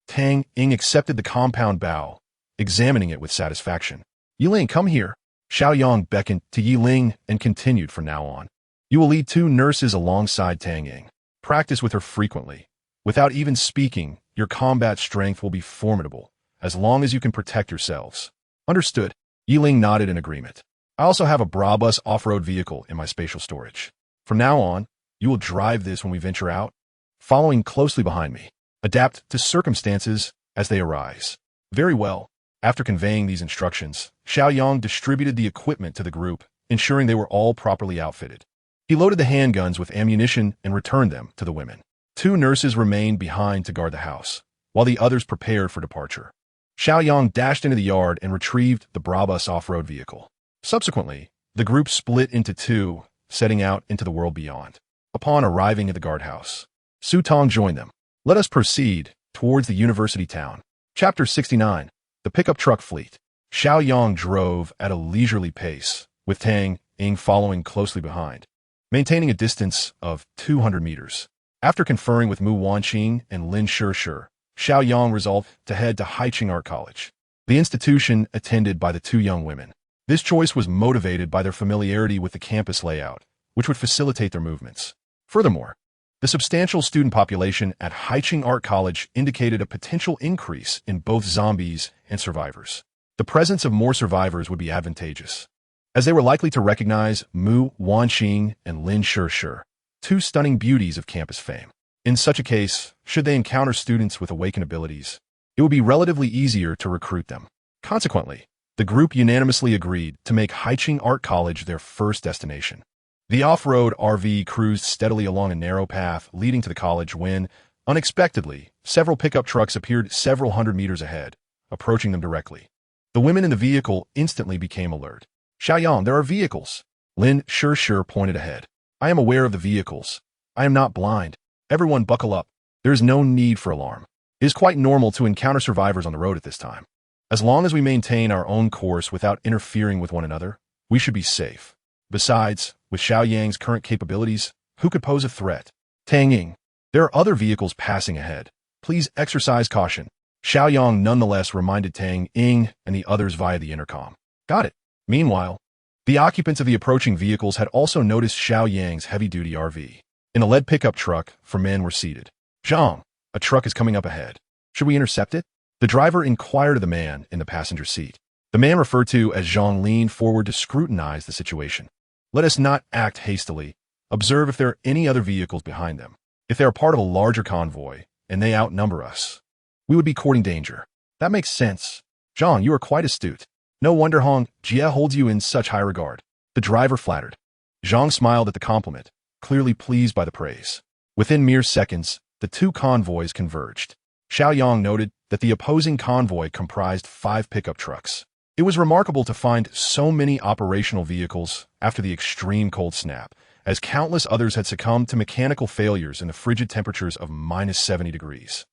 Tang Ying accepted the compound bow, examining it with satisfaction. "Yi Ling, come here." Xiao Yang beckoned to Yi Ling and continued from now on. "You will lead 2 nurses alongside Tang Ying. Practice with her frequently. Without even speaking, your combat strength will be formidable, as long as you can protect yourselves." "Understood." Yi Ling nodded in agreement. "I also have a Brabus off-road vehicle in my spatial storage. From now on, you will drive this when we venture out, following closely behind me. Adapt to circumstances as they arise." "Very well." After conveying these instructions, Xiao Yang distributed the equipment to the group, ensuring they were all properly outfitted. He loaded the handguns with ammunition and returned them to the women. 2 nurses remained behind to guard the house, while the others prepared for departure. Xiao Yang dashed into the yard and retrieved the Brabus off-road vehicle. Subsequently, the group split into 2, setting out into the world beyond. Upon arriving at the guardhouse, Su Tong joined them. Let us proceed towards the university town. Chapter 69. The Pickup Truck Fleet. Xiao Yang drove at a leisurely pace, with Tang Ying following closely behind, maintaining a distance of 200 meters. After conferring with Mu Wanqing and Lin Shishir, Xiao Yang resolved to head to Haiqing Art College, the institution attended by the 2 young women. This choice was motivated by their familiarity with the campus layout, which would facilitate their movements. Furthermore, the substantial student population at Haiqing Art College indicated a potential increase in both zombies and survivors. The presence of more survivors would be advantageous, as they were likely to recognize Mu Wanqing and Lin Shishir, 2 stunning beauties of campus fame. In such a case, should they encounter students with awakened abilities, it would be relatively easier to recruit them. Consequently, the group unanimously agreed to make Haiqing Art College their first destination. The off-road RV cruised steadily along a narrow path leading to the college when, unexpectedly, several pickup trucks appeared several hundred meters ahead, approaching them directly. The women in the vehicle instantly became alert. "Xiao Yang, there are vehicles." Lin Shishir pointed ahead. "I am aware of the vehicles. I am not blind. Everyone buckle up. There is no need for alarm. It is quite normal to encounter survivors on the road at this time. As long as we maintain our own course without interfering with one another, we should be safe. Besides, with Xiao Yang's current capabilities, who could pose a threat?" "Tang Ying, there are other vehicles passing ahead. Please exercise caution." Xiao Yang nonetheless reminded Tang Ying and the others via the intercom. "Got it." Meanwhile, the occupants of the approaching vehicles had also noticed Xiao Yang's heavy-duty RV. In a lead pickup truck, 4 men were seated. "Zhang, a truck is coming up ahead. Should we intercept it?" The driver inquired of the man in the passenger seat. The man referred to as Zhang leaned forward to scrutinize the situation. "Let us not act hastily. Observe if there are any other vehicles behind them. If they are part of a larger convoy, and they outnumber us, we would be courting danger." "That makes sense. Zhang, you are quite astute. No wonder Hong Jie holds you in such high regard." The driver flattered. Zhang smiled at the compliment, clearly pleased by the praise. Within mere seconds, the 2 convoys converged. Xiao Yang noted that the opposing convoy comprised 5 pickup trucks. It was remarkable to find so many operational vehicles after the extreme cold snap, as countless others had succumbed to mechanical failures in the frigid temperatures of -70 degrees.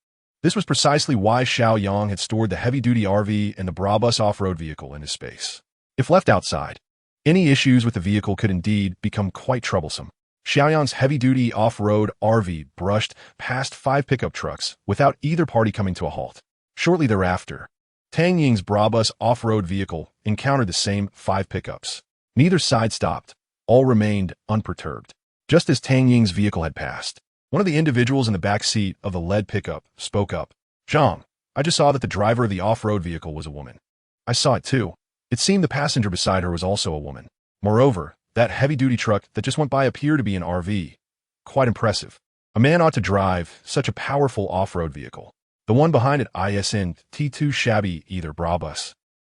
This was precisely why Xiao Yang had stored the heavy-duty RV and the Brabus off-road vehicle in his space. If left outside, Any issues with the vehicle could indeed become quite troublesome. Xiao Yang's heavy-duty off-road RV brushed past 5 pickup trucks without either party coming to a halt. Shortly thereafter, Tang Ying's Brabus off-road vehicle encountered the same 5 pickups. Neither side stopped. All remained unperturbed. Just as Tang Ying's vehicle had passed, one of the individuals in the back seat of the lead pickup spoke up. "Zhang, I just saw that the driver of the off-road vehicle was a woman." "I saw it too." It seemed the passenger beside her was also a woman. Moreover, that heavy-duty truck that just went by appeared to be an RV. Quite impressive. A man ought to drive such a powerful off-road vehicle. The one behind it isn't too shabby either, Brabus.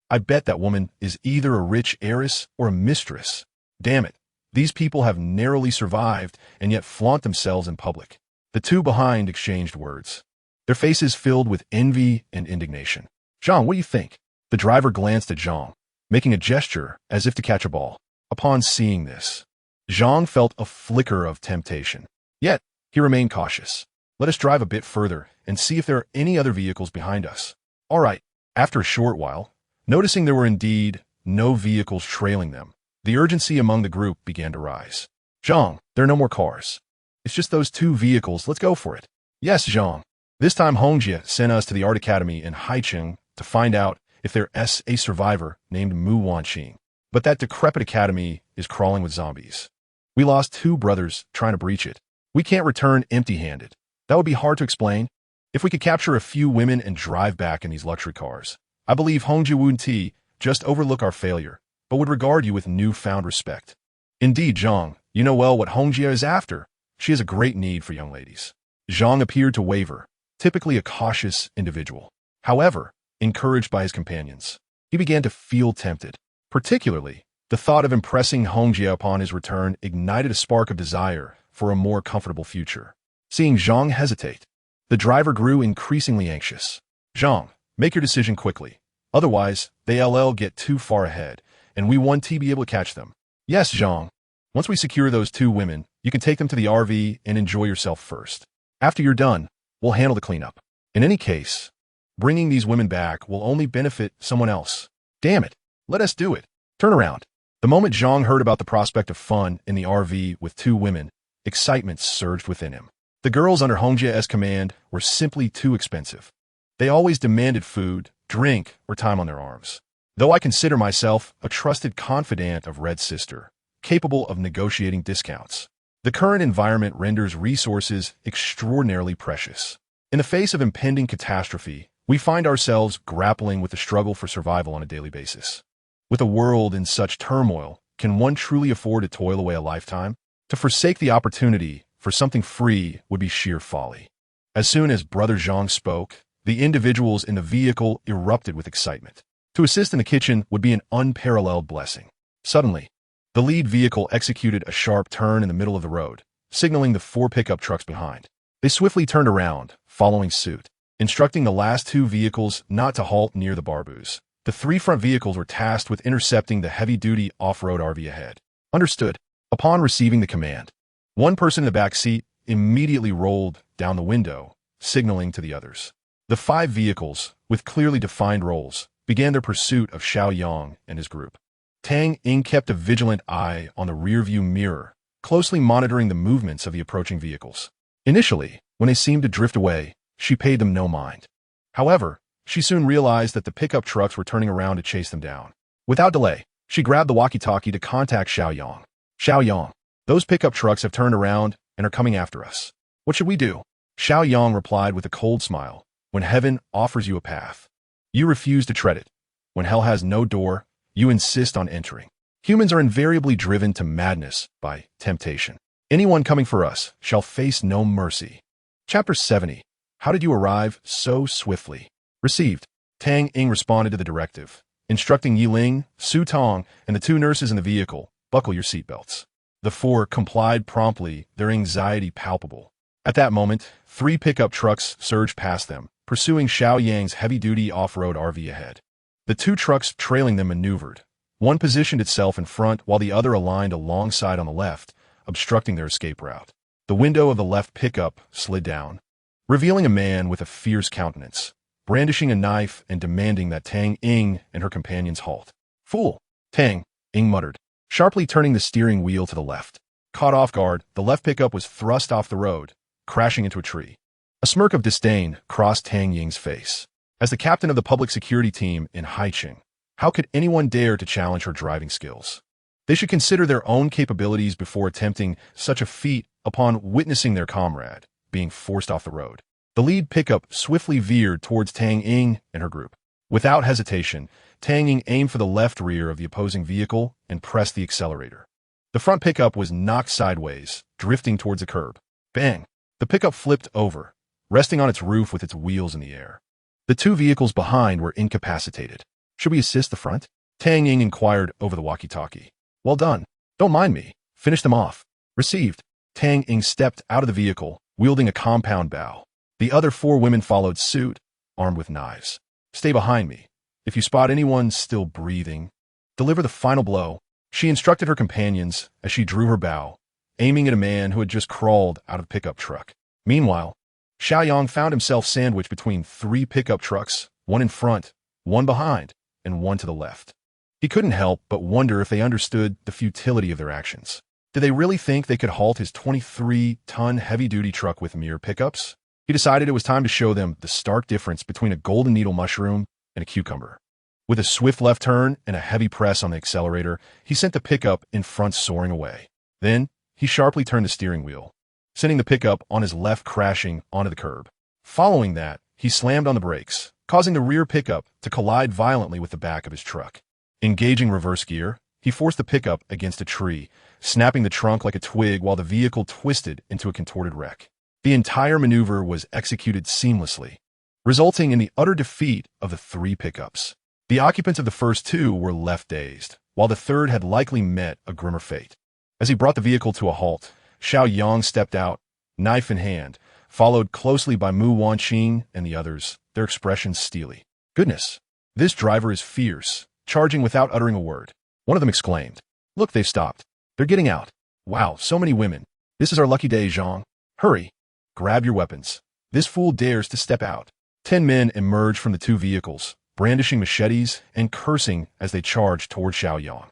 I bet that woman is either a rich heiress or a mistress. Damn it. These people have narrowly survived and yet flaunt themselves in public. The two behind exchanged words, their faces filled with envy and indignation. "Zhang, what do you think?" The driver glanced at Zhang, making a gesture as if to catch a ball. Upon seeing this, Zhang felt a flicker of temptation. Yet, he remained cautious. "Let us drive a bit further and see if there are any other vehicles behind us." All right. After a short while, noticing there were indeed no vehicles trailing them, the urgency among the group began to rise. "Zhang, there are no more cars. It's just those 2 vehicles. Let's go for it." "Yes, Zhang. This time Hongjie sent us to the Art Academy in Haicheng to find out if there's a survivor named Mu Wanqing. But that decrepit academy is crawling with zombies. We lost 2 brothers trying to breach it. We can't return empty-handed. That would be hard to explain. If we could capture a few women and drive back in these luxury cars, I believe Hongjie Wunti just overlook our failure, but would regard you with newfound respect." "Indeed, Zhang, you know well what Hongjie is after. She has a great need for young ladies." Zhang appeared to waver, typically a cautious individual. However, encouraged by his companions, he began to feel tempted. Particularly, the thought of impressing Hongjie upon his return ignited a spark of desire for a more comfortable future. Seeing Zhang hesitate, the driver grew increasingly anxious. "Zhang, make your decision quickly. Otherwise, they'll get too far ahead, and we won't be able to catch them." "Yes, Zhang. Once we secure those 2 women, you can take them to the RV and enjoy yourself first. After you're done, we'll handle the cleanup. In any case, bringing these women back will only benefit someone else. Damn it. Let us do it." Turn around. The moment Zhang heard about the prospect of fun in the RV with 2 women, excitement surged within him. The girls under Hongjie's command were simply too expensive. They always demanded food, drink, or time on their arms. Though I consider myself a trusted confidant of Red's sister, capable of negotiating discounts, the current environment renders resources extraordinarily precious. In the face of impending catastrophe, we find ourselves grappling with the struggle for survival on a daily basis. With a world in such turmoil, can one truly afford to toil away a lifetime? To forsake the opportunity for something free would be sheer folly. As soon as Brother Zhang spoke, the individuals in the vehicle erupted with excitement. To assist in the kitchen would be an unparalleled blessing. Suddenly, the lead vehicle executed a sharp turn in the middle of the road, signaling the 4 pickup trucks behind. They swiftly turned around, following suit, instructing the last 2 vehicles not to halt near the barboos. The 3 front vehicles were tasked with intercepting the heavy-duty off-road RV ahead. Understood. Upon receiving the command, one person in the back seat immediately rolled down the window, signaling to the others. The 5 vehicles, with clearly defined roles, began their pursuit of Xiao Yang and his group. Tang Ying kept a vigilant eye on the rearview mirror, closely monitoring the movements of the approaching vehicles. Initially, when they seemed to drift away, she paid them no mind. However, she soon realized that the pickup trucks were turning around to chase them down. Without delay, she grabbed the walkie-talkie to contact Xiao Yang. "Xiao Yang, those pickup trucks have turned around and are coming after us. What should we do?" Xiao Yang replied with a cold smile. "When heaven offers you a path, you refuse to tread it. When hell has no door, you insist on entering. Humans are invariably driven to madness by temptation. Anyone coming for us shall face no mercy." Chapter 70. How did you arrive so swiftly? Received. Tang Ying responded to the directive, instructing Yiling, Su Tong, and the 2 nurses in the vehicle, "Buckle your seatbelts." The 4 complied promptly, their anxiety palpable. At that moment, 3 pickup trucks surged past them, pursuing Xiao Yang's heavy-duty off-road RV ahead. The 2 trucks trailing them maneuvered. One positioned itself in front while the other aligned alongside on the left, obstructing their escape route. The window of the left pickup slid down, revealing a man with a fierce countenance, brandishing a knife and demanding that Tang Ying and her companions halt. "Fool!" Tang Ying muttered. sharply turning the steering wheel to the left. Caught off guard, the left pickup was thrust off the road, crashing into a tree. A smirk of disdain crossed Tang Ying's face. As the captain of the public security team in Haicheng, how could anyone dare to challenge her driving skills? They should consider their own capabilities before attempting such a feat upon witnessing their comrade being forced off the road. The lead pickup swiftly veered towards Tang Ying and her group. Without hesitation, Tang Ying aimed for the left rear of the opposing vehicle and pressed the accelerator. The front pickup was knocked sideways, drifting towards a curb. Bang! The pickup flipped over, resting on its roof with its wheels in the air. The two vehicles behind were incapacitated. Should we assist the front? Tang Ying inquired over the walkie-talkie. Well done. Don't mind me. Finish them off. Received. Tang Ying stepped out of the vehicle, wielding a compound bow. The other 4 women followed suit, armed with knives. Stay behind me. If you spot anyone still breathing, deliver the final blow. She instructed her companions as she drew her bow, aiming at a man who had just crawled out of the pickup truck. Meanwhile, Xiao Yang found himself sandwiched between 3 pickup trucks, one in front, one behind, and one to the left. He couldn't help but wonder if they understood the futility of their actions. Did they really think they could halt his 23-ton heavy-duty truck with mere pickups? He decided it was time to show them the stark difference between a golden needle mushroom and a cucumber. With a swift left turn and a heavy press on the accelerator, he sent the pickup in front soaring away. Then, he sharply turned the steering wheel, sending the pickup on his left crashing onto the curb. Following that, he slammed on the brakes, causing the rear pickup to collide violently with the back of his truck. Engaging reverse gear, he forced the pickup against a tree, snapping the trunk like a twig while the vehicle twisted into a contorted wreck. The entire maneuver was executed seamlessly, resulting in the utter defeat of the 3 pickups. The occupants of the first 2 were left dazed, while the third had likely met a grimmer fate. As he brought the vehicle to a halt, Xiao Yang stepped out, knife in hand, followed closely by Mu Wanqing and the others, their expressions steely. Goodness, this driver is fierce, charging without uttering a word. One of them exclaimed, Look, they've stopped. They're getting out. Wow, so many women. This is our lucky day, Zhang. Hurry. Grab your weapons. This fool dares to step out. 10 men emerged from the 2 vehicles, brandishing machetes and cursing as they charged toward Xiao Yang.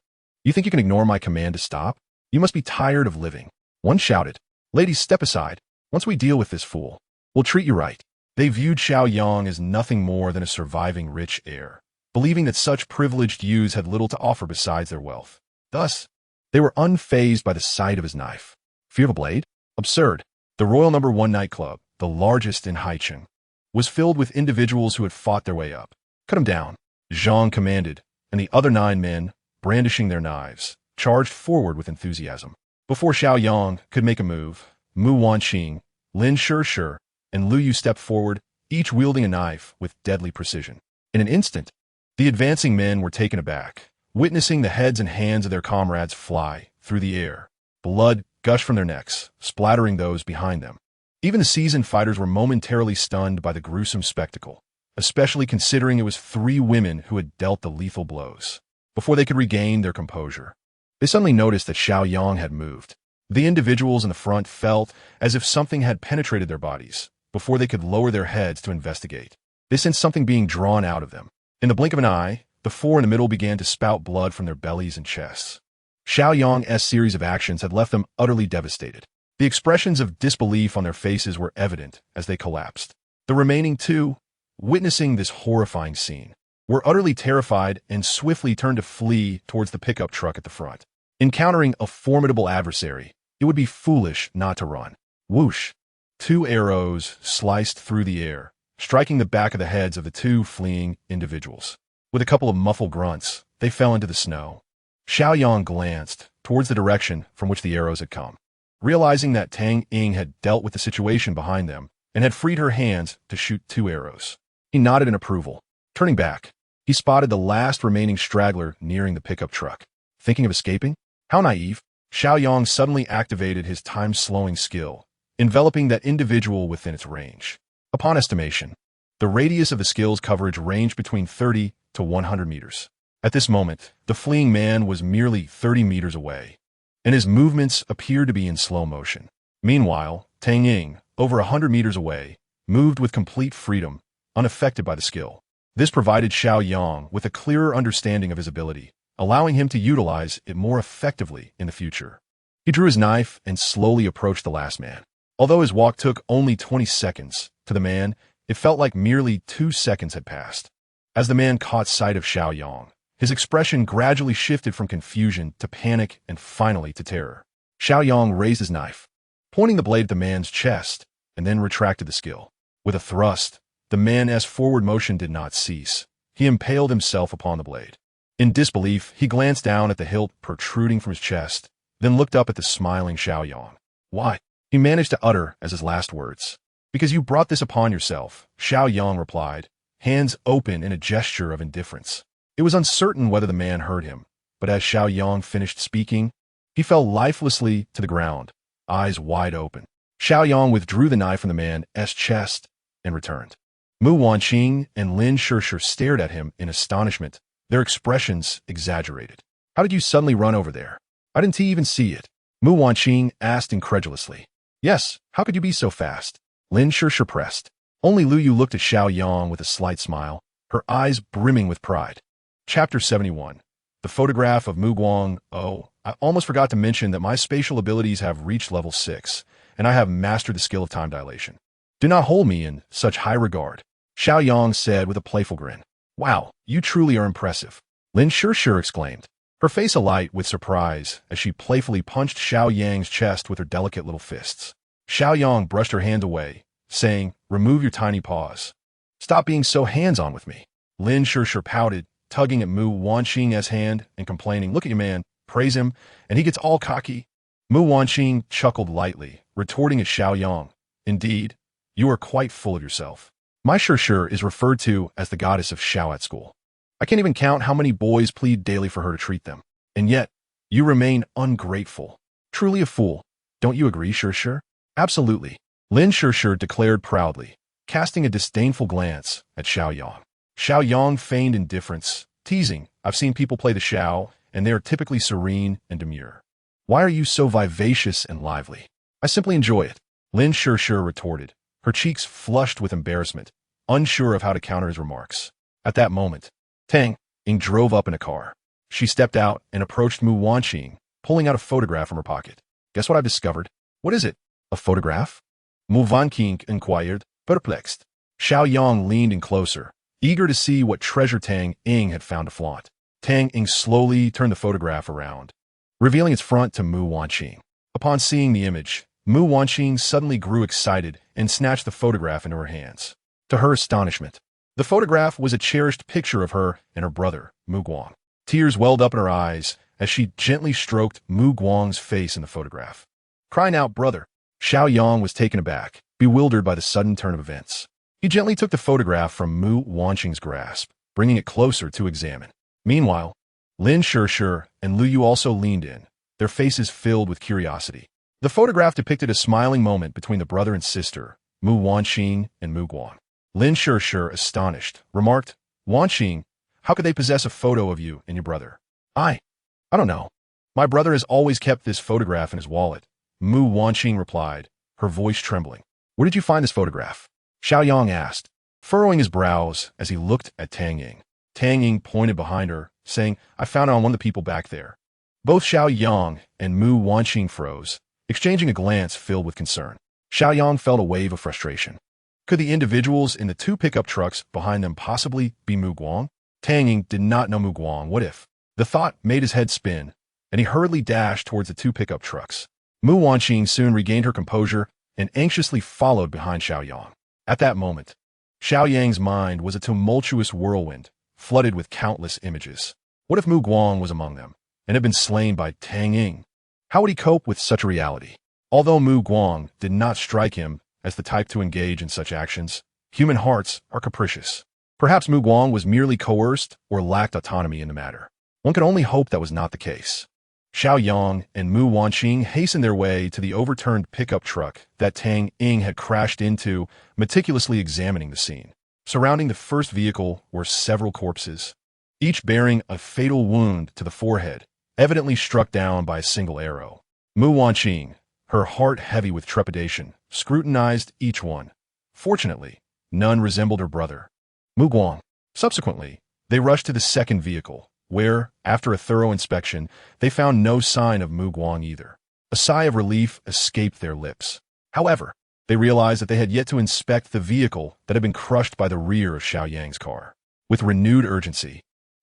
You think you can ignore my command to stop? You must be tired of living. One shouted, Ladies, step aside. Once we deal with this fool, we'll treat you right. They viewed Xiao Yang as nothing more than a surviving rich heir, believing that such privileged youths had little to offer besides their wealth. Thus, they were unfazed by the sight of his knife. Fear of a blade? Absurd. The Royal No. 1 nightclub, the largest in Haicheng, was filled with individuals who had fought their way up. Cut him down, Zhang commanded, and the other 9 men, brandishing their knives, charged forward with enthusiasm. Before Xiao Yang could make a move, Mu Wanqing, Lin Shishir, and Lu Yu stepped forward, each wielding a knife with deadly precision. In an instant, the advancing men were taken aback, witnessing the heads and hands of their comrades fly through the air. Blood gushed from their necks, splattering those behind them. Even the seasoned fighters were momentarily stunned by the gruesome spectacle, especially considering it was 3 women who had dealt the lethal blows. Before they could regain their composure, they suddenly noticed that Xiao Yang had moved. The individuals in the front felt as if something had penetrated their bodies before they could lower their heads to investigate. They sensed something being drawn out of them. In the blink of an eye, the 4 in the middle began to spout blood from their bellies and chests. Xiao Yang's series of actions had left them utterly devastated. The expressions of disbelief on their faces were evident as they collapsed. The remaining 2, witnessing this horrifying scene, were utterly terrified and swiftly turned to flee towards the pickup truck at the front. Encountering a formidable adversary, it would be foolish not to run. Whoosh! 2 arrows sliced through the air, striking the back of the heads of the 2 fleeing individuals. With a couple of muffled grunts, they fell into the snow. Xiao Yang glanced towards the direction from which the arrows had come. Realizing that Tang Ying had dealt with the situation behind them and had freed her hands to shoot 2 arrows, he nodded in approval. Turning back, he spotted the last remaining straggler nearing the pickup truck. Thinking of escaping? How naive. Xiao Yang suddenly activated his time-slowing skill, enveloping that individual within its range. Upon estimation, the radius of the skill's coverage ranged between 30 to 100 meters. At this moment, the fleeing man was merely 30 meters away, and his movements appeared to be in slow motion. Meanwhile, Tang Ying, over 100 meters away, moved with complete freedom, unaffected by the skill. This provided Xiao Yang with a clearer understanding of his ability, allowing him to utilize it more effectively in the future. He drew his knife and slowly approached the last man. Although his walk took only 20 seconds, to the man, it felt like merely 2 seconds had passed. As the man caught sight of Xiao Yang, his expression gradually shifted from confusion to panic and finally to terror. Xiao Yang raised his knife, pointing the blade at the man's chest, and then retracted the skill. With a thrust, the man's forward motion did not cease. He impaled himself upon the blade. In disbelief, he glanced down at the hilt protruding from his chest, then looked up at the smiling Xiao Yang. "Why?" he managed to utter as his last words. "Because you brought this upon yourself," Xiao Yang replied, hands open in a gesture of indifference. It was uncertain whether the man heard him, but as Xiao Yang finished speaking, he fell lifelessly to the ground, eyes wide open. Xiao Yang withdrew the knife from the man's chest and returned. Mu Wanqing and Lin Shishir stared at him in astonishment, their expressions exaggerated. "How did you suddenly run over there? I didn't even see it," Mu Wanqing asked incredulously. "Yes, how could you be so fast?" Lin Shishir pressed. Only Lu Yu looked at Xiao Yang with a slight smile, her eyes brimming with pride. Chapter 71. The photograph of Mu Guang. "Oh, I almost forgot to mention that my spatial abilities have reached level 6, and I have mastered the skill of time dilation. Do not hold me in such high regard," Xiao Yang said with a playful grin. "Wow, you truly are impressive," Lin Shishir exclaimed, her face alight with surprise as she playfully punched Xiao Yang's chest with her delicate little fists. Xiao Yang brushed her hand away, saying, "Remove your tiny paws. Stop being so hands-on with me." Lin Shishir pouted, tugging at Mu Wanqing's hand and complaining, "Look at you, man. Praise him, and he gets all cocky." Mu Wanqing chuckled lightly, retorting at Xiao Yang, "Indeed, you are quite full of yourself. My Shishir is referred to as the goddess of Xiao at school. I can't even count how many boys plead daily for her to treat them. And yet, you remain ungrateful. Truly a fool. Don't you agree, Shishir?" "Absolutely," Lin Shishir declared proudly, casting a disdainful glance at Xiao Yang. Xiao Yang feigned indifference, teasing, "I've seen people play the Xiao, and they are typically serene and demure. Why are you so vivacious and lively?" "I simply enjoy it," Lin Shishir retorted, her cheeks flushed with embarrassment, unsure of how to counter his remarks. At that moment, Tang Ying drove up in a car. She stepped out and approached Mu Wanqing, pulling out a photograph from her pocket. "Guess what I've discovered?" "What is it?" "A photograph?" Mu Wanqing inquired, perplexed. Xiao Yang leaned in closer, eager to see what treasure Tang Ying had found to flaunt. Tang Ying slowly turned the photograph around, revealing its front to Mu Wanqing. Upon seeing the image, Mu Wanqing suddenly grew excited and snatched the photograph into her hands. To her astonishment, the photograph was a cherished picture of her and her brother, Mu Guang. Tears welled up in her eyes as she gently stroked Mu Guang's face in the photograph. Crying out, "Brother!" Xiao Yang was taken aback, bewildered by the sudden turn of events. He gently took the photograph from Mu Wanqing's grasp, bringing it closer to examine. Meanwhile, Lin Shishir and Lu Yu also leaned in, their faces filled with curiosity. The photograph depicted a smiling moment between the brother and sister, Mu Wanqing and Mu Guang. Lin Shishir, astonished, remarked, "Wanqing, how could they possess a photo of you and your brother?" I don't know. My brother has always kept this photograph in his wallet," Mu Wanqing replied, her voice trembling. "Where did you find this photograph?" Xiao Yang asked, furrowing his brows as he looked at Tang Ying. Tang Ying pointed behind her, saying, "I found it on one of the people back there." Both Xiao Yang and Mu Wanqing froze, exchanging a glance filled with concern. Xiao Yang felt a wave of frustration. Could the individuals in the 2 pickup trucks behind them possibly be Mu Guang? Tang Ying did not know Mu Guang. What if? The thought made his head spin, and he hurriedly dashed towards the 2 pickup trucks. Mu Wanqing soon regained her composure and anxiously followed behind Xiao Yang. At that moment, Xiao Yang's mind was a tumultuous whirlwind, flooded with countless images. What if Mu Guang was among them, and had been slain by Tang Ying? How would he cope with such a reality? Although Mu Guang did not strike him as the type to engage in such actions, human hearts are capricious. Perhaps Mu Guang was merely coerced or lacked autonomy in the matter. One could only hope that was not the case. Xiao Yang and Mu Wanqing hastened their way to the overturned pickup truck that Tang Ying had crashed into, meticulously examining the scene. Surrounding the first vehicle were several corpses, each bearing a fatal wound to the forehead, evidently struck down by a single arrow. Mu Wanqing, her heart heavy with trepidation, scrutinized each one. Fortunately, none resembled her brother, Mu Guang. Subsequently, they rushed to the second vehicle, where, after a thorough inspection, they found no sign of Mu Guang either. A sigh of relief escaped their lips. However, they realized that they had yet to inspect the vehicle that had been crushed by the rear of Xiao Yang's car. With renewed urgency,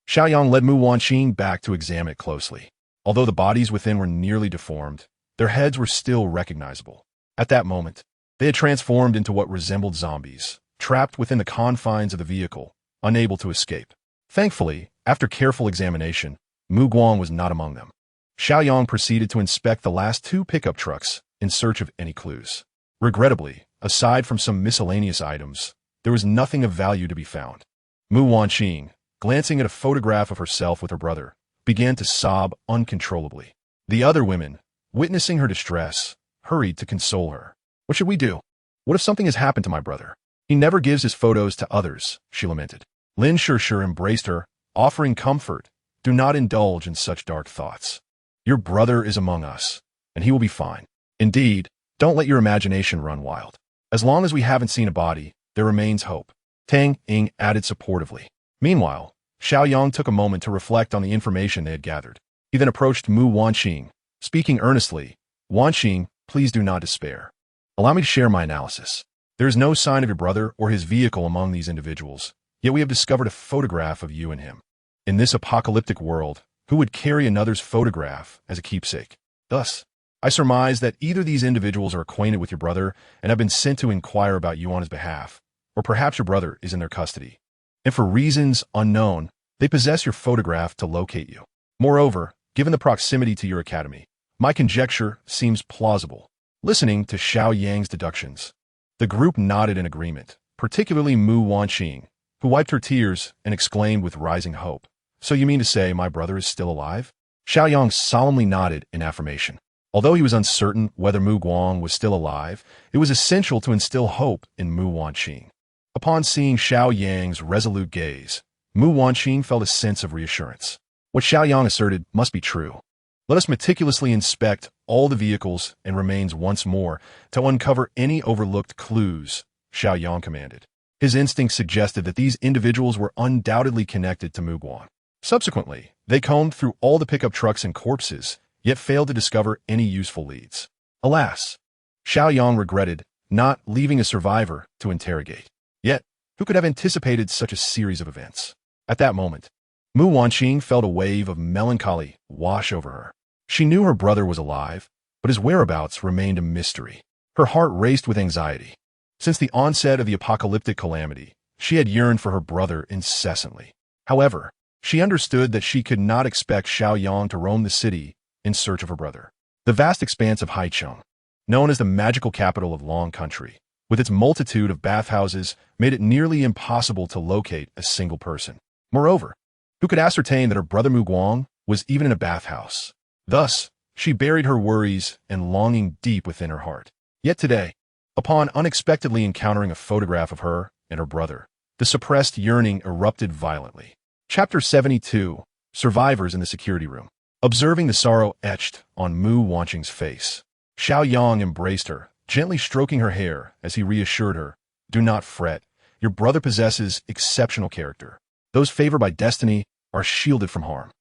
Xiao Yang led Mu Wanqing back to examine it closely. Although the bodies within were nearly deformed, their heads were still recognizable. At that moment, they had transformed into what resembled zombies, trapped within the confines of the vehicle, unable to escape. Thankfully, after careful examination, Mu Guang was not among them. Xiao Yang proceeded to inspect the last two pickup trucks in search of any clues. Regrettably, aside from some miscellaneous items, there was nothing of value to be found. Mu Wanqing, glancing at a photograph of herself with her brother, began to sob uncontrollably. The other women, witnessing her distress, hurried to console her. "What should we do? What if something has happened to my brother? He never gives his photos to others," she lamented. Lin Shishir embraced her, offering comfort. "Do not indulge in such dark thoughts. Your brother is among us, and he will be fine. Indeed, don't let your imagination run wild. As long as we haven't seen a body, there remains hope," Tang Ying added supportively. Meanwhile, Xiao Yang took a moment to reflect on the information they had gathered. He then approached Mu Wanqing, speaking earnestly. "Wanqing, please do not despair. Allow me to share my analysis. There is no sign of your brother or his vehicle among these individuals, yet we have discovered a photograph of you and him. In this apocalyptic world, who would carry another's photograph as a keepsake? Thus, I surmise that either these individuals are acquainted with your brother and have been sent to inquire about you on his behalf, or perhaps your brother is in their custody. And for reasons unknown, they possess your photograph to locate you. Moreover, given the proximity to your academy, my conjecture seems plausible." Listening to Xiao Yang's deductions, the group nodded in agreement, particularly Mu Wanqing, who wiped her tears and exclaimed with rising hope, "So you mean to say my brother is still alive?" Xiao Yang solemnly nodded in affirmation. Although he was uncertain whether Mu Guang was still alive, it was essential to instill hope in Mu Wanqing. Upon seeing Xiao Yang's resolute gaze, Mu Wanqing felt a sense of reassurance. What Xiao Yang asserted must be true. "Let us meticulously inspect all the vehicles and remains once more to uncover any overlooked clues," Xiao Yang commanded. His instinct suggested that these individuals were undoubtedly connected to Mu Guang. Subsequently, they combed through all the pickup trucks and corpses, yet failed to discover any useful leads. Alas, Xiao Yang regretted not leaving a survivor to interrogate. Yet, who could have anticipated such a series of events? At that moment, Mu Wanqing felt a wave of melancholy wash over her. She knew her brother was alive, but his whereabouts remained a mystery. Her heart raced with anxiety. Since the onset of the apocalyptic calamity, she had yearned for her brother incessantly. However, she understood that she could not expect Xiao Yang to roam the city in search of her brother. The vast expanse of Haicheng, known as the magical capital of Long Country, with its multitude of bathhouses, made it nearly impossible to locate a single person. Moreover, who could ascertain that her brother Mu Guang was even in a bathhouse? Thus, she buried her worries and longing deep within her heart. Yet today, upon unexpectedly encountering a photograph of her and her brother, the suppressed yearning erupted violently. Chapter 72, Survivors in the Security Room. Observing the sorrow etched on Mu Wanqing's face, Xiao Yang embraced her, gently stroking her hair as he reassured her, "Do not fret. Your brother possesses exceptional character. Those favored by destiny are shielded from harm."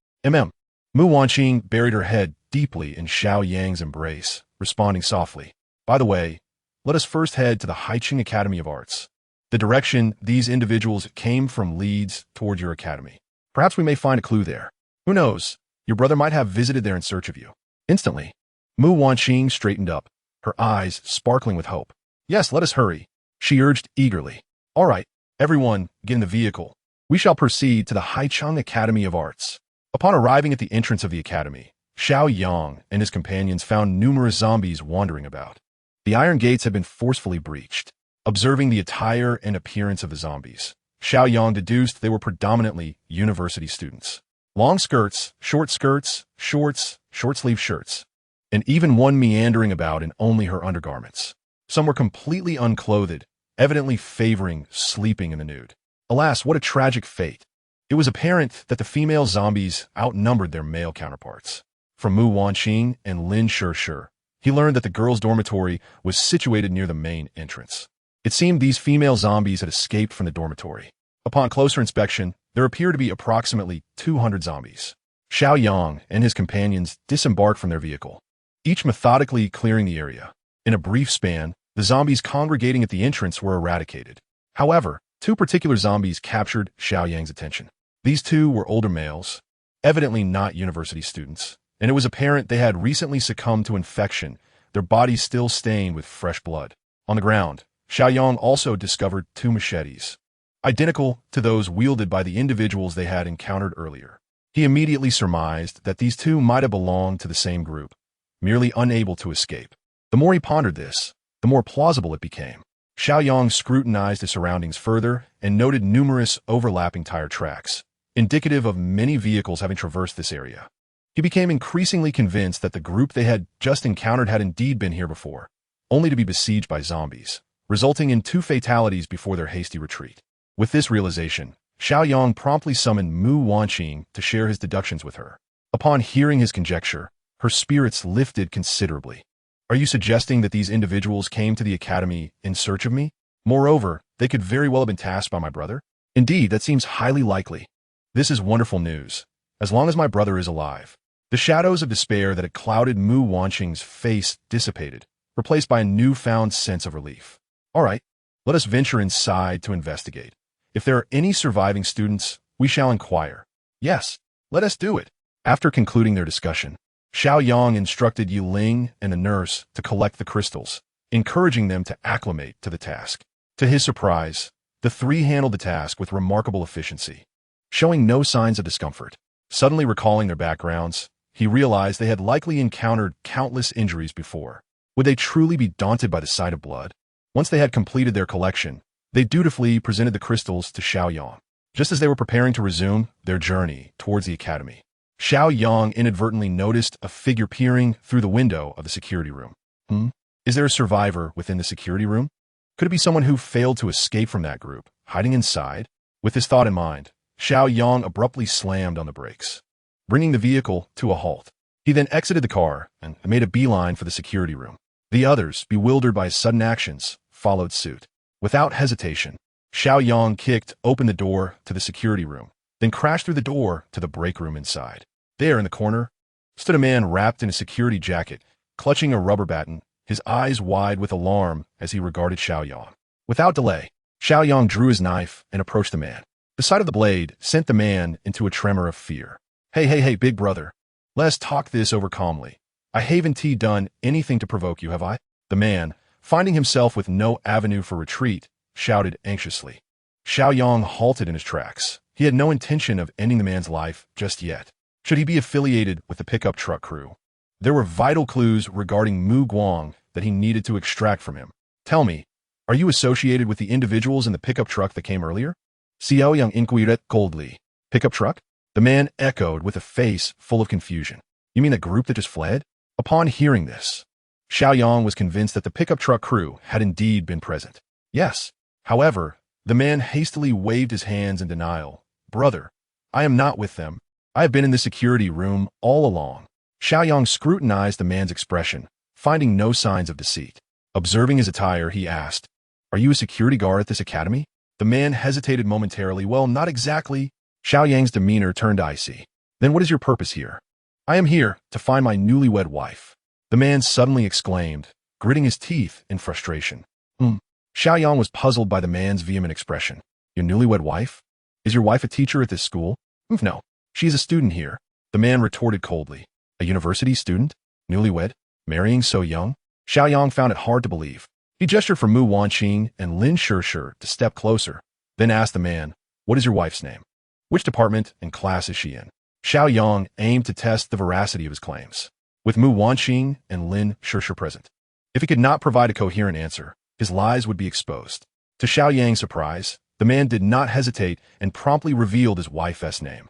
Mu Wanqing buried her head deeply in Xiao Yang's embrace, responding softly, "By the way, let us first head to the Haicheng Academy of Arts. The direction these individuals came from leads toward your academy. Perhaps we may find a clue there. Who knows? Your brother might have visited there in search of you." Instantly, Mu Wanqing straightened up, her eyes sparkling with hope. "Yes, let us hurry," she urged eagerly. "All right, everyone, get in the vehicle. We shall proceed to the Haicheng Academy of Arts." Upon arriving at the entrance of the academy, Xiao Yang and his companions found numerous zombies wandering about. The iron gates had been forcefully breached. Observing the attire and appearance of the zombies, Xiao Yang deduced they were predominantly university students. Long skirts, shorts, short-sleeve shirts, and even one meandering about in only her undergarments. Some were completely unclothed, evidently favoring sleeping in the nude. Alas, what a tragic fate. It was apparent that the female zombies outnumbered their male counterparts. From Mu Wanqing and Lin Shishir, he learned that the girls' dormitory was situated near the main entrance. It seemed these female zombies had escaped from the dormitory. Upon closer inspection, there appear to be approximately 200 zombies. Xiao Yang and his companions disembarked from their vehicle, each methodically clearing the area. In a brief span, the zombies congregating at the entrance were eradicated. However, two particular zombies captured Xiao Yang's attention. These two were older males, evidently not university students, and it was apparent they had recently succumbed to infection, their bodies still stained with fresh blood. On the ground, Xiao Yang also discovered two machetes, identical to those wielded by the individuals they had encountered earlier. He immediately surmised that these two might have belonged to the same group, merely unable to escape. The more he pondered this, the more plausible it became. Xiao Yang scrutinized his surroundings further and noted numerous overlapping tire tracks, indicative of many vehicles having traversed this area. He became increasingly convinced that the group they had just encountered had indeed been here before, only to be besieged by zombies, resulting in two fatalities before their hasty retreat. With this realization, Xiao Yang promptly summoned Mu Wanqing to share his deductions with her. Upon hearing his conjecture, her spirits lifted considerably. Are you suggesting that these individuals came to the academy in search of me? Moreover, they could very well have been tasked by my brother? Indeed, that seems highly likely. This is wonderful news, as long as my brother is alive. The shadows of despair that had clouded Mu Wanqing's face dissipated, replaced by a newfound sense of relief. All right, let us venture inside to investigate. If there are any surviving students, we shall inquire. Yes, let us do it. After concluding their discussion, Xiao Yang instructed Yiling and the nurse to collect the crystals, encouraging them to acclimate to the task. To his surprise, the three handled the task with remarkable efficiency, showing no signs of discomfort. Suddenly recalling their backgrounds, he realized they had likely encountered countless injuries before. Would they truly be daunted by the sight of blood? Once they had completed their collection, they dutifully presented the crystals to Xiao Yang, just as they were preparing to resume their journey towards the academy. Xiao Yang inadvertently noticed a figure peering through the window of the security room. Is there a survivor within the security room? Could it be someone who failed to escape from that group, hiding inside? With this thought in mind, Xiao Yang abruptly slammed on the brakes, bringing the vehicle to a halt. He then exited the car and made a beeline for the security room. The others, bewildered by his sudden actions, followed suit. Without hesitation, Xiao Yang kicked open the door to the security room, then crashed through the door to the break room inside. There in the corner stood a man wrapped in a security jacket, clutching a rubber baton, his eyes wide with alarm as he regarded Xiao Yang. Without delay, Xiao Yang drew his knife and approached the man. The sight of the blade sent the man into a tremor of fear. Hey, big brother. Let us talk this over calmly. I haven't done anything to provoke you, have I? The man, finding himself with no avenue for retreat, shouted anxiously. Xiao Yang halted in his tracks. He had no intention of ending the man's life just yet. Should he be affiliated with the pickup truck crew? There were vital clues regarding Mu Guang that he needed to extract from him. Tell me, are you associated with the individuals in the pickup truck that came earlier? Xiao Yang inquired coldly. Pickup truck? The man echoed with a face full of confusion. You mean the group that just fled? Upon hearing this, Xiao Yang was convinced that the pickup truck crew had indeed been present. Yes. However, the man hastily waved his hands in denial. Brother, I am not with them. I have been in the security room all along. Xiao Yang scrutinized the man's expression, finding no signs of deceit. Observing his attire, he asked, Are you a security guard at this academy? The man hesitated momentarily. Well, not exactly. Xiao Yang's demeanor turned icy. Then what is your purpose here? I am here to find my newlywed wife. The man suddenly exclaimed, gritting his teeth in frustration. Xiao Yang was puzzled by the man's vehement expression. Your newlywed wife? Is your wife a teacher at this school? No, she is a student here. The man retorted coldly. A university student? Newlywed? Marrying so young? Xiao Yang found it hard to believe. He gestured for Mu Wanqing and Lin Shishir to step closer, then asked the man, What is your wife's name? Which department and class is she in? Xiao Yang aimed to test the veracity of his claims, with Mu Wanqing and Lin Shishir present. If he could not provide a coherent answer, his lies would be exposed. To Xiao Yang's surprise, the man did not hesitate and promptly revealed his wife's name.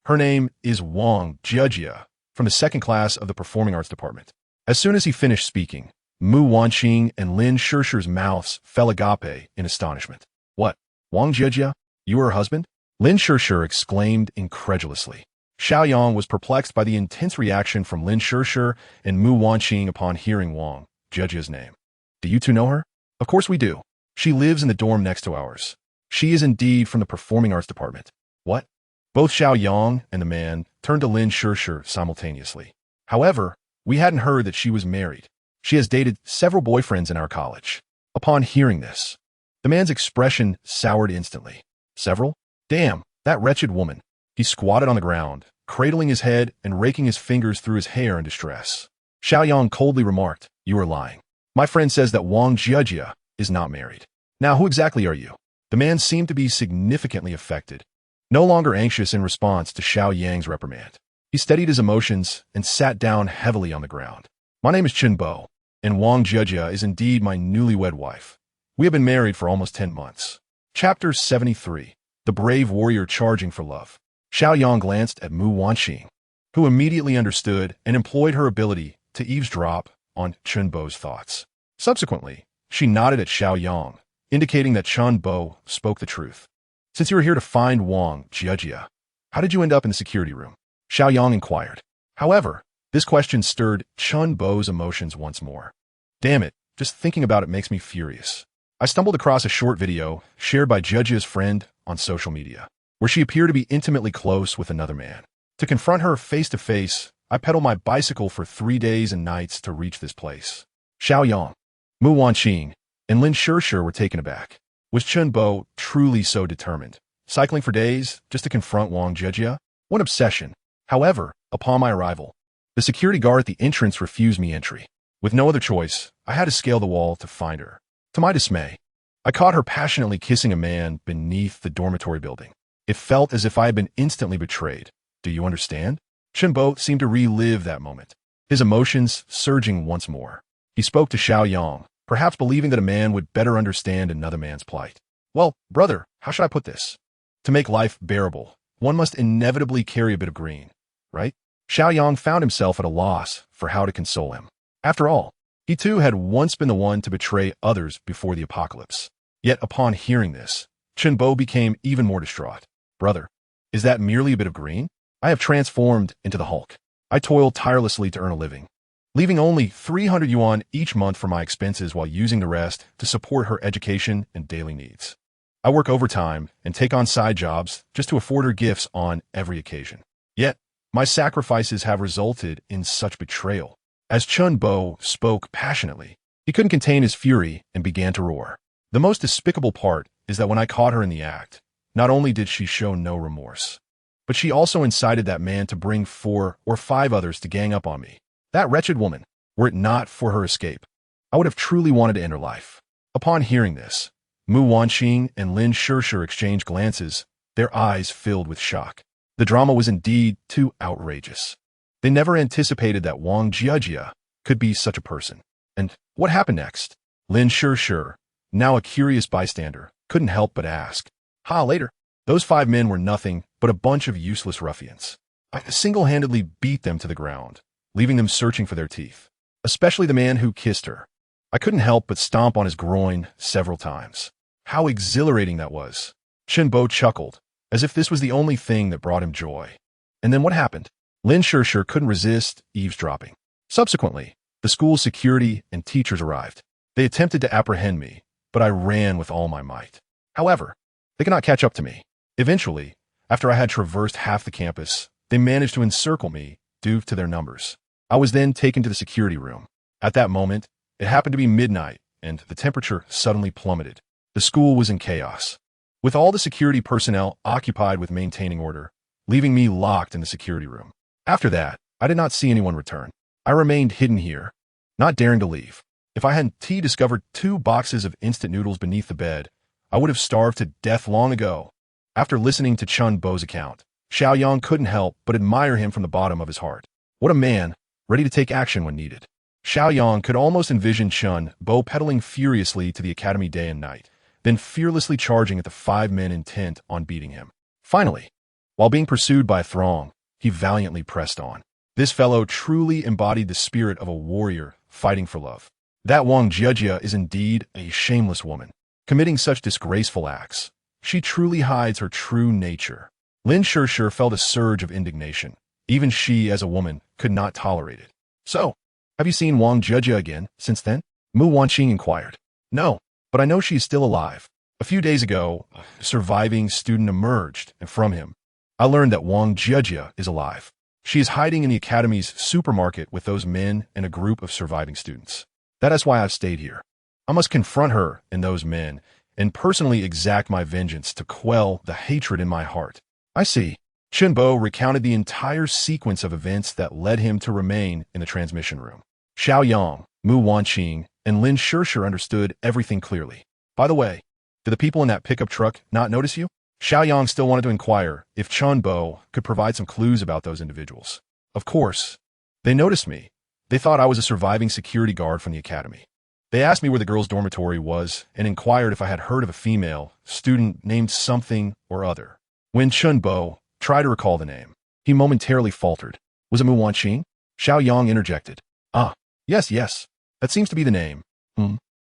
Her name is Wang Jia, from the second class of the Performing Arts Department. As soon as he finished speaking, Mu Wanqing and Lin Shishir's mouths fell agape in astonishment. What? Wang Jia? You are her husband? Lin Shishir exclaimed incredulously. Xiao Yang was perplexed by the intense reaction from Lin Shishir and Mu Wanqing upon hearing Wang Jia's name. Do you two know her? Of course we do. She lives in the dorm next to ours. She is indeed from the Performing Arts Department. What? Both Xiao Yang and the man turned to Lin Shirshir simultaneously. However, we hadn't heard that she was married. She has dated several boyfriends in our college. Upon hearing this, the man's expression soured instantly. Several? Damn, that wretched woman. He squatted on the ground, cradling his head and raking his fingers through his hair in distress. Xiao Yang coldly remarked, "You are lying. My friend says that Wang Jiajia is not married. Now, who exactly are you?" The man seemed to be significantly affected, no longer anxious in response to Xiao Yang's reprimand. He steadied his emotions and sat down heavily on the ground. "My name is Chen Bo, and Wang Jiajia is indeed my newlywed wife. We have been married for almost 10 months. Chapter 73. The Brave Warrior Charging for Love. Xiao Yang glanced at Mu Wanxing, who immediately understood and employed her ability to eavesdrop on Chen Bo's thoughts. Subsequently, she nodded at Xiao Yang, indicating that Chen Bo spoke the truth. "Since you were here to find Wang Jiajia, how did you end up in the security room?" Xiao Yang inquired. However, this question stirred Chen Bo's emotions once more. "Damn it, just thinking about it makes me furious. I stumbled across a short video shared by Jiajia's friend on social media, where she appeared to be intimately close with another man. To confront her face-to-face, I pedaled my bicycle for 3 days and nights to reach this place." Xiao Yang, Mu Wanqing, and Lin Shirshir were taken aback. Was Chen Bo truly so determined, cycling for days just to confront Wang Jiajia? What obsession! However, upon my arrival, the security guard at the entrance refused me entry. With no other choice, I had to scale the wall to find her. To my dismay, I caught her passionately kissing a man beneath the dormitory building. It felt as if I had been instantly betrayed. Do you understand? Chen Bo seemed to relive that moment, his emotions surging once more. He spoke to Xiao Yang, perhaps believing that a man would better understand another man's plight. "Well, brother, how should I put this? To make life bearable, one must inevitably carry a bit of green, right?" Xiao Yang found himself at a loss for how to console him. After all, he too had once been the one to betray others before the apocalypse. Yet upon hearing this, Chen Bo became even more distraught. "Brother, is that merely a bit of green? I have transformed into the Hulk. I toil tirelessly to earn a living, leaving only 300 yuan each month for my expenses while using the rest to support her education and daily needs. I work overtime and take on side jobs just to afford her gifts on every occasion. Yet, my sacrifices have resulted in such betrayal." As Chen Bo spoke passionately, he couldn't contain his fury and began to roar. "The most despicable part is that when I caught her in the act, not only did she show no remorse, but she also incited that man to bring 4 or 5 others to gang up on me. That wretched woman, were it not for her escape, I would have truly wanted to end her life." Upon hearing this, Mu Wanqing and Lin Shirshir exchanged glances, their eyes filled with shock. The drama was indeed too outrageous. They never anticipated that Wang Jiajia could be such a person. And what happened next? Lin Shirshir, now a curious bystander, couldn't help but ask. Later. Those 5 men were nothing but a bunch of useless ruffians. I single-handedly beat them to the ground, leaving them searching for their teeth. Especially the man who kissed her. I couldn't help but stomp on his groin several times. How exhilarating that was. Chen Bo chuckled, as if this was the only thing that brought him joy. And then what happened? Lin Shirshir couldn't resist eavesdropping. Subsequently, the school's security and teachers arrived. They attempted to apprehend me, but I ran with all my might. However, they could not catch up to me. Eventually, after I had traversed half the campus, they managed to encircle me due to their numbers. I was then taken to the security room. At that moment, it happened to be midnight, and the temperature suddenly plummeted. The school was in chaos, with all the security personnel occupied with maintaining order, leaving me locked in the security room. After that, I did not see anyone return. I remained hidden here, not daring to leave. If I hadn't discovered 2 boxes of instant noodles beneath the bed, I would have starved to death long ago. After listening to Chen Bo's account, Xiao Yang couldn't help but admire him from the bottom of his heart. What a man, ready to take action when needed. Xiao Yang could almost envision Chen Bo pedaling furiously to the academy day and night, then fearlessly charging at the 5 men intent on beating him. Finally, while being pursued by a throng, he valiantly pressed on. This fellow truly embodied the spirit of a warrior fighting for love. That Wang Jiajia is indeed a shameless woman, committing such disgraceful acts. She truly hides her true nature. Lin Shirshir felt a surge of indignation. Even she, as a woman, could not tolerate it. "So, have you seen Wang Jiajia again since then?" Mu Wanqing inquired. "No, but I know she is still alive. A few days ago, a surviving student emerged, and from him, I learned that Wang Jiejia is alive. She is hiding in the academy's supermarket with those men and a group of surviving students. That is why I've stayed here. I must confront her and those men and personally exact my vengeance to quell the hatred in my heart. I see. Chunbo recounted the entire sequence of events that led him to remain in the transmission room. Xiao Yang, Mu Wanqing, and Lin Shirshir understood everything clearly. By the way, did the people in that pickup truck not notice you? Xiao Yang still wanted to inquire if Chunbo could provide some clues about those individuals. Of course. They noticed me. They thought I was a surviving security guard from the academy. They asked me where the girls' dormitory was and inquired if I had heard of a female student named something or other. When Chunbo tried to recall the name, he momentarily faltered. Was it Mu Wanqing? Xiao Yang interjected. Ah, yes. That seems to be the name.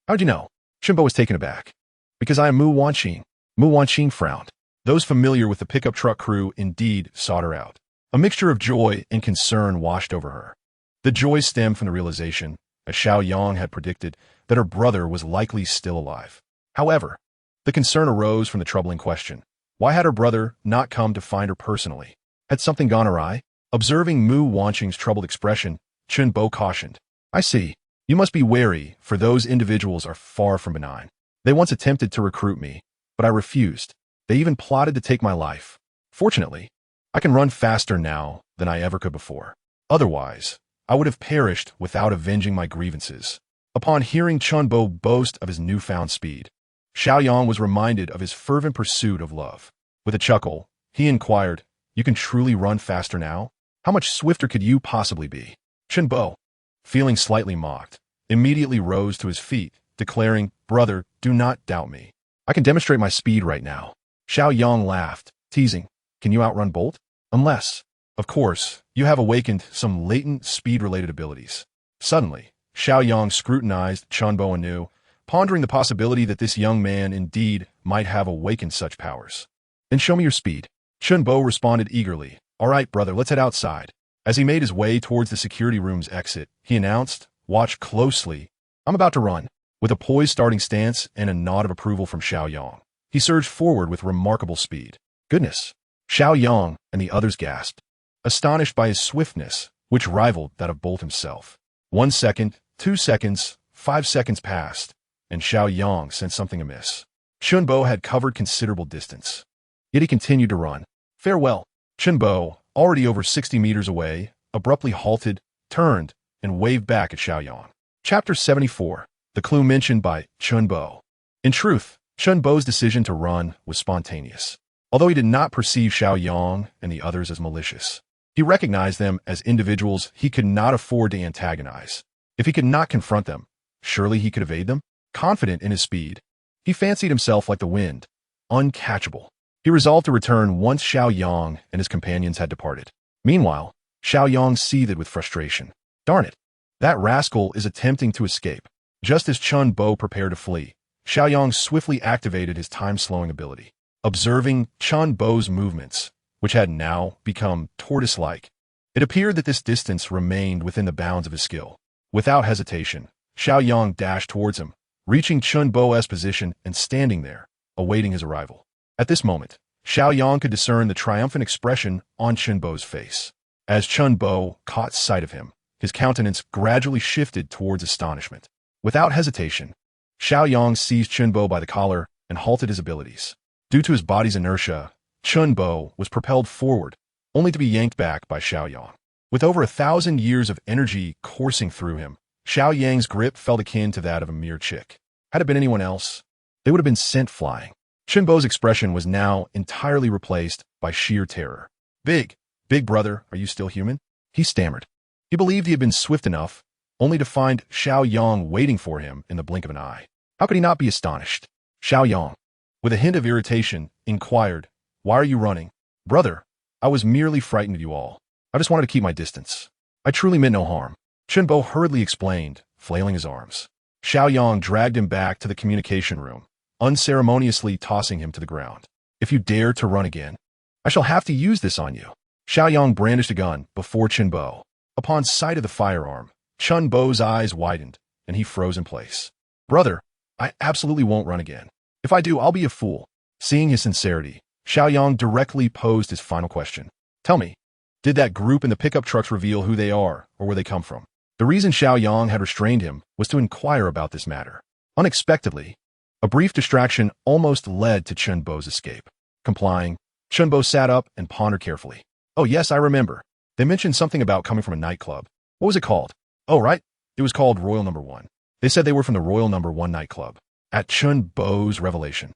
How'd you know? Chunbo was taken aback. Because I am Mu Wanqing. Mu Wanqing frowned. Those familiar with the pickup truck crew indeed sought her out. A mixture of joy and concern washed over her. The joy stemmed from the realization, as Xiao Yang had predicted, that her brother was likely still alive. However, the concern arose from the troubling question. Why had her brother not come to find her personally? Had something gone awry? Observing Mu Wanqing's troubled expression, Chunbo cautioned. I see. You must be wary, for those individuals are far from benign. They once attempted to recruit me, but I refused. They even plotted to take my life. Fortunately, I can run faster now than I ever could before. Otherwise, I would have perished without avenging my grievances. Upon hearing Chunbo boast of his newfound speed, Xiao Yang was reminded of his fervent pursuit of love. With a chuckle, he inquired, You can truly run faster now? How much swifter could you possibly be? Chunbo, feeling slightly mocked, immediately rose to his feet, declaring, Brother, do not doubt me. I can demonstrate my speed right now. Xiao Yang laughed, teasing, Can you outrun Bolt? Unless, of course, you have awakened some latent speed-related abilities. Suddenly, Xiao Yang scrutinized Chunbo anew, pondering the possibility that this young man indeed might have awakened such powers. Then show me your speed. Chunbo responded eagerly. All right, brother, let's head outside. As he made his way towards the security room's exit, he announced, Watch closely. I'm about to run. With a poised starting stance and a nod of approval from Xiao Yang, he surged forward with remarkable speed. Goodness! Xiao Yang and the others gasped, astonished by his swiftness, which rivaled that of Bolt himself. 1 second, 2 seconds, 5 seconds passed, and Xiao Yang sensed something amiss. Chunbo had covered considerable distance. Yet he continued to run. Farewell. Chunbo, already over 60 meters away, abruptly halted, turned, and waved back at Xiao Yang. Chapter 74. The clue mentioned by Chunbo. In truth, Chunbo's decision to run was spontaneous. Although he did not perceive Xiao Yang and the others as malicious, he recognized them as individuals he could not afford to antagonize. If he could not confront them, surely he could evade them? Confident in his speed, he fancied himself like the wind, uncatchable. He resolved to return once Xiao Yang and his companions had departed. Meanwhile, Xiao Yang seethed with frustration. Darn it! That rascal is attempting to escape. Just as Chunbo prepared to flee, Xiao Yang swiftly activated his time-slowing ability. Observing Chunbo's movements, which had now become tortoise-like, it appeared that this distance remained within the bounds of his skill. Without hesitation, Xiao Yang dashed towards him, reaching Chunbo's position and standing there, awaiting his arrival. At this moment, Xiao Yang could discern the triumphant expression on Chunbo's face. As Chunbo caught sight of him, his countenance gradually shifted towards astonishment. Without hesitation, Xiao Yang seized Chunbo by the collar and halted his abilities. Due to his body's inertia, Chunbo was propelled forward, only to be yanked back by Xiao Yang. With over 1,000 years of energy coursing through him, Xiao Yang's grip felt akin to that of a mere chick. Had it been anyone else, they would have been sent flying. Chunbo's expression was now entirely replaced by sheer terror. Big brother, are you still human? He stammered. He believed he had been swift enough, only to find Xiao Yang waiting for him in the blink of an eye. How could he not be astonished? Xiao Yang, with a hint of irritation, inquired, Why are you running? Brother, I was merely frightened of you all. I just wanted to keep my distance. I truly meant no harm. Chunbo hurriedly explained, flailing his arms. Xiao Yang dragged him back to the communication room, unceremoniously tossing him to the ground. If you dare to run again, I shall have to use this on you. Xiao Yang brandished a gun before Chunbo. Upon sight of the firearm, Chunbo's eyes widened, and he froze in place. Brother, I absolutely won't run again. If I do, I'll be a fool. Seeing his sincerity, Xiao Yang directly posed his final question. Tell me, did that group in the pickup trucks reveal who they are or where they come from? The reason Xiao Yang had restrained him was to inquire about this matter. Unexpectedly, a brief distraction almost led to Chunbo's escape. Complying, Chunbo sat up and pondered carefully. Oh yes, I remember. They mentioned something about coming from a nightclub. What was it called? Oh right, it was called Royal Number 1. They said they were from the Royal Number 1 nightclub. At Chunbo's revelation,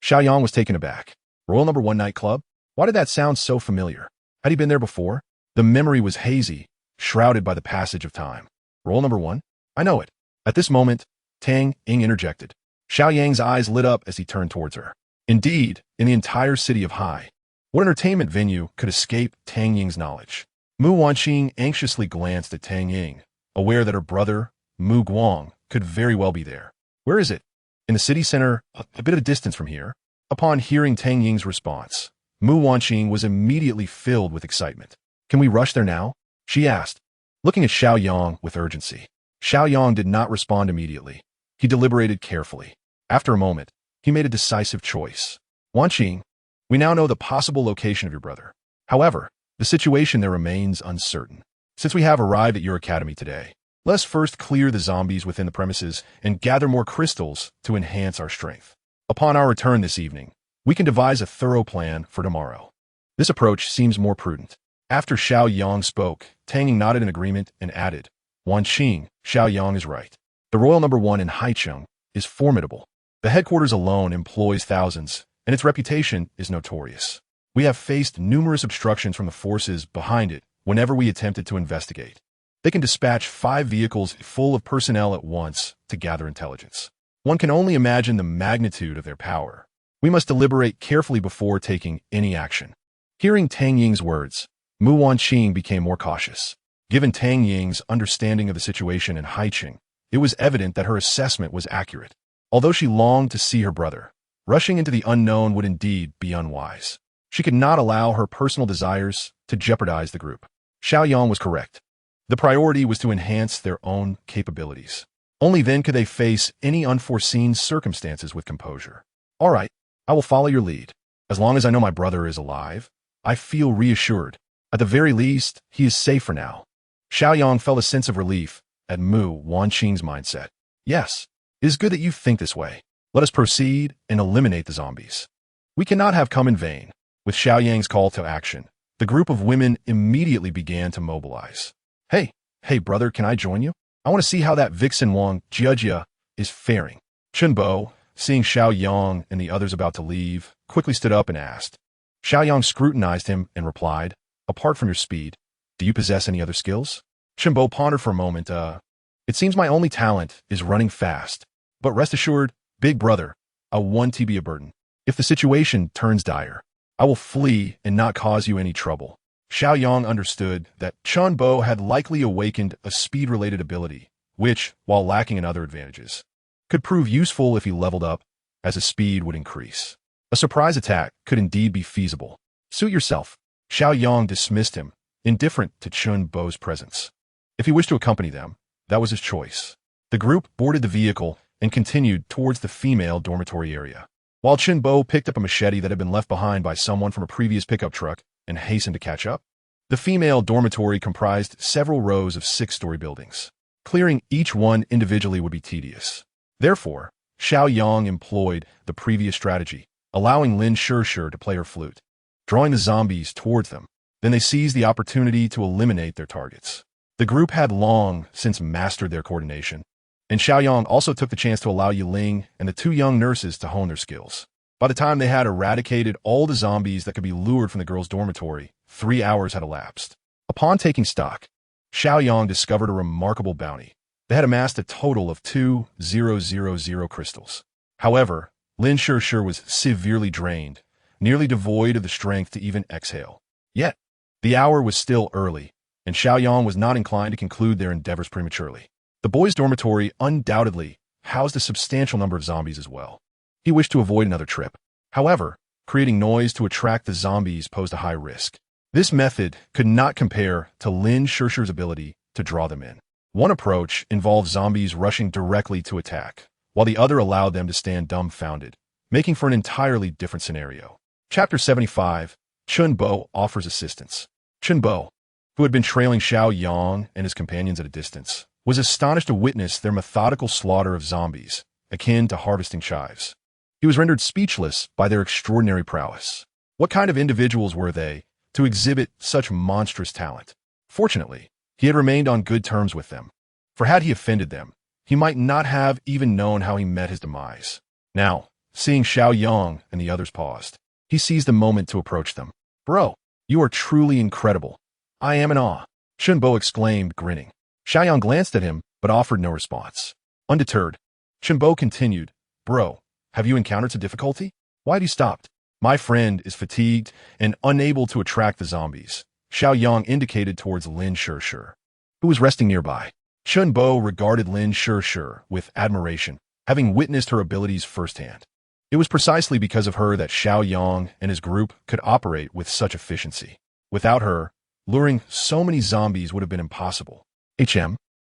Xiao Yang was taken aback. Royal Number 1 nightclub? Why did that sound so familiar? Had he been there before? The memory was hazy, shrouded by the passage of time. Royal Number 1? I know it. At this moment, Tang Ying interjected. Xiao Yang's eyes lit up as he turned towards her. Indeed, in the entire city of Hai, what entertainment venue could escape Tang Ying's knowledge? Mu Wanqing anxiously glanced at Tang Ying, aware that her brother, Mu Guang, could very well be there. Where is it? In the city center, a bit of distance from here. Upon hearing Tang Ying's response, Mu Wanqing was immediately filled with excitement. Can we rush there now? She asked, looking at Xiao Yang with urgency. Xiao Yang did not respond immediately. He deliberated carefully. After a moment, he made a decisive choice. Wanqing, we now know the possible location of your brother. However, the situation there remains uncertain. Since we have arrived at your academy today, let's first clear the zombies within the premises and gather more crystals to enhance our strength. Upon our return this evening, we can devise a thorough plan for tomorrow. This approach seems more prudent. After Xiao Yang spoke, Tang Ying nodded in agreement and added, Wanqing, Xiao Yang is right. The Royal Number 1 in Haicheng is formidable. The headquarters alone employs thousands, and its reputation is notorious. We have faced numerous obstructions from the forces behind it whenever we attempted to investigate. They can dispatch 5 vehicles full of personnel at once to gather intelligence. One can only imagine the magnitude of their power. We must deliberate carefully before taking any action. Hearing Tang Ying's words, Mu Wanqing became more cautious. Given Tang Ying's understanding of the situation in Haicheng, it was evident that her assessment was accurate. Although she longed to see her brother, rushing into the unknown would indeed be unwise. She could not allow her personal desires to jeopardize the group. Xiao Yang was correct. The priority was to enhance their own capabilities. Only then could they face any unforeseen circumstances with composure. All right, I will follow your lead. As long as I know my brother is alive, I feel reassured. At the very least, he is safe for now. Xiao Yang felt a sense of relief at Mu Wanqing's mindset. Yes, it is good that you think this way. Let us proceed and eliminate the zombies. We cannot have come in vain. With Xiao Yang's call to action, the group of women immediately began to mobilize. Hey, brother, can I join you? I want to see how that vixen Wang Jiajia is faring. Chunbo, seeing Xiao Yang and the others about to leave, quickly stood up and asked. Xiao Yang scrutinized him and replied, apart from your speed, do you possess any other skills? Chunbo pondered for a moment. It seems my only talent is running fast. But rest assured, big brother, I want to be a burden. If the situation turns dire, I will flee and not cause you any trouble. Xiao Yang understood that Chunbo had likely awakened a speed-related ability, which, while lacking in other advantages, could prove useful if he leveled up, as his speed would increase. A surprise attack could indeed be feasible. Suit yourself. Xiao Yang dismissed him, indifferent to Chunbo's presence. If he wished to accompany them, that was his choice. The group boarded the vehicle and continued towards the female dormitory area. While Chunbo picked up a machete that had been left behind by someone from a previous pickup truck and hastened to catch up, the female dormitory comprised several rows of 6-story buildings. Clearing each one individually would be tedious. Therefore, Xiao Yang employed the previous strategy, allowing Lin Shishir to play her flute, drawing the zombies towards them. Then they seized the opportunity to eliminate their targets. The group had long since mastered their coordination, and Xiao Yang also took the chance to allow Yiling and the 2 young nurses to hone their skills. By the time they had eradicated all the zombies that could be lured from the girls' dormitory, 3 hours had elapsed. Upon taking stock, Xiao Yang discovered a remarkable bounty. They had amassed a total of 2,000 crystals. However, Lin Shishir was severely drained, nearly devoid of the strength to even exhale. Yet, the hour was still early, and Xiao Yang was not inclined to conclude their endeavors prematurely. The boys' dormitory undoubtedly housed a substantial number of zombies as well. He wished to avoid another trip. However, creating noise to attract the zombies posed a high risk. This method could not compare to Lin Shishir's ability to draw them in. One approach involved zombies rushing directly to attack, while the other allowed them to stand dumbfounded, making for an entirely different scenario. Chapter 75. Chunbo offers assistance. Chunbo, who had been trailing Xiao Yang and his companions at a distance, was astonished to witness their methodical slaughter of zombies, akin to harvesting chives. He was rendered speechless by their extraordinary prowess. What kind of individuals were they to exhibit such monstrous talent? Fortunately, he had remained on good terms with them, for had he offended them, he might not have even known how he met his demise. Now, seeing Xiao Yang and the others paused, he seized the moment to approach them. Bro, you are truly incredible. I am in awe, Chunbo exclaimed, grinning. Xiao Yang glanced at him, but offered no response. Undeterred, Chunbo continued, Bro, have you encountered some difficulty? Why have you stopped? My friend is fatigued and unable to attract the zombies. Xiao Yang indicated towards Lin Shishir, who was resting nearby. Chunbo regarded Lin Shishir with admiration, having witnessed her abilities firsthand. It was precisely because of her that Xiao Yang and his group could operate with such efficiency. Without her, luring so many zombies would have been impossible.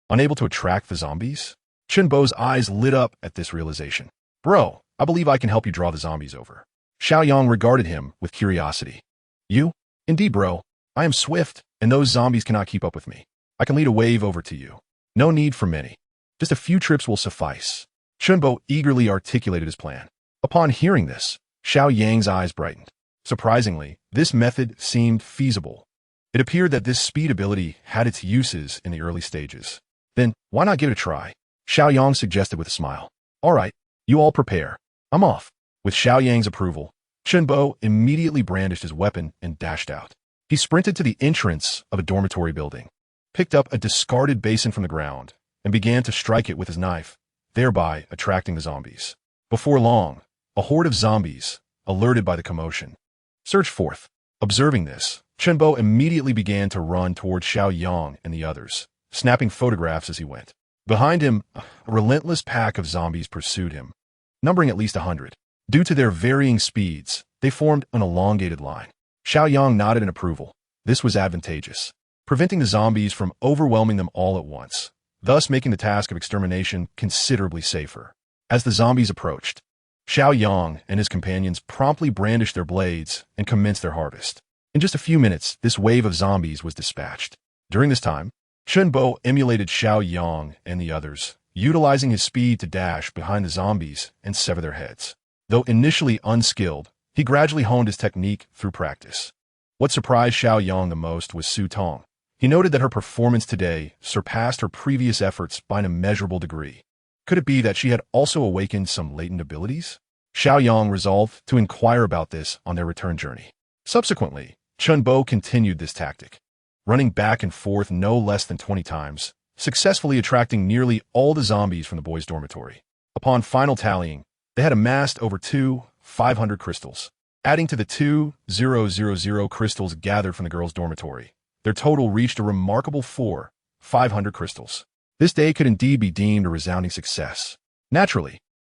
Unable to attract the zombies? Chunbo's eyes lit up at this realization. Bro, I believe I can help you draw the zombies over. Xiao Yang regarded him with curiosity. You? Indeed, bro. I am swift, and those zombies cannot keep up with me. I can lead a wave over to you. No need for many. Just a few trips will suffice. Chunbo eagerly articulated his plan. Upon hearing this, Xiao Yang's eyes brightened. Surprisingly, this method seemed feasible. It appeared that this speed ability had its uses in the early stages. Then, why not give it a try? Xiao Yang suggested with a smile. All right, you all prepare. I'm off. With Xiao Yang's approval, Chunbo immediately brandished his weapon and dashed out. He sprinted to the entrance of a dormitory building, picked up a discarded basin from the ground, and began to strike it with his knife, thereby attracting the zombies. Before long, a horde of zombies, alerted by the commotion, surged forth. Observing this, Chunbo immediately began to run towards Xiao Yang and the others, snapping photographs as he went. Behind him, a relentless pack of zombies pursued him, numbering at least 100. Due to their varying speeds, they formed an elongated line. Xiao Yang nodded in approval. This was advantageous, preventing the zombies from overwhelming them all at once, thus making the task of extermination considerably safer. As the zombies approached, Xiao Yang and his companions promptly brandished their blades and commenced their harvest. In just a few minutes, this wave of zombies was dispatched. During this time, Chunbo emulated Xiao Yang and the others, utilizing his speed to dash behind the zombies and sever their heads. Though initially unskilled, he gradually honed his technique through practice. What surprised Xiao Yang the most was Su Tong. He noted that her performance today surpassed her previous efforts by an immeasurable degree. Could it be that she had also awakened some latent abilities? Xiao Yang resolved to inquire about this on their return journey. Subsequently, Chunbo continued this tactic, running back and forth no less than 20 times, successfully attracting nearly all the zombies from the boys' dormitory. Upon final tallying, they had amassed over 500 crystals. Adding to the 2,000 crystals gathered from the girls' dormitory, their total reached a remarkable 500 crystals. This day could indeed be deemed a resounding success. Naturally,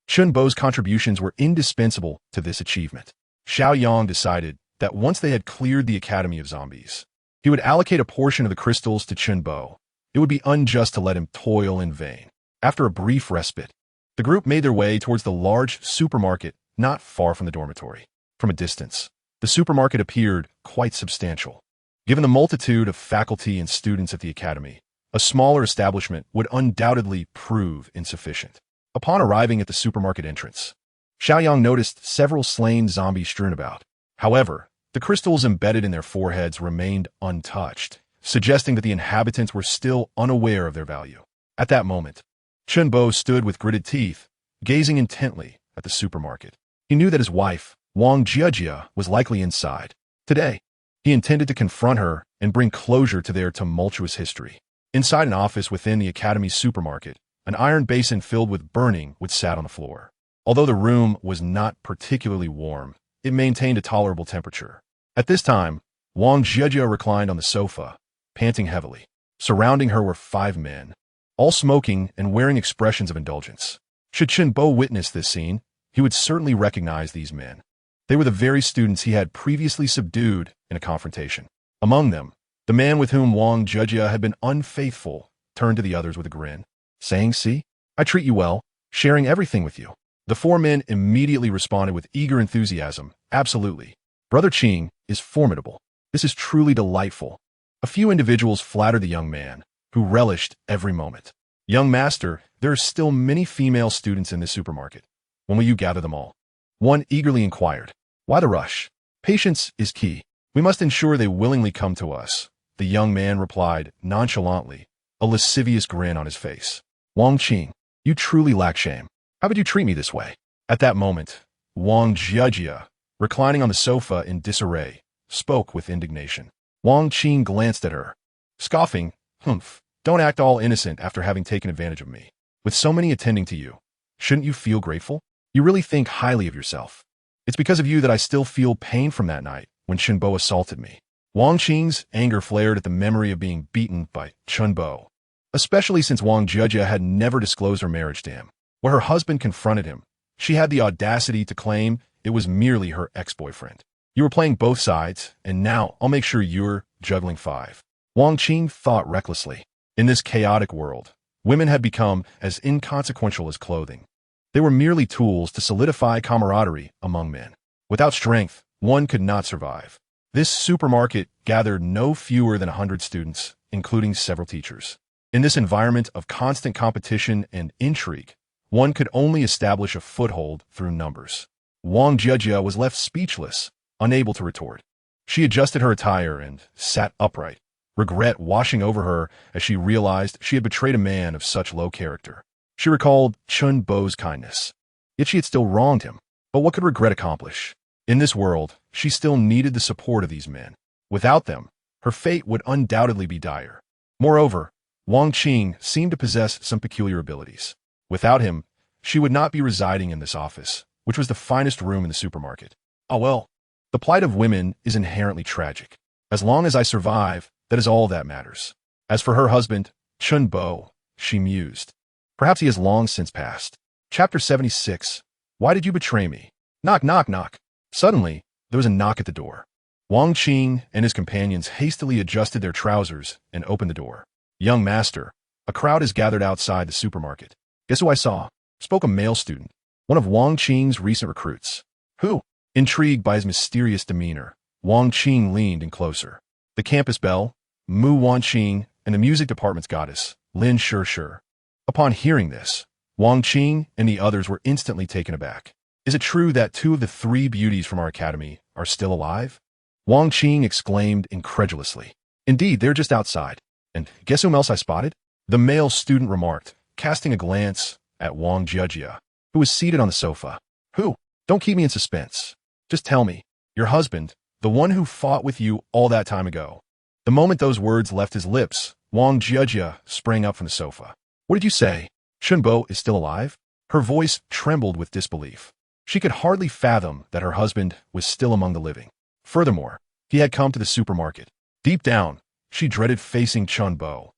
Chunbo's contributions were indispensable to this achievement. Xiao Yang decided that once they had cleared the academy of zombies, he would allocate a portion of the crystals to Chunbo. It would be unjust to let him toil in vain. After a brief respite, the group made their way towards the large supermarket not far from the dormitory. From a distance, the supermarket appeared quite substantial. Given the multitude of faculty and students at the academy, a smaller establishment would undoubtedly prove insufficient. Upon arriving at the supermarket entrance, Xiao Yang noticed several slain zombies strewn about. However, the crystals embedded in their foreheads remained untouched, suggesting that the inhabitants were still unaware of their value. At that moment, Chunbo stood with gritted teeth, gazing intently at the supermarket. He knew that his wife, Wang Jiajia, was likely inside. Today, he intended to confront her and bring closure to their tumultuous history. Inside an office within the academy's supermarket, an iron basin filled with burning wood sat on the floor. Although the room was not particularly warm, it maintained a tolerable temperature. At this time, Wang Jiajia reclined on the sofa, panting heavily. Surrounding her were 5 men, all smoking and wearing expressions of indulgence. Should Chunbo witness this scene, he would certainly recognize these men. They were the very students he had previously subdued in a confrontation. Among them, the man with whom Wang Jiajia had been unfaithful turned to the others with a grin, saying, "See, I treat you well, sharing everything with you." The 4 men immediately responded with eager enthusiasm, "Absolutely. Brother Qing is formidable. This is truly delightful. A few individuals flattered the young man, who relished every moment. Young master, there are still many female students in this supermarket. When will you gather them all? One eagerly inquired. Why the rush? Patience is key. We must ensure they willingly come to us. The young man replied nonchalantly, a lascivious grin on his face. Wang Qing, you truly lack shame. How would you treat me this way? At that moment, Wang Jiajia, reclining on the sofa in disarray, spoke with indignation. Wang Qing glanced at her, scoffing, humph, don't act all innocent after having taken advantage of me. With so many attending to you, shouldn't you feel grateful? You really think highly of yourself. It's because of you that I still feel pain from that night when Chunbo assaulted me. Wang Qing's anger flared at the memory of being beaten by Chunbo, especially since Wang Jiajia had never disclosed her marriage to him. When her husband confronted him, she had the audacity to claim it was merely her ex-boyfriend. You were playing both sides, and now I'll make sure you're juggling five. Wang Qing thought recklessly. In this chaotic world, women had become as inconsequential as clothing. They were merely tools to solidify camaraderie among men. Without strength, one could not survive. This supermarket gathered no fewer than 100 students, including several teachers. In this environment of constant competition and intrigue, one could only establish a foothold through numbers. Wang Jiajia was left speechless, unable to retort. She adjusted her attire and sat upright, regret washing over her as she realized she had betrayed a man of such low character. She recalled Chun Bo's kindness. Yet she had still wronged him. But what could regret accomplish? In this world, she still needed the support of these men. Without them, her fate would undoubtedly be dire. Moreover, Wang Qing seemed to possess some peculiar abilities. Without him, she would not be residing in this office, which was the finest room in the supermarket. Oh well, the plight of women is inherently tragic. As long as I survive, that is all that matters. As for her husband, Chun Bo, she mused. Perhaps he has long since passed. Chapter 76. Why did you betray me? Knock, knock, knock. Suddenly, there was a knock at the door. Wang Qing and his companions hastily adjusted their trousers and opened the door. Young master, a crowd is gathered outside the supermarket. Guess who I saw? Spoke a male student, one of Wang Qing's recent recruits. Who? Intrigued by his mysterious demeanor, Wang Qing leaned in closer. The campus belle, Mu Wanqing, and the music department's goddess, Lin Shishir. Upon hearing this, Wang Qing and the others were instantly taken aback. Is it true that two of the three beauties from our academy are still alive? Wang Qing exclaimed incredulously. Indeed, they're just outside. And guess whom else I spotted? The male student remarked, casting a glance at Wang Jiajia, who was seated on the sofa. Who? Don't keep me in suspense. Just tell me. Your husband, the one who fought with you all that time ago. The moment those words left his lips, Wang Jiajia sprang up from the sofa. What did you say? Chunbo is still alive? Her voice trembled with disbelief. She could hardly fathom that her husband was still among the living. Furthermore, he had come to the supermarket. Deep down, she dreaded facing Chunbo.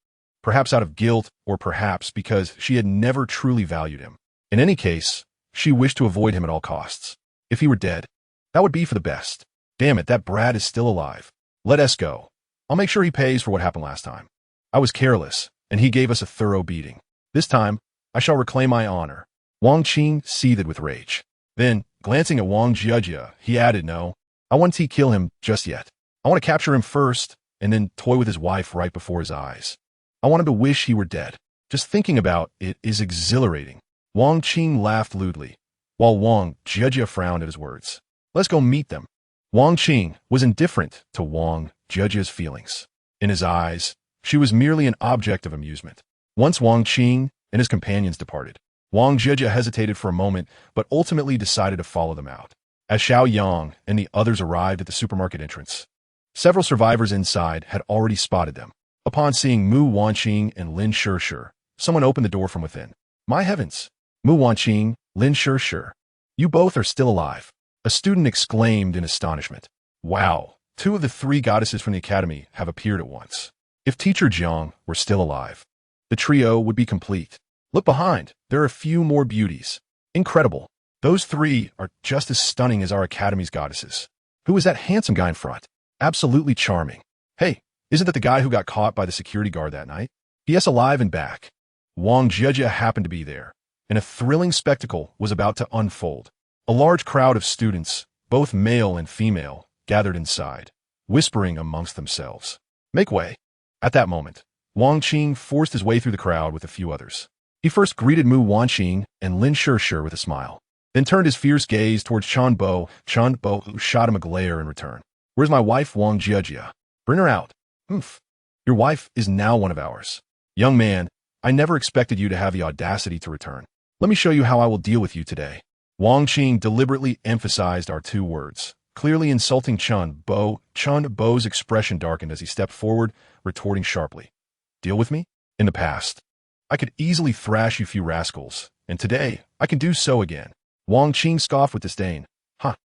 Perhaps out of guilt, or perhaps because she had never truly valued him. In any case, she wished to avoid him at all costs. If he were dead, that would be for the best. Damn it, that brat is still alive. Let us go. I'll make sure he pays for what happened last time. I was careless, and he gave us a thorough beating. This time, I shall reclaim my honor. Wang Qing seethed with rage. Then, glancing at Wang Jiajia, he added, no, I won't kill him just yet. I want to capture him first, and then toy with his wife right before his eyes. I want him to wish he were dead. Just thinking about it is exhilarating. Wang Qing laughed lewdly, while Wang Jiajia frowned at his words. Let's go meet them. Wang Qing was indifferent to Wang Jiajia's feelings. In his eyes, she was merely an object of amusement. Once Wang Qing and his companions departed, Wang Jiajia hesitated for a moment, but ultimately decided to follow them out. As Xiao Yang and the others arrived at the supermarket entrance, several survivors inside had already spotted them. Upon seeing Mu Wanqing and Lin Shishir, someone opened the door from within. My heavens! Mu Wanqing, Lin Shishir, you both are still alive. A student exclaimed in astonishment. Wow, two of the three goddesses from the academy have appeared at once. If Teacher Jiang were still alive, the trio would be complete. Look behind, there are a few more beauties. Incredible. Those three are just as stunning as our academy's goddesses. Who is that handsome guy in front? Absolutely charming. Hey, isn't that the guy who got caught by the security guard that night? Yes, alive and back. Wang Jiajia happened to be there, and a thrilling spectacle was about to unfold. A large crowd of students, both male and female, gathered inside, whispering amongst themselves. Make way. At that moment, Wang Qing forced his way through the crowd with a few others. He first greeted Mu Wanqing and Lin Shishir with a smile, then turned his fierce gaze towards Chen Bo, who shot him a glare in return. Where's my wife, Wang Jiejia? Bring her out. Humph. Your wife is now one of ours. Young man, I never expected you to have the audacity to return. Let me show you how I will deal with you today. Wang Qing deliberately emphasized our two words, clearly insulting Chen Bo. Chen Bo's expression darkened as he stepped forward, retorting sharply. Deal with me? In the past, I could easily thrash you few rascals, and today, I can do so again. Wang Qing scoffed with disdain.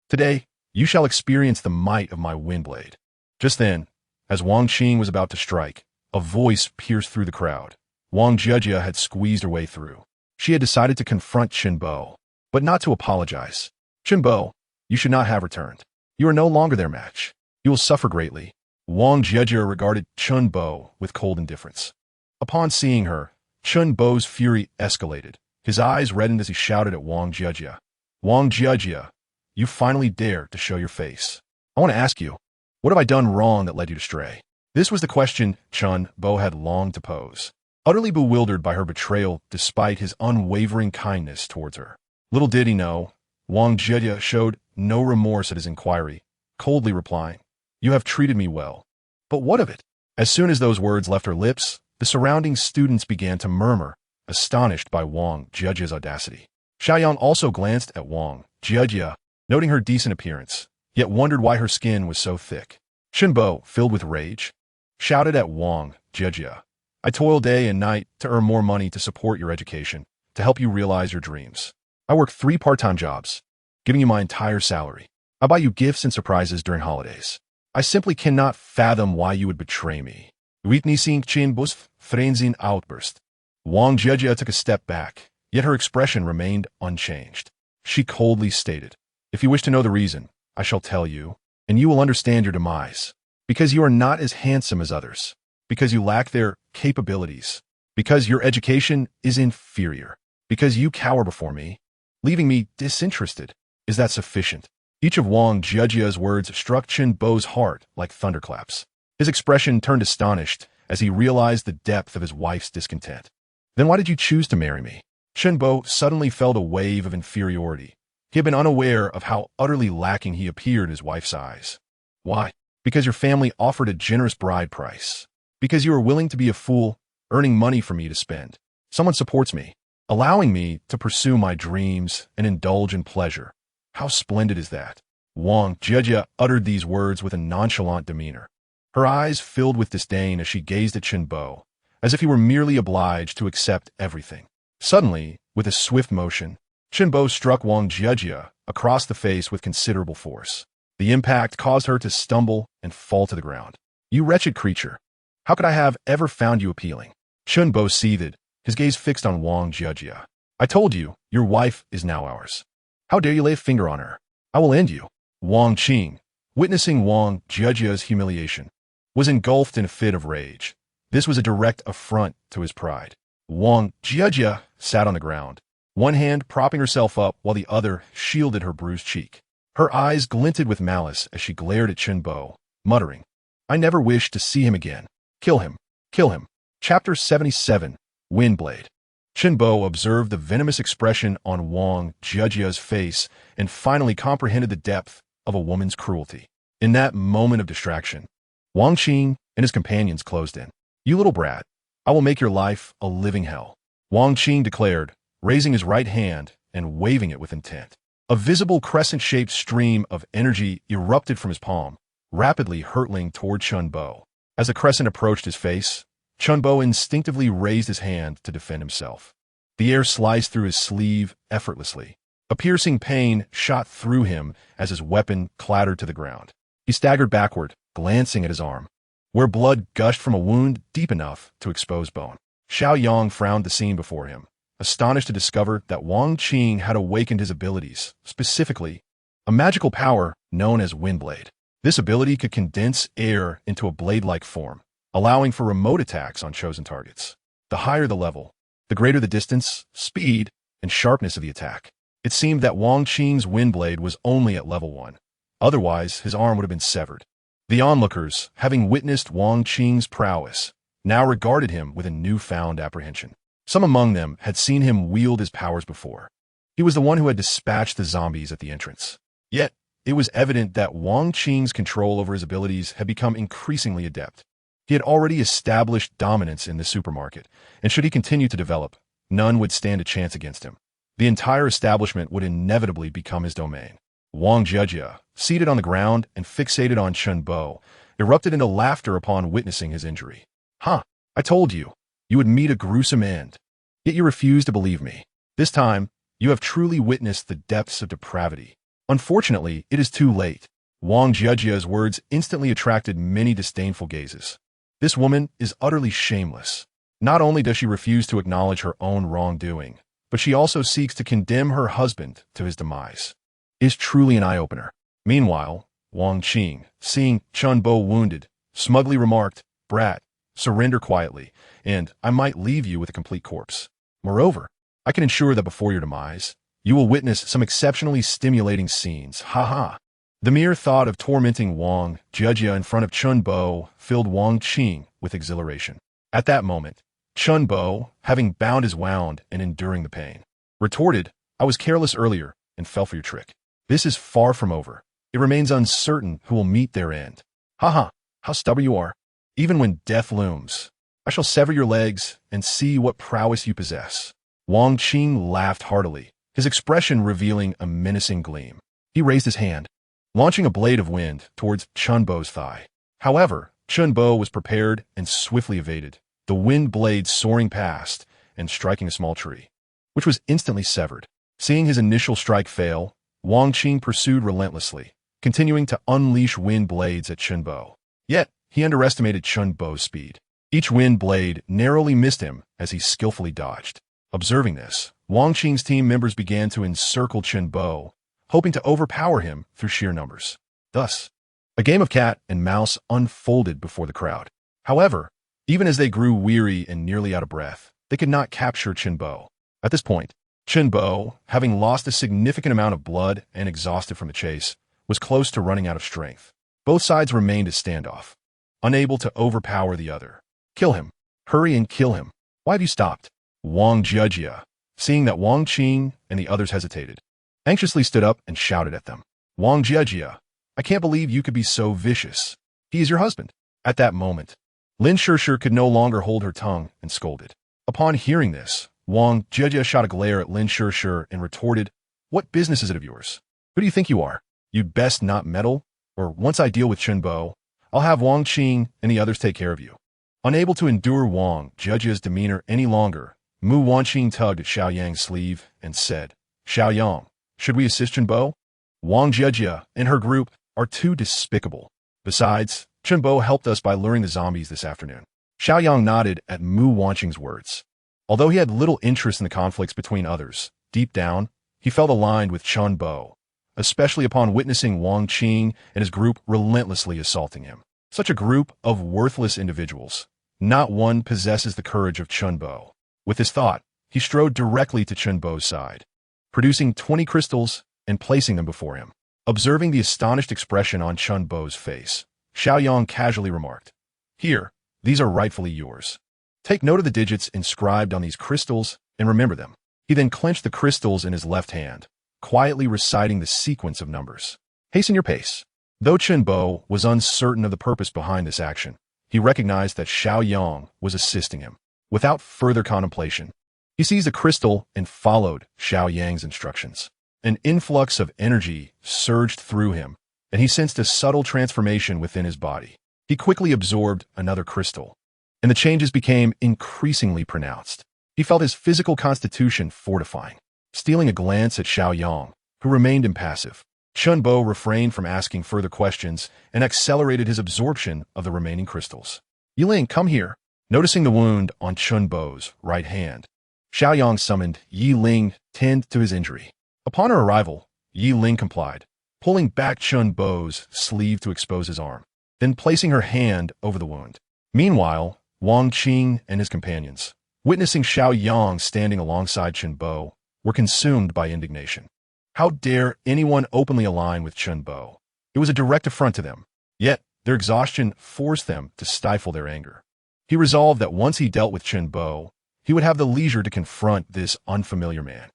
Today, you shall experience the might of my wind blade. Just then, as Wang Qing was about to strike, a voice pierced through the crowd. Wang Jiejia had squeezed her way through. She had decided to confront Chen Bo, but not to apologize. Chen Bo, you should not have returned. You are no longer their match. You will suffer greatly. Wang Jiejia regarded Chen Bo with cold indifference. Upon seeing her, Chen Bo's fury escalated. His eyes reddened as he shouted at Wang Jiejia. Wang Jiejia, you finally dared to show your face. I want to ask you, what have I done wrong that led you to stray? This was the question Chen Bo had longed to pose, utterly bewildered by her betrayal despite his unwavering kindness towards her. Little did he know, Wang Jiejia showed no remorse at his inquiry, coldly replying, You have treated me well. But what of it? As soon as those words left her lips, the surrounding students began to murmur, astonished by Wang Jiejia's audacity. Xiao Yang also glanced at Wang Jiejia, noting her decent appearance, yet wondered why her skin was so thick. Chen Bo, filled with rage, shouted at Wang Jiejia, I toil day and night to earn more money to support your education, to help you realize your dreams. I work 3 part-time jobs, giving you my entire salary. I buy you gifts and surprises during holidays. I simply cannot fathom why you would betray me. Witnessing Chen Bo's frenzied outburst, Wang Jiejia took a step back, yet her expression remained unchanged. She coldly stated, If you wish to know the reason, I shall tell you, and you will understand your demise. Because you are not as handsome as others. Because you lack their capabilities. Because your education is inferior. Because you cower before me, leaving me disinterested. Is that sufficient? Each of Wang Jiejia's words struck Chen Bo's heart like thunderclaps. His expression turned astonished as he realized the depth of his wife's discontent. Then why did you choose to marry me? Chen Bo suddenly felt a wave of inferiority. He had been unaware of how utterly lacking he appeared in his wife's eyes. Why? Because your family offered a generous bride price. Because you are willing to be a fool, earning money for me to spend. Someone supports me, allowing me to pursue my dreams and indulge in pleasure. How splendid is that? Wang Jiejia uttered these words with a nonchalant demeanor. Her eyes filled with disdain as she gazed at Chen Bo, as if he were merely obliged to accept everything. Suddenly, with a swift motion, Chen Bo struck Wang Jiejia across the face with considerable force. The impact caused her to stumble and fall to the ground. You wretched creature! How could I have ever found you appealing? Chen Bo seethed, his gaze fixed on Wang Jiejia. I told you, your wife is now ours. How dare you lay a finger on her? I will end you. Wang Qing, witnessing Wang Jiejia's humiliation, was engulfed in a fit of rage. This was a direct affront to his pride. Wang Jiejia sat on the ground, one hand propping herself up while the other shielded her bruised cheek. Her eyes glinted with malice as she glared at Chen Bo, muttering, I never wish to see him again. Kill him. Kill him. Chapter 77, Windblade. Chen Bo observed the venomous expression on Wang Jiejia's face and finally comprehended the depth of a woman's cruelty. In that moment of distraction, Wang Qing and his companions closed in. You little brat, I will make your life a living hell. Wang Qing declared, raising his right hand and waving it with intent. A visible crescent-shaped stream of energy erupted from his palm, rapidly hurtling toward Chen Bo. As the crescent approached his face, Chen Bo instinctively raised his hand to defend himself. The air sliced through his sleeve effortlessly. A piercing pain shot through him as his weapon clattered to the ground. He staggered backward, glancing at his arm, where blood gushed from a wound deep enough to expose bone. Xiao Yang frowned the scene before him, astonished to discover that Wang Qing had awakened his abilities, specifically, a magical power known as Windblade. This ability could condense air into a blade-like form, allowing for remote attacks on chosen targets. The higher the level, the greater the distance, speed, and sharpness of the attack. It seemed that Wang Qing's Windblade was only at level 1, Otherwise, his arm would have been severed. The onlookers, having witnessed Wang Qing's prowess, now regarded him with a newfound apprehension. Some among them had seen him wield his powers before. He was the one who had dispatched the zombies at the entrance. Yet, it was evident that Wang Qing's control over his abilities had become increasingly adept. He had already established dominance in the supermarket, and should he continue to develop, none would stand a chance against him. The entire establishment would inevitably become his domain. Wang Jia, seated on the ground and fixated on Chen Bo, erupted into laughter upon witnessing his injury. "Huh, I told you, you would meet a gruesome end. Yet you refuse to believe me. This time, you have truly witnessed the depths of depravity. Unfortunately, it is too late." Wang Jiajia's words instantly attracted many disdainful gazes. This woman is utterly shameless. Not only does she refuse to acknowledge her own wrongdoing, but she also seeks to condemn her husband to his demise. It is truly an eye-opener. Meanwhile, Wang Qing, seeing Chen Bo wounded, smugly remarked, "Brat, surrender quietly, and I might leave you with a complete corpse. Moreover, I can ensure that before your demise, you will witness some exceptionally stimulating scenes. Ha ha." The mere thought of tormenting Wang Jia in front of Chen Bo filled Wang Qing with exhilaration. At that moment, Chen Bo, having bound his wound and enduring the pain, retorted, "I was careless earlier and fell for your trick. This is far from over. It remains uncertain who will meet their end. Ha ha, how stubborn you are. Even when death looms, I shall sever your legs and see what prowess you possess." Wang Qing laughed heartily, his expression revealing a menacing gleam. He raised his hand, launching a blade of wind towards Chen Bo's thigh. However, Chen Bo was prepared and swiftly evaded, the wind blade soaring past and striking a small tree, which was instantly severed. Seeing his initial strike fail, Wang Qing pursued relentlessly, continuing to unleash wind blades at Chen Bo. Yet, he underestimated Chen Bo's speed. Each wind blade narrowly missed him as he skillfully dodged. Observing this, Wang Qing's team members began to encircle Chen Bo, hoping to overpower him through sheer numbers. Thus, a game of cat and mouse unfolded before the crowd. However, even as they grew weary and nearly out of breath, they could not capture Chen Bo. At this point, Chen Bo, having lost a significant amount of blood and exhausted from the chase, was close to running out of strength. Both sides remained a standoff, unable to overpower the other. "Kill him. Hurry and kill him. Why have you stopped?" Wang Jia, seeing that Wang Qing and the others hesitated, anxiously stood up and shouted at them. "Wang Jia, I can't believe you could be so vicious. He is your husband." At that moment, Lin Shishir could no longer hold her tongue and scolded. Upon hearing this, Wang Jia shot a glare at Lin Shishir and retorted, "What business is it of yours? Who do you think you are? You'd best not meddle, or once I deal with Chen Bo, I'll have Wang Qing and the others take care of you." Unable to endure Wang Jiajia's demeanor any longer, Mu Wanqing tugged at Xiao Yang's sleeve and said, "Xiao Yang, should we assist Chen Bo? Wang Jia and her group are too despicable. Besides, Chen Bo helped us by luring the zombies this afternoon." Xiao Yang nodded at Mu Wanqing's words. Although he had little interest in the conflicts between others, deep down, he felt aligned with Chen Bo, especially upon witnessing Wang Qing and his group relentlessly assaulting him. Such a group of worthless individuals. Not one possesses the courage of Chen Bo. With this thought, he strode directly to Chen Bo's side, producing 20 crystals and placing them before him. Observing the astonished expression on Chen Bo's face, Xiao Yang casually remarked, "Here, these are rightfully yours. Take note of the digits inscribed on these crystals and remember them." He then clenched the crystals in his left hand, quietly reciting the sequence of numbers. "Hasten your pace." Though Chen Bo was uncertain of the purpose behind this action, he recognized that Xiao Yang was assisting him. Without further contemplation, he seized a crystal and followed Xiao Yang's instructions. An influx of energy surged through him, and he sensed a subtle transformation within his body. He quickly absorbed another crystal, and the changes became increasingly pronounced. He felt his physical constitution fortifying. Stealing a glance at Xiao Yang, who remained impassive, Chen Bo refrained from asking further questions and accelerated his absorption of the remaining crystals. "Yiling, come here." Noticing the wound on Chen Bo's right hand, Xiao Yang summoned Yiling to tend to his injury. Upon her arrival, Yiling complied, pulling back Chen Bo's sleeve to expose his arm, then placing her hand over the wound. Meanwhile, Wang Qing and his companions, witnessing Xiao Yang standing alongside Chen Bo, were consumed by indignation. How dare anyone openly align with Chen Bo? It was a direct affront to them. Yet, their exhaustion forced them to stifle their anger. He resolved that once he dealt with Chen Bo, he would have the leisure to confront this unfamiliar man.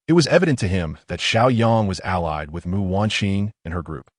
It was evident to him that Xiao Yang was allied with Mu Wanqing and her group.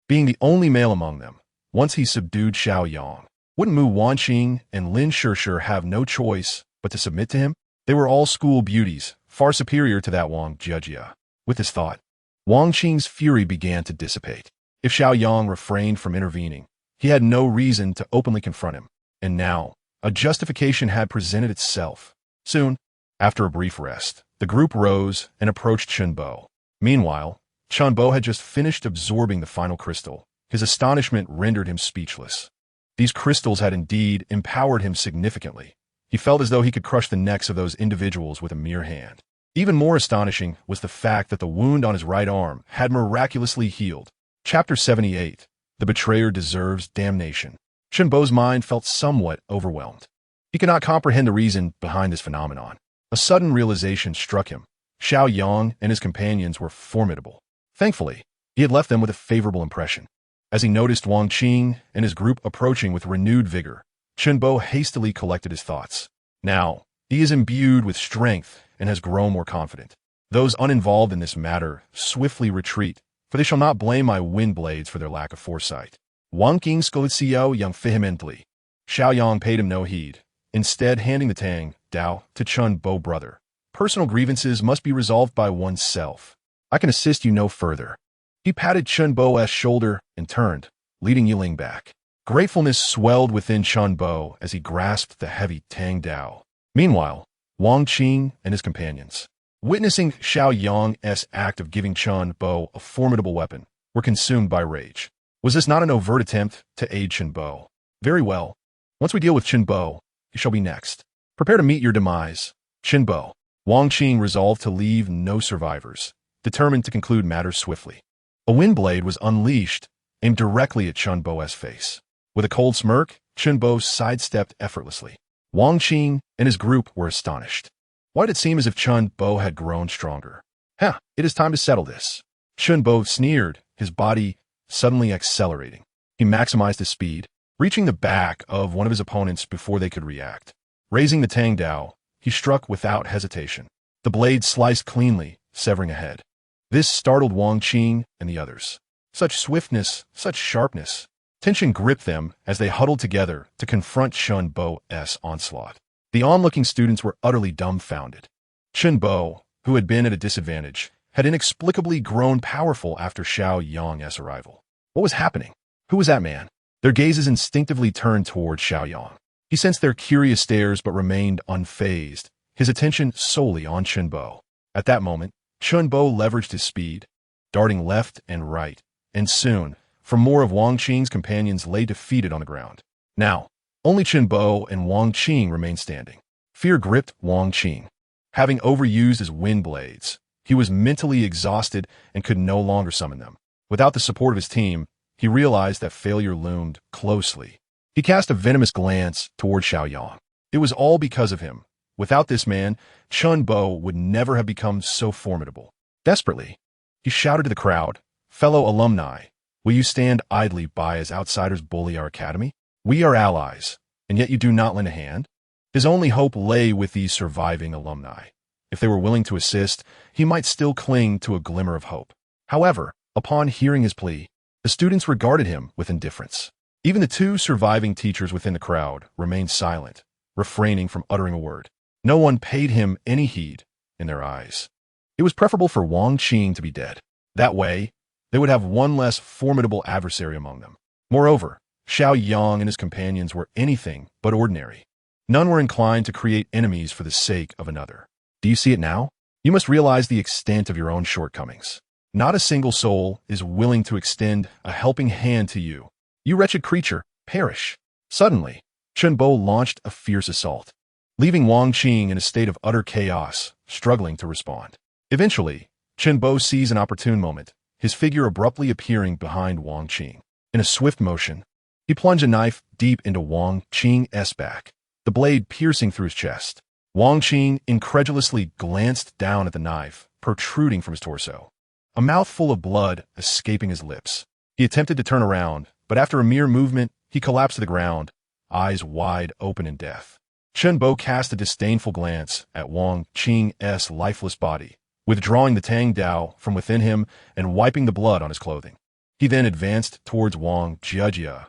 Being the only male among them, once he subdued Xiao Yang, wouldn't Mu Wanqing and Lin Shishir have no choice but to submit to him? They were all school beauties, far superior to that Wang Jia. With this thought, Wang Qing's fury began to dissipate. If Xiao Yang refrained from intervening, he had no reason to openly confront him. And now, a justification had presented itself. Soon, after a brief rest, the group rose and approached Chen Bo. Meanwhile, Chen Bo had just finished absorbing the final crystal. His astonishment rendered him speechless. These crystals had indeed empowered him significantly. He felt as though he could crush the necks of those individuals with a mere hand. Even more astonishing was the fact that the wound on his right arm had miraculously healed. Chapter 78. The Betrayer Deserves Damnation. Chen Bo's mind felt somewhat overwhelmed. He could not comprehend the reason behind this phenomenon. A sudden realization struck him. Xiao Yang and his companions were formidable. Thankfully, he had left them with a favorable impression. As he noticed Wang Qing and his group approaching with renewed vigor, Chen Bo hastily collected his thoughts. Now, he is imbued with strength and has grown more confident. Those uninvolved in this matter swiftly retreat, for they shall not blame my wind blades for their lack of foresight. Wang Qing scolded Xiao Yang vehemently. Xiao Yang paid him no heed, instead handing the Tang Dao to Chen Bo brother. Personal grievances must be resolved by oneself. I can assist you no further. He patted Chen Bo's shoulder and turned, leading Yiling back. Gratefulness swelled within Chen Bo as he grasped the heavy Tang Dao. Meanwhile, Wang Qing and his companions, witnessing Xiao Yang's act of giving Chen Bo a formidable weapon, were consumed by rage. Was this not an overt attempt to aid Chen Bo? Very well. Once we deal with Chen Bo, he shall be next. Prepare to meet your demise. Chen Bo. Wang Qing resolved to leave no survivors, determined to conclude matters swiftly. A wind blade was unleashed, aimed directly at Chen Bo's face. With a cold smirk, Chen Bo sidestepped effortlessly. Wang Qing and his group were astonished. Why did it seem as if Chen Bo had grown stronger? It is time to settle this. Chen Bo sneered, his body suddenly accelerating. He maximized his speed, reaching the back of one of his opponents before they could react. Raising the Tang Dao, he struck without hesitation. The blade sliced cleanly, severing a head. This startled Wang Qing and the others. Such swiftness, such sharpness. Tension gripped them as they huddled together to confront Chen Bo's onslaught. The onlooking students were utterly dumbfounded. Chen Bo, who had been at a disadvantage, had inexplicably grown powerful after Xiao Yang's arrival. What was happening? Who was that man? Their gazes instinctively turned toward Xiao Yang. He sensed their curious stares but remained unfazed, his attention solely on Chen Bo. At that moment, Chen Bo leveraged his speed, darting left and right, and soon, for more of Wang Qing's companions lay defeated on the ground. Now, only Chen Bo and Wang Qing remained standing. Fear gripped Wang Qing. Having overused his wind blades, he was mentally exhausted and could no longer summon them. Without the support of his team, he realized that failure loomed closely. He cast a venomous glance toward Xiao Yang. It was all because of him. Without this man, Chen Bo would never have become so formidable. Desperately, he shouted to the crowd, "Fellow alumni, will you stand idly by as outsiders bully our academy? We are allies, and yet you do not lend a hand?" His only hope lay with these surviving alumni. If they were willing to assist, he might still cling to a glimmer of hope. However, upon hearing his plea, the students regarded him with indifference. Even the two surviving teachers within the crowd remained silent, refraining from uttering a word. No one paid him any heed in their eyes. It was preferable for Wang Qing to be dead. That way, they would have one less formidable adversary among them. Moreover, Xiao Yang and his companions were anything but ordinary. None were inclined to create enemies for the sake of another. Do you see it now? You must realize the extent of your own shortcomings. Not a single soul is willing to extend a helping hand to you. You wretched creature, perish. Suddenly, Chen Bo launched a fierce assault, leaving Wang Qing in a state of utter chaos, struggling to respond. Eventually, Chen Bo seized an opportune moment, his figure abruptly appearing behind Wang Qing. In a swift motion, he plunged a knife deep into Wang Qing's back, the blade piercing through his chest. Wang Qing incredulously glanced down at the knife, protruding from his torso, a mouthful of blood escaping his lips. He attempted to turn around, but after a mere movement, he collapsed to the ground, eyes wide open in death. Chen Bo cast a disdainful glance at Wang Qing's lifeless body, withdrawing the Tang Dao from within him and wiping the blood on his clothing. He then advanced towards Wang Jia.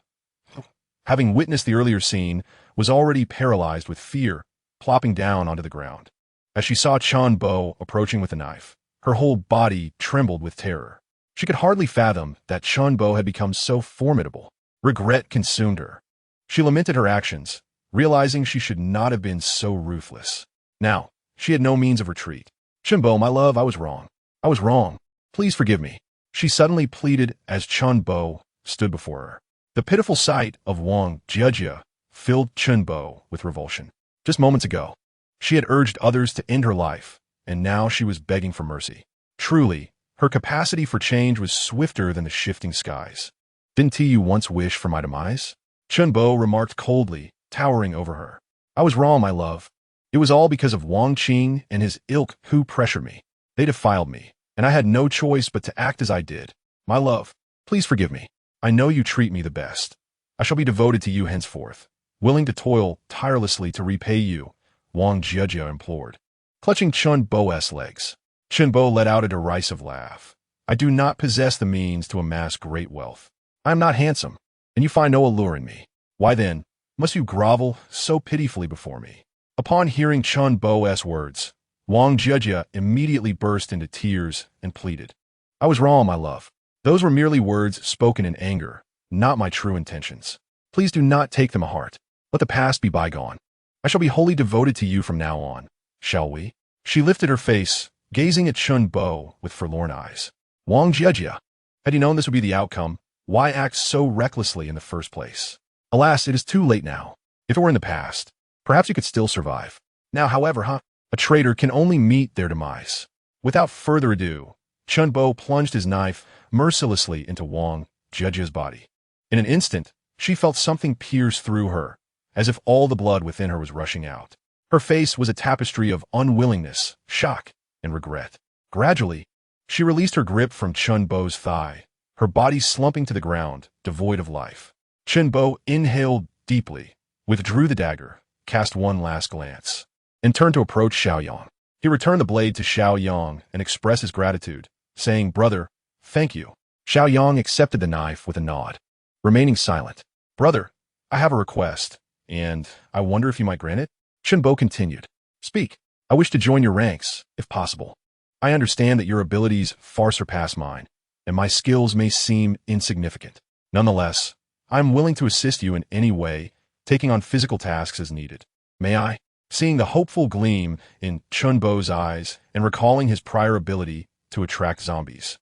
Having witnessed the earlier scene, was already paralyzed with fear, plopping down onto the ground. As she saw Chen Bo approaching with a knife, her whole body trembled with terror. She could hardly fathom that Chen Bo had become so formidable. Regret consumed her. She lamented her actions, realizing she should not have been so ruthless. Now, she had no means of retreat. Chen Bo, my love, I was wrong. I was wrong. Please forgive me. She suddenly pleaded as Chen Bo stood before her. The pitiful sight of Wang Jia filled Chen Bo with revulsion. Just moments ago, she had urged others to end her life, and now she was begging for mercy. Truly, her capacity for change was swifter than the shifting skies. Didn't you once wish for my demise? Chen Bo remarked coldly, towering over her. I was wrong, my love. It was all because of Wang Qing and his ilk who pressured me. They defiled me, and I had no choice but to act as I did. My love, please forgive me. I know you treat me the best. I shall be devoted to you henceforth, willing to toil tirelessly to repay you, Wang Jia implored. Clutching Chen Bo's legs, Chen Bo let out a derisive laugh. I do not possess the means to amass great wealth. I am not handsome, and you find no allure in me. Why then, must you grovel so pitifully before me? Upon hearing Chen Bo's words, Wang Jia immediately burst into tears and pleaded. I was wrong, my love. Those were merely words spoken in anger, not my true intentions. Please do not take them to heart. Let the past be bygone. I shall be wholly devoted to you from now on. Shall we? She lifted her face, gazing at Chen Bo with forlorn eyes. Wang Jia, had he known this would be the outcome, why act so recklessly in the first place? Alas, it is too late now. If it were in the past, perhaps you could still survive. Now, however, a traitor can only meet their demise. Without further ado, Chen Bo plunged his knife mercilessly into Wang Jia's body. In an instant, she felt something pierce through her, as if all the blood within her was rushing out. Her face was a tapestry of unwillingness, shock, and regret. Gradually, she released her grip from Chen Bo's thigh, her body slumping to the ground, devoid of life. Chen Bo inhaled deeply, withdrew the dagger, cast one last glance, and turned to approach Xiao Yang. He returned the blade to Xiao Yang and expressed his gratitude, saying, Brother, thank you. Xiao Yang accepted the knife with a nod, remaining silent. Brother, I have a request, and I wonder if you might grant it? Chen Bo continued. Speak. I wish to join your ranks, if possible. I understand that your abilities far surpass mine, and my skills may seem insignificant. Nonetheless, I am willing to assist you in any way, taking on physical tasks as needed. May I? Seeing the hopeful gleam in Chen Bo's eyes and recalling his prior ability to attract zombies,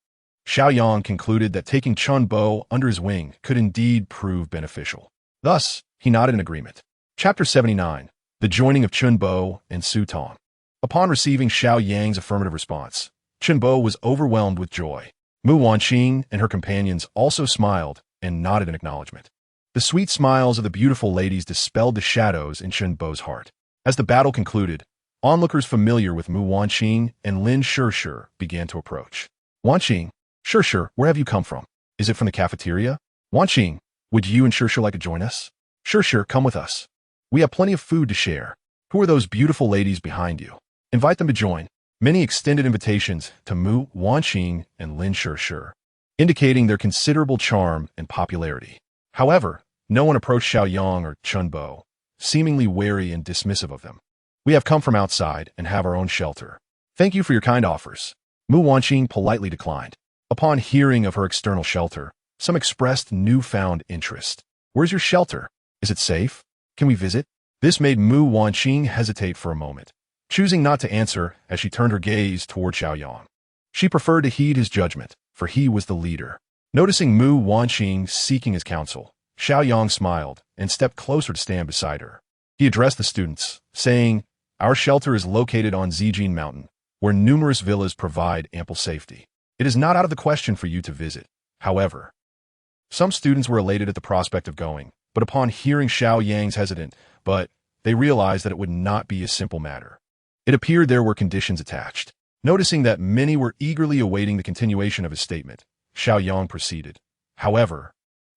Xiao Yang concluded that taking Chen Bo under his wing could indeed prove beneficial. Thus, he nodded in agreement. Chapter 79. The Joining of Chen Bo and Su Tong. Upon receiving Xiao Yang's affirmative response, Chen Bo was overwhelmed with joy. Mu Wanqing and her companions also smiled and nodded in acknowledgement. The sweet smiles of the beautiful ladies dispelled the shadows in Chen Bo's heart. As the battle concluded, onlookers familiar with Mu Wanqing and Lin Shishir began to approach. Wanqing, Shishir, where have you come from? Is it from the cafeteria? Wanqing, would you and Shishir like to join us? Shishir, come with us. We have plenty of food to share. Who are those beautiful ladies behind you? Invite them to join. Many extended invitations to Mu Wanqing and Lin Shishir, indicating their considerable charm and popularity. However, no one approached Xiao Yang or Chen Bo, seemingly wary and dismissive of them. We have come from outside and have our own shelter. Thank you for your kind offers. Mu Wanqing politely declined. Upon hearing of her external shelter, some expressed newfound interest. Where's your shelter? Is it safe? Can we visit? This made Mu Wanqing hesitate for a moment, choosing not to answer as she turned her gaze toward Xiao Yang. She preferred to heed his judgment, for he was the leader. Noticing Mu Wanqing seeking his counsel, Xiao Yang smiled and stepped closer to stand beside her. He addressed the students, saying, Our shelter is located on Zijin Mountain, where numerous villas provide ample safety. It is not out of the question for you to visit. However, some students were elated at the prospect of going, but upon hearing Xiao Yang's hesitant, they realized that it would not be a simple matter. It appeared there were conditions attached. Noticing that many were eagerly awaiting the continuation of his statement, Xiao Yang proceeded. However,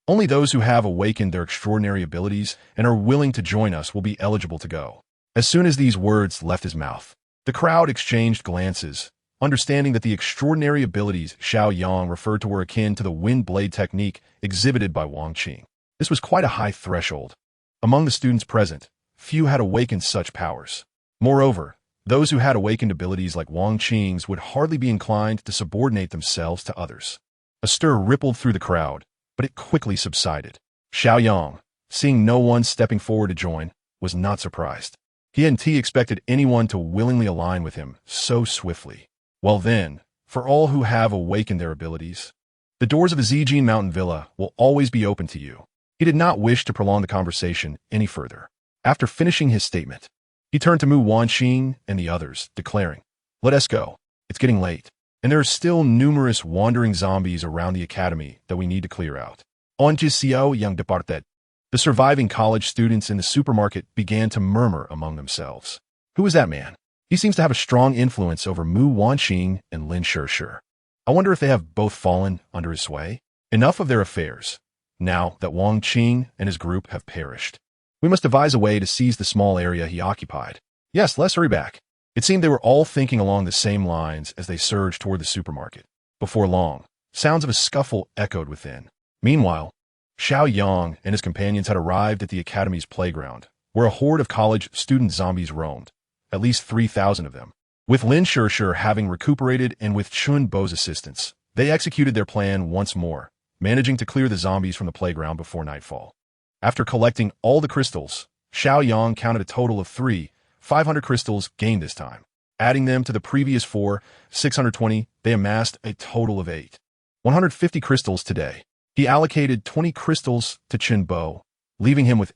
only those who have awakened their extraordinary abilities and are willing to join us will be eligible to go. As soon as these words left his mouth, the crowd exchanged glances, understanding that the extraordinary abilities Xiao Yang referred to were akin to the wind blade technique exhibited by Wang Qing. This was quite a high threshold. Among the students present, few had awakened such powers. Moreover, those who had awakened abilities like Wang Qing's would hardly be inclined to subordinate themselves to others. A stir rippled through the crowd, but it quickly subsided. Xiao Yang, seeing no one stepping forward to join, was not surprised. He hadn't expected anyone to willingly align with him so swiftly. Well then, for all who have awakened their abilities, the doors of the Zijin Mountain Villa will always be open to you. He did not wish to prolong the conversation any further. After finishing his statement, he turned to Mu Wanxing and the others, declaring, "Let us go. It's getting late, and there are still numerous wandering zombies around the academy that we need to clear out." On Xiao Yang departed, the surviving college students in the supermarket began to murmur among themselves. Who is that man? He seems to have a strong influence over Mu Wanxing and Lin Shishir. I wonder if they have both fallen under his sway? Enough of their affairs, now that Wang Qing and his group have perished. We must devise a way to seize the small area he occupied. Yes, let's hurry back. It seemed they were all thinking along the same lines as they surged toward the supermarket. Before long, sounds of a scuffle echoed within. Meanwhile, Xiao Yang and his companions had arrived at the academy's playground, where a horde of college student zombies roamed, at least 3,000 of them. With Lin Shishir having recuperated and with Chun Bo's assistance, they executed their plan once more, managing to clear the zombies from the playground before nightfall. After collecting all the crystals, Xiao Yang counted a total of 500 crystals gained this time. Adding them to the previous 620, they amassed a total of 150 crystals today. He allocated 20 crystals to Chun Bo, leaving him with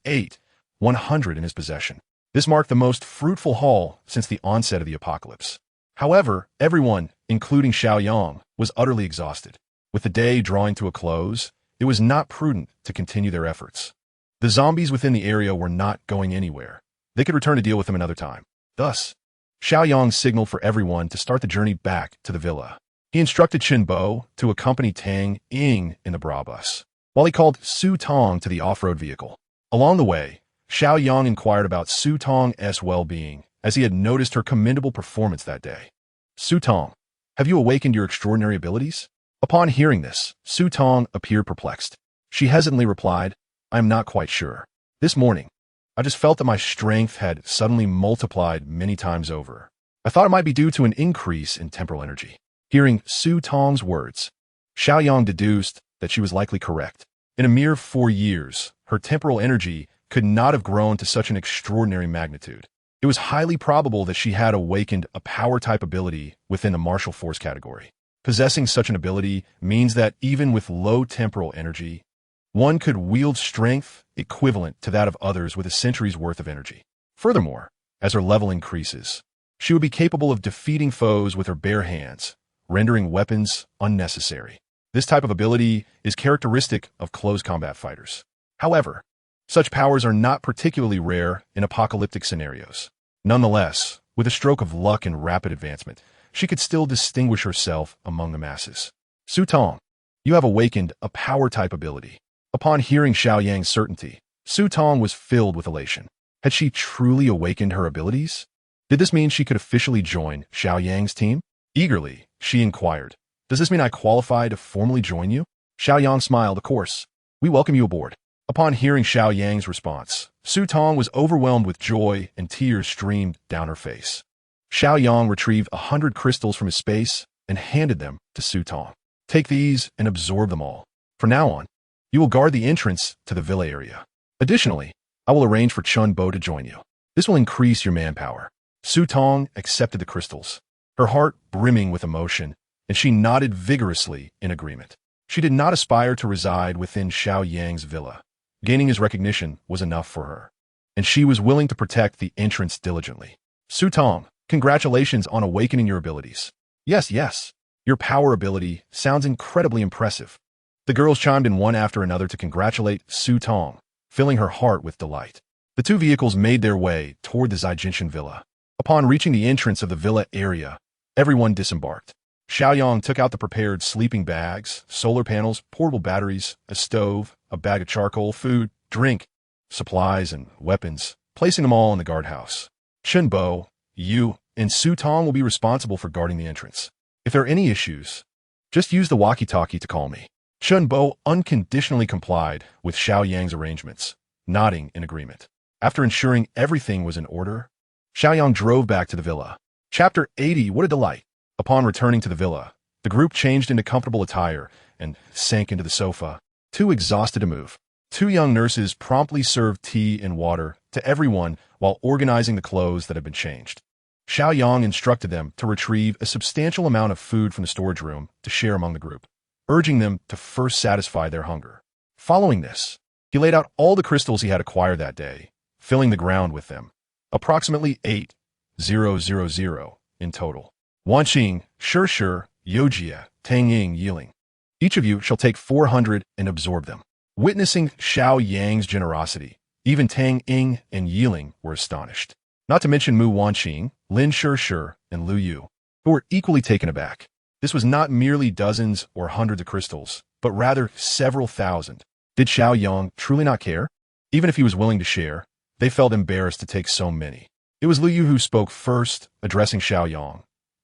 100 in his possession. This marked the most fruitful haul since the onset of the apocalypse. However, everyone, including Xiao Yang, was utterly exhausted. With the day drawing to a close, it was not prudent to continue their efforts. The zombies within the area were not going anywhere. They could return to deal with them another time. Thus, Xiao Yang signaled for everyone to start the journey back to the villa. He instructed Chun Bo to accompany Tang Ying in the Brabus, while he called Su Tong to the off-road vehicle. Along the way, Xiao Yang inquired about Su Tong's well-being, as he had noticed her commendable performance that day. "Su Tong, have you awakened your extraordinary abilities?" Upon hearing this, Su Tong appeared perplexed. She hesitantly replied, "I am not quite sure. This morning, I just felt that my strength had suddenly multiplied many times over. I thought it might be due to an increase in temporal energy." Hearing Su Tong's words, Xiao Yang deduced that she was likely correct. In a mere 4 years, her temporal energy could not have grown to such an extraordinary magnitude. It was highly probable that she had awakened a power-type ability within the martial force category. Possessing such an ability means that even with low temporal energy, one could wield strength equivalent to that of others with a century's worth of energy. Furthermore, as her level increases, she would be capable of defeating foes with her bare hands, rendering weapons unnecessary. This type of ability is characteristic of close combat fighters. However, such powers are not particularly rare in apocalyptic scenarios. Nonetheless, with a stroke of luck and rapid advancement, she could still distinguish herself among the masses. "Su Tong, you have awakened a power-type ability." Upon hearing Xiao Yang's certainty, Su Tong was filled with elation. Had she truly awakened her abilities? Did this mean she could officially join Xiao Yang's team? Eagerly, she inquired, "Does this mean I qualify to formally join you?" Xiao Yang smiled, "Of course. We welcome you aboard." Upon hearing Xiao Yang's response, Su Tong was overwhelmed with joy and tears streamed down her face. Xiao Yang retrieved 100 crystals from his space and handed them to Su Tong. "Take these and absorb them all. From now on, you will guard the entrance to the villa area. Additionally, I will arrange for Chun Bo to join you. This will increase your manpower." Su Tong accepted the crystals, her heart brimming with emotion, and she nodded vigorously in agreement. She did not aspire to reside within Xiao Yang's villa. Gaining his recognition was enough for her, and she was willing to protect the entrance diligently. "Su Tong, congratulations on awakening your abilities." Yes. Your power ability sounds incredibly impressive." The girls chimed in one after another to congratulate Su Tong, filling her heart with delight. The two vehicles made their way toward the Zijinchen villa. Upon reaching the entrance of the villa area, everyone disembarked. Xiao Yang took out the prepared sleeping bags, solar panels, portable batteries, a stove, a bag of charcoal, food, drink, supplies, and weapons, placing them all in the guardhouse. Chen Bo, you, and Su Tong will be responsible for guarding the entrance. If there are any issues, just use the walkie-talkie to call me. Chen Bo unconditionally complied with Xiao Yang's arrangements, nodding in agreement. After ensuring everything was in order, Xiao Yang drove back to the villa. Chapter 80, what a delight! Upon returning to the villa, the group changed into comfortable attire and sank into the sofa, too exhausted to move. Two young nurses promptly served tea and water to everyone while organizing the clothes that had been changed. Xiao Yang instructed them to retrieve a substantial amount of food from the storage room to share among the group, urging them to first satisfy their hunger. Following this, he laid out all the crystals he had acquired that day, filling the ground with them, approximately 8,000 in total. Wanqing, Shi, Yojia, Tangying, Yiling. Each of you shall take 400 and absorb them. Witnessing Xiao Yang's generosity, even Tang Ying and Yiling were astonished. Not to mention Mu Wanqing, Lin Shi, and Lu Yu, who were equally taken aback. This was not merely dozens or hundreds of crystals, but rather several thousand. Did Xiao Yang truly not care? Even if he was willing to share, they felt embarrassed to take so many. It was Lu Yu who spoke first, addressing Xiao Yang.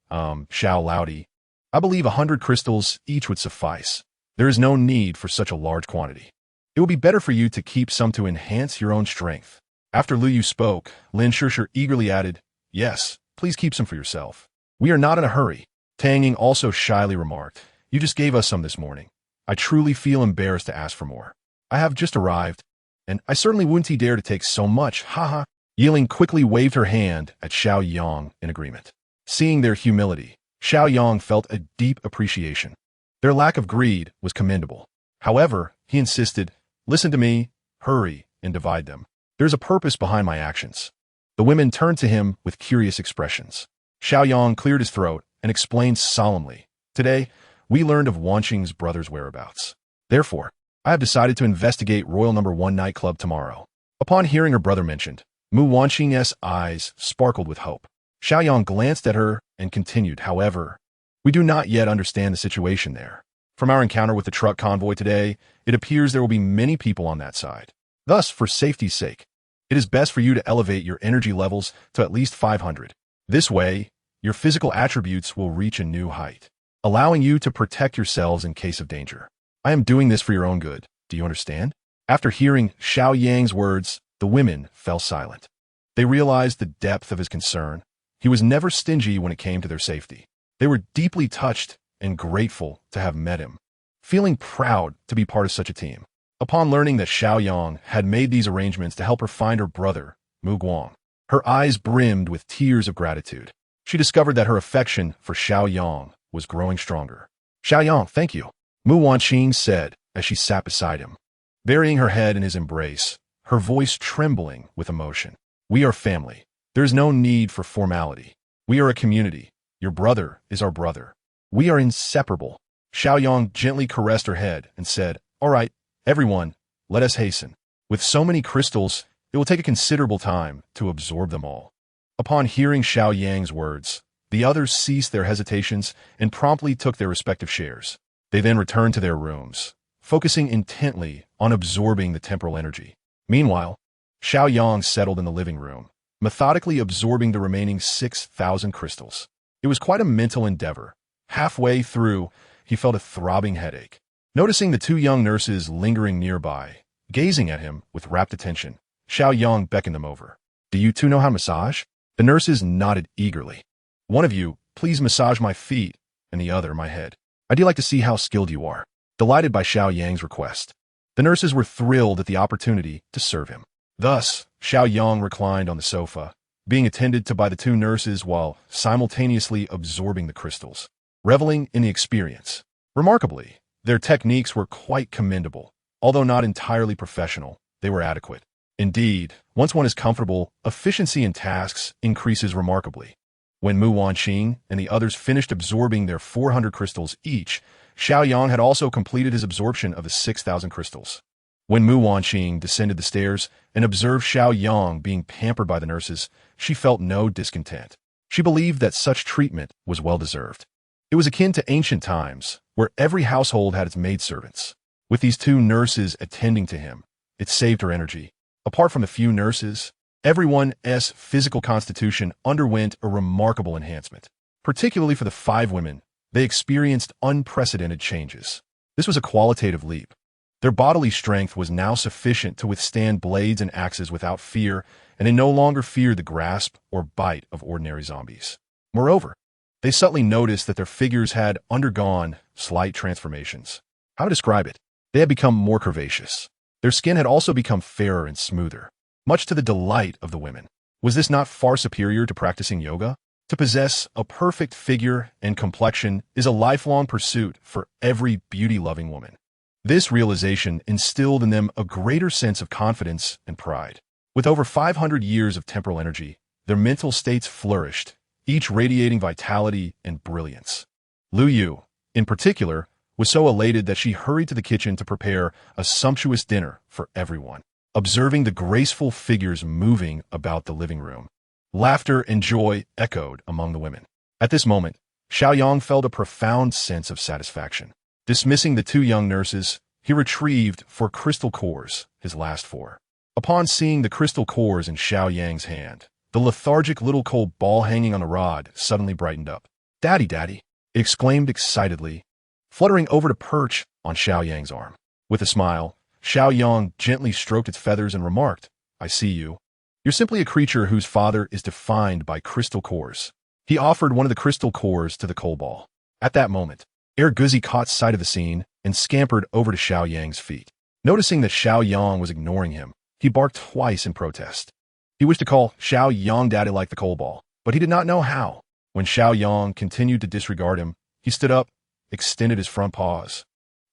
Xiao Laodi, I believe 100 crystals each would suffice. There is no need for such a large quantity. It will be better for you to keep some to enhance your own strength. After Lu Yu spoke, Lin Shi eagerly added, yes, please keep some for yourself. We are not in a hurry. Tang Ying also shyly remarked, you just gave us some this morning. I truly feel embarrassed to ask for more. I have just arrived, and I certainly wouldn't dare to take so much, haha. Yiling quickly waved her hand at Xiao Yang in agreement. Seeing their humility, Xiao Yang felt a deep appreciation. Their lack of greed was commendable. However, he insisted, listen to me, hurry, and divide them. There's a purpose behind my actions. The women turned to him with curious expressions. Xiao Yang cleared his throat and explained solemnly, today, we learned of Wanqing's brother's whereabouts. Therefore, I have decided to investigate Royal No. 1 nightclub tomorrow. Upon hearing her brother mentioned, Mu Wanqing's eyes sparkled with hope. Xiao Yang glanced at her and continued, however, we do not yet understand the situation there. From our encounter with the truck convoy today, it appears there will be many people on that side. Thus, for safety's sake, it is best for you to elevate your energy levels to at least 500. This way, your physical attributes will reach a new height, allowing you to protect yourselves in case of danger. I am doing this for your own good. Do you understand? After hearing Xiao Yang's words, the women fell silent. They realized the depth of his concern. He was never stingy when it came to their safety. They were deeply touched and grateful to have met him, feeling proud to be part of such a team. Upon learning that Xiao Yang had made these arrangements to help her find her brother, Mu Guang, her eyes brimmed with tears of gratitude. She discovered that her affection for Xiao Yang was growing stronger. Xiao Yang, thank you, Mu Wanqing said as she sat beside him, burying her head in his embrace, her voice trembling with emotion. We are family. There is no need for formality. We are a community. Your brother is our brother. We are inseparable. Xiao Yang gently caressed her head and said, all right, everyone, let us hasten. With so many crystals, it will take a considerable time to absorb them all. Upon hearing Xiao Yang's words, the others ceased their hesitations and promptly took their respective shares. They then returned to their rooms, focusing intently on absorbing the temporal energy. Meanwhile, Xiao Yang settled in the living room, methodically absorbing the remaining 6,000 crystals. It was quite a mental endeavor. Halfway through, he felt a throbbing headache. Noticing the two young nurses lingering nearby, gazing at him with rapt attention, Xiao Yang beckoned them over. Do you two know how to massage? The nurses nodded eagerly. One of you, please massage my feet, and the other my head. I do like to see how skilled you are. Delighted by Xiao Yang's request, the nurses were thrilled at the opportunity to serve him. Thus, Xiao Yang reclined on the sofa, being attended to by the two nurses while simultaneously absorbing the crystals, reveling in the experience. Remarkably, their techniques were quite commendable. Although not entirely professional, they were adequate. Indeed, once one is comfortable, efficiency in tasks increases remarkably. When Mu Wanqing and the others finished absorbing their 400 crystals each, Xiao Yang had also completed his absorption of the 6,000 crystals. When Mu Wanqing descended the stairs and observed Xiao Yang being pampered by the nurses, she felt no discontent. She believed that such treatment was well-deserved. It was akin to ancient times, where every household had its maidservants. With these two nurses attending to him, it saved her energy. Apart from a few nurses, everyone's physical constitution underwent a remarkable enhancement. Particularly for the 5 women, they experienced unprecedented changes. This was a qualitative leap. Their bodily strength was now sufficient to withstand blades and axes without fear, and they no longer feared the grasp or bite of ordinary zombies. Moreover, they subtly noticed that their figures had undergone slight transformations. How to describe it? They had become more curvaceous. Their skin had also become fairer and smoother, much to the delight of the women. Was this not far superior to practicing yoga? To possess a perfect figure and complexion is a lifelong pursuit for every beauty-loving woman. This realization instilled in them a greater sense of confidence and pride. With over 500 years of temporal energy, their mental states flourished, each radiating vitality and brilliance. Lu Yu, in particular, was so elated that she hurried to the kitchen to prepare a sumptuous dinner for everyone. Observing the graceful figures moving about the living room, laughter and joy echoed among the women. At this moment, Xiao Yang felt a profound sense of satisfaction. Dismissing the 2 young nurses, he retrieved 4 crystal cores, his last 4. Upon seeing the crystal cores in Xiao Yang's hand, the lethargic little coal ball hanging on the rod suddenly brightened up. "Daddy, Daddy!" it exclaimed excitedly, fluttering over to perch on Xiao Yang's arm. With a smile, Xiao Yang gently stroked its feathers and remarked, "I see you. You're simply a creature whose father is defined by crystal cores." He offered one of the crystal cores to the coal ball. At that moment, Guzi caught sight of the scene and scampered over to Xiao Yang's feet. Noticing that Xiao Yang was ignoring him, he barked twice in protest. He wished to call Xiao Yang daddy like the coal ball, but he did not know how. When Xiao Yang continued to disregard him, he stood up, extended his front paws,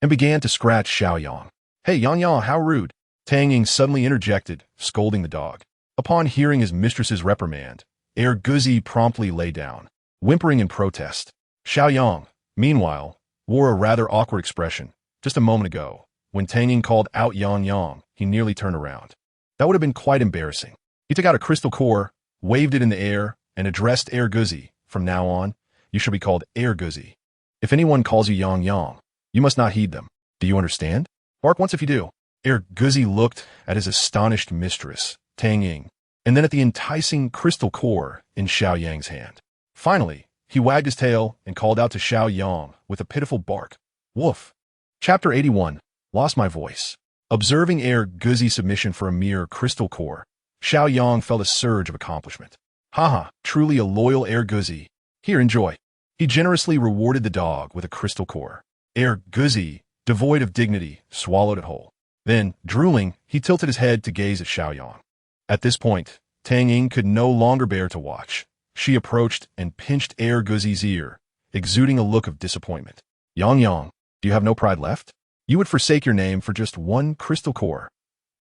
and began to scratch Xiao Yang. "Hey, Yang Yang, how rude!" Tang Ying suddenly interjected, scolding the dog. Upon hearing his mistress's reprimand, Guzi promptly lay down, whimpering in protest. Xiao Yang, meanwhile, wore a rather awkward expression. Just a moment ago, when Tang Ying called out Yang Yang, he nearly turned around. That would have been quite embarrassing. He took out a crystal core, waved it in the air, and addressed Guzi. "From now on, you shall be called Guzi. If anyone calls you Yang Yang, you must not heed them. Do you understand? Bark once if you do." Guzi looked at his astonished mistress, Tang Ying, and then at the enticing crystal core in Xiao Yang's hand. Finally, he wagged his tail and called out to Xiao Yang with a pitiful bark. "Woof." Chapter 81. Lost my voice. Observing Guzi's submission for a mere crystal core, Xiao Yang felt a surge of accomplishment. "Haha, truly a loyal Guzi. Here, enjoy." He generously rewarded the dog with a crystal core. Guzi, devoid of dignity, swallowed it whole. Then, drooling, he tilted his head to gaze at Xiao Yang. At this point, Tang Ying could no longer bear to watch. She approached and pinched Guzi's ear, exuding a look of disappointment. "Yang Yang, do you have no pride left? You would forsake your name for just 1 crystal core."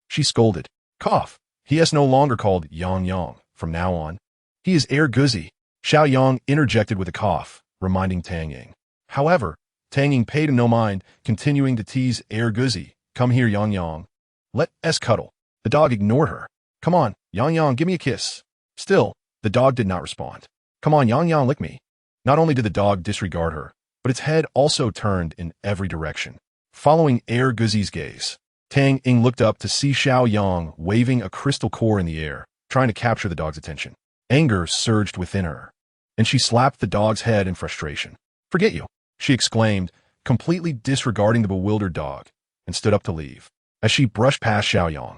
She scolded. "Cough. He is no longer called Yang Yang. From now on, he is Guzi." Xiao Yang interjected with a cough, reminding Tang Ying. However, Tang Ying paid him no mind, continuing to tease Guzi. "Come here, Yang Yang. Let's cuddle." The dog ignored her. "Come on, Yang Yang, give me a kiss." Still, the dog did not respond. "Come on, Yang Yang, lick me." Not only did the dog disregard her, but its head also turned in every direction. Following Guzi's gaze, Tang Ying looked up to see Xiao Yang waving a crystal core in the air, trying to capture the dog's attention. Anger surged within her, and she slapped the dog's head in frustration. "Forget you," she exclaimed, completely disregarding the bewildered dog, and stood up to leave. As she brushed past Xiao Yang,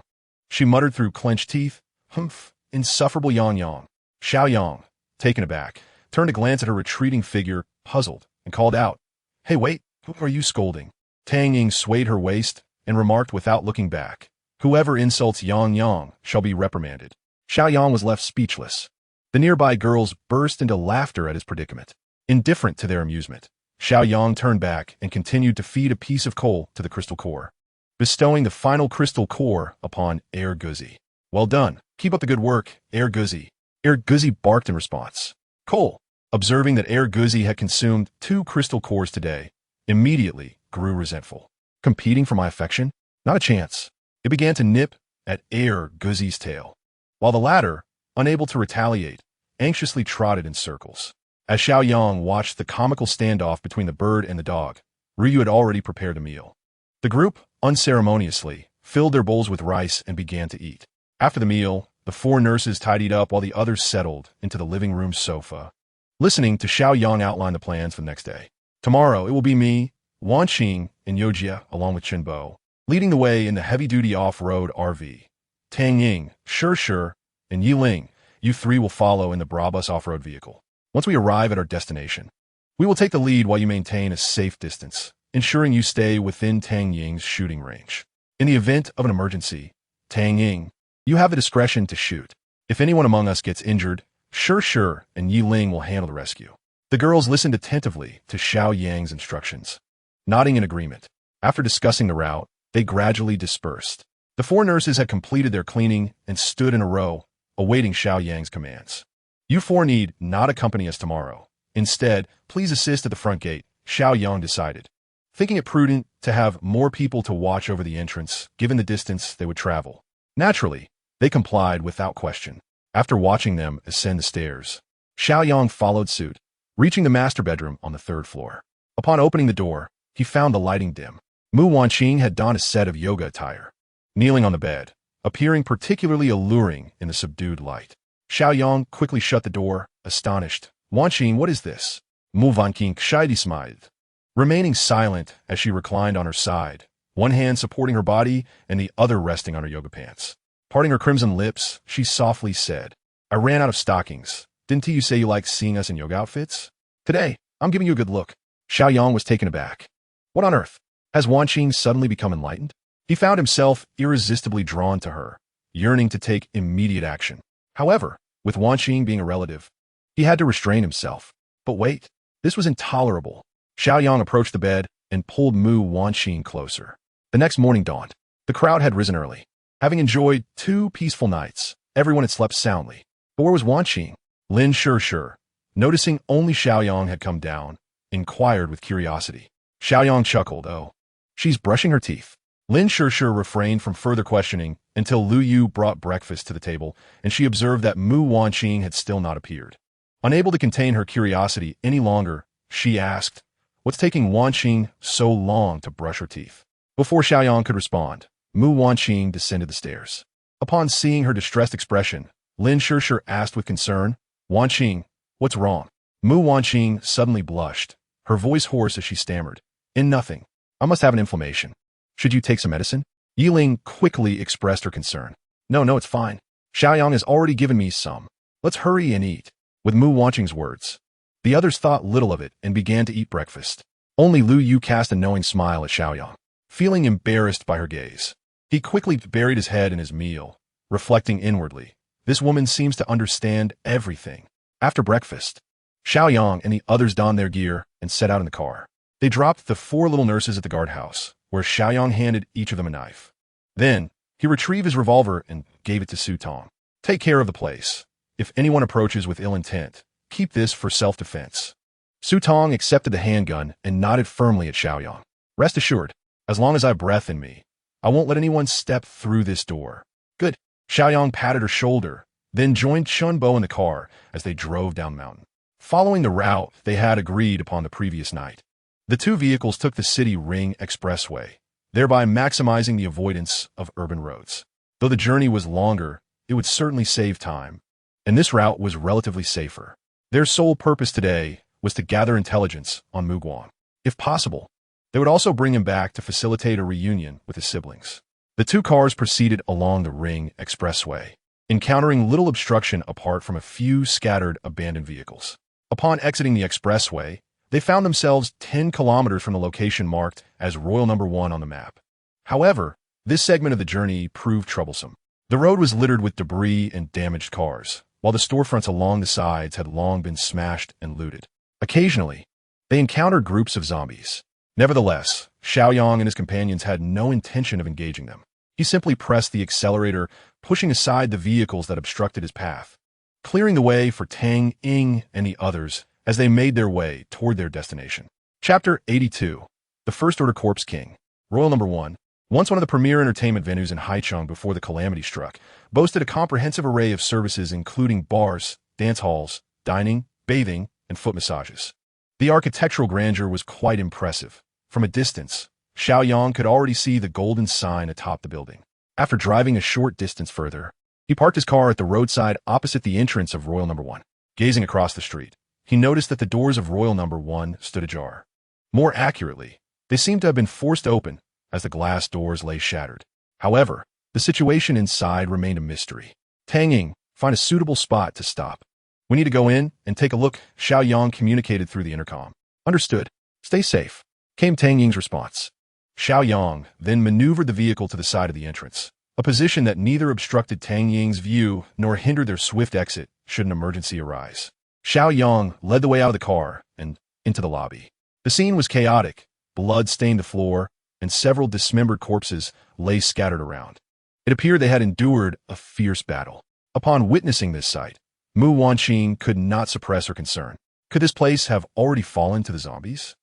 she muttered through clenched teeth, "Humph, insufferable Yang Yang." Xiao Yang, taken aback, turned to glance at her retreating figure, puzzled, and called out, "Hey, wait, who are you scolding?" Tang Ying swayed her waist and remarked without looking back, "Whoever insults Yang Yang shall be reprimanded." Xiao Yang was left speechless. The nearby girls burst into laughter at his predicament. Indifferent to their amusement, Xiao Yang turned back and continued to feed a piece of coal to the crystal core, bestowing the final crystal core upon Guzi. "Well done. Keep up the good work, Guzi." Guzi barked in response. Coal, observing that Guzi had consumed 2 crystal cores today, immediately grew resentful. "Competing for my affection? Not a chance." It began to nip at Guzi's tail, while the latter, unable to retaliate, anxiously trotted in circles. As Xiao Yang watched the comical standoff between the bird and the dog, Ryu had already prepared a meal. The group, unceremoniously, filled their bowls with rice and began to eat. After the meal, the four nurses tidied up while the others settled into the living room sofa, listening to Xiao Yang outline the plans for the next day. Tomorrow, it will be me, Wan Qing, and Yojia, along with Qinbo, leading the way in the heavy-duty off-road RV. Tang Ying, Sure, and Yi Ling, you three will follow in the Brabus off-road vehicle. Once we arrive at our destination, we will take the lead while you maintain a safe distance, ensuring you stay within Tang Ying's shooting range. In the event of an emergency, Tang Ying, you have the discretion to shoot. If anyone among us gets injured, Sure, and Yi Ling will handle the rescue. The girls listened attentively to Xiao Yang's instructions, nodding in agreement. After discussing the route, they gradually dispersed. The four nurses had completed their cleaning and stood in a row, awaiting Xiao Yang's commands. You four need not accompany us tomorrow. Instead, please assist at the front gate, Xiao Yang decided, thinking it prudent to have more people to watch over the entrance, given the distance they would travel. Naturally, they complied without question. After watching them ascend the stairs, Xiao Yang followed suit, reaching the master bedroom on the third floor. Upon opening the door, he found the lighting dim. Mu Wanqing had donned a set of yoga attire, kneeling on the bed, appearing particularly alluring in the subdued light. Xiao Yang quickly shut the door, astonished. Wanqing, what is this? Mu Wanqing shyly smiled, remaining silent as she reclined on her side, one hand supporting her body and the other resting on her yoga pants. Parting her crimson lips, she softly said, I ran out of stockings. Didn't you say you liked seeing us in yoga outfits? Today, I'm giving you a good look. Xiao Yang was taken aback. What on earth? Has Wanqing suddenly become enlightened? He found himself irresistibly drawn to her, yearning to take immediate action. However, with Wanqing being a relative, he had to restrain himself. But wait, this was intolerable. Xiao Yang approached the bed and pulled Mu Wanqing closer. The next morning dawned. The crowd had risen early. Having enjoyed 2 peaceful nights, everyone had slept soundly. But where was Wanqing? Lin Sure, noticing only Xiao Yang had come down, inquired with curiosity. Xiao Yang chuckled, oh, she's brushing her teeth. Lin Sure refrained from further questioning until Lu Yu brought breakfast to the table, and she observed that Mu Wanqing had still not appeared. Unable to contain her curiosity any longer, she asked, what's taking Wanqing so long to brush her teeth? Before Xiao Yang could respond, Mu Wanqing descended the stairs. Upon seeing her distressed expression, Lin Sure asked with concern, Wanqing, what's wrong? Mu Wanqing suddenly blushed, her voice hoarse as she stammered, in nothing. I must have an inflammation. Should you take some medicine? Yi Ling quickly expressed her concern. No, it's fine. Xiao Yang has already given me some. Let's hurry and eat. With Mu Wanqing's words, the others thought little of it and began to eat breakfast. Only Lu Yu cast a knowing smile at Xiao Yang, feeling embarrassed by her gaze. He quickly buried his head in his meal, reflecting inwardly. This woman seems to understand everything. After breakfast, Xiao Yang and the others donned their gear and set out in the car. They dropped the 4 little nurses at the guardhouse, where Xiao Yang handed each of them a knife. Then, he retrieved his revolver and gave it to Su Tong. Take care of the place. If anyone approaches with ill intent, keep this for self-defense. Su Tong accepted the handgun and nodded firmly at Xiao Yang. Rest assured, as long as I have breath in me, I won't let anyone step through this door. Good. Xiao Yang patted her shoulder, then joined Chunbo in the car as they drove down the mountain. Following the route they had agreed upon the previous night, the 2 vehicles took the City Ring Expressway, thereby maximizing the avoidance of urban roads. Though the journey was longer, it would certainly save time, and this route was relatively safer. Their sole purpose today was to gather intelligence on Muguan. If possible, they would also bring him back to facilitate a reunion with his siblings. The 2 cars proceeded along the Ring Expressway, encountering little obstruction apart from a few scattered abandoned vehicles. Upon exiting the expressway, they found themselves 10 kilometers from the location marked as Royal Number 1 on the map. However, this segment of the journey proved troublesome. The road was littered with debris and damaged cars, while the storefronts along the sides had long been smashed and looted. Occasionally, they encountered groups of zombies. Nevertheless, Xiao Yang and his companions had no intention of engaging them. He simply pressed the accelerator, pushing aside the vehicles that obstructed his path, clearing the way for Tang Ying and the others as they made their way toward their destination. Chapter 82. The First Order Corpse King. Royal Number 1, once one of the premier entertainment venues in Haicheng before the calamity struck, boasted a comprehensive array of services including bars, dance halls, dining, bathing, and foot massages. The architectural grandeur was quite impressive. From a distance, Xiao Yang could already see the golden sign atop the building. After driving a short distance further, he parked his car at the roadside opposite the entrance of Royal Number 1. Gazing across the street, he noticed that the doors of Royal Number 1 stood ajar. More accurately, they seemed to have been forced open as the glass doors lay shattered. However, the situation inside remained a mystery. Tang Ying, find a suitable spot to stop. We need to go in and take a look, Xiao Yang communicated through the intercom. Understood. Stay safe, came Tang Ying's response. Xiao Yang then maneuvered the vehicle to the side of the entrance, a position that neither obstructed Tang Ying's view nor hindered their swift exit should an emergency arise. Xiao Yang led the way out of the car and into the lobby. The scene was chaotic. Blood stained the floor, and several dismembered corpses lay scattered around. It appeared they had endured a fierce battle. Upon witnessing this sight, Mu Wanqing could not suppress her concern. Could this place have already fallen to the zombies?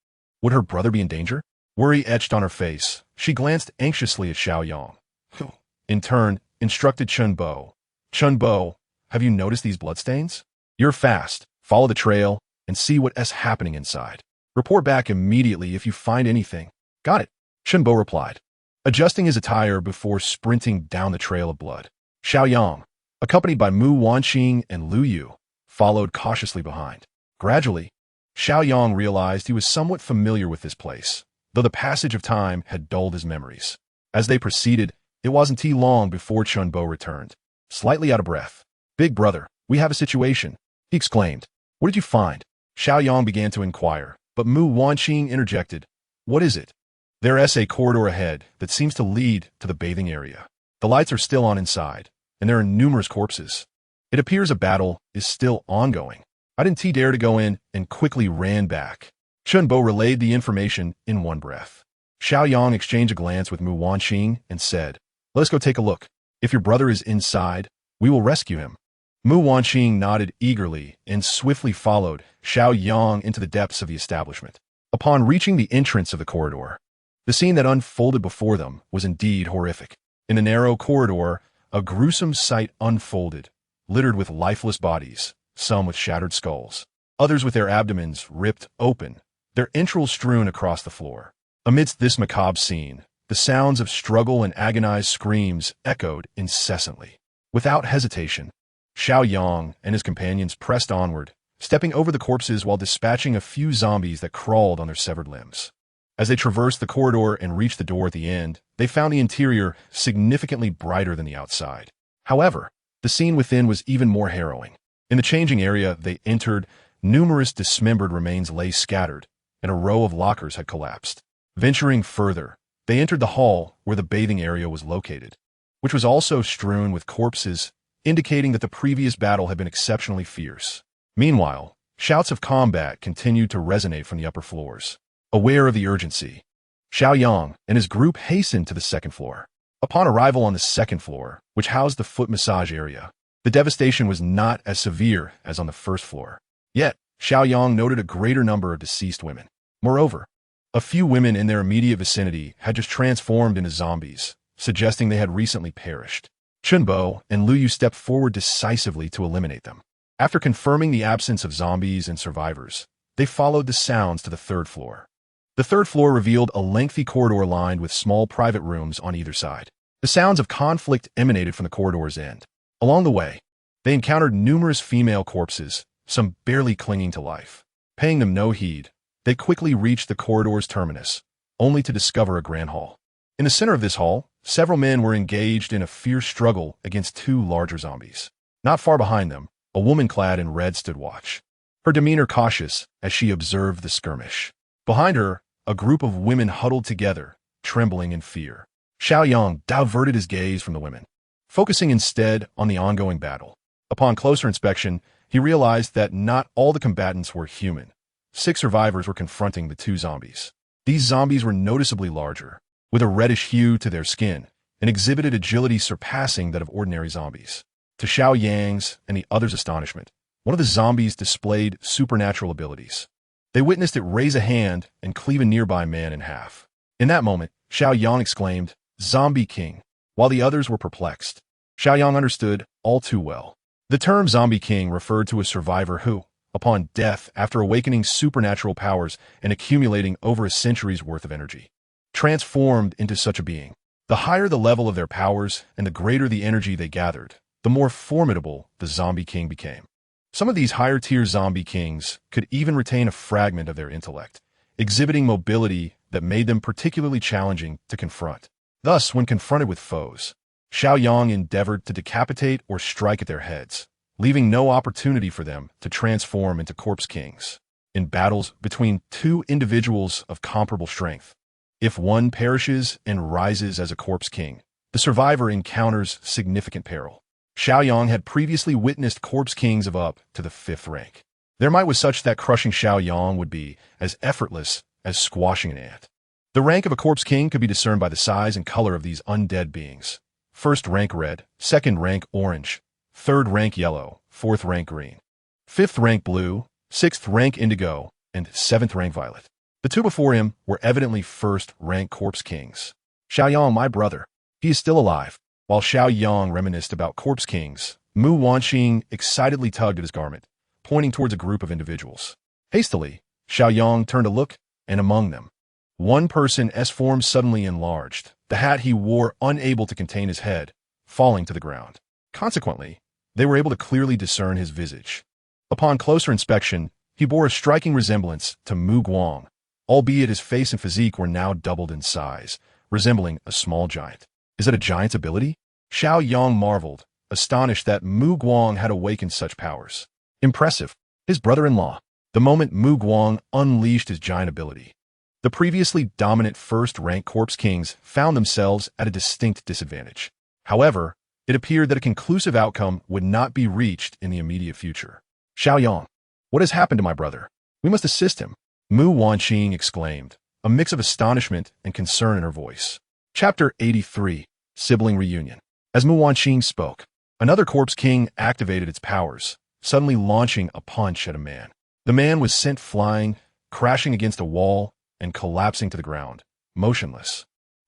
Would her brother be in danger? Worry etched on her face. She glanced anxiously at Xiao Yang, who, in turn, instructed Chun Bo. Chun Bo, have you noticed these bloodstains? You're fast. Follow the trail and see what's happening inside. Report back immediately if you find anything. Got it, Chun Bo replied, adjusting his attire before sprinting down the trail of blood. Xiao Yang, accompanied by Mu Wanqing and Lu Yu, followed cautiously behind. Gradually, Xiao Yang realized he was somewhat familiar with this place, though the passage of time had dulled his memories. As they proceeded, it wasn't too long before Chun Bo returned, slightly out of breath. Big brother, we have a situation, he exclaimed. What did you find? Xiao Yang began to inquire, but Mu Wanqing interjected. What is it? There's a corridor ahead that seems to lead to the bathing area. The lights are still on inside, and there are numerous corpses. It appears a battle is still ongoing. I didn't dare to go in and quickly ran back. Chun Bo relayed the information in one breath. Xiao Yang exchanged a glance with Mu Wanqing and said, let's go take a look. If your brother is inside, we will rescue him. Mu Wanqing nodded eagerly and swiftly followed Xiao Yang into the depths of the establishment. Upon reaching the entrance of the corridor, the scene that unfolded before them was indeed horrific. In the narrow corridor, a gruesome sight unfolded, littered with lifeless bodies, some with shattered skulls, others with their abdomens ripped open, their entrails strewn across the floor. Amidst this macabre scene, the sounds of struggle and agonized screams echoed incessantly. Without hesitation, Xiao Yang and his companions pressed onward, stepping over the corpses while dispatching a few zombies that crawled on their severed limbs. As they traversed the corridor and reached the door at the end, they found the interior significantly brighter than the outside. However, the scene within was even more harrowing. In the changing area they entered, numerous dismembered remains lay scattered, and a row of lockers had collapsed. Venturing further, they entered the hall where the bathing area was located, which was also strewn with corpses, indicating that the previous battle had been exceptionally fierce. Meanwhile, shouts of combat continued to resonate from the upper floors. Aware of the urgency, Xiao Yang and his group hastened to the second floor. Upon arrival on the second floor, which housed the foot massage area, the devastation was not as severe as on the first floor. Yet, Xiao Yang noted a greater number of deceased women. Moreover, a few women in their immediate vicinity had just transformed into zombies, suggesting they had recently perished. Chun Bo and Lu Yu stepped forward decisively to eliminate them. After confirming the absence of zombies and survivors, they followed the sounds to the third floor. The third floor revealed a lengthy corridor lined with small private rooms on either side. The sounds of conflict emanated from the corridor's end. Along the way, they encountered numerous female corpses, some barely clinging to life. Paying them no heed, they quickly reached the corridor's terminus, only to discover a grand hall. In the center of this hall, several men were engaged in a fierce struggle against two larger zombies. Not far behind them, a woman clad in red stood watch, her demeanor cautious as she observed the skirmish. Behind her, a group of women huddled together, trembling in fear. Xiao Yang diverted his gaze from the women, focusing instead on the ongoing battle. Upon closer inspection, he realized that not all the combatants were human. 6 survivors were confronting the 2 zombies. These zombies were noticeably larger, with a reddish hue to their skin, and exhibited agility surpassing that of ordinary zombies. To Xiao Yang's and the others' astonishment, one of the zombies displayed supernatural abilities. They witnessed it raise a hand and cleave a nearby man in half. In that moment, Xiao Yang exclaimed, "Zombie King," while the others were perplexed. Xiao Yang understood all too well. The term Zombie King referred to a survivor who, upon death after awakening supernatural powers and accumulating over a century's worth of energy. Transformed into such a being. The higher the level of their powers and the greater the energy they gathered, the more formidable the zombie king became. Some of these higher-tier zombie kings could even retain a fragment of their intellect, exhibiting mobility that made them particularly challenging to confront. Thus, when confronted with foes, Xiao Yang endeavored to decapitate or strike at their heads, leaving no opportunity for them to transform into corpse kings. In battles between two individuals of comparable strength, if one perishes and rises as a corpse king, the survivor encounters significant peril. Xiao Yang had previously witnessed corpse kings of up to the 5th rank. Their might was such that crushing Xiao Yang would be as effortless as squashing an ant. The rank of a corpse king could be discerned by the size and color of these undead beings. 1st rank red, 2nd rank orange, 3rd rank yellow, 4th rank green, 5th rank blue, 6th rank indigo, and 7th rank violet. The two before him were evidently 1st rank corpse kings. Xiao Yang, my brother. He is still alive. While Xiao Yang reminisced about corpse kings, Mu Wanxing excitedly tugged at his garment, pointing towards a group of individuals. Hastily, Xiao Yang turned to look, and among them, one person's form suddenly enlarged, the hat he wore unable to contain his head, falling to the ground. Consequently, they were able to clearly discern his visage. Upon closer inspection, he bore a striking resemblance to Mu Guang, albeit his face and physique were now doubled in size, resembling a small giant. Is that a giant's ability? Xiao Yang marveled, astonished that Mu Guang had awakened such powers. Impressive. His brother-in-law. The moment Mu Guang unleashed his giant ability, the previously dominant 1st rank corpse kings found themselves at a distinct disadvantage. However, it appeared that a conclusive outcome would not be reached in the immediate future. Xiao Yang, what has happened to my brother? We must assist him. Mu Wanxing exclaimed, a mix of astonishment and concern in her voice. Chapter 83, Sibling Reunion. As Mu Wanxing spoke, another corpse king activated its powers, suddenly launching a punch at a man. The man was sent flying, crashing against a wall, and collapsing to the ground, motionless.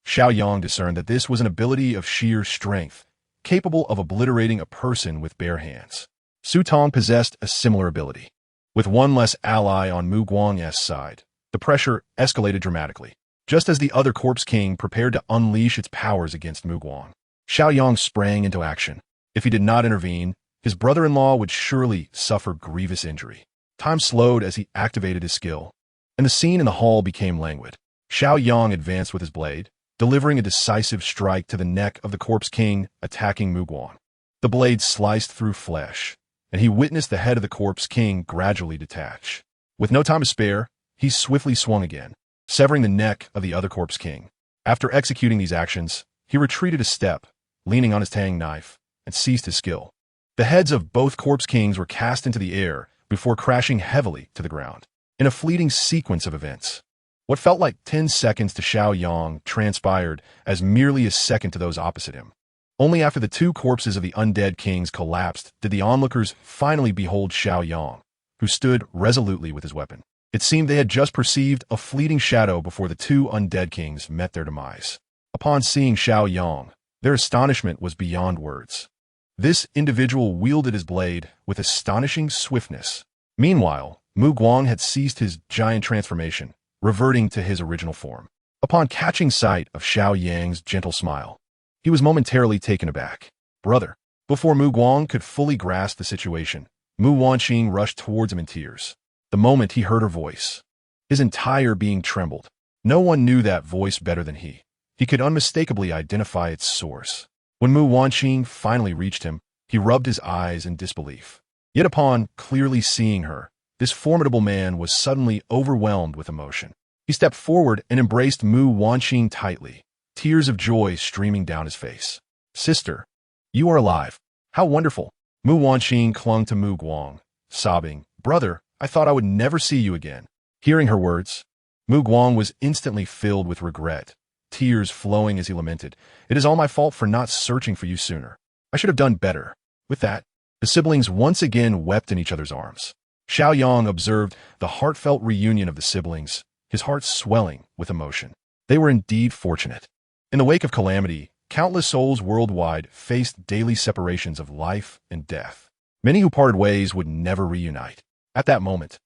Xiao Yang discerned that this was an ability of sheer strength, capable of obliterating a person with bare hands. Su Tong possessed a similar ability. With one less ally on Mu Guang's side, the pressure escalated dramatically. Just as the other corpse king prepared to unleash its powers against Mu Guang, Xiao Yang sprang into action. If he did not intervene, his brother-in-law would surely suffer grievous injury. Time slowed as he activated his skill, and the scene in the hall became languid. Xiao Yang advanced with his blade, delivering a decisive strike to the neck of the corpse king attacking Mu Guang. The blade sliced through flesh, and he witnessed the head of the corpse king gradually detach. With no time to spare, he swiftly swung again, severing the neck of the other corpse king. After executing these actions, he retreated a step, leaning on his tang knife, and ceased his skill. The heads of both corpse kings were cast into the air before crashing heavily to the ground. In a fleeting sequence of events, what felt like 10 seconds to Xiao Yang transpired as merely a second to those opposite him. Only after the two corpses of the undead kings collapsed did the onlookers finally behold Xiao Yang, who stood resolutely with his weapon. It seemed they had just perceived a fleeting shadow before the two undead kings met their demise. Upon seeing Xiao Yang, their astonishment was beyond words. This individual wielded his blade with astonishing swiftness. Meanwhile, Mu Guang had ceased his giant transformation, reverting to his original form. Upon catching sight of Xiao Yang's gentle smile, he was momentarily taken aback. Brother. Before Mu Guang could fully grasp the situation, Mu Wanxing rushed towards him in tears. The moment he heard her voice, his entire being trembled. No one knew that voice better than he. He could unmistakably identify its source. When Mu Wanxing finally reached him, he rubbed his eyes in disbelief. Yet upon clearly seeing her, this formidable man was suddenly overwhelmed with emotion. He stepped forward and embraced Mu Wanxing tightly, tears of joy streaming down his face. Sister, you are alive. How wonderful. Mu Wanxing clung to Mu Guang, sobbing, Brother, I thought I would never see you again. Hearing her words, Mu Guang was instantly filled with regret, tears flowing as he lamented, It is all my fault for not searching for you sooner. I should have done better. With that, the siblings once again wept in each other's arms. Xiao Yang observed the heartfelt reunion of the siblings, his heart swelling with emotion. They were indeed fortunate. In the wake of calamity, countless souls worldwide faced daily separations of life and death. Many who parted ways would never reunite. At that moment,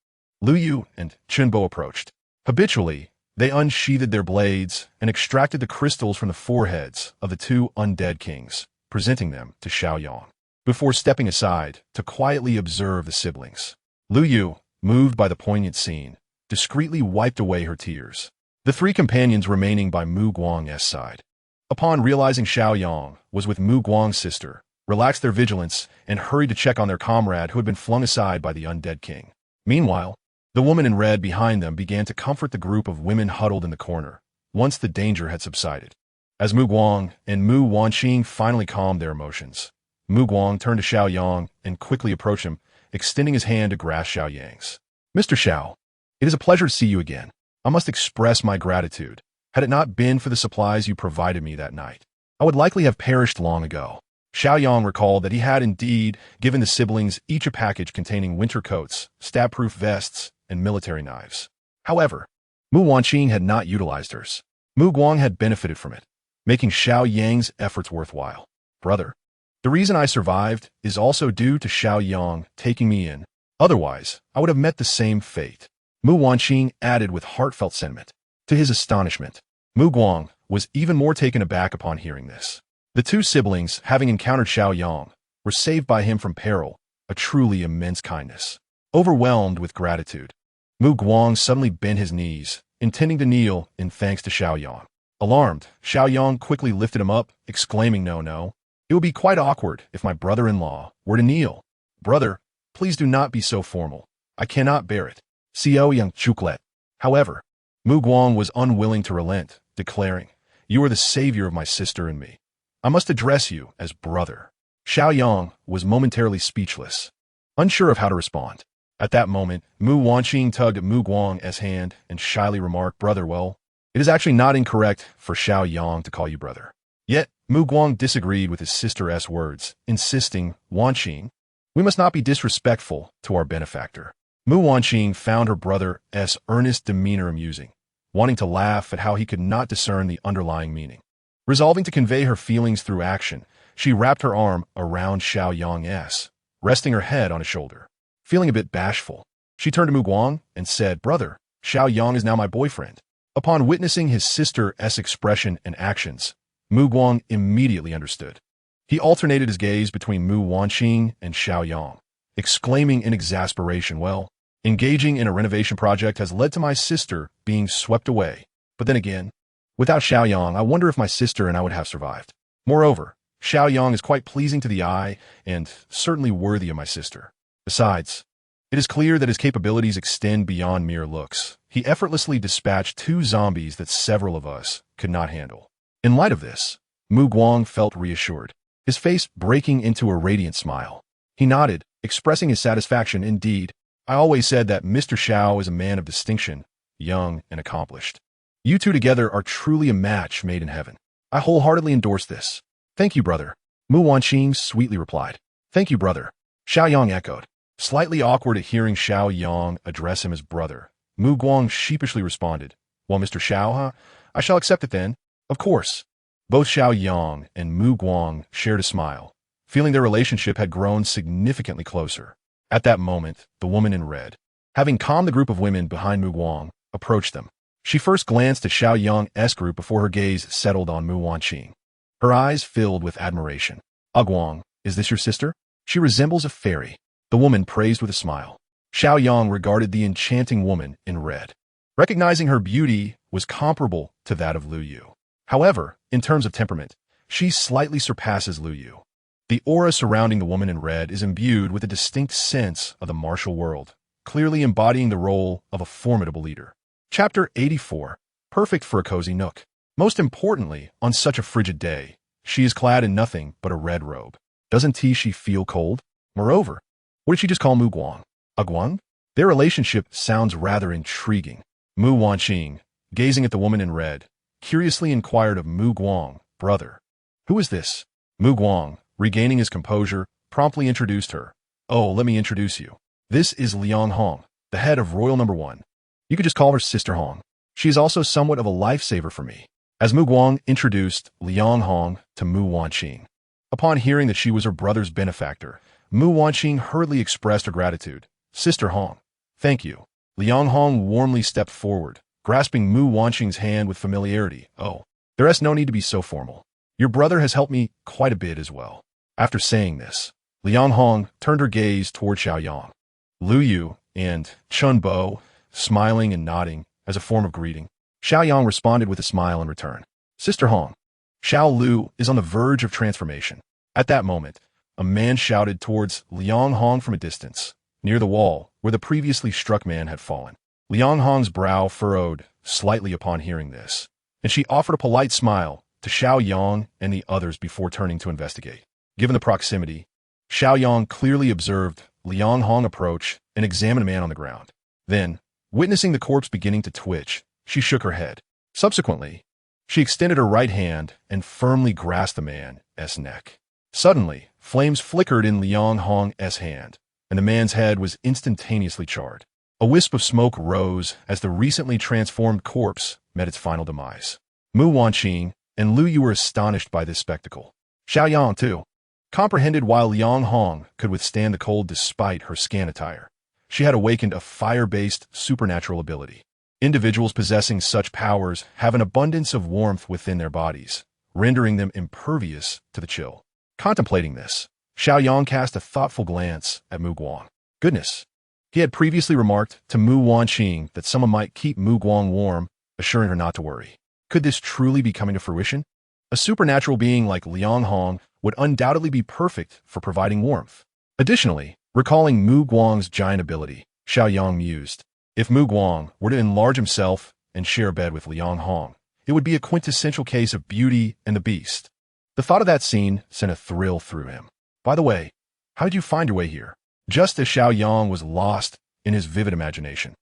Lu Yu and Chunbo approached. Habitually, they unsheathed their blades and extracted the crystals from the foreheads of the two undead kings, presenting them to Xiao Yang, before stepping aside to quietly observe the siblings. Lu Yu, moved by the poignant scene, discreetly wiped away her tears. The three companions remaining by Mu Guang's side, upon realizing Xiao Yang was with Mu Guang's sister, relaxed their vigilance and hurried to check on their comrade who had been flung aside by the undead king. Meanwhile, the woman in red behind them began to comfort the group of women huddled in the corner, once the danger had subsided. As Mu Guang and Mu Wanqing finally calmed their emotions, Mu Guang turned to Xiao Yang and quickly approached him, extending his hand to grasp Xiao Yang's. "Mr. Xiao, it is a pleasure to see you again. I must express my gratitude. Had it not been for the supplies you provided me that night, I would likely have perished long ago." Xiao Yang recalled that he had indeed given the siblings each a package containing winter coats, stab-proof vests, and military knives. However, Mu Wanqing had not utilized hers. Mu Guang had benefited from it, making Xiao Yang's efforts worthwhile. "Brother, the reason I survived is also due to Xiao Yang taking me in. Otherwise, I would have met the same fate," Mu Wanqing added with heartfelt sentiment. To his astonishment, Mu Guang was even more taken aback upon hearing this. The two siblings, having encountered Xiao Yang, were saved by him from peril, a truly immense kindness. Overwhelmed with gratitude, Mu Guang suddenly bent his knees, intending to kneel in thanks to Xiao Yang. Alarmed, Xiao Yang quickly lifted him up, exclaiming, "No. It would be quite awkward if my brother-in-law were to kneel. Brother, please do not be so formal. I cannot bear it." Xiao Yang chucklet. However, Mu Guang was unwilling to relent, declaring, "You are the savior of my sister and me. I must address you as brother." Xiao Yang was momentarily speechless, unsure of how to respond. At that moment, Mu Wanqing tugged at Mu Guang's hand and shyly remarked, "Brother, well, it is actually not incorrect for Xiao Yang to call you brother." Yet, Mu Guang disagreed with his sister's words, insisting, "Wanqing, we must not be disrespectful to our benefactor." Mu Wanqing found her brother's earnest demeanor amusing, wanting to laugh at how he could not discern the underlying meaning. Resolving to convey her feelings through action, she wrapped her arm around Xiao Yang's, resting her head on his shoulder. Feeling a bit bashful, she turned to Mu Guang and said, "Brother, Xiao Yang is now my boyfriend." Upon witnessing his sister's expression and actions, Mu Guang immediately understood. He alternated his gaze between Mu Wanqing and Xiao Yang, exclaiming in exasperation, "Well, engaging in a renovation project has led to my sister being swept away. But then again, without Xiao Yang, I wonder if my sister and I would have survived. Moreover, Xiao Yang is quite pleasing to the eye and certainly worthy of my sister. Besides, it is clear that his capabilities extend beyond mere looks. He effortlessly dispatched 2 zombies that several of us could not handle." In light of this, Mu Guang felt reassured, his face breaking into a radiant smile. He nodded, expressing his satisfaction. "Indeed, I always said that Mr. Xiao is a man of distinction, young and accomplished. You two together are truly a match made in heaven. I wholeheartedly endorse this." "Thank you, brother," Mu Wanqing sweetly replied. "Thank you, brother," Xiao Yang echoed. Slightly awkward at hearing Xiao Yang address him as brother, Mu Guang sheepishly responded, "Well, Mr. Xiao, huh? I shall accept it then. Of course." Both Xiao Yang and Mu Guang shared a smile, feeling their relationship had grown significantly closer. At that moment, the woman in red, having calmed the group of women behind Mu Guang, approached them. She first glanced at Xiao Yang's group before her gaze settled on Mu Wanqing. Her eyes filled with admiration. "Guang, is this your sister? She resembles a fairy," the woman praised with a smile. Xiao Yang regarded the enchanting woman in red, recognizing her beauty was comparable to that of Lu Yu. However, in terms of temperament, she slightly surpasses Lu Yu. The aura surrounding the woman in red is imbued with a distinct sense of the martial world, clearly embodying the role of a formidable leader. Chapter 84. Perfect for a cozy nook. Most importantly, on such a frigid day, she is clad in nothing but a red robe. Doesn't she feel cold? Moreover, what did she just call Mu Guang? Guang? Their relationship sounds rather intriguing. Mu Wanqing, gazing at the woman in red, curiously inquired of Mu Guang, "Brother, who is this?" Mu Guang, regaining his composure, promptly introduced her. "Oh, let me introduce you. This is Liang Hong, the head of Royal Number 1. You could just call her Sister Hong. She is also somewhat of a lifesaver for me." As Mu Guang introduced Liang Hong to Mu Wanqing, upon hearing that she was her brother's benefactor, Mu Wanqing hurriedly expressed her gratitude, Sister Hong. Thank you. Liang Hong warmly stepped forward, grasping Mu Wanqing's hand with familiarity. Oh, there's no need to be so formal. Your brother has helped me quite a bit as well. After saying this, Liang Hong turned her gaze toward Xiao Yang. Lu Yu and Chun Bo, smiling and nodding as a form of greeting. Xiao Yang responded with a smile in return. Sister Hong, Xiao Lu is on the verge of transformation. At that moment, a man shouted towards Liang Hong from a distance, near the wall where the previously struck man had fallen. Liang Hong's brow furrowed slightly upon hearing this, and she offered a polite smile to Xiao Yang and the others before turning to investigate. Given the proximity, Xiao Yang clearly observed Liang Hong approach and examine a man on the ground. Then, witnessing the corpse beginning to twitch, she shook her head. Subsequently, she extended her right hand and firmly grasped the man's neck. Suddenly, flames flickered in Liang Hong's hand, and the man's head was instantaneously charred. A wisp of smoke rose as the recently transformed corpse met its final demise. Mu Wanqing and Lu Yu were astonished by this spectacle. Xiao Yang, too, comprehended why Liang Hong could withstand the cold despite her scan attire. She had awakened a fire-based supernatural ability. Individuals possessing such powers have an abundance of warmth within their bodies, rendering them impervious to the chill. Contemplating this, Xiao Yang cast a thoughtful glance at Mu Guang. Goodness. He had previously remarked to Mu Wanqing that someone might keep Mu Guang warm, assuring her not to worry. Could this truly be coming to fruition? A supernatural being like Liang Hong would undoubtedly be perfect for providing warmth. Additionally, recalling Mu Guang's giant ability, Xiao Yang mused, if Mu Guang were to enlarge himself and share a bed with Liang Hong, it would be a quintessential case of Beauty and the Beast. The thought of that scene sent a thrill through him. By the way, how did you find your way here? Just as Xiao Yang was lost in his vivid imagination,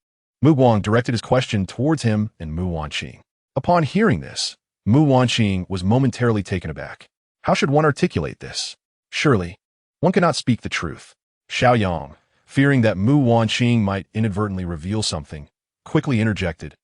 Mu Guang directed his question towards him and Mu Wanqing. Upon hearing this, Mu Wanqing was momentarily taken aback. How should one articulate this? Surely, one cannot speak the truth. Xiao Yang, fearing that Mu Wanqing might inadvertently reveal something, quickly interjected.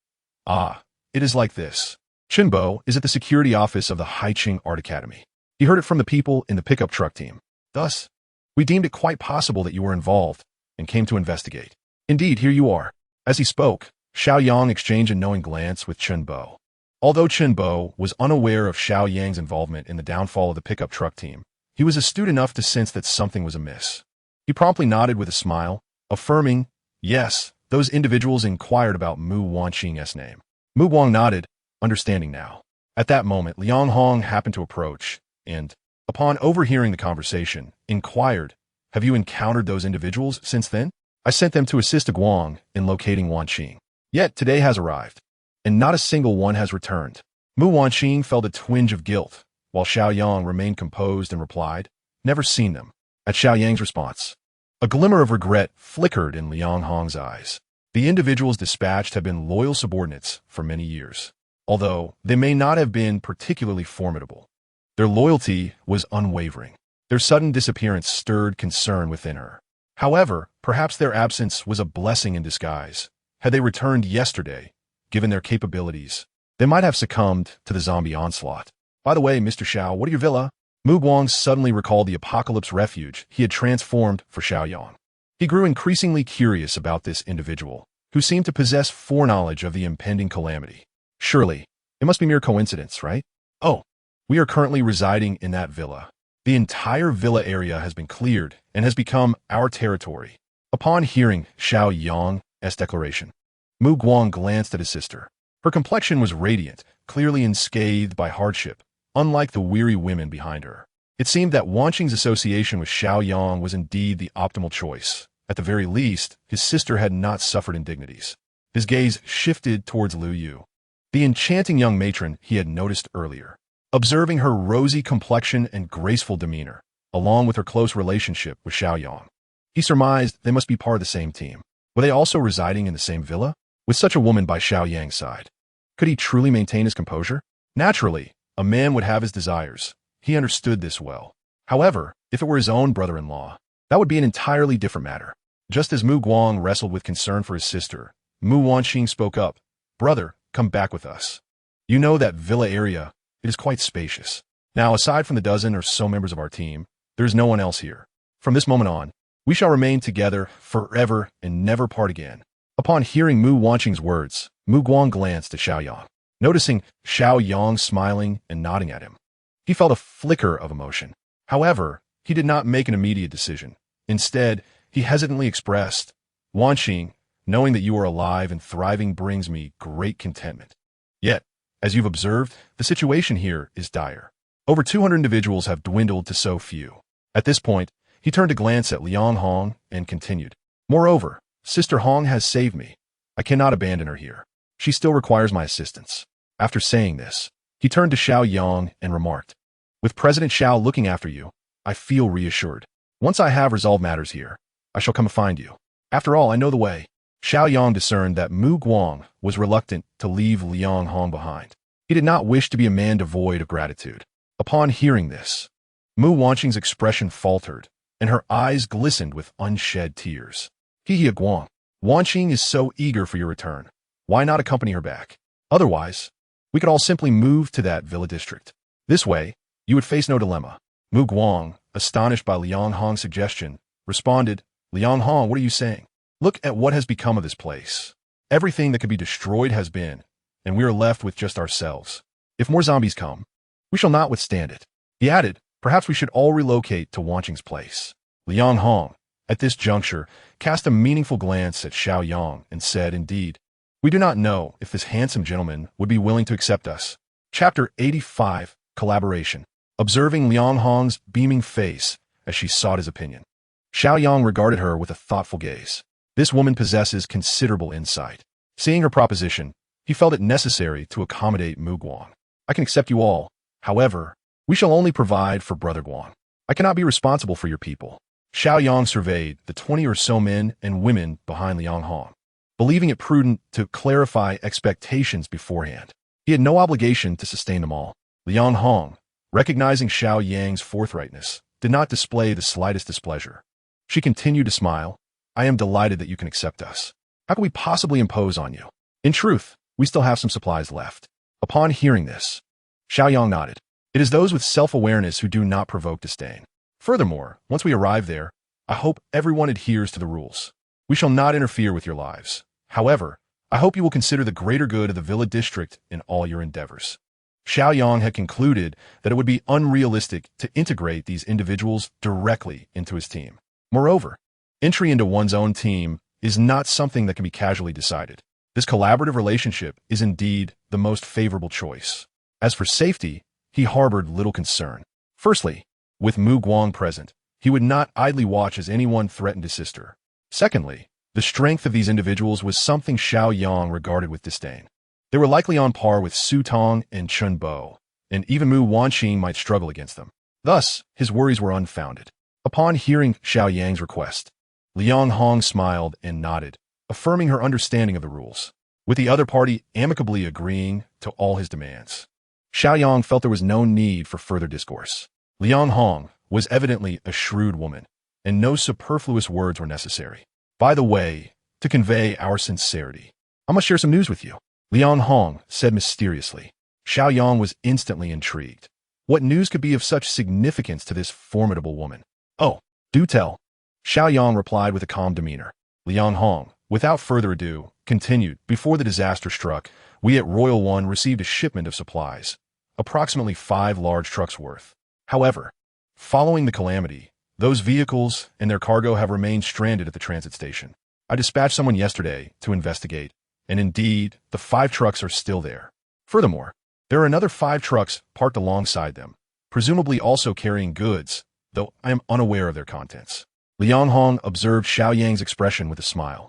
Ah, it is like this. Chenbo is at the security office of the Haiqing Art Academy. He heard it from the people in the pickup truck team. Thus, we deemed it quite possible that you were involved and came to investigate. Indeed, here you are. As he spoke, Xiao Yang exchanged a knowing glance with Chenbo. Although Chenbo was unaware of Xiao Yang's involvement in the downfall of the pickup truck team, he was astute enough to sense that something was amiss. He promptly nodded with a smile, affirming, yes, those individuals inquired about Mu Wanqing's name. Mu Guang nodded, understanding now. At that moment, Liang Hong happened to approach, and, upon overhearing the conversation, inquired, have you encountered those individuals since then? I sent them to assist Guang in locating Wanqing. Yet today has arrived, and not a single one has returned. Mu Wanqing felt a twinge of guilt, while Xiao Yang remained composed and replied, never seen them. At Xiao Yang's response, a glimmer of regret flickered in Liang Hong's eyes. The individuals dispatched had been loyal subordinates for many years, although they may not have been particularly formidable. Their loyalty was unwavering. Their sudden disappearance stirred concern within her. However, perhaps their absence was a blessing in disguise. Had they returned yesterday, given their capabilities, they might have succumbed to the zombie onslaught. By the way, Mr. Xiao, what are your villa? Mu Guang suddenly recalled the apocalypse refuge he had transformed for Xiao Yang. He grew increasingly curious about this individual, who seemed to possess foreknowledge of the impending calamity. Surely, it must be mere coincidence, right? Oh, we are currently residing in that villa. The entire villa area has been cleared and has become our territory. Upon hearing Xiao Yang's declaration, Mu Guang glanced at his sister. Her complexion was radiant, clearly unscathed by hardship, unlike the weary women behind her. It seemed that Wanqing's association with Xiao Yang was indeed the optimal choice. At the very least, his sister had not suffered indignities. His gaze shifted towards Lu Yu, the enchanting young matron he had noticed earlier. Observing her rosy complexion and graceful demeanor, along with her close relationship with Xiao Yang, he surmised they must be part of the same team. Were they also residing in the same villa? With such a woman by Xiao Yang's side, could he truly maintain his composure? Naturally, a man would have his desires. He understood this well. However, if it were his own brother-in-law, that would be an entirely different matter. Just as Mu Guang wrestled with concern for his sister, Mu Wanqing spoke up. Brother, come back with us. You know that villa area, it is quite spacious. Now, aside from the dozen or so members of our team, there is no one else here. From this moment on, We shall remain together forever and never part again. Upon hearing Mu Wanqing's words, Mu Guang glanced at Xiao Yang. Noticing Xiao Yang smiling and nodding at him, he felt a flicker of emotion. However, he did not make an immediate decision. Instead, he hesitantly expressed, Wanqing, knowing that you are alive and thriving brings me great contentment. Yet, as you've observed, the situation here is dire. Over 200 individuals have dwindled to so few. At this point, he turned to glance at Liang Hong and continued. Moreover, Sister Hong has saved me. I cannot abandon her here. She still requires my assistance. After saying this, he turned to Xiao Yang and remarked, with President Xiao looking after you, I feel reassured. Once I have resolved matters here, I shall come and find you. After all, I know the way. Xiao Yang discerned that Mu Guang was reluctant to leave Liang Hong behind. He did not wish to be a man devoid of gratitude. Upon hearing this, Mu Wanqing's expression faltered, and her eyes glistened with unshed tears. Hihi Guang, Wanqing is so eager for your return. Why not accompany her back? Otherwise, we could all simply move to that villa district. This way, you would face no dilemma. Mu Guang, astonished by Liang Hong's suggestion, responded, Liang Hong, what are you saying? Look at what has become of this place. Everything that could be destroyed has been, and we are left with just ourselves. If more zombies come, we shall not withstand it. He added, perhaps we should all relocate to Wanqing's place. Liang Hong, at this juncture, cast a meaningful glance at Xiao Yang and said, indeed, we do not know if this handsome gentleman would be willing to accept us. Chapter 85, Collaboration. Observing Liang Hong's beaming face as she sought his opinion, Xiao Yang regarded her with a thoughtful gaze. This woman possesses considerable insight. Seeing her proposition, he felt it necessary to accommodate Mu Guang. I can accept you all. However, we shall only provide for Brother Guang. I cannot be responsible for your people. Xiao Yang surveyed the 20 or so men and women behind Liang Hong, believing it prudent to clarify expectations beforehand. He had no obligation to sustain them all. Liang Hong, recognizing Xiao Yang's forthrightness, did not display the slightest displeasure. She continued to smile. I am delighted that you can accept us. How can we possibly impose on you? In truth, we still have some supplies left. Upon hearing this, Xiao Yang nodded. It is those with self-awareness who do not provoke disdain. Furthermore, once we arrive there, I hope everyone adheres to the rules. We shall not interfere with your lives. However, I hope you will consider the greater good of the villa district in all your endeavors. Xiao Yang had concluded that it would be unrealistic to integrate these individuals directly into his team. Moreover, entry into one's own team is not something that can be casually decided. This collaborative relationship is indeed the most favorable choice. As for safety, he harbored little concern. Firstly, with Mu Guang present, he would not idly watch as anyone threatened his sister. Secondly, the strength of these individuals was something Xiao Yang regarded with disdain. They were likely on par with Su Tong and Chun Bo, and even Mu Wanqing might struggle against them. Thus, his worries were unfounded. Upon hearing Xiao Yang's request, Liang Hong smiled and nodded, affirming her understanding of the rules, with the other party amicably agreeing to all his demands. Xiao Yang felt there was no need for further discourse. Liang Hong was evidently a shrewd woman, and no superfluous words were necessary. By the way, to convey our sincerity, I must share some news with you, Liang Hong said mysteriously. Xiao Yang was instantly intrigued. What news could be of such significance to this formidable woman? Oh, do tell. Xiao Yang replied with a calm demeanor. Liang Hong, without further ado, continued, before the disaster struck, we at Royal One received a shipment of supplies, approximately 5 large trucks worth. However, following the calamity, those vehicles and their cargo have remained stranded at the transit station. I dispatched someone yesterday to investigate, and indeed, the 5 trucks are still there. Furthermore, there are another 5 trucks parked alongside them, presumably also carrying goods, though I am unaware of their contents. Liang Hong observed Xiao Yang's expression with a smile,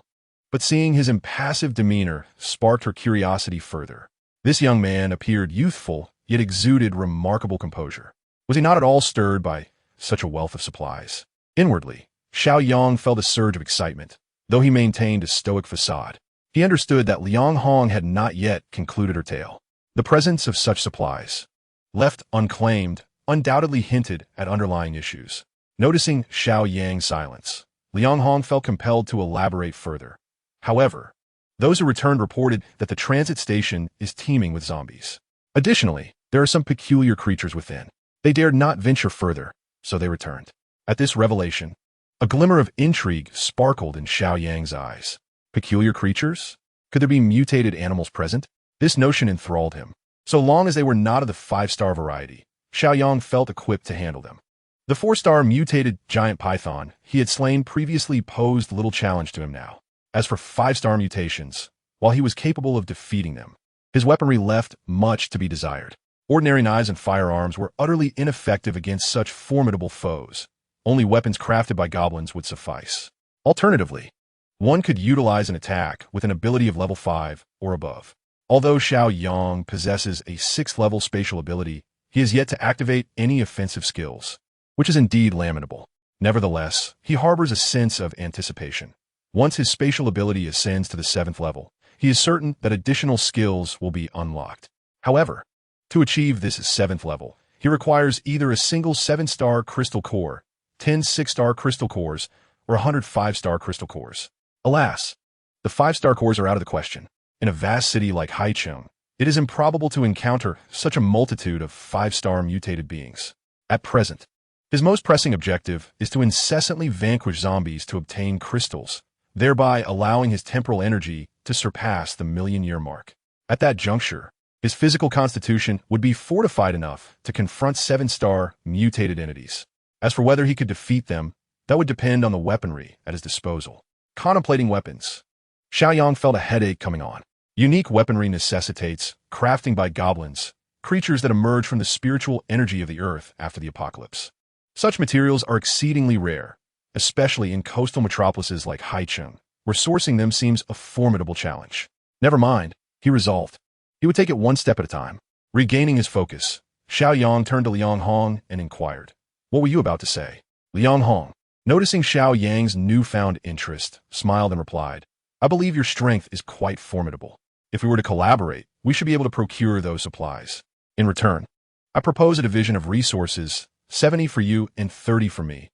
but seeing his impassive demeanor sparked her curiosity further. This young man appeared youthful, yet exuded remarkable composure. Was he not at all stirred by such a wealth of supplies? Inwardly, Xiao Yang felt a surge of excitement, though he maintained a stoic facade. He understood that Liang Hong had not yet concluded her tale. The presence of such supplies, left unclaimed, undoubtedly hinted at underlying issues. Noticing Xiao Yang's silence, Liang Hong felt compelled to elaborate further. However, those who returned reported that the transit station is teeming with zombies. Additionally, there are some peculiar creatures within. They dared not venture further, so they returned. At this revelation, A glimmer of intrigue sparkled in Xiao Yang's eyes. Peculiar creatures? Could there be mutated animals present? This notion enthralled him. So long as they were not of the 5-star variety, Xiao Yang felt equipped to handle them. The 4-star mutated giant python he had slain previously posed little challenge to him now. As for 5-star mutations, while he was capable of defeating them, his weaponry left much to be desired. Ordinary knives and firearms were utterly ineffective against such formidable foes. Only weapons crafted by goblins would suffice. Alternatively, one could utilize an attack with an ability of level 5 or above. Although Xiao Yang possesses a 6th-level spatial ability, he has yet to activate any offensive skills, which is indeed lamentable. Nevertheless, he harbors a sense of anticipation. Once his spatial ability ascends to the 7th level, he is certain that additional skills will be unlocked. However, to achieve this 7th level, he requires either a single 7-star crystal core, 10 6-star crystal cores, or 100 5-star crystal cores. Alas, the 5-star cores are out of the question. In a vast city like Haicheng, it is improbable to encounter such a multitude of 5-star mutated beings. At present, his most pressing objective is to incessantly vanquish zombies to obtain crystals, thereby allowing his temporal energy to surpass the 1,000,000-year mark. At that juncture, his physical constitution would be fortified enough to confront 7-star mutated entities. As for whether he could defeat them, that would depend on the weaponry at his disposal. Contemplating weapons, Xiao Yang felt a headache coming on. Unique weaponry necessitates crafting by goblins, creatures that emerge from the spiritual energy of the earth after the apocalypse. Such materials are exceedingly rare, especially in coastal metropolises like Haicheng, where sourcing them seems a formidable challenge. Never mind, he resolved. He would take it one step at a time. Regaining his focus, Xiao Yang turned to Liang Hong and inquired, "What were you about to say?" Liang Hong, noticing Xiao Yang's newfound interest, smiled and replied, "I believe your strength is quite formidable. If we were to collaborate, we should be able to procure those supplies. In return, I propose a division of resources, 70 for you and 30 for me,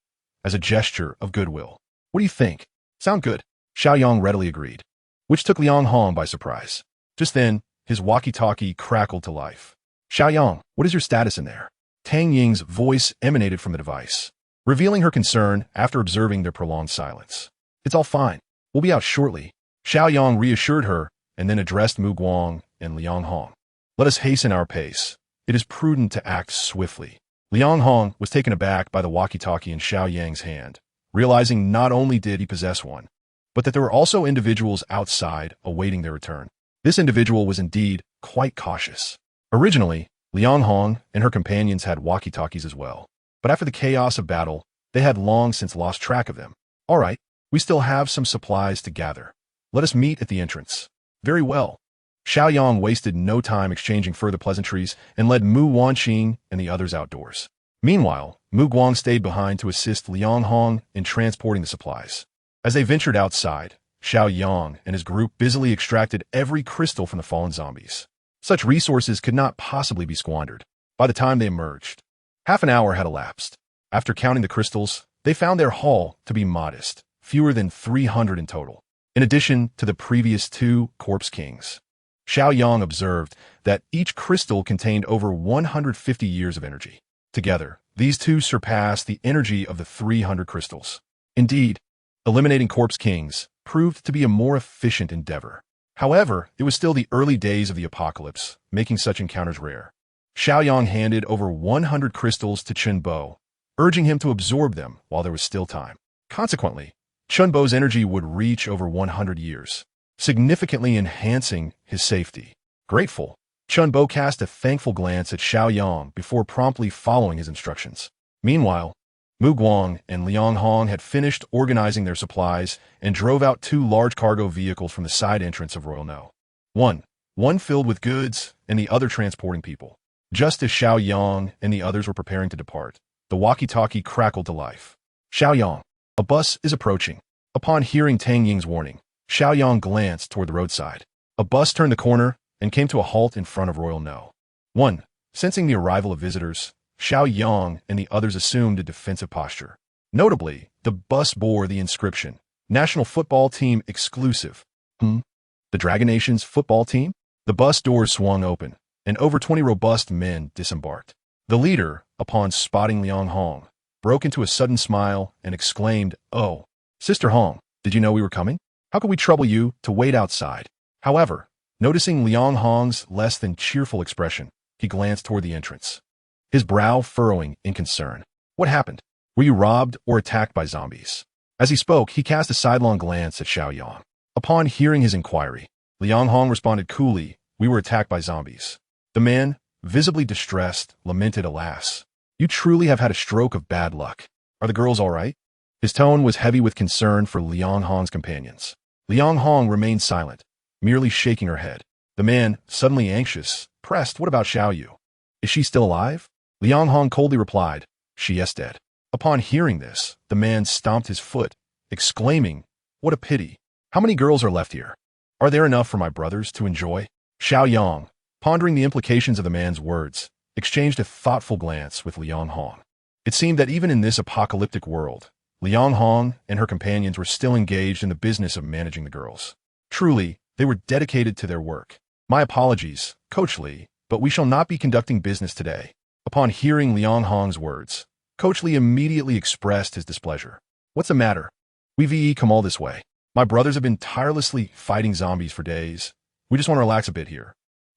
as a gesture of goodwill. What do you think? Sound good?" Xiao Yang readily agreed, which took Liang Hong by surprise. Just then, his walkie-talkie crackled to life. "Xiao Yang, what is your status in there?" Tang Ying's voice emanated from the device, revealing her concern after observing their prolonged silence. "It's all fine. We'll be out shortly." Xiao Yang reassured her and then addressed Mu Guang and Liang Hong. "Let us hasten our pace. It is prudent to act swiftly." Liang Hong was taken aback by the walkie-talkie in Xiao Yang's hand, realizing not only did he possess one, but that there were also individuals outside awaiting their return. This individual was indeed quite cautious. Originally, Liang Hong and her companions had walkie-talkies as well, but after the chaos of battle, they had long since lost track of them. "All right, we still have some supplies to gather. Let us meet at the entrance." "Very well." Xiao Yang wasted no time exchanging further pleasantries and led Mu Wanqing and the others outdoors. Meanwhile, Mu Guang stayed behind to assist Liang Hong in transporting the supplies. As they ventured outside, Xiao Yang and his group busily extracted every crystal from the fallen zombies. Such resources could not possibly be squandered. By the time they emerged, half an hour had elapsed. After counting the crystals, they found their haul to be modest, fewer than 300 in total, in addition to the previous 2 corpse kings. Xiao Yang observed that each crystal contained over 150 years of energy. Together, these 2 surpassed the energy of the 300 crystals. Indeed, eliminating corpse kings proved to be a more efficient endeavor. However, it was still the early days of the apocalypse, making such encounters rare. Xiao Yang handed over 100 crystals to Chen Bo, urging him to absorb them while there was still time. Consequently, Chen Bo's energy would reach over 100 years, significantly enhancing his safety. Grateful, Chen Bo cast a thankful glance at Xiao Yang before promptly following his instructions. Meanwhile, Mu Guang and Liang Hong had finished organizing their supplies and drove out 2 large cargo vehicles from the side entrance of Royal No. One filled with goods and the other transporting people. Just as Xiao Yang and the others were preparing to depart, the walkie-talkie crackled to life. "Xiao Yang, a bus is approaching." Upon hearing Tang Ying's warning, Xiao Yang glanced toward the roadside. A bus turned the corner and came to a halt in front of Royal No. Sensing the arrival of visitors, Xiao Yang and the others assumed a defensive posture. Notably, the bus bore the inscription, "National Football Team Exclusive." The Dragon Nation's football team? The bus doors swung open, and over 20 robust men disembarked. The leader, upon spotting Liang Hong, broke into a sudden smile and exclaimed, "Oh, Sister Hong, did you know we were coming? How could we trouble you to wait outside?" However, noticing Liang Hong's less than cheerful expression, he glanced toward the entrance, his brow furrowing in concern. "What happened? Were you robbed or attacked by zombies?" As he spoke, he cast a sidelong glance at Xiao Yang. Upon hearing his inquiry, Liang Hong responded coolly, "We were attacked by zombies." The man, visibly distressed, lamented, "Alas, you truly have had a stroke of bad luck. Are the girls all right?" His tone was heavy with concern for Liang Hong's companions. Liang Hong remained silent, merely shaking her head. The man, suddenly anxious, pressed, "What about Xiao Yu? Is she still alive?" Liang Hong coldly replied, "She is dead." Upon hearing this, the man stomped his foot, exclaiming, "What a pity. How many girls are left here? Are there enough for my brothers to enjoy?" Xiao Yang, pondering the implications of the man's words, exchanged a thoughtful glance with Liang Hong. It seemed that even in this apocalyptic world, Liang Hong and her companions were still engaged in the business of managing the girls. Truly, they were dedicated to their work. "My apologies, Coach Li, but we shall not be conducting business today." Upon hearing Liang Hong's words, Coach Li immediately expressed his displeasure. "What's the matter? We've come all this way. My brothers have been tirelessly fighting zombies for days. We just want to relax a bit here.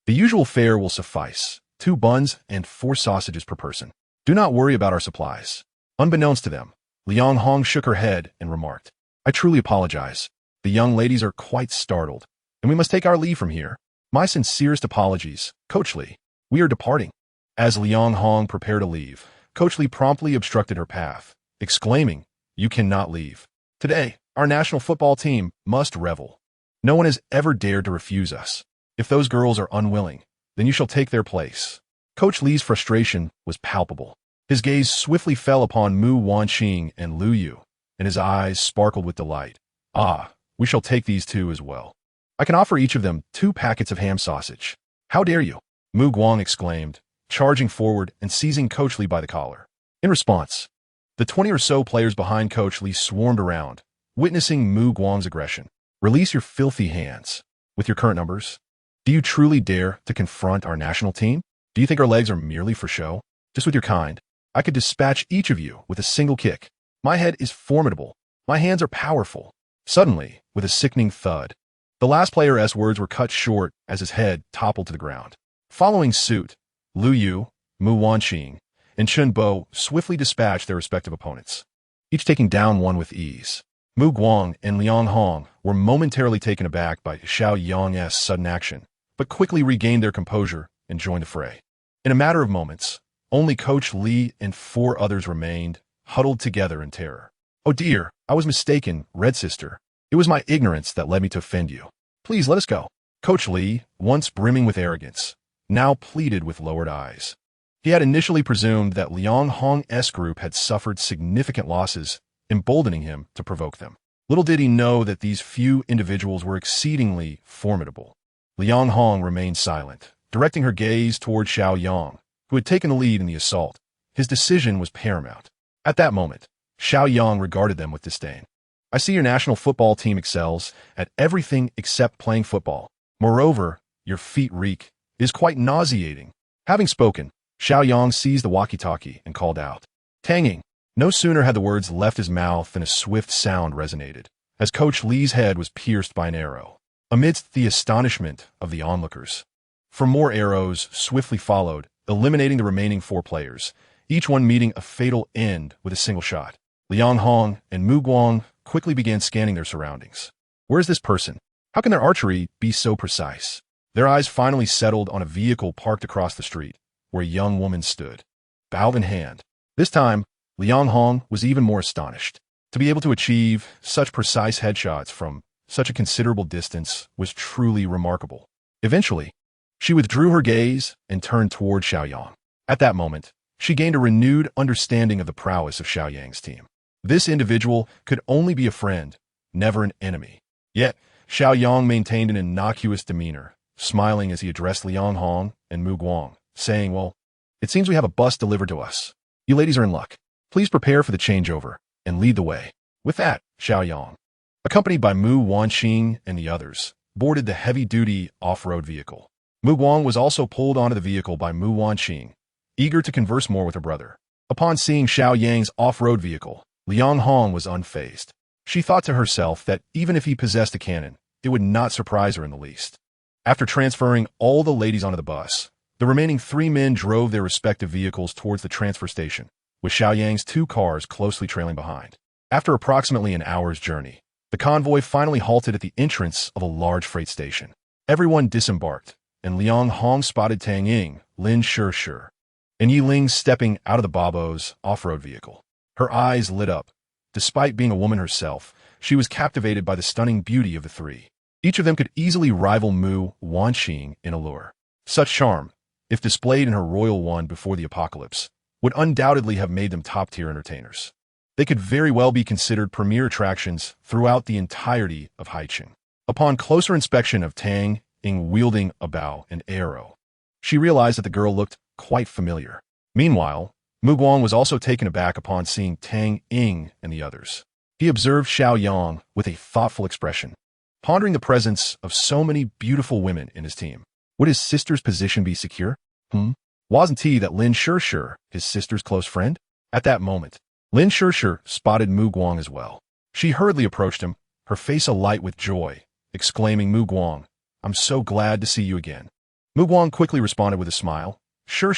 The usual fare will suffice, 2 buns and 4 sausages per person. Do not worry about our supplies." Unbeknownst to them, Liang Hong shook her head and remarked, "I truly apologize. The young ladies are quite startled, and we must take our leave from here. My sincerest apologies, Coach Li. We are departing." As Liang Hong prepared to leave, Coach Li promptly obstructed her path, exclaiming, "You cannot leave. Today, our national football team must revel. No one has ever dared to refuse us. If those girls are unwilling, then you shall take their place." Coach Li's frustration was palpable. His gaze swiftly fell upon Mu Wanqing and Lu Yu, and his eyes sparkled with delight. "Ah, we shall take these 2 as well. I can offer each of them 2 packets of ham sausage." "How dare you?" Mu Guang exclaimed, charging forward and seizing Coach Li by the collar. In response, the 20 or so players behind Coach Li swarmed around, witnessing Mu Guang's aggression. "Release your filthy hands. With your current numbers, do you truly dare to confront our national team? Do you think our legs are merely for show? Just with your kind, I could dispatch each of you with a single kick. My head is formidable. My hands are powerful." Suddenly, with a sickening thud, the last player's words were cut short as his head toppled to the ground. Following suit, Lu Yu, Mu Wanqing, and Chun Bo swiftly dispatched their respective opponents, each taking down one with ease. Mu Guang and Liang Hong were momentarily taken aback by Xiao Yang's sudden action, but quickly regained their composure and joined the fray. In a matter of moments, only Coach Li and 4 others remained, huddled together in terror. "Oh dear, I was mistaken, Red Sister. It was my ignorance that led me to offend you. Please let us go." Coach Li, once brimming with arrogance, now pleaded with lowered eyes. He had initially presumed that Liang Hong's group had suffered significant losses, emboldening him to provoke them. Little did he know that these few individuals were exceedingly formidable. Liang Hong remained silent, directing her gaze toward Xiao Yang, who had taken the lead in the assault. His decision was paramount. At that moment, Xiao Yang regarded them with disdain. "I see your national football team excels at everything except playing football. Moreover, your feet reek. It is quite nauseating." Having spoken, Xiao Yang seized the walkie-talkie and called out, "Tanging." No sooner had the words left his mouth than a swift sound resonated, as Coach Li's head was pierced by an arrow, amidst the astonishment of the onlookers. For more arrows swiftly followed, eliminating the remaining 4 players, each one meeting a fatal end with a single shot. Liang Hong and Mu Guang quickly began scanning their surroundings. Where is this person? How can their archery be so precise? Their eyes finally settled on a vehicle parked across the street, where a young woman stood, bow in hand. This time, Liang Hong was even more astonished. To be able to achieve such precise headshots from such a considerable distance was truly remarkable. Eventually, she withdrew her gaze and turned toward Xiao Yang. At that moment, she gained a renewed understanding of the prowess of Xiao Yang's team. This individual could only be a friend, never an enemy. Yet, Xiao Yang maintained an innocuous demeanor, smiling as he addressed Liang Hong and Mu Guang, saying, "Well, it seems we have a bus delivered to us. You ladies are in luck. Please prepare for the changeover and lead the way." With that, Xiao Yang, accompanied by Mu Wanqing and the others, boarded the heavy-duty off-road vehicle. Mu Guang was also pulled onto the vehicle by Mu Wanqing, eager to converse more with her brother. Upon seeing Xiao Yang's off-road vehicle, Liang Hong was unfazed. She thought to herself that even if he possessed a cannon, it would not surprise her in the least. After transferring all the ladies onto the bus, the remaining 3 men drove their respective vehicles towards the transfer station, with Xiao Yang's 2 cars closely trailing behind. After approximately an hour's journey, the convoy finally halted at the entrance of a large freight station. Everyone disembarked, and Liang Hong spotted Tang Ying, Lin Shi, and Yi Ling stepping out of the Babo's off-road vehicle. Her eyes lit up. Despite being a woman herself, she was captivated by the stunning beauty of the 3. Each of them could easily rival Mu Wanxing in allure. Such charm, if displayed in her royal one before the apocalypse, would undoubtedly have made them top-tier entertainers. They could very well be considered premier attractions throughout the entirety of Haicheng. Upon closer inspection of Tang Ying wielding a bow and arrow, she realized that the girl looked quite familiar. Meanwhile, Mu Guang was also taken aback upon seeing Tang Ying and the others. He observed Xiao Yang with a thoughtful expression, pondering the presence of so many beautiful women in his team. Would his sister's position be secure? Wasn't he that Lin Shi, his sister's close friend? At that moment, Lin Shi spotted Mu Guang as well. She hurriedly approached him, her face alight with joy, exclaiming, "Mu Guang, I'm so glad to see you again." Mu Guang quickly responded with a smile, Shi,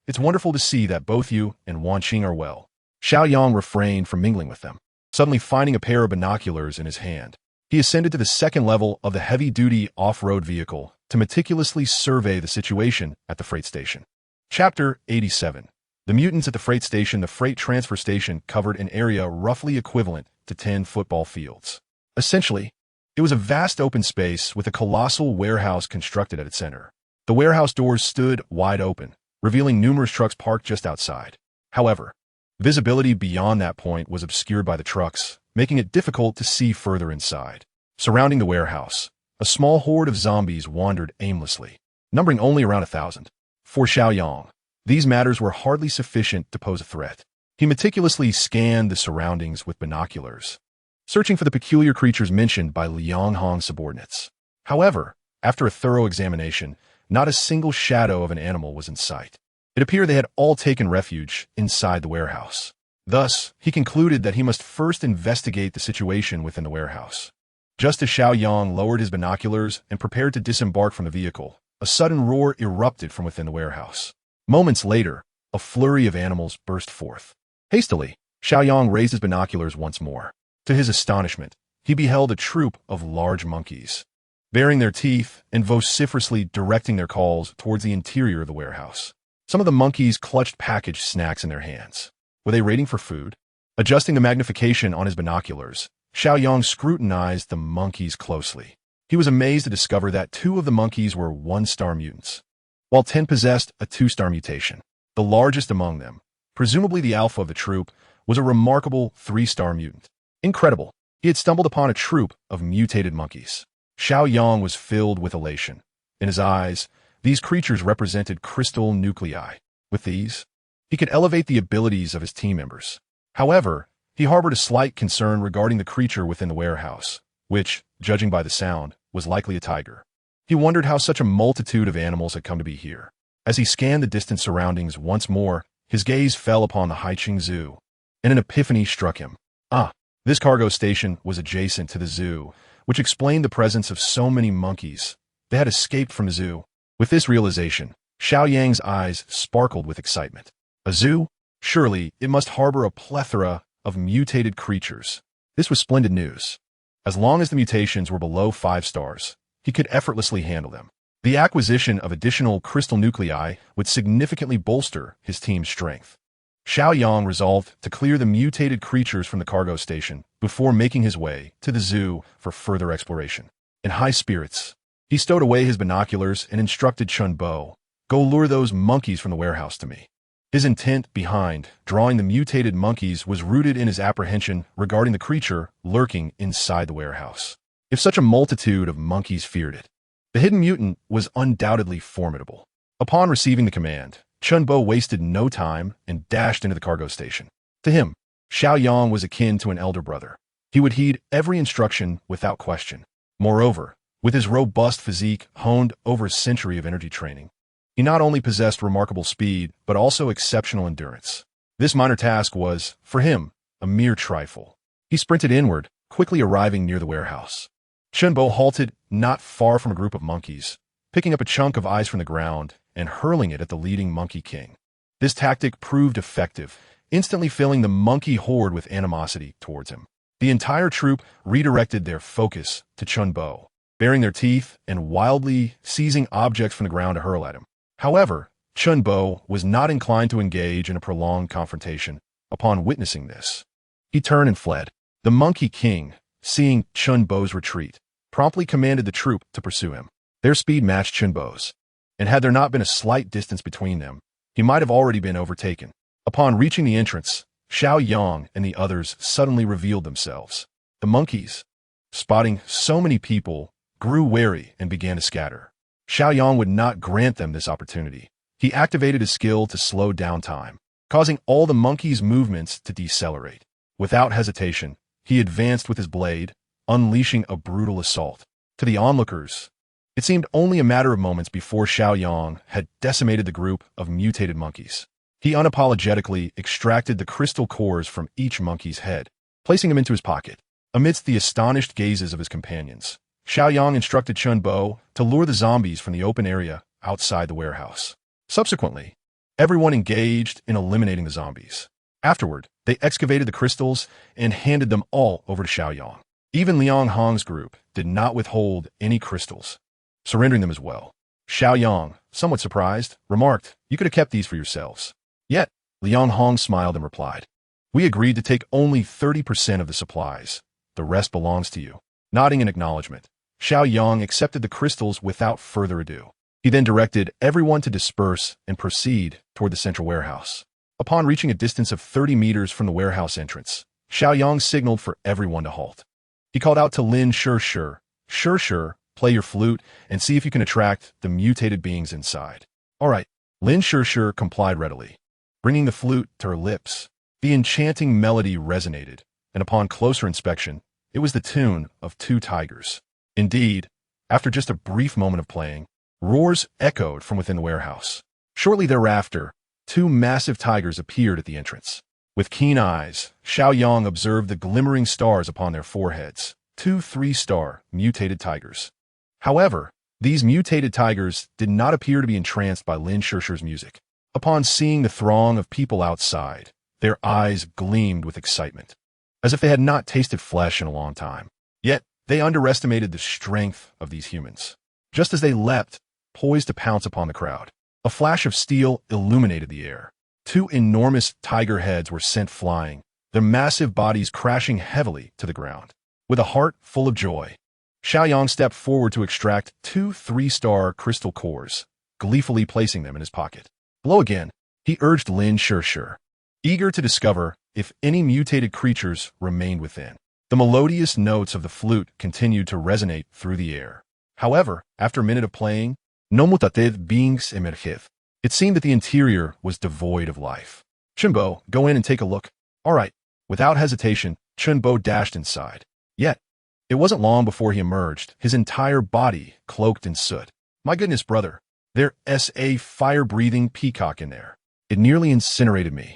it's wonderful to see that both you and Wanxing are well." Xiao Yang refrained from mingling with them, suddenly finding a pair of binoculars in his hand. He ascended to the 2nd level of the heavy-duty off-road vehicle to meticulously survey the situation at the freight station. Chapter 87. The mutants at the freight station. The freight transfer station covered an area roughly equivalent to 10 football fields. Essentially, it was a vast open space with a colossal warehouse constructed at its center. The warehouse doors stood wide open, revealing numerous trucks parked just outside. However, visibility beyond that point was obscured by the trucks, making it difficult to see further inside. Surrounding the warehouse, a small horde of zombies wandered aimlessly, numbering only around 1,000. For Xiao Yang, these matters were hardly sufficient to pose a threat. He meticulously scanned the surroundings with binoculars, searching for the peculiar creatures mentioned by Liang Hong's subordinates. However, after a thorough examination, not a single shadow of an animal was in sight. It appeared they had all taken refuge inside the warehouse. Thus, he concluded that he must first investigate the situation within the warehouse. Just as Xiao Yang lowered his binoculars and prepared to disembark from the vehicle, a sudden roar erupted from within the warehouse. Moments later, a flurry of animals burst forth. Hastily, Xiao Yang raised his binoculars once more. To his astonishment, he beheld a troop of large monkeys, baring their teeth and vociferously directing their calls towards the interior of the warehouse. Some of the monkeys clutched packaged snacks in their hands. Were they raiding for food? Adjusting the magnification on his binoculars, Xiao Yang scrutinized the monkeys closely. He was amazed to discover that 2 of the monkeys were 1-star mutants, while 10 possessed a 2-star mutation. The largest among them, presumably the alpha of the troop, was a remarkable 3-star mutant. Incredible! He had stumbled upon a troop of mutated monkeys. Xiao Yang was filled with elation. In his eyes, these creatures represented crystal nuclei. With these, he could elevate the abilities of his team members. However, he harbored a slight concern regarding the creature within the warehouse, which, judging by the sound, was likely a tiger. He wondered how such a multitude of animals had come to be here. As he scanned the distant surroundings once more, his gaze fell upon the Haicheng Zoo, and an epiphany struck him. This cargo station was adjacent to the zoo, which explained the presence of so many monkeys. They had escaped from the zoo. With this realization, Xiao Yang's eyes sparkled with excitement. A zoo? Surely it must harbor a plethora of mutated creatures. This was splendid news. As long as the mutations were below 5 stars, he could effortlessly handle them. The acquisition of additional crystal nuclei would significantly bolster his team's strength. Xiao Yang resolved to clear the mutated creatures from the cargo station before making his way to the zoo for further exploration. In high spirits, he stowed away his binoculars and instructed Chun Bo, "Go lure those monkeys from the warehouse to me." His intent behind drawing the mutated monkeys was rooted in his apprehension regarding the creature lurking inside the warehouse. If such a multitude of monkeys feared it, the hidden mutant was undoubtedly formidable. Upon receiving the command, Chun Bo wasted no time and dashed into the cargo station. To him, Xiao Yang was akin to an elder brother. He would heed every instruction without question. Moreover, with his robust physique honed over a century of energy training, he not only possessed remarkable speed, but also exceptional endurance. This minor task was, for him, a mere trifle. He sprinted inward, quickly arriving near the warehouse. Chunbo halted not far from a group of monkeys, picking up a chunk of ice from the ground and hurling it at the leading monkey king. This tactic proved effective, instantly filling the monkey horde with animosity towards him. The entire troop redirected their focus to Chunbo, baring their teeth and wildly seizing objects from the ground to hurl at him. However, Chunbo was not inclined to engage in a prolonged confrontation upon witnessing this. He turned and fled. The Monkey King, seeing Chunbo's retreat, promptly commanded the troop to pursue him. Their speed matched Chunbo's, and had there not been a slight distance between them, he might have already been overtaken. Upon reaching the entrance, Xiao Yang and the others suddenly revealed themselves. The monkeys, spotting so many people, grew wary and began to scatter. Xiao Yang would not grant them this opportunity. He activated his skill to slow down time, causing all the monkeys' movements to decelerate. Without hesitation, he advanced with his blade, unleashing a brutal assault. To the onlookers, it seemed only a matter of moments before Xiao Yang had decimated the group of mutated monkeys. He unapologetically extracted the crystal cores from each monkey's head, placing them into his pocket. Amidst the astonished gazes of his companions, Xiao Yang instructed Chunbo to lure the zombies from the open area outside the warehouse. Subsequently, everyone engaged in eliminating the zombies. Afterward, they excavated the crystals and handed them all over to Xiao Yang. Even Liang Hong's group did not withhold any crystals, surrendering them as well. Xiao Yang, somewhat surprised, remarked, "You could have kept these for yourselves." Yet, Liang Hong smiled and replied, "We agreed to take only 30% of the supplies. The rest belongs to you." Nodding in acknowledgement, Xiao Yang accepted the crystals without further ado. He then directed everyone to disperse and proceed toward the central warehouse. Upon reaching a distance of 30 meters from the warehouse entrance, Xiao Yang signaled for everyone to halt. He called out to Lin Shishir, "Shishir, play your flute and see if you can attract the mutated beings inside." "All right." Lin Shishir complied readily, bringing the flute to her lips. The enchanting melody resonated, and upon closer inspection, it was the tune of two tigers. Indeed, after just a brief moment of playing, roars echoed from within the warehouse. Shortly thereafter, two massive tigers appeared at the entrance. With keen eyes, Xiao Yang observed the glimmering stars upon their foreheads, two 3-star mutated tigers. However, these mutated tigers did not appear to be entranced by Lin Shishir's music. Upon seeing the throng of people outside, their eyes gleamed with excitement, as if they had not tasted flesh in a long time. Yet, they underestimated the strength of these humans. Just as they leapt, poised to pounce upon the crowd, a flash of steel illuminated the air. Two enormous tiger heads were sent flying, their massive bodies crashing heavily to the ground. With a heart full of joy, Xiao Yang stepped forward to extract two 3-star crystal cores, gleefully placing them in his pocket. "Blow again," he urged Lin Shishir, eager to discover if any mutated creatures remained within. The melodious notes of the flute continued to resonate through the air. However, after a minute of playing, no mutated beings emerged. It seemed that the interior was devoid of life. "Chunbo, go in and take a look." "All right." Without hesitation, Chunbo dashed inside. Yet, it wasn't long before he emerged, his entire body cloaked in soot. "My goodness, brother, there's a fire-breathing peacock in there. It nearly incinerated me."